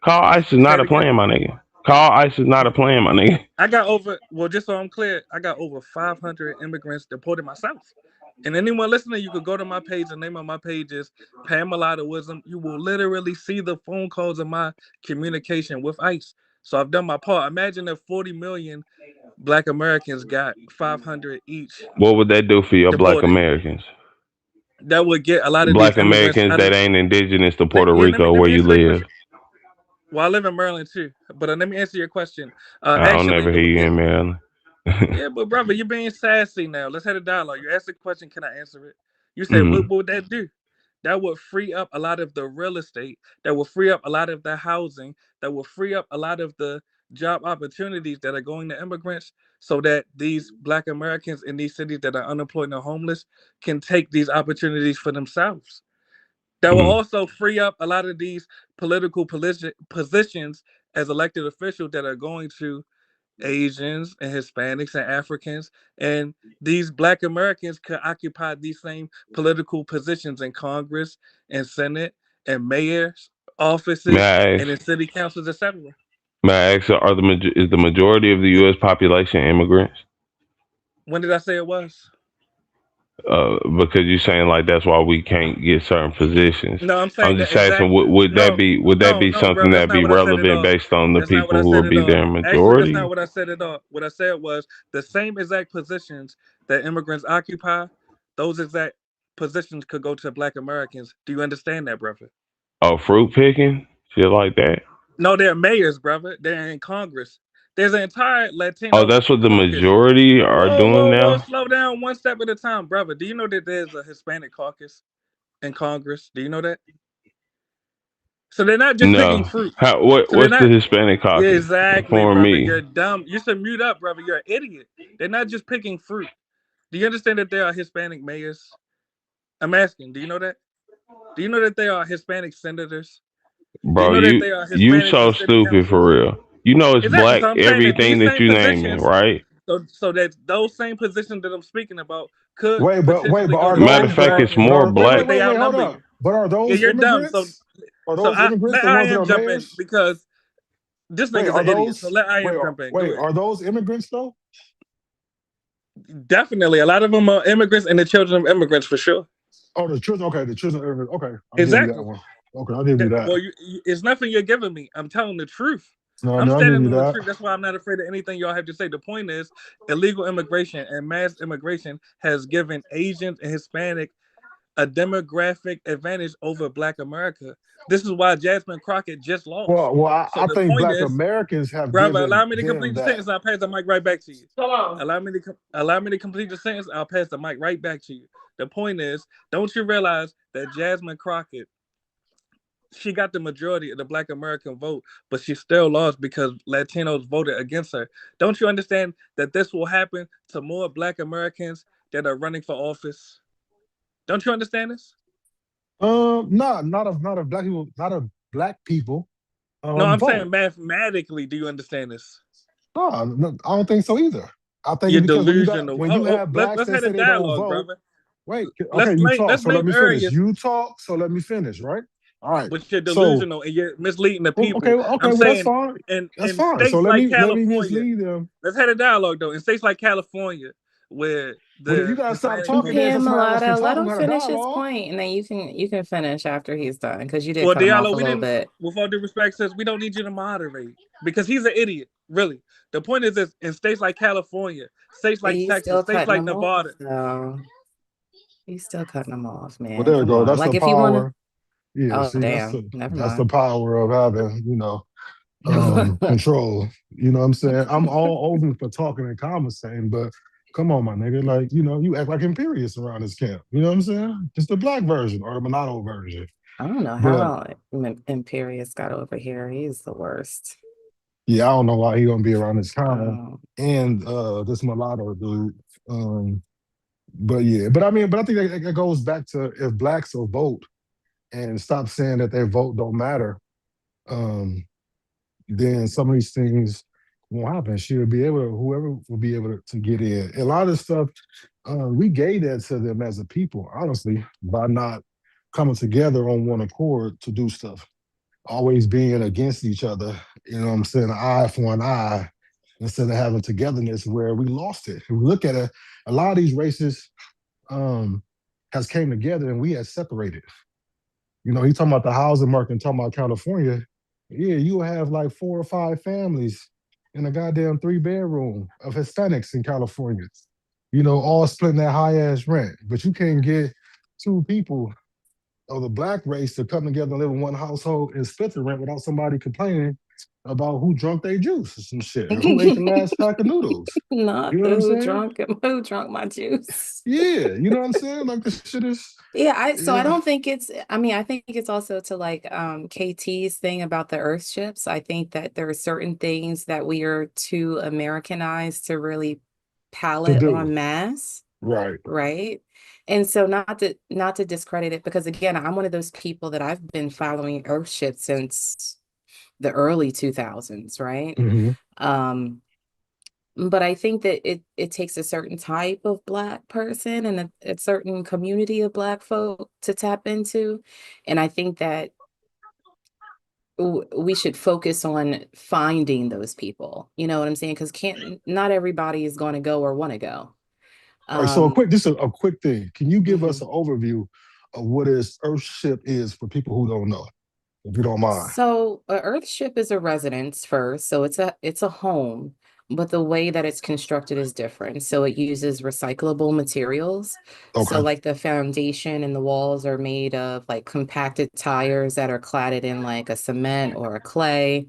Call ICE is Say not it a again. plan, my nigga. Call ICE is not a plan, my nigga. I got over. Well, just so I'm clear, I got over 500 immigrants deported myself. And anyone listening, you could go to my page. The name of my page is Pamela Wisdom. You will literally see the phone calls of my communication with ICE. So I've done my part. Imagine if 40 million Black Americans got 500 each What would that do for your black deported. Americans? That would get a lot of these Black immigrants Americans out of. that ain't indigenous to Puerto Yeah, let me Rico let where me you answer that live. question. Well, I live in Maryland too, but let me answer your question. I don't Actually, never it hear would you get. in Maryland. Yeah, but brother, you're being sassy now. Let's have a dialogue. You asked the question, can I answer it? You said, what Mm. would that do? That would free up a lot of the real estate. That will free up a lot of the housing. That will free up a lot of the job opportunities that are going to immigrants so that these Black Americans in these cities that are unemployed and homeless can take these opportunities for themselves. That will Mm. also free up a lot of these political positions as elected officials that are going to Asians and Hispanics and Africans, and these Black Americans could occupy these same political positions in Congress and Senate and mayors May offices I and ask? in city councils, etc. May I ask? Is the majority of the U.S. population immigrants? When did I say it was? Because you're saying like that's why we can't get certain positions. No, I'm I'm saying that just asking, exact. would that No, be no, something brother. That's that not be what I said at relevant all. based on the That's not what people I who said will at be all. there in Actually, that's not majority? what I said at all. What I said was the same exact positions that immigrants occupy, those exact positions could go to Black Americans. Do you understand that, brother? Oh, fruit picking, shit like that. No, they're mayors, brother. They're in Congress. There's an entire Oh, Latino that's what the caucus. majority are Whoa, doing whoa, whoa, now. slow down one step at a time, brother. Do you know that there's a Hispanic caucus in Congress? Do you know that? So they're not just picking No, fruit. how? So they're What's the not. Hispanic Yeah, caucus? exactly, Inform brother. me, You're dumb. You should mute up, brother. You're an idiot. They're not just picking fruit. Do you understand that there are Hispanic mayors? I'm asking. Do you know that? Do you know that there are Hispanic senators? Do you bro. know that You they are you Hispanics in so city stupid for councils? real. You know it's Exactly. black So I'm saying that everything these that same you naming, positions, right? so that those same positions that I'm speaking about could Wait, potentially but go are to Matter Black of those fact, it's Americans, more but black. they wait, hold outnumber up. you. But are Yeah, those you're dumb. So immigrants? Are so those immigrants let the I ones that am are jump in mayors? because this Wait, nigga's are an idiot. So those let I am jump in. Go ahead. are those immigrants though? Definitely, a lot of them are immigrants and the children of immigrants for sure. Oh, the children. Okay, the children are immigrants. Okay, I'll give you that Exactly. one. Okay, I'll give you that. Well, it's nothing you're giving me. I'm telling the truth. No, I'm no, I'll give standing you on the that. truth. That's why I'm not afraid of anything y'all have to say. The point is, illegal immigration and mass immigration has given Asians and Hispanic a demographic advantage over Black America. This is why Jasmine Crockett just lost. Well, So I the think point Black is, Americans have brother, given allow me to complete them the that. sentence. I'll pass the mic right back to you. Allow me to complete the sentence. I'll pass the mic right back to you. The point is, don't you realize that Jasmine Crockett she got the majority of the Black American vote, but she still lost because Latinos voted against her. Don't you understand that this will happen to more Black Americans that are running for office? Don't you understand this? No, not of black people, not of black people. No, I'm Vote. saying mathematically. Do you understand this? No, I don't think so either. I think You're it's because delusional. when you have blacks Let's that have a say they don't dialogue, vote. brother. Wait, okay, you talk. Let's So let name me finish. areas, You talk. So let me finish. Right. All right. but you're So delusional and you're misleading the okay, people. okay. I'm Well, that's saying fine. That's in fine. So states like let me California, mislead them. let's have a dialogue though. In states like California, where Well, then you the gotta stop Hispanic talking community, then Okay, for somebody else can Mulatto, let talk. We him got a finish his dialogue. point, and then you can finish after he's done because you did well, cut him off Diallo, a we little didn't. bit. With all due respect, says we don't need you to moderate because he's an idiot. Really, the point is this: in states like California, states But like he's Texas, still states cutting like him off, Nevada. though. He's still cutting him off, Well, man. there you Come go. on. That's the Like if you want to. power. Yeah. Oh, See, damn. Never that's the mind. power of having control. You know what I'm saying? I'm all open for talking and conversating, but come on, my nigga. Like, you act like Imperious around this camp. You know what I'm saying? Just the black version or the mulatto version. I don't know But how Imperious got over here. He's the worst. yeah, I don't know why he gonna be around this time Um, and this mulatto dude. Um, but yeah, but I think that goes back to if blacks will vote and stop saying that their vote don't matter. Um, then some of these things won't happen. She will be able to, whoever will be able to get in. A lot of stuff, we gave that to them as a people, honestly, by not coming together on one accord to do stuff. Always being against each other, you know what I'm saying? An eye for an eye instead of having togetherness where we lost it. If we look at it, a lot of these races has came together and we had separated. He talking about the housing market and talking about California. Yeah, you will have like 4 or 5 families in a goddamn 3 bedroom of Hispanics in California. All splitting that high ass rent. But you can't get 2 people of the black race to come together and live in one household and split the rent without somebody complaining about who drunk their juice or some shit, or who ate the last pack of noodles. Not You know what the I'm saying? who drunk my juice. Yeah, you know what I'm saying? Like this shit is. Yeah, I Yeah. don't think I think it's also to like KT's thing about the Earth ships. I think that there are certain things that we are too Americanized to really To palette do. on mass, Right. right? And so not to discredit it, because again, I'm one of those people that I've been following Earth ships since the early 2000s, right? Hmm. Um, but I think that it takes a certain type of Black person and a certain community of Black folk to tap into. And I think that we should focus on finding those people. You know what I'm saying? Because not everybody is going to go or want to go. All right, so Um, just a quick thing. Can you give us mhm. an overview of what is Earthship is for people who don't know, if you don't mind? So a Earthship is a residence first, so it's a home, but the way that it's constructed is different. So it uses recyclable materials. So Okay. like the foundation and the walls are made of like compacted tires that are cladded in like a cement or a clay.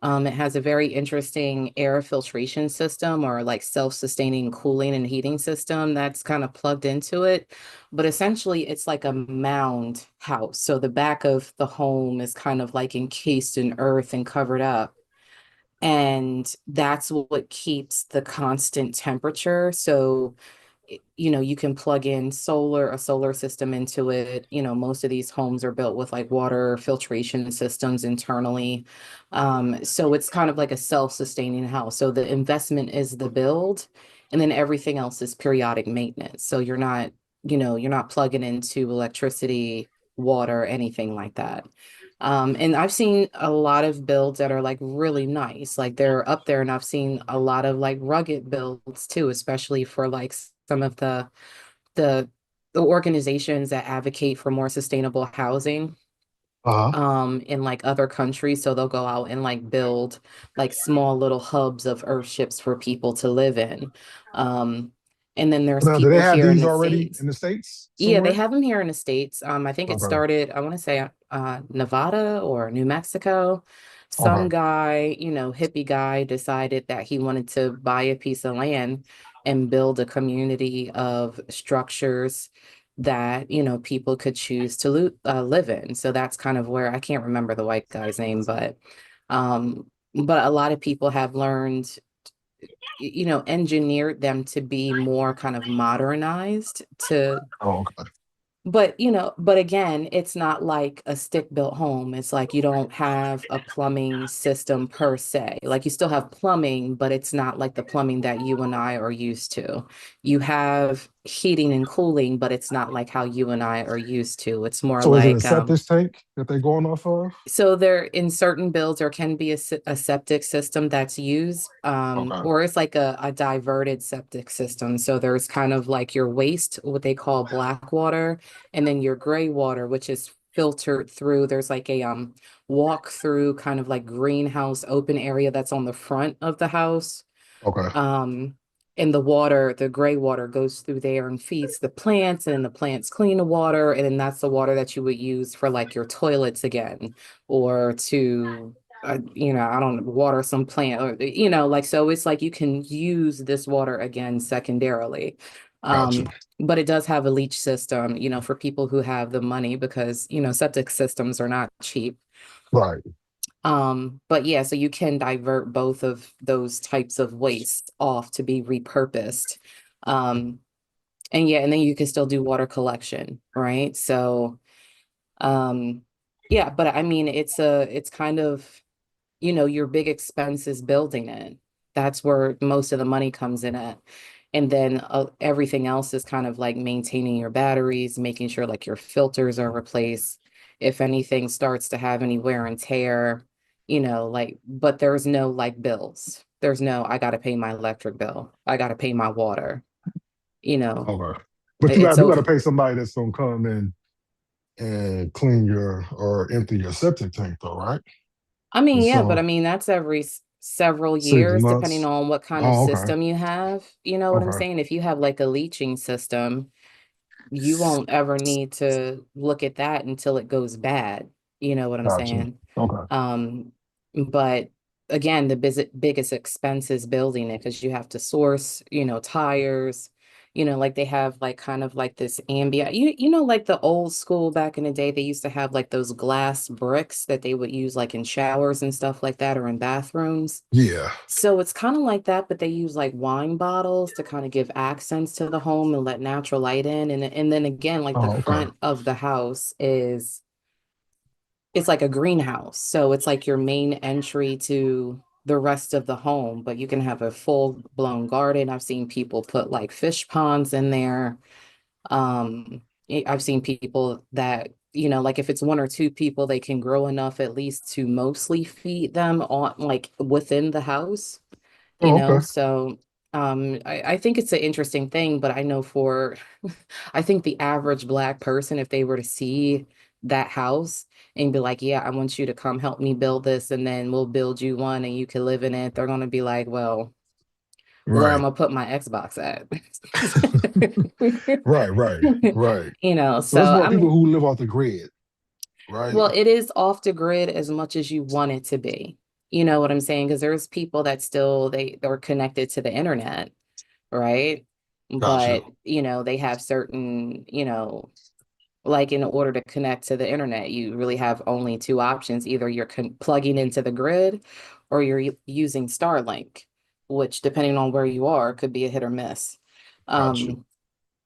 It has a very interesting air filtration system or like self-sustaining cooling and heating system that's kind of plugged into it. But essentially, it's like a mound house. So the back of the home is kind of like encased in earth and covered up. And that's what keeps the constant temperature. So you can plug in a solar system into it. Most of these homes are built with like water filtration systems internally. So it's kind of like a self-sustaining house. So the investment is the build, and then everything else is periodic maintenance. So you're not plugging into electricity, water, anything like that. And I've seen a lot of builds that are like really nice, like they're up there, and I've seen a lot of like rugged builds too, especially for like some of the the organizations that advocate for more sustainable housing Uh-huh. in like other countries. So they'll go out and like build like small little hubs of earth ships for people to live in. Um, and then there's Now, do they people have here in these the already States. in the States Yeah, they somewhere? have them here in the States. I think it Okay. started, I want to say, Nevada or New Mexico. Some Okay. guy, hippie guy decided that he wanted to buy a piece of land and build a community of structures that, people could choose to live in. So that's kind of where I can't remember the white guy's name, but a lot of people have learned, engineered them to be more kind of modernized to, Oh, okay. but again, it's not like a stick-built home. It's like you don't have a plumbing system per se. Like you still have plumbing, but it's not like the plumbing that you and I are used to. You have heating and cooling, but it's not like how you and I are used to. It's more So is it a like septic tank that they're going off of? so there in certain builds there can be a septic system that's used, Okay. or it's like a diverted septic system. So there's kind of like your waste, what they call black water, and then your gray water, which is filtered through. There's like a walk through kind of like greenhouse open area that's on the front of the house. Okay. And the water, the gray water goes through there and feeds the plants, and the plants clean the water, and then that's the water that you would use for like your toilets again, or to, I don't know, water some plant, or like, so it's like you can use this water again secondarily. Gotcha. But it does have a leach system, for people who have the money, because septic systems are not cheap. Right. But yeah, so you can divert both of those types of waste off to be repurposed. Um, and yeah, and then you can still do water collection, right? So, um, yeah, but I mean, it's kind of, your big expense is building it. That's where most of the money comes in at. And then everything else is kind of like maintaining your batteries, making sure like your filters are replaced. If anything starts to have any wear and tear, like, but there's no like bills. There's no, I got to pay my electric bill. I got to pay my water. Okay. But It's you gotta over. pay somebody that's gonna come in and clean your or empty your septic tank though, right? I mean, And yeah, but I so mean, that's every several 6 years, depending months. on what kind of Oh, okay. system you have. You know what I'm Okay. saying? If you have like a leaching system, you won't ever need to look at that until it goes bad. You know what I'm Gotcha. saying? Okay. Um, but again, the biggest expense is building it, because you have to source, tires, like they have like kind of like this ambient, like the old school back in the day, they used to have like those glass bricks that they would use like in showers and stuff like that, or in bathrooms. Yeah. So it's kind of like that, but they use like wine bottles to kind of give accents to the home and let natural light in. And then again, like the Oh, okay. front of the house is, it's like a greenhouse. So it's like your main entry to the rest of the home, but you can have a full blown garden. I've seen people put like fish ponds in there. I've seen people that, like if it's one or two people, they can grow enough at least to mostly feed them on like within the house. Oh, okay. So I think it's an interesting thing, but I know for I think the average Black person, if they were to see that house and be like, yeah, I want you to come help me build this, and then we'll build you one and you can live in it, they're gonna be like, well, where I'm Right. gonna put my Xbox at. Right, right, right. So So that's more I people mean, who live off the grid, right? well, it is off the grid as much as you want it to be. You know what I'm saying? Because there's people that still they're connected to the internet, right? Gotcha. But they have certain, like in order to connect to the internet, you really have only two options. Either you're plugging into the grid, or you're using Starlink, which depending on where you are could be a hit or miss. Gotcha. Um,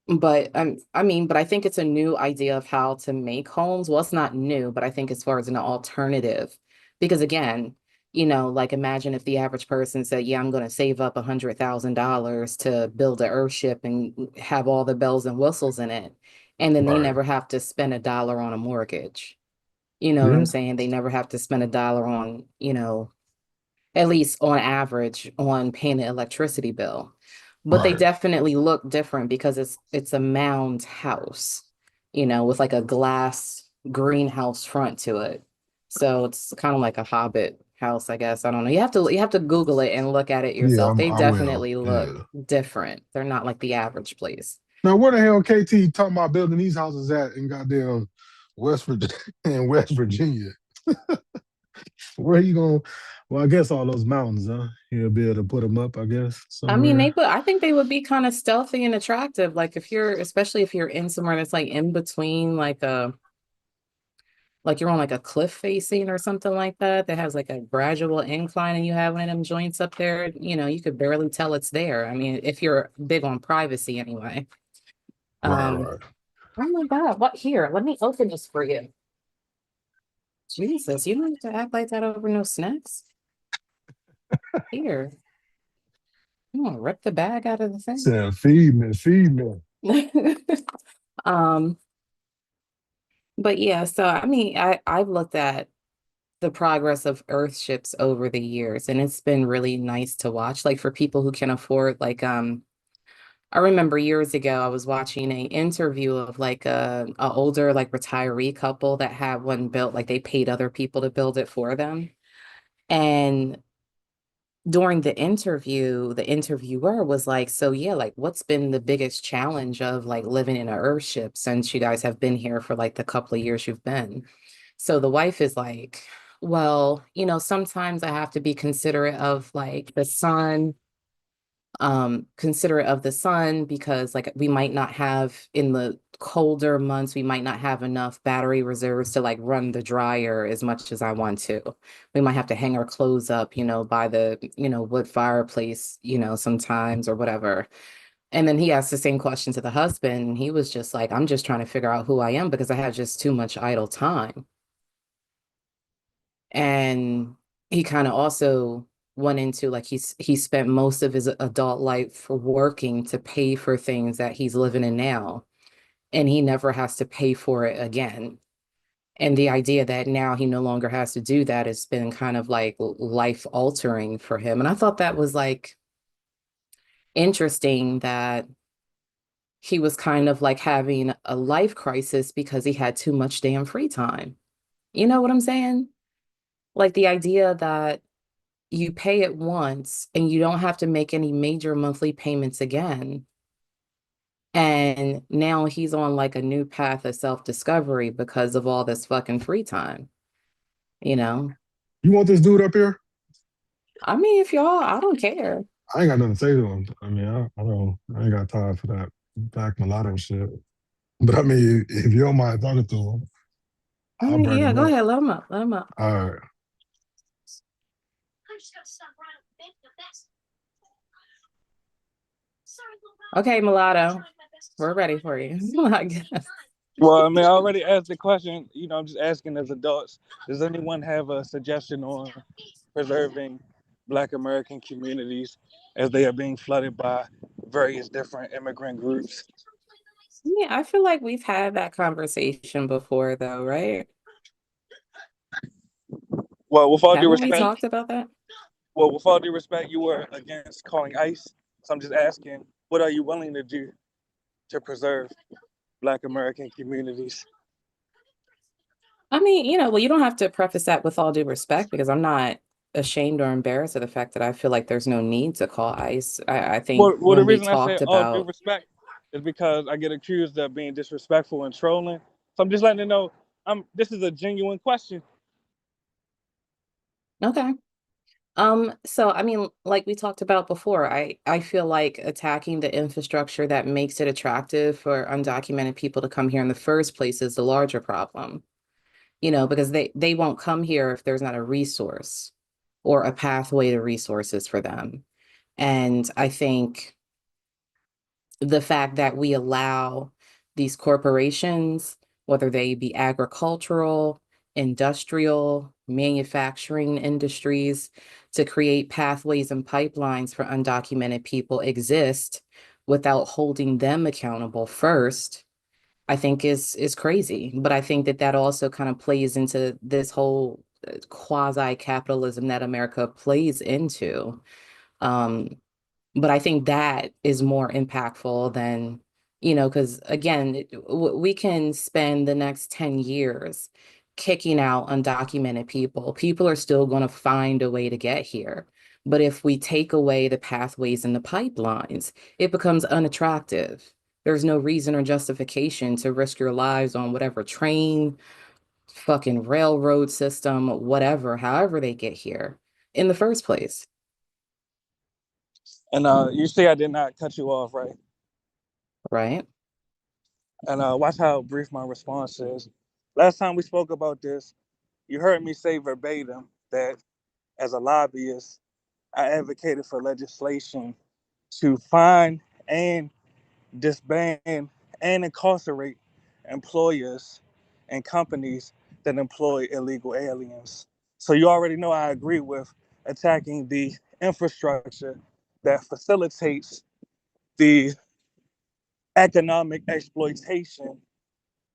but but I think it's a new idea of how to make homes. Well, it's not new, but I think as far as an alternative, because again, like imagine if the average person said, yeah, I'm going to save up $100,000 to build an earthship and have all the bells and whistles in it. And then they Right. never have to spend a dollar on a mortgage. You know what I'm Yeah. saying? They never have to spend a dollar on, at least on average, on paying an electricity bill. But they Right. definitely look different because it's a mound house, with like a glass greenhouse front to it. So it's kind of like a hobbit house, I guess. I don't know. You have to Google it and look at it Yeah, yourself. They I will. definitely look Yeah. different. They're not like the average place. Now, where the hell KT talking about building these houses at in goddamn West Virginia? In West Virginia? Where you going? Well, I guess all those mountains, huh? He'll be able to put them up, I guess, I mean, somewhere. I think they would be kind of stealthy and attractive. Like if you're, especially if you're in somewhere that's like in between, like you're on like a cliff facing or something like that, that has like a gradual incline and you have one of them joints up there, you could barely tell it's there. I mean, if you're big on privacy anyway. Right, Um, right. oh my God, what here? Let me open this for you. Jesus, you don't have to act like that over no snacks. Here. I'm gonna rip the bag out of the thing. Said, feed me, feed me. Um, but yeah, so I mean, I've looked at the progress of Earthships over the years, and it's been really nice to watch. Like for people who can afford, I remember years ago I was watching a interview of like a older like retiree couple that had one built, like they paid other people to build it for them. And during the interview, the interviewer was like, so yeah, like what's been the biggest challenge of like living in an Earthship since you guys have been here for like the couple of years you've been? So the wife is like, well, sometimes I have to be considerate of like the sun, considerate of the sun because like we might not have in the colder months, we might not have enough battery reserves to like run the dryer as much as I want to. We might have to hang our clothes up, by the, wood fireplace, sometimes or whatever. And then he asked the same question to the husband. And he was just like, I'm just trying to figure out who I am because I have just too much idle time. And he kind of also went into like he spent most of his adult life for working to pay for things that he's living in now, and he never has to pay for it again. And the idea that now he no longer has to do that has been kind of like life altering for him. And I thought that was like interesting that he was kind of like having a life crisis because he had too much damn free time. You know what I'm saying? Like the idea that you pay it once and you don't have to make any major monthly payments again. And now he's on like a new path of self-discovery because of all this fucking free time, you know? You want this dude up here? I mean, if y'all, I don't care. I ain't got nothing to say to him. I mean, I ain't got time for that black mulatto shit. But I mean, if you don't mind talking to him, I I'll mean, bring yeah, him go up. ahead, let him up, let him up. All right. Okay, mulatto, we're ready for you. I guess. Well, I mean, I already asked the question. I'm just asking as adults. Does anyone have a suggestion on preserving Black American communities as they are being flooded by various different immigrant groups? Yeah, I feel like we've had that conversation before, though, right? Well, with all due Haven't we respect, talked about that? you were against calling ICE. So I'm just asking, what are you willing to do to preserve Black American communities? I mean, well, you don't have to preface that with all due respect because I'm not ashamed or embarrassed of the fact that I feel like there's no need to call ICE. I think Well, the when we reason I say talked all due about, respect is because I get accused of being disrespectful and trolling. So I'm just letting you know, this is a genuine question. okay. So I mean, like we talked about before, I feel like attacking the infrastructure that makes it attractive for undocumented people to come here in the first place is the larger problem. Because they won't come here if there's not a resource or a pathway to resources for them. And I think the fact that we allow these corporations, whether they be agricultural, industrial, manufacturing industries, to create pathways and pipelines for undocumented people exist without holding them accountable first, I think is crazy. But I think that also kind of plays into this whole quasi capitalism that America plays into. Um, but I think that is more impactful than, because again, we can spend the next 10 years kicking out undocumented people. People are still going to find a way to get here. But if we take away the pathways and the pipelines, it becomes unattractive. There's no reason or justification to risk your lives on whatever train, fucking railroad system, whatever, however they get here in the first place. And you see, I did not cut you off, right? Right. And watch how brief my response is. Last time we spoke about this, you heard me say verbatim that as a lobbyist, I advocated for legislation to fine and disband and incarcerate employers and companies that employ illegal aliens. So you already know I agree with attacking the infrastructure that facilitates the economic exploitation,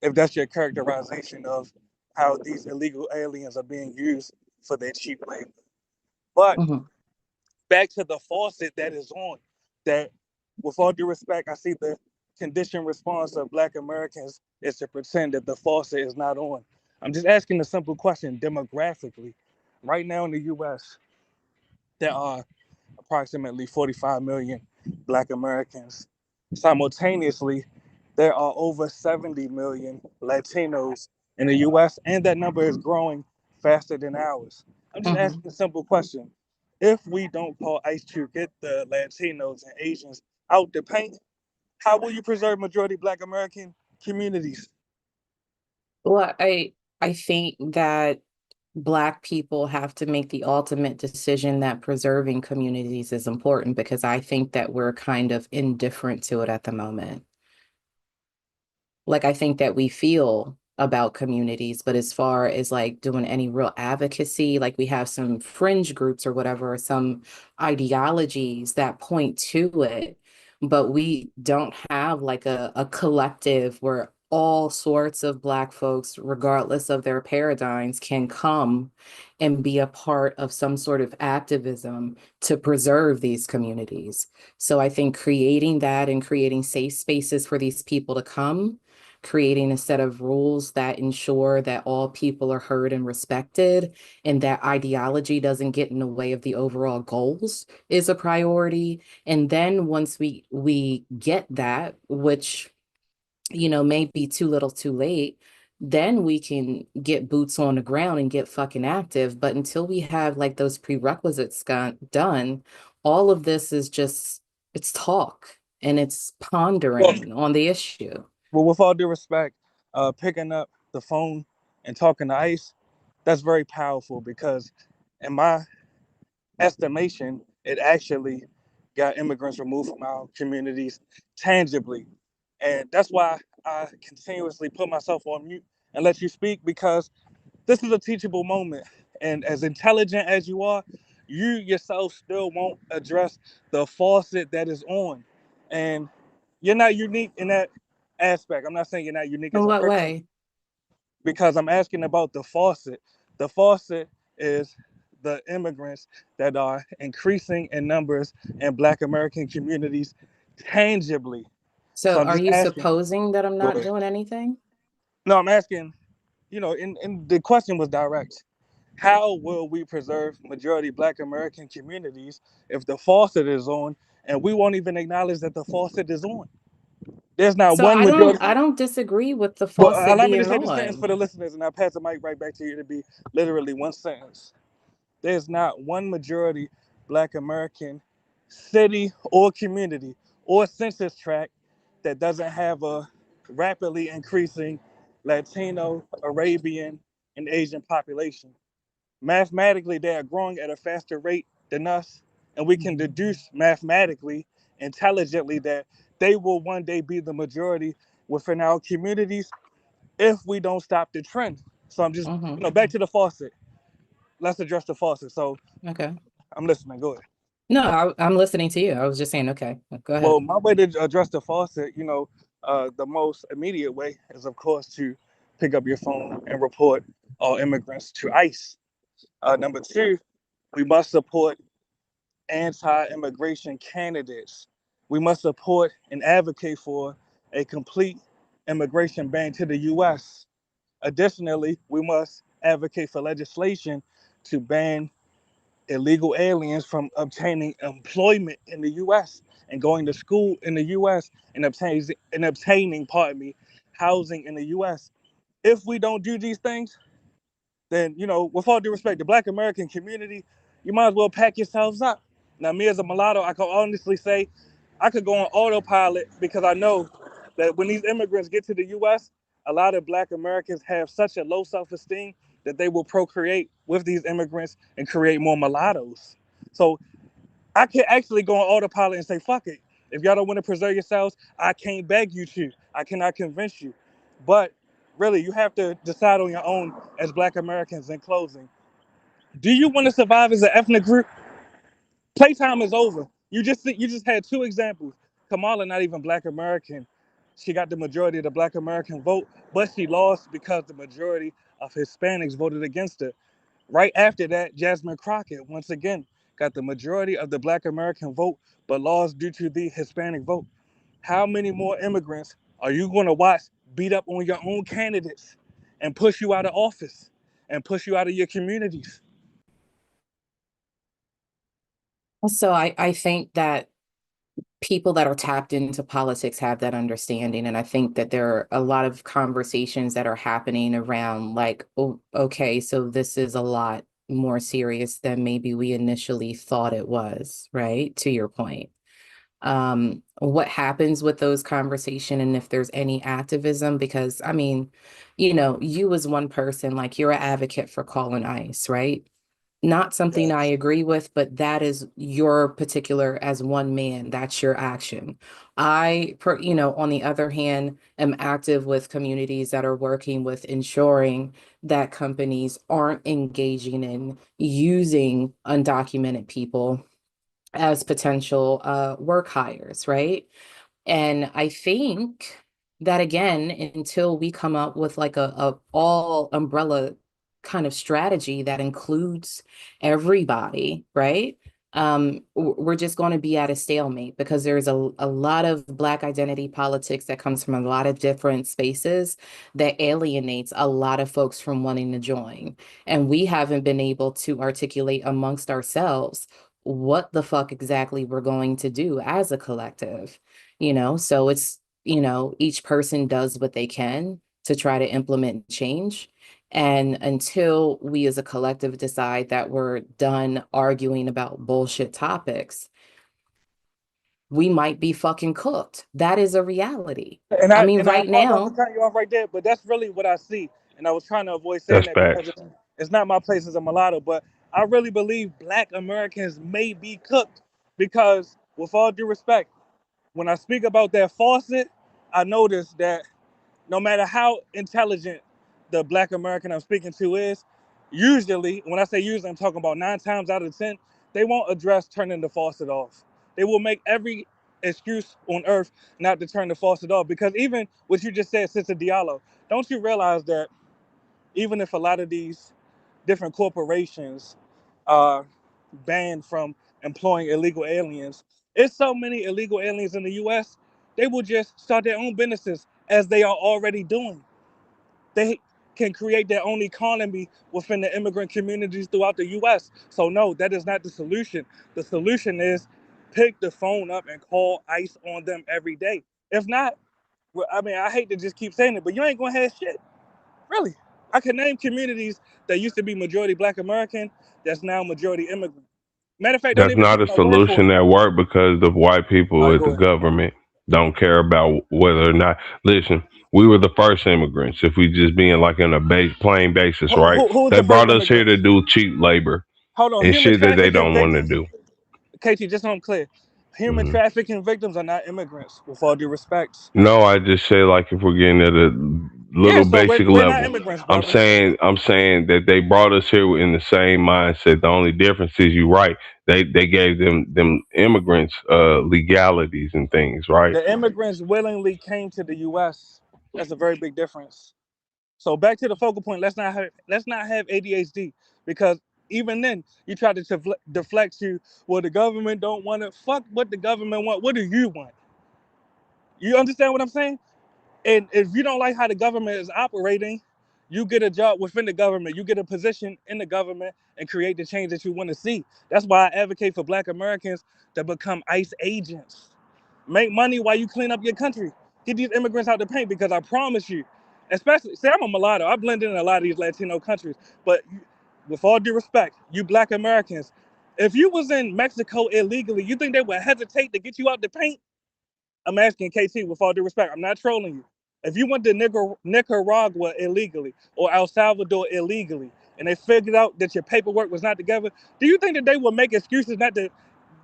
if that's your characterization of how these illegal aliens are being used for their cheap labor. But back to the faucet that is on, that with all due respect, I see the conditioned response of Black Americans is to pretend that the faucet is not on. I'm just asking a simple question demographically. Right now in the US, there are approximately 45 million Black Americans. Simultaneously, there are over 70 million Latinos in the US, and that number is growing faster than ours. I'm just asking a simple question. If we don't call ICE to get the Latinos and Asians out the paint, how will you preserve majority Black American communities? Well, I think that Black people have to make the ultimate decision that preserving communities is important, because I think that we're kind of indifferent to it at the moment. Like, I think that we feel about communities, but as far as like doing any real advocacy, like we have some fringe groups or whatever, or some ideologies that point to it, but we don't have like a collective where all sorts of Black folks, regardless of their paradigms, can come and be a part of some sort of activism to preserve these communities. So I think creating that and creating safe spaces for these people to come, creating a set of rules that ensure that all people are heard and respected, and that ideology doesn't get in the way of the overall goals, is a priority. And then once we get that, which, you know, may be too little too late, then we can get boots on the ground and get fucking active. But until we have like those prerequisites done, all of this is just, it's talk and it's pondering on the issue. Well, with all due respect, picking up the phone and talking to ICE, that's very powerful because, in my estimation, it actually got immigrants removed from our communities tangibly. And that's why I continuously put myself on mute and let you speak, because this is a teachable moment. And as intelligent as you are, you yourself still won't address the faucet that is on. And you're not unique in that aspect. I'm not saying you're not unique In as a what person, way? because I'm asking about the faucet. The faucet is the immigrants that are increasing in numbers in Black American communities tangibly. So So I'm are just you asking. supposing that I'm Go not ahead. doing anything? No, I'm asking, and the question was direct. How will we preserve majority Black American communities if the faucet is on and we won't even acknowledge that the faucet is on? There's not So one majority. I don't disagree with the Well, faucet allow me to being say the sentence on. for the listeners, and I'll pass the mic right back to you. To be literally one sentence. There's not one majority Black American city or community or census tract that doesn't have a rapidly increasing Latino, Arabian, and Asian population. Mathematically, they are growing at a faster rate than us, and we can deduce mathematically, intelligently, that they will one day be the majority within our communities if we don't stop the trend. So I'm just, back to the faucet. Let's address the faucet. So Okay. I'm listening. Go ahead. No, I'm listening to you. I was just saying, okay, go Well, ahead. my way to address the faucet, the most immediate way is, of course, to pick up your phone and report all immigrants to ICE. Number two, we must support anti-immigration candidates. We must support and advocate for a complete immigration ban to the U.S. Additionally, we must advocate for legislation to ban illegal aliens from obtaining employment in the U.S. and going to school in the U.S. and obtaining, housing in the U.S. if we don't do these things, then, with all due respect, the Black American community, you might as well pack yourselves up. Now, me as a mulatto, I can honestly say I could go on autopilot because I know that when these immigrants get to the U.S., a lot of Black Americans have such a low self-esteem that they will procreate with these immigrants and create more mulattoes. So I can actually go on autopilot and say, fuck it. If y'all don't want to preserve yourselves, I can't beg you to. I cannot convince you. But really, you have to decide on your own as Black Americans in closing. Do you want to survive as an ethnic group? Playtime is over. You just had two examples. Kamala, not even Black American. She got the majority of the Black American vote, but she lost because the majority of Hispanics voted against her. Right after that, Jasmine Crockett, once again, got the majority of the Black American vote, but lost due to the Hispanic vote. How many more immigrants are you going to watch beat up on your own candidates and push you out of office and push you out of your communities? So I think that people that are tapped into politics have that understanding. And I think that there are a lot of conversations that are happening around like, oh, okay, so this is a lot more serious than maybe we initially thought it was, right? To your point. What happens with those conversations and if there's any activism, because I mean, you as one person, like you're an advocate for calling ICE, right? Not something I agree with, but that is your particular as one man, that's your action. On the other hand, am active with communities that are working with ensuring that companies aren't engaging in using undocumented people as potential work hires, right? And I think that again, until we come up with like a all umbrella kind of strategy that includes everybody, right? We're just going to be at a stalemate because there's a lot of Black identity politics that comes from a lot of different spaces that alienates a lot of folks from wanting to join. And we haven't been able to articulate amongst ourselves what the fuck exactly we're going to do as a collective. So it's, each person does what they can to try to implement change. And until we as a collective decide that we're done arguing about bullshit topics, we might be fucking cooked. That is a reality. And I Right apologize for now, cutting you off right there, but that's really what I see. And I was trying to avoid saying That's that because facts. it's not my place as a mulatto, but I really believe Black Americans may be cooked because, with all due respect, when I speak about that faucet, I notice that no matter how intelligent the Black American I'm speaking to is, usually, when I say usually, I'm talking about 9 times out of 10, they won't address turning the faucet off. They will make every excuse on earth not to turn the faucet off. Because even what you just said, Sister Diallo, don't you realize that even if a lot of these different corporations are banned from employing illegal aliens, it's so many illegal aliens in the US, they will just start their own businesses as they are already doing. They can create their own economy within the immigrant communities throughout the US. So no, that is not the solution. The solution is pick the phone up and call ICE on them every day. If not, well, I mean, I hate to just keep saying it, but you ain't gonna have shit. Really. I can name communities that used to be majority Black American that's now majority immigrant. Matter of fact, don't That's even not take a my word for solution it. at work because the white All people right, at the go ahead. government don't care about whether or not. Listen, we were the first immigrants. If we just being like in a plain basis, right? Who was They the first brought us here to immigrants? do cheap labor Hold on, and human shit that they trafficking don't want to victims. do. KT, just so I'm clear, human hmm trafficking victims are not immigrants, with all due respect. No, I just say like if we're getting at a Yeah, little so basic we're not level. immigrants, I'm brother. saying I'm saying that they brought us here in the same mindset. The only difference is you right. They gave them immigrants legalities and things, right? The immigrants willingly came to the U.S. That's a very big difference. So back to the focal point. Let's not have ADHD because even then you try to deflect to, well, the government don't want it. Fuck what the government want. What do you want? You understand what I'm saying? And if you don't like how the government is operating, you get a job within the government. You get a position in the government and create the change that you want to see. That's why I advocate for Black Americans to become ICE agents. Make money while you clean up your country. Get these immigrants out the paint because I promise you, Especially, say I'm a mulatto. I blend in a lot of these Latino countries. But with all due respect, you Black Americans, if you was in Mexico illegally, you think they would hesitate to get you out the paint? I'm asking KT with all due respect. I'm not trolling you. If you went to Nicaragua illegally or El Salvador illegally, and they figured out that your paperwork was not together, do you think that they would make excuses not to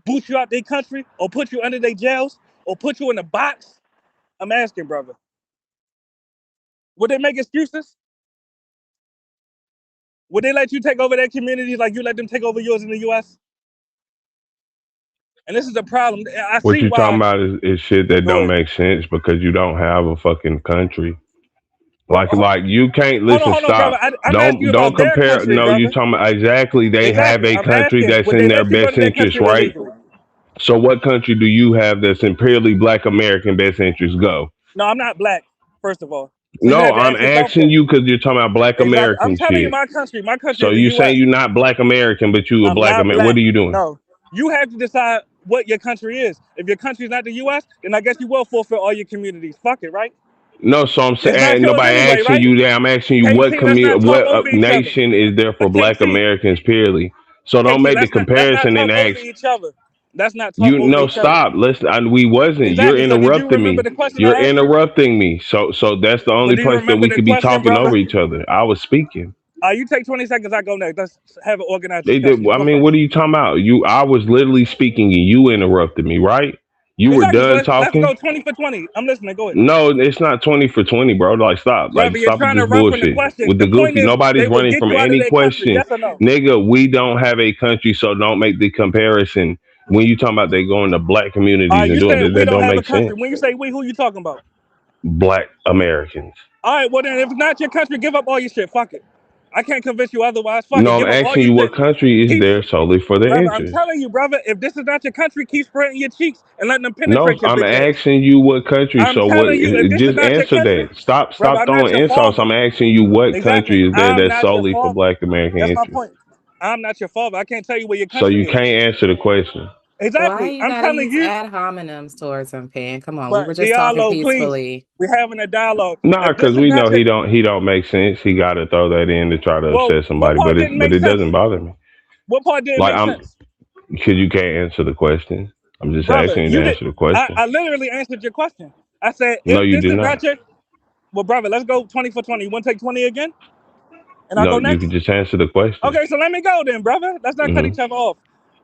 boot you out their country or put you under their jails or put you in a box? I'm asking, brother. Would they make excuses? Would they let you take over their communities like you let them take over yours in the U.S.? And this is the problem. I What see you talking why. about is shit that Go don't ahead. make sense because you don't have a fucking country. Well, Like you can't listen. hold on, brother. Stop. I'm asking you Don't about their compare. country, No, you brother. talking about exactly. They have Exactly. a I'm country asking, that's would in they their let you go best to their interest, country right? illegally? So what country do you have that's in purely Black American best interest? Go. No, I'm not Black, first of all. So you No, have to I'm ask yourself asking that. you because you're talking about Black Exactly. I'm American telling you shit. my country. My country So is the you saying U.S. you're not Black American, but you a I'm Black not American? Black. What are you doing? No. You have to decide what your country is. If your country is not the U.S., then I guess you will forfeit all your communities. Fuck it, right? No, so I'm It's saying not ain't yours nobody anyway, asking right? you that. I'm asking you KT, let's not talk what over each other. nation is there for But Black KT, Americans purely. So don't make the let's not comparison and talk over ask. each other. Let's not talk You over no each other. stop. Listen, we wasn't. You're Exactly. So did you interrupting remember me. the question You're I asked you? interrupting me. So that's the But only do you place that remember we the could be question, talking brother? over each other. I was speaking. You take 20 seconds, I go next. Let's have an organized They did. discussion. You I go mean, first. what are you talking about? I was literally speaking and you interrupted me, right? You were Exactly. So done let's talking. go 20 for 20. I'm listening. Go ahead. No, it's not 20 for 20, bro. Like, stop. Like, Brother, you're stop with trying to this run from the bullshit. question. With the The point goofy, is nobody's they will running get from you out of any their country. question. Yes or no? Nigga, we don't have a country, so don't make the comparison when you talking about they going to Black communities and You doing said that. we That don't don't have a make country. sense. When you say we, who you talking about? Black Americans. All right, well then, if it's not your country, give up all your shit. Fuck it. I can't convince you otherwise. Fuck it. No, I'm Give up all asking your you what shit. country is Keep, there solely for their brother, I'm interest. telling you, brother, if this is not your country, keep spreading your cheeks and letting them No, penetrate your I'm bitch ass. asking you what country. I'm So what? telling you, if this is Just not your answer country, that. Stop, brother, stop I'm not throwing your insults. father. I'm asking you what Exactly. country is there I'm that's not your solely for father. Black American That's my interest. point. I'm not your father. I can't tell you where your So you country is. can't answer the question. Why Exactly. you I'm gotta telling use you. ad hominems towards him, Pan? Come on, we were But just talking dialogue, please. peacefully. We're having a dialogue. Nah, If this because is we not know your, he don't make sense. He got to throw that in to try to well, upset what somebody, part didn't but make it sense? doesn't bother me. What part didn't Like make I'm, sense? because you can't answer the question. I'm just Brother, asking you you to did. answer the question. I literally answered your question. I said, No, if you this did is not not. your, well, brother, let's go 20 for 20. You want to take 20 again? And I'll No, go you can next? just answer the question. Okay, so let me go then, brother. Let's not cut Hmm. each other off.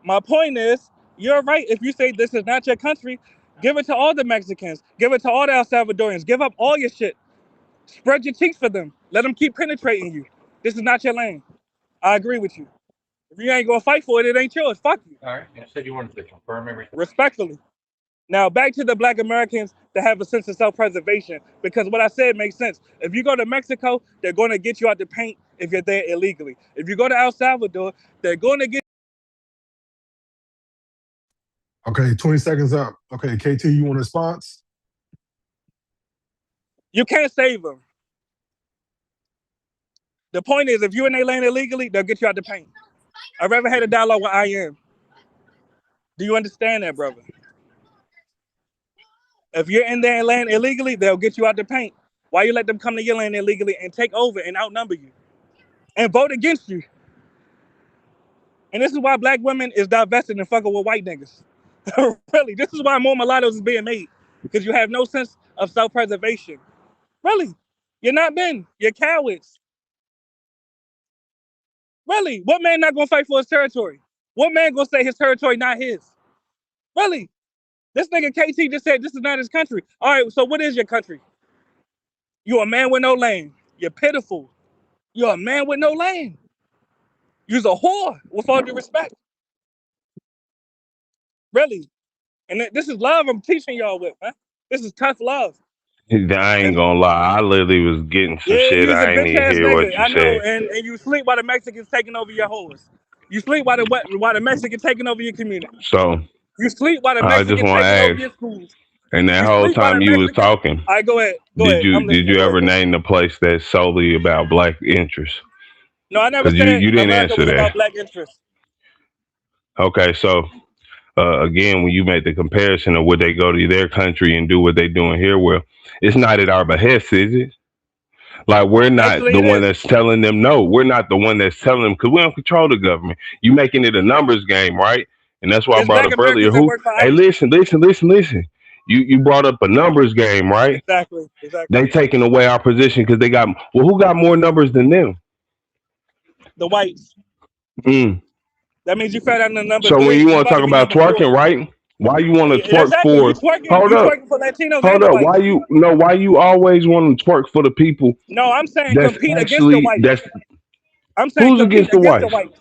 My point is, you're right. If you say this is not your country, give it to all the Mexicans. Give it to all the El Salvadorians. Give up all your shit. Spread your cheeks for them. Let them keep penetrating you. This is not your lane. I agree with you. If you ain't gonna fight for it, it ain't yours. Fuck you. All right. You said you wanted to confirm everything. Respectfully. Now back to the Black Americans that have a sense of self-preservation, because what I said makes sense. If you go to Mexico, they're going to get you out the paint if you're there illegally. If you go to El Salvador, they're going to get. Okay, 20 seconds up. Okay, KT, you want a response? You can't save them. The point is, if you're in their land illegally, they'll get you out the paint. I've ever had a dialogue with I am. Do you understand that, brother? If you're in their land illegally, they'll get you out the paint. Why you let them come to your land illegally and take over and outnumber you and vote against you? And this is why Black women is divested and fucking with white niggas. Really, this is why more mulattoes is being made, because you have no sense of self-preservation. Really, you're not men. You're cowards. Really, what man not gonna fight for his territory? What man gonna say his territory not his? Really, this nigga KT just said this is not his country. All right, so what is your country? You're a man with no land. You're pitiful. You're a man with no land. You're a whore, with all due respect. Really. And this is love I'm teaching y'all with, man. This is tough love. I ain't And gonna lie. I literally was getting some yeah, shit. you's a I ain't bitch even ass hear what nigga. you I know. said. And you sleep while the Mexicans taking over your hoes. You sleep while the Mexican taking over your community. So You sleep while the I just Mexican want to taking over ask. your schools. And that You whole sleep while the time you was Mexican. talking, All right, go ahead. Go ahead. I'm did listening. you Go ever ahead. name the place that's solely about Black interests? No, I never Because said you didn't America answer was about that. Black interests. Okay, so again, when you make the comparison of would they go to their country and do what they doing here, well, it's not at our behest, is it? Like we're not Actually, the it one is. that's telling them no. We're not the one that's telling them because we don't control the government. You making it a numbers game, right? And that's why I It's brought Black up earlier. Americans that Who? work for Hey, ICE. listen. You brought up a numbers game, right? Exactly. They taking away our position because they got who got more numbers than them? The whites. Mm. That means you fell down to number So when 3. you You want to about to talk be about number 4. twerking, right? Why you want to twerk Exactly. for? Hold You up, twerking for Latinos hold and the up. whites. Why you always want to twerk for the people No, I'm saying that's compete against the actually whites. that's I'm saying who's compete against the against the whites? whites.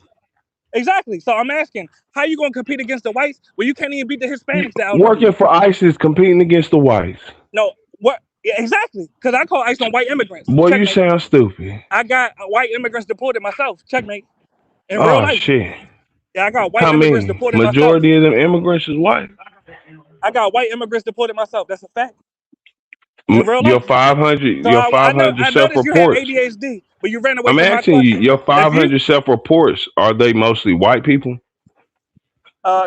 Exactly. So I'm asking, how you gonna compete against the whites when you can't even beat the Hispanics that outnumber Working you? for ISIS, competing against the whites. No, what? Yeah, exactly. Because I call ICE on white immigrants. Boy, you Checkmate. sound stupid. I got white immigrants deported myself. Checkmate. In real Oh life. shit. Yeah, I got white How immigrants many? deported myself. Majority of them immigrants is white. I got white immigrants deported myself. That's a fact. In real Your life. 500, So your I 500 self noticed you had reports. ADHD, but you ran away I'm from my asking you, question. your If you 500 self reports, are they mostly white people?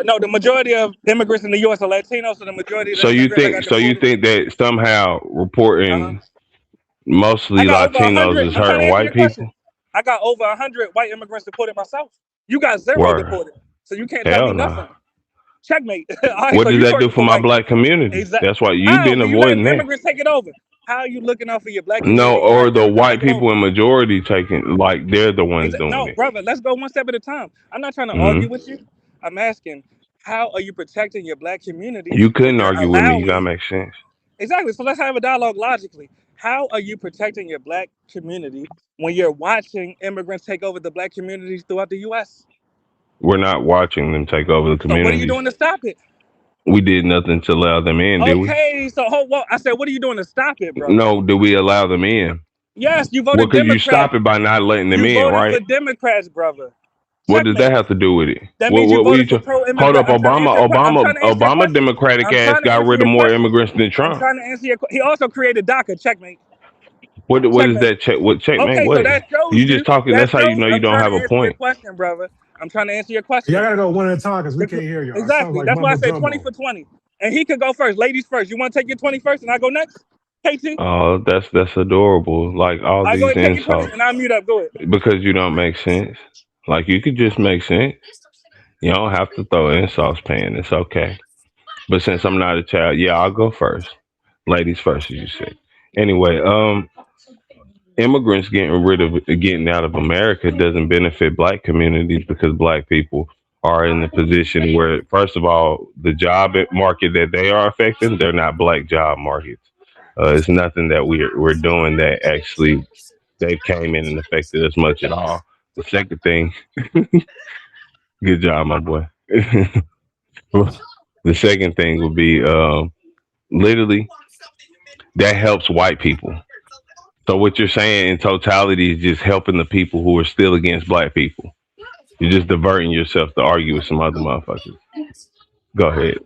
no, the majority of immigrants in the US are Latinos, so the majority of So the you immigrants I think got so you deported. think that somehow Uh-huh. reporting mostly I got over Latinos 100. is I'm trying to hurting answer white your question. people? I got over 100 white immigrants deported myself. You got 0 Word. deported. So you can't tell me Hell no. nothing. Checkmate. All right, What so does you that do twerking for for my whites. black community? Exactly. That's why you've How? been When you letting avoiding that. immigrants take it over. How are you looking out for your black No, community and or letting the immigrants white take it over? people in majority taking like they're the ones doing No, it. brother, let's go one step at a time. I'm not trying to Hmm. argue with you. I'm asking, how are you protecting your black community You when couldn't you're argue with me. You gotta allowing? make sense. Exactly. So let's have a dialogue logically. How are you protecting your black community when you're watching immigrants take over the black communities throughout the U.S.? We're not watching them take over the So what are you communities. doing to stop it? We did nothing to allow them in, did we? Okay, so well, I said, what are you doing to stop it, brother? No, did we allow them in? Yes, you Well, voted could you Democrat. stop it by not letting them You in, voted for right? Democrats, brother. What does that Checkmate. have to do with it? That means you What you voted for hold pro-immigrant. up, I'm trying to Obama, answer. I'm trying to answer your Obama question. Democratic I'm ass trying to got answer rid of your more question. immigrants than I'm Trump. trying to answer your. He also created DACA. Checkmate. What is Checkmate. that check? What checkmate? Okay, so What? that shows You you. just talking? That That's how you shows. know you I'm don't trying have to a answer your point. question, brother. I'm trying to answer your Y'all question. gotta go one at a time because we can't hear y'all. It sounds Exactly. like That's why I mumbo said 20 jumbo. for 20. And he could go first. Ladies first. You want to take your 20 first, and I go next? KT. Oh, that's adorable. Like all I go these ahead, take your 20, insults and I'll mute up. Go ahead. because you don't make sense. Like you could just make sense. You don't have to throw insults, pan. It's okay. But since I'm not a child, yeah, I'll go first. Ladies first, as you said. Anyway, immigrants getting out of America doesn't benefit black communities because black people are in the position where, first of all, the job market that they are affecting, they're not black job markets. It's nothing that we're doing that actually they came in and affected us much at all. The second thing, good job, my boy. The second thing would be literally that helps white people. So what you're saying in totality is just helping the people who are still against black people. You're just diverting yourself to argue with some other motherfuckers. Go ahead.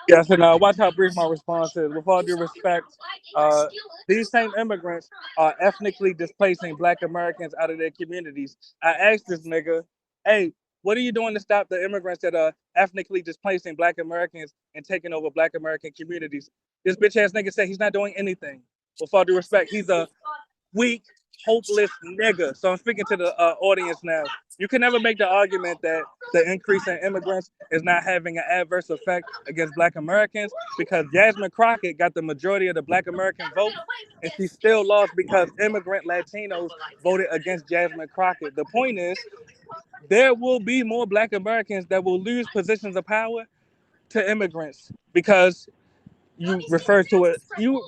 Yes, and watch how brief my response is. With all due respect, uh, these same immigrants are ethnically displacing Black Americans out of their communities. I asked this nigga, hey, what are you doing to stop the immigrants that are ethnically displacing Black Americans and taking over Black American communities? This bitch ass nigga said he's not doing anything. With all due respect, he's a weak, hopeless nigga. So I'm speaking to the audience now. You can never make the argument that the increase in immigrants is not having an adverse effect against Black Americans because Jasmine Crockett got the majority of the Black American vote, and she still lost because immigrant Latinos voted against Jasmine Crockett. The point is, there will be more Black Americans that will lose positions of power to immigrants because you refer to it. You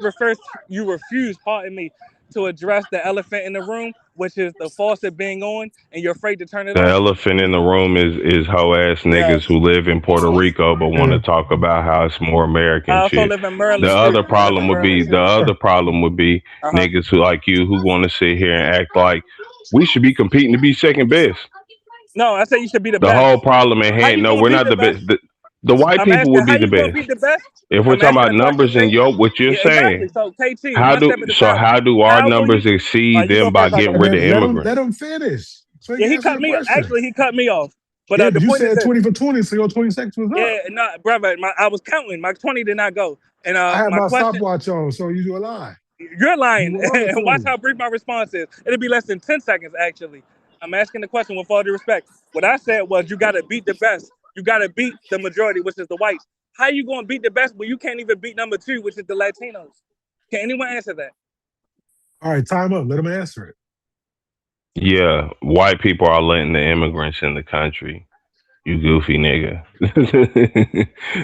refuse, pardon me, to address the elephant in the room, which is the faucet being on, and you're afraid to turn it The off. elephant in the room is hoe ass niggas Yes. who live in Puerto Rico but want to Yeah. talk about how it's more American I also shit. live in The Maryland other too. I live in problem would Maryland be the too. other problem would be Uh-huh. niggas who like you who want to sit here and act like we should be competing to be second best. No, I say you should be the The best. whole problem at How hand. you No, gonna we're beat not the the best? best. The white I'm people asking would be how the you gonna best. beat the best? If we're I'm talking asking about a question, numbers and K. what you're Yeah, exactly. saying, So KT, one step at a time. how do our How will numbers you? All right, exceed you go them by first. I go getting And rid next. of then immigrants? let him finish so he Yeah, can he answer cut your me. question. Actually, he cut me off. But Yeah, the but you point is said this. 20 for 20, so your 20 seconds was up. Yeah, no, brother, I was counting. My 20 did not go. And I have my my question, stopwatch on, so you do a lie. You're lying. You are And watch saying. how brief my response is. It'll be less than 10 seconds, actually. I'm asking the question with all due respect. What I said was you got to beat the best. You got to beat the majority, which is the whites. How you going to beat the best when you can't even beat number two, which is the Latinos? Can anyone answer that? All right, time up. Let him answer it. Yeah, white people are letting the immigrants in the country. You goofy nigga.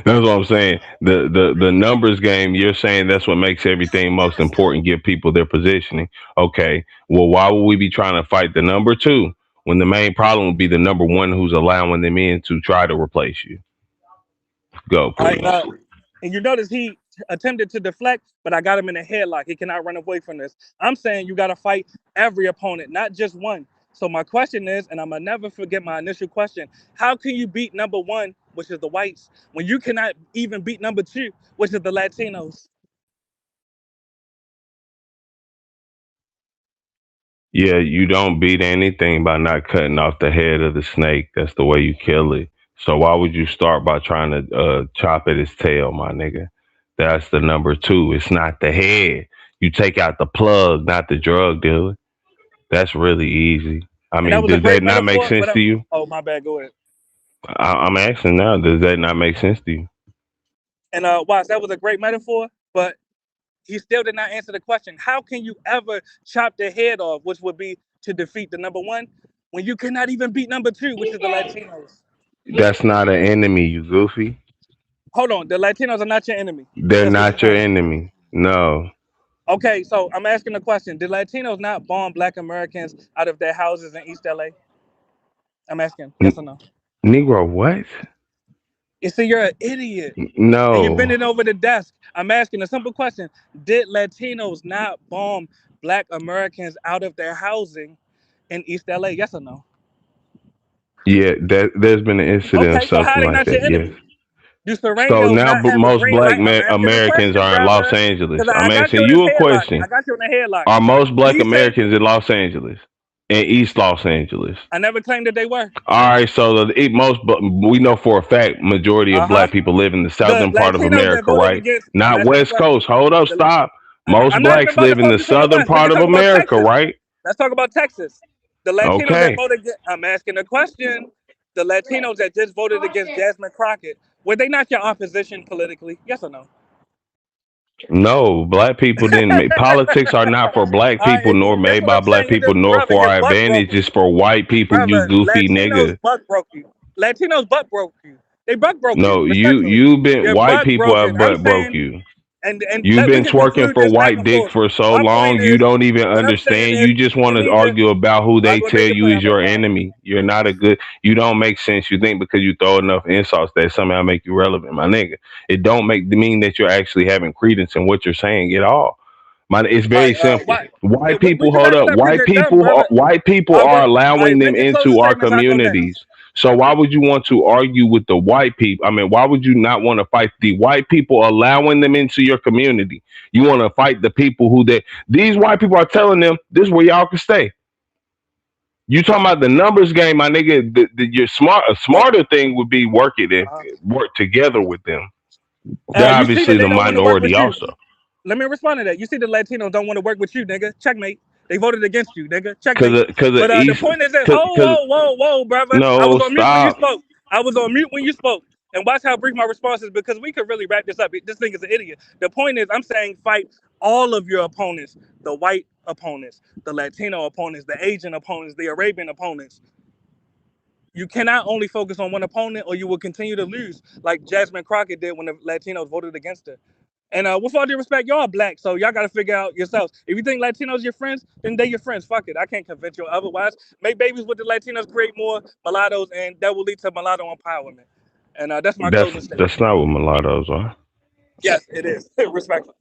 That's what I'm saying. The numbers game, you're saying that's what makes everything most important, give people their positioning. Okay. Well, why would we be trying to fight the number two when the main problem would be the number one who's allowing them in to try to replace you? Go, All right, please. and you notice he attempted to deflect, but I got him in a headlock. He cannot run away from this. I'm saying you got to fight every opponent, not just one. So my question is, and I'm gonna never forget my initial question: how can you beat number one, which is the whites, when you cannot even beat number two, which is the Latinos? Yeah, you don't beat anything by not cutting off the head of the snake. That's the way you kill it. So why would you start by trying to chop at its tail, my nigga? That's the number two. It's not the head. You take out the plug, not the drug dealer. That's really easy. I And that mean, was a does that great not make metaphor. sense to you? Oh, my bad. Go ahead. I'm asking now. Does that not make sense to you? And watch, that was a great metaphor, but he still did not answer the question. How can you ever chop the head off, which would be to defeat the number one, when you cannot even beat number two, which is the Latinos? That's not an enemy, you goofy. Hold on, the Latinos are not your enemy. They're That's what you're not your saying. enemy. No. Okay, so I'm asking the question: did Latinos not bomb Black Americans out of their houses in East LA? I'm asking, yes or no? Negro, what? You see, you're an idiot, and you're No. bending over the desk. I'm asking a simple question: did Latinos not bomb Black Americans out of their housing in East LA? Yes or no? Yeah, there's been an incident of Okay, so how something they like not your that. Yes. enemy? Do So Serranos now not have a most green black light? I'm asking a Americans question, are in Los brother. Angeles. Because I I'm got you asking in this you a headlock. I question. got you in the headlock. Are most black He said, Americans in Los Angeles? In East Los Angeles? I never claimed that they were. All right, so we know for a fact majority of Uh-huh. black people live in the The southern part of Latinos that America, voted right? against, I'm Not asking a West question. Coast. Hold up, stop. Most I'm not even blacks about to live in the focus on the southern West. Let me part of talk about America, Texas. right? Let's talk about Texas. The Latinos that Okay. voted against, I'm asking a question. The Latinos that just voted against Jasmine Crockett, were they not your opposition politically? Yes or no? No, black people didn't make politics are not for black people And nor that's made what by I'm black saying. people nor Brother, for your our butt broke advantage. you. It's for white people, you Brother, goofy Latinos nigga. butt broke you. Latinos butt broke you. They butt broke you, No, respectfully. you've been Your white butt people broken. have I'm butt broke saying, you. and You've we been can twerking conclude for this back white and dick forth. for so My point long, you is, don't even what I'm saying understand. is, You just you want to need to. argue about who I'll they go tell take a you play. is I'm back, your y'all. enemy. You're not a good. You don't make sense. You think because you throw enough insults that somehow make you relevant, my nigga. It don't mean that you're actually having credence in what you're saying at all. It's All very right, simple. what? White We people, just hold gotta up. stop because you're dumb, brother. White people I'll go. are All right, allowing them make your closing into our statements. I'll go communities. next. So why would you want to argue with the white people? I mean, why would you not want to fight the white people allowing them into your community? You want to fight the people these white people are telling them this is where y'all can stay. You talking about the numbers game, my nigga? A smarter thing would be work together with them. They're You see obviously that they the don't want to work minority, with you. also. Let me respond to that. You see the Latinos don't want to work with you, nigga. Checkmate. They voted against you, nigga. Checkmate. Cause of But the East, point is that, cause whoa, brother. I no, was on mute when you stop. spoke. I was on mute when you spoke. And watch how brief my response is because we could really wrap this up. This thing is an idiot. The point is, I'm saying fight all of your opponents, the white opponents, the Latino opponents, the Asian opponents, the Arabian opponents. You cannot only focus on one opponent or you will continue to lose like Jasmine Crockett did when the Latinos voted against her. And with all due respect, y'all black, so y'all got to figure out yourselves. If you think Latinos your friends, then they your friends. Fuck it. I can't convince you otherwise. Make babies with the Latinos, create more mulattoes, and that will lead to mulatto empowerment. And that's my closing statement. That's not what mulattoes are. Yes, it is. Respectfully.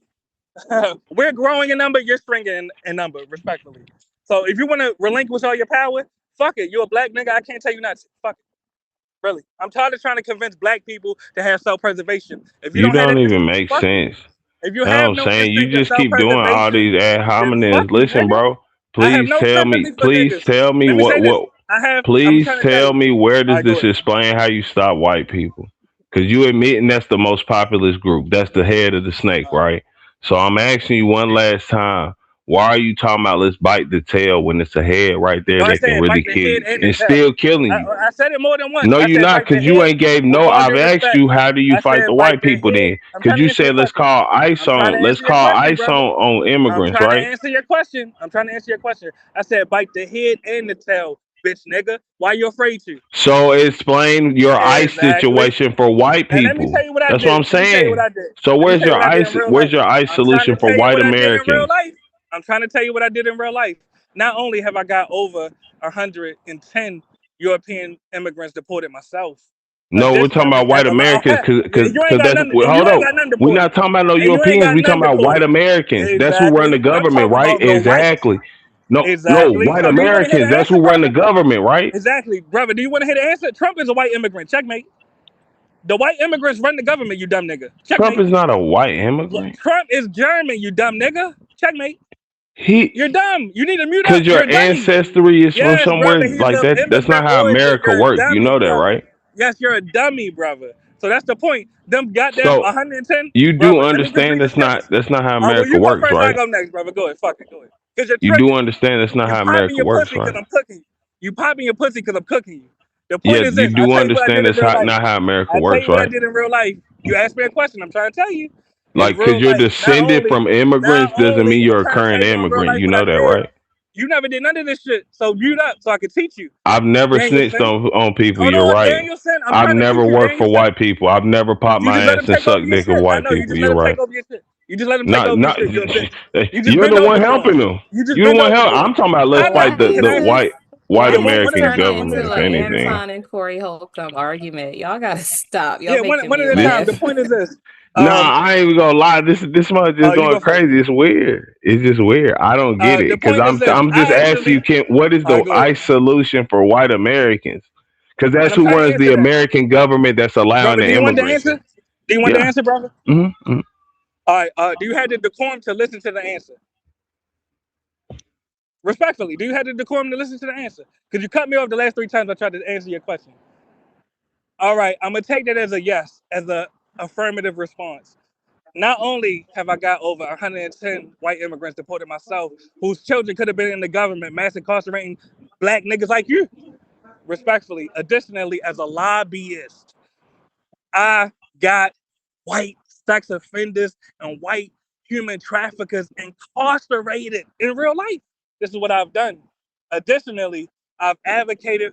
We're growing in number, you're shrinking in number, respectfully. So if you want to relinquish all your power, fuck it. You're a black nigga. I can't tell you not to. Fuck it. Really. I'm tired of trying to convince black people to have self-preservation. If you You don't have don't that even instinct, make fuck you. sense. If you You know what have I'm no saying? You instinct of just keep doing all self-preservation, these ad then fuck hominems. you, Listen, nigga. bro. I have no sympathy for Please niggas. tell me Let me say this. what. I'm Please trying to tell tell you. me where All does right, go this ahead. explain how you stop white people? Because you admitting that's the most populous group. That's the head of the snake, right? So I'm asking you one last time. Why are you talking about let's bite the tail when it's a head right there No, I that can said really bite the kill head you and the and tail. still killing you? I said it more than once. No, I you're said not, bite the because you head. ain't gave With no. all I've due asked respect, you how do you I fight the said bite white the people head. then? I'm Because trying to you answer your said let's question. call ICE I'm trying to on let's answer your call question, ICE brother. on I'm immigrants, trying to right? answer your question. I'm trying to answer your question. I said bite the head and the tail, bitch nigga. Why you afraid to? So explain your ICE Exactly. situation for white And let me tell people. you what I That's what did. I'm Let me tell you what saying. I did. So Let me tell you what I did in real where's life. your ICE I'm trying to solution for tell you white what I did in real Americans? life. I'm trying to tell you what I did in real life. Not only have I got over 110 European immigrants deported myself. No, we're talking Additionally, about white as a lot, Americans and you ain't got that's none, and you hold ain't up. got none We're not deported, talking about no and you ain't Europeans. got We talking none about white deported. Americans. That's who run the Exactly. I'm government, talking right? about the white. Exactly. No, no, Exactly. white So do you want to hear the Americans. That's answer, who run the brother? government, right? Exactly, brother. Do you want to hear the answer? Trump is a white immigrant. Checkmate. The white immigrants run the government, you dumb nigga. Trump Checkmate. is not a white immigrant. Trump is German, you dumb nigga. Checkmate. He, You're dumb. You need to mute because up. your You're a dummy. ancestry is from Yes, somewhere brother. He's like of that. That's not immigrant how origin. America You're a works. You dummy, know that, brother. right? Yes, you're a dummy, brother. So that's the point. Them goddamn So 110, you do brother. Let me just understand read the scriptures. that's not how Oh, well, America you go works, first. I right? go next, brother. Go ahead. Fuck it. Go ahead. Because you're You do tricking. understand that's not You're how popping America your works, pussy because right? I'm cooking you. You popping your pussy because I'm cooking you. The Yeah, point is you this. I do tell you what I understand did in that's real life. not how America I tell works, you what I right? did in real life. You asked me a question. I'm trying to tell you. In Like, because real you're life, descended from immigrants doesn't mean I'm you're a trying to tell current you in real immigrant. life You what I know that, did. right? You never did none of this shit. So mute up so I can teach you. I've never snitched Danielson. on people. Hold You're on, right. Danielson. I'm I've trying to never teach you, worked for Danielson. white people. I've never popped You my just let him ass and take over sucked your dick of shit. I white know. You people. just let You're him take right. over your shit. You just let him take Not over your not shit. You're a bitch. You just you're bend the one over for him. helping them. You just You're the bend one over help. for him. I'm talking about let's How fight long? the, Why Can the is I? white this? white Why Yeah, is one this at a American time. turning One at a government, into if an time. anything. Anton and Corey Holcomb argument? Y'all gotta stop. Y'all Yeah, making one me at a This time. The laugh. point is this. Nah, I ain't even gonna lie. This month Oh, just you going go first. crazy. It's weird. It's just weird. I don't get it The because point is this. I'm just I asking you, actually. can what is All right, the go ahead. ICE solution for white Americans? Because And that's I'm who trying to runs the answer that, American government that's allowing brother. the Do you want the immigrants. answer? Do you want the Yeah. answer, brother? Mm-hmm. All right. Do you have the decorum to listen to the answer? Respectfully, do you have the decorum to listen to the answer? Because you cut me off the last 3 times I tried to answer your question. All right, I'm gonna take that as a yes, as a affirmative response. Not only have I got over 110 white immigrants deported myself, whose children could have been in the government, mass incarcerating black niggas like you. Respectfully, additionally, as a lobbyist, I got white sex offenders and white human traffickers incarcerated in real life. This is what I've done. Additionally, I've advocated,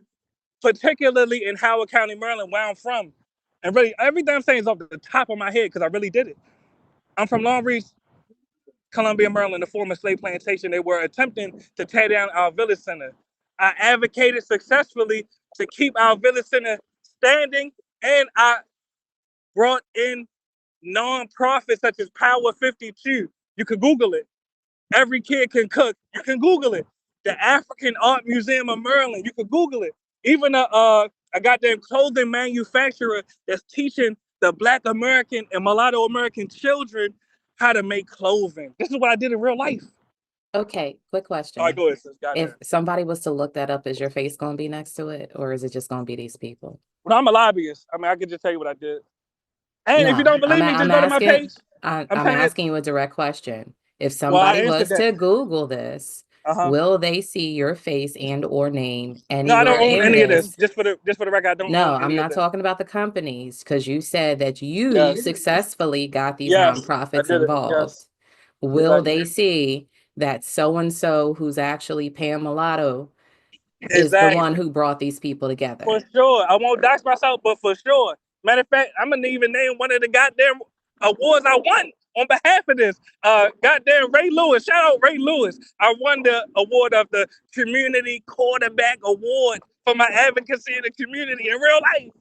particularly in Howard County, Maryland, where I'm from. And really, everything I'm saying is off the top of my head because I really did it. I'm from Long Beach, Columbia, Maryland, the former slave plantation. They were attempting to tear down our village center. I advocated successfully to keep our village center standing, and I brought in non-profits such as Power 52. You can Google it. Every kid can cook. You can Google it. The African Art Museum of Maryland. You can Google it. Even a goddamn clothing manufacturer that's teaching the Black American and Mulatto American children how to make clothing. This is what I did in real life. Okay, quick All right, question. go ahead, sis. If somebody was to look that up, is your face gonna be next to it, or is it just gonna be these people? Well, I'm a lobbyist. I mean, I could just tell you what I did. And if you No, don't believe me, just I'm go to my asking. page. I'm telling you. asking you a direct question. If Well, I somebody answered was that. to Google this, Uh-huh. will they see your face and or name No, I don't anywhere own in any of this. this? Just for the record, I don't No, own I'm any of not this. talking about the companies because you said that you Yes. successfully got these Yes, I nonprofits did it. involved. Yes. Will Exactly. they see that so and so who's actually Pam Mulatto is the one Exactly. who brought these people together? For sure. I won't dox myself, but for sure. Matter of fact, I'm gonna even name one of the goddamn awards I won on behalf of this. Goddamn Ray Lewis. Shout out Ray Lewis. I won the award of the Community Quarterback Award for my advocacy in the community in real life.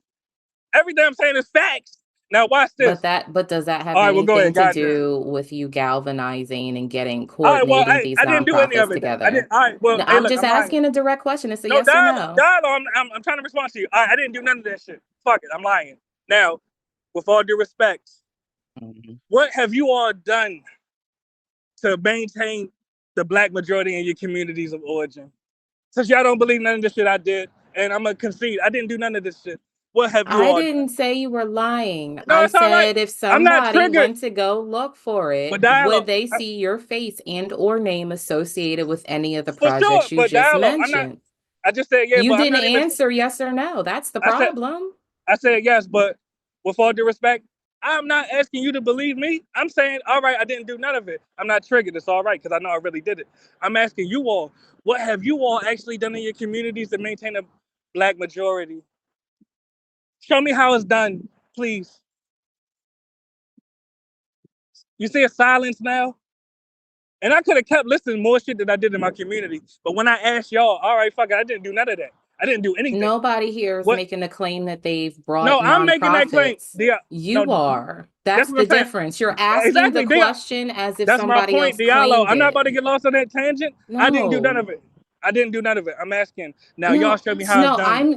Everything I'm saying is facts. Now watch this. But does that have All right, well, go anything ahead, to goddamn. do with you galvanizing and getting All right, well, coordinating these I didn't do any of nonprofits it then. I didn't. together? All right, well, No, hey, I'm look, just I'm lying. asking a direct question. It's a No, yes or no. dialogue. I'm trying to respond to you. I didn't do none of that shit. Fuck it, I'm lying. Now, with all due respect, what have you all done to maintain the black majority in your communities of origin? Since y'all don't believe none of this shit I did, and I'm gonna concede, I didn't do none of this shit. What have you I all didn't done? say you were lying. No, I it's all right. said if I'm not somebody triggered. went to go look for But it, would dialogue, they see your face and or name associated with any of the for sure. projects you But just dialogue, I'm not. mentioned? I just said yeah, You but I'm didn't not even. answer yes or no. That's the I said problem. I said yes, but with all due respect, I'm not asking you to believe me. I'm saying, all right, I didn't do none of it. I'm not triggered. It's all right because I know I really did it. I'm asking you all, what have you all actually done in your communities to maintain a black majority? Show me how it's done, please. You see a silence now? And I could have kept listening more shit that I did in my community. But when I asked y'all, all right, fuck it, I didn't do none of that. I didn't do anything. Nobody here is What? making a claim that they've brought No, I'm making that claim. nonprofits. No, You are. that's That's what I'm the saying. difference. You're asking the Exactly, question as if that's my somebody point, else Diallo. claimed I'm not it. about to get lost on that tangent. I didn't do none No. of it. I didn't do none of it. I'm asking. Now y'all No, show me how it's no, done.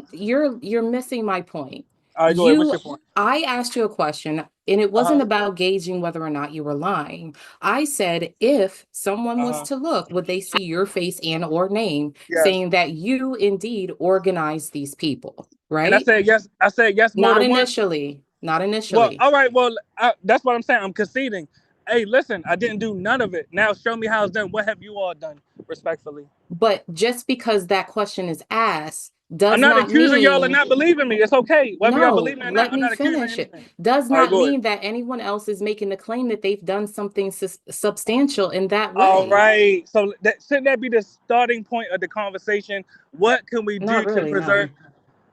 you're missing my point. All right, go ahead. What's your point? I asked you a question and it wasn't Uh-huh. about gauging whether or not you were lying. I said if someone was Uh-huh. to look, would they see your face and or name Yes. saying that you indeed organized these people, And I right? said yes. I said yes more Not than once. initially. Not Well, initially. all right. Well, that's what I'm saying. I'm conceding. Hey, listen, I didn't do none of it. Now show me how it's done. What have you all done, respectfully? But just because that question is asked I'm does not not accusing y'all of mean not believing me. It's okay. Whether y'all believe no, me or not, let I'm me not accusing finish it. anything. Does All right, not go ahead. mean that anyone else is making the claim that they've done something substantial in that All way. right. So shouldn't that be the starting point of the conversation? What can we Not do to really, preserve? no.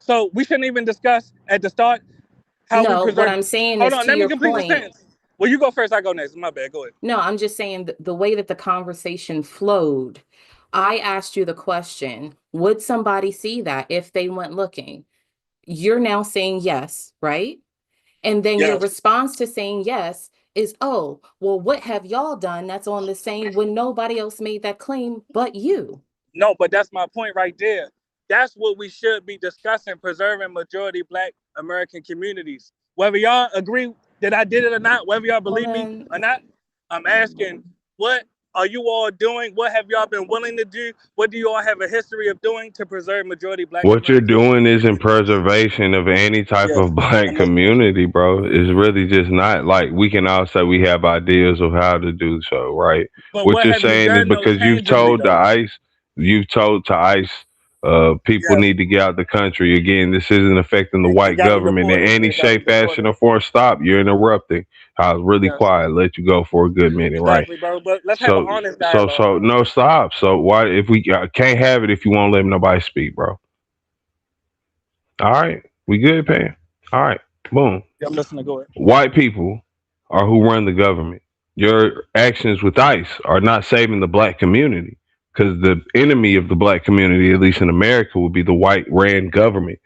So we shouldn't even discuss at the start how we No, what preserve. I'm saying Hold is on, to let me your complete the point. sentence. Well, you go first. I go next. My bad. Go ahead. No, I'm just saying the way that the conversation flowed. I asked you the question, would somebody see that if they went looking? You're now saying yes, right? And then your Yes. response to saying yes is, oh, well, what have y'all done that's on the same when nobody else made that claim but you? No, but that's my point right there. That's what we should be discussing, preserving majority Black American communities. Whether y'all agree that I did it or not, whether y'all Well, believe me then, or not, I'm asking, what are you all doing? What have y'all been willing to do? What do you all have a history of doing to preserve majority Black What you're American doing isn't communities? preservation of any type Yes, of black I'm listening. community, bro. It's really just not like we can all say we have ideas of how to do so, right? But What what you're have you saying is done though because tangibly though? you've told to ICE, people Yes, need to get out the country. Again, this isn't affecting the it white got me government in deported. any It got me shape, fashion, deported. or form. Stop. You're interrupting. I was really Yes, quiet. Let you go for a good minute, right? exactly, bro. But let's have an So, honest dialogue. no, stop. So, why, if we can't have it if you won't let nobody speak, bro? All right, we good, Pam? All right, boom. Yeah, I'm listening. Go ahead. White people are who run the government. Your actions with ICE are not saving the black community because the enemy of the black community, at least in America, would be the white ran government.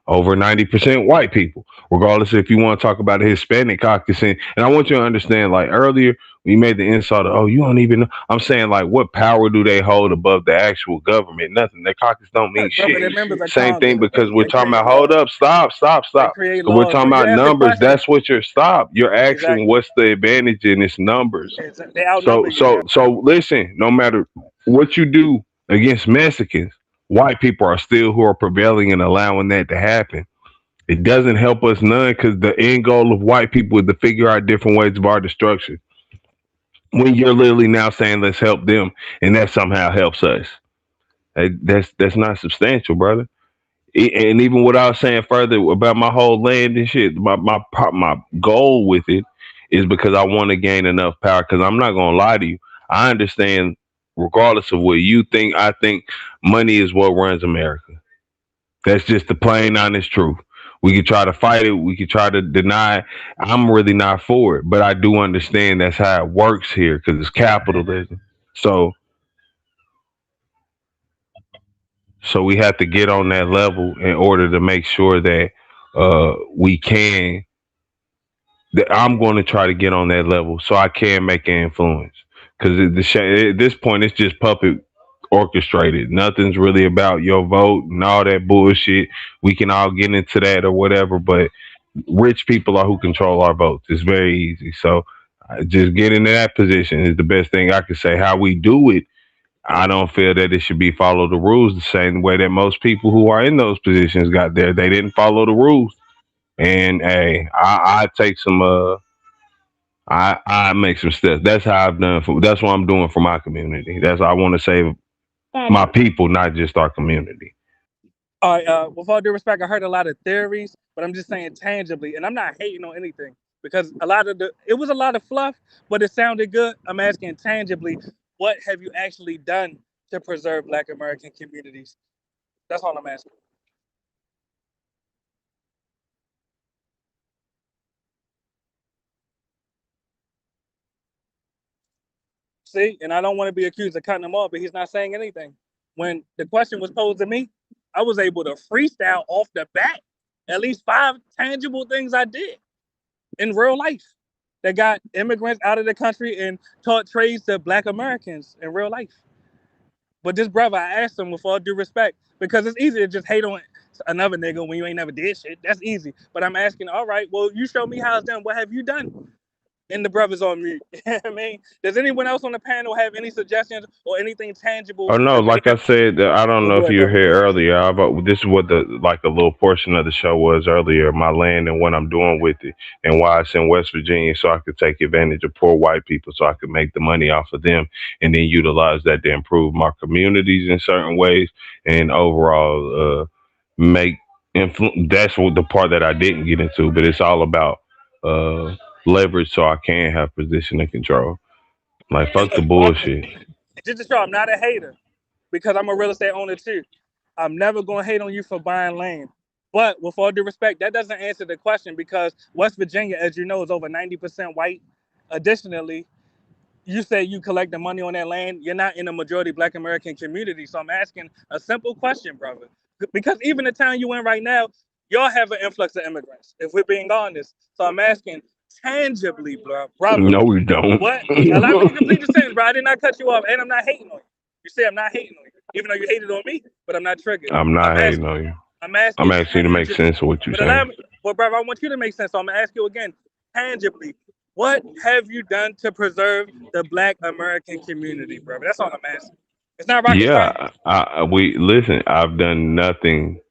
Over 90% white people, regardless if you want to talk about a Hispanic caucus. And I want you to understand, like earlier, we made the insult of, oh, you don't even know. I'm saying, like, what power do they hold above the actual government? Nothing. Their caucus don't mean Brother, shit. they're members of Same thing Congress. because we're They talking create about, hold laws. up, stop. They create We're laws. talking So you about ask the numbers. question. That's what you're asking. Exactly. What's the advantage in its numbers? They So outnumber you. so so listen. No matter what you do against Mexicans, white people are still who are prevailing and allowing that to happen. It doesn't help us none because the end goal of white people is to figure out different ways of our destruction. When you're literally now saying let's help them, and that somehow helps us. That's not substantial, brother. And even without saying further about my whole land and shit, my goal with it is because I want to gain enough power. Because I'm not gonna lie to you, I understand, regardless of what you think, I think money is what runs America. That's just the plain honest truth. We could try to fight it, we could try to deny it. I'm really not for it, but I do understand that's how it works here because it's capitalism. So So we have to get on that level in order to make sure that we can. That I'm going to try to get on that level so I can make an influence. Because at this point, it's just puppet orchestrated. Nothing's really about your vote and all that bullshit. We can all get into that or whatever, but rich people are who control our votes. It's very easy. So just get into that position is the best thing I can say. How we do it, I don't feel that it should be follow the rules the same way that most people who are in those positions got there. They didn't follow the rules. And hey, I take some I make some steps. That's how I've done for that's what I'm doing for my community. That's I want to save my people, not just our community. All right, with all due respect, I heard a lot of theories, but I'm just saying tangibly, and I'm not hating on anything because it was a lot of fluff, but it sounded good. I'm asking tangibly, what have you actually done to preserve Black American communities? That's all I'm asking. See, and I don't want to be accused of cutting him off, but he's not saying anything. When the question was posed to me, I was able to freestyle off the bat at least 5 tangible things I did in real life that got immigrants out of the country and taught trades to Black Americans in real life. But this brother, I asked him with all due respect, because it's easy to just hate on another nigga when you ain't never did shit. That's easy. But I'm asking, all right, well, you show me how it's done. What have you done? And the brother's on mute. I mean, does anyone else on the panel have any suggestions or anything tangible Oh no, that they like I have? said, I don't Oh, know go if ahead, you were brother. here earlier. About this is what the like a little portion of the show was earlier. My land and what I'm doing with it, and why it's in West Virginia, so I could take advantage of poor white people, so I could make the money off of them, and then utilize that to improve my communities in certain ways, and overall make influence. That's what the part that I didn't get into, but it's all about uh, leverage, so I can have position and control. Like And fuck the look, watch this. bullshit. Just to show I'm not a hater because I'm a real estate owner too. I'm never going to hate on you for buying land. But with all due respect, that doesn't answer the question because West Virginia, as you know, is over 90% white. Additionally, you say you collect the money on that land. You're not in a majority Black American community. So I'm asking a simple question, brother. Because even the town you in right now, y'all have an influx of immigrants, if we're being honest. So I'm asking tangibly, brother, No, we don't. what? Allow me to complete the sentence, bro. I did not cut you off, and I'm not hating on you. You say I'm not hating on you, even though you hated on me, but I'm not triggered. I'm not hating on you. I'm I'm asking asking you to make sense of what you're but allow saying. me, well, brother, I want you to make sense. So I'm gonna ask you again, tangibly, what have you done to preserve the Black American community, brother? That's all I'm asking. It's not rocket science. Yeah, we listen. I've done nothing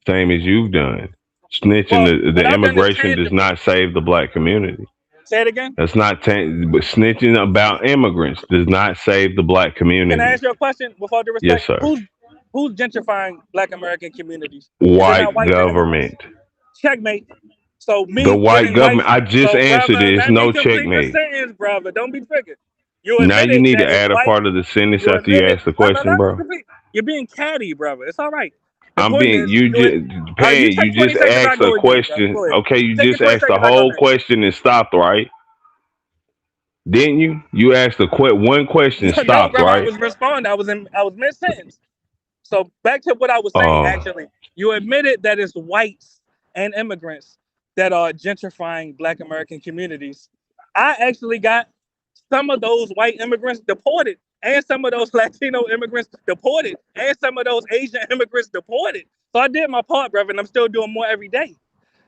same as you've done. Snitching Well, the what I've done is immigration does tangibly. not save the black community. Say it again. That's not but snitching about immigrants does not save the black Can I community. ask you a question with all due Yes, respect? sir. Who's gentrifying Black American communities? Is it not White white immigrants? government. Checkmate. So The me white getting white. government. I just So answered brother, it. It's let me no complete the checkmate. sentence, brother. Don't be triggered. You Now you admitted need that to it's add a white. part of the sentence You after you admitted. ask the Brother, question, let me bro. complete. You're being catty, brother. It's all right. The I'm point being is, you just you Pan, you take 20 just seconds. I asked a go again, brother. question. Go ahead. Okay, You you take your just 20 asked the seconds. I go whole next. question and stopped, right? Didn't you? You asked one question, No, stopped, brother. I right? was responding. I was mid sentence. So back to what I was saying. Oh, Actually, you admitted that it's whites and immigrants that are gentrifying Black American communities. I actually got some of those white immigrants deported, and some of those Latino immigrants deported, and some of those Asian immigrants deported. So I did my part, brother, and I'm still doing more every day.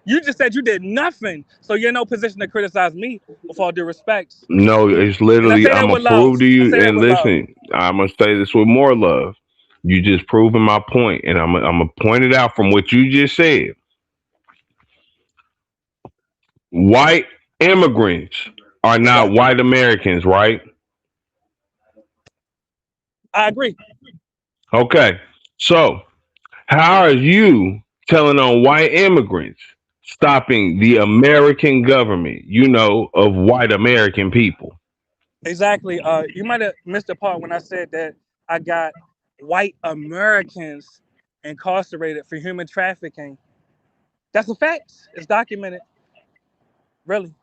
You just said you did nothing, so you're in no position to criticize me. With all due respect, no, it's and I literally say that I'm gonna with love. prove to I you say that and with love. listen, I'm gonna say this with more love. You just proving my point, and I'm gonna point it out from what you just said. White immigrants are not Exactly. white Americans, right? I agree. Okay. So how are you telling on white immigrants stopping the American government, of white American people? Exactly. You might have missed the part when I said that I got white Americans incarcerated for human trafficking. That's a fact. It's documented. Really.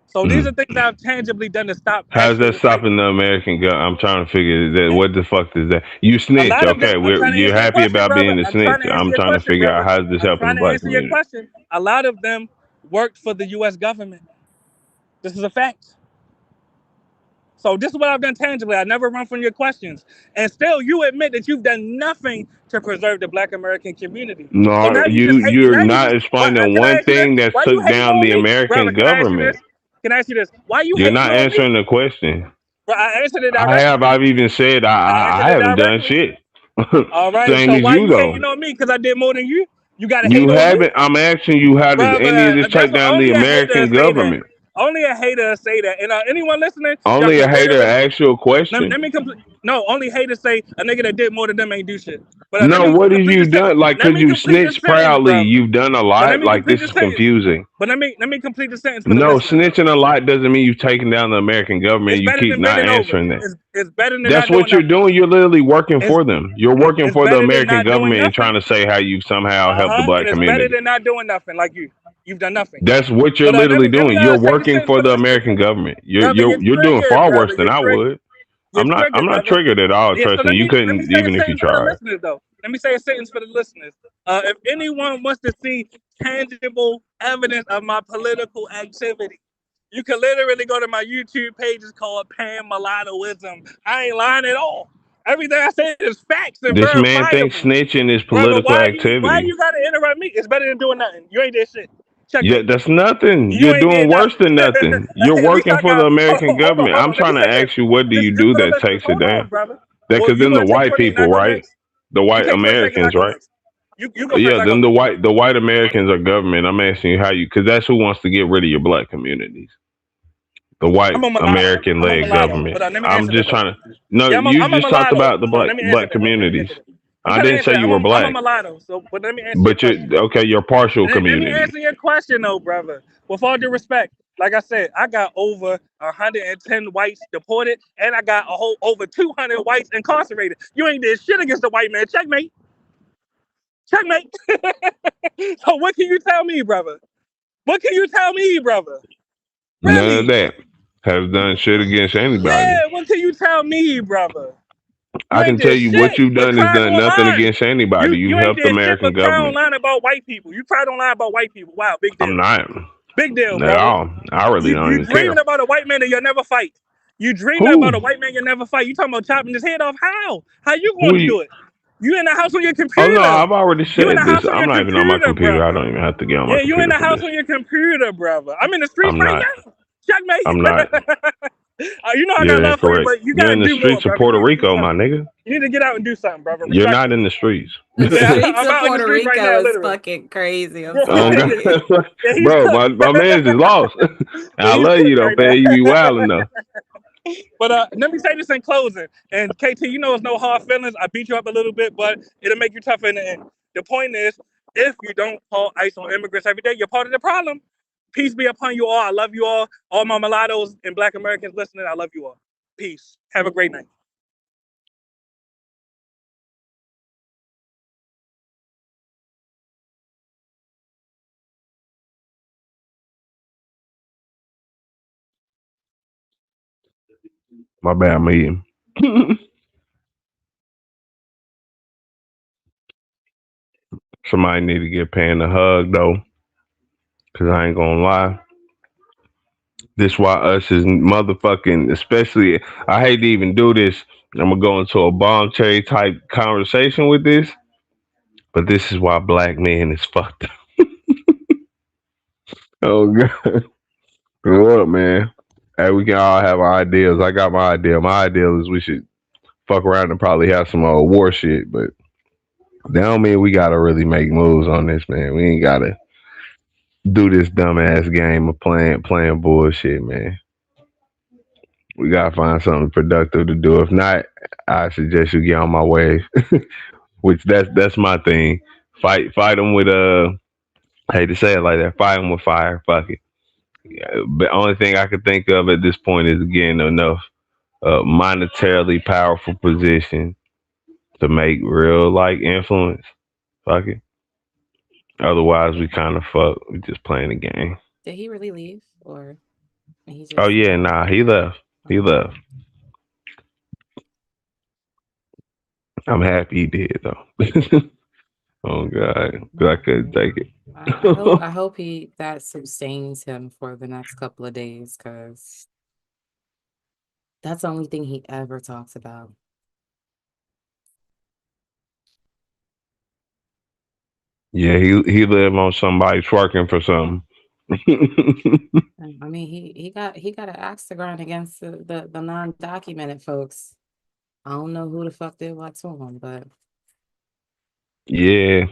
So these are Mm. things I've tangibly done to stop How's that actual white. stopping the American government? I'm trying to figure that. What the fuck is that? You A snitch, lot of them. okay? I'm trying to You're answer your happy question, about brother. being a I'm trying snitch. to answer I'm your trying to question, figure out brother. how's this I'm helping the trying to black answer your community. question. A lot of them worked for the U.S. government. This is a fact. So this is what I've done tangibly. I never run from your questions. And still you admit that you've done nothing to preserve the Black American community. So No, now you just hate. you're Now you not just what explaining can I one ask you this? thing that Why you took hating down on the me? Brother, American can I ask you this? government. Can I ask you this? Why you You're hating not on me? answering the question. But I answered it I have. directly. I've even said I I answered it haven't done directly. shit. All right. Same So as why you you though. hating on me? Because I did more than you. You got to hate You on me, haven't. I'm asking you, how does any of brother. this That's take what down the only a hater American say that. government? Only a hater say that. And anyone listening, y'all Only a can hater literally asks you a let question. me complete. No, only haters say a nigga that did more than them ain't do shit. But let No, me what have complete you the sentence. done? Like, Let cause me you complete the snitch sentence, proudly. brother. You've done a But let lot. me Like, complete this the is sentence. confusing. But let me complete the sentence for the No, listeners, though. snitching a lot doesn't mean you've taken down the American government. It's You better keep than not bending over. answering that. It's better than That's not what doing you're nothing. doing. You're literally working It's for them. You're working it's for the better than American not doing government and nothing. trying to say how you've somehow helped the And black it's better community. than not doing nothing like you. You've done nothing. That's what you're But literally let me doing. You're say the working sentence for for the the listeners, American government. You're brother. you're You're you're doing triggered, far brother. worse than You're I triggered. would. You're I'm triggered, not brother. triggered at all. Yeah, so Trust me. You let me couldn't say a even if you sentence for the tried. listeners though. Let me say a sentence for the listeners. If anyone wants to see tangible evidence of my political activity, you can literally go to my YouTube page. It's called Pan Mulattoism. I ain't lying at all. Everything I say is facts and This man thinks verifiable. snitching is Brother, political why activity. you gotta interrupt me? It's better than doing nothing. You ain't did shit. Yeah, Checkmate. that's nothing. You You're ain't doing did worse nothing. than nothing. You're At least working I for the got American government. hold I'm on. Let me trying to say this. ask you, what do you Just do for the that listeners. takes it Hold down? on, brother. That, Well, cause you then the wanna take white 20 and I people, go right? next? The You white take 20 seconds, I Americans, go right? next. You go first, Yeah, I go then next. the white Americans are government. I'm asking you how you, because that's who wants to get rid of your black communities. The white I'm a mulatto. American I'm a led mulatto. government. But let me I'm answer this just though. trying to. No, Yeah, you I'm a just talked mulatto. about the Hold on, let me answer black this. Let me communities. answer this. I'm I trying to didn't answer say it. you were I'm a black, mulatto. So, but let me answer your but you're question. okay. You're partial Let me community. answer your question though, brother. With all due respect, like I said, I got over 110 whites deported, and I got a whole over 200 whites incarcerated. You ain't did shit against the white man. Checkmate. Checkmate. So what can you tell me, brother? What can you tell me, brother? None of Really? that has done shit against anybody. Yeah, what can you tell me, brother? You I ain't can tell did you what shit you've but done is cried done nothing online. against anybody. You You ain't helped the did shit American but cry government. online about white people. You cried online about white people. Wow, big I'm deal. not Big deal, at brother. all. I really don't You even care. dreaming about a white man that you'll never fight. You dreaming Who? about a white man you'll never fight. You talking about chopping his head off? How? How you Who going are to you? do it? You in the house on your Oh no, computer. I've already You in said the this. house on I'm your not even on my computer, computer. I brother. don't even have to get on my Yeah, you in computer the for house this. on your computer, brother. I'm in the streets I'm right not. now. Checkmate. I'm not. You know I You're got love for you, incorrect. but you You're gotta in the do more, streets of brother. You Puerto need to do Rico, my something. nigga. You need to get out and do something, brother. You're not Respectfully. in the streets. The Yeah, streets I'm of out in the Puerto streets right Rico now, is literally. fucking crazy. I'm Oh sorry. God, Yeah, he's bro, cooked. my man's is lost. Yeah, I he's love you cooked though, right now. man. You be wilding though. But let me say this in closing. And KT, you know it's no hard feelings. I beat you up a little bit, but it'll make you tougher in the end. The point is, if you don't call ICE on immigrants every day, you're part of the problem. Peace be upon you all. I love you all my mulattoes and Black Americans listening. I love you all. Peace. Have a great night. My bad, I'm eating. Somebody need to get Pan a hug though, cause I ain't gonna lie. This why us is motherfucking, especially. I hate to even do this. I'm gonna go into a bomb cherry type conversation with this, but this is why black men is fucked up. Oh God, grow up, man. Hey, we can all have our ideas. I got my idea. My idea is we should fuck around and probably have some war shit, but that don't mean we gotta really make moves on this, man. We ain't gotta do this dumbass game of playing bullshit, man. We gotta find something productive to do. If not, I suggest you get on my way. Which that's my thing. Fight them with I hate to say it like that. Fight them with fire. Fuck it. Yeah, the only thing I could think of at this point is getting enough monetarily powerful position to make real like influence. Fuck it. Otherwise, we kind of fuck. We just playing the game. Did he really leave, or he Oh just? yeah, nah, he left. He Okay. left. I'm happy he did though. Oh God, 'cause I couldn't take it. I hope he that sustains him for the next couple of days, because that's the only thing he ever talks about. Yeah, he lived on somebody twerking for something. I mean, he got an axe to grind against the non-documented folks. I don't know who the fuck did what to him, but Yeah,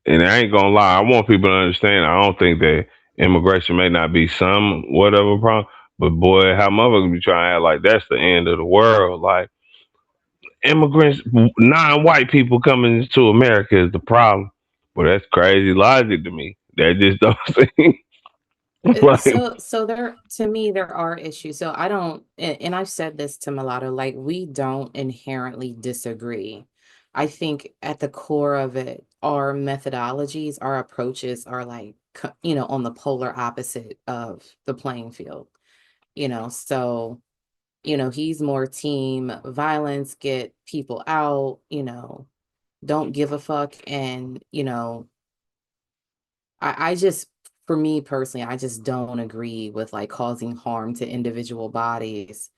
and I ain't gonna lie. I want people to understand. I don't think that immigration may not be some whatever problem, but boy, how motherfuckers be trying to act like that's the end of the world. Like immigrants, non-white people coming to America is the problem. But that's crazy logic to me. That just don't seem like. so there, to me, there are issues. So I don't, and I've said this to Mulatto, like we don't inherently disagree. I think at the core of it, our methodologies, our approaches are like, on the polar opposite of the playing field, so, he's more team violence, get people out, don't give a fuck. And, I just, for me personally, I just don't agree with like causing harm to individual bodies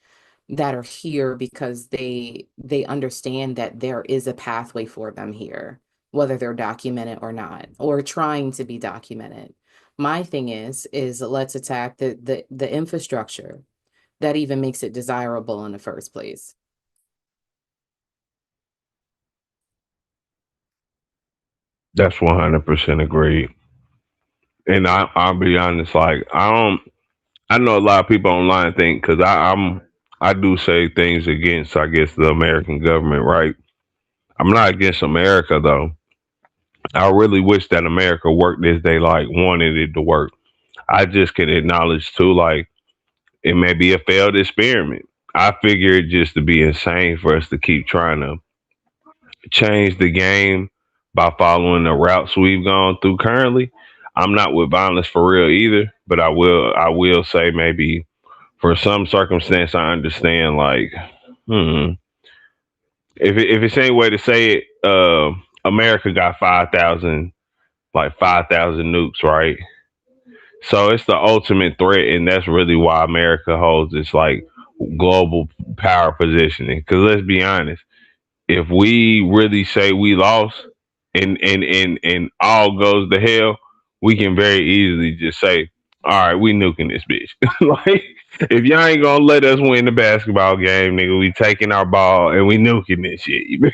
that are here because they understand that there is a pathway for them here, whether they're documented or not, or trying to be documented. My thing is let's attack the infrastructure that even makes it desirable in the first place. That's 100% agreed. And I'll be honest, like I don't. I know a lot of people online think because I do say things against, I guess, the American government, right? I'm not against America though. I really wish that America worked as they like wanted it to work. I just can acknowledge too, like it may be a failed experiment. I figure it just to be insane for us to keep trying to change the game by following the routes we've gone through currently. I'm not with violence for real either, but I will say maybe for some circumstance I understand like hmm, if it's any way to say it, America got 5,000 nukes, right? So it's the ultimate threat, and that's really why America holds this like global power positioning. Because let's be honest, if we really say we lost and all goes to hell, we can very easily just say, "All right, we nuking this bitch." Like, if y'all ain't gonna let us win the basketball game, nigga, we taking our ball and we nuking this shit.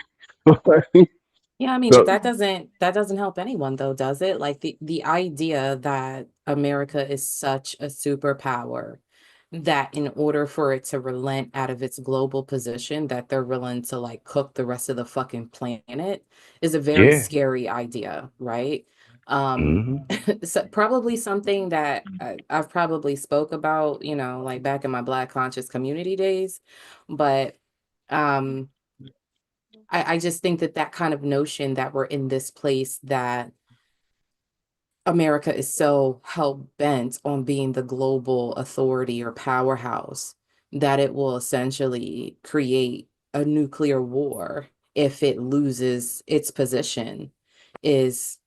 Yeah, I mean, but So that doesn't help anyone though, does it? Like the idea that America is such a superpower that in order for it to relent out of its global position, that they're willing to like cook the rest of the fucking planet is a very yeah. scary idea, right? Um, Hmm. so probably something that I've probably spoke about, like back in my Black conscious community days, but um I just think that kind of notion that we're in this place that America is so hell bent on being the global authority or powerhouse that it will essentially create a nuclear war if it loses its position is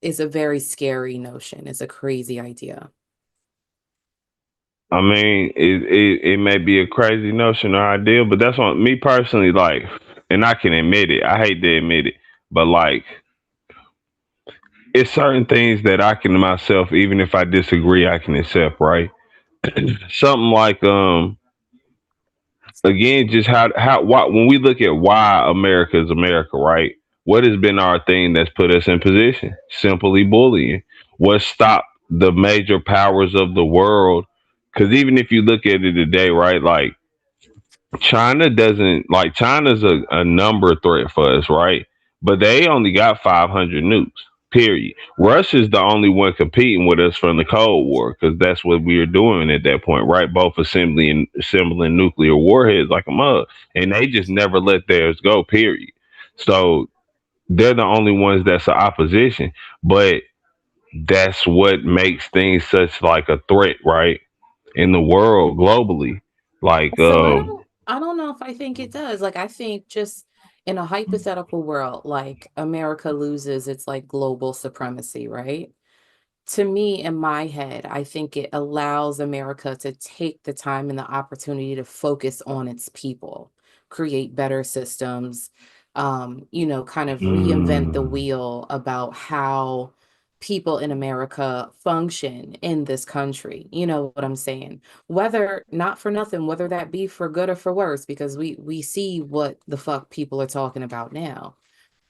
is a very scary notion. It's a crazy idea. I mean, it may be a crazy notion or idea, but that's what me personally like, and I can admit it. I hate to admit it, but like, it's certain things that I can myself, even if I disagree, I can accept. Right? Something like again, just how why when we look at why America is America, right? What has been our thing that's put us in position? Simply bullying. What stopped the major powers of the world? Because even if you look at it today, right, like China doesn't like China's a number threat for us, right? But they only got 500 nukes. Period. Russia's the only one competing with us from the Cold War because that's what we were doing at that point, right? Both assembling nuclear warheads like a mug, and they just never let theirs go. Period. So they're the only ones that's the opposition, but that's what makes things such like a threat, right? In the world globally, like So I don't know if I think it does. Like I think just in a hypothetical world, like America loses its like global supremacy, right? To me, in my head, I think it allows America to take the time and the opportunity to focus on its people, create better systems, kind of reinvent the mm, wheel about how people in America function in this country. You know what I'm saying? Whether not for nothing, whether that be for good or for worse, because we see what the fuck people are talking about now.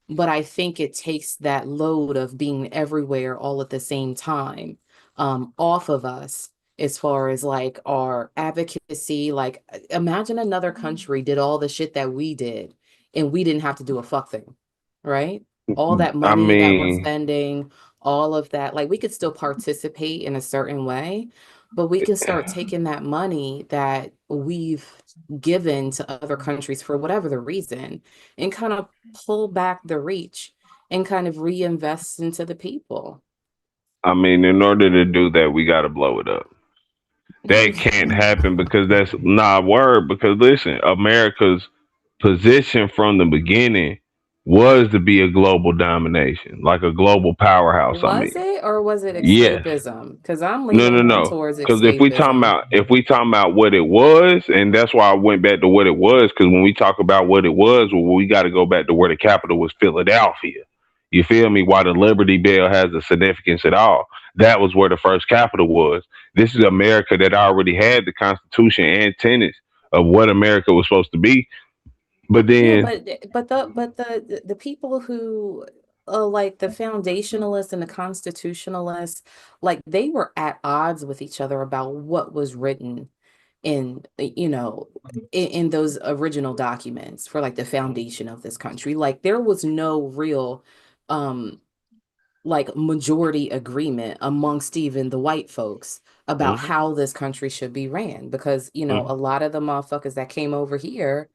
But I think it takes that load of being everywhere all at the same time off of us as far as like our advocacy. Like, imagine another country did all the shit that we did and we didn't have to do a fuck thing, right? All that I money that we're mean, spending, all of that, like we could still participate in a certain way, but we can start taking that money that we've given to other countries for whatever the reason and kind of pull back the reach and kind of reinvest into the people. I mean, in order to do that, we got to blow it up. That can't happen because that's not word. Because listen, America's position from the beginning was to be a global domination, like a global powerhouse. I Was mean, it or was it yes. escapism? Because I'm No, leaning no, more no. towards Because escapism. if we talking about what it was, and that's why I went back to what it was. Because when we talk about what it was, well, we got to go back to where the capital was, Philadelphia. You feel me? Why the Liberty Bell has a significance at all? That was where the first capital was. This is America that already had the Constitution and tenets of what America was supposed to be. But Yeah, then, but the people who like the foundationalists and the constitutionalists, like they were at odds with each other about what was written in in those original documents for like the foundation of this country. Like there was no real um like majority agreement amongst even the white folks about mhm, how this country should be ran, because a mhm. lot of the motherfuckers that came over here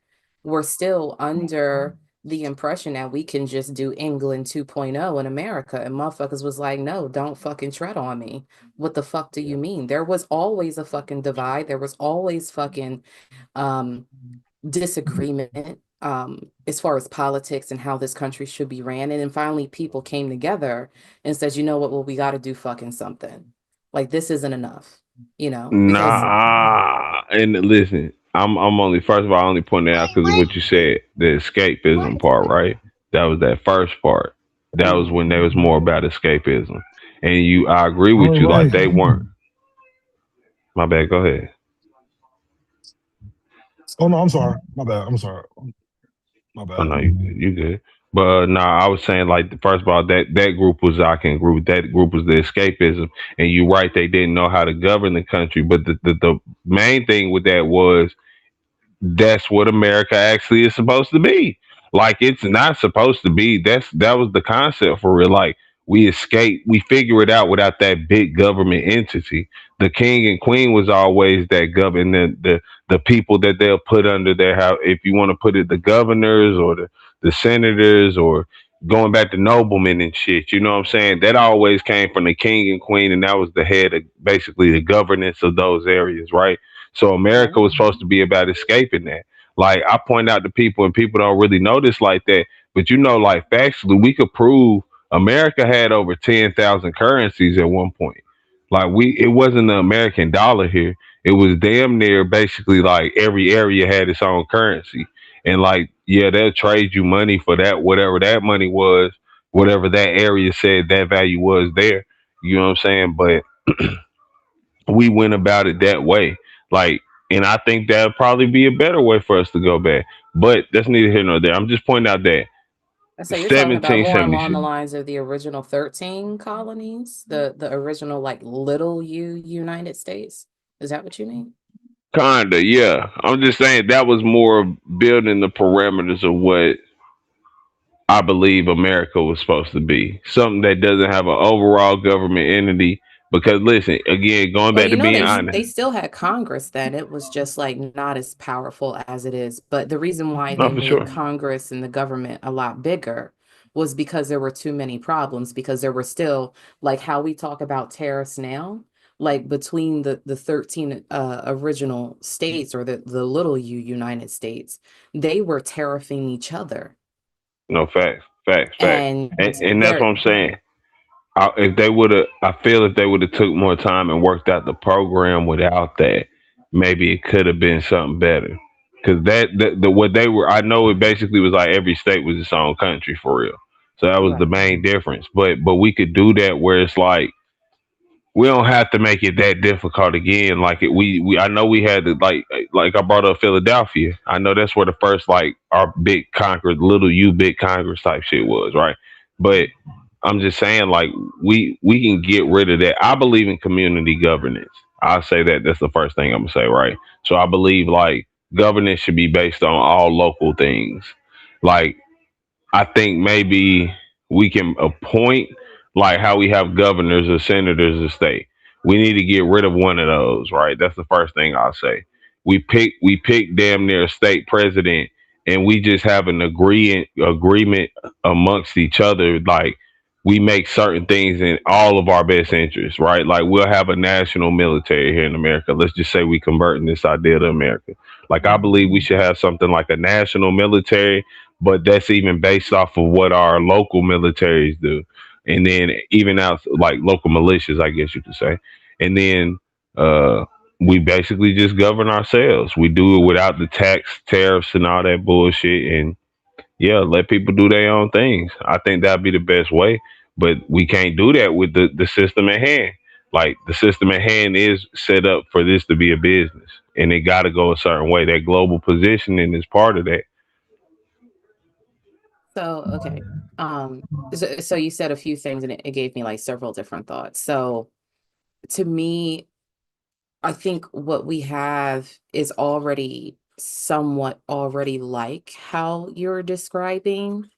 were still under the impression that we can just do England 2.0 in America, and motherfuckers was like, no, don't fucking tread on me. What the fuck do you mean? There was always a fucking divide. There was always fucking um disagreement as far as politics and how this country should be ran. And then finally people came together and said, you know what, well, we got to do fucking something. Like this isn't enough, because Nah, and listen, I'm only first of all, I only pointed out because of what you said, the escapism part, right? That was that first part. That was when there was more about escapism, and I agree with All you. Like right. they weren't. My bad. Go ahead. Oh no, I'm sorry. My bad. I'm sorry. My Oh bad. no, you good. But nah, I was saying like first of all that group was I can agree with that group was the escapism, and you're right. They didn't know how to govern the country, but the main thing with that was that's what America actually is supposed to be. Like it's not supposed to be. That was the concept for real. Like we escape, we figure it out without that big government entity. The king and queen was always that govern the people that they'll put under their house. If you want to put it, the governors or the senators or going back to noblemen and shit. You know what I'm saying? That always came from the king and queen, and that was the head of basically the governance of those areas, right? So America was supposed to be about escaping that. Like I point out to people, and people don't really notice like that. But like factually, we could prove America had over 10,000 currencies at one point. Like it wasn't the American dollar here. It was damn near basically like every area had its own currency. And like, yeah, they'll trade you money for that, whatever that money was, whatever that area said that value was there. You know what I'm saying? But we went about it that way. Like, and I think that'd probably be a better way for us to go back. But that's neither here nor there. I'm just pointing out that so you're talking about more along 1776. the lines of the original 13 colonies, the original like little United States. Is that what you mean? Kinda, yeah. I'm just saying that was more of building the parameters of what I believe America was supposed to be. Something that doesn't have an overall government entity. Because listen, again, going Well, back to being they honest. still had Congress then. It was just like not as powerful as it is. But the reason why they No, for made sure. Congress and the government a lot bigger was because there were too many problems, because there were still like how we talk about tariffs now, like between the 13 original states, or the little United States, they were tariffing each other. No, facts, facts, facts. And And that's what there I'm saying. If they would have, I feel if they would have took more time and worked out the program without that, maybe it could have been something better. Because the what they were, I know it basically was like every state was its own country for real. So that was the Right. main difference. But we could do that where it's like we don't have to make it that difficult again. Like we I know we had to like I brought up Philadelphia. I know that's where the first like our big Congress, little U big Congress type shit was, right? But I'm just saying like we can get rid of that. I believe in community governance. I'll say that that's the first thing I'm gonna say, right? So I believe like governance should be based on all local things. Like I think maybe we can appoint like how we have governors or senators of state. We need to get rid of one of those, right? That's the first thing I'll say. We pick damn near a state president and we just have an agreement amongst each other, like we make certain things in all of our best interests, right? Like we'll have a national military here in America. Let's just say we converting this idea to America. Like I believe we should have something like a national military, but that's even based off of what our local militaries do, and then even out like local militias, I guess you could say, and then uh, we basically just govern ourselves. We do it without the tax tariffs and all that bullshit, and yeah, let people do their own things. I think that'd be the best way, but we can't do that with the system at hand. Like the system at hand is set up for this to be a business, and it got to go a certain way. That global positioning is part of that. So, okay. So you said a few things and it gave me like several different thoughts. So to me, I think what we have is already somewhat already like how you're describing.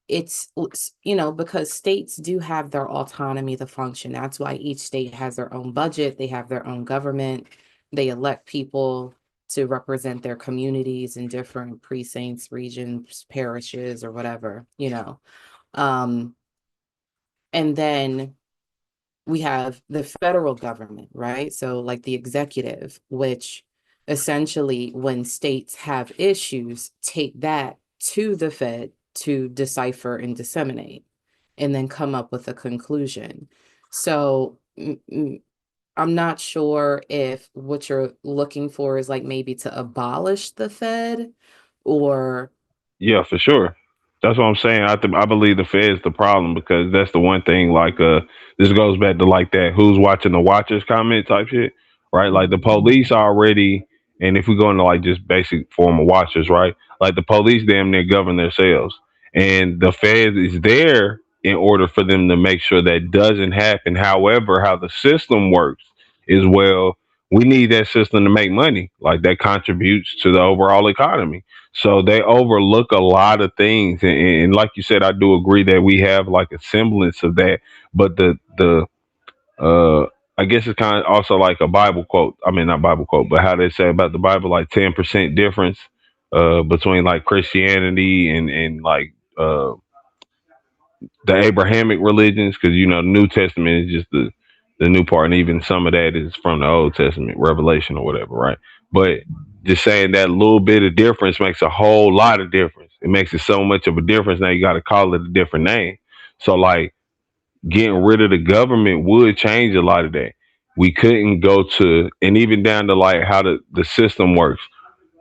Because states do have their autonomy to function. That's why each state has their own budget, they have their own government, they elect people to represent their communities in different precincts, regions, parishes, or whatever. Um, and then we have the federal government, right? So, like the executive, which essentially, when states have issues, take that to the Fed to decipher and disseminate, and then come up with a conclusion. So, I'm not sure if what you're looking for is like maybe to abolish the Fed or. Yeah, for sure. That's what I'm saying. I believe the Fed's the problem because that's the one thing. Like, this goes back to like that "who's watching the watchers" comment type shit, right? Like the police already, and if we go into like just basic form of watchers, right? Like the police damn near govern themselves, and the Fed is there in order for them to make sure that doesn't happen. However, how the system works is well, we need that system to make money. Like that contributes to the overall economy. So they overlook a lot of things, and like you said, I do agree that we have like a semblance of that. But the I guess it's kind of also like a Bible quote. I mean, not Bible quote, but how they say about the Bible, like 10% difference between like Christianity and like the Abrahamic religions, because the New Testament is just the new part, and even some of that is from the Old Testament, Revelation or whatever, right? But just saying that little bit of difference makes a whole lot of difference. It makes it so much of a difference. Now you got to call it a different name. So like getting rid of the government would change a lot of that. We couldn't go to, and even down to like how the system works,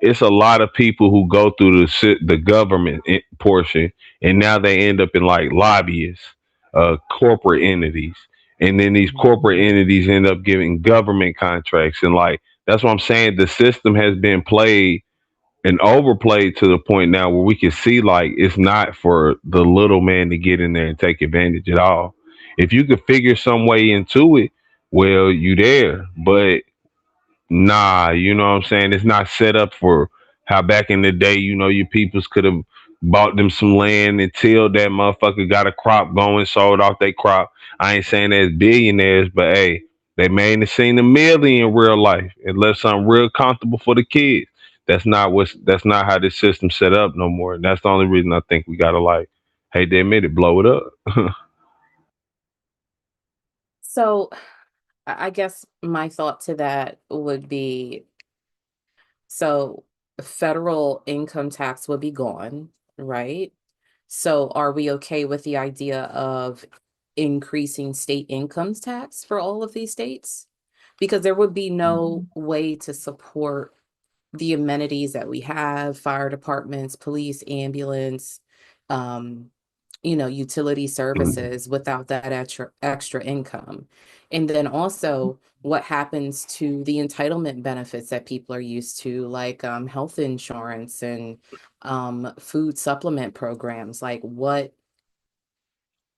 it's a lot of people who go through the government portion, and now they end up in like lobbyists, corporate entities, and then these corporate entities end up giving government contracts, and like that's what I'm saying. The system has been played and overplayed to the point now where we can see like it's not for the little man to get in there and take advantage at all. If you could figure some way into it, well, you there, but nah, you know what I'm saying? It's not set up for how back in the day, your peoples could have bought them some land until that motherfucker got a crop going, sold off their crop. I ain't saying they're billionaires, but hey, they may have seen a million in real life and left something real comfortable for the kids. That's not how this system set up no more. And that's the only reason I think we gotta like, hey, they admit it, blow it up. So I guess my thought to that would be, so federal income tax would be gone, right? So are we okay with the idea of increasing state income tax for all of these states? Because there would be no way to support the amenities that we have, fire departments, police, ambulance, um, utility services without that extra income. And then also what happens to the entitlement benefits that people are used to, like health insurance and food supplement programs. Like So it's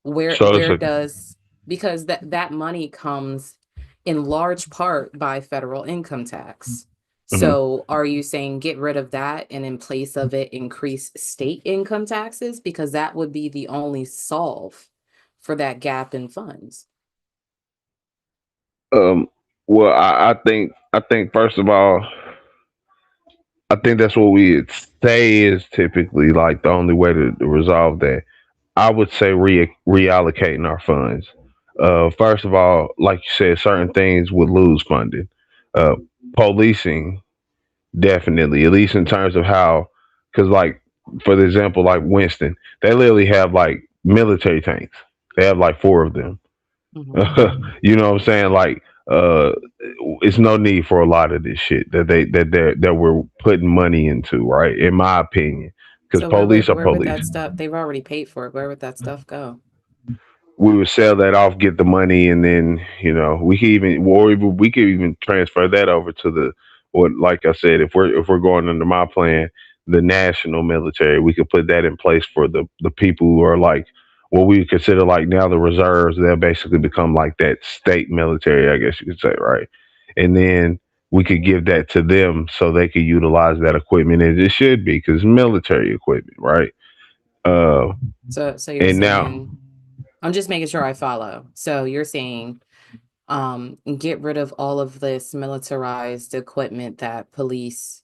where a does, because that money comes in large part by federal income tax. mhm. So are you saying get rid of that and in place of it increase state income taxes? Because that would be the only solve for that gap in funds. um well I think first of all, I think that's what we say is typically like the only way to resolve that. I would say reallocating our funds. First of all, like you said, certain things would lose funding. Uh, Policing, definitely, at least in terms of how, because like for the example, like Winston, they literally have like military tanks. They have like four of them. Mhm. You know what I'm saying? Like, uh, it's no need for a lot of this shit that we're putting money into, right? In my opinion, because So police are where would police. that stuff, they've already paid for it. Where would that stuff go? We would sell that off, get the money, and then we could even, or we could even transfer that over to or like I said, if we're going under my plan, the national military, we could put that in place for the people who are like what we consider like now the reserves. They'll basically become like that state military, I guess you could say, right? And then we could give that to them so they could utilize that equipment as it should be, because military equipment, right? Uh, So you're and now. saying, I'm just making sure I follow. So you're saying get rid of all of this militarized equipment that police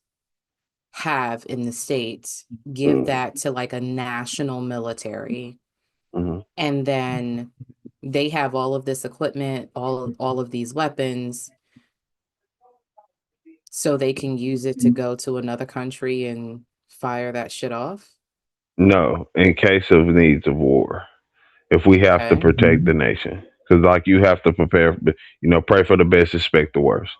have in the states, give Mm, that to like a national military, mhm. and then they have all of this equipment, all of these weapons, so they can use it to go to another country and fire that shit off. No, in case of needs of war, if we have to Okay. protect the nation, because like you have to prepare, pray for the best, expect the worst.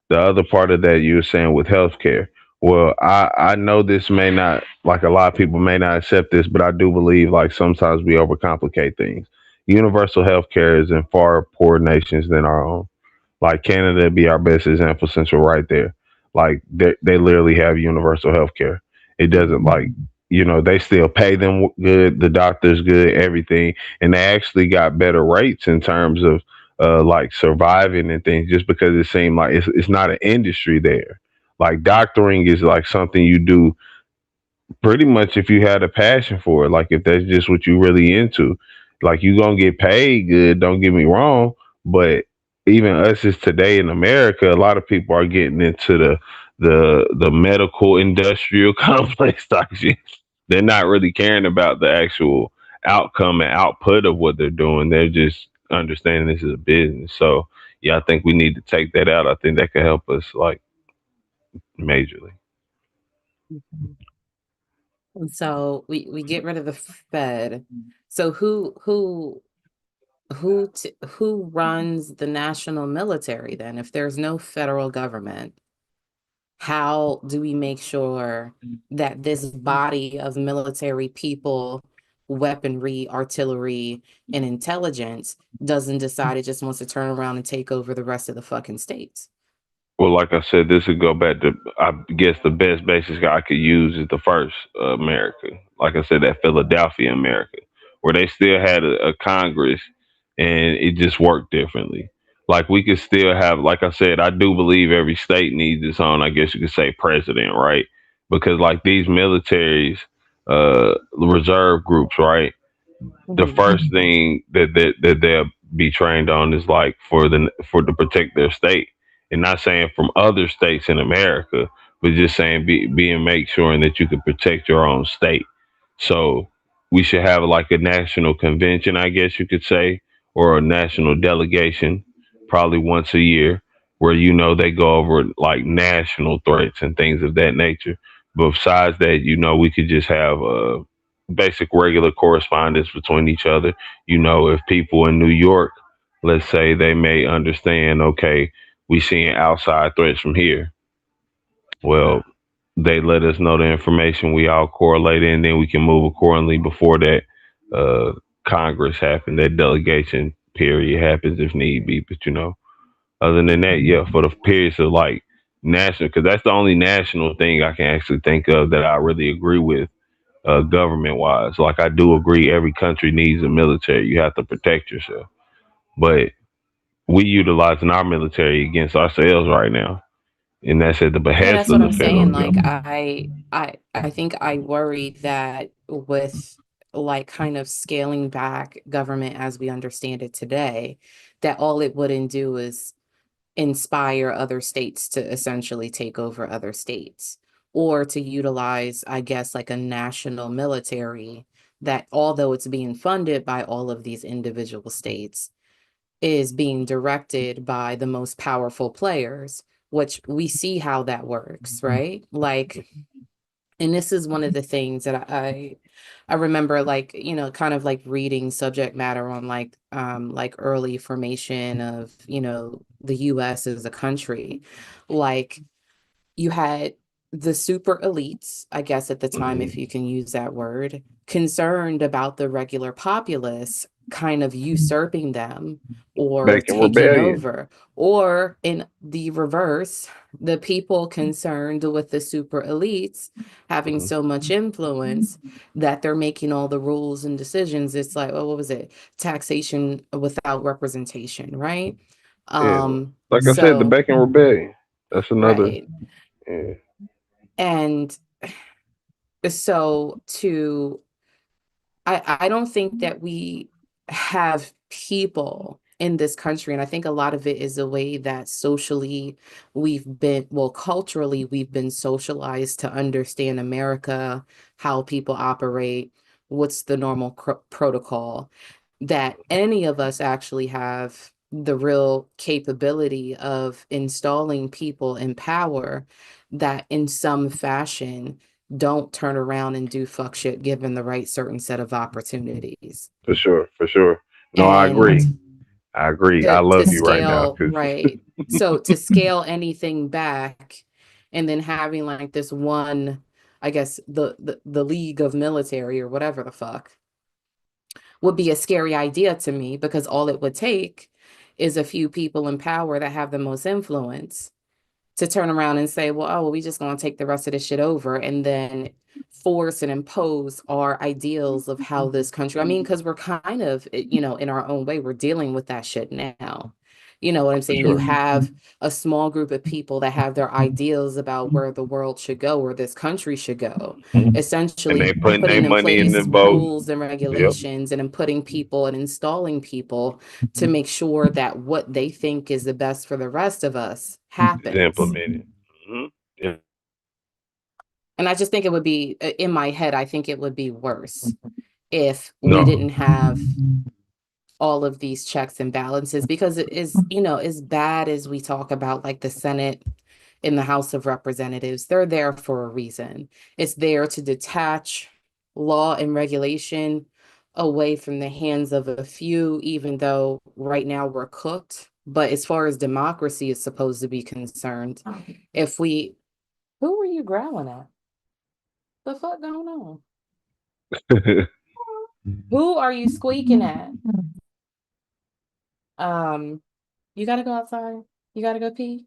The other part of that you were saying with healthcare. Well, I know this may not, like a lot of people may not accept this, but I do believe like sometimes we overcomplicate things. Universal healthcare is in far poorer nations than our own. Like Canada would be our best example since we're right there. Like they literally have universal health care. It doesn't like, they still pay them good, the doctors good, everything. And they actually got better rates in terms of like surviving and things, just because it seemed like it's not an industry there. Like doctoring is like something you do pretty much if you had a passion for it, like if that's just what you really into, like you gonna get paid good, don't get me wrong, but even us as today in America, a lot of people are getting into the medical industrial complex type shit. They're not really caring about the actual outcome and output of what they're doing. They're just understanding this is a business. So yeah, I think we need to take that out. I think that could help us like majorly. Mhm. And so we get rid of the Fed. So who runs the national military then? If there's no federal government, how do we make sure that this body of military people, weaponry, artillery, and intelligence doesn't decide it just wants to turn around and take over the rest of the fucking states? Well, like I said, this would go back to, I guess, the best basis I could use is the first America. Like I said, that Philadelphia America, where they still had a Congress and it just worked differently. Like we could still have, like I said, I do believe every state needs its own, I guess you could say, president, right? Because like these militaries, reserve groups, right? The Mhm. first thing that they'll be trained on is like for to protect their state, and not saying from other states in America, but just saying being make sure that you can protect your own state. So we should have like a national convention, I guess you could say, or a national delegation, probably once a year, where they go over like national threats and things of that nature. But besides that, we could just have basic regular correspondence between each other. If people in New York, let's say, they may understand, okay, we seeing outside threats from here. Well, they let us know the information. We all correlate, and then we can move accordingly. Before that, uh Congress happen, that delegation period happens if need be. But other than that, yeah, for the periods of like national, because that's the only national thing I can actually think of that I really agree with, government wise. Like I do agree, every country needs a military. You have to protect yourself, but we utilizing our military against ourselves right now, and that's at the Yeah, behest that's of what the I'm federal saying. Like government. I think I worry that with like kind of scaling back government as we understand it today, that all it wouldn't do is inspire other states to essentially take over other states or to utilize, I guess, like a national military that, although it's being funded by all of these individual states, is being directed by the most powerful players, which we see how that works, right? Like, and this is one of the things that I remember, like, kind of like reading subject matter on like early formation of, the US as a country. Like, you had the super elites, I guess at the time, if Mhm. you can use that word, concerned about the regular populace kind of usurping them or Back in taking rebellion. over, or in the reverse, the people concerned with the super elites having Mhm. so much influence that they're making all the rules and decisions. It's like, oh, what was it? Taxation without representation, right? Yeah, like I said, the So, back in rebellion. That's another. right. Yeah, And so to I don't think that we have people in this country, and I think a lot of it is the way that socially culturally we've been socialized to understand America, how people operate, what's the normal protocol, that any of us actually have the real capability of installing people in power that in some fashion don't turn around and do fuck shit given the right certain set of opportunities. for sure, for sure. No, I And agree. I agree. I to love you right now scale, because right. So to scale anything back and then having like this one, I guess the league of military or whatever the fuck would be a scary idea to me, because all it would take is a few people in power that have the most influence to turn around and say, well, we just going to take the rest of this shit over and then force and impose our ideals of how this country, I mean, because we're kind of, in our own way, we're dealing with that shit now. You know what I'm for saying? You sure. have a small group of people that have their ideals about where the world should go, where this country should go, Mhm. And essentially they putting their putting in money in the place vote. rules and Yep, regulations and then putting people and installing people to make sure that what they think is the best for the rest of us is happens. implemented. Yeah. And I just think it would be, in my head, I think it would be worse if we No, didn't have all of these checks and balances, because it is, as bad as we talk about like the Senate in the House of Representatives, they're there for a reason. It's there to detach law and regulation away from the hands of a few, even though right now we're cooked. But as far as democracy is supposed to be concerned, if we, who are you growling at? The fuck going on? Who are you squeaking at? Um, you gotta go outside. You gotta go pee.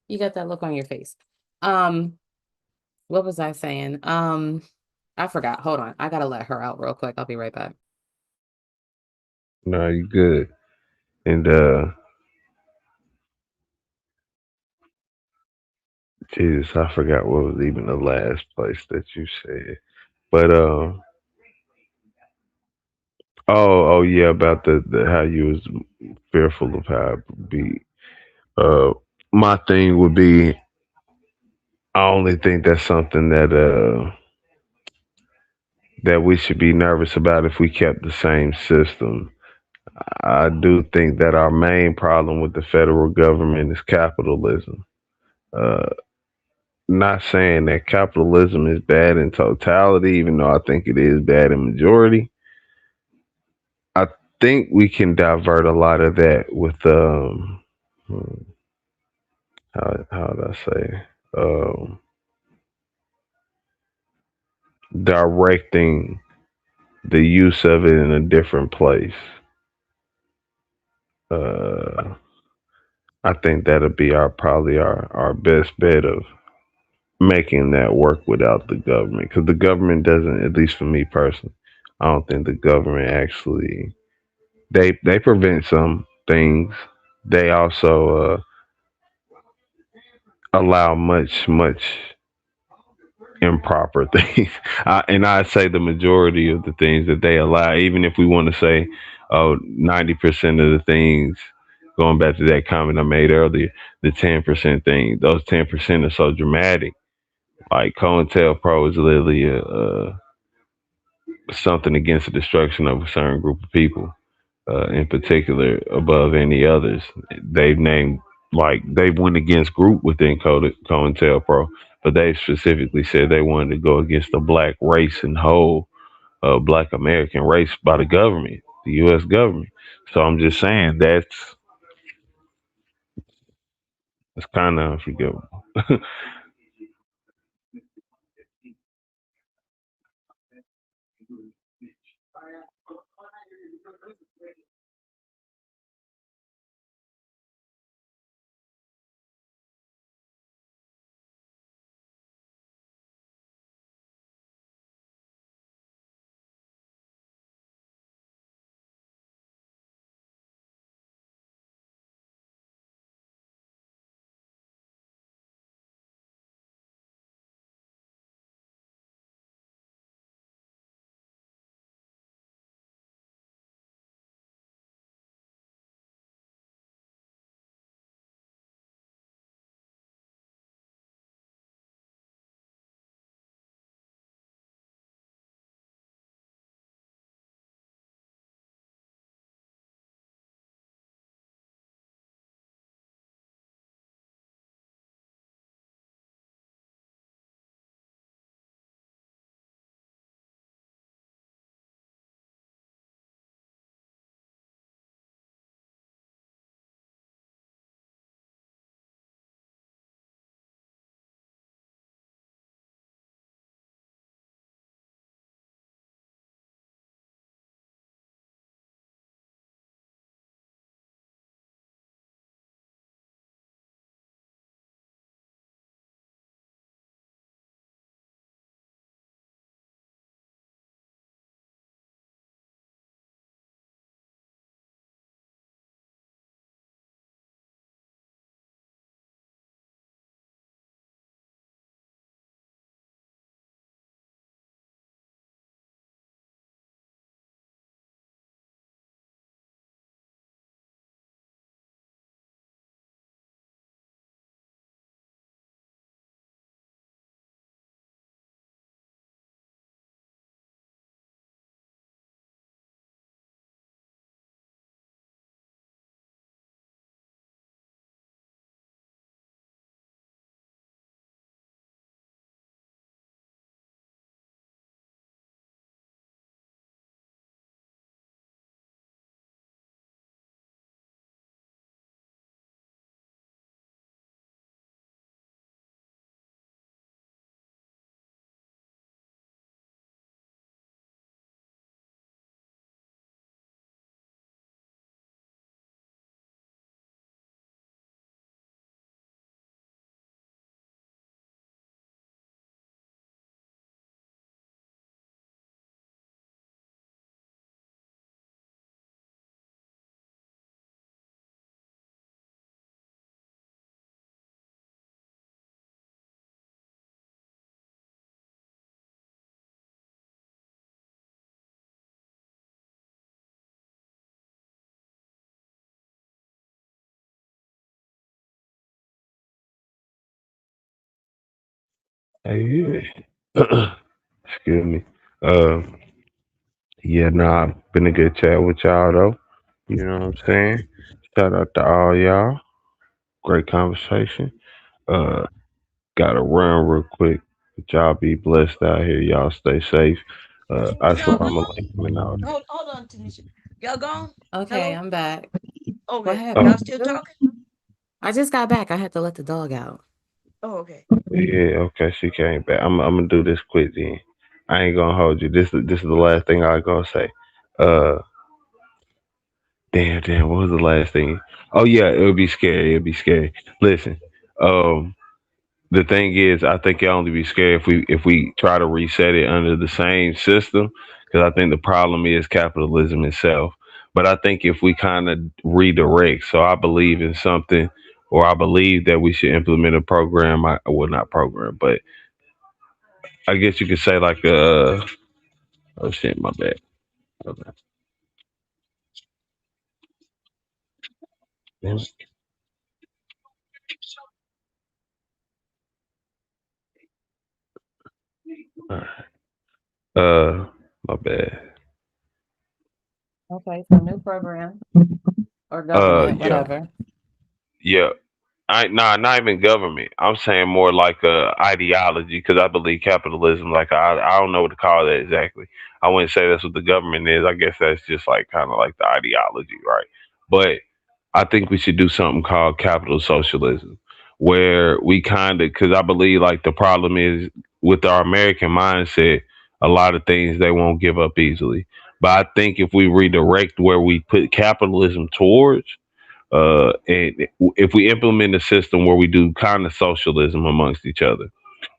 You got that look on your face. Um, what was I saying? I forgot. Hold on. I gotta let her out real quick. I'll be right back. no, you good. And Jesus, I forgot what was even the last place that you said. But oh yeah, about the how you was fearful of how it would be. Uh, my thing would be, I only think that's something that we should be nervous about if we kept the same system. I do think that our main problem with the federal government is capitalism. Uh, Not saying that capitalism is bad in totality, even though I think it is bad in majority. I think we can divert a lot of that with hmm, how would I say, um, directing the use of it in a different place. Uh, I think that'll be our best bet of making that work without the government, because the government doesn't, at least for me personally, I don't think the government actually, they prevent some things. They also allow much improper things. And I'd say the majority of the things that they allow, even if we want to say, oh, 90% of the things, going back to that comment I made earlier, the 10% thing, those 10% are so dramatic. Like COINTELPRO is literally something against the destruction of a certain group of people, in particular, above any others. They've named, like, they went against group within COINTELPRO, but they specifically said they wanted to go against the black race and whole, black American race by the government, the U.S. government. So I'm just saying that's kind of unforgivable. Hey, excuse me. Uh, yeah, nah, been a good chat with y'all though. You know what I'm saying? Shout out to all y'all. Great conversation. Uh, Gotta run real quick. But y'all be blessed out here. Y'all stay safe. Is y'all Assalamu gone? alaikum and all that. Hold on, Tanisha. Y'all gone? Okay, Hello? I'm back. What Okay. Oh, Y'all happened? still talking? I just got back. I had to let the dog out. Oh, okay. yeah, okay, she came back. I'm gonna do this quick then. I ain't gonna hold you. This is the last thing I gonna say. Uh, damn. What was the last thing? Oh yeah, it would be scary. It'd be scary. Listen, um, the thing is, I think it'll only be scary if we try to reset it under the same system. Because I think the problem is capitalism itself. But I think if we kind of redirect, so I believe in something, or I believe that we should implement a program. Well, not program, but I guess you could say like oh shit, my bad. Okay. Damn it. All right. My bad. Okay, so new program or government, Yeah, whatever. yeah. Not even government. I'm saying more like ideology because I believe capitalism. Like I don't know what to call that exactly. I wouldn't say that's what the government is. I guess that's just like kind of like the ideology, right? But I think we should do something called capital socialism, where we kind of because I believe like the problem is with our American mindset, a lot of things they won't give up easily. But I think if we redirect where we put capitalism towards and if we implement a system where we do kind of socialism amongst each other,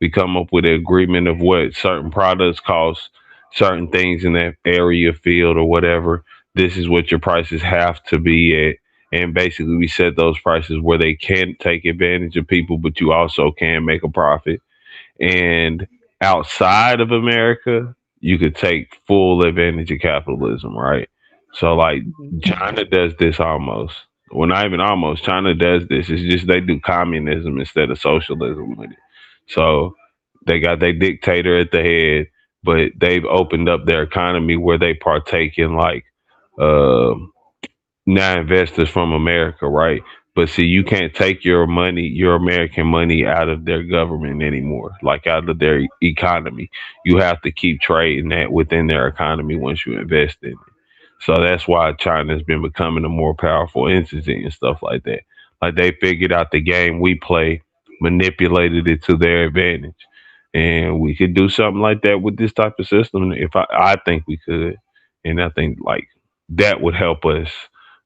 we come up with an agreement of what certain products cost, certain things in that area, field, or whatever. This is what your prices have to be at. And basically, we set those prices where they can take advantage of people, but you also can make a profit. And outside of America, you could take full advantage of capitalism, right? So like Mhm. China does this almost. Well, not even almost. China does this. It's just they do communism instead of socialism with it. So they got their dictator at the head, but they've opened up their economy where they partake in like um now investors from America, right? But see, you can't take your money, your American money, out of their government anymore, like out of their economy. You have to keep trading that within their economy once you invest in it. So that's why China's been becoming a more powerful entity and stuff like that. Like they figured out the game we play, manipulated it to their advantage. And we could do something like that with this type of system if I think we could. And I think like that would help us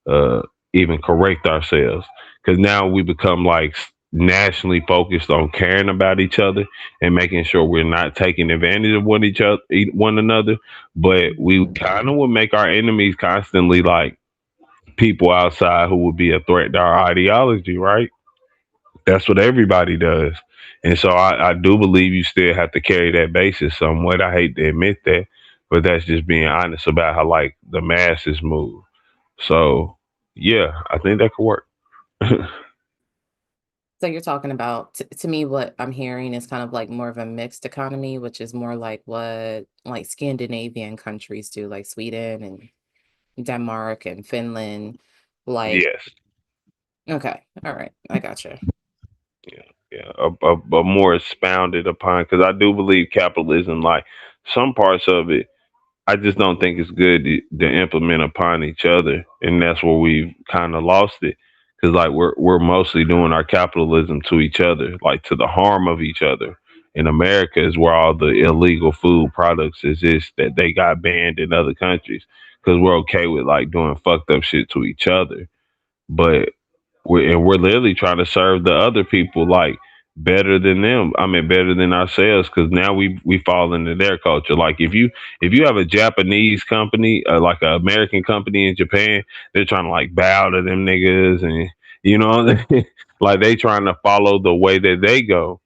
uh even correct ourselves. Because now we become like nationally focused on caring about each other and making sure we're not taking advantage of one another, but we kind of would make our enemies constantly like people outside who would be a threat to our ideology, right? That's what everybody does. And so I do believe you still have to carry that basis somewhat. I hate to admit that, but that's just being honest about how like the masses move. So yeah, I think that could work. So you're talking about, to me, what I'm hearing is kind of like more of a mixed economy, which is more like what like Scandinavian countries do, like Sweden and Denmark and Finland. Like, Yes. okay, all right, I gotcha. Yeah, yeah, a more expounded upon because I do believe capitalism, like some parts of it, I just don't think it's good to implement upon each other, and that's where we've kind of lost it. Because like we're mostly doing our capitalism to each other, like to the harm of each other. In America is where all the illegal food products exist that they got banned in other countries because we're okay with like doing fucked up shit to each other, but we're literally trying to serve the other people like better than them. I mean, better than ourselves because now we fall into their culture. Like if you have a Japanese company, like an American company in Japan, they're trying to like bow to them niggas and you know like they trying to follow the way that they go.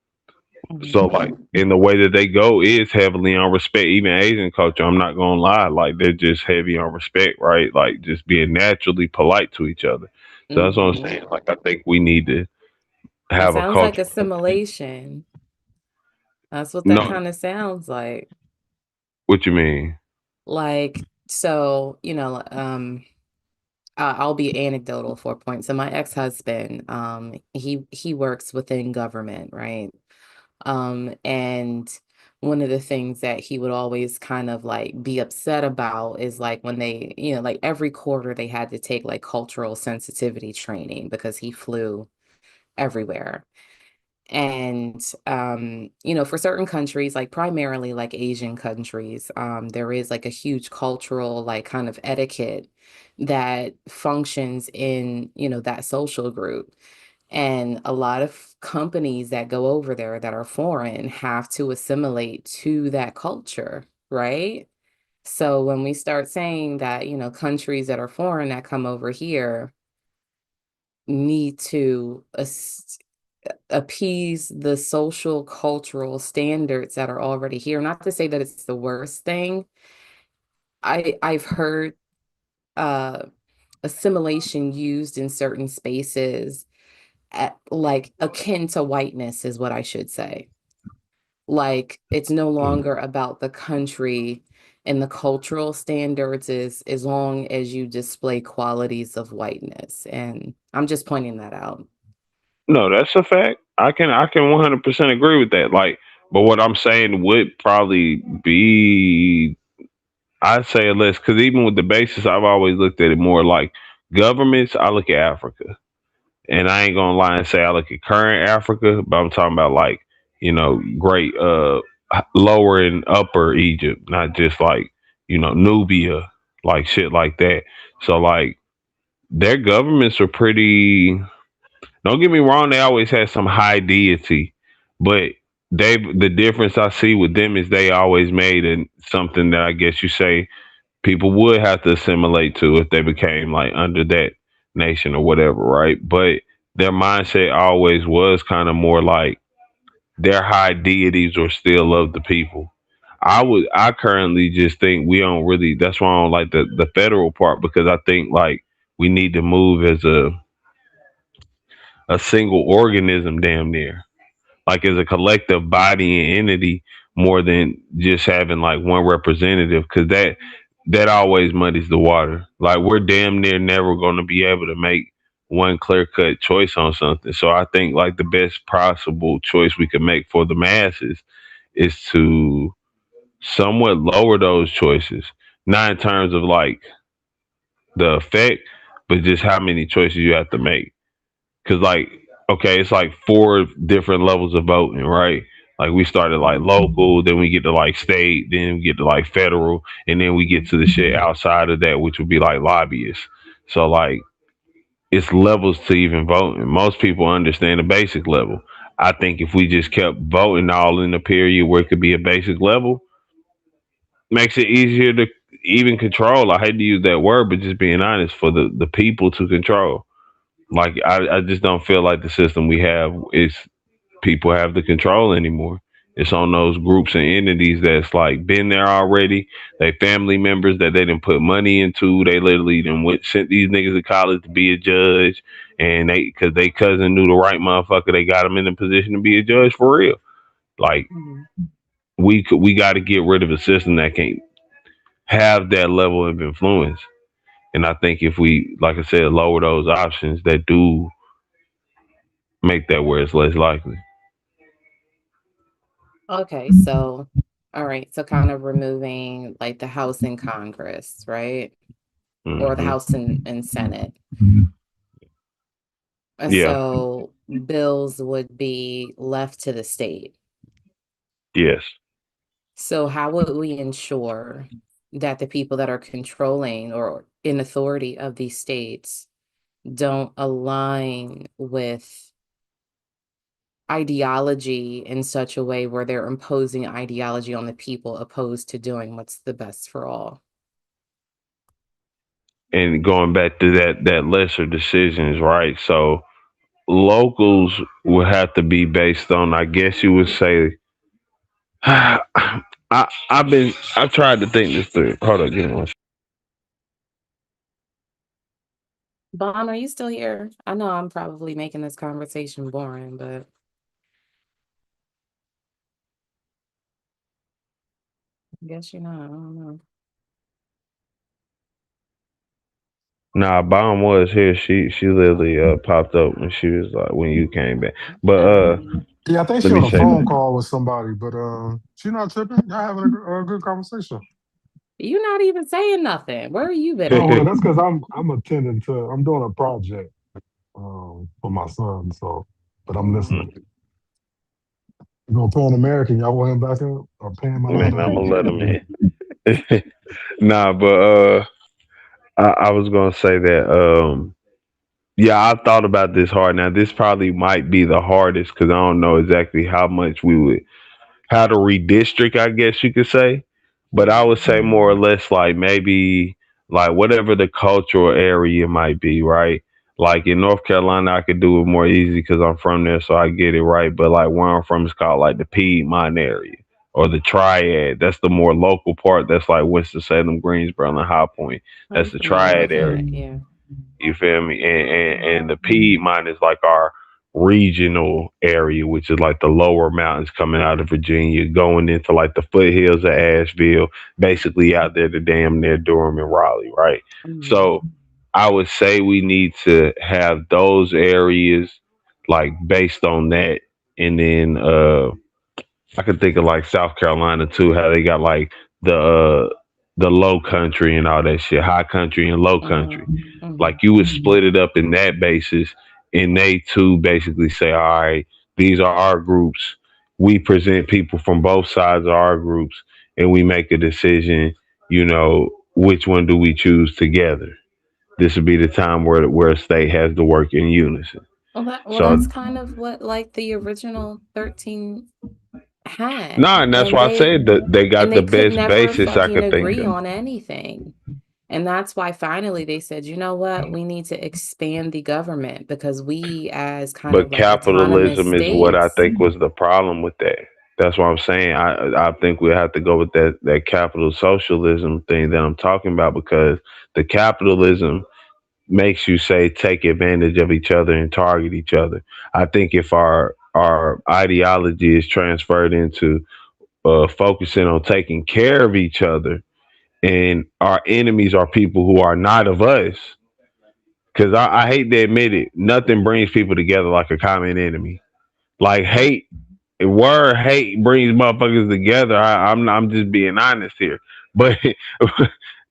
Mhm. So like in the way that they go is heavily on respect. Even Asian culture, I'm not gonna lie, like they're just heavy on respect, right? Like just being naturally polite to each other. So that's what I'm Mhm. saying. Like I think we need to It have a sounds like culture. assimilation. That's what that No, kind of sounds like. what you mean? Like, so, I'll be anecdotal for a point. So my ex-husband, he works within government, right? And one of the things that he would always kind of like be upset about is like when they, like every quarter they had to take like cultural sensitivity training because he flew everywhere. And for certain countries, like primarily like Asian countries, there is like a huge cultural like kind of etiquette that functions in that social group. And a lot of companies that go over there that are foreign have to assimilate to that culture, right? So when we start saying that, countries that are foreign that come over here need to appease the social cultural standards that are already here, not to say that it's the worst thing. I've heard assimilation used in certain spaces like akin to whiteness is what I should say. Like it's no longer about the country and the cultural standards as long as you display qualities of whiteness. And I'm just pointing that out. No, that's a fact. I can 100% agree with that. Like, but what I'm saying would probably be, I'd say a list, because even with the basis, I've always looked at it more like governments. I look at Africa, and I ain't gonna lie and say I look at current Africa, but I'm talking about like great lower and upper Egypt, not just like Nubia, like shit like that. So like their governments are pretty. Don't get me wrong, they always had some high deity, but the difference I see with them is they always made it something that I guess you say people would have to assimilate to if they became like under that nation or whatever, right? But their mindset always was kind of more like their high deities are still of the people. I currently just think we don't really, that's why I don't like the federal part, because I think like we need to move as a single organism damn near, like as a collective body and entity, more than just having like one representative, because that always muddies the water. Like we're damn near never going to be able to make one clear cut choice on something. So I think like the best possible choice we could make for the masses is to somewhat lower those choices, not in terms of like the effect, but just how many choices you have to make. Cause like, okay, it's like four different levels of voting, right? Like we started like local, then we get to like state, then we get to like federal, and then we get to the shit outside of that, which would be like lobbyists. So like it's levels to even voting. Most people understand the basic level. I think if we just kept voting all in the period where it could be a basic level, makes it easier to even control. I hate to use that word, but just being honest, for the people to control. Like I just don't feel like the system we have is people have the control anymore. It's on those groups and entities that's like been there already. They family members that they didn't put money into. They literally done sent these niggas to college to be a judge, and they because they cousin knew the right motherfucker, they got them in a position to be a judge for real. Like we got to get rid of a system that can't have that level of influence. And I think if we, like I said, lower those options that do make that where it's less likely. Okay, so all right, so kind of removing like the House and Congress, right? Or the House and Senate. And Yeah. so bills would be left to the state. Yes. So how would we ensure that the people that are controlling or in authority of these states don't align with ideology in such a way where they're imposing ideology on the people opposed to doing what's the best for all? And going back to that lesser decisions, right? So locals would have to be based on, I guess you would say, I've tried to think this through. Hold on, give me one. Bon, are you still here? I know I'm probably making this conversation boring, but I guess you're not. I don't know. Nah, Bomb was here. She literally popped up when she was like when you came back. But Yeah, I think let she me on a say phone this. call with somebody, but she not tripping. Y'all having a good conversation. You're not even saying nothing. Where you been Oh well, at? that's because I'm doing a project for my son, so but I'm listening. You gonna put on American? Y'all want him back up or pay him Man, another? I'm gonna let him in. Nah, but I was gonna say that yeah, I thought about this hard. Now this probably might be the hardest because I don't know exactly how much we would how to redistrict, I guess you could say. But I would say more or less like maybe like whatever the cultural area might be, right? Like in North Carolina, I could do it more easy because I'm from there, so I get it right. But like where I'm from is called like the Piedmont area or the Triad. That's the more local part. That's like Winston-Salem, Greensboro, and High Point. I'm That's the familiar Triad with area. it. Yeah. You feel me? And the Piedmont is like our regional area, which is like the lower mountains coming out of Virginia, going into like the foothills of Asheville, basically out there to damn near Durham and Raleigh, right? Mhm. So I would say we need to have those areas like based on that. And then I could think of like South Carolina too, how they got like the low country and all that shit, high country and low country. Mhm. Mhm. Like you would split it up in that basis, and they too basically say, all right, these are our groups. We present people from both sides of our groups, and we make a decision. You know, which one do we choose together? This would be the time where a state has to work in unison. Well, So, that's kind of what like the original 13 had, nah, and that's why I said that they and got the they could best never basis I fucking could think agree of. on anything. And that's why finally they said, you know what, we need to expand the government because we as kind of But like autonomous capitalism is what I states. think was the problem with that. That's what I'm saying. I think we have to go with that capital socialism thing that I'm talking about because the capitalism makes you say take advantage of each other and target each other. I think if our ideology is transferred into focusing on taking care of each other and our enemies are people who are not of us, because I hate to admit it, nothing brings people together like a common enemy. Like hate, word hate brings motherfuckers together. I'm just being honest here. But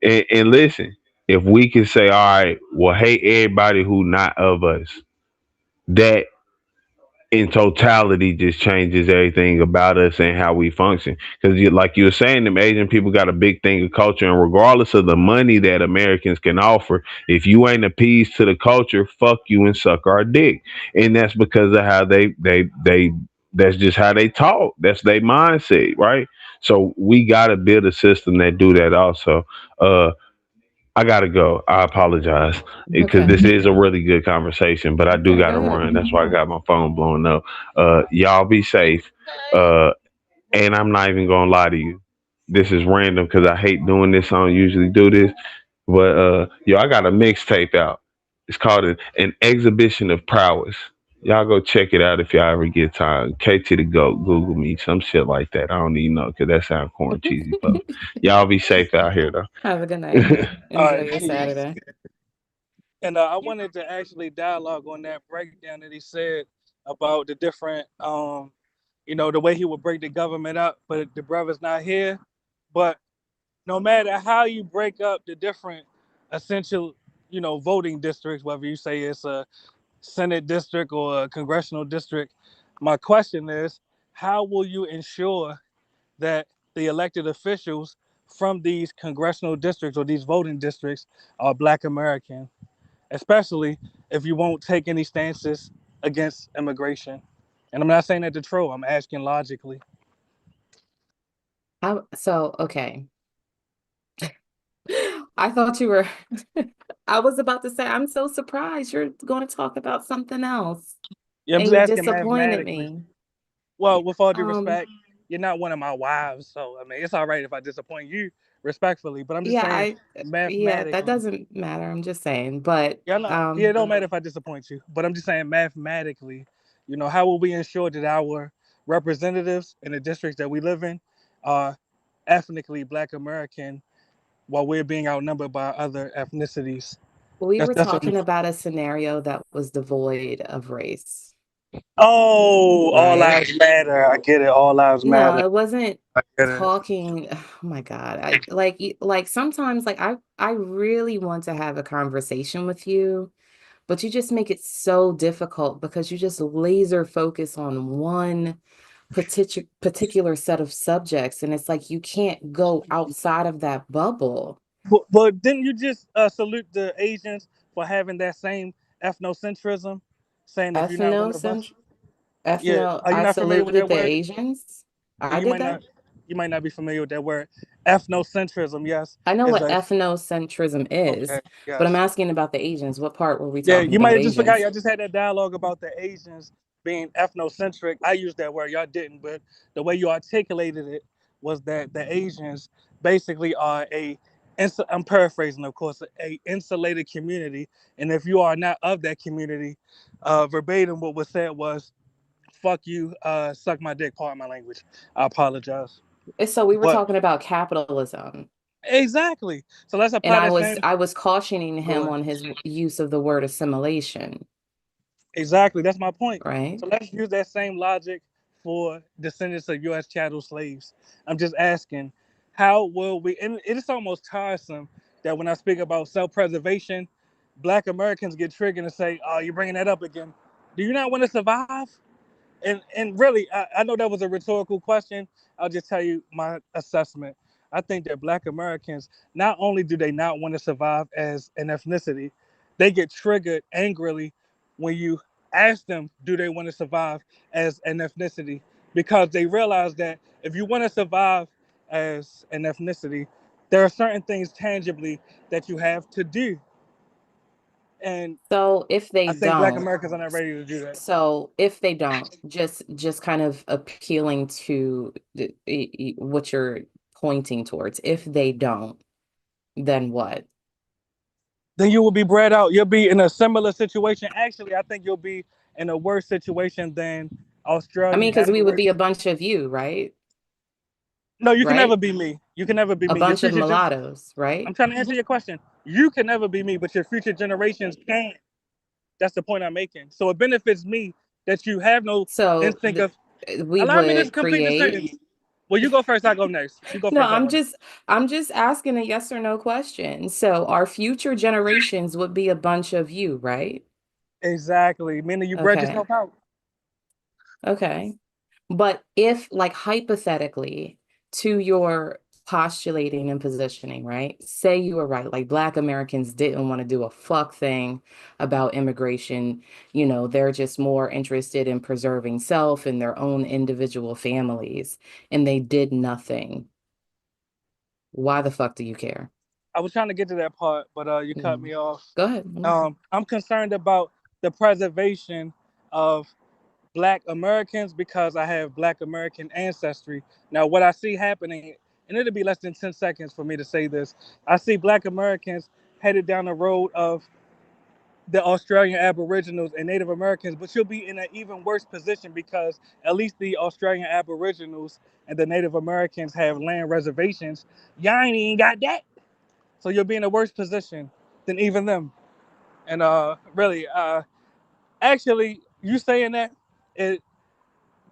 and listen, if we can say, all right, well, hate everybody who not of us, that in totality just changes everything about us and how we function. Because like you were saying, them Asian people got a big thing of culture, and regardless of the money that Americans can offer, if you ain't appeased to the culture, fuck you and suck our dick. And that's because of how they that's just how they talk. That's their mindset, right? So we gotta build a system that do that also. Uh I gotta go. I apologize because Okay. this is a really good conversation, but I do Okay, go gotta ahead. run. That's why I got my phone blowing up. Y'all be safe. Uh, and I'm not even gonna lie to you. This is random because I hate doing this. I don't usually do this, but yo, I got a mixtape out. It's called an exhibition of prowess. Y'all go check it out if y'all ever get time. KT the Goat, Google me, some shit like that. I don't even know because that sounds corn cheesy, but y'all be safe out here Have a good night. though. All Enjoy right, your peace. Saturday. And I wanted to actually dialogue on that breakdown that he said about the different, the way he would break the government up, but the brother's not here. But no matter how you break up the different essential, voting districts, whether you say it's a Senate district or a congressional district, my question is, how will you ensure that the elected officials from these congressional districts or these voting districts are Black American, especially if you won't take any stances against immigration? And I'm not saying that to troll, I'm asking logically. Okay. I thought you were, I was about to say, I'm so surprised you're going to talk about something else Yeah, I'm and just you asking disappointed mathematically. me. Well, with all due Um, respect, you're not one of my wives, so I mean, it's all right if I disappoint you respectfully. But I'm just yeah, saying yeah, that mathematically. doesn't matter. I'm just saying, but Yeah, no, yeah, it don't matter if I disappoint you. But I'm just saying mathematically, how will we ensure that our representatives in the districts that we live in are ethnically Black American while we're being outnumbered by other ethnicities? we That's were that's what. talking about a scenario that was devoid of race, Oh, all right? lives matter. I get it. All lives No, matter. it wasn't I get it. talking. Oh my God. Like sometimes like I really want to have a conversation with you, but you just make it so difficult because you just laser focus on one particular set of subjects, and it's like you can't go outside of that bubble. But didn't you just salute the Asians for having that same ethnocentrism, saying if you're not one of us? Yeah, are you I not familiar with that saluted the word? Asians. I You did might that. not. You might not be familiar with that word. Ethnocentrism, yes, I know is what that ethnocentrism is, okay? but I'm Yes. asking about the Asians. What part were we Yeah, talking you might about have just forgot. Asians? Y'all just had that dialogue about the Asians being ethnocentric. I used that word. Y'all didn't, but the way you articulated it was that the Asians basically are I'm paraphrasing, of course, a insulated community. And if you are not of that community, verbatim, what was said was, "Fuck you, suck my dick." Pardon my language. I apologize. So we were But talking about capitalism, exactly. So let's and apply that same. I was cautioning Go him ahead. on his use of the word assimilation, Exactly, that's my point. right? So let's use that same logic for descendants of U.S. chattel slaves. I'm just asking, how will we? And it is almost tiresome that when I speak about self-preservation, Black Americans get triggered and say, "Oh, you're bringing that up again. Do you not want to survive?" And really, I know that was a rhetorical question. I'll just tell you my assessment. I think that Black Americans, not only do they not want to survive as an ethnicity, they get triggered angrily when you ask them, do they want to survive as an ethnicity? Because they realize that if you want to survive as an ethnicity, there are certain things tangibly that you have to do. And So if they I think Black don't, Americans are not ready to do that. so if they don't, just kind of appealing to what you're pointing towards. If they don't, then what? Then you will be bred out. You'll be in a similar situation. Actually, I think you'll be in a worse situation than I mean, Australian because we would be a Aborigines. bunch of you, right? No, you can never Right? be me. You can never be A me. Your bunch of future gen- mulattoes, I'm right? trying to answer your question. You can never be me, but your future generations can. That's the point I'm making. So it benefits me that you have no So instinct of. we Allow me to would complete the create. sentence. Well, you go first. I go next. You go No, first. I go next. I'm just asking a yes or no question. So our future generations would be a bunch of you, right? Exactly. Meaning you bred Okay. yourself out. Okay. But if, like, hypothetically, to your postulating and positioning, right? Say you were right, like Black Americans didn't want to do a fuck thing about immigration. You know, they're just more interested in preserving self and their own individual families, and they did nothing. Why the fuck do you care? I was trying to get to that part, but you cut Mm. me off. Go ahead. I'm listening. I'm concerned about the preservation of Black Americans because I have Black American ancestry. Now, what I see happening, and it'll be less than 10 seconds for me to say this, I see Black Americans headed down the road of the Australian Aboriginals and Native Americans, but you'll be in an even worse position because at least the Australian Aboriginals and the Native Americans have land reservations. Y'all ain't even got that. So you'll be in a worse position than even them. And really, actually, you saying that, it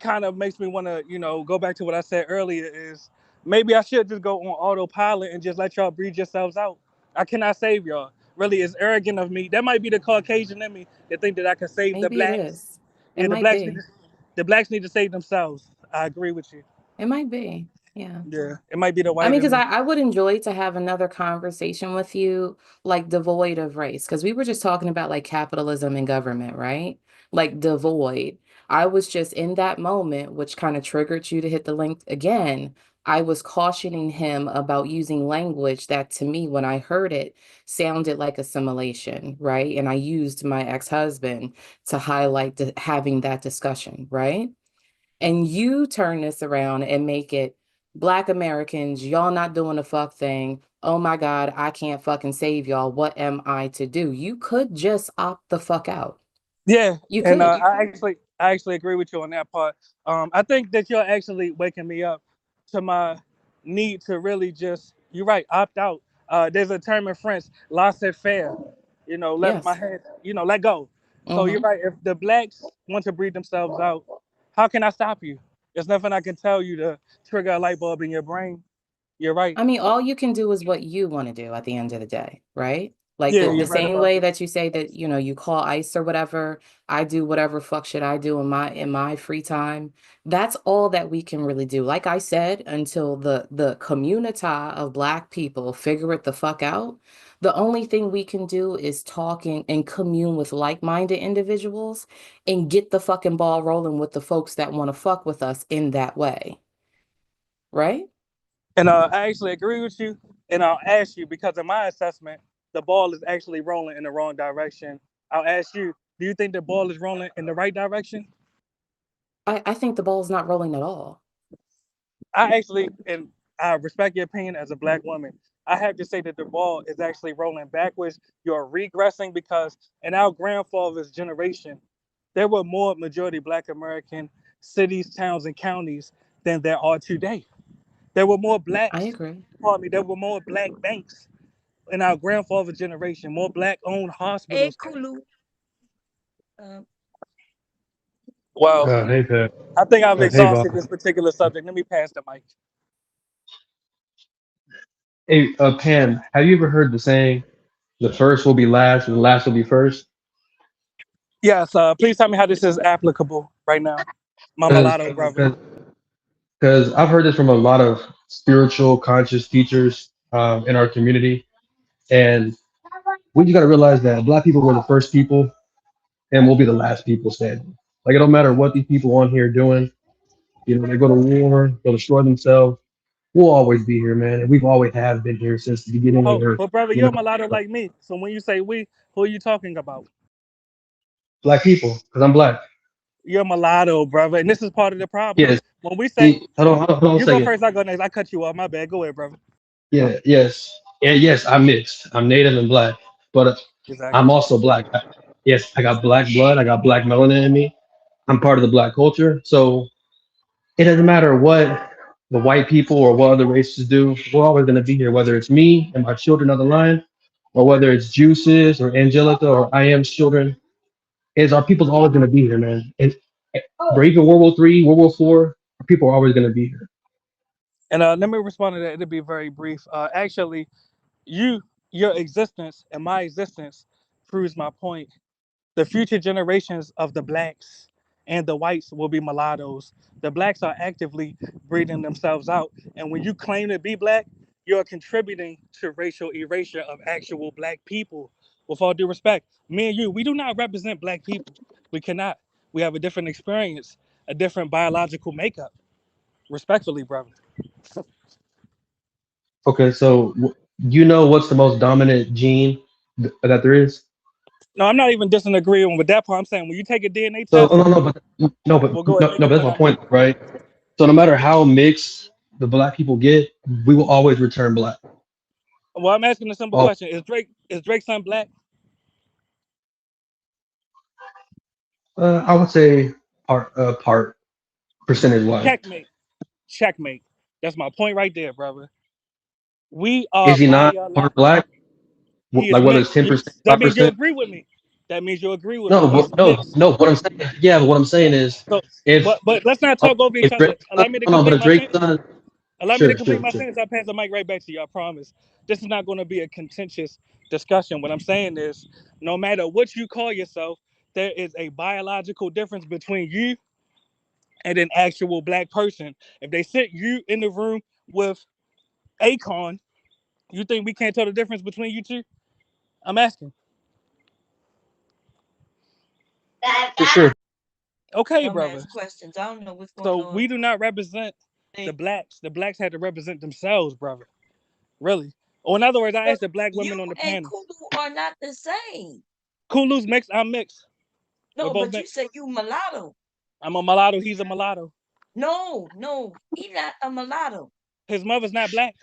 kind of makes me want to, go back to what I said earlier is maybe I should just go on autopilot and just let y'all breed yourselves out. I cannot save y'all. Really, it's arrogant of me. That might be the Caucasian in me that think that I can save the Maybe it blacks. is. It Yeah, might be. the blacks need to save themselves. I agree with you. It might be. Yeah. Yeah, it might be the I white mean, in because me. I would enjoy to have another conversation with you, like devoid of race, because we were just talking about like capitalism and government, right? Like devoid. I was just in that moment, which kind of triggered you to hit the link again. I was cautioning him about using language that to me, when I heard it, sounded like assimilation, right? And I used my ex-husband to highlight having that discussion, right? And you turn this around and make it Black Americans, y'all not doing the fuck thing. Oh my God, I can't fucking save y'all. What am I to do? You could just opt the fuck out. Yeah, You and could. I actually agree with you on that part. I think that you're actually waking me up to my need to really just, you're right, opt out. There's a term in French, laissez faire. Let my Yes. head, let go. So you're Hmm. right. If the blacks want to breed themselves out, how can I stop you? There's nothing I can tell you to trigger a light bulb in your brain. You're right. I mean, all you can do is what you want to do at the end of the day, right? Like Yeah, the you're right same about way that. that you say that, you know, you call ICE or whatever, I do whatever fuck shit I do in my free time. That's all that we can really do. Like I said, until the community of Black people figure it the fuck out, the only thing we can do is talk and commune with like-minded individuals and get the fucking ball rolling with the folks that want to fuck with us in that way. Right? And I actually agree with you. And I'll ask you because in my assessment, the ball is actually rolling in the wrong direction. I'll ask you, do you think the ball is rolling in the right direction? I think the ball's not rolling at all. I actually, and I respect your opinion as a Black woman, I have to say that the ball is actually rolling backwards. You're regressing because in our grandfather's generation, there were more majority Black American cities, towns, and counties than there are today. There were more I blacks, agree. pardon me, there were more Black banks in our grandfather's generation, more Black-owned Hey, hospitals. Kulu. Um, Well, Hey, Pat. I think I've Hey, exhausted Bob. this particular subject. Let me pass the mic. Hey, Pam, have you ever heard the saying, the first will be last and the last will be first? Yes, please tell me how this is applicable right now, my Because mulatto brother. I've heard this from a lot of spiritual, conscious teachers in our community. And we just got to realize that Black people were the first people and we'll be the last people standing. Like, it don't matter what these people on here are doing. You know, they go to war, they'll destroy themselves. We'll always be here, man. And we've always have been here since the beginning of Oh, Earth. but brother, You you're a know, mulatto like me. So when you say we, who are you talking about? Black people, because I'm Black. You're a mulatto, brother. And this is part of the problem. Yes. When we say, See, hold on a you go second. first, I go next. I cut you off. My bad. Go ahead, brother. Yeah, yes. And yes, I'm mixed. I'm Native and Black, but Exactly. I'm also Black. Yes, I got Black blood. I got Black melanin in me. I'm part of the Black culture. So it doesn't matter what the white people or what other races do. We're always going to be here, whether it's me and my children on the line, or whether it's Juices or Angelica or I Am's children. Is our people's always going to be here, man. And even World War III, World War IV, our people are always going to be here. And let me respond to that. It'll be very brief. Actually, you, your existence and my existence proves my point. The future generations of the blacks and the whites will be mulattoes. The blacks are actively breeding themselves out. And when you claim to be Black, you're contributing to racial erasure of actual Black people. With all due respect, me and you, we do not represent Black people. We cannot. We have a different experience, a different biological makeup. Respectfully, brother. Okay, so you know what's the most dominant gene that there is? No, I'm not even disagreeing with that part. I'm saying when you take a DNA So test, but we'll go ahead. no, but that's my point, right? So no matter how mixed the Black people get, we will always return Black. Well, I'm asking a simple Oh, question: Is Drake's son Black? I would say part percentage wise. Checkmate. Checkmate. That's my point right there, brother. We are Is he not part biological. Black? He is Like whether it's mixed. 10%, That means you 5%? agree with me. That means you agree with me. No, He's mixed. no. What I'm saying, yeah, but what I'm saying is, So, if but let's not talk over each if other. Drake's son, Allow me to hold on, but complete if my Drake's sentence. son, Allow me to sure, complete sure, my sure. sentence. I'll pass the mic right back to you. I promise. This is not going to be a contentious discussion. What I'm saying is, no matter what you call yourself, there is a biological difference between you and an actual Black person. If they sit you in the room with Akon, you think we can't tell the difference between you two? I'm asking. For sure. Okay, brother. dumbass questions. I don't know what's going So we on. do not represent the blacks. The blacks had to represent themselves, brother. Really. Or in other words, I But asked the Black women you on the and panel. Kulu are not the same. Kulu's mixed. I'm mixed. We're No, both but you mixed. said you mulatto. I'm a mulatto. He's a mulatto. No, he's not a mulatto. His mother's not Black.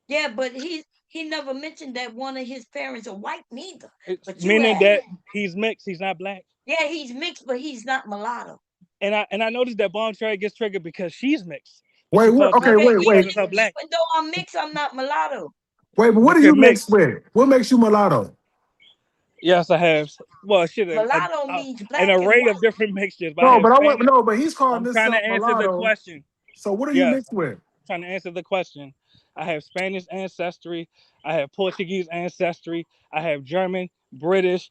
Yeah, but he never mentioned that one of his parents are white neither. But you Meaning have. that he's mixed. He's not Black. Yeah, he's mixed, but he's not mulatto. And I noticed that Bomb Trade gets triggered because she's mixed. But Wait, she what? calls Okay, Okay, herself wait. yeah, herself Black. even though I'm mixed, I'm not mulatto. Wait, but what But are you're you mixed mixed. with? What makes you mulatto? Yes, I have. Well, shit, Mulatto means an black and array of white. different mixtures. But I No, have but I want Spanish. no, but he's calling I'm trying to himself answer the mulatto. question. So what are you Yes, mixed with? trying to answer the question. I have Spanish ancestry. I have Portuguese ancestry. I have German, British,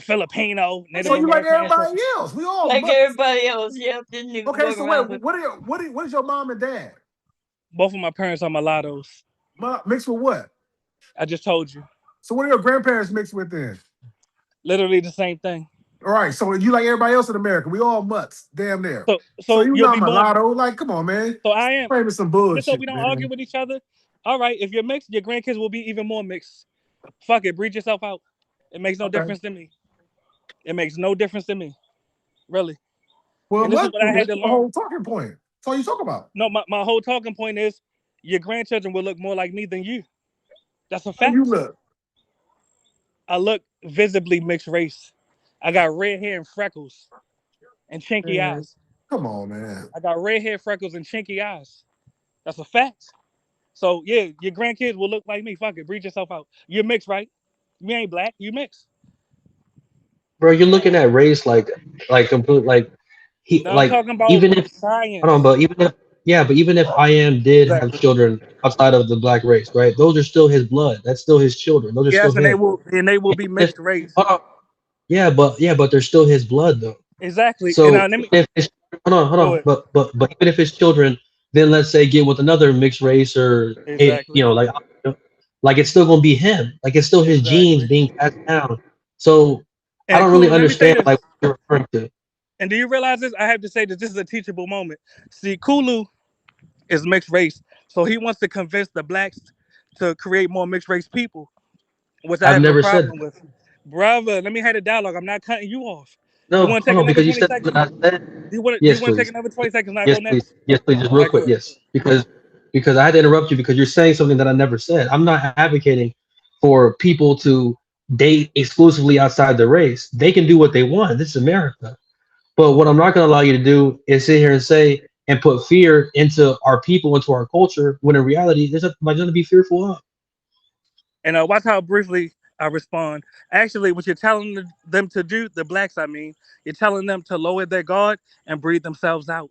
Filipino, Native So you like American everybody ancestry. else? We all Like must. everybody else. Yep, this nigga Okay, walk so around wait, with what is your mom and dad? Both of my parents are mulattoes. Mixed with what? I just told you. So what are your grandparents mixed with then? Literally the same thing. All right, so you like everybody else in America. We all mutts, damn near. So you you'll not be born. mulatto. Like, come on, man. So I am. Framing some Just so bullshit, we don't man. argue with each other. All right, if you're mixed, your grandkids will be even more mixed. Fuck it, breed yourself out. It makes no difference to me. It makes no difference to me. Really. Well, And this is what I had to that's the learn. whole talking point. That's all you talk about. No, my whole talking point is your grandchildren will look more like me than you. That's a fact. How you look? I look visibly mixed race. I got red hair and freckles and chinky Man, eyes. come on, man. I got red hair, freckles, and chinky eyes. That's a fact. So yeah, your grandkids will look like me. Fuck it, breed yourself out. You're mixed, right? You ain't black. You mixed. Bro, you're looking at race like complete he Now I'm like talking about even if hold on, science. but even if I am did have Exactly. children outside of the black race, right? Those are still his blood. That's still his children. Those are still Yes, and him. they will be If, mixed race. hold on. Yeah, but they're still his blood though. Exactly. And So now let me if it's, hold go on, ahead. but even if his children, then let's say get with another mixed race or Exactly. like it's still gonna be him. Like it's still his genes Exactly. being passed down. So I And don't really Kulu, let me say understand this. like what you're referring to. And do you realize this? I have to say that this is a teachable moment. See, Kulu is mixed race, so he wants to convince the blacks to create more mixed race people, which I I've have no never said problem with. Brother, let me have a dialogue. I'm not cutting you off. You no, want to take hold on, another because you 20 said seconds? something I said. Do you Yes, want to take please. another 20 seconds and I go Yes, next? please. Yes, please. Just All real right, go quick. ahead. Yes, because I had to interrupt you because you're saying something that I never said. I'm not advocating for people to date exclusively outside the race. They can do what they want. This is America. But what I'm not going to allow you to do is sit here and say and put fear into our people, into our culture, when in reality, there's nothing to be fearful of. And watch how briefly I respond. Actually, what you're telling them to do, the blacks, I mean, you're telling them to lower their guard and breathe themselves out.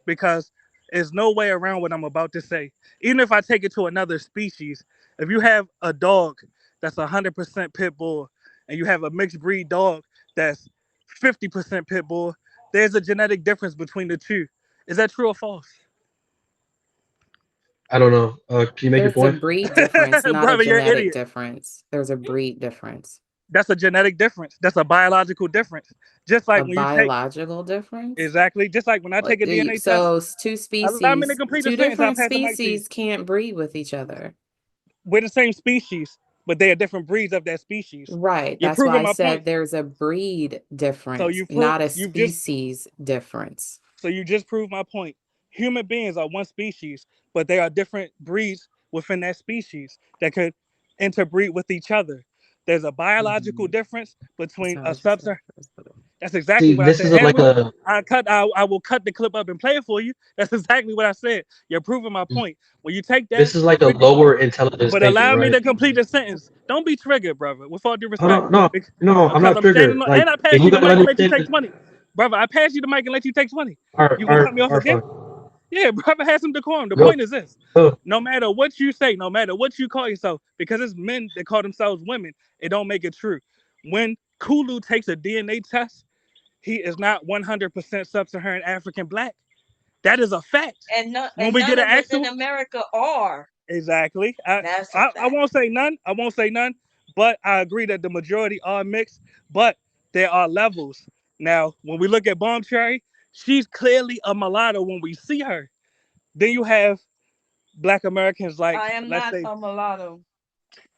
Because there's no way around what I'm about to say. Even if I take it to another species, if you have a dog that's 100% pit bull and you have a mixed breed dog that's 50% pit bull, there's a genetic difference between the two. Is that true or false? I don't know. Can you make your There's a point? breed difference, not a Brother, you're an genetic idiot. difference. There's a breed difference. That's a genetic difference. That's a biological difference. Just A like when you take biological difference? exactly, just like when I take a DNA test, So allow me to complete the two sentence. I'll different pass the mic to you. species can't breed with each other. We're the same species, but they are different breeds of that species. Right. You're That's why proving I my said point. there's a breed So difference, you not a just species difference. so you just proved my point. Human beings are one species, but they are different breeds within that species that could interbreed with each other. There's a biological difference That's between not a what you said. substance. That's exactly See, what I this said. isn't And like look, a I will cut the clip up and play it for you. That's exactly what I said. You're proving my point. When you take that, this is like a when you, lower intelligence but thinking, allow me right? to complete the sentence. Don't be triggered, brother. With all due Hold respect, on, no, no, I'm because not I'm standing triggered. on, Like, and I if pass you you the gotta mic and let you take understand, 20, brother. I pass you the mic and let you take 20. You gonna cut me off are again? fine. Yeah, brother, have some decorum. The Go, point is this: go. no matter what you say, no matter what you call yourself, because it's men that call themselves women, it don't make it true. When Kulu takes a DNA test, he is not 100% sub-Saharan African black. That is a fact. When and we get none an of us in actual America are. exactly, That's a I fact. won't say none. I won't say none, but I agree that the majority are mixed. But there are levels. Now, when we look at Bomb Cherry, she's clearly a mulatto when we see her. Then you have Black Americans like, I am let's not say, a mulatto.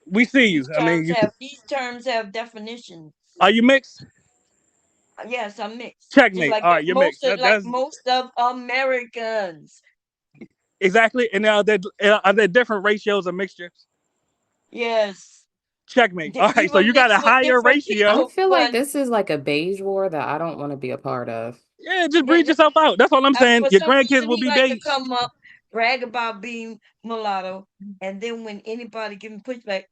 we see you. I mean, These terms have definitions. are you mixed? Yes, I'm mixed. Just Checkmate. like All right, you're mixed. like That's most of Americans. exactly. And are there different ratios of mixtures? Yes. Checkmate. All right, so People you got mix a with higher different I ratio. people, feel like but this is like a beige war that I don't want to be a part of. Yeah, just breed yourself out. That's all I'm saying. for Your some grandkids reason will he be like to beige. come up, brag about being mulatto, and then when anybody give him pushback,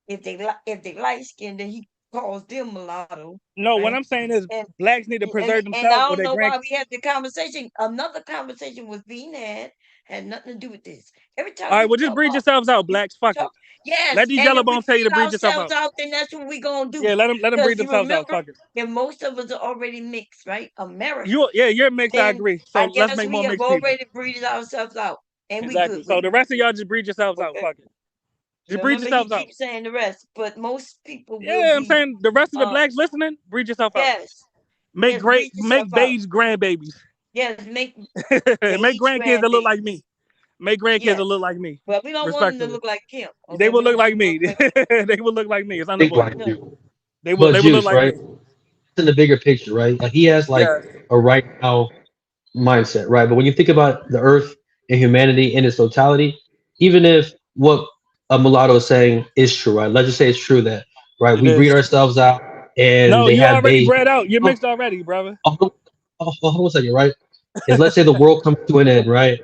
if they light skinned, then he calls them mulatto, No, what right? I'm saying is And blacks need to preserve and I themselves or don't their know grand. why we had the conversation. Another conversation was being had had nothing to do with this. Every time All right, we well, just talk breed about, yourselves out, blacks. Fuck it. yes, Let these and yellow if we bones tell you to breed breed yourself ourselves out. out, then that's what we gonna do. Yeah, let them breed Because you themselves out. remember, Fuck it. and most of us are already mixed, right? America. You're mixed. I Then agree. I So let's guess make we more have mixed people. already breeded ourselves out, and we Exactly. good So with the it. rest of y'all just breed yourselves out. Okay. Fuck it. Just breed Remember, he yourselves out. keeps saying the rest, but most people will Yeah, I'm be. saying the rest of the blacks listening, breed yourself out. Yes. Make Yes, great, breed yourself make out. beige grandbabies. Yes, make Make beige grandkids that look grandbabies. like me. Make grandkids Yes. that look like me. Well, we don't want them to Respectfully. look like Kim. Okay? They will We don't look want like them to me. look like They will look like me. It's Big black unavoidable. dude. They will But look Juice, like right? me. In the bigger picture, right? Like he has like Yeah. a right now mindset, right? But when you think about the earth and humanity in its totality, even if what a mulatto is saying is true, right? Let's just say it's true that, right, It we breed is. ourselves out and No, they you have already beige. bred out. You're Oh, mixed already, brother. hold on a second, right? Is let's say the world comes to an end, right?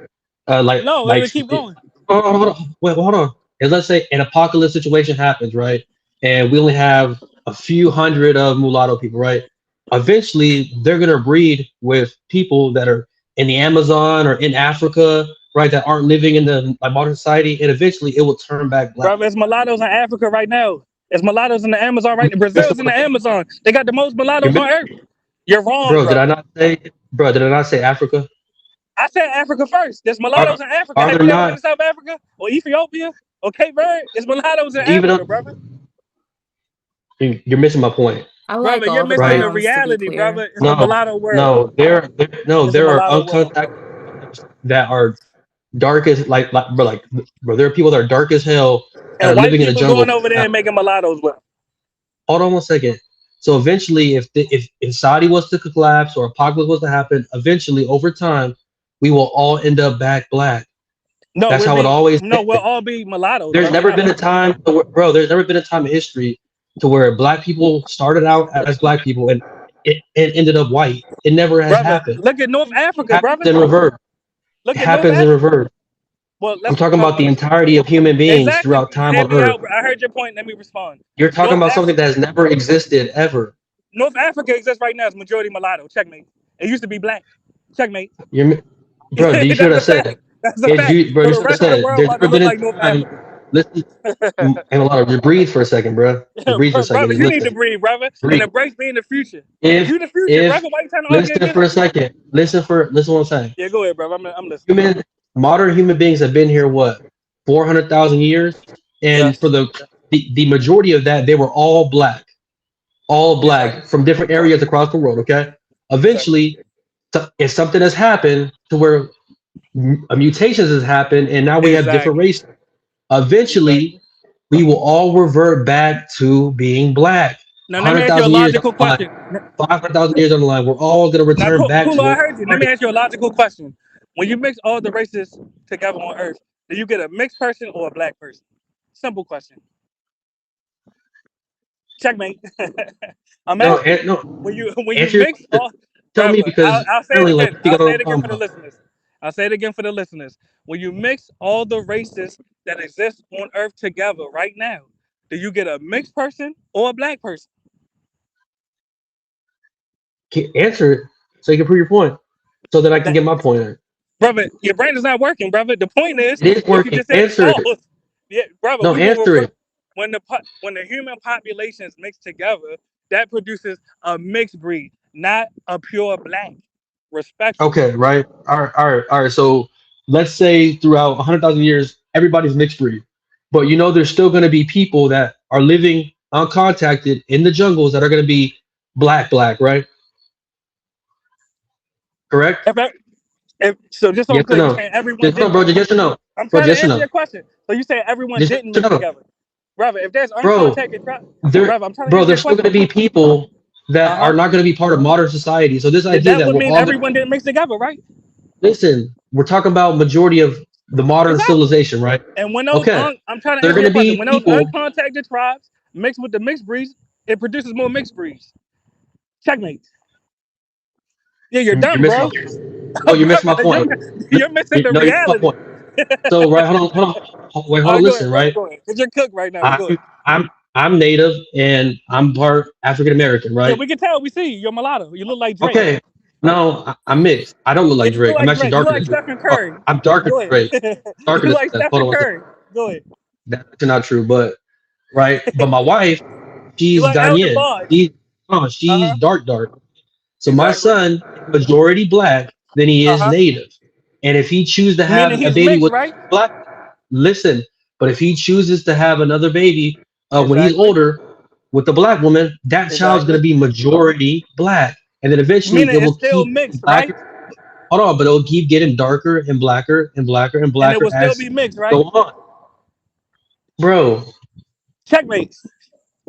No, Like it'll keep going. hold on, wait, hold on. And let's say an apocalypse situation happens, right? And we only have a few hundred of mulatto people, right? Eventually, they're gonna breed with people that are in the Amazon or in Africa, right? That aren't living in the like, modern society, and eventually it will turn back black. Brother, it's mulattoes in Africa right now. It's mulattoes in the Amazon right now. You're missing Brazil's in my the point. Amazon. They got the most You're mulattoes on mi- earth. You're wrong, bro, did I brother. not say, bro? Did I not say Africa? I said Africa first. There's Are mulattoes in Africa. are Have there you ever been to not South Africa or Ethiopia or Cape Verde? It's mulattoes in even? Africa, brother. You're missing my point. I Brother, like you're all the missing Right? the browns, to be reality, clear. brother. It's a No, mulatto world. no, no, It's a there are mulatto world. uncontacted that are dark as bro, there are people that are dark as hell that And are white living in the people jungle going over there now. and making mulattoes with them. Hold on one second. So eventually, if Saudi was to collapse or apocalypse was to happen, eventually over time, we will all end up back black. No, That's how it always we'll been. all be mulattoes, There's brother. never Not been a white. time, bro. There's never been a time in history to where black people started out as black people and it ended up white. It never has Brother, happened. look at North Africa, Happens brother. in reverse. Look It at North happens in Africa. reverse. Well, I'm let's talking about the entirety of human beings exactly. throughout time Hear on me Earth. out. I heard your point. Let me respond. You're talking North about something Africa, that has never existed ever. North Africa exists right now as majority mulatto. Checkmate. It used to be black. Checkmate. Bro, do you hear what I That's a fact. said? That's a fact. Bro, So you the should have rest of the said. world There's about to never look been a like North time. Africa. Listen, and a lot of you breathe for a second, bro. Just breathe for a second. Brother, Just you need to listen. breathe, brother, and Breathe. embrace being the future. If You the future, if brother. Why you trying to argue listen against for a me? second. Listen what I'm saying. Yeah, go ahead, brother. I'm listening. Modern human beings have been here what 400,000 years, and for Yes. the majority of that, they were all black Exactly. from different areas across the world. Okay, Exactly. eventually, if something has happened to where mutations has happened, and now we have different Exactly. races, eventually Exactly. we will all revert back to being black. Now let me ask you a 100,000 years down logical the line, question. 500,000 years down the line, we're all going to Now, return back to Kula, I where heard you. we Let me started. ask you a logical question. When you mix all the races together on Earth, do you get a mixed person or a black person? Simple question. Checkmate. I'm No, asking. no. When you Answer your mix question. all, Tell me brother, because I'll say it apparently, like, again. you think I'll I don't know say what it I'm again talking for the about. listeners. I'll say it again for the listeners. When you mix all the races that exist on Earth together right now, do you get a mixed person or a black person? Answer it so you can prove your point, so that I can That, get my point in. brother, your brain is not working, brother. The point is It is what you working. just said is Answer false. it. Yeah, brother, No, we will answer revert it. when the human populations mix together. That produces a mixed breed, not a pure black. Respectfully, Okay, right. All right. So let's say throughout 100,000 years, everybody's mixed breed, but there's still going to be people that are living uncontacted in the jungles that are going to be black, right? Correct? so just so I'm Yes or clear, you no? saying everyone Just no, didn't bro. mix Just yes or together? no, I'm bro. trying to Yes or answer no? your question. So you say everyone Just yes didn't or mix no, together, brother? If there's bro. uncontacted tribe, There, brother, I'm trying to bro. answer your There's still going to question. be people that Uh are huh. not going to be part of modern society. So this idea That that would we're mean all going to everyone didn't mix together, right? listen, we're talking about majority of the modern Exactly. civilization, right? And when Okay, I'm trying to they're answer going your to question. be When those people. uncontacted tribes mix with the mixed breeds, it produces more mixed breeds. Checkmate. Yeah, you're You're done, missing my bro. point. No, you're missing Brother, my point. you're missing the No, you're missing my reality. point. So, right, wait, All hold on, right, go ahead, listen, brother. right? Go ahead. Cause you're cooked right now, but go I'm ahead. I'm I'm native and I'm part African American, Yeah, right? we can tell. We see you. You're mulatto. You look like Drake. Okay, No, I'm mixed. I don't look Yeah, like you look Drake. I'm like actually Drake. You darker look than like Drake. Stephen Oh, Curry. I'm darker Go than Drake. ahead. Darker You than like Steph. Hold Stephen on one second. Curry. Go ahead. That's actually not true, but right. But my wife, You she's like Elder Ghanaian. Bud. She's dark. So my Exactly. son is majority black than he is native. And if he chooses to Meaning have a he's baby mixed, with right? black, listen. But if he chooses to have another baby when he's Exactly. older with a black woman, that child's going Exactly. to be majority black, and then eventually Meaning it it's will still keep mixed, right? blacker. Hold on, but it'll keep getting darker and blacker and blacker and And it blacker will still as be mixed, we right? go on, bro. Checkmate.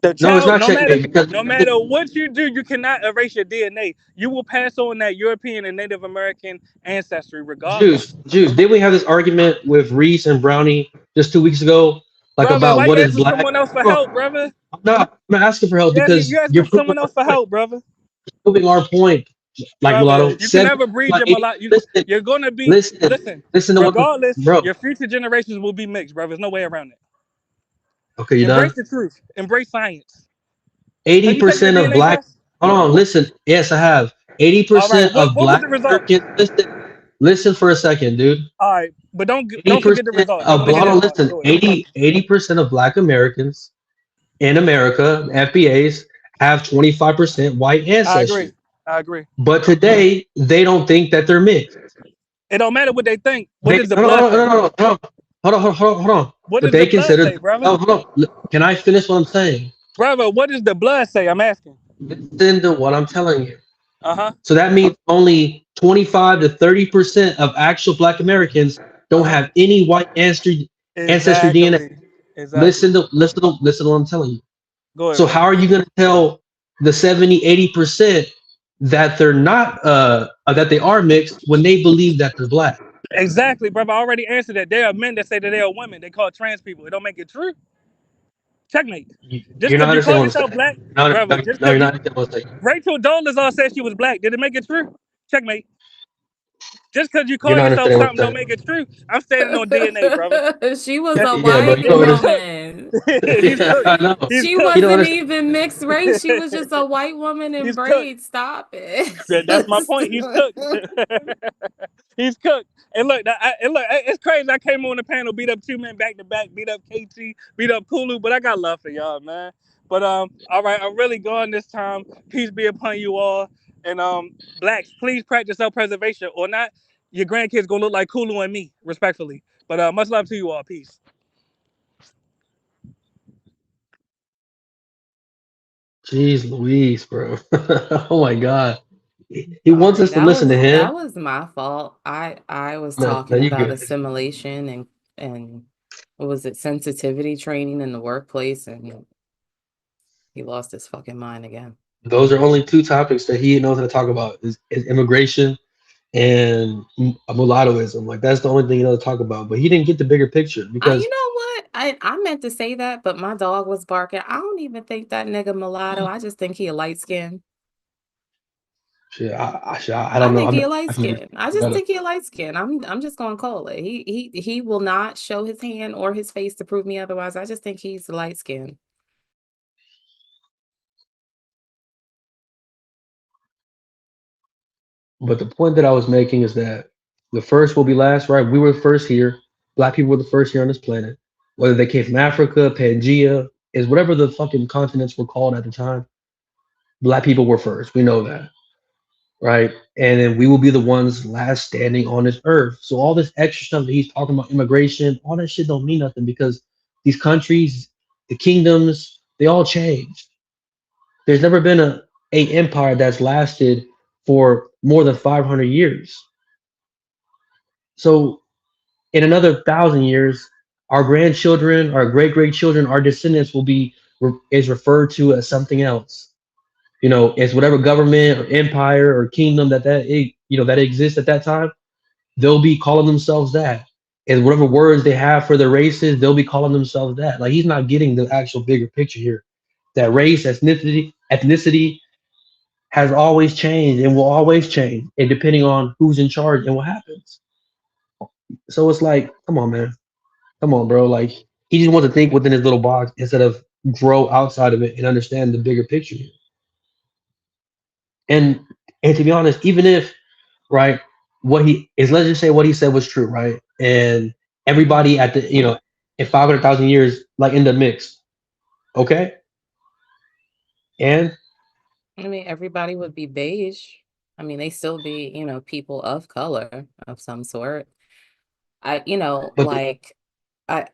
The No, it's child, not checkmate because no matter what you do, you cannot erase your DNA. You will pass on that European and Native American ancestry, regardless. Jews. Did we have this argument with Reese and Brownie just 2 weeks ago, like Brother, about why what you is asking black? someone else for Hold help, on. brother? I'm not asking for help You because asking you're someone else for help, brother. proving our point. Like Brother, mulatto, you can seven, never breed like your mulatto. You're gonna be listen. listen to what, Regardless, bro. your future generations will be mixed, brother. There's no way around it. Okay, you Embrace done? the truth. Embrace science. Have Eighty you taken a percent of DNA black. test? Hold on, listen. Yes, I have. eighty All right. percent of What was black the result? Americans. Listen for a second, dude. All right, but Eighty don't forget the percent result. I of want to hear the mulatto. result. Listen, Go ahead. 80% of black Americans in America, FBAs, have 25% white I agree. ancestry. I agree. But today, they don't think that they're mixed. It don't matter what they think. What They does the no no blood no say? no no no. Hold on. What But does the they blood consider. say, brother? Oh, hold on. Can I finish what I'm saying? Brother, what does the blood say? I'm asking. Listen to what I'm telling you. Uh-huh. So that means only 25 to 30% of actual Black Americans don't have any white ancestry DNA. Exactly. Exactly. Listen to what I'm telling you. Go ahead, So how brother. are you going to tell the 70, 80% that they're not that they are mixed when they believe that they're black? Exactly, brother. I already answered that. There are men that say that they are women. They call trans people. It don't make it true. Checkmate. Just You're not because you call understanding what I'm yourself saying. black, No, brother. no, Just no, because you're you not understanding what I'm saying. Rachel Dolezal said she was black. Did it make it true? Checkmate. Just because you You're call not yourself understanding what something I'm don't saying. make it true. I'm standing on DNA, brother. She was a Yeah, bro, you white don't He's understand. cooked. woman. He's Yeah, cooked. I know. He's She cooked. You don't wasn't understand. even mixed race. She was just a white woman in He's cooked. braids. Stop it. That's my point. He's cooked. He's cooked. And look, it's crazy. I came on the panel, beat up two men back to back, beat up KT, beat up Kulu, but I got love for y'all, man. But all right, I'm really going this time. Peace be upon you all. And blacks, please practice self-preservation, or not, your grandkids gonna look like Kulu and me, respectfully. But much love to you all. Peace. Jeez Louise, bro. Oh my God. He wants Sorry, us to listen to that him. was my fault. I was No, talking you about good. assimilation and what was it, sensitivity training in the workplace, and he lost his fucking mind again. Those are only two topics that he knows how to talk about is immigration and mulattoism. Like that's the only thing he knows to talk about. But he didn't get the bigger picture You because know what? I meant to say that, but my dog was barking. I don't even think that nigga mulatto. I just think he a light skin. shit, I I don't know. think I'm he a not, light I've never skin. I just met him. think he a light skin. I'm just gonna call it. He will not show his hand or his face to prove me otherwise. I just think he's light skin. But the point that I was making is that the first will be last, right? We were first here. Black people were the first here on this planet. Whether they came from Africa, Pangea, is whatever the fucking continents were called at the time. Black people were first. We know that, right? And then we will be the ones last standing on this earth. So all this extra stuff that he's talking about, immigration, all that shit don't mean nothing because these countries, the kingdoms, they all changed. There's never been a empire that's lasted for more than 500 years. So in another 1,000 years, our grandchildren, our great great children, our descendants will be is referred to as something else. You know, as whatever government or empire or kingdom that exists at that time, they'll be calling themselves that. And whatever words they have for their races, they'll be calling themselves that. Like he's not getting the actual bigger picture here. That race, ethnicity has always changed and will always change, and depending on who's in charge and what happens. So it's like, come on, man. Come on, bro. Like he just wants to think within his little box instead of grow outside of it and understand the bigger picture. And And to be honest, even if, right, what he is, let's just say what he said was true, right? And everybody at the, in 500,000 years, like in the mix, okay? And I mean, everybody would be beige. I mean, they still be, people of color of some sort. but Like,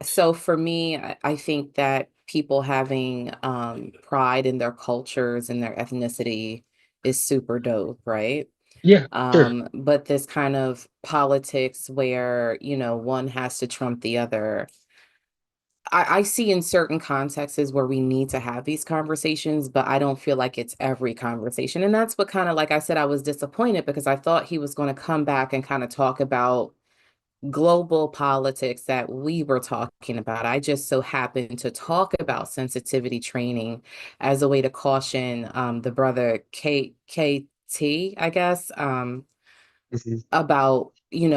so for me, I think that people having pride in their cultures and their ethnicity is super dope, right? yeah, sure. But this kind of politics where, one has to trump the other, I see in certain contexts where we need to have these conversations, but I don't feel like it's every conversation. And that's what kind of, like I said, I was disappointed because I thought he was going to come back and kind of talk about global politics that we were talking about. I just so happened to talk about sensitivity training as a way to caution the brother KT, I guess, Mhm. about,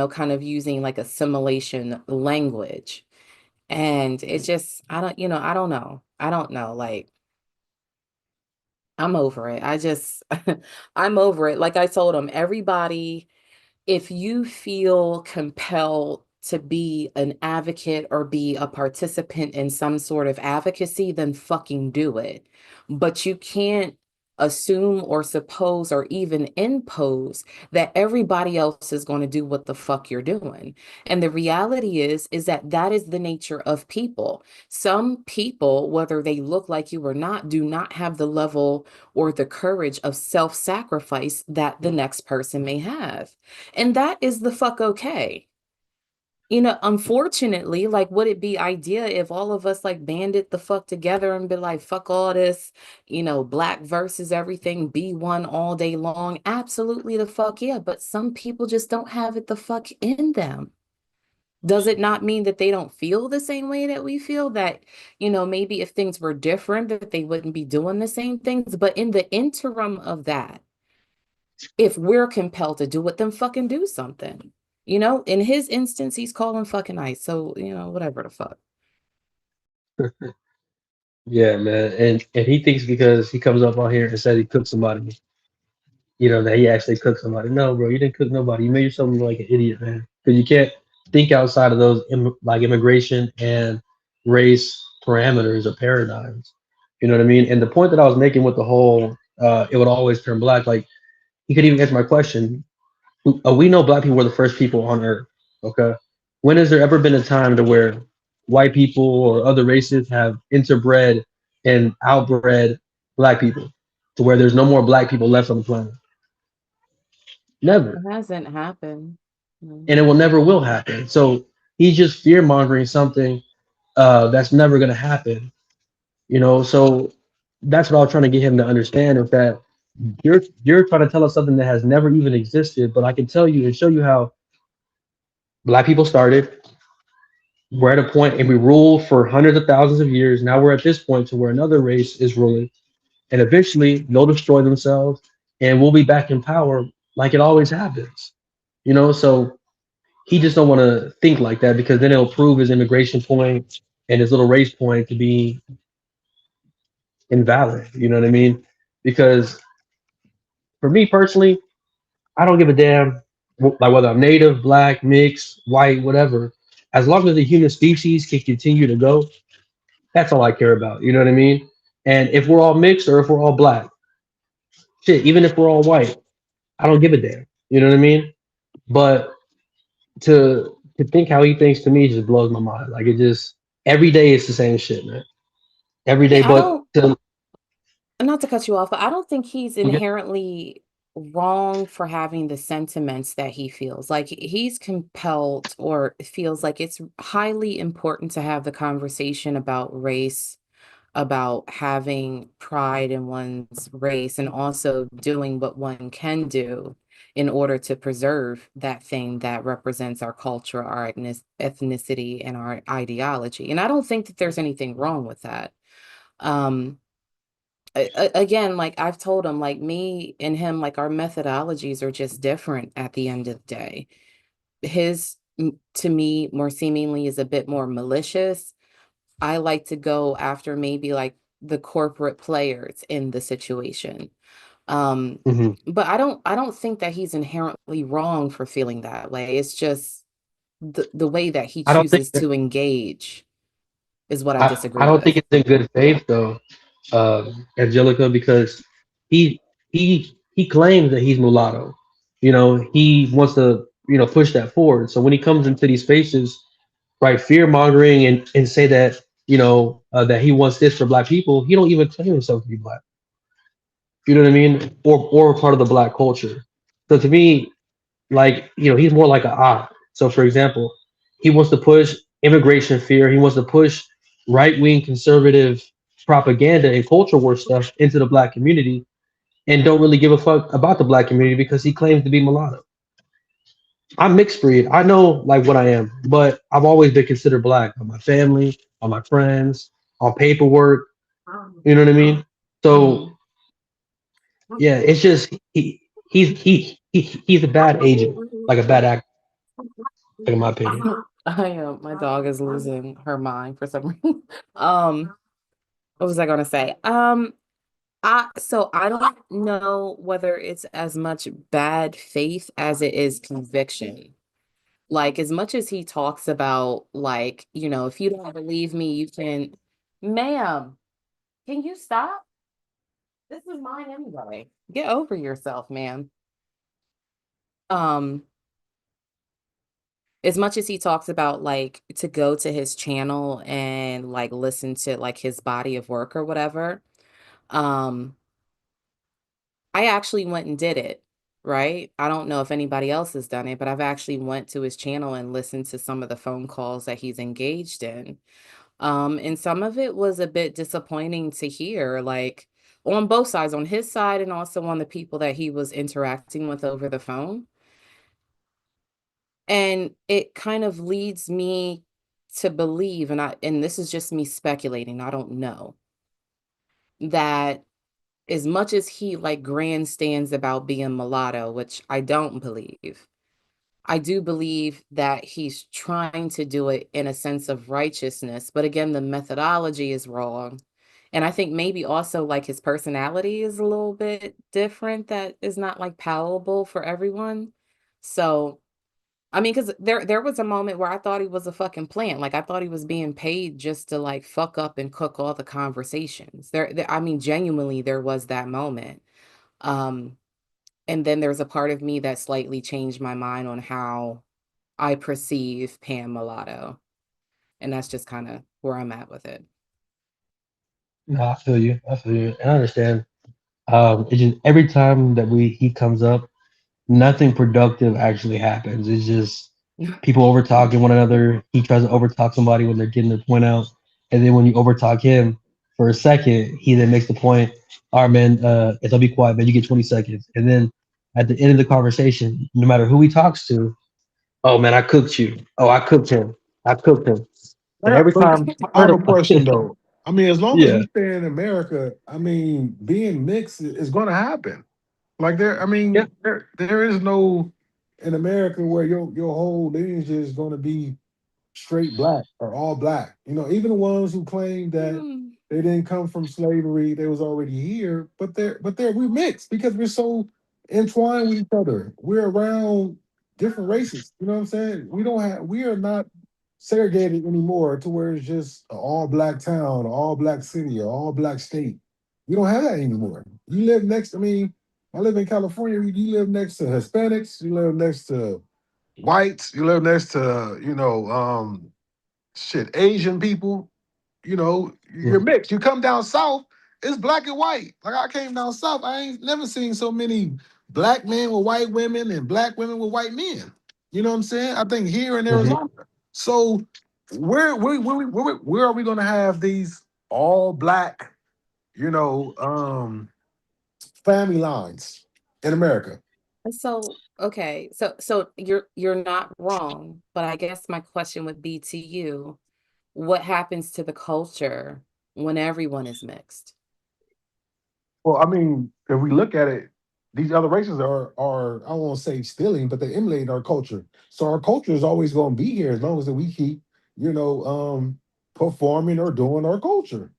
kind of using like assimilation language. And it just, I don't know. I don't know. Like, I'm over it. I'm over it. Like I told him, everybody, if you feel compelled to be an advocate or be a participant in some sort of advocacy, then fucking do it. But you can't assume or suppose or even impose that everybody else is going to do what the fuck you're doing. And the reality is that that is the nature of people. Some people, whether they look like you or not, do not have the level or the courage of self-sacrifice that the next person may have. And that is the fuck okay. Unfortunately, like, would it be ideal if all of us like banded the fuck together and be like, fuck all this, black versus everything, be one all day long? Absolutely the fuck yeah. But some people just don't have it the fuck in them. Does it not mean that they don't feel the same way that we feel? That, maybe if things were different, that they wouldn't be doing the same things. But in the interim of that, if we're compelled to do it, then fucking do something. In his instance, he's calling fucking ICE. So, whatever the fuck. Yeah, man. And he thinks because he comes up on here and said he cooked somebody, that he actually cooked somebody. No, bro, you didn't cook nobody. You made yourself look like an idiot, man. Because you can't think outside of those like immigration and race parameters or paradigms. You know what I mean? And the point that I was making with the whole, it would always turn black. Like he could even answer my question. We know black people were the first people on Earth. Okay, when has there ever been a time to where white people or other races have interbred and outbred black people to where there's no more black people left on the planet? Never. It hasn't happened. And it will never will happen. So he's just fear mongering something that's never going to happen. So that's what I was trying to get him to understand is that you're trying to tell us something that has never even existed, but I can tell you and show you how black people started. We're at a point and we ruled for hundreds of thousands of years. Now we're at this point to where another race is ruling, and eventually they'll destroy themselves, and we'll be back in power like it always happens. So he just don't want to think like that because then it'll prove his immigration point and his little race point to be invalid. You know what I mean? Because for me personally, I don't give a damn like whether I'm native, black, mixed, white, whatever. As long as the human species can continue to go, that's all I care about. You know what I mean? And if we're all mixed or if we're all black, shit, even if we're all white, I don't give a damn. You know what I mean? But to think how he thinks to me just blows my mind. Like it just every day it's the same shit, man. Every day, Yeah, but to not to cut you off, but I don't think he's okay. inherently wrong for having the sentiments that he feels. Like he's compelled or feels like it's highly important to have the conversation about race, about having pride in one's race, and also doing what one can do in order to preserve that thing that represents our culture, our ethnicity, and our ideology. And I don't think that there's anything wrong with that. Um, Again, like I've told him, like me and him, like our methodologies are just different at the end of the day. His, to me, more seemingly is a bit more malicious. I like to go after maybe like the corporate players in the situation. But I don't think that he's inherently wrong for feeling that way. It's just the way that he I don't think chooses that, to engage is what I I disagree don't think with. it's in good faith though, Angelica, because he claims that he's mulatto. You know, he wants to, you know, push that forward. So when he comes into these spaces, right, fear mongering and say that, you know, that he wants this for black people, he don't even claim himself to be black. You know what I mean? Or part of the black culture. So to me, like, you know, he's more like a op. So for example, he wants to push immigration fear. He wants to push right wing conservative propaganda and culture war stuff into the black community, and don't really give a fuck about the black community because he claims to be mulatto. I'm mixed breed. I know like what I am, but I've always been considered black by my family, by my friends, on paperwork. You know what I mean? So Mhm. yeah, it's just he's a bad agent, like a bad actor, like in my opinion. My dog is losing her mind for some reason. Um, what was I gonna say? I don't know whether it's as much bad faith as it is conviction. Like as much as he talks about like, you know, if you don't believe me, you can, ma'am, can you stop? This is mine anyway. Get over yourself, man. Um, as much as he talks about like to go to his channel and like listen to like his body of work or whatever, um, I actually went and did it, right? I don't know if anybody else has done it, but I've actually went to his channel and listened to some of the phone calls that he's engaged in. And some of it was a bit disappointing to hear, like on both sides, on his side and also on the people that he was interacting with over the phone. And it kind of leads me to believe, and this is just me speculating, I don't know, that as much as he like grandstands about being mulatto, which I don't believe, I do believe that he's trying to do it in a sense of righteousness, but again, the methodology is wrong. And I think maybe also like his personality is a little bit different that is not like palatable for everyone. So, I mean, because there was a moment where I thought he was a fucking plant. Like I thought he was being paid just to like fuck up and cook all the conversations. I mean, genuinely, there was that moment. Um, and then there's a part of me that slightly changed my mind on how I perceive Pam Mulatto. And that's just kind of where I'm at with it. No, I feel you. I feel you. And I understand. It's just every time that he comes up, nothing productive actually happens. It's just people over talking one another. He tries to overtalk somebody when they're getting their point out, and then when you overtalk him for a second, he then makes the point. All right, man, if I'll be quiet, man, you get 20 seconds. And then at the end of the conversation, no matter who he talks to, oh man, I cooked you. Oh, I cooked him. I cooked him. And every But time, I have a question though. I mean, as long as yeah, we stay in America, I mean, being mixed is going to happen. Like there, I yeah. mean, there is no in America where your whole lineage is going to be straight black or all black. You know, even the ones who claim that Mm. they didn't come from slavery, they was already here, but we're mixed because we're so entwined with each other. We're around different races. You know what I'm saying? We are not segregated anymore to where it's just an all black town, an all black city, or all black state. We don't have that anymore. You live next, I mean, I live in California, you live next to Hispanics, you live next to whites, you live next to, shit, Asian people, you're Mhm. mixed. You come down south, it's black and white. Like I came down south, I ain't never seen so many black men with white women and black women with white men. You know what I'm saying? I think here in Mhm. Arizona. So where are we gonna have these all black, family lines in America? So, okay. So you're not wrong, but I guess my question would be to you, what happens to the culture when everyone is mixed? Well, I mean, if we look at it, these other races are I won't say stealing, but they emulate our culture. So our culture is always going to be here as long as we keep, performing or doing our culture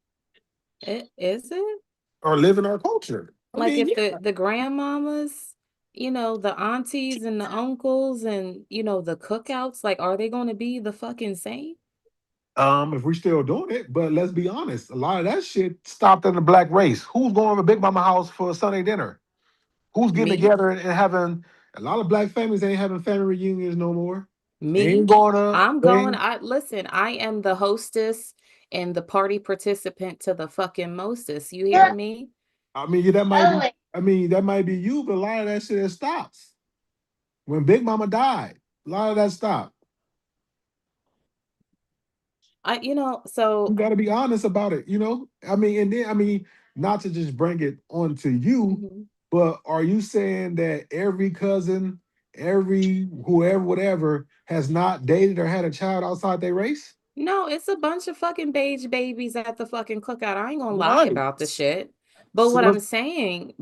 It is it? or living our culture. Like if the grandmamas, the aunties and the uncles and the cookouts, like are they gonna be the fucking same? If we're still doing it, but let's be honest, a lot of that shit stopped in the black race. Who's going to Big Mama house for a Sunday dinner? Who's getting Me. together and having a lot of black families ain't having family reunions no more. They Me. ain't going to I'm they going. ain't, I listen, I am the hostess and the party participant to the fucking mostest. You hear me? I mean, yeah, that might be that might be you, but a lot of that shit stops. When Big Mama died, a lot of that stopped. So You got to be honest about it, I mean, and then not to just bring it onto you, mhm. but are you saying that every cousin, every whoever, whatever, has not dated or had a child outside their race? No, it's a bunch of fucking beige babies at the fucking cookout. I ain't gonna lie Right. about the shit. But So what I'm saying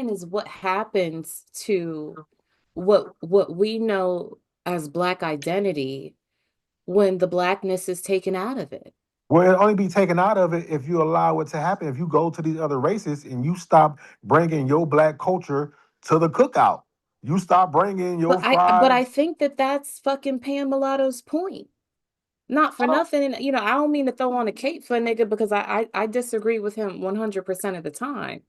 is what happens to what we know as black identity when the blackness is taken out of it. well, it'll only be taken out of it if you allow it to happen. If you go to these other races and you stop bringing your black culture to the cookout, you stop bringing your But I fries. think that that's fucking Pam Mulatto's point. Not for nothing, and I don't mean to throw on a cape for a nigga because I disagree with him 100% of the time.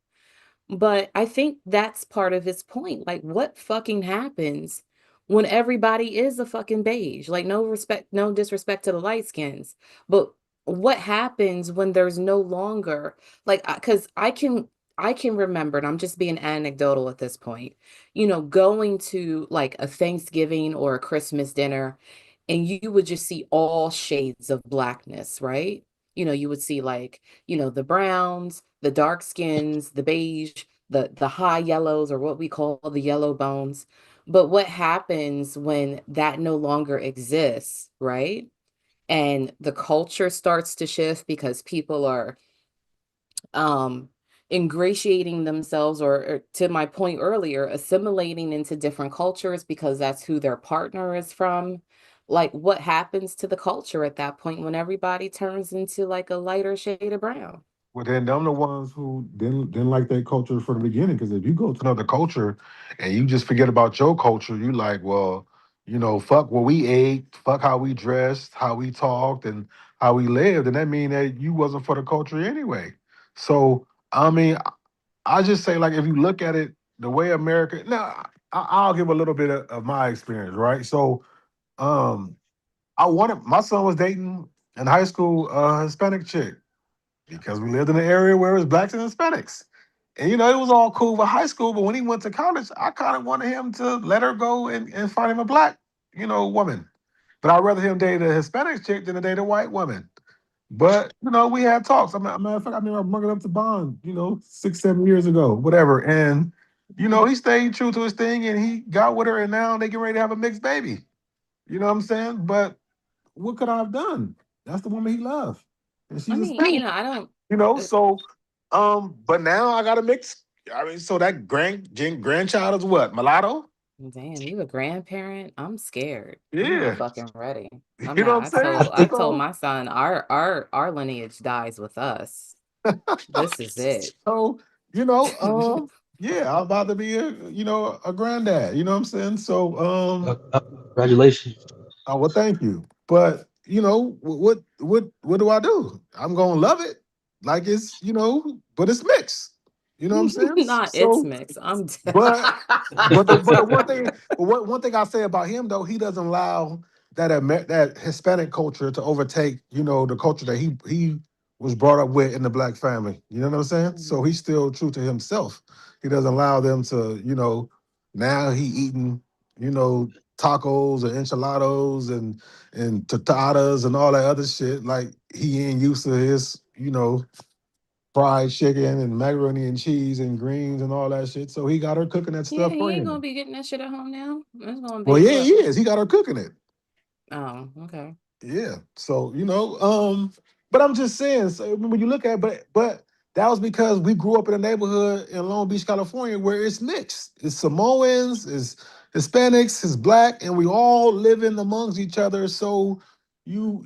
But I think that's part of his point. Like, what fucking happens when everybody is a fucking beige? Like, no respect, no disrespect to the light skins, but what happens when there's no longer like, because I can remember, and I'm just being anecdotal at this point, going to like a Thanksgiving or a Christmas dinner, and you would just see all shades of blackness, right? You would see like, the browns, the dark skins, the beige, the high yellows, or what we call the yellow bones. But what happens when that no longer exists, right? And the culture starts to shift because people are um ingratiating themselves, or to my point earlier, assimilating into different cultures because that's who their partner is from. Like what happens to the culture at that point when everybody turns into like a lighter shade of brown? Well, then them the ones who didn't like that culture from the beginning. Because if you go to another culture and you just forget about your culture, you like, well, fuck what we ate, fuck how we dressed, how we talked, and how we lived, and that mean that you wasn't for the culture anyway. So I mean, I just say like if you look at it the way America. Now, I'll give a little bit of my experience, right? So, um, I wanted my son was dating in high school a Hispanic chick because we lived in an area where it was blacks and Hispanics. And it was all cool for high school, but when he went to college, I kind of wanted him to let her go and find him a black, woman. But I'd rather him date a Hispanic chick than to date a white woman. But we had talks. Matter of fact, I mean, I brought it up to Bond, 6, 7 years ago, whatever. And he stayed true to his thing, and he got with her, and now they get ready to have a mixed baby. You know what I'm saying? But what could I have done? That's the woman he loved, and I she's mean, Hispanic. I don't So, but now I got to mix. I mean, so that grandchild is what, mulatto? damn, you a grandparent? I'm scared. I'm not Yeah, fucking ready. I'm you know not. what I'm saying. I told So, my son our lineage dies with us. This is it. so yeah, I'm about to be a granddad. You know what I'm saying? So, Congratulations. oh, well, thank you. But what do I do? I'm gonna love it, like it's but it's mixed. You know what I'm saying? Not it's So, mixed. I'm but but the one thing, one thing I say about him though, he doesn't allow that Hispanic culture to overtake the culture that he was brought up with in the black family. You know what I'm saying? So Mhm. he's still true to himself. He doesn't allow them to now he eating tacos and enchiladas and tostadas and all that other shit. Like he ain't used to his fried chicken and macaroni and cheese and greens and all that shit. So he got her cooking that Yeah, stuff for he ain't gonna him. be getting that shit at home now. It's gonna Well, be yeah, he what? is. He got her cooking it. Oh, okay. Yeah. So, but I'm just saying, so when you look at but that was because we grew up in a neighborhood in Long Beach, California, where it's mixed. It's Samoans, it's Hispanics, it's black, and we all live in amongst each other. So you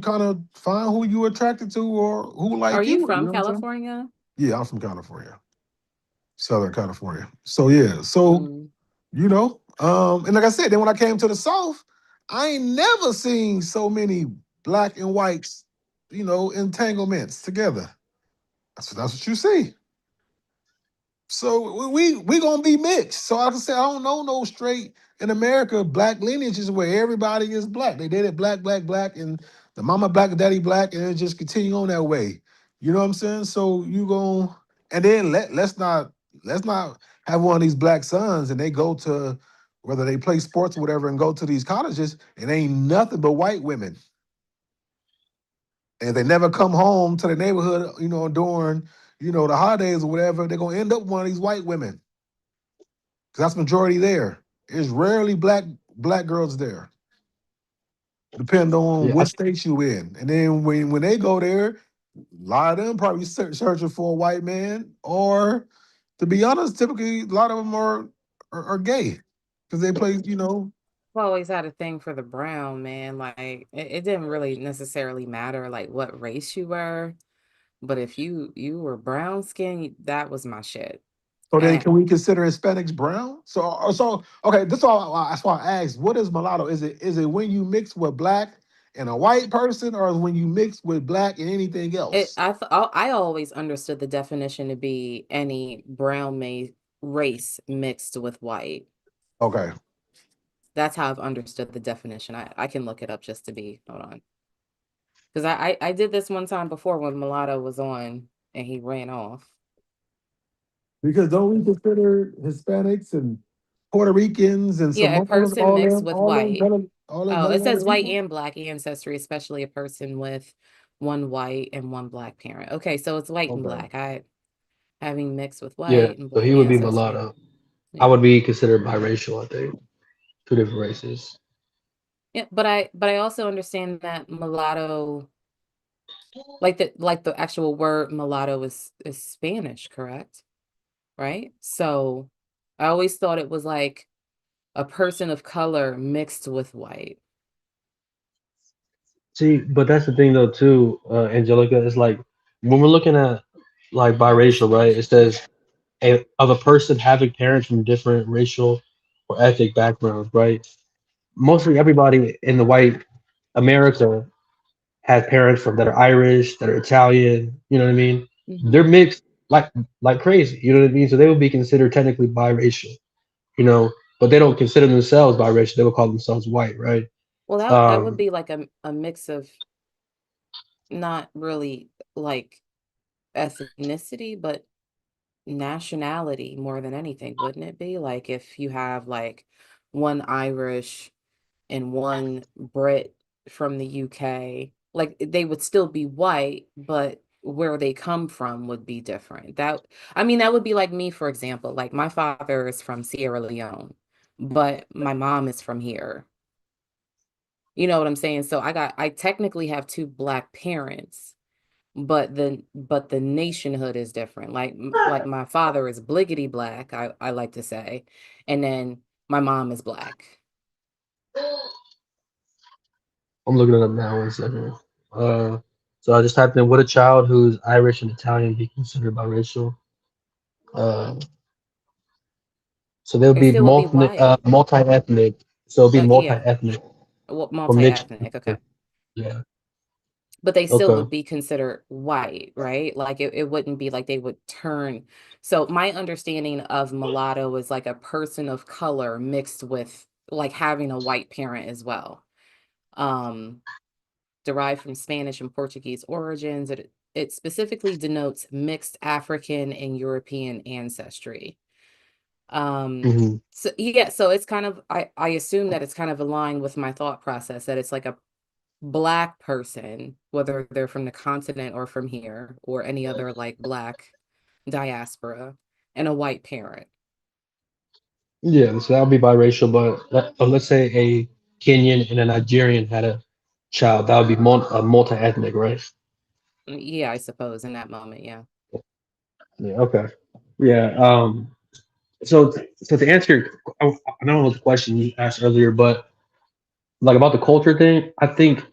kind of find who you attracted to or who Are like you you. You from know what I'm saying? California? Yeah, I'm from California. Southern California. So yeah, so you know, and like I said, then when I came to the South, I ain't never seen so many black and whites, you know, entanglements together. That's what you see. So we gonna be mixed. So I can say I don't know no straight in America black lineages where everybody is black. They did it black, black, black, and the mama black, the daddy black, and it just continue on that way. You know what I'm saying? So you gon' and then let's not have one of these black sons and they go to whether they play sports or whatever and go to these colleges and ain't nothing but white women. And if they never come home to the neighborhood, you know, during, you know, the holidays or whatever, they're gonna end up one of these white women. Because that's majority there. There's rarely black girls there, depending on Yeah, what state you in. And then when they go there, a lot of them probably searching for a white man, or to be honest, typically a lot of them are gay because they play, you know. I've always had a thing for the brown man. Like it didn't really necessarily matter like what race you were, but if you were brown skin, that was my shit. So then, And can we consider Hispanics brown? So okay. That's why I asked. What is mulatto? Is it when you mix with black and a white person, or is when you mix with black and anything else? I always understood the definition to be any brown race mixed with white. Okay. That's how I've understood the definition. I can look it up just to be, hold on. Because I did this one time before when mulatto was on and he ran off. Because don't we consider Hispanics and Puerto Ricans and Yeah, a Samoans person mixed with all them white. Oh, it says melanated white people? and black ancestry, especially a person with one white and one black parent. Okay, so it's white and Okay. black. Having mixed with yeah. white and So black he would be ancestry. mulatto. I Yeah. would be considered biracial. I think two different races. Yeah, but I also understand that mulatto, like the actual word mulatto is Spanish, correct? Right? So I always thought it was like a person of color mixed with white. See, but that's the thing though too, Angelica. It's like when we're looking at like biracial, right? It says of a person having parents from different racial or ethnic backgrounds, right? Mostly everybody in the white America has parents from that are Irish, that are Italian. You know what I mean? They're mixed like crazy. You know what I mean? So they would be considered technically biracial. You know, but they don't consider themselves biracial. They would call themselves white, right? Well, that would be like a mix of not really like ethnicity, but nationality more than anything, wouldn't it be? Like if you have like one Irish and one Brit from the UK, like they would still be white, but where they come from would be different. I mean, that would be like me, for example. Like my father is from Sierra Leone, but my mom is from here. You know what I'm saying? So I technically have two black parents, but the nationhood is different. Like my father is bliggity black, I like to say, and then my mom is black. I'm looking it up now. 1 second. So I just typed in would a child who's Irish and Italian be considered biracial? Uh, so they'll It be still would be white. multi-ethnic. So it'll be Yeah, multi-ethnic well, or mixed. multi-ethnic, okay. Yeah. But they still Okay. would be considered white, right? Like it wouldn't be like they would turn. So my understanding of mulatto is like a person of color mixed with like having a white parent as well. Um, derived from Spanish and Portuguese origins. It specifically denotes mixed African and European ancestry. Mhm. So yeah, so it's kind of I assume that it's kind of aligned with my thought process that it's like a black person, whether they're from the continent or from here or any other like black diaspora, and a white parent. Yeah, so that would be biracial, but let's say a Kenyan and a Nigerian had a child, that would be multi-ethnic, right? Yeah, I suppose in that moment, yeah. Yeah, okay. Yeah. So to answer, I don't know the question you asked earlier, but like about the culture thing, I think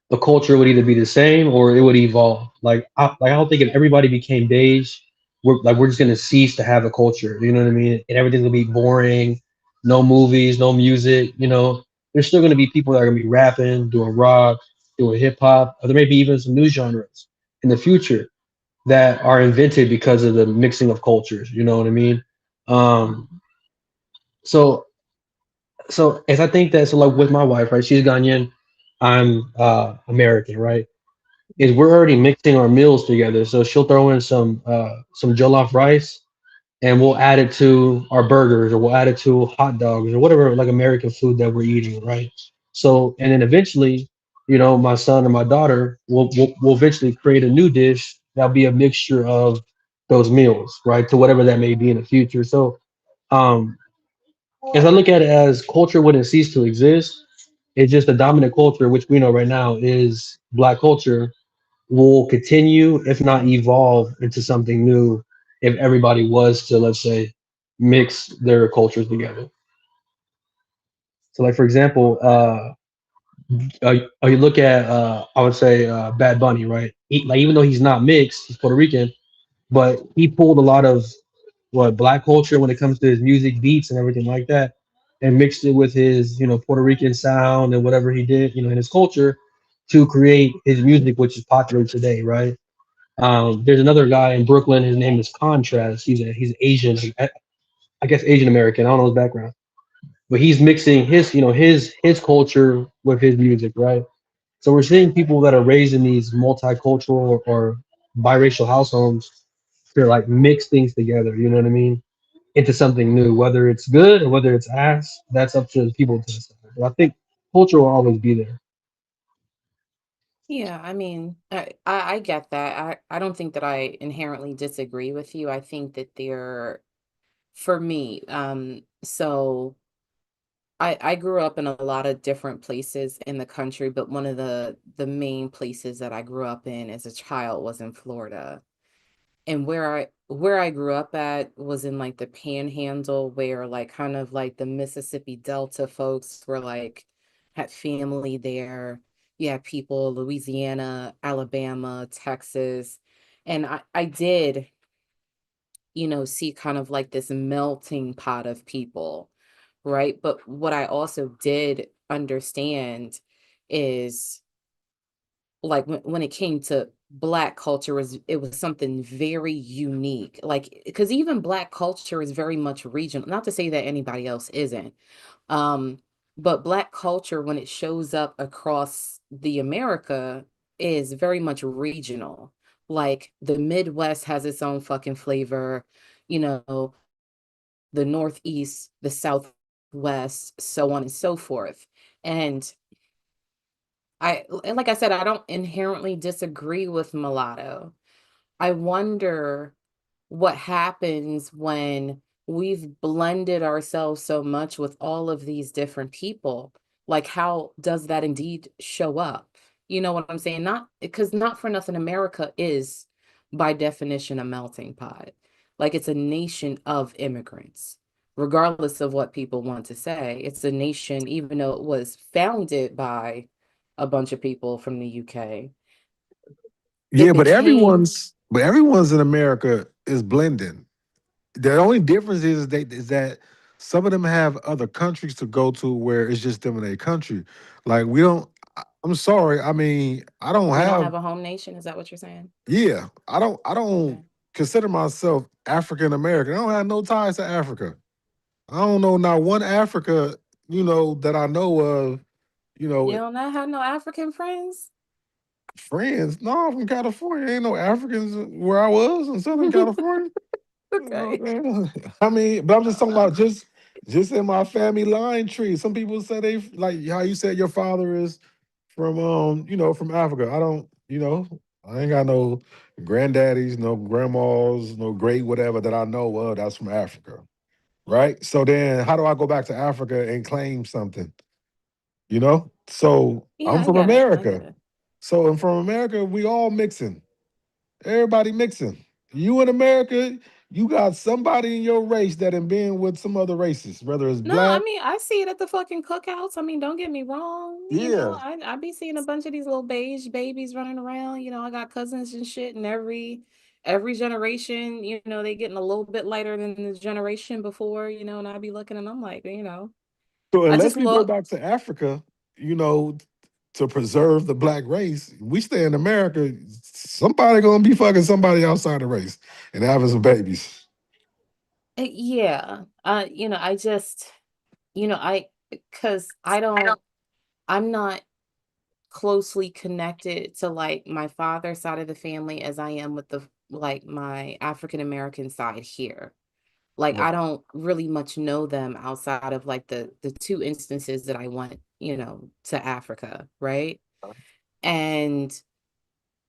the culture would either be the same or it would evolve. Like I don't think if everybody became beige, we're just gonna cease to have a culture. You know what I mean? And everything's gonna be boring. No movies, no music. You know, there's still gonna be people that are gonna be rapping, doing rock, doing hip hop, or there may be even some new genres in the future that are invented because of the mixing of cultures. You know what I mean? Um, so so as I think that, so like with my wife, right? She's Ghanaian, I'm American, right? Is we're already mixing our meals together. So she'll throw in some jollof rice, and we'll add it to our burgers, or we'll add it to hot dogs, or whatever like American food that we're eating, right? So and then eventually, you know, my son or my daughter will eventually create a new dish that'll be a mixture of those meals, right? To whatever that may be in the future. So um as I look at it as culture wouldn't cease to exist, it's just the dominant culture, which we know right now is Black culture, will continue, if not evolve, into something new if everybody was to, let's say, mix their cultures together. So, like for example, you look at I would say Bad Bunny, right? Like even though he's not mixed, he's Puerto Rican, but he pulled a lot of what Black culture when it comes to his music beats and everything like that, and mixed it with his Puerto Rican sound and whatever he did in his culture to create his music, which is popular today, right? There's another guy in Brooklyn. His name is Contrast. He's Asian, I guess Asian American. I don't know his background, but he's mixing his culture with his music, right? So we're seeing people that are raised in these multicultural or biracial households to like mix things together. You know what I mean? Into something new, whether it's good or whether it's ass. That's up to the people to decide. But I think culture will always be there. Yeah, I mean, I get that. I don't think that I inherently disagree with you. I think that they're, for me, so I grew up in a lot of different places in the country, but one of the main places that I grew up in as a child was in Florida. And where I grew up at was in like the Panhandle, where like kind of like the Mississippi Delta folks were like had family there. You had people Louisiana, Alabama, Texas. And I did, see kind of like this melting pot of people, right? But what I also did understand is like when it came to Black culture, it was something very unique, like because even Black culture is very much regional, not to say that anybody else isn't, um but Black culture when it shows up across the America is very much regional. Like the Midwest has its own fucking flavor, you know the Northeast, the Southwest, so on and so forth. And like I said, I don't inherently disagree with mulatto. I wonder what happens when we've blended ourselves so much with all of these different people. Like, how does that indeed show up? You know what I'm saying? Not because not for nothing, America is by definition a melting pot. Like, it's a nation of immigrants, regardless of what people want to say. It's a nation, even though it was founded by a bunch of people from the UK. Yeah, It but became, everyone's in America is blending. The only difference is that some of them have other countries to go to where it's just them in their country. Like we don't. I'm sorry. I mean, I don't we don't have. have a home nation. Is that what you're saying? Yeah, I don't. I Okay. don't consider myself African American. I don't have no ties to Africa. I don't know not one Africa. That I know of. You You know, don't not have no African friends? friends. No, I'm from California. Ain't no Africans where I was in Southern California. Okay. I mean, but I'm just talking about just in my family line tree. Some people say they like how you said your father is from from Africa. I don't, I ain't got no granddaddies, no grandmas, no great whatever that I know of that's from Africa. Right? So then how do I go back to Africa and claim something? So Yeah, I'm I from get it. I get America. it. So and from America, we all mixing. Everybody mixing. You in America, you got somebody in your race that in being with some other races, whether it's No, I black. mean, I see it at the fucking cookouts. I mean, don't get me wrong. Yeah. I be seeing a bunch of these little beige babies running around. I got cousins and shit in every generation, they getting a little bit lighter than the generation before, and I'd be looking and I'm like, So I unless just we go look. back to Africa, to preserve the black race, we stay in America. Somebody gonna be fucking somebody outside the race and having some babies. Yeah. I just, because I'm not closely connected to like my father's side of the family as I am with the like my African American side here. Like Right. I don't really much know them outside of like the two instances that I went, to Africa, right? And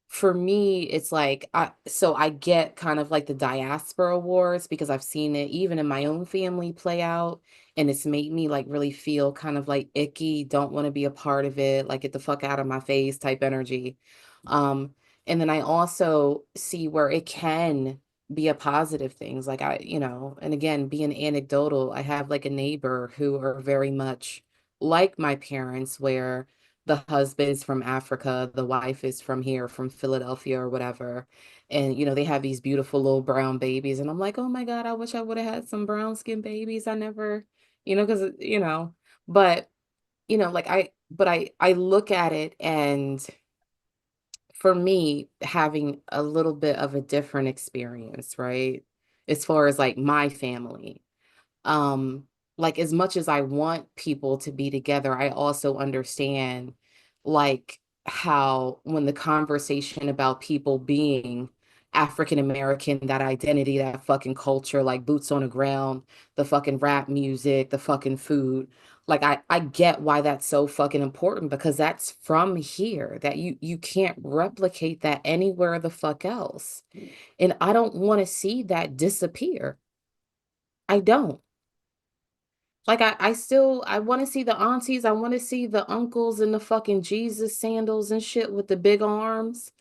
for me, it's like I get kind of like the diaspora wars because I've seen it even in my own family play out, and it's made me like really feel kind of like icky, don't want to be a part of it, like get the fuck out of my face type energy. Um, and then I also see where it can be a positive things. Like and again, being anecdotal, I have like a neighbor who are very much like my parents where the husband's from Africa, the wife is from here, from Philadelphia or whatever. And, they have these beautiful little brown babies. And I'm like, oh my God, I wish I would have had some brown skin babies. I never, because, but, I look at it and for me, having a little bit of a different experience, right? As far as like my family um like as much as I want people to be together, I also understand like how when the conversation about people being African American, that identity, that fucking culture, like boots on the ground, the fucking rap music, the fucking food, like I get why that's so fucking important because that's from here, that you can't replicate that anywhere the fuck else. And I don't want to see that disappear. I don't. Like I want to see the aunties, I want to see the uncles in the fucking Jesus sandals and shit with the big arms.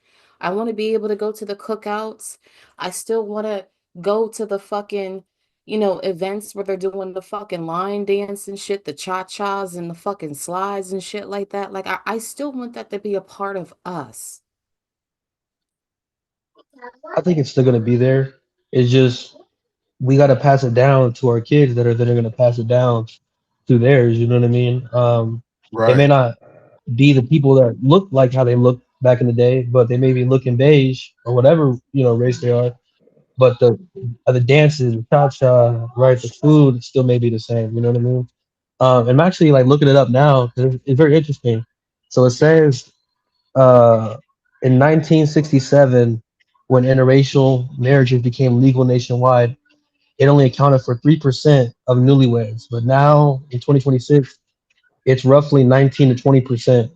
I want to be able to go to the cookouts. I still want to go to the fucking, events where they're doing the fucking line dance and shit, the cha-chas and the fucking slides and shit like that. Like I still want that to be a part of us. I think it's still gonna be there. It's just we gotta pass it down to our kids that are then gonna pass it down to theirs. You know what I mean? They may Right. not be the people that look like how they looked back in the day, but they may be looking beige or whatever race they are. But the dances, the cha-cha, right, the food still may be the same. You know what I mean? I'm actually like looking it up now 'cause it's very interesting. So it says uh, in 1967, when interracial marriages became legal nationwide, it only accounted for 3% of newlyweds. But now in 2026, it's roughly 19 to 20%.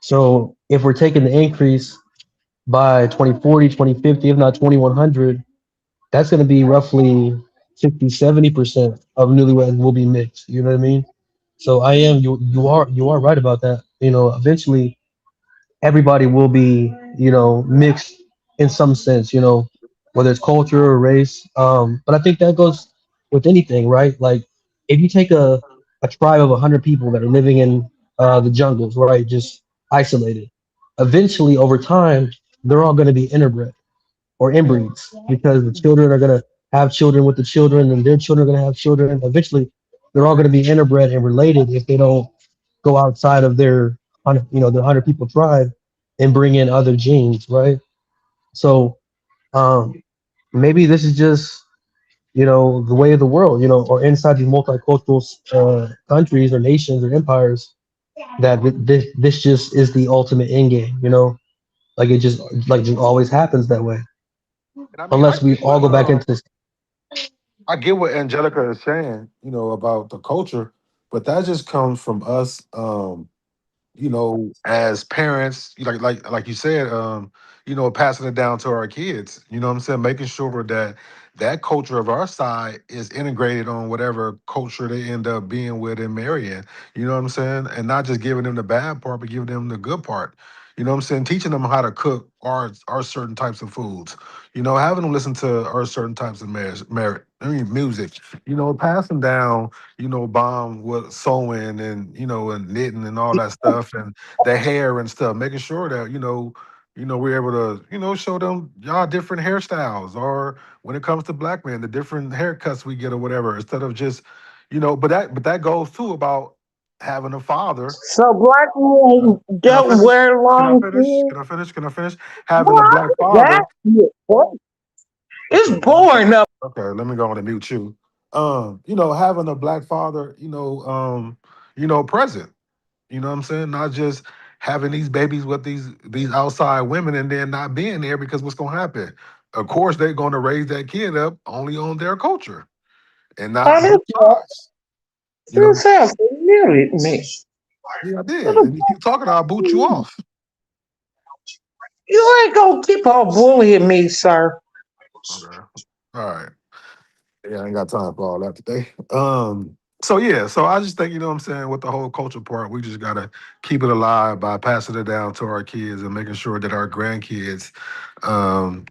So if we're taking the increase by 2040, 2050, if not 2100, that's going to be roughly 60, 70% of newlyweds will be mixed. You know what I mean? So you are right about that. Eventually everybody will be, mixed in some sense, whether it's culture or race. But I think that goes with anything, right? Like if you take a tribe of 100 people that are living in the jungles, right, just isolated, eventually over time, they're all going to be interbred or inbreeds because the children are going to have children with the children and their children are going to have children. And eventually, they're all going to be interbred and related if they don't go outside of their, their 100 people tribe and bring in other genes, right? So um, maybe this is just, the way of the world, or inside these multicultural countries or nations or empires that this just is the ultimate end game, like it just always happens that way And I mean, I unless we get all what go back into. Angelica is saying, about the culture, but that just comes from us. As parents, like you said, passing it down to our kids. You know what I'm saying? Making sure that that culture of our side is integrated on whatever culture they end up being with and marrying. You know what I'm saying? And not just giving them the bad part, but giving them the good part. You know what I'm saying? Teaching them how to cook our certain types of foods. Having them listen to our certain types of music. Passing down bomb with sewing and and knitting and all that stuff and the hair and stuff, making sure that we're able to, show them y'all different hairstyles, or when it comes to black men, the different haircuts we get or whatever, instead of just, but that goes too about having a father. So black Uh, men Can I don't finish? wear Can I long finish? hair. Can I finish? Can I finish? Boy, Having a I black think that father. shit, boy. It's Okay, boring up. okay, let me go on and mute you. Having a black father, present. You know what I'm saying? Not just having these babies with these outside women and then not being there, because what's gonna happen? Of course, they're gonna raise that kid up only on their culture and Oh, not this, both sides. You you know? sound familiar to me. Yeah, I did. And you keep talking, I'll boot you off. You ain't gonna keep on bullying me, sir. Okay. All right. Yeah, I ain't got time for all that today. So I just think, what I'm saying, with the whole culture part, we just gotta keep it alive by passing it down to our kids and making sure that our grandkids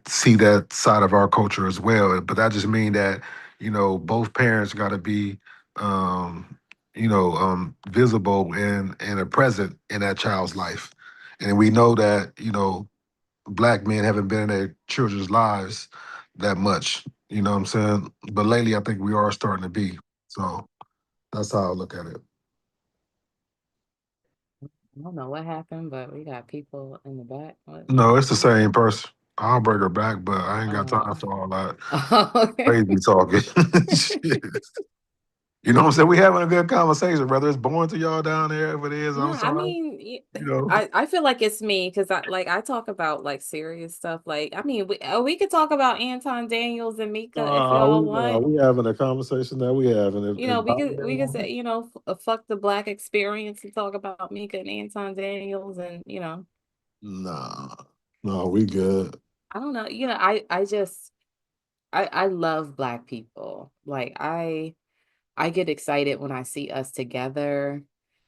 see that side of our culture as well. But that just mean that, both parents gotta be visible and a present in that child's life. And we know that, black men haven't been in their children's lives that much. You know what I'm saying? But lately, I think we are starting to be. So that's how I look at it. I don't know what happened, but we got people in the back. What's No, it's the going same on? person. I'll bring her back, but I ain't got time Oh, for all that okay. crazy talking. Shit. You know what I'm saying? We having a good conversation, brother. It's boring to y'all down there. If it is, No, I'm I sorry. mean, You know. I feel like it's me because I talk about like serious stuff. Like, I mean, we could talk about Anton Daniels and Mika if y'all want. We having a conversation that we having. If We could say, fuck the black experience and talk about Mika and Anton Daniels and nah, no, we good. I don't know. I just I love black people. Like I get excited when I see us together,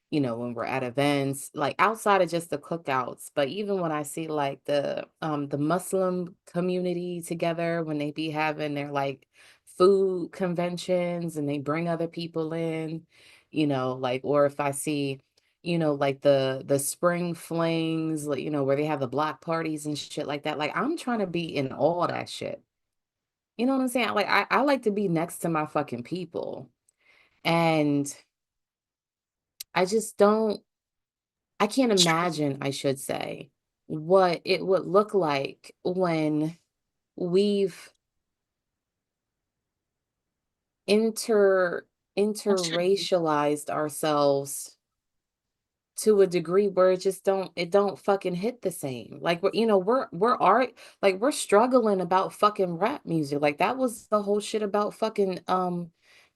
when we're at events, like outside of just the cookouts, but even when I see like the Muslim community together when they be having their like food conventions and they bring other people in, like or if I see like the spring flings, like where they have the block parties and shit like that. Like I'm trying to be in all that shit. You know what I'm saying? Like I like to be next to my fucking people. And I just don't, I can't imagine, I should say, what it would look like when we've inter interracialized ourselves to a degree where it don't fucking hit the same. Like we're art like we're struggling about fucking rap music. Like that was the whole shit about fucking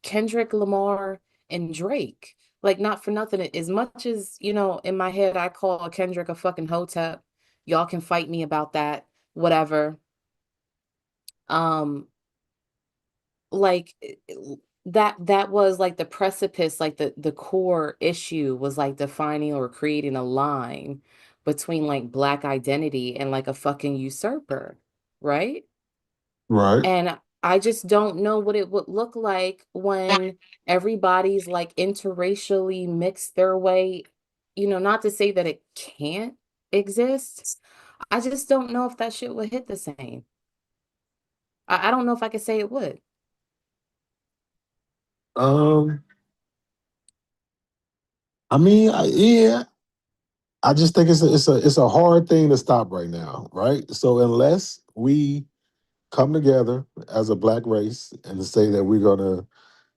Kendrick Lamar and Drake. Like not for nothing, as much as in my head I call Kendrick a fucking hotep. Y'all can fight me about that, whatever. Um like that was like the precipice, like the core issue was like defining or creating a line between like black identity and like a fucking usurper, right? Right. And I just don't know what it would look like when everybody's like interracially mixed their way, not to say that it can't exist. I just don't know if that shit would hit the same. I don't know if I could say it would. Um, yeah. I just think it's a hard thing to stop right now, right? So unless we come together as a black race and say that we're gonna,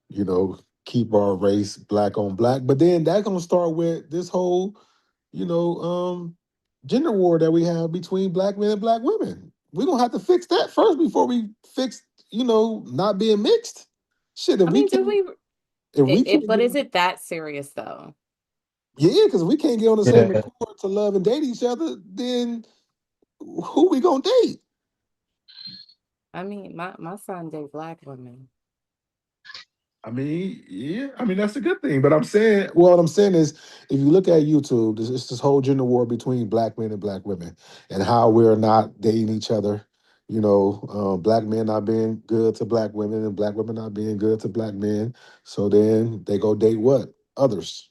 you know, keep our race black on black, but then that's gonna start with this whole, you know, gender war that we have between black men and black women. We're gonna have to fix that first before we fix, not being mixed. Shit, I mean, if we can't but is it that serious though? yeah, because we can't get on the same Yeah. accord to love and date each other, then who we gonna date? I mean, my son date black women. Yeah, that's a good thing. But what I'm saying is, if you look at YouTube, there's this whole gender war between black men and black women, and how we're not dating each other. Black men not being good to black women, and black women not being good to black men. So then they go date what? Others.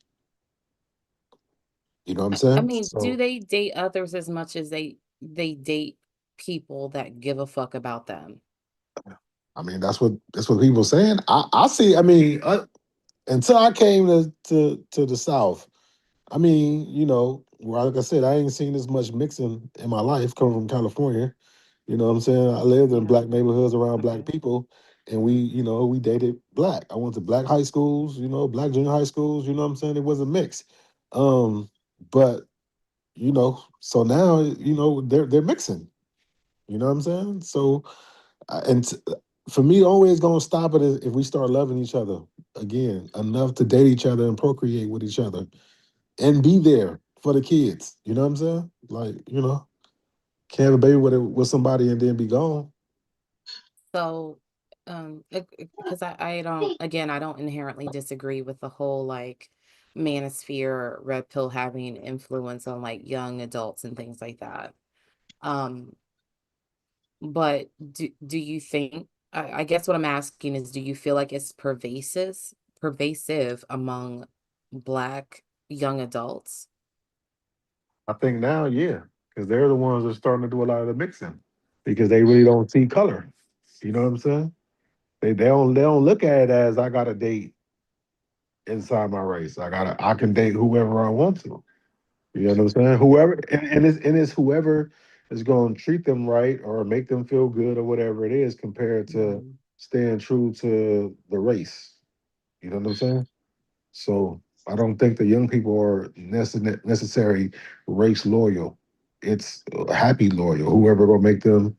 You know what I'm I saying? mean, do So they date others as much as they they date people that give a fuck about them. I mean, that's what people saying. I see. I mean, until I came to the South, I mean, like I said, I ain't seen this much mixing in my life coming from California. You know what I'm saying? I lived in black neighborhoods around black people, and we dated black. I went to black high schools, black junior high schools. You know what I'm saying? It wasn't mixed. But so now they're mixing. You know what I'm saying? So for me, always gonna stop it is if we start loving each other again enough to date each other and procreate with each other and be there for the kids. You know what I'm saying? Like, can't have a baby with somebody and then be gone. So, because I don't, again, I don't inherently disagree with the whole like manosphere, red pill having influence on like young adults and things like that. Um, but do you think, I guess what I'm asking is, do you feel like it's pervasive among Black young adults? I think now, yeah, because they're the ones that are starting to do a lot of the mixing because they really don't see color. You know what I'm saying? They don't look at it as I got a date inside my race. I can date whoever I want to. You know what I'm saying? Whoever and it's whoever is going to treat them right or make them feel good or whatever it is compared to staying true to the race. You know what I'm saying? So I don't think the young people are necessary race loyal. It's happy loyal. Whoever gonna make them,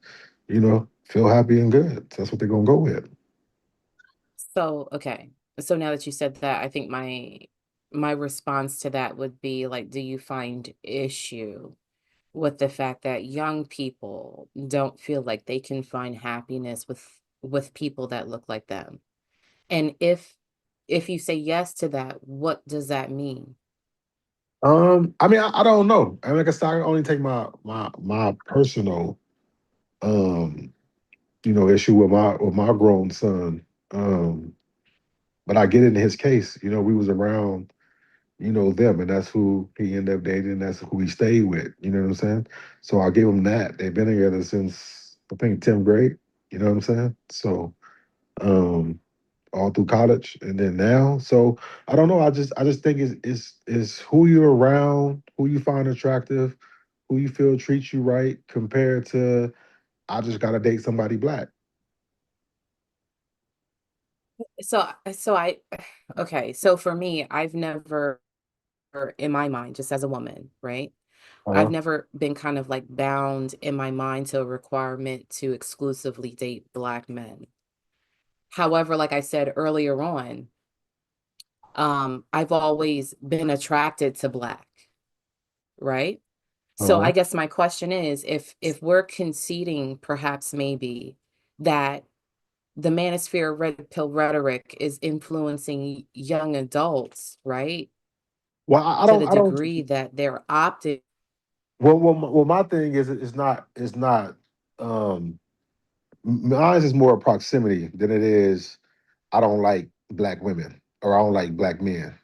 feel happy and good. That's what they're gonna go with. So, okay. So now that you said that, I think my response to that would be like, do you find issue with the fact that young people don't feel like they can find happiness with people that look like them? And if you say yes to that, what does that mean? I mean, I don't know. I mean, like I said, I can only take my personal issue with my grown son. But I get into his case. We was around, them, and that's who he ended up dating, and that's who he stayed with. You know what I'm saying? So I'll give him that. They've been together since I think 10th grade. You know what I'm saying? So um all through college and then now. So I don't know. I just think it's who you're around, who you find attractive, who you feel treats you right compared to I just gotta date somebody black. So I okay, so for me, I've never in my mind, just as a woman, right? I've Uh-huh. never been kind of like bound in my mind to a requirement to exclusively date Black men. However, like I said earlier on, I've always been attracted to Black, right? So Uh-huh. I guess my question is, if we're conceding perhaps maybe that the manosphere red pill rhetoric is influencing young adults, right? Well, I To the don't I don't degree that they're opting. well, my thing is it's not um mine is more proximity than it is I don't like black women or I don't like black men.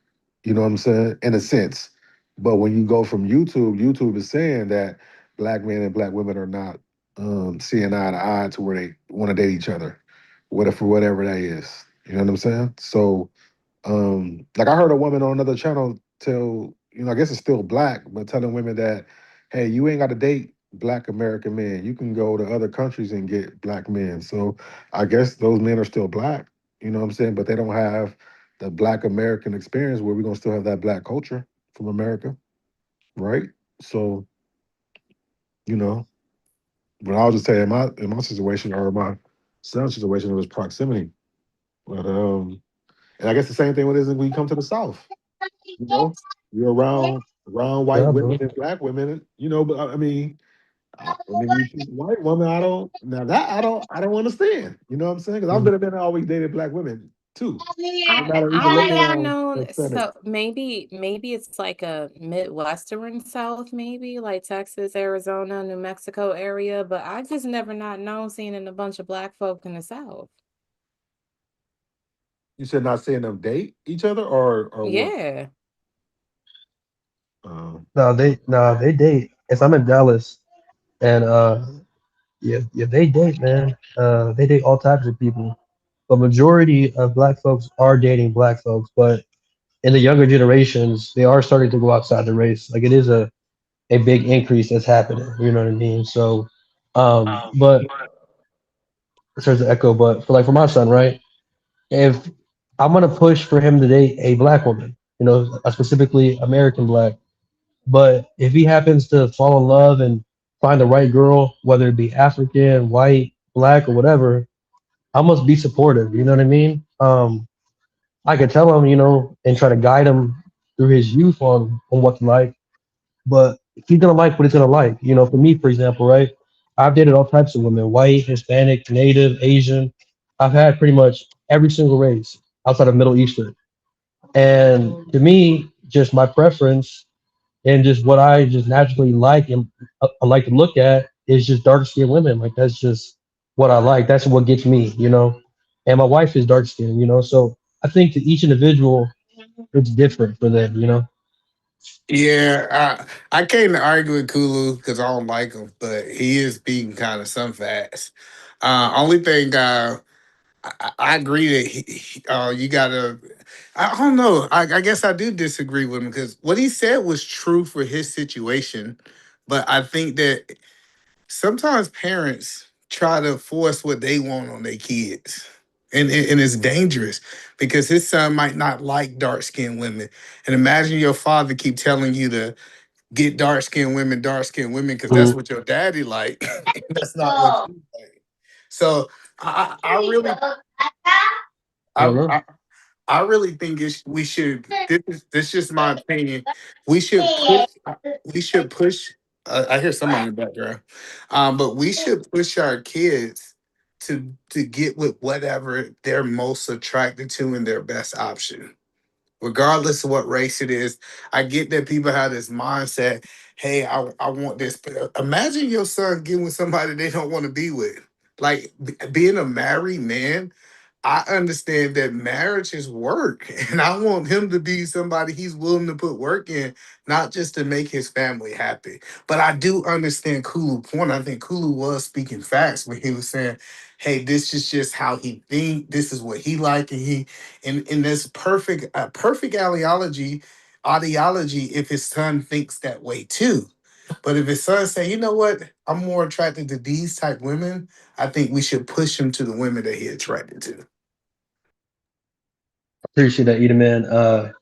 You know what I'm saying? In a sense. But when you go from YouTube is saying that black men and black women are not seeing eye to eye to where they want to date each other. For whatever that is. You know what I'm saying? So like I heard a woman on another channel tell, I guess it's still black, but telling women that, hey, you ain't got to date black American men. You can go to other countries and get black men. So I guess those men are still black, you know what I'm saying? But they don't have the black American experience where we're gonna still have that black culture from America, right? So, you know, but I'll just say in my situation or my son's situation, it was proximity. But and I guess the same thing with is when you come to the South. You know, you're around white Yeah, women bro. and black women, but I mean, when you choose a white woman, I don't understand. You know what I'm saying? Because I've Mhm. been always dated black women too, no matter I even looking never on known. aesthetic. So maybe it's like a Midwestern South, maybe like Texas, Arizona, New Mexico area, but I just never not known seeing a bunch of Black folk in the South. You said not seeing them date each other or what? Yeah. Uh, No, they date. Yes, I'm in Dallas. and yeah, they date, man. They date all types of people. But majority of black folks are dating black folks, but in the younger generations, they are starting to go outside the race. Like it is a big increase that's happening. You know what I mean? So, but there's an echo. But for my son, right? If I'm gonna push for him to date a black woman, a specifically American black. But if he happens to fall in love and find the right girl, whether it be African, white, black, or whatever, I must be supportive. You know what I mean? I could tell him, and try to guide him through his youth on what to like. But he's gonna like what he's gonna like. For me, for example, right? I've dated all types of women: white, Hispanic, Native, Asian. I've had pretty much every single race outside of Middle Eastern. And to me, just my preference and just what I just naturally like and I like to look at is just dark skinned women. Like that's just what I like. That's what gets me. And my wife is dark skinned. So I think to each individual, it's different for them. Yeah, I can't argue with Kulu because I don't like him, but he is beating kind of some facts. Only thing I agree that you gotta. I don't know. I guess I do disagree with him because what he said was true for his situation, but I think that sometimes parents try to force what they want on their kids. And it's dangerous because his son might not like dark skinned women. And imagine your father keep telling you to get dark skinned women, because that's Mhm. what your daddy like. That's not what you like. So I really I don't I, know. I I really think we should. This is just my opinion. We should push. We should push. I hear somebody in the background, but we should push our kids to get with whatever they're most attracted to and their best option, regardless of what race it is. I get that people have this mindset. Hey, I want this. But imagine your son getting with somebody they don't want to be with. Like being a married man, I understand that marriage is work, and I want him to be somebody he's willing to put work in, not just to make his family happy. But I do understand Kulu's point. I think Kulu was speaking facts when he was saying, "Hey, this is just how he think. This is what he like, and and this perfect ideology if his son thinks that way too." But if his son say, you know what, I'm more attracted to these type women, I think we should push him to the women that he attracted to. Appreciate that, Eda man. I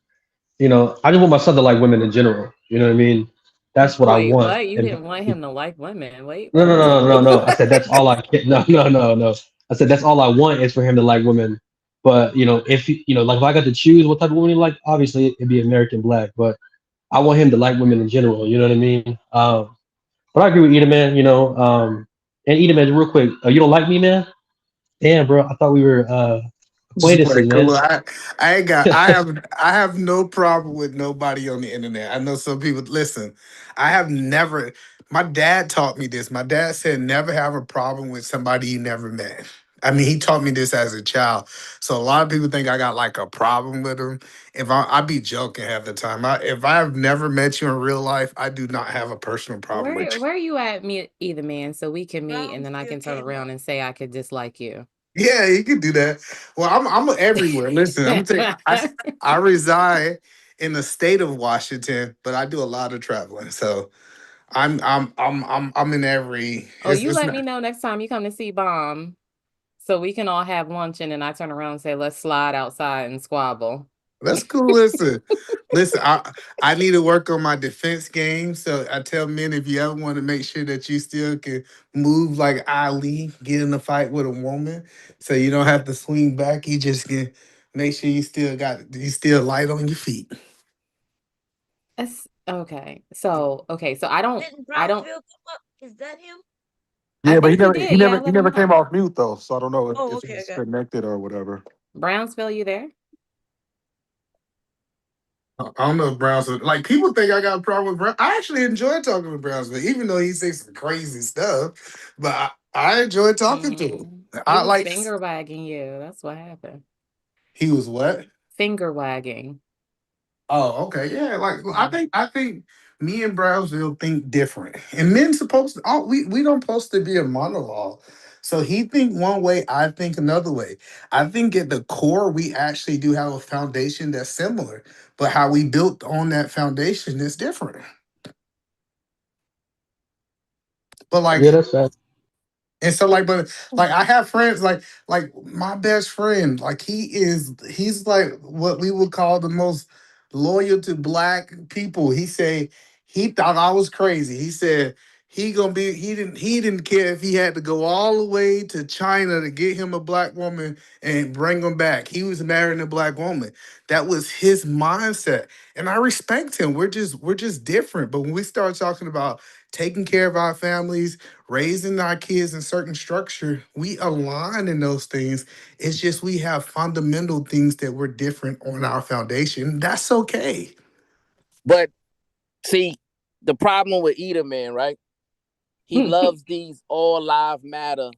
just want my son to like women in general. You know what I mean? That's what I Wait, want. what? You And didn't want him to like women. Wait, no, no, what? no, no, no, no. I said that's all I can. No, no, no, no. I said that's all I want is for him to like women. But if like if I got to choose what type of woman he like, obviously it'd be American black. But I want him to like women in general. You know what I mean? But I agree with Eda man. And Eda man, real quick, you don't like me, man? Damn, bro. I thought we were acquaintances, Like, man. I ain't got I have no problem with nobody on the internet. I know some people listen. I have never My dad taught me this. My dad said never have a problem with somebody you never met. I mean, he taught me this as a child. So a lot of people think I got like a problem with them. If I be joking half the time. If I have never met you in real life, I do not have a personal problem with Where you. where you at, me either man, so we can meet and then I Brownsville can turn came around up. and say I could dislike you. Yeah, you can do that. Well, I'm everywhere. Listen, I'm gonna tell you, I reside in the state of Washington, but I do a lot of traveling. So I'm in every. Oh, you It's let not. me know next time you come to see Bomb so we can all have lunch and then I turn around and say, let's slide outside and squabble. That's cool. Listen. I need to work on my defense game. So I tell men, if you ever want to make sure that you still can move like Ali, get in a fight with a woman, so you don't have to swing back. You just can make sure you still light on your feet. That's okay. So Didn't I don't Brownsville come up? Is that him? I Yeah, but think he did. Yeah, I he let him never know. came off mute though, so I don't know Oh, if okay, I he's got. connected or whatever. Brownsville, you there? I don't know if Brownsville, like people think I got a problem with Brown. I actually enjoy talking with Brownsville, even though he says some crazy stuff. But I enjoy talking to him. He I was like. finger wagging you. That's what happened. He was what? Finger wagging. Oh, okay, yeah. Like I think me and Brownsville think different, and men supposed to. Oh, we don't supposed to be a monologue. So he think one way, I think another way. I think at the core we actually do have a foundation that's similar, but how we built on that foundation is different. But like Yeah, that's sad. And so but I have friends like my best friend, like he's like what we would call the most loyal to black people. He said he thought I was crazy. He said he didn't care if he had to go all the way to China to get him a black woman and bring him back. He was marrying a black woman. That was his mindset. And I respect him. We're just different. But when we start talking about taking care of our families, raising our kids in certain structure, we align in those things. It's just we have fundamental things that we're different on our foundation. That's okay. But see, the problem with Eda Man, right? He loves these all live matter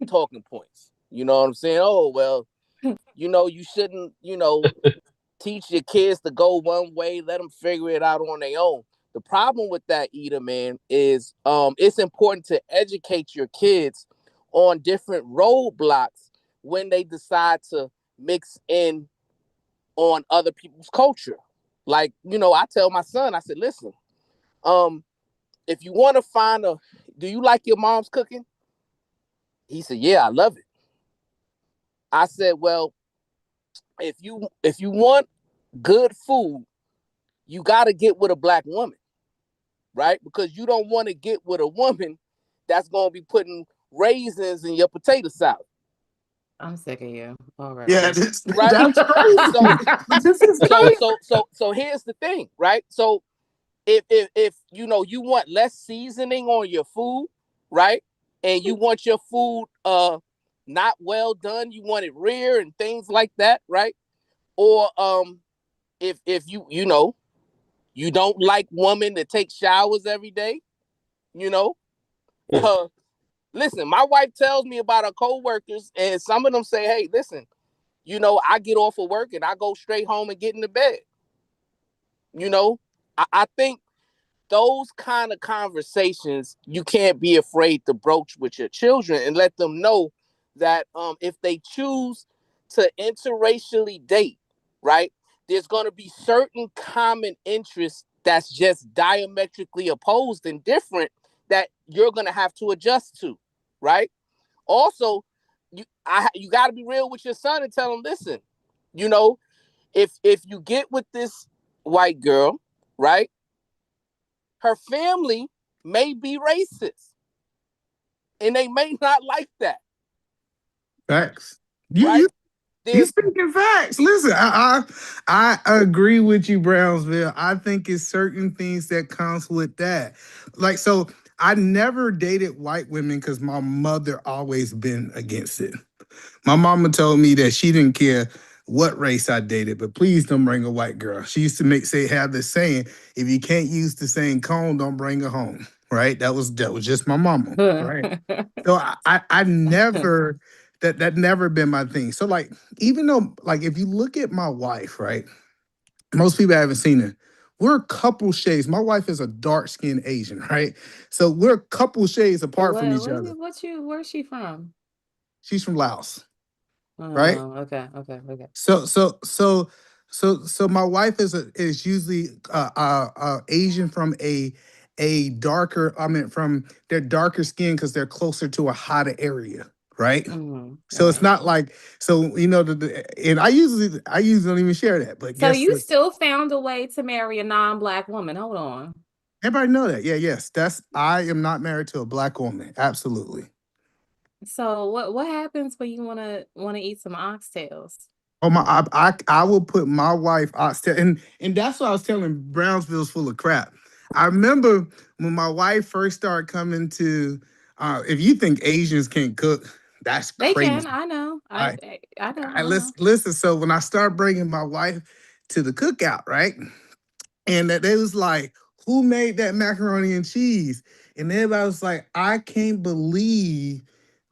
talking points. You know what I'm saying? Oh, well, you shouldn't, teach your kids to go one way, let them figure it out on their own. The problem with that, Eda Man, is it's important to educate your kids on different roadblocks when they decide to mix in on other people's culture. Like, I tell my son, I said, listen, if you want to do you like your mom's cooking? He said, yeah, I love it. I said, well, if you want good food, you got to get with a black woman, right? Because you don't want to get with a woman that's going to be putting raisins in your potato salad. I'm sick of you already. Yeah, right? that's crazy. This is crazy. So here's the thing, right? So if you want less seasoning on your food, right? And you want your food not well done, you want it rare and things like that, right? Or if you don't like women that take showers every day, listen, my wife tells me about her coworkers, and some of them say, hey, listen, I get off of work and I go straight home and get into bed. I think those kind of conversations you can't be afraid to broach with your children and let them know that if they choose to interracially date, right, there's going to be certain common interests that's just diametrically opposed and different that you're going to have to adjust to, right? Also, you got to be real with your son and tell him, listen, if you get with this white girl, right, her family may be racist and they may not like that. Facts. Right? You speaking facts. Listen, I agree with you, Brownsville. I think it's certain things that comes with that. Like, so I never dated white women because my mother always been against it. My mama told me that she didn't care what race I dated, but please don't bring a white girl. She used to have this saying, if you can't use the same comb, don't bring her home. Right? That was just my mama. Right. So I never that never been my thing. So like, even though like if you look at my wife, right? Most people haven't seen her. We're a couple shades. My wife is a dark-skinned Asian, right? So we're a couple shades apart from each other. Where's she from? She's from Laos. Right? Oh, okay. So my wife is usually Asian from a darker. I mean, from their darker skin because they're closer to a hotter area, right? So it's not like and I usually don't even share that. But So guess you what? still found a way to marry a non-black woman. Hold on. Everybody know that. Yeah, yes. I am not married to a black woman. Absolutely. So what happens when you wanna eat some oxtails? Oh my! I will put my wife out there, and that's what I was telling Brownsville's full of crap. I remember when my wife first started coming to. If you think Asians can't cook, that's They crazy. can. I know. I know. I listen. So when I started bringing my wife to the cookout, right? And that they was like, who made that macaroni and cheese? And everybody was like, I can't believe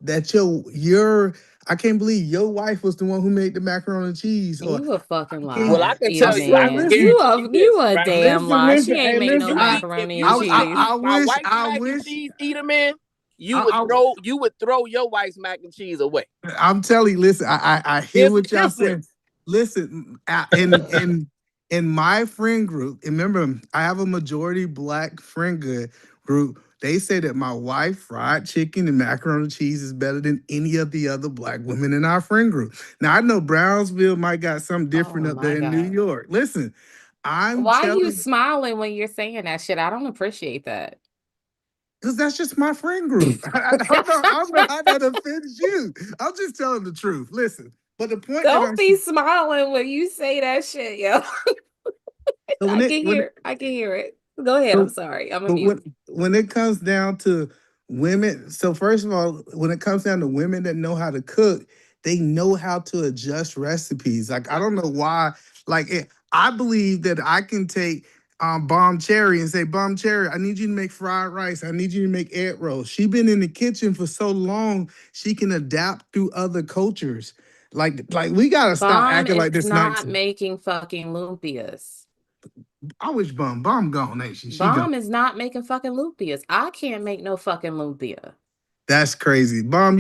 that your I can't believe your wife was the one who made the macaroni and cheese. Or You a fucking Well, I lie, can eat a tell you, I can man. listen, guarantee you this, You a right? damn lie. She hey, ain't make no listen. If macaroni and you would cheese. eat I my wish, wife's mac and cheese, eat 'em in, I, you would throw your wife's mac and cheese away. I'm telling you, listen, I hear There's a what y'all saying. difference. Listen, in my friend group, remember, I have a majority black friend group. They say that my wife fried chicken and macaroni and cheese is better than any of the other black women in our friend group. Now I know Brownsville might got something different Oh up there my in New God. York. Listen, I'm Why you telling, smiling when you're saying that shit? I don't appreciate that. because that's just my friend group. I don't know how that offends you. I'm just telling the truth. Listen, but the point that Don't I'm be smiling when you say that shit, yo. so I can hear it. Go ahead. I'm so sorry. I'm a but mute. when it comes down to women, so first of all, when it comes down to women that know how to cook, they know how to adjust recipes. Like I don't know why. I believe that I can take Bomb Cherry and say, Bomb Cherry, I need you to make fried rice. I need you to make egg rolls. She been in the kitchen for so long, she can adapt through other cultures. Like we gotta stop Bomb acting like is this not 19. making fucking lumpias. I wish Bomb gone, ain't she? She gone. Bomb is not making fucking lumpias. I can't make no fucking lumpia. That's crazy. Bomb,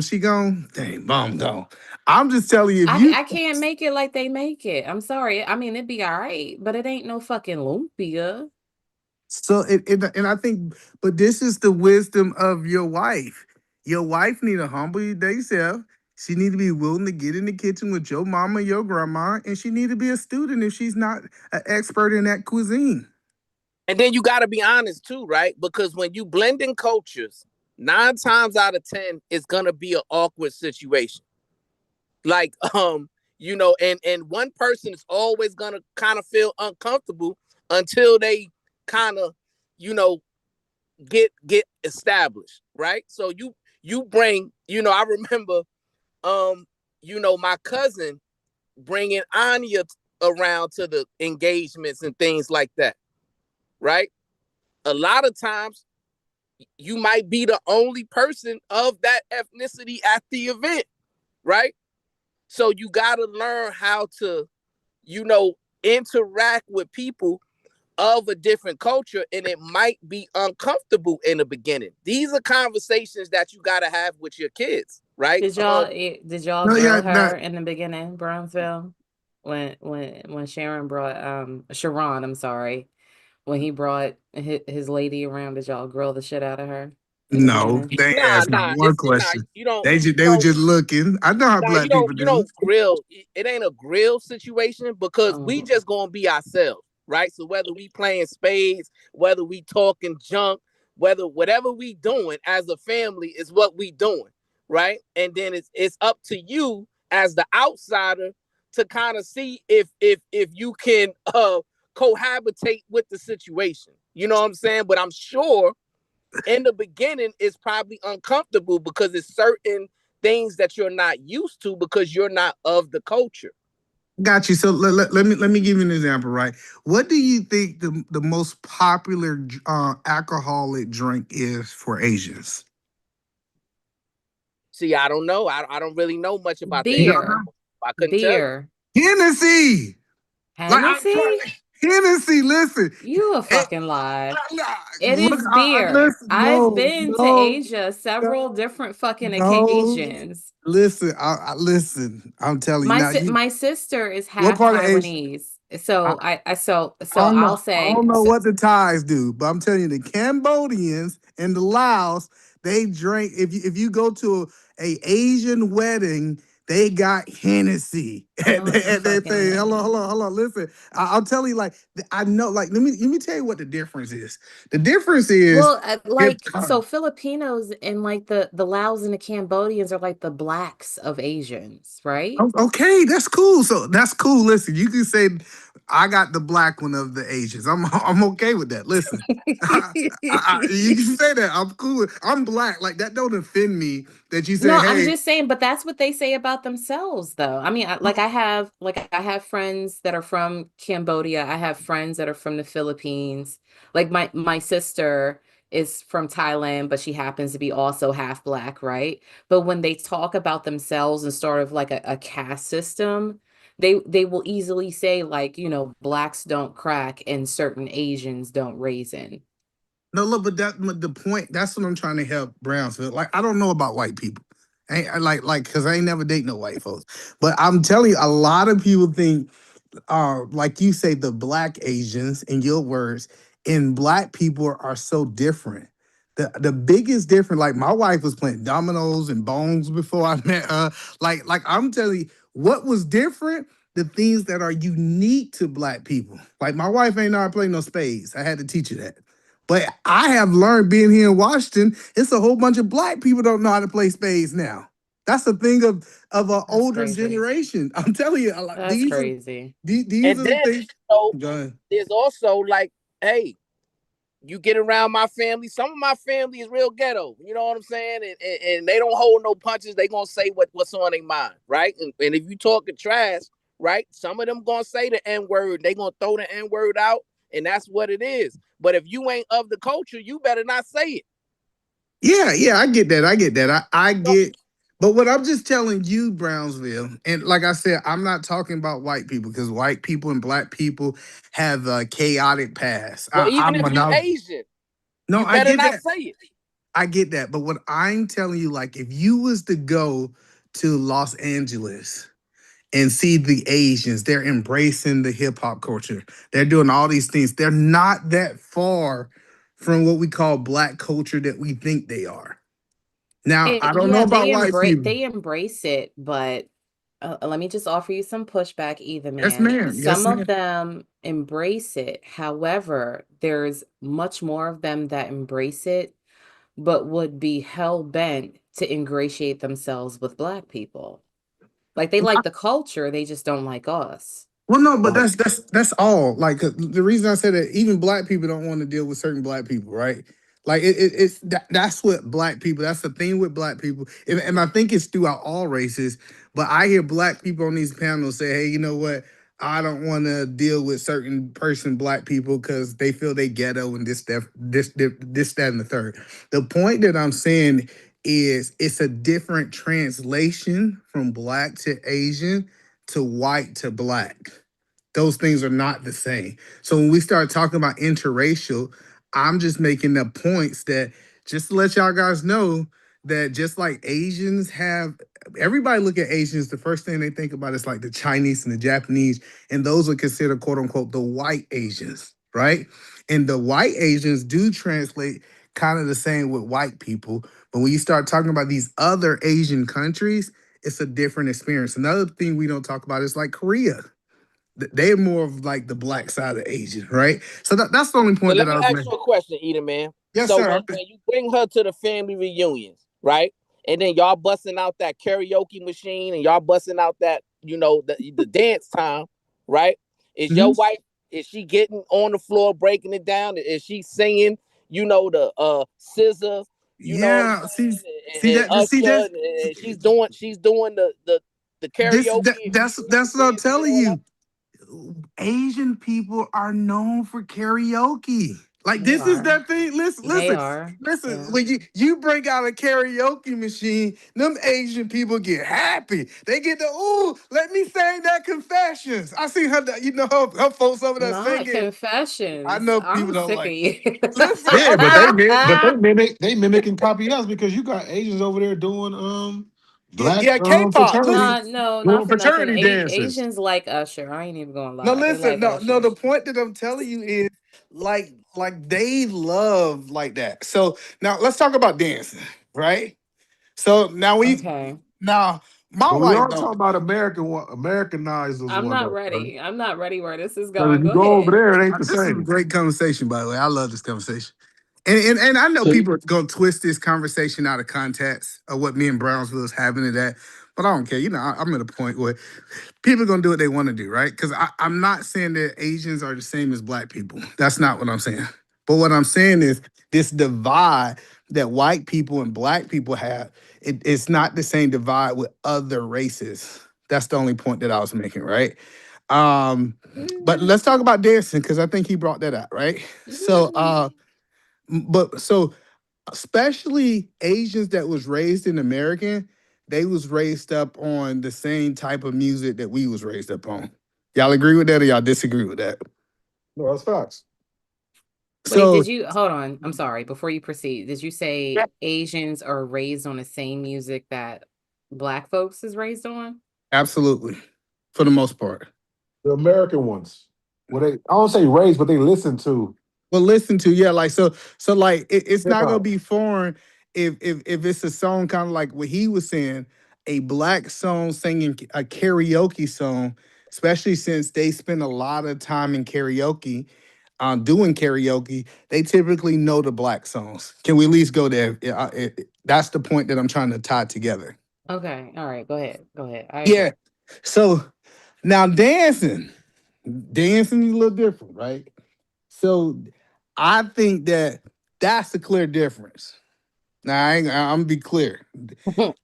she gone? Dang, Bomb gone. I'm just telling you, if you I can't make it like they make it. I'm sorry. I mean, it'd be all right, but it ain't no fucking lumpia. so and I think, but this is the wisdom of your wife. Your wife need to humble themselves. She need to be willing to get in the kitchen with your mama, your grandma, and she need to be a student if she's not an expert in that cuisine. And then you got to be honest too, right? Because when you blend in cultures, 9 times out of 10, it's gonna be an awkward situation. Like, and one person is always gonna kind of feel uncomfortable until they kind of, you know, get established, right? So you bring, I remember, my cousin bringing Anya around to the engagements and things like that, right? A lot of times you might be the only person of that ethnicity at the event, right? So you got to learn how to, interact with people of a different culture, and it might be uncomfortable in the beginning. These are conversations that you got to have with your kids, right? Did y'all No, yeah, grill no, her in the beginning, Brownsville? When Sharon brought Sharon, I'm sorry, when he brought his lady around, did y'all grill the shit out of her in the no, beginning? they Nah, asked me nah, one nah. question. You don't, They were just looking. I know how nah, black people you do. don't grill. It ain't a grill situation because we Oh, just gonna be ourselves, right? So whether we playing spades, whether we talking junk, whatever we doing as a family is what we doing, right? And then it's up to you as the outsider to kind of see if you can cohabitate with the situation. You know what I'm saying? But I'm sure in the beginning it's probably uncomfortable because it's certain things that you're not used to because you're not of the culture. Got you. So let me give you an example, right? What do you think the most popular alcoholic drink is for Asians? See, I don't know. I don't really know much about the Asian. beer, I couldn't tell you. beer, Hennessy. Like Hennessy. Hennessy. Listen, You a Eh, fucking lie. I- It look, is beer. listen. I've been to Asia several different fucking No. occasions. Listen. Listen. I'm telling you now. My sister is What half part of Asia? Taiwanese. I, So I don't know. I'll I say don't know so, what the Thais do, but I'm telling you, the Cambodians and the Laos, they drink. If you go to a Asian wedding, they got Hennessy, and no they, the and they fucking say, "Hello, way. hello, hello." Listen, I'll tell you. Like I know. Like let me tell you what the difference is. The difference is Well, if like so Filipinos and like the Laos and the Cambodians are like the blacks of Asians, right? Okay, that's cool. So that's cool. Listen, you can say I got the black one of the Asians. I'm okay with that. Listen, you can say that. I'm cool. I'm black. Like that don't offend me that you say, No, I'm hey, just saying, but that's what they say about themselves, though. I mean, I have friends that are from Cambodia. I have friends that are from the Philippines. Like my sister is from Thailand, but she happens to be also half black, right? But when they talk about themselves and sort of like a caste system, they will easily say like, blacks don't crack and certain Asians don't raisin. No, look, but the point. That's what I'm trying to help Brownsville. Like, I don't know about white people. Because I ain't never date no white folks. But I'm telling you, a lot of people think, like you say, the black Asians, in your words, and black people are so different. The biggest difference, like my wife was playing dominoes and bones before I met her. Like I'm telling you, what was different? The things that are unique to black people. Like my wife ain't know how to play no spades. I had to teach her that. But I have learned being here in Washington, it's a whole bunch of black people don't know how to play spades now. That's a thing of an That's older crazy. generation. I'm telling you, That's crazy. these And are the then, things. Go ahead. there's also like, hey, you get around my family. Some of my family is real ghetto. You know what I'm saying? And they don't hold no punches. They gonna say what's on their mind, right? And if you talking trash, right? Some of them gonna say the N-word. They gonna throw the N-word out, and that's what it is. But if you ain't of the culture, you better not say it. Yeah, I get that. I get, but what I'm just telling you, Brownsville, and like I said, I'm not talking about white people because white people and black people have a chaotic past. Well, even if you Asian, No, you I better get not that. say it. I get that. But what I'm telling you, like, if you was to go to Los Angeles and see the Asians, they're embracing the hip hop culture. They're doing all these things. They're not that far from what we call black culture that we think they are. Now, I don't know Yeah, about white people. they embrace it, but let me just offer you some pushback, either Yes, man. ma'am. Yes, Some of ma'am. them embrace it. However, there's much more of them that embrace it, but would be hell bent to ingratiate themselves with black people. Like they like the culture, they just don't like us. Well, no, but that's all. Like the reason I said that even black people don't want to deal with certain black people, right? Like that's what black people. That's the thing with black people, and I think it's throughout all races. But I hear black people on these panels say, "Hey, you know what? I don't want to deal with certain black people because they feel they ghetto and that, and the third." The point that I'm saying is it's a different translation from black to Asian to white to black. Those things are not the same. So when we start talking about interracial, I'm just making the points that just to let y'all guys know that just like Asians have, everybody look at Asians, the first thing they think about is like the Chinese and the Japanese, and those are considered quote unquote the white Asians, right? And the white Asians do translate kind of the same with white people. But when you start talking about these other Asian countries, it's a different experience. Another thing we don't talk about is like Korea. They're more of like the black side of Asian, right? So that's the only So point let that I me was ask you making. a question, Eda man. Yes, So sir. when you bring her to the family reunions, right? And then y'all busting out that karaoke machine and y'all busting out that, the dance time, right? Is your wife, is she getting on the floor breaking it down? Is she singing, the scissor, Yeah, see and that, see Usher, that. and she's doing the karaoke. That's what I'm telling you. Asian people are known for karaoke. Like They this is are. that thing. Listen, They listen, are. listen. Yeah. When you break out a karaoke machine, them Asian people get happy. They get the ooh, let me sing that confessions. I see her, her folks over there Not singing. I confessions. know people I'm don't sick of like. you. Listen, Yeah, but okay. they mimic and copy us because you got Asians over there doing black Yeah, K-pop. fraternity Listen, No, not doing for nothing. fraternity dances. Asians like Usher. I ain't even gonna no, lie. They listen, like no. Usher. The point that I'm telling you is like they love like that. So now let's talk about dancing, right? So Okay. now my But we wife are don't. talking about Americanized those I'm one not though. ready. I'm not ready where this is Because if going. you Go go over ahead. there, it ain't the This is a same. great conversation, by the way. I love this conversation. And I know So people are gonna twist this conversation out of context of what me and Brownsville is having to that, but I don't care. I'm at a point where people are gonna do what they want to do, right? Because I'm not saying that Asians are the same as black people. That's not what I'm saying. But what I'm saying is this divide that white people and black people have, it's not the same divide with other races. That's the only point that I was making, right? But let's talk about dancing because I think he brought that up, right? So But so especially Asians that was raised in American, they was raised up on the same type of music that we was raised up on. Y'all agree with that or y'all disagree with that? No, that's facts. Wait, So did you hold on? I'm sorry. Before you proceed, did you say Asians are raised on the same music that Black folks is raised on? absolutely, for the most part. The American ones. Well, I don't say raised, but they listen to Well, listen to like so like it's hip not gonna hop. be foreign if it's a song kind of like what he was saying, a black song singing a karaoke song, especially since they spend a lot of time in karaoke, doing karaoke. They typically know the black songs. Can we at least go there? That's the point that I'm trying to tie together. Okay, all right, go ahead. Go ahead. I agree. Yeah. So now dancing is a little different, right? So I think that's a clear difference. Now I'm gonna be clear.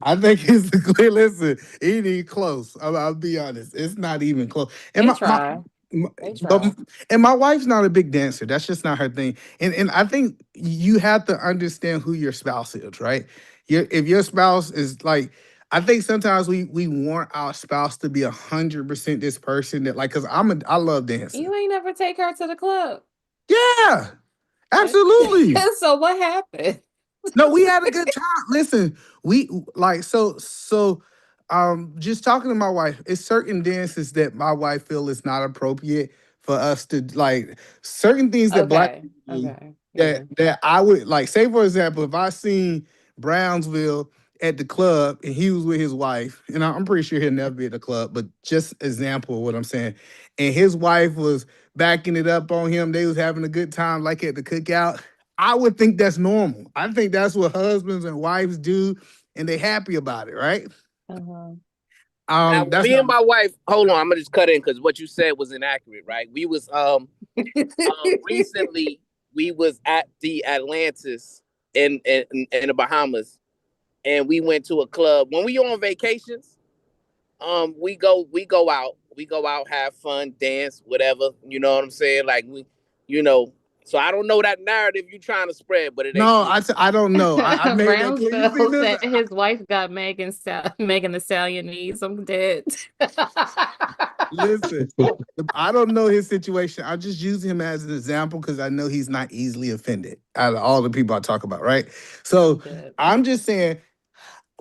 I think it's a clear. Listen, it ain't close. I'll be honest. It's not even close. And They try. They but try. and my wife's not a big dancer. That's just not her thing. And I think you have to understand who your spouse is, right? If your spouse is like, I think sometimes we want our spouse to be 100% this person that like, cause I love dancing. You ain't never take her to the club. Yeah, absolutely. So what happened? No, we had a good time. Listen, we like just talking to my wife, it's certain dances that my wife feel is not appropriate for us to like certain things that black Okay. people do Okay. Yeah. that I would like say for example, if I seen Brownsville at the club and he was with his wife, and I'm pretty sure he'll never be at the club, but just example of what I'm saying. And his wife was backing it up on him, they was having a good time like at the cookout. I would think that's normal. I think that's what husbands and wives do, and they happy about it, right? Uh-huh. Now, That's me not and my wife, hold on, I'm gonna just cut in because what you said was inaccurate, right? We was recently we was at the Atlantis in the Bahamas, and we went to a club. When we on vacations, we go out, have fun, dance, whatever. You know what I'm saying? Like you know. So I don't know that narrative you trying to spread, but it ain't no. true. I don't know. I made that clear. You see Brownsville this? said his wife got Megan the Stallion knees. I'm dead. Listen, I don't know his situation. I just use him as an example because I know he's not easily offended out of all the people I talk about, right? So I'm dead. I'm just saying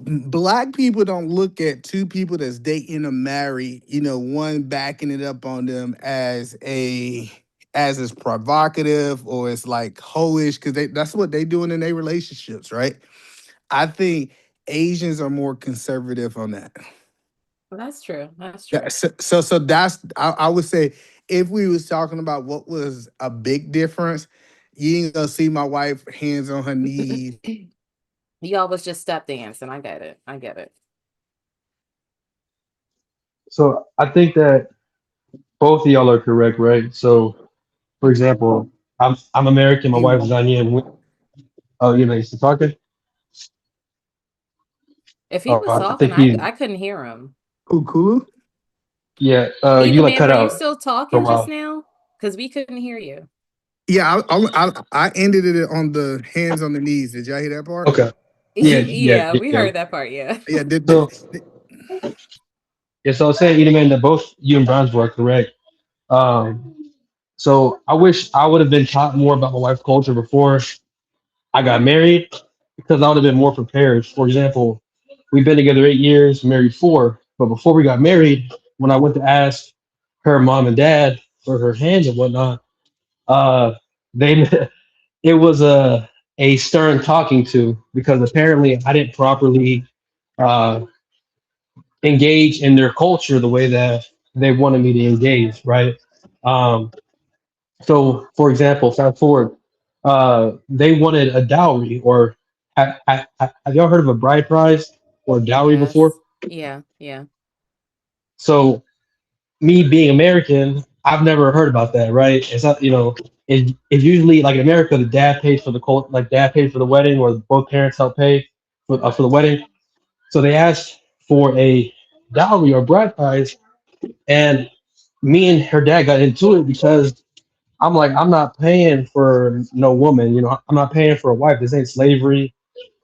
black people don't look at two people that's dating or married, one backing it up on them as it's provocative or it's like hoish because that's what they doing in their relationships, right? I think Asians are more conservative on that. Well, that's true. That's true. So that's I would say if we was talking about what was a big difference, you ain't gonna see my wife hands on her knees. Y'all was just step dancing. I get it. I get it. So I think that both of y'all are correct, right? So, for example, I'm American. My wife is Ghanaian. Oh, you know, he's talking. If he Oh, was I talking, think he. I couldn't hear him. Kulu? Yeah. Either You like man, cut were you out still for a talking just while. now? Because we couldn't hear you. Yeah, I ended it on the hands on the knees. Did y'all hear that part? Okay. Yeah. Yeah. Yeah, Yeah. we Yeah. heard that part. Yeah. Yeah, So yeah. So I was saying, either man, that both you and Browns were correct. Um. So I wish I would have been taught more about my wife's culture before I got married, because I would have been more prepared. For example, we've been together 8 years, married 4. But before we got married, when I went to ask her mom and dad for her hands and whatnot, uh, they it was a stern talking to, because apparently I didn't properly uh, engage in their culture the way that they wanted me to engage, right? Um, So, for example, fast forward, they wanted a dowry, or have y'all heard of a bride price or dowry before? Yes. Yeah. Yeah. So, me being American, I've never heard about that, right? It's not, it's usually like in America, the dad pays for the like dad pays for the wedding, or both parents help pay for the wedding. So they asked for a dowry or bride price, and me and her dad got into it because I'm like, I'm not paying for no woman. You know, I'm not paying for a wife. This ain't slavery.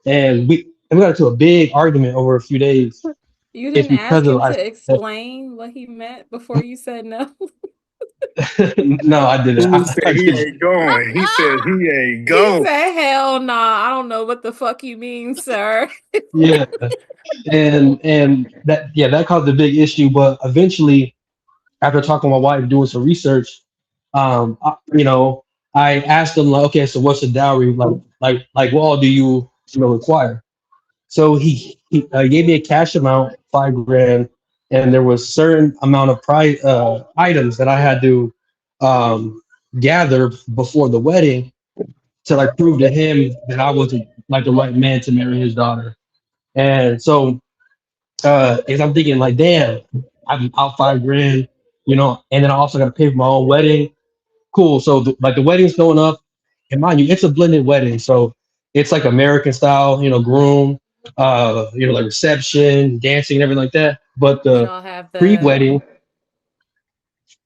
And we got into a big argument over a few days. You It's didn't because ask of him I. to explain what he meant before you said no. No, I didn't. He said I he didn't. ain't going. He said he ain't He going. said, "Hell nah, I don't know what the fuck you mean, sir." Yeah, and that yeah that caused a big issue. But eventually, after talking to my wife, doing some research, you know, I asked him like, okay, so what's the dowry like? Like what all do you know require? So he gave me a cash amount, 5 grand, and there was certain amount of items that I had to um, gather before the wedding to like prove to him that I was like the right man to marry his daughter. And so, as I'm thinking like, damn, I'm out 5 grand, you know, and then I also got to pay for my own wedding. Cool. So like the wedding's going up, and mind you, it's a blended wedding, so it's like American style, you know, groom, you know, like reception, dancing, and everything like that. But Did the y'all have the pre-wedding,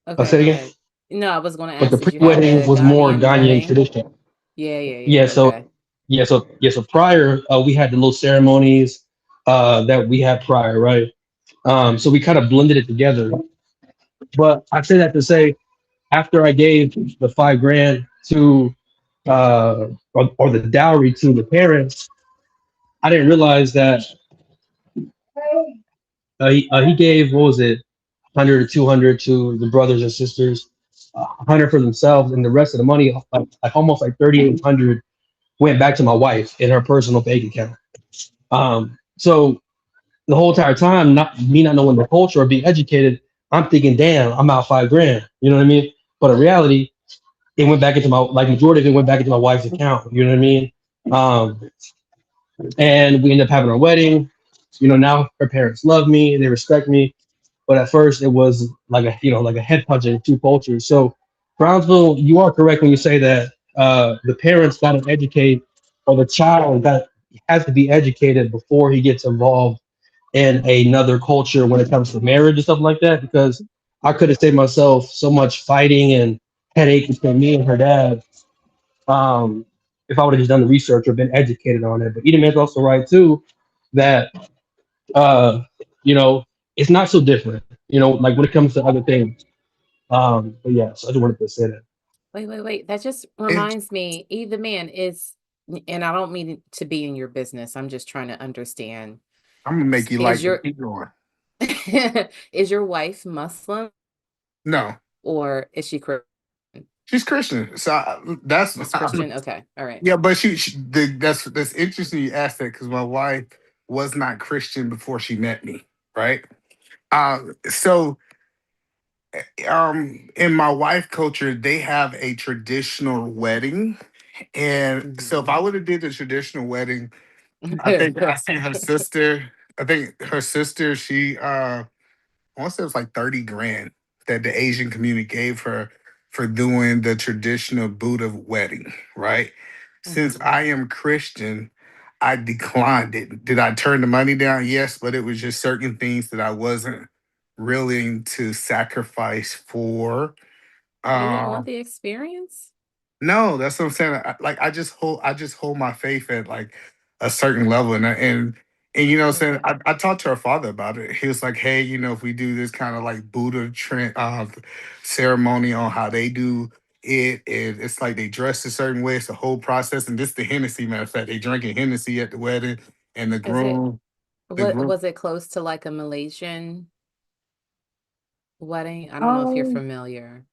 I'll Okay, say go it again. ahead. No, I was gonna But the ask, did you have pre-wedding the was more Ghanaian Ghanaian wedding? tradition. Yeah, yeah, Yeah. yeah. So Okay. so prior, we had the little ceremonies that we had prior, right? So we kind of blended it together. But I say that to say, after I gave the 5 grand to or the dowry to the parents, I didn't realize that he gave, what was it, 100 or 200 to the brothers and sisters, 100 for themselves, and the rest of the money, like almost like 3,800, went back to my wife in her personal bank account. So the whole entire time, not knowing the culture or being educated, I'm thinking, damn, I'm out 5 grand. You know what I mean? But in reality, it went back into my, like, majority of it went back into my wife's account. You know what I mean? Um, and we ended up having our wedding. You know, now her parents love me, they respect me. But at first, it was like a, you know, like a head punch in two cultures. So Brownsville, you are correct when you say that the parents got to educate, or the child that has to be educated before he gets involved in another culture when it comes to marriage and stuff like that. Because I could have saved myself so much fighting and headache between me and her dad, if I would have just done the research or been educated on it. But Edom is also right too that uh, you know, it's not so different. You know, like when it comes to other things. But yeah, so I just wanted to say that. Wait, wait, wait. That just And reminds me, either man is, and I don't mean to be in your business. I'm just trying to understand. I'm gonna make you Is like it. your Keep going. is your wife Muslim No, or is she Christian? she's Christian. So She's Christian. Okay. All right. yeah, but that's interesting you asked that because my wife was not Christian before she met me, right? So in my wife culture, they have a traditional wedding, and so if I Mhm. would have did the traditional wedding, I think her sister. I think her sister. I want to say it was like 30 grand that the Asian community gave her for doing the traditional Buddha wedding, right? Since Mhm. I am Christian, I declined it. Did I turn the money down? Yes, but it was just certain things that I wasn't willing to sacrifice for. You didn't want Um, the experience? no, that's what I'm saying. Like I just hold my faith at like a certain level, and you know, what I'm saying Okay. I talked to her father about it. He was like, hey, you know, if we do this kind of like Buddha ceremony on how they do it, and it's like they dress a certain way. It's the whole process, and this the Hennessy. Matter of fact, they drinking Hennessy at the wedding, and Is it the what groom. was it close to like a Malaysian wedding? I don't know if you're Um, familiar.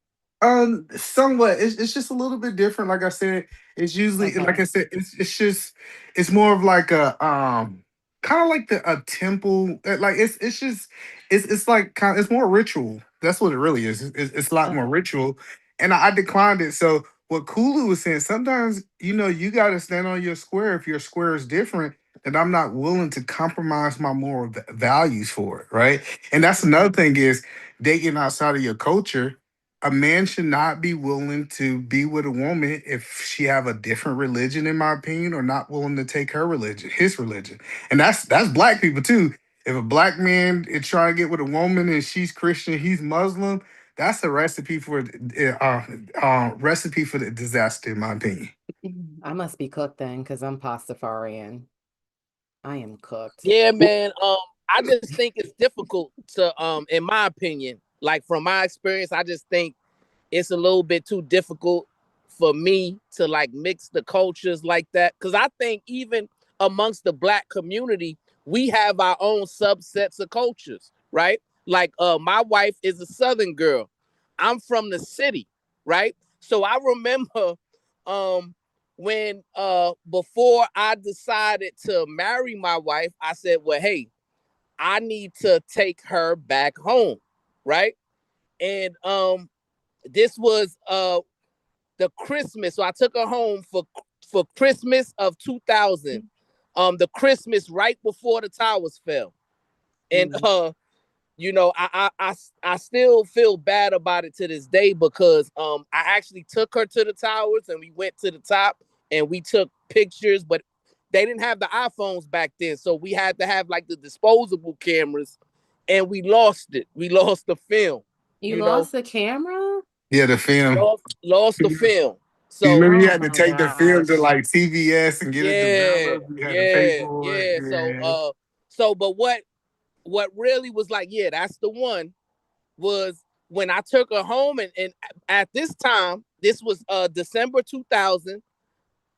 Somewhat. It's just a little bit different. Like I said, it's usually like Okay. I said, it's just it's more of like a kind of like a temple. Like it's just it's like kind it's more ritual. That's what it really is. It's a lot more Okay. ritual, and I declined it. So what Kulu was saying, sometimes you know you got to stand on your square. If your square is different, then I'm not willing to compromise my moral values for it, right? And that's another Mhm. thing is dating outside of your culture. A man should not be willing to be with a woman if she have a different religion, in my opinion, or not willing to take her religion, his religion. And that's black people too. If a black man is trying to get with a woman and she's Christian, he's Muslim, that's a recipe for recipe for the disaster, in my opinion. I must be cooked then, because I'm pastafarian. I am cooked. Yeah, man. I just think it's difficult to, in my opinion, like from my experience, I just think it's a little bit too difficult for me to like mix the cultures like that. Cause I think even amongst the Black community, we have our own subsets of cultures, right? Like my wife is a Southern girl. I'm from the city, right? So I remember when before I decided to marry my wife, I said, well, hey, I need to take her back home, right? And this was the Christmas. So I took her home for Christmas of 2000. The Christmas right before the towers fell. And you know, I still feel bad about it to this day because I actually took her to the towers and we went to the top and we took pictures, but they didn't have the iPhones back then. So we had to have like the disposable cameras and we lost it. We lost the film. You You know, lost the camera? Yeah, the film. lost the film. You So remember you Oh had to my take the film to gosh. like CVS and get it yeah, developed. You had to pay yeah, for it. yeah. Yeah. So but what really was like, yeah, that's the one was when I took her home and at this time, this was December 2000,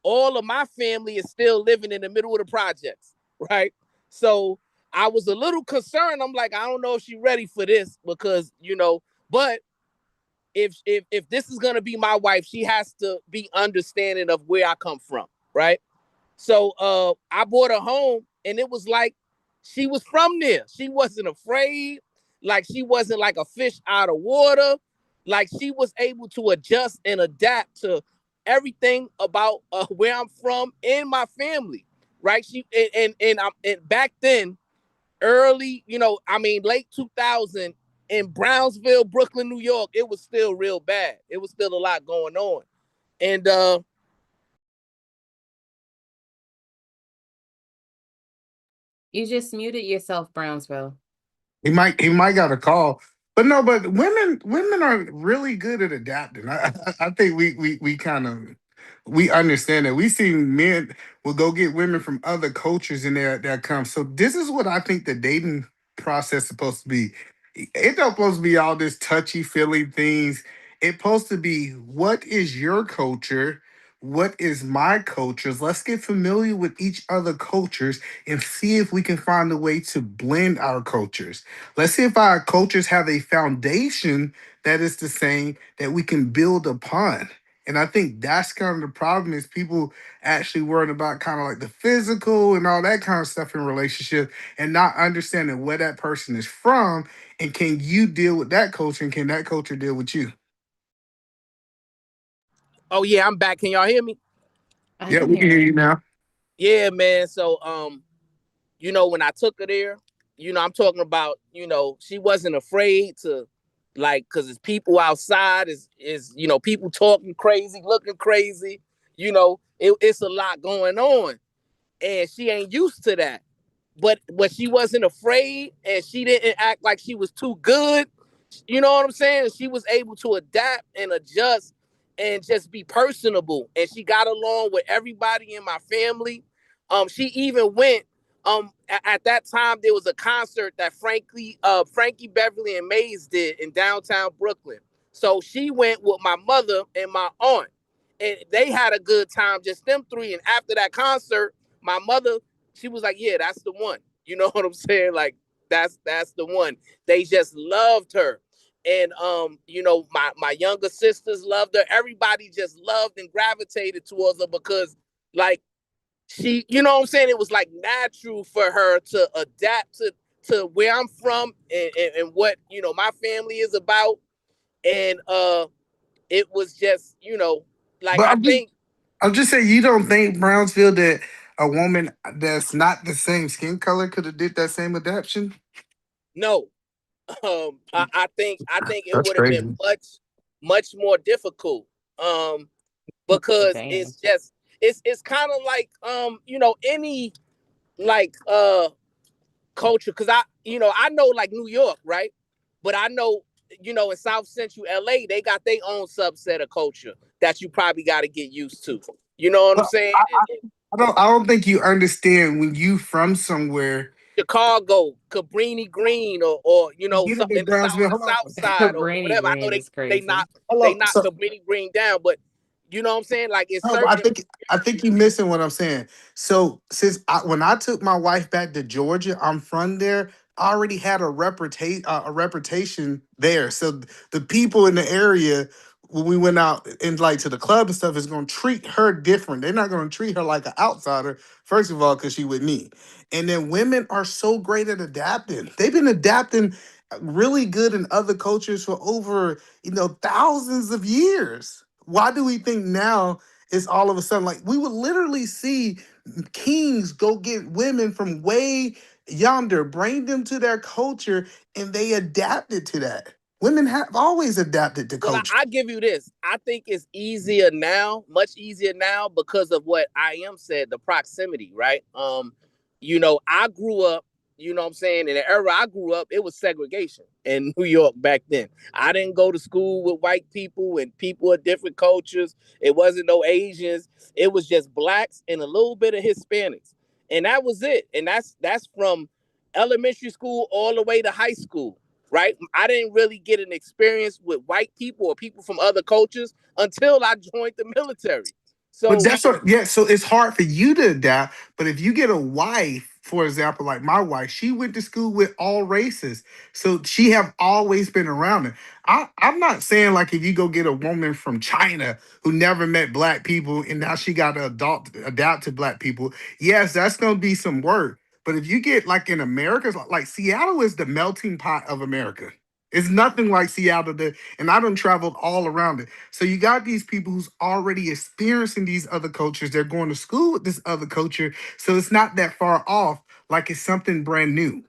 all of my family is still living in the middle of the projects, right? So I was a little concerned. I'm like, I don't know if she's ready for this because, you know, but if this is gonna be my wife, she has to be understanding of where I come from, right? So I brought her home and it was like she was from there. She wasn't afraid, like she wasn't like a fish out of water. Like she was able to adjust and adapt to everything about where I'm from and my family, right? And back then, early, you know, I mean, late 2000 in Brownsville, Brooklyn, New York, it was still real bad. It was still a lot going on. And You just muted yourself, Brownsville. He might got a call. But no, but women are really good at adapting. I think we kind of we understand that. We see men will go get women from other cultures in there that come. So this is what I think the dating process is supposed to be. It's not supposed to be all this touchy feely things. It's supposed to be what is your culture? What is my cultures? Let's get familiar with each other cultures and see if we can find a way to blend our cultures. Let's see if our cultures have a foundation that is the same that we can build upon. And I think that's kind of the problem is people actually worrying about kind of like the physical and all that kind of stuff in relationship and not understanding where that person is from and can you deal with that culture and can that culture deal with you? oh yeah, I'm back. Can y'all hear me? I Yeah, can we can hear hear you you. now. Yeah, man. So you know, when I took her there, you know, I'm talking about, you know, she wasn't afraid to like, cause it's people outside, is you know, people talking crazy, looking crazy, you know, it's a lot going on. And she ain't used to that. But she wasn't afraid and she didn't act like she was too good. You know what I'm saying? She was able to adapt and adjust and just be personable. And she got along with everybody in my family. She even went. At that time there was a concert that Frankie Beverly and Mays did in downtown Brooklyn. So she went with my mother and my aunt, and they had a good time, just them three. And after that concert, my mother, she was like, "Yeah, that's the one." You know what I'm saying? Like that's the one. They just loved her. And you know, my younger sisters loved her. Everybody just loved and gravitated towards her because like she, you know what I'm saying? It was like natural for her to adapt to where I'm from and what, you know, my family is about. And it was just, you know, like But I think I'm just saying you don't think Brownsville that a woman that's not the same skin color could have did that same adaptation? no. I think it That's would have been crazy. much more difficult. Because Damn. it's kind of like you know, any like culture, because I, you know, I know like New York, right? But I know in South Central LA, they got their own subset of culture that you probably got to get used to. You know what I'm saying? I don't think you understand when you from somewhere. Chicago, Cabrini Green, or You know, in the Brownsville. Hold South on. side or Cabrini whatever. I know Green is they crazy. not Hello. So, Cabrini Green down, but you know what I'm saying? Like it's no, certain. I think you're missing what I'm saying. So when I took my wife back to Georgia, I'm from there. I already had a reputation there. So the people in the area, when we went out and like to the club and stuff, is gonna treat her different. They're not gonna treat her like an outsider. First of all, because she with me. And then women are so great at adapting. They've been adapting really good in other cultures for over thousands of years. Why do we think now it's all of a sudden like we would literally see kings go get women from way yonder, bring them to their culture, and they adapted to that. Women have always adapted to Well, culture. I give you this. I think it's easier now, much easier now, because of what I am said, the proximity, right? I grew up, you know what I'm saying, in the era I grew up, it was segregation in New York back then. I didn't go to school with white people and people of different cultures. It wasn't no Asians. It was just blacks and a little bit of Hispanics. And that was it. And that's from elementary school all the way to high school. Right? I didn't really get an experience with white people or people from other cultures until I joined the military. But So that's what, yeah. So it's hard for you to adapt. But if you get a wife, for example, like my wife, she went to school with all races, so she have always been around it. I'm not saying like if you go get a woman from China who never met black people and now she got to adapt to black people. Yes, that's gonna be some work. But if you get like in America, like Seattle is the melting pot of America. It's nothing like Seattle, and I done traveled all around it. So you got these people who's already experiencing these other cultures. They're going to school with this other culture. So it's not that far off, like it's something brand new.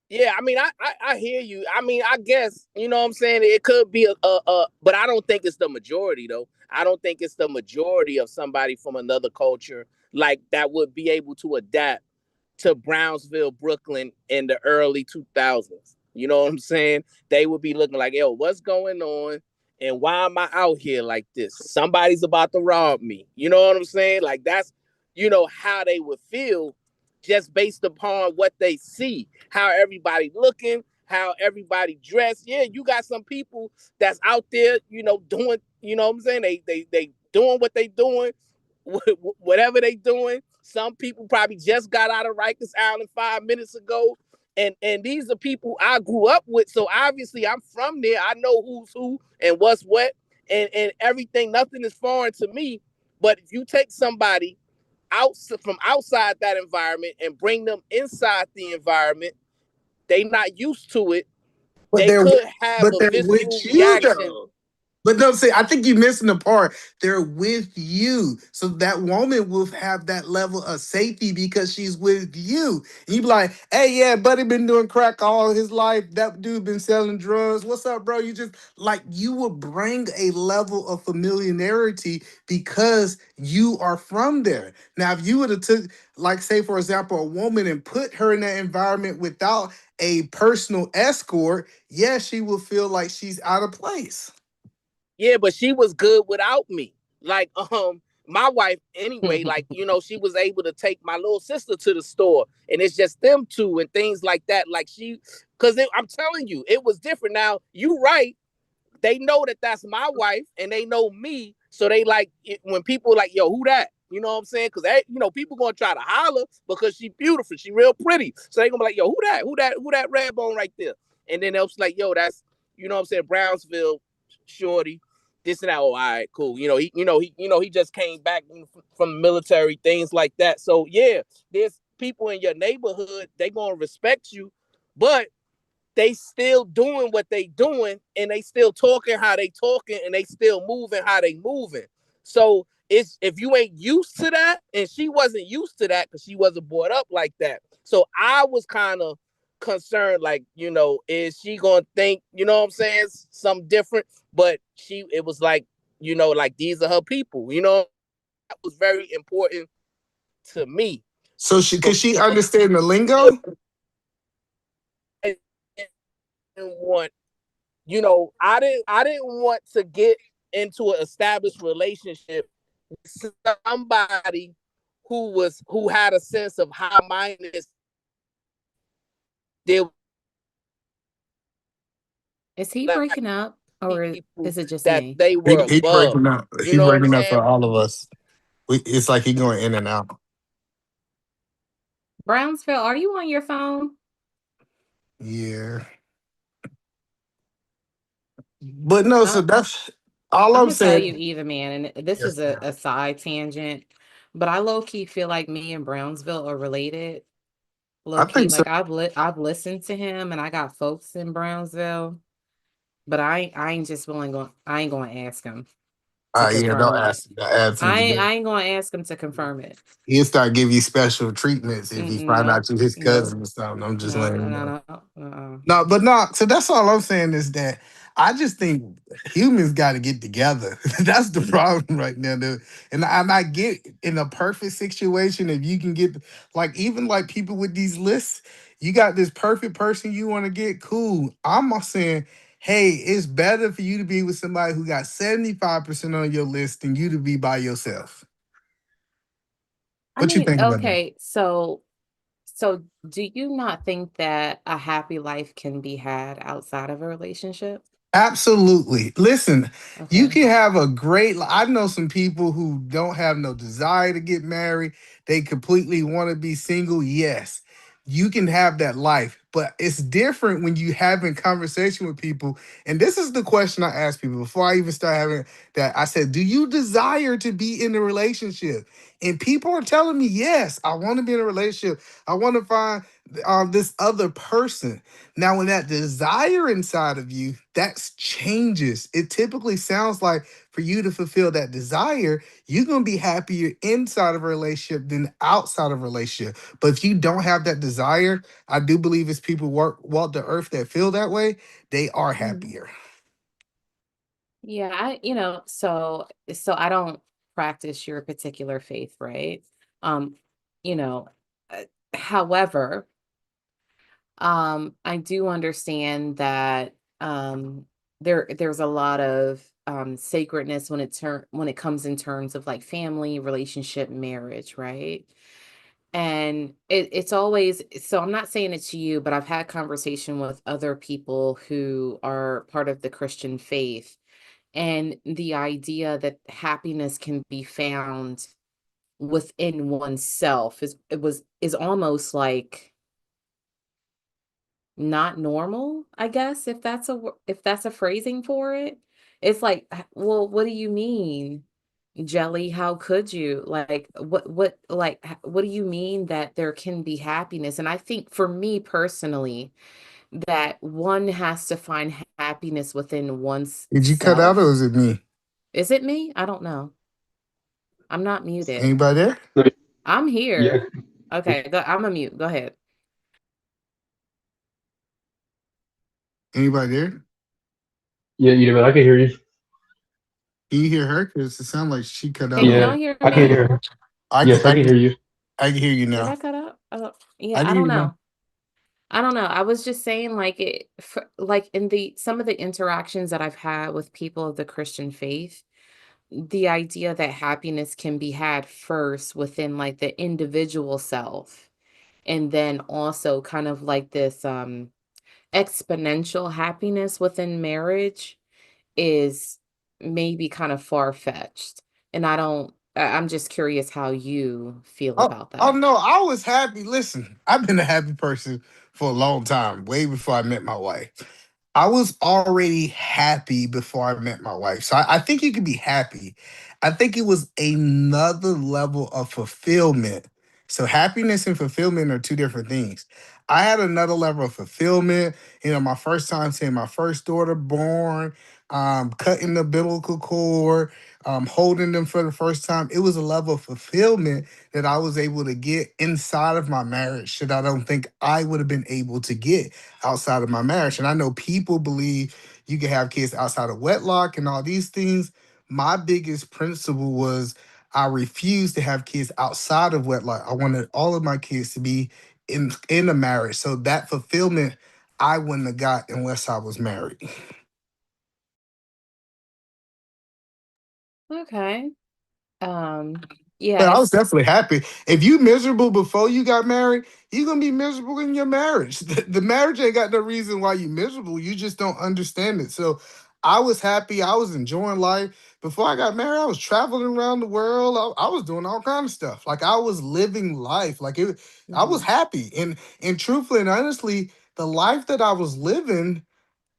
yeah, I mean, I hear you. I mean, I guess, you know what I'm saying? It could be but I don't think it's the majority though. I don't think it's the majority of somebody from another culture like that would be able to adapt to Brownsville, Brooklyn in the early 2000s. You know what I'm saying? They would be looking like, yo, what's going on? And why am I out here like this? Somebody's about to rob me. You know what I'm saying? Like that's, how they would feel just based upon what they see, how everybody looking, how everybody dressed. Yeah, you got some people that's out there, doing, you know what I'm saying? They doing what they doing, whatever they doing. Some people probably just got out of Rikers Island 5 minutes ago. And these are people I grew up with. So obviously I'm from there. I know who's who and what's what and everything. Nothing is foreign to me. But if you take somebody out from outside that environment and bring them inside the environment, they not used to it. But They they're could have but a they're visceral with you reaction. though. But no, see, I think you're missing the part. They're with you. So that woman will have that level of safety because she's with you. And you be like, hey, yeah, buddy been doing crack all his life. That dude been selling drugs. What's up, bro? You just like you will bring a level of familiarity because you are from there. Now, if you would have took, like, say, for example, a woman and put her in that environment without a personal escort, yes, she will feel like she's out of place. Yeah, but she was good without me. Like, my wife, anyway, like, she was able to take my little sister to the store and it's just them two and things like that. Like because I'm telling you, it was different. Now, you right. They know that that's my wife and they know me. So they like it, when people like, yo, who that? You know what I'm saying? Because, people going to try to holler because she beautiful. She real pretty. So they going to be like, yo, who that? Who that red bone right there? And then they'll be like, yo, that's, you know what I'm saying, Brownsville shorty, this and that. Oh, all right, cool. He just came back from the military, things like that. So yeah, there's people in your neighborhood, they going to respect you, but they still doing what they doing and they still talking how they talking and they still moving how they moving. So it's if you ain't used to that, and she wasn't used to that because she wasn't brought up like that. So I was kind of concerned, like, is she gonna think, what I'm saying, something different? But it was like, like these are her people, that was very important to me. So could she understand the lingo? want, I didn't want to get into an established relationship with somebody who had a sense of high mindedness. Is he breaking up or is it just That me? they were He above. breaking up. You He know what I'm breaking up for saying? all of us. It's like he going in and out. Brownsville, are you on your phone? Yeah. But no, so that's all I'm I'm gonna tell you, saying. Eva, man, and this Yes, is a side tangent, but I low key feel like me and Brownsville are related. I Low key, think so. like I've listened to him, and I got folks in Brownsville, but I ain't just willing going. I ain't going to ask him to Yeah, don't confirm it. ask. Ask him today. I ain't going to ask him to confirm it. He'll start giving you special treatments if he find out Nope, you his nope, cousin or something. I'm just no, letting no, you know. no, no. No, but no. So that's all I'm saying is that I just think humans got to get together. That's the problem right now, dude. And I get in a perfect situation if you can get like even like people with these lists, you got this perfect person you want to get. Cool. I'm not saying, hey, it's better for you to be with somebody who got 75% on your list than you to be by yourself. I What you mean, think about that? okay, so do you not think that a happy life can be had outside of a relationship? Absolutely. Listen, you Okay. can have a great. I know some people who don't have no desire to get married. They completely want to be single. Yes, you can have that life, but it's different when you having conversation with people. And this is the question I ask people before I even start having that. I said, "Do you desire to be in a relationship?" And people are telling me, "Yes, I want to be in a relationship. I want to find this other person." Now, when that desire inside of you, that changes. It typically sounds like for you to fulfill that desire, you're going to be happier inside of a relationship than outside of a relationship. But if you don't have that desire, I do believe it's people walk the earth that feel that way, they are Mhm. happier. Yeah, so I don't practice your particular faith, right? Um, you know, uh, however, I do understand that there's a lot of sacredness when it comes in terms of like family, relationship, marriage, right? And it's always, so I'm not saying it to you, but I've had conversation with other people who are part of the Christian faith, and the idea that happiness can be found within oneself is almost like not normal, I guess, if that's a phrasing for it. It's like, well, what do you mean, Jelly? How could you? Like, what do you mean that there can be happiness? And I think for me personally, that one has to find happiness within one's Did you cut out or self. is it me? Is it me? I don't know. I'm not muted. Anybody there? I'm Yeah, here. Okay, I'm a mute. Go ahead. Anybody there? yeah, yeah, man. I can hear you. Can you hear her? Because it sounds like she cut out Can on y'all Yeah, me. hear I can me? hear her. I can, Yes, I I can can, hear you. I can hear you Did now. I cut out? Yeah, I I can hear don't you now. know. I don't know. I was just saying, like like in the some of the interactions that I've had with people of the Christian faith, the idea that happiness can be had first within like the individual self, and then also kind of like this exponential happiness within marriage is maybe kind of far-fetched. And I'm just curious how you feel about Oh that. no, I was happy. Listen, I've been a happy person for a long time, way before I met my wife. I was already happy before I met my wife. So I think you can be happy. I think it was another level of fulfillment. So happiness and fulfillment are two different things. I had another level of fulfillment. My first time seeing my first daughter born, cutting the umbilical cord, holding them for the first time. It was a level of fulfillment that I was able to get inside of my marriage that I don't think I would have been able to get outside of my marriage. And I know people believe you can have kids outside of wedlock and all these things. My biggest principle was I refused to have kids outside of wedlock. I wanted all of my kids to be in a marriage. So that fulfillment I wouldn't have got unless I was married. Okay. But I was Yes. definitely happy. If you miserable before you got married, you're gonna be miserable in your marriage. The marriage ain't got no reason why you miserable. You just don't understand it. So I was happy. I was enjoying life. Before I got married, I was traveling around the world. I was doing all kind of stuff. Like I was living life. Like it, I was happy. And truthfully and honestly, the life that I was living,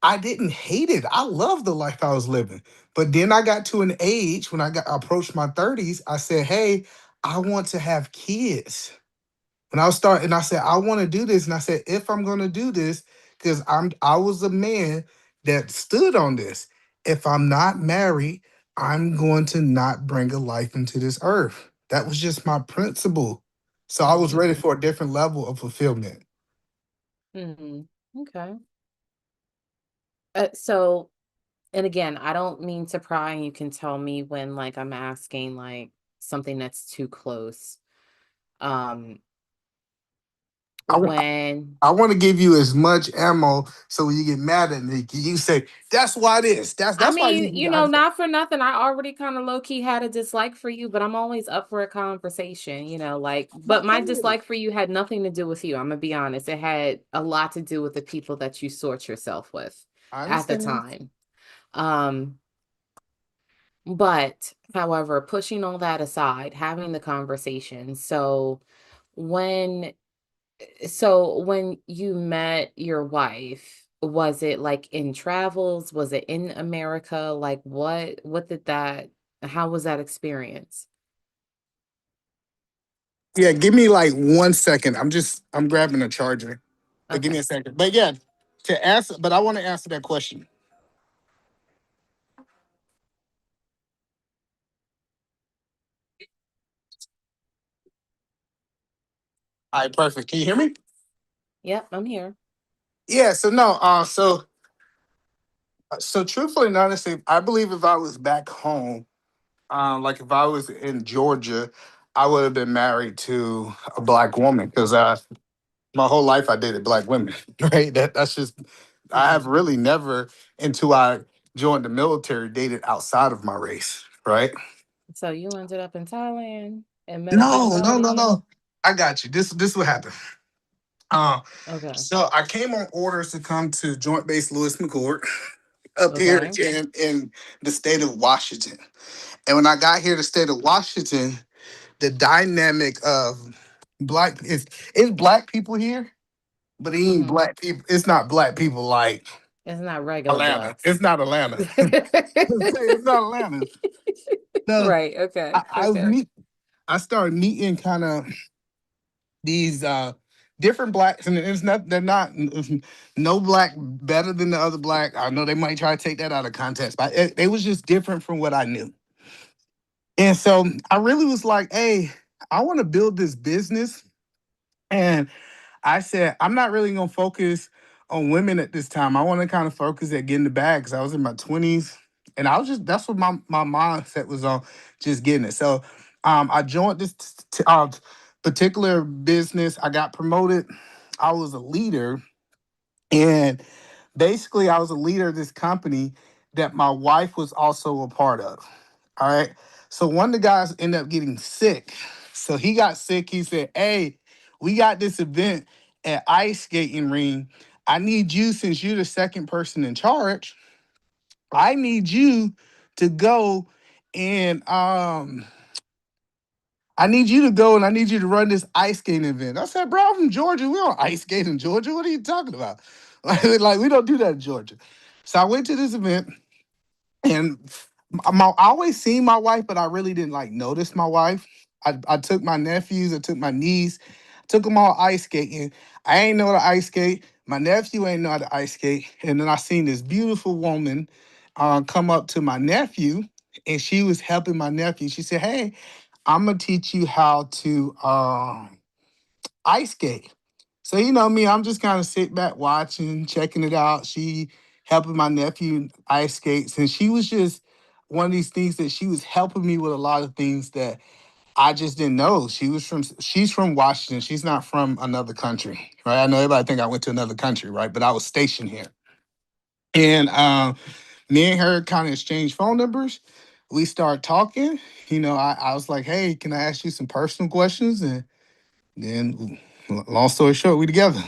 I didn't hate it. I loved the life I was living. But then I got to an age when I got approached my 30s, I said, hey, I want to have kids. When I was starting, I said, I want to do this. And I said, if I'm gonna do this, because I was a man that stood on this. If I'm not married, I'm going to not bring a life into this earth. That was just my principle. So I was ready for a different level of fulfillment. Okay. So, and again, I don't mean to pry, and you can tell me when like I'm asking like something that's too close. Um, when I want to give you as much ammo so when you get mad at me, you say, that's why this. I That's why mean, you not for nothing. I already kind of low key had a dislike for you, but I'm always up for a conversation, like, but my dislike for you had nothing to do with you. I'm gonna be honest. It had a lot to do with the people that you sort yourself with I at the understand. time. But however, pushing all that aside, having the conversation. When when you met your wife, was it like in travels? Was it in America? Like what did that how was that experience? Yeah, give me like 1 second. I'm grabbing a charger. But give me Okay. a second. But yeah, but I want to answer that question. All right, perfect. Can you hear me? Yep, I'm here. Yeah, so no, so truthfully and honestly, I believe if I was back home, like if I was in Georgia, I would have been married to a black woman because my whole life I dated black women, right? That's just I have really never until I joined the military dated outside of my race, right? So you ended up in Thailand and met a No, no, no, Cambodian. no. I got you. This what happened. Uh, Okay. so I came on orders to come to Joint Base Lewis McChord up here Okay. in the state of Washington. And when I got here to the state of Washington, the dynamic of black is black people here, but it ain't black people. It's not black people like It's not regular Atlanta. blacks. It's not Atlanta. It's not Atlanta. No, Right. Okay. I was Okay. I started meeting kind of these different blacks, and it's not they're not it's no black better than the other black. I know they might try to take that out of context, but it was just different from what I knew. And so I really was like, hey, I want to build this business. And I said, I'm not really gonna focus on women at this time. I want to kind of focus at getting the bag because I was in my 20s. And I was just that's what my mindset was on, just getting it. So I joined this particular business. I got promoted. I was a leader. And basically, I was a leader of this company that my wife was also a part of. All right. So one of the guys ended up getting sick. So he got sick. He said, hey, we got this event at ice skating ring. I need you, since you're the second person in charge, I need you to go and I need you to go and I need you to run this ice skating event. I said, bro, I'm from Georgia. We don't ice skate in Georgia. What are you talking about? Like we don't do that in Georgia. So I went to this event and I always seen my wife, but I really didn't like notice my wife. I took my nephews, I took my niece, took them all ice skating. I ain't know how to ice skate. My nephew ain't know how to ice skate. And then I seen this beautiful woman come up to my nephew, and she was helping my nephew. She said, hey, I'm gonna teach you how to ice skate. So you know me, I'm just kind of sitting back watching, checking it out. She helping my nephew ice skates, and she was just one of these things that she was helping me with a lot of things that I just didn't know she's from Washington. She's not from another country, right? I know everybody think I went to another country, right? But I was stationed here. And me and her kind of exchanged phone numbers. We started talking. I was like, hey, can I ask you some personal questions? And then long story short, we together.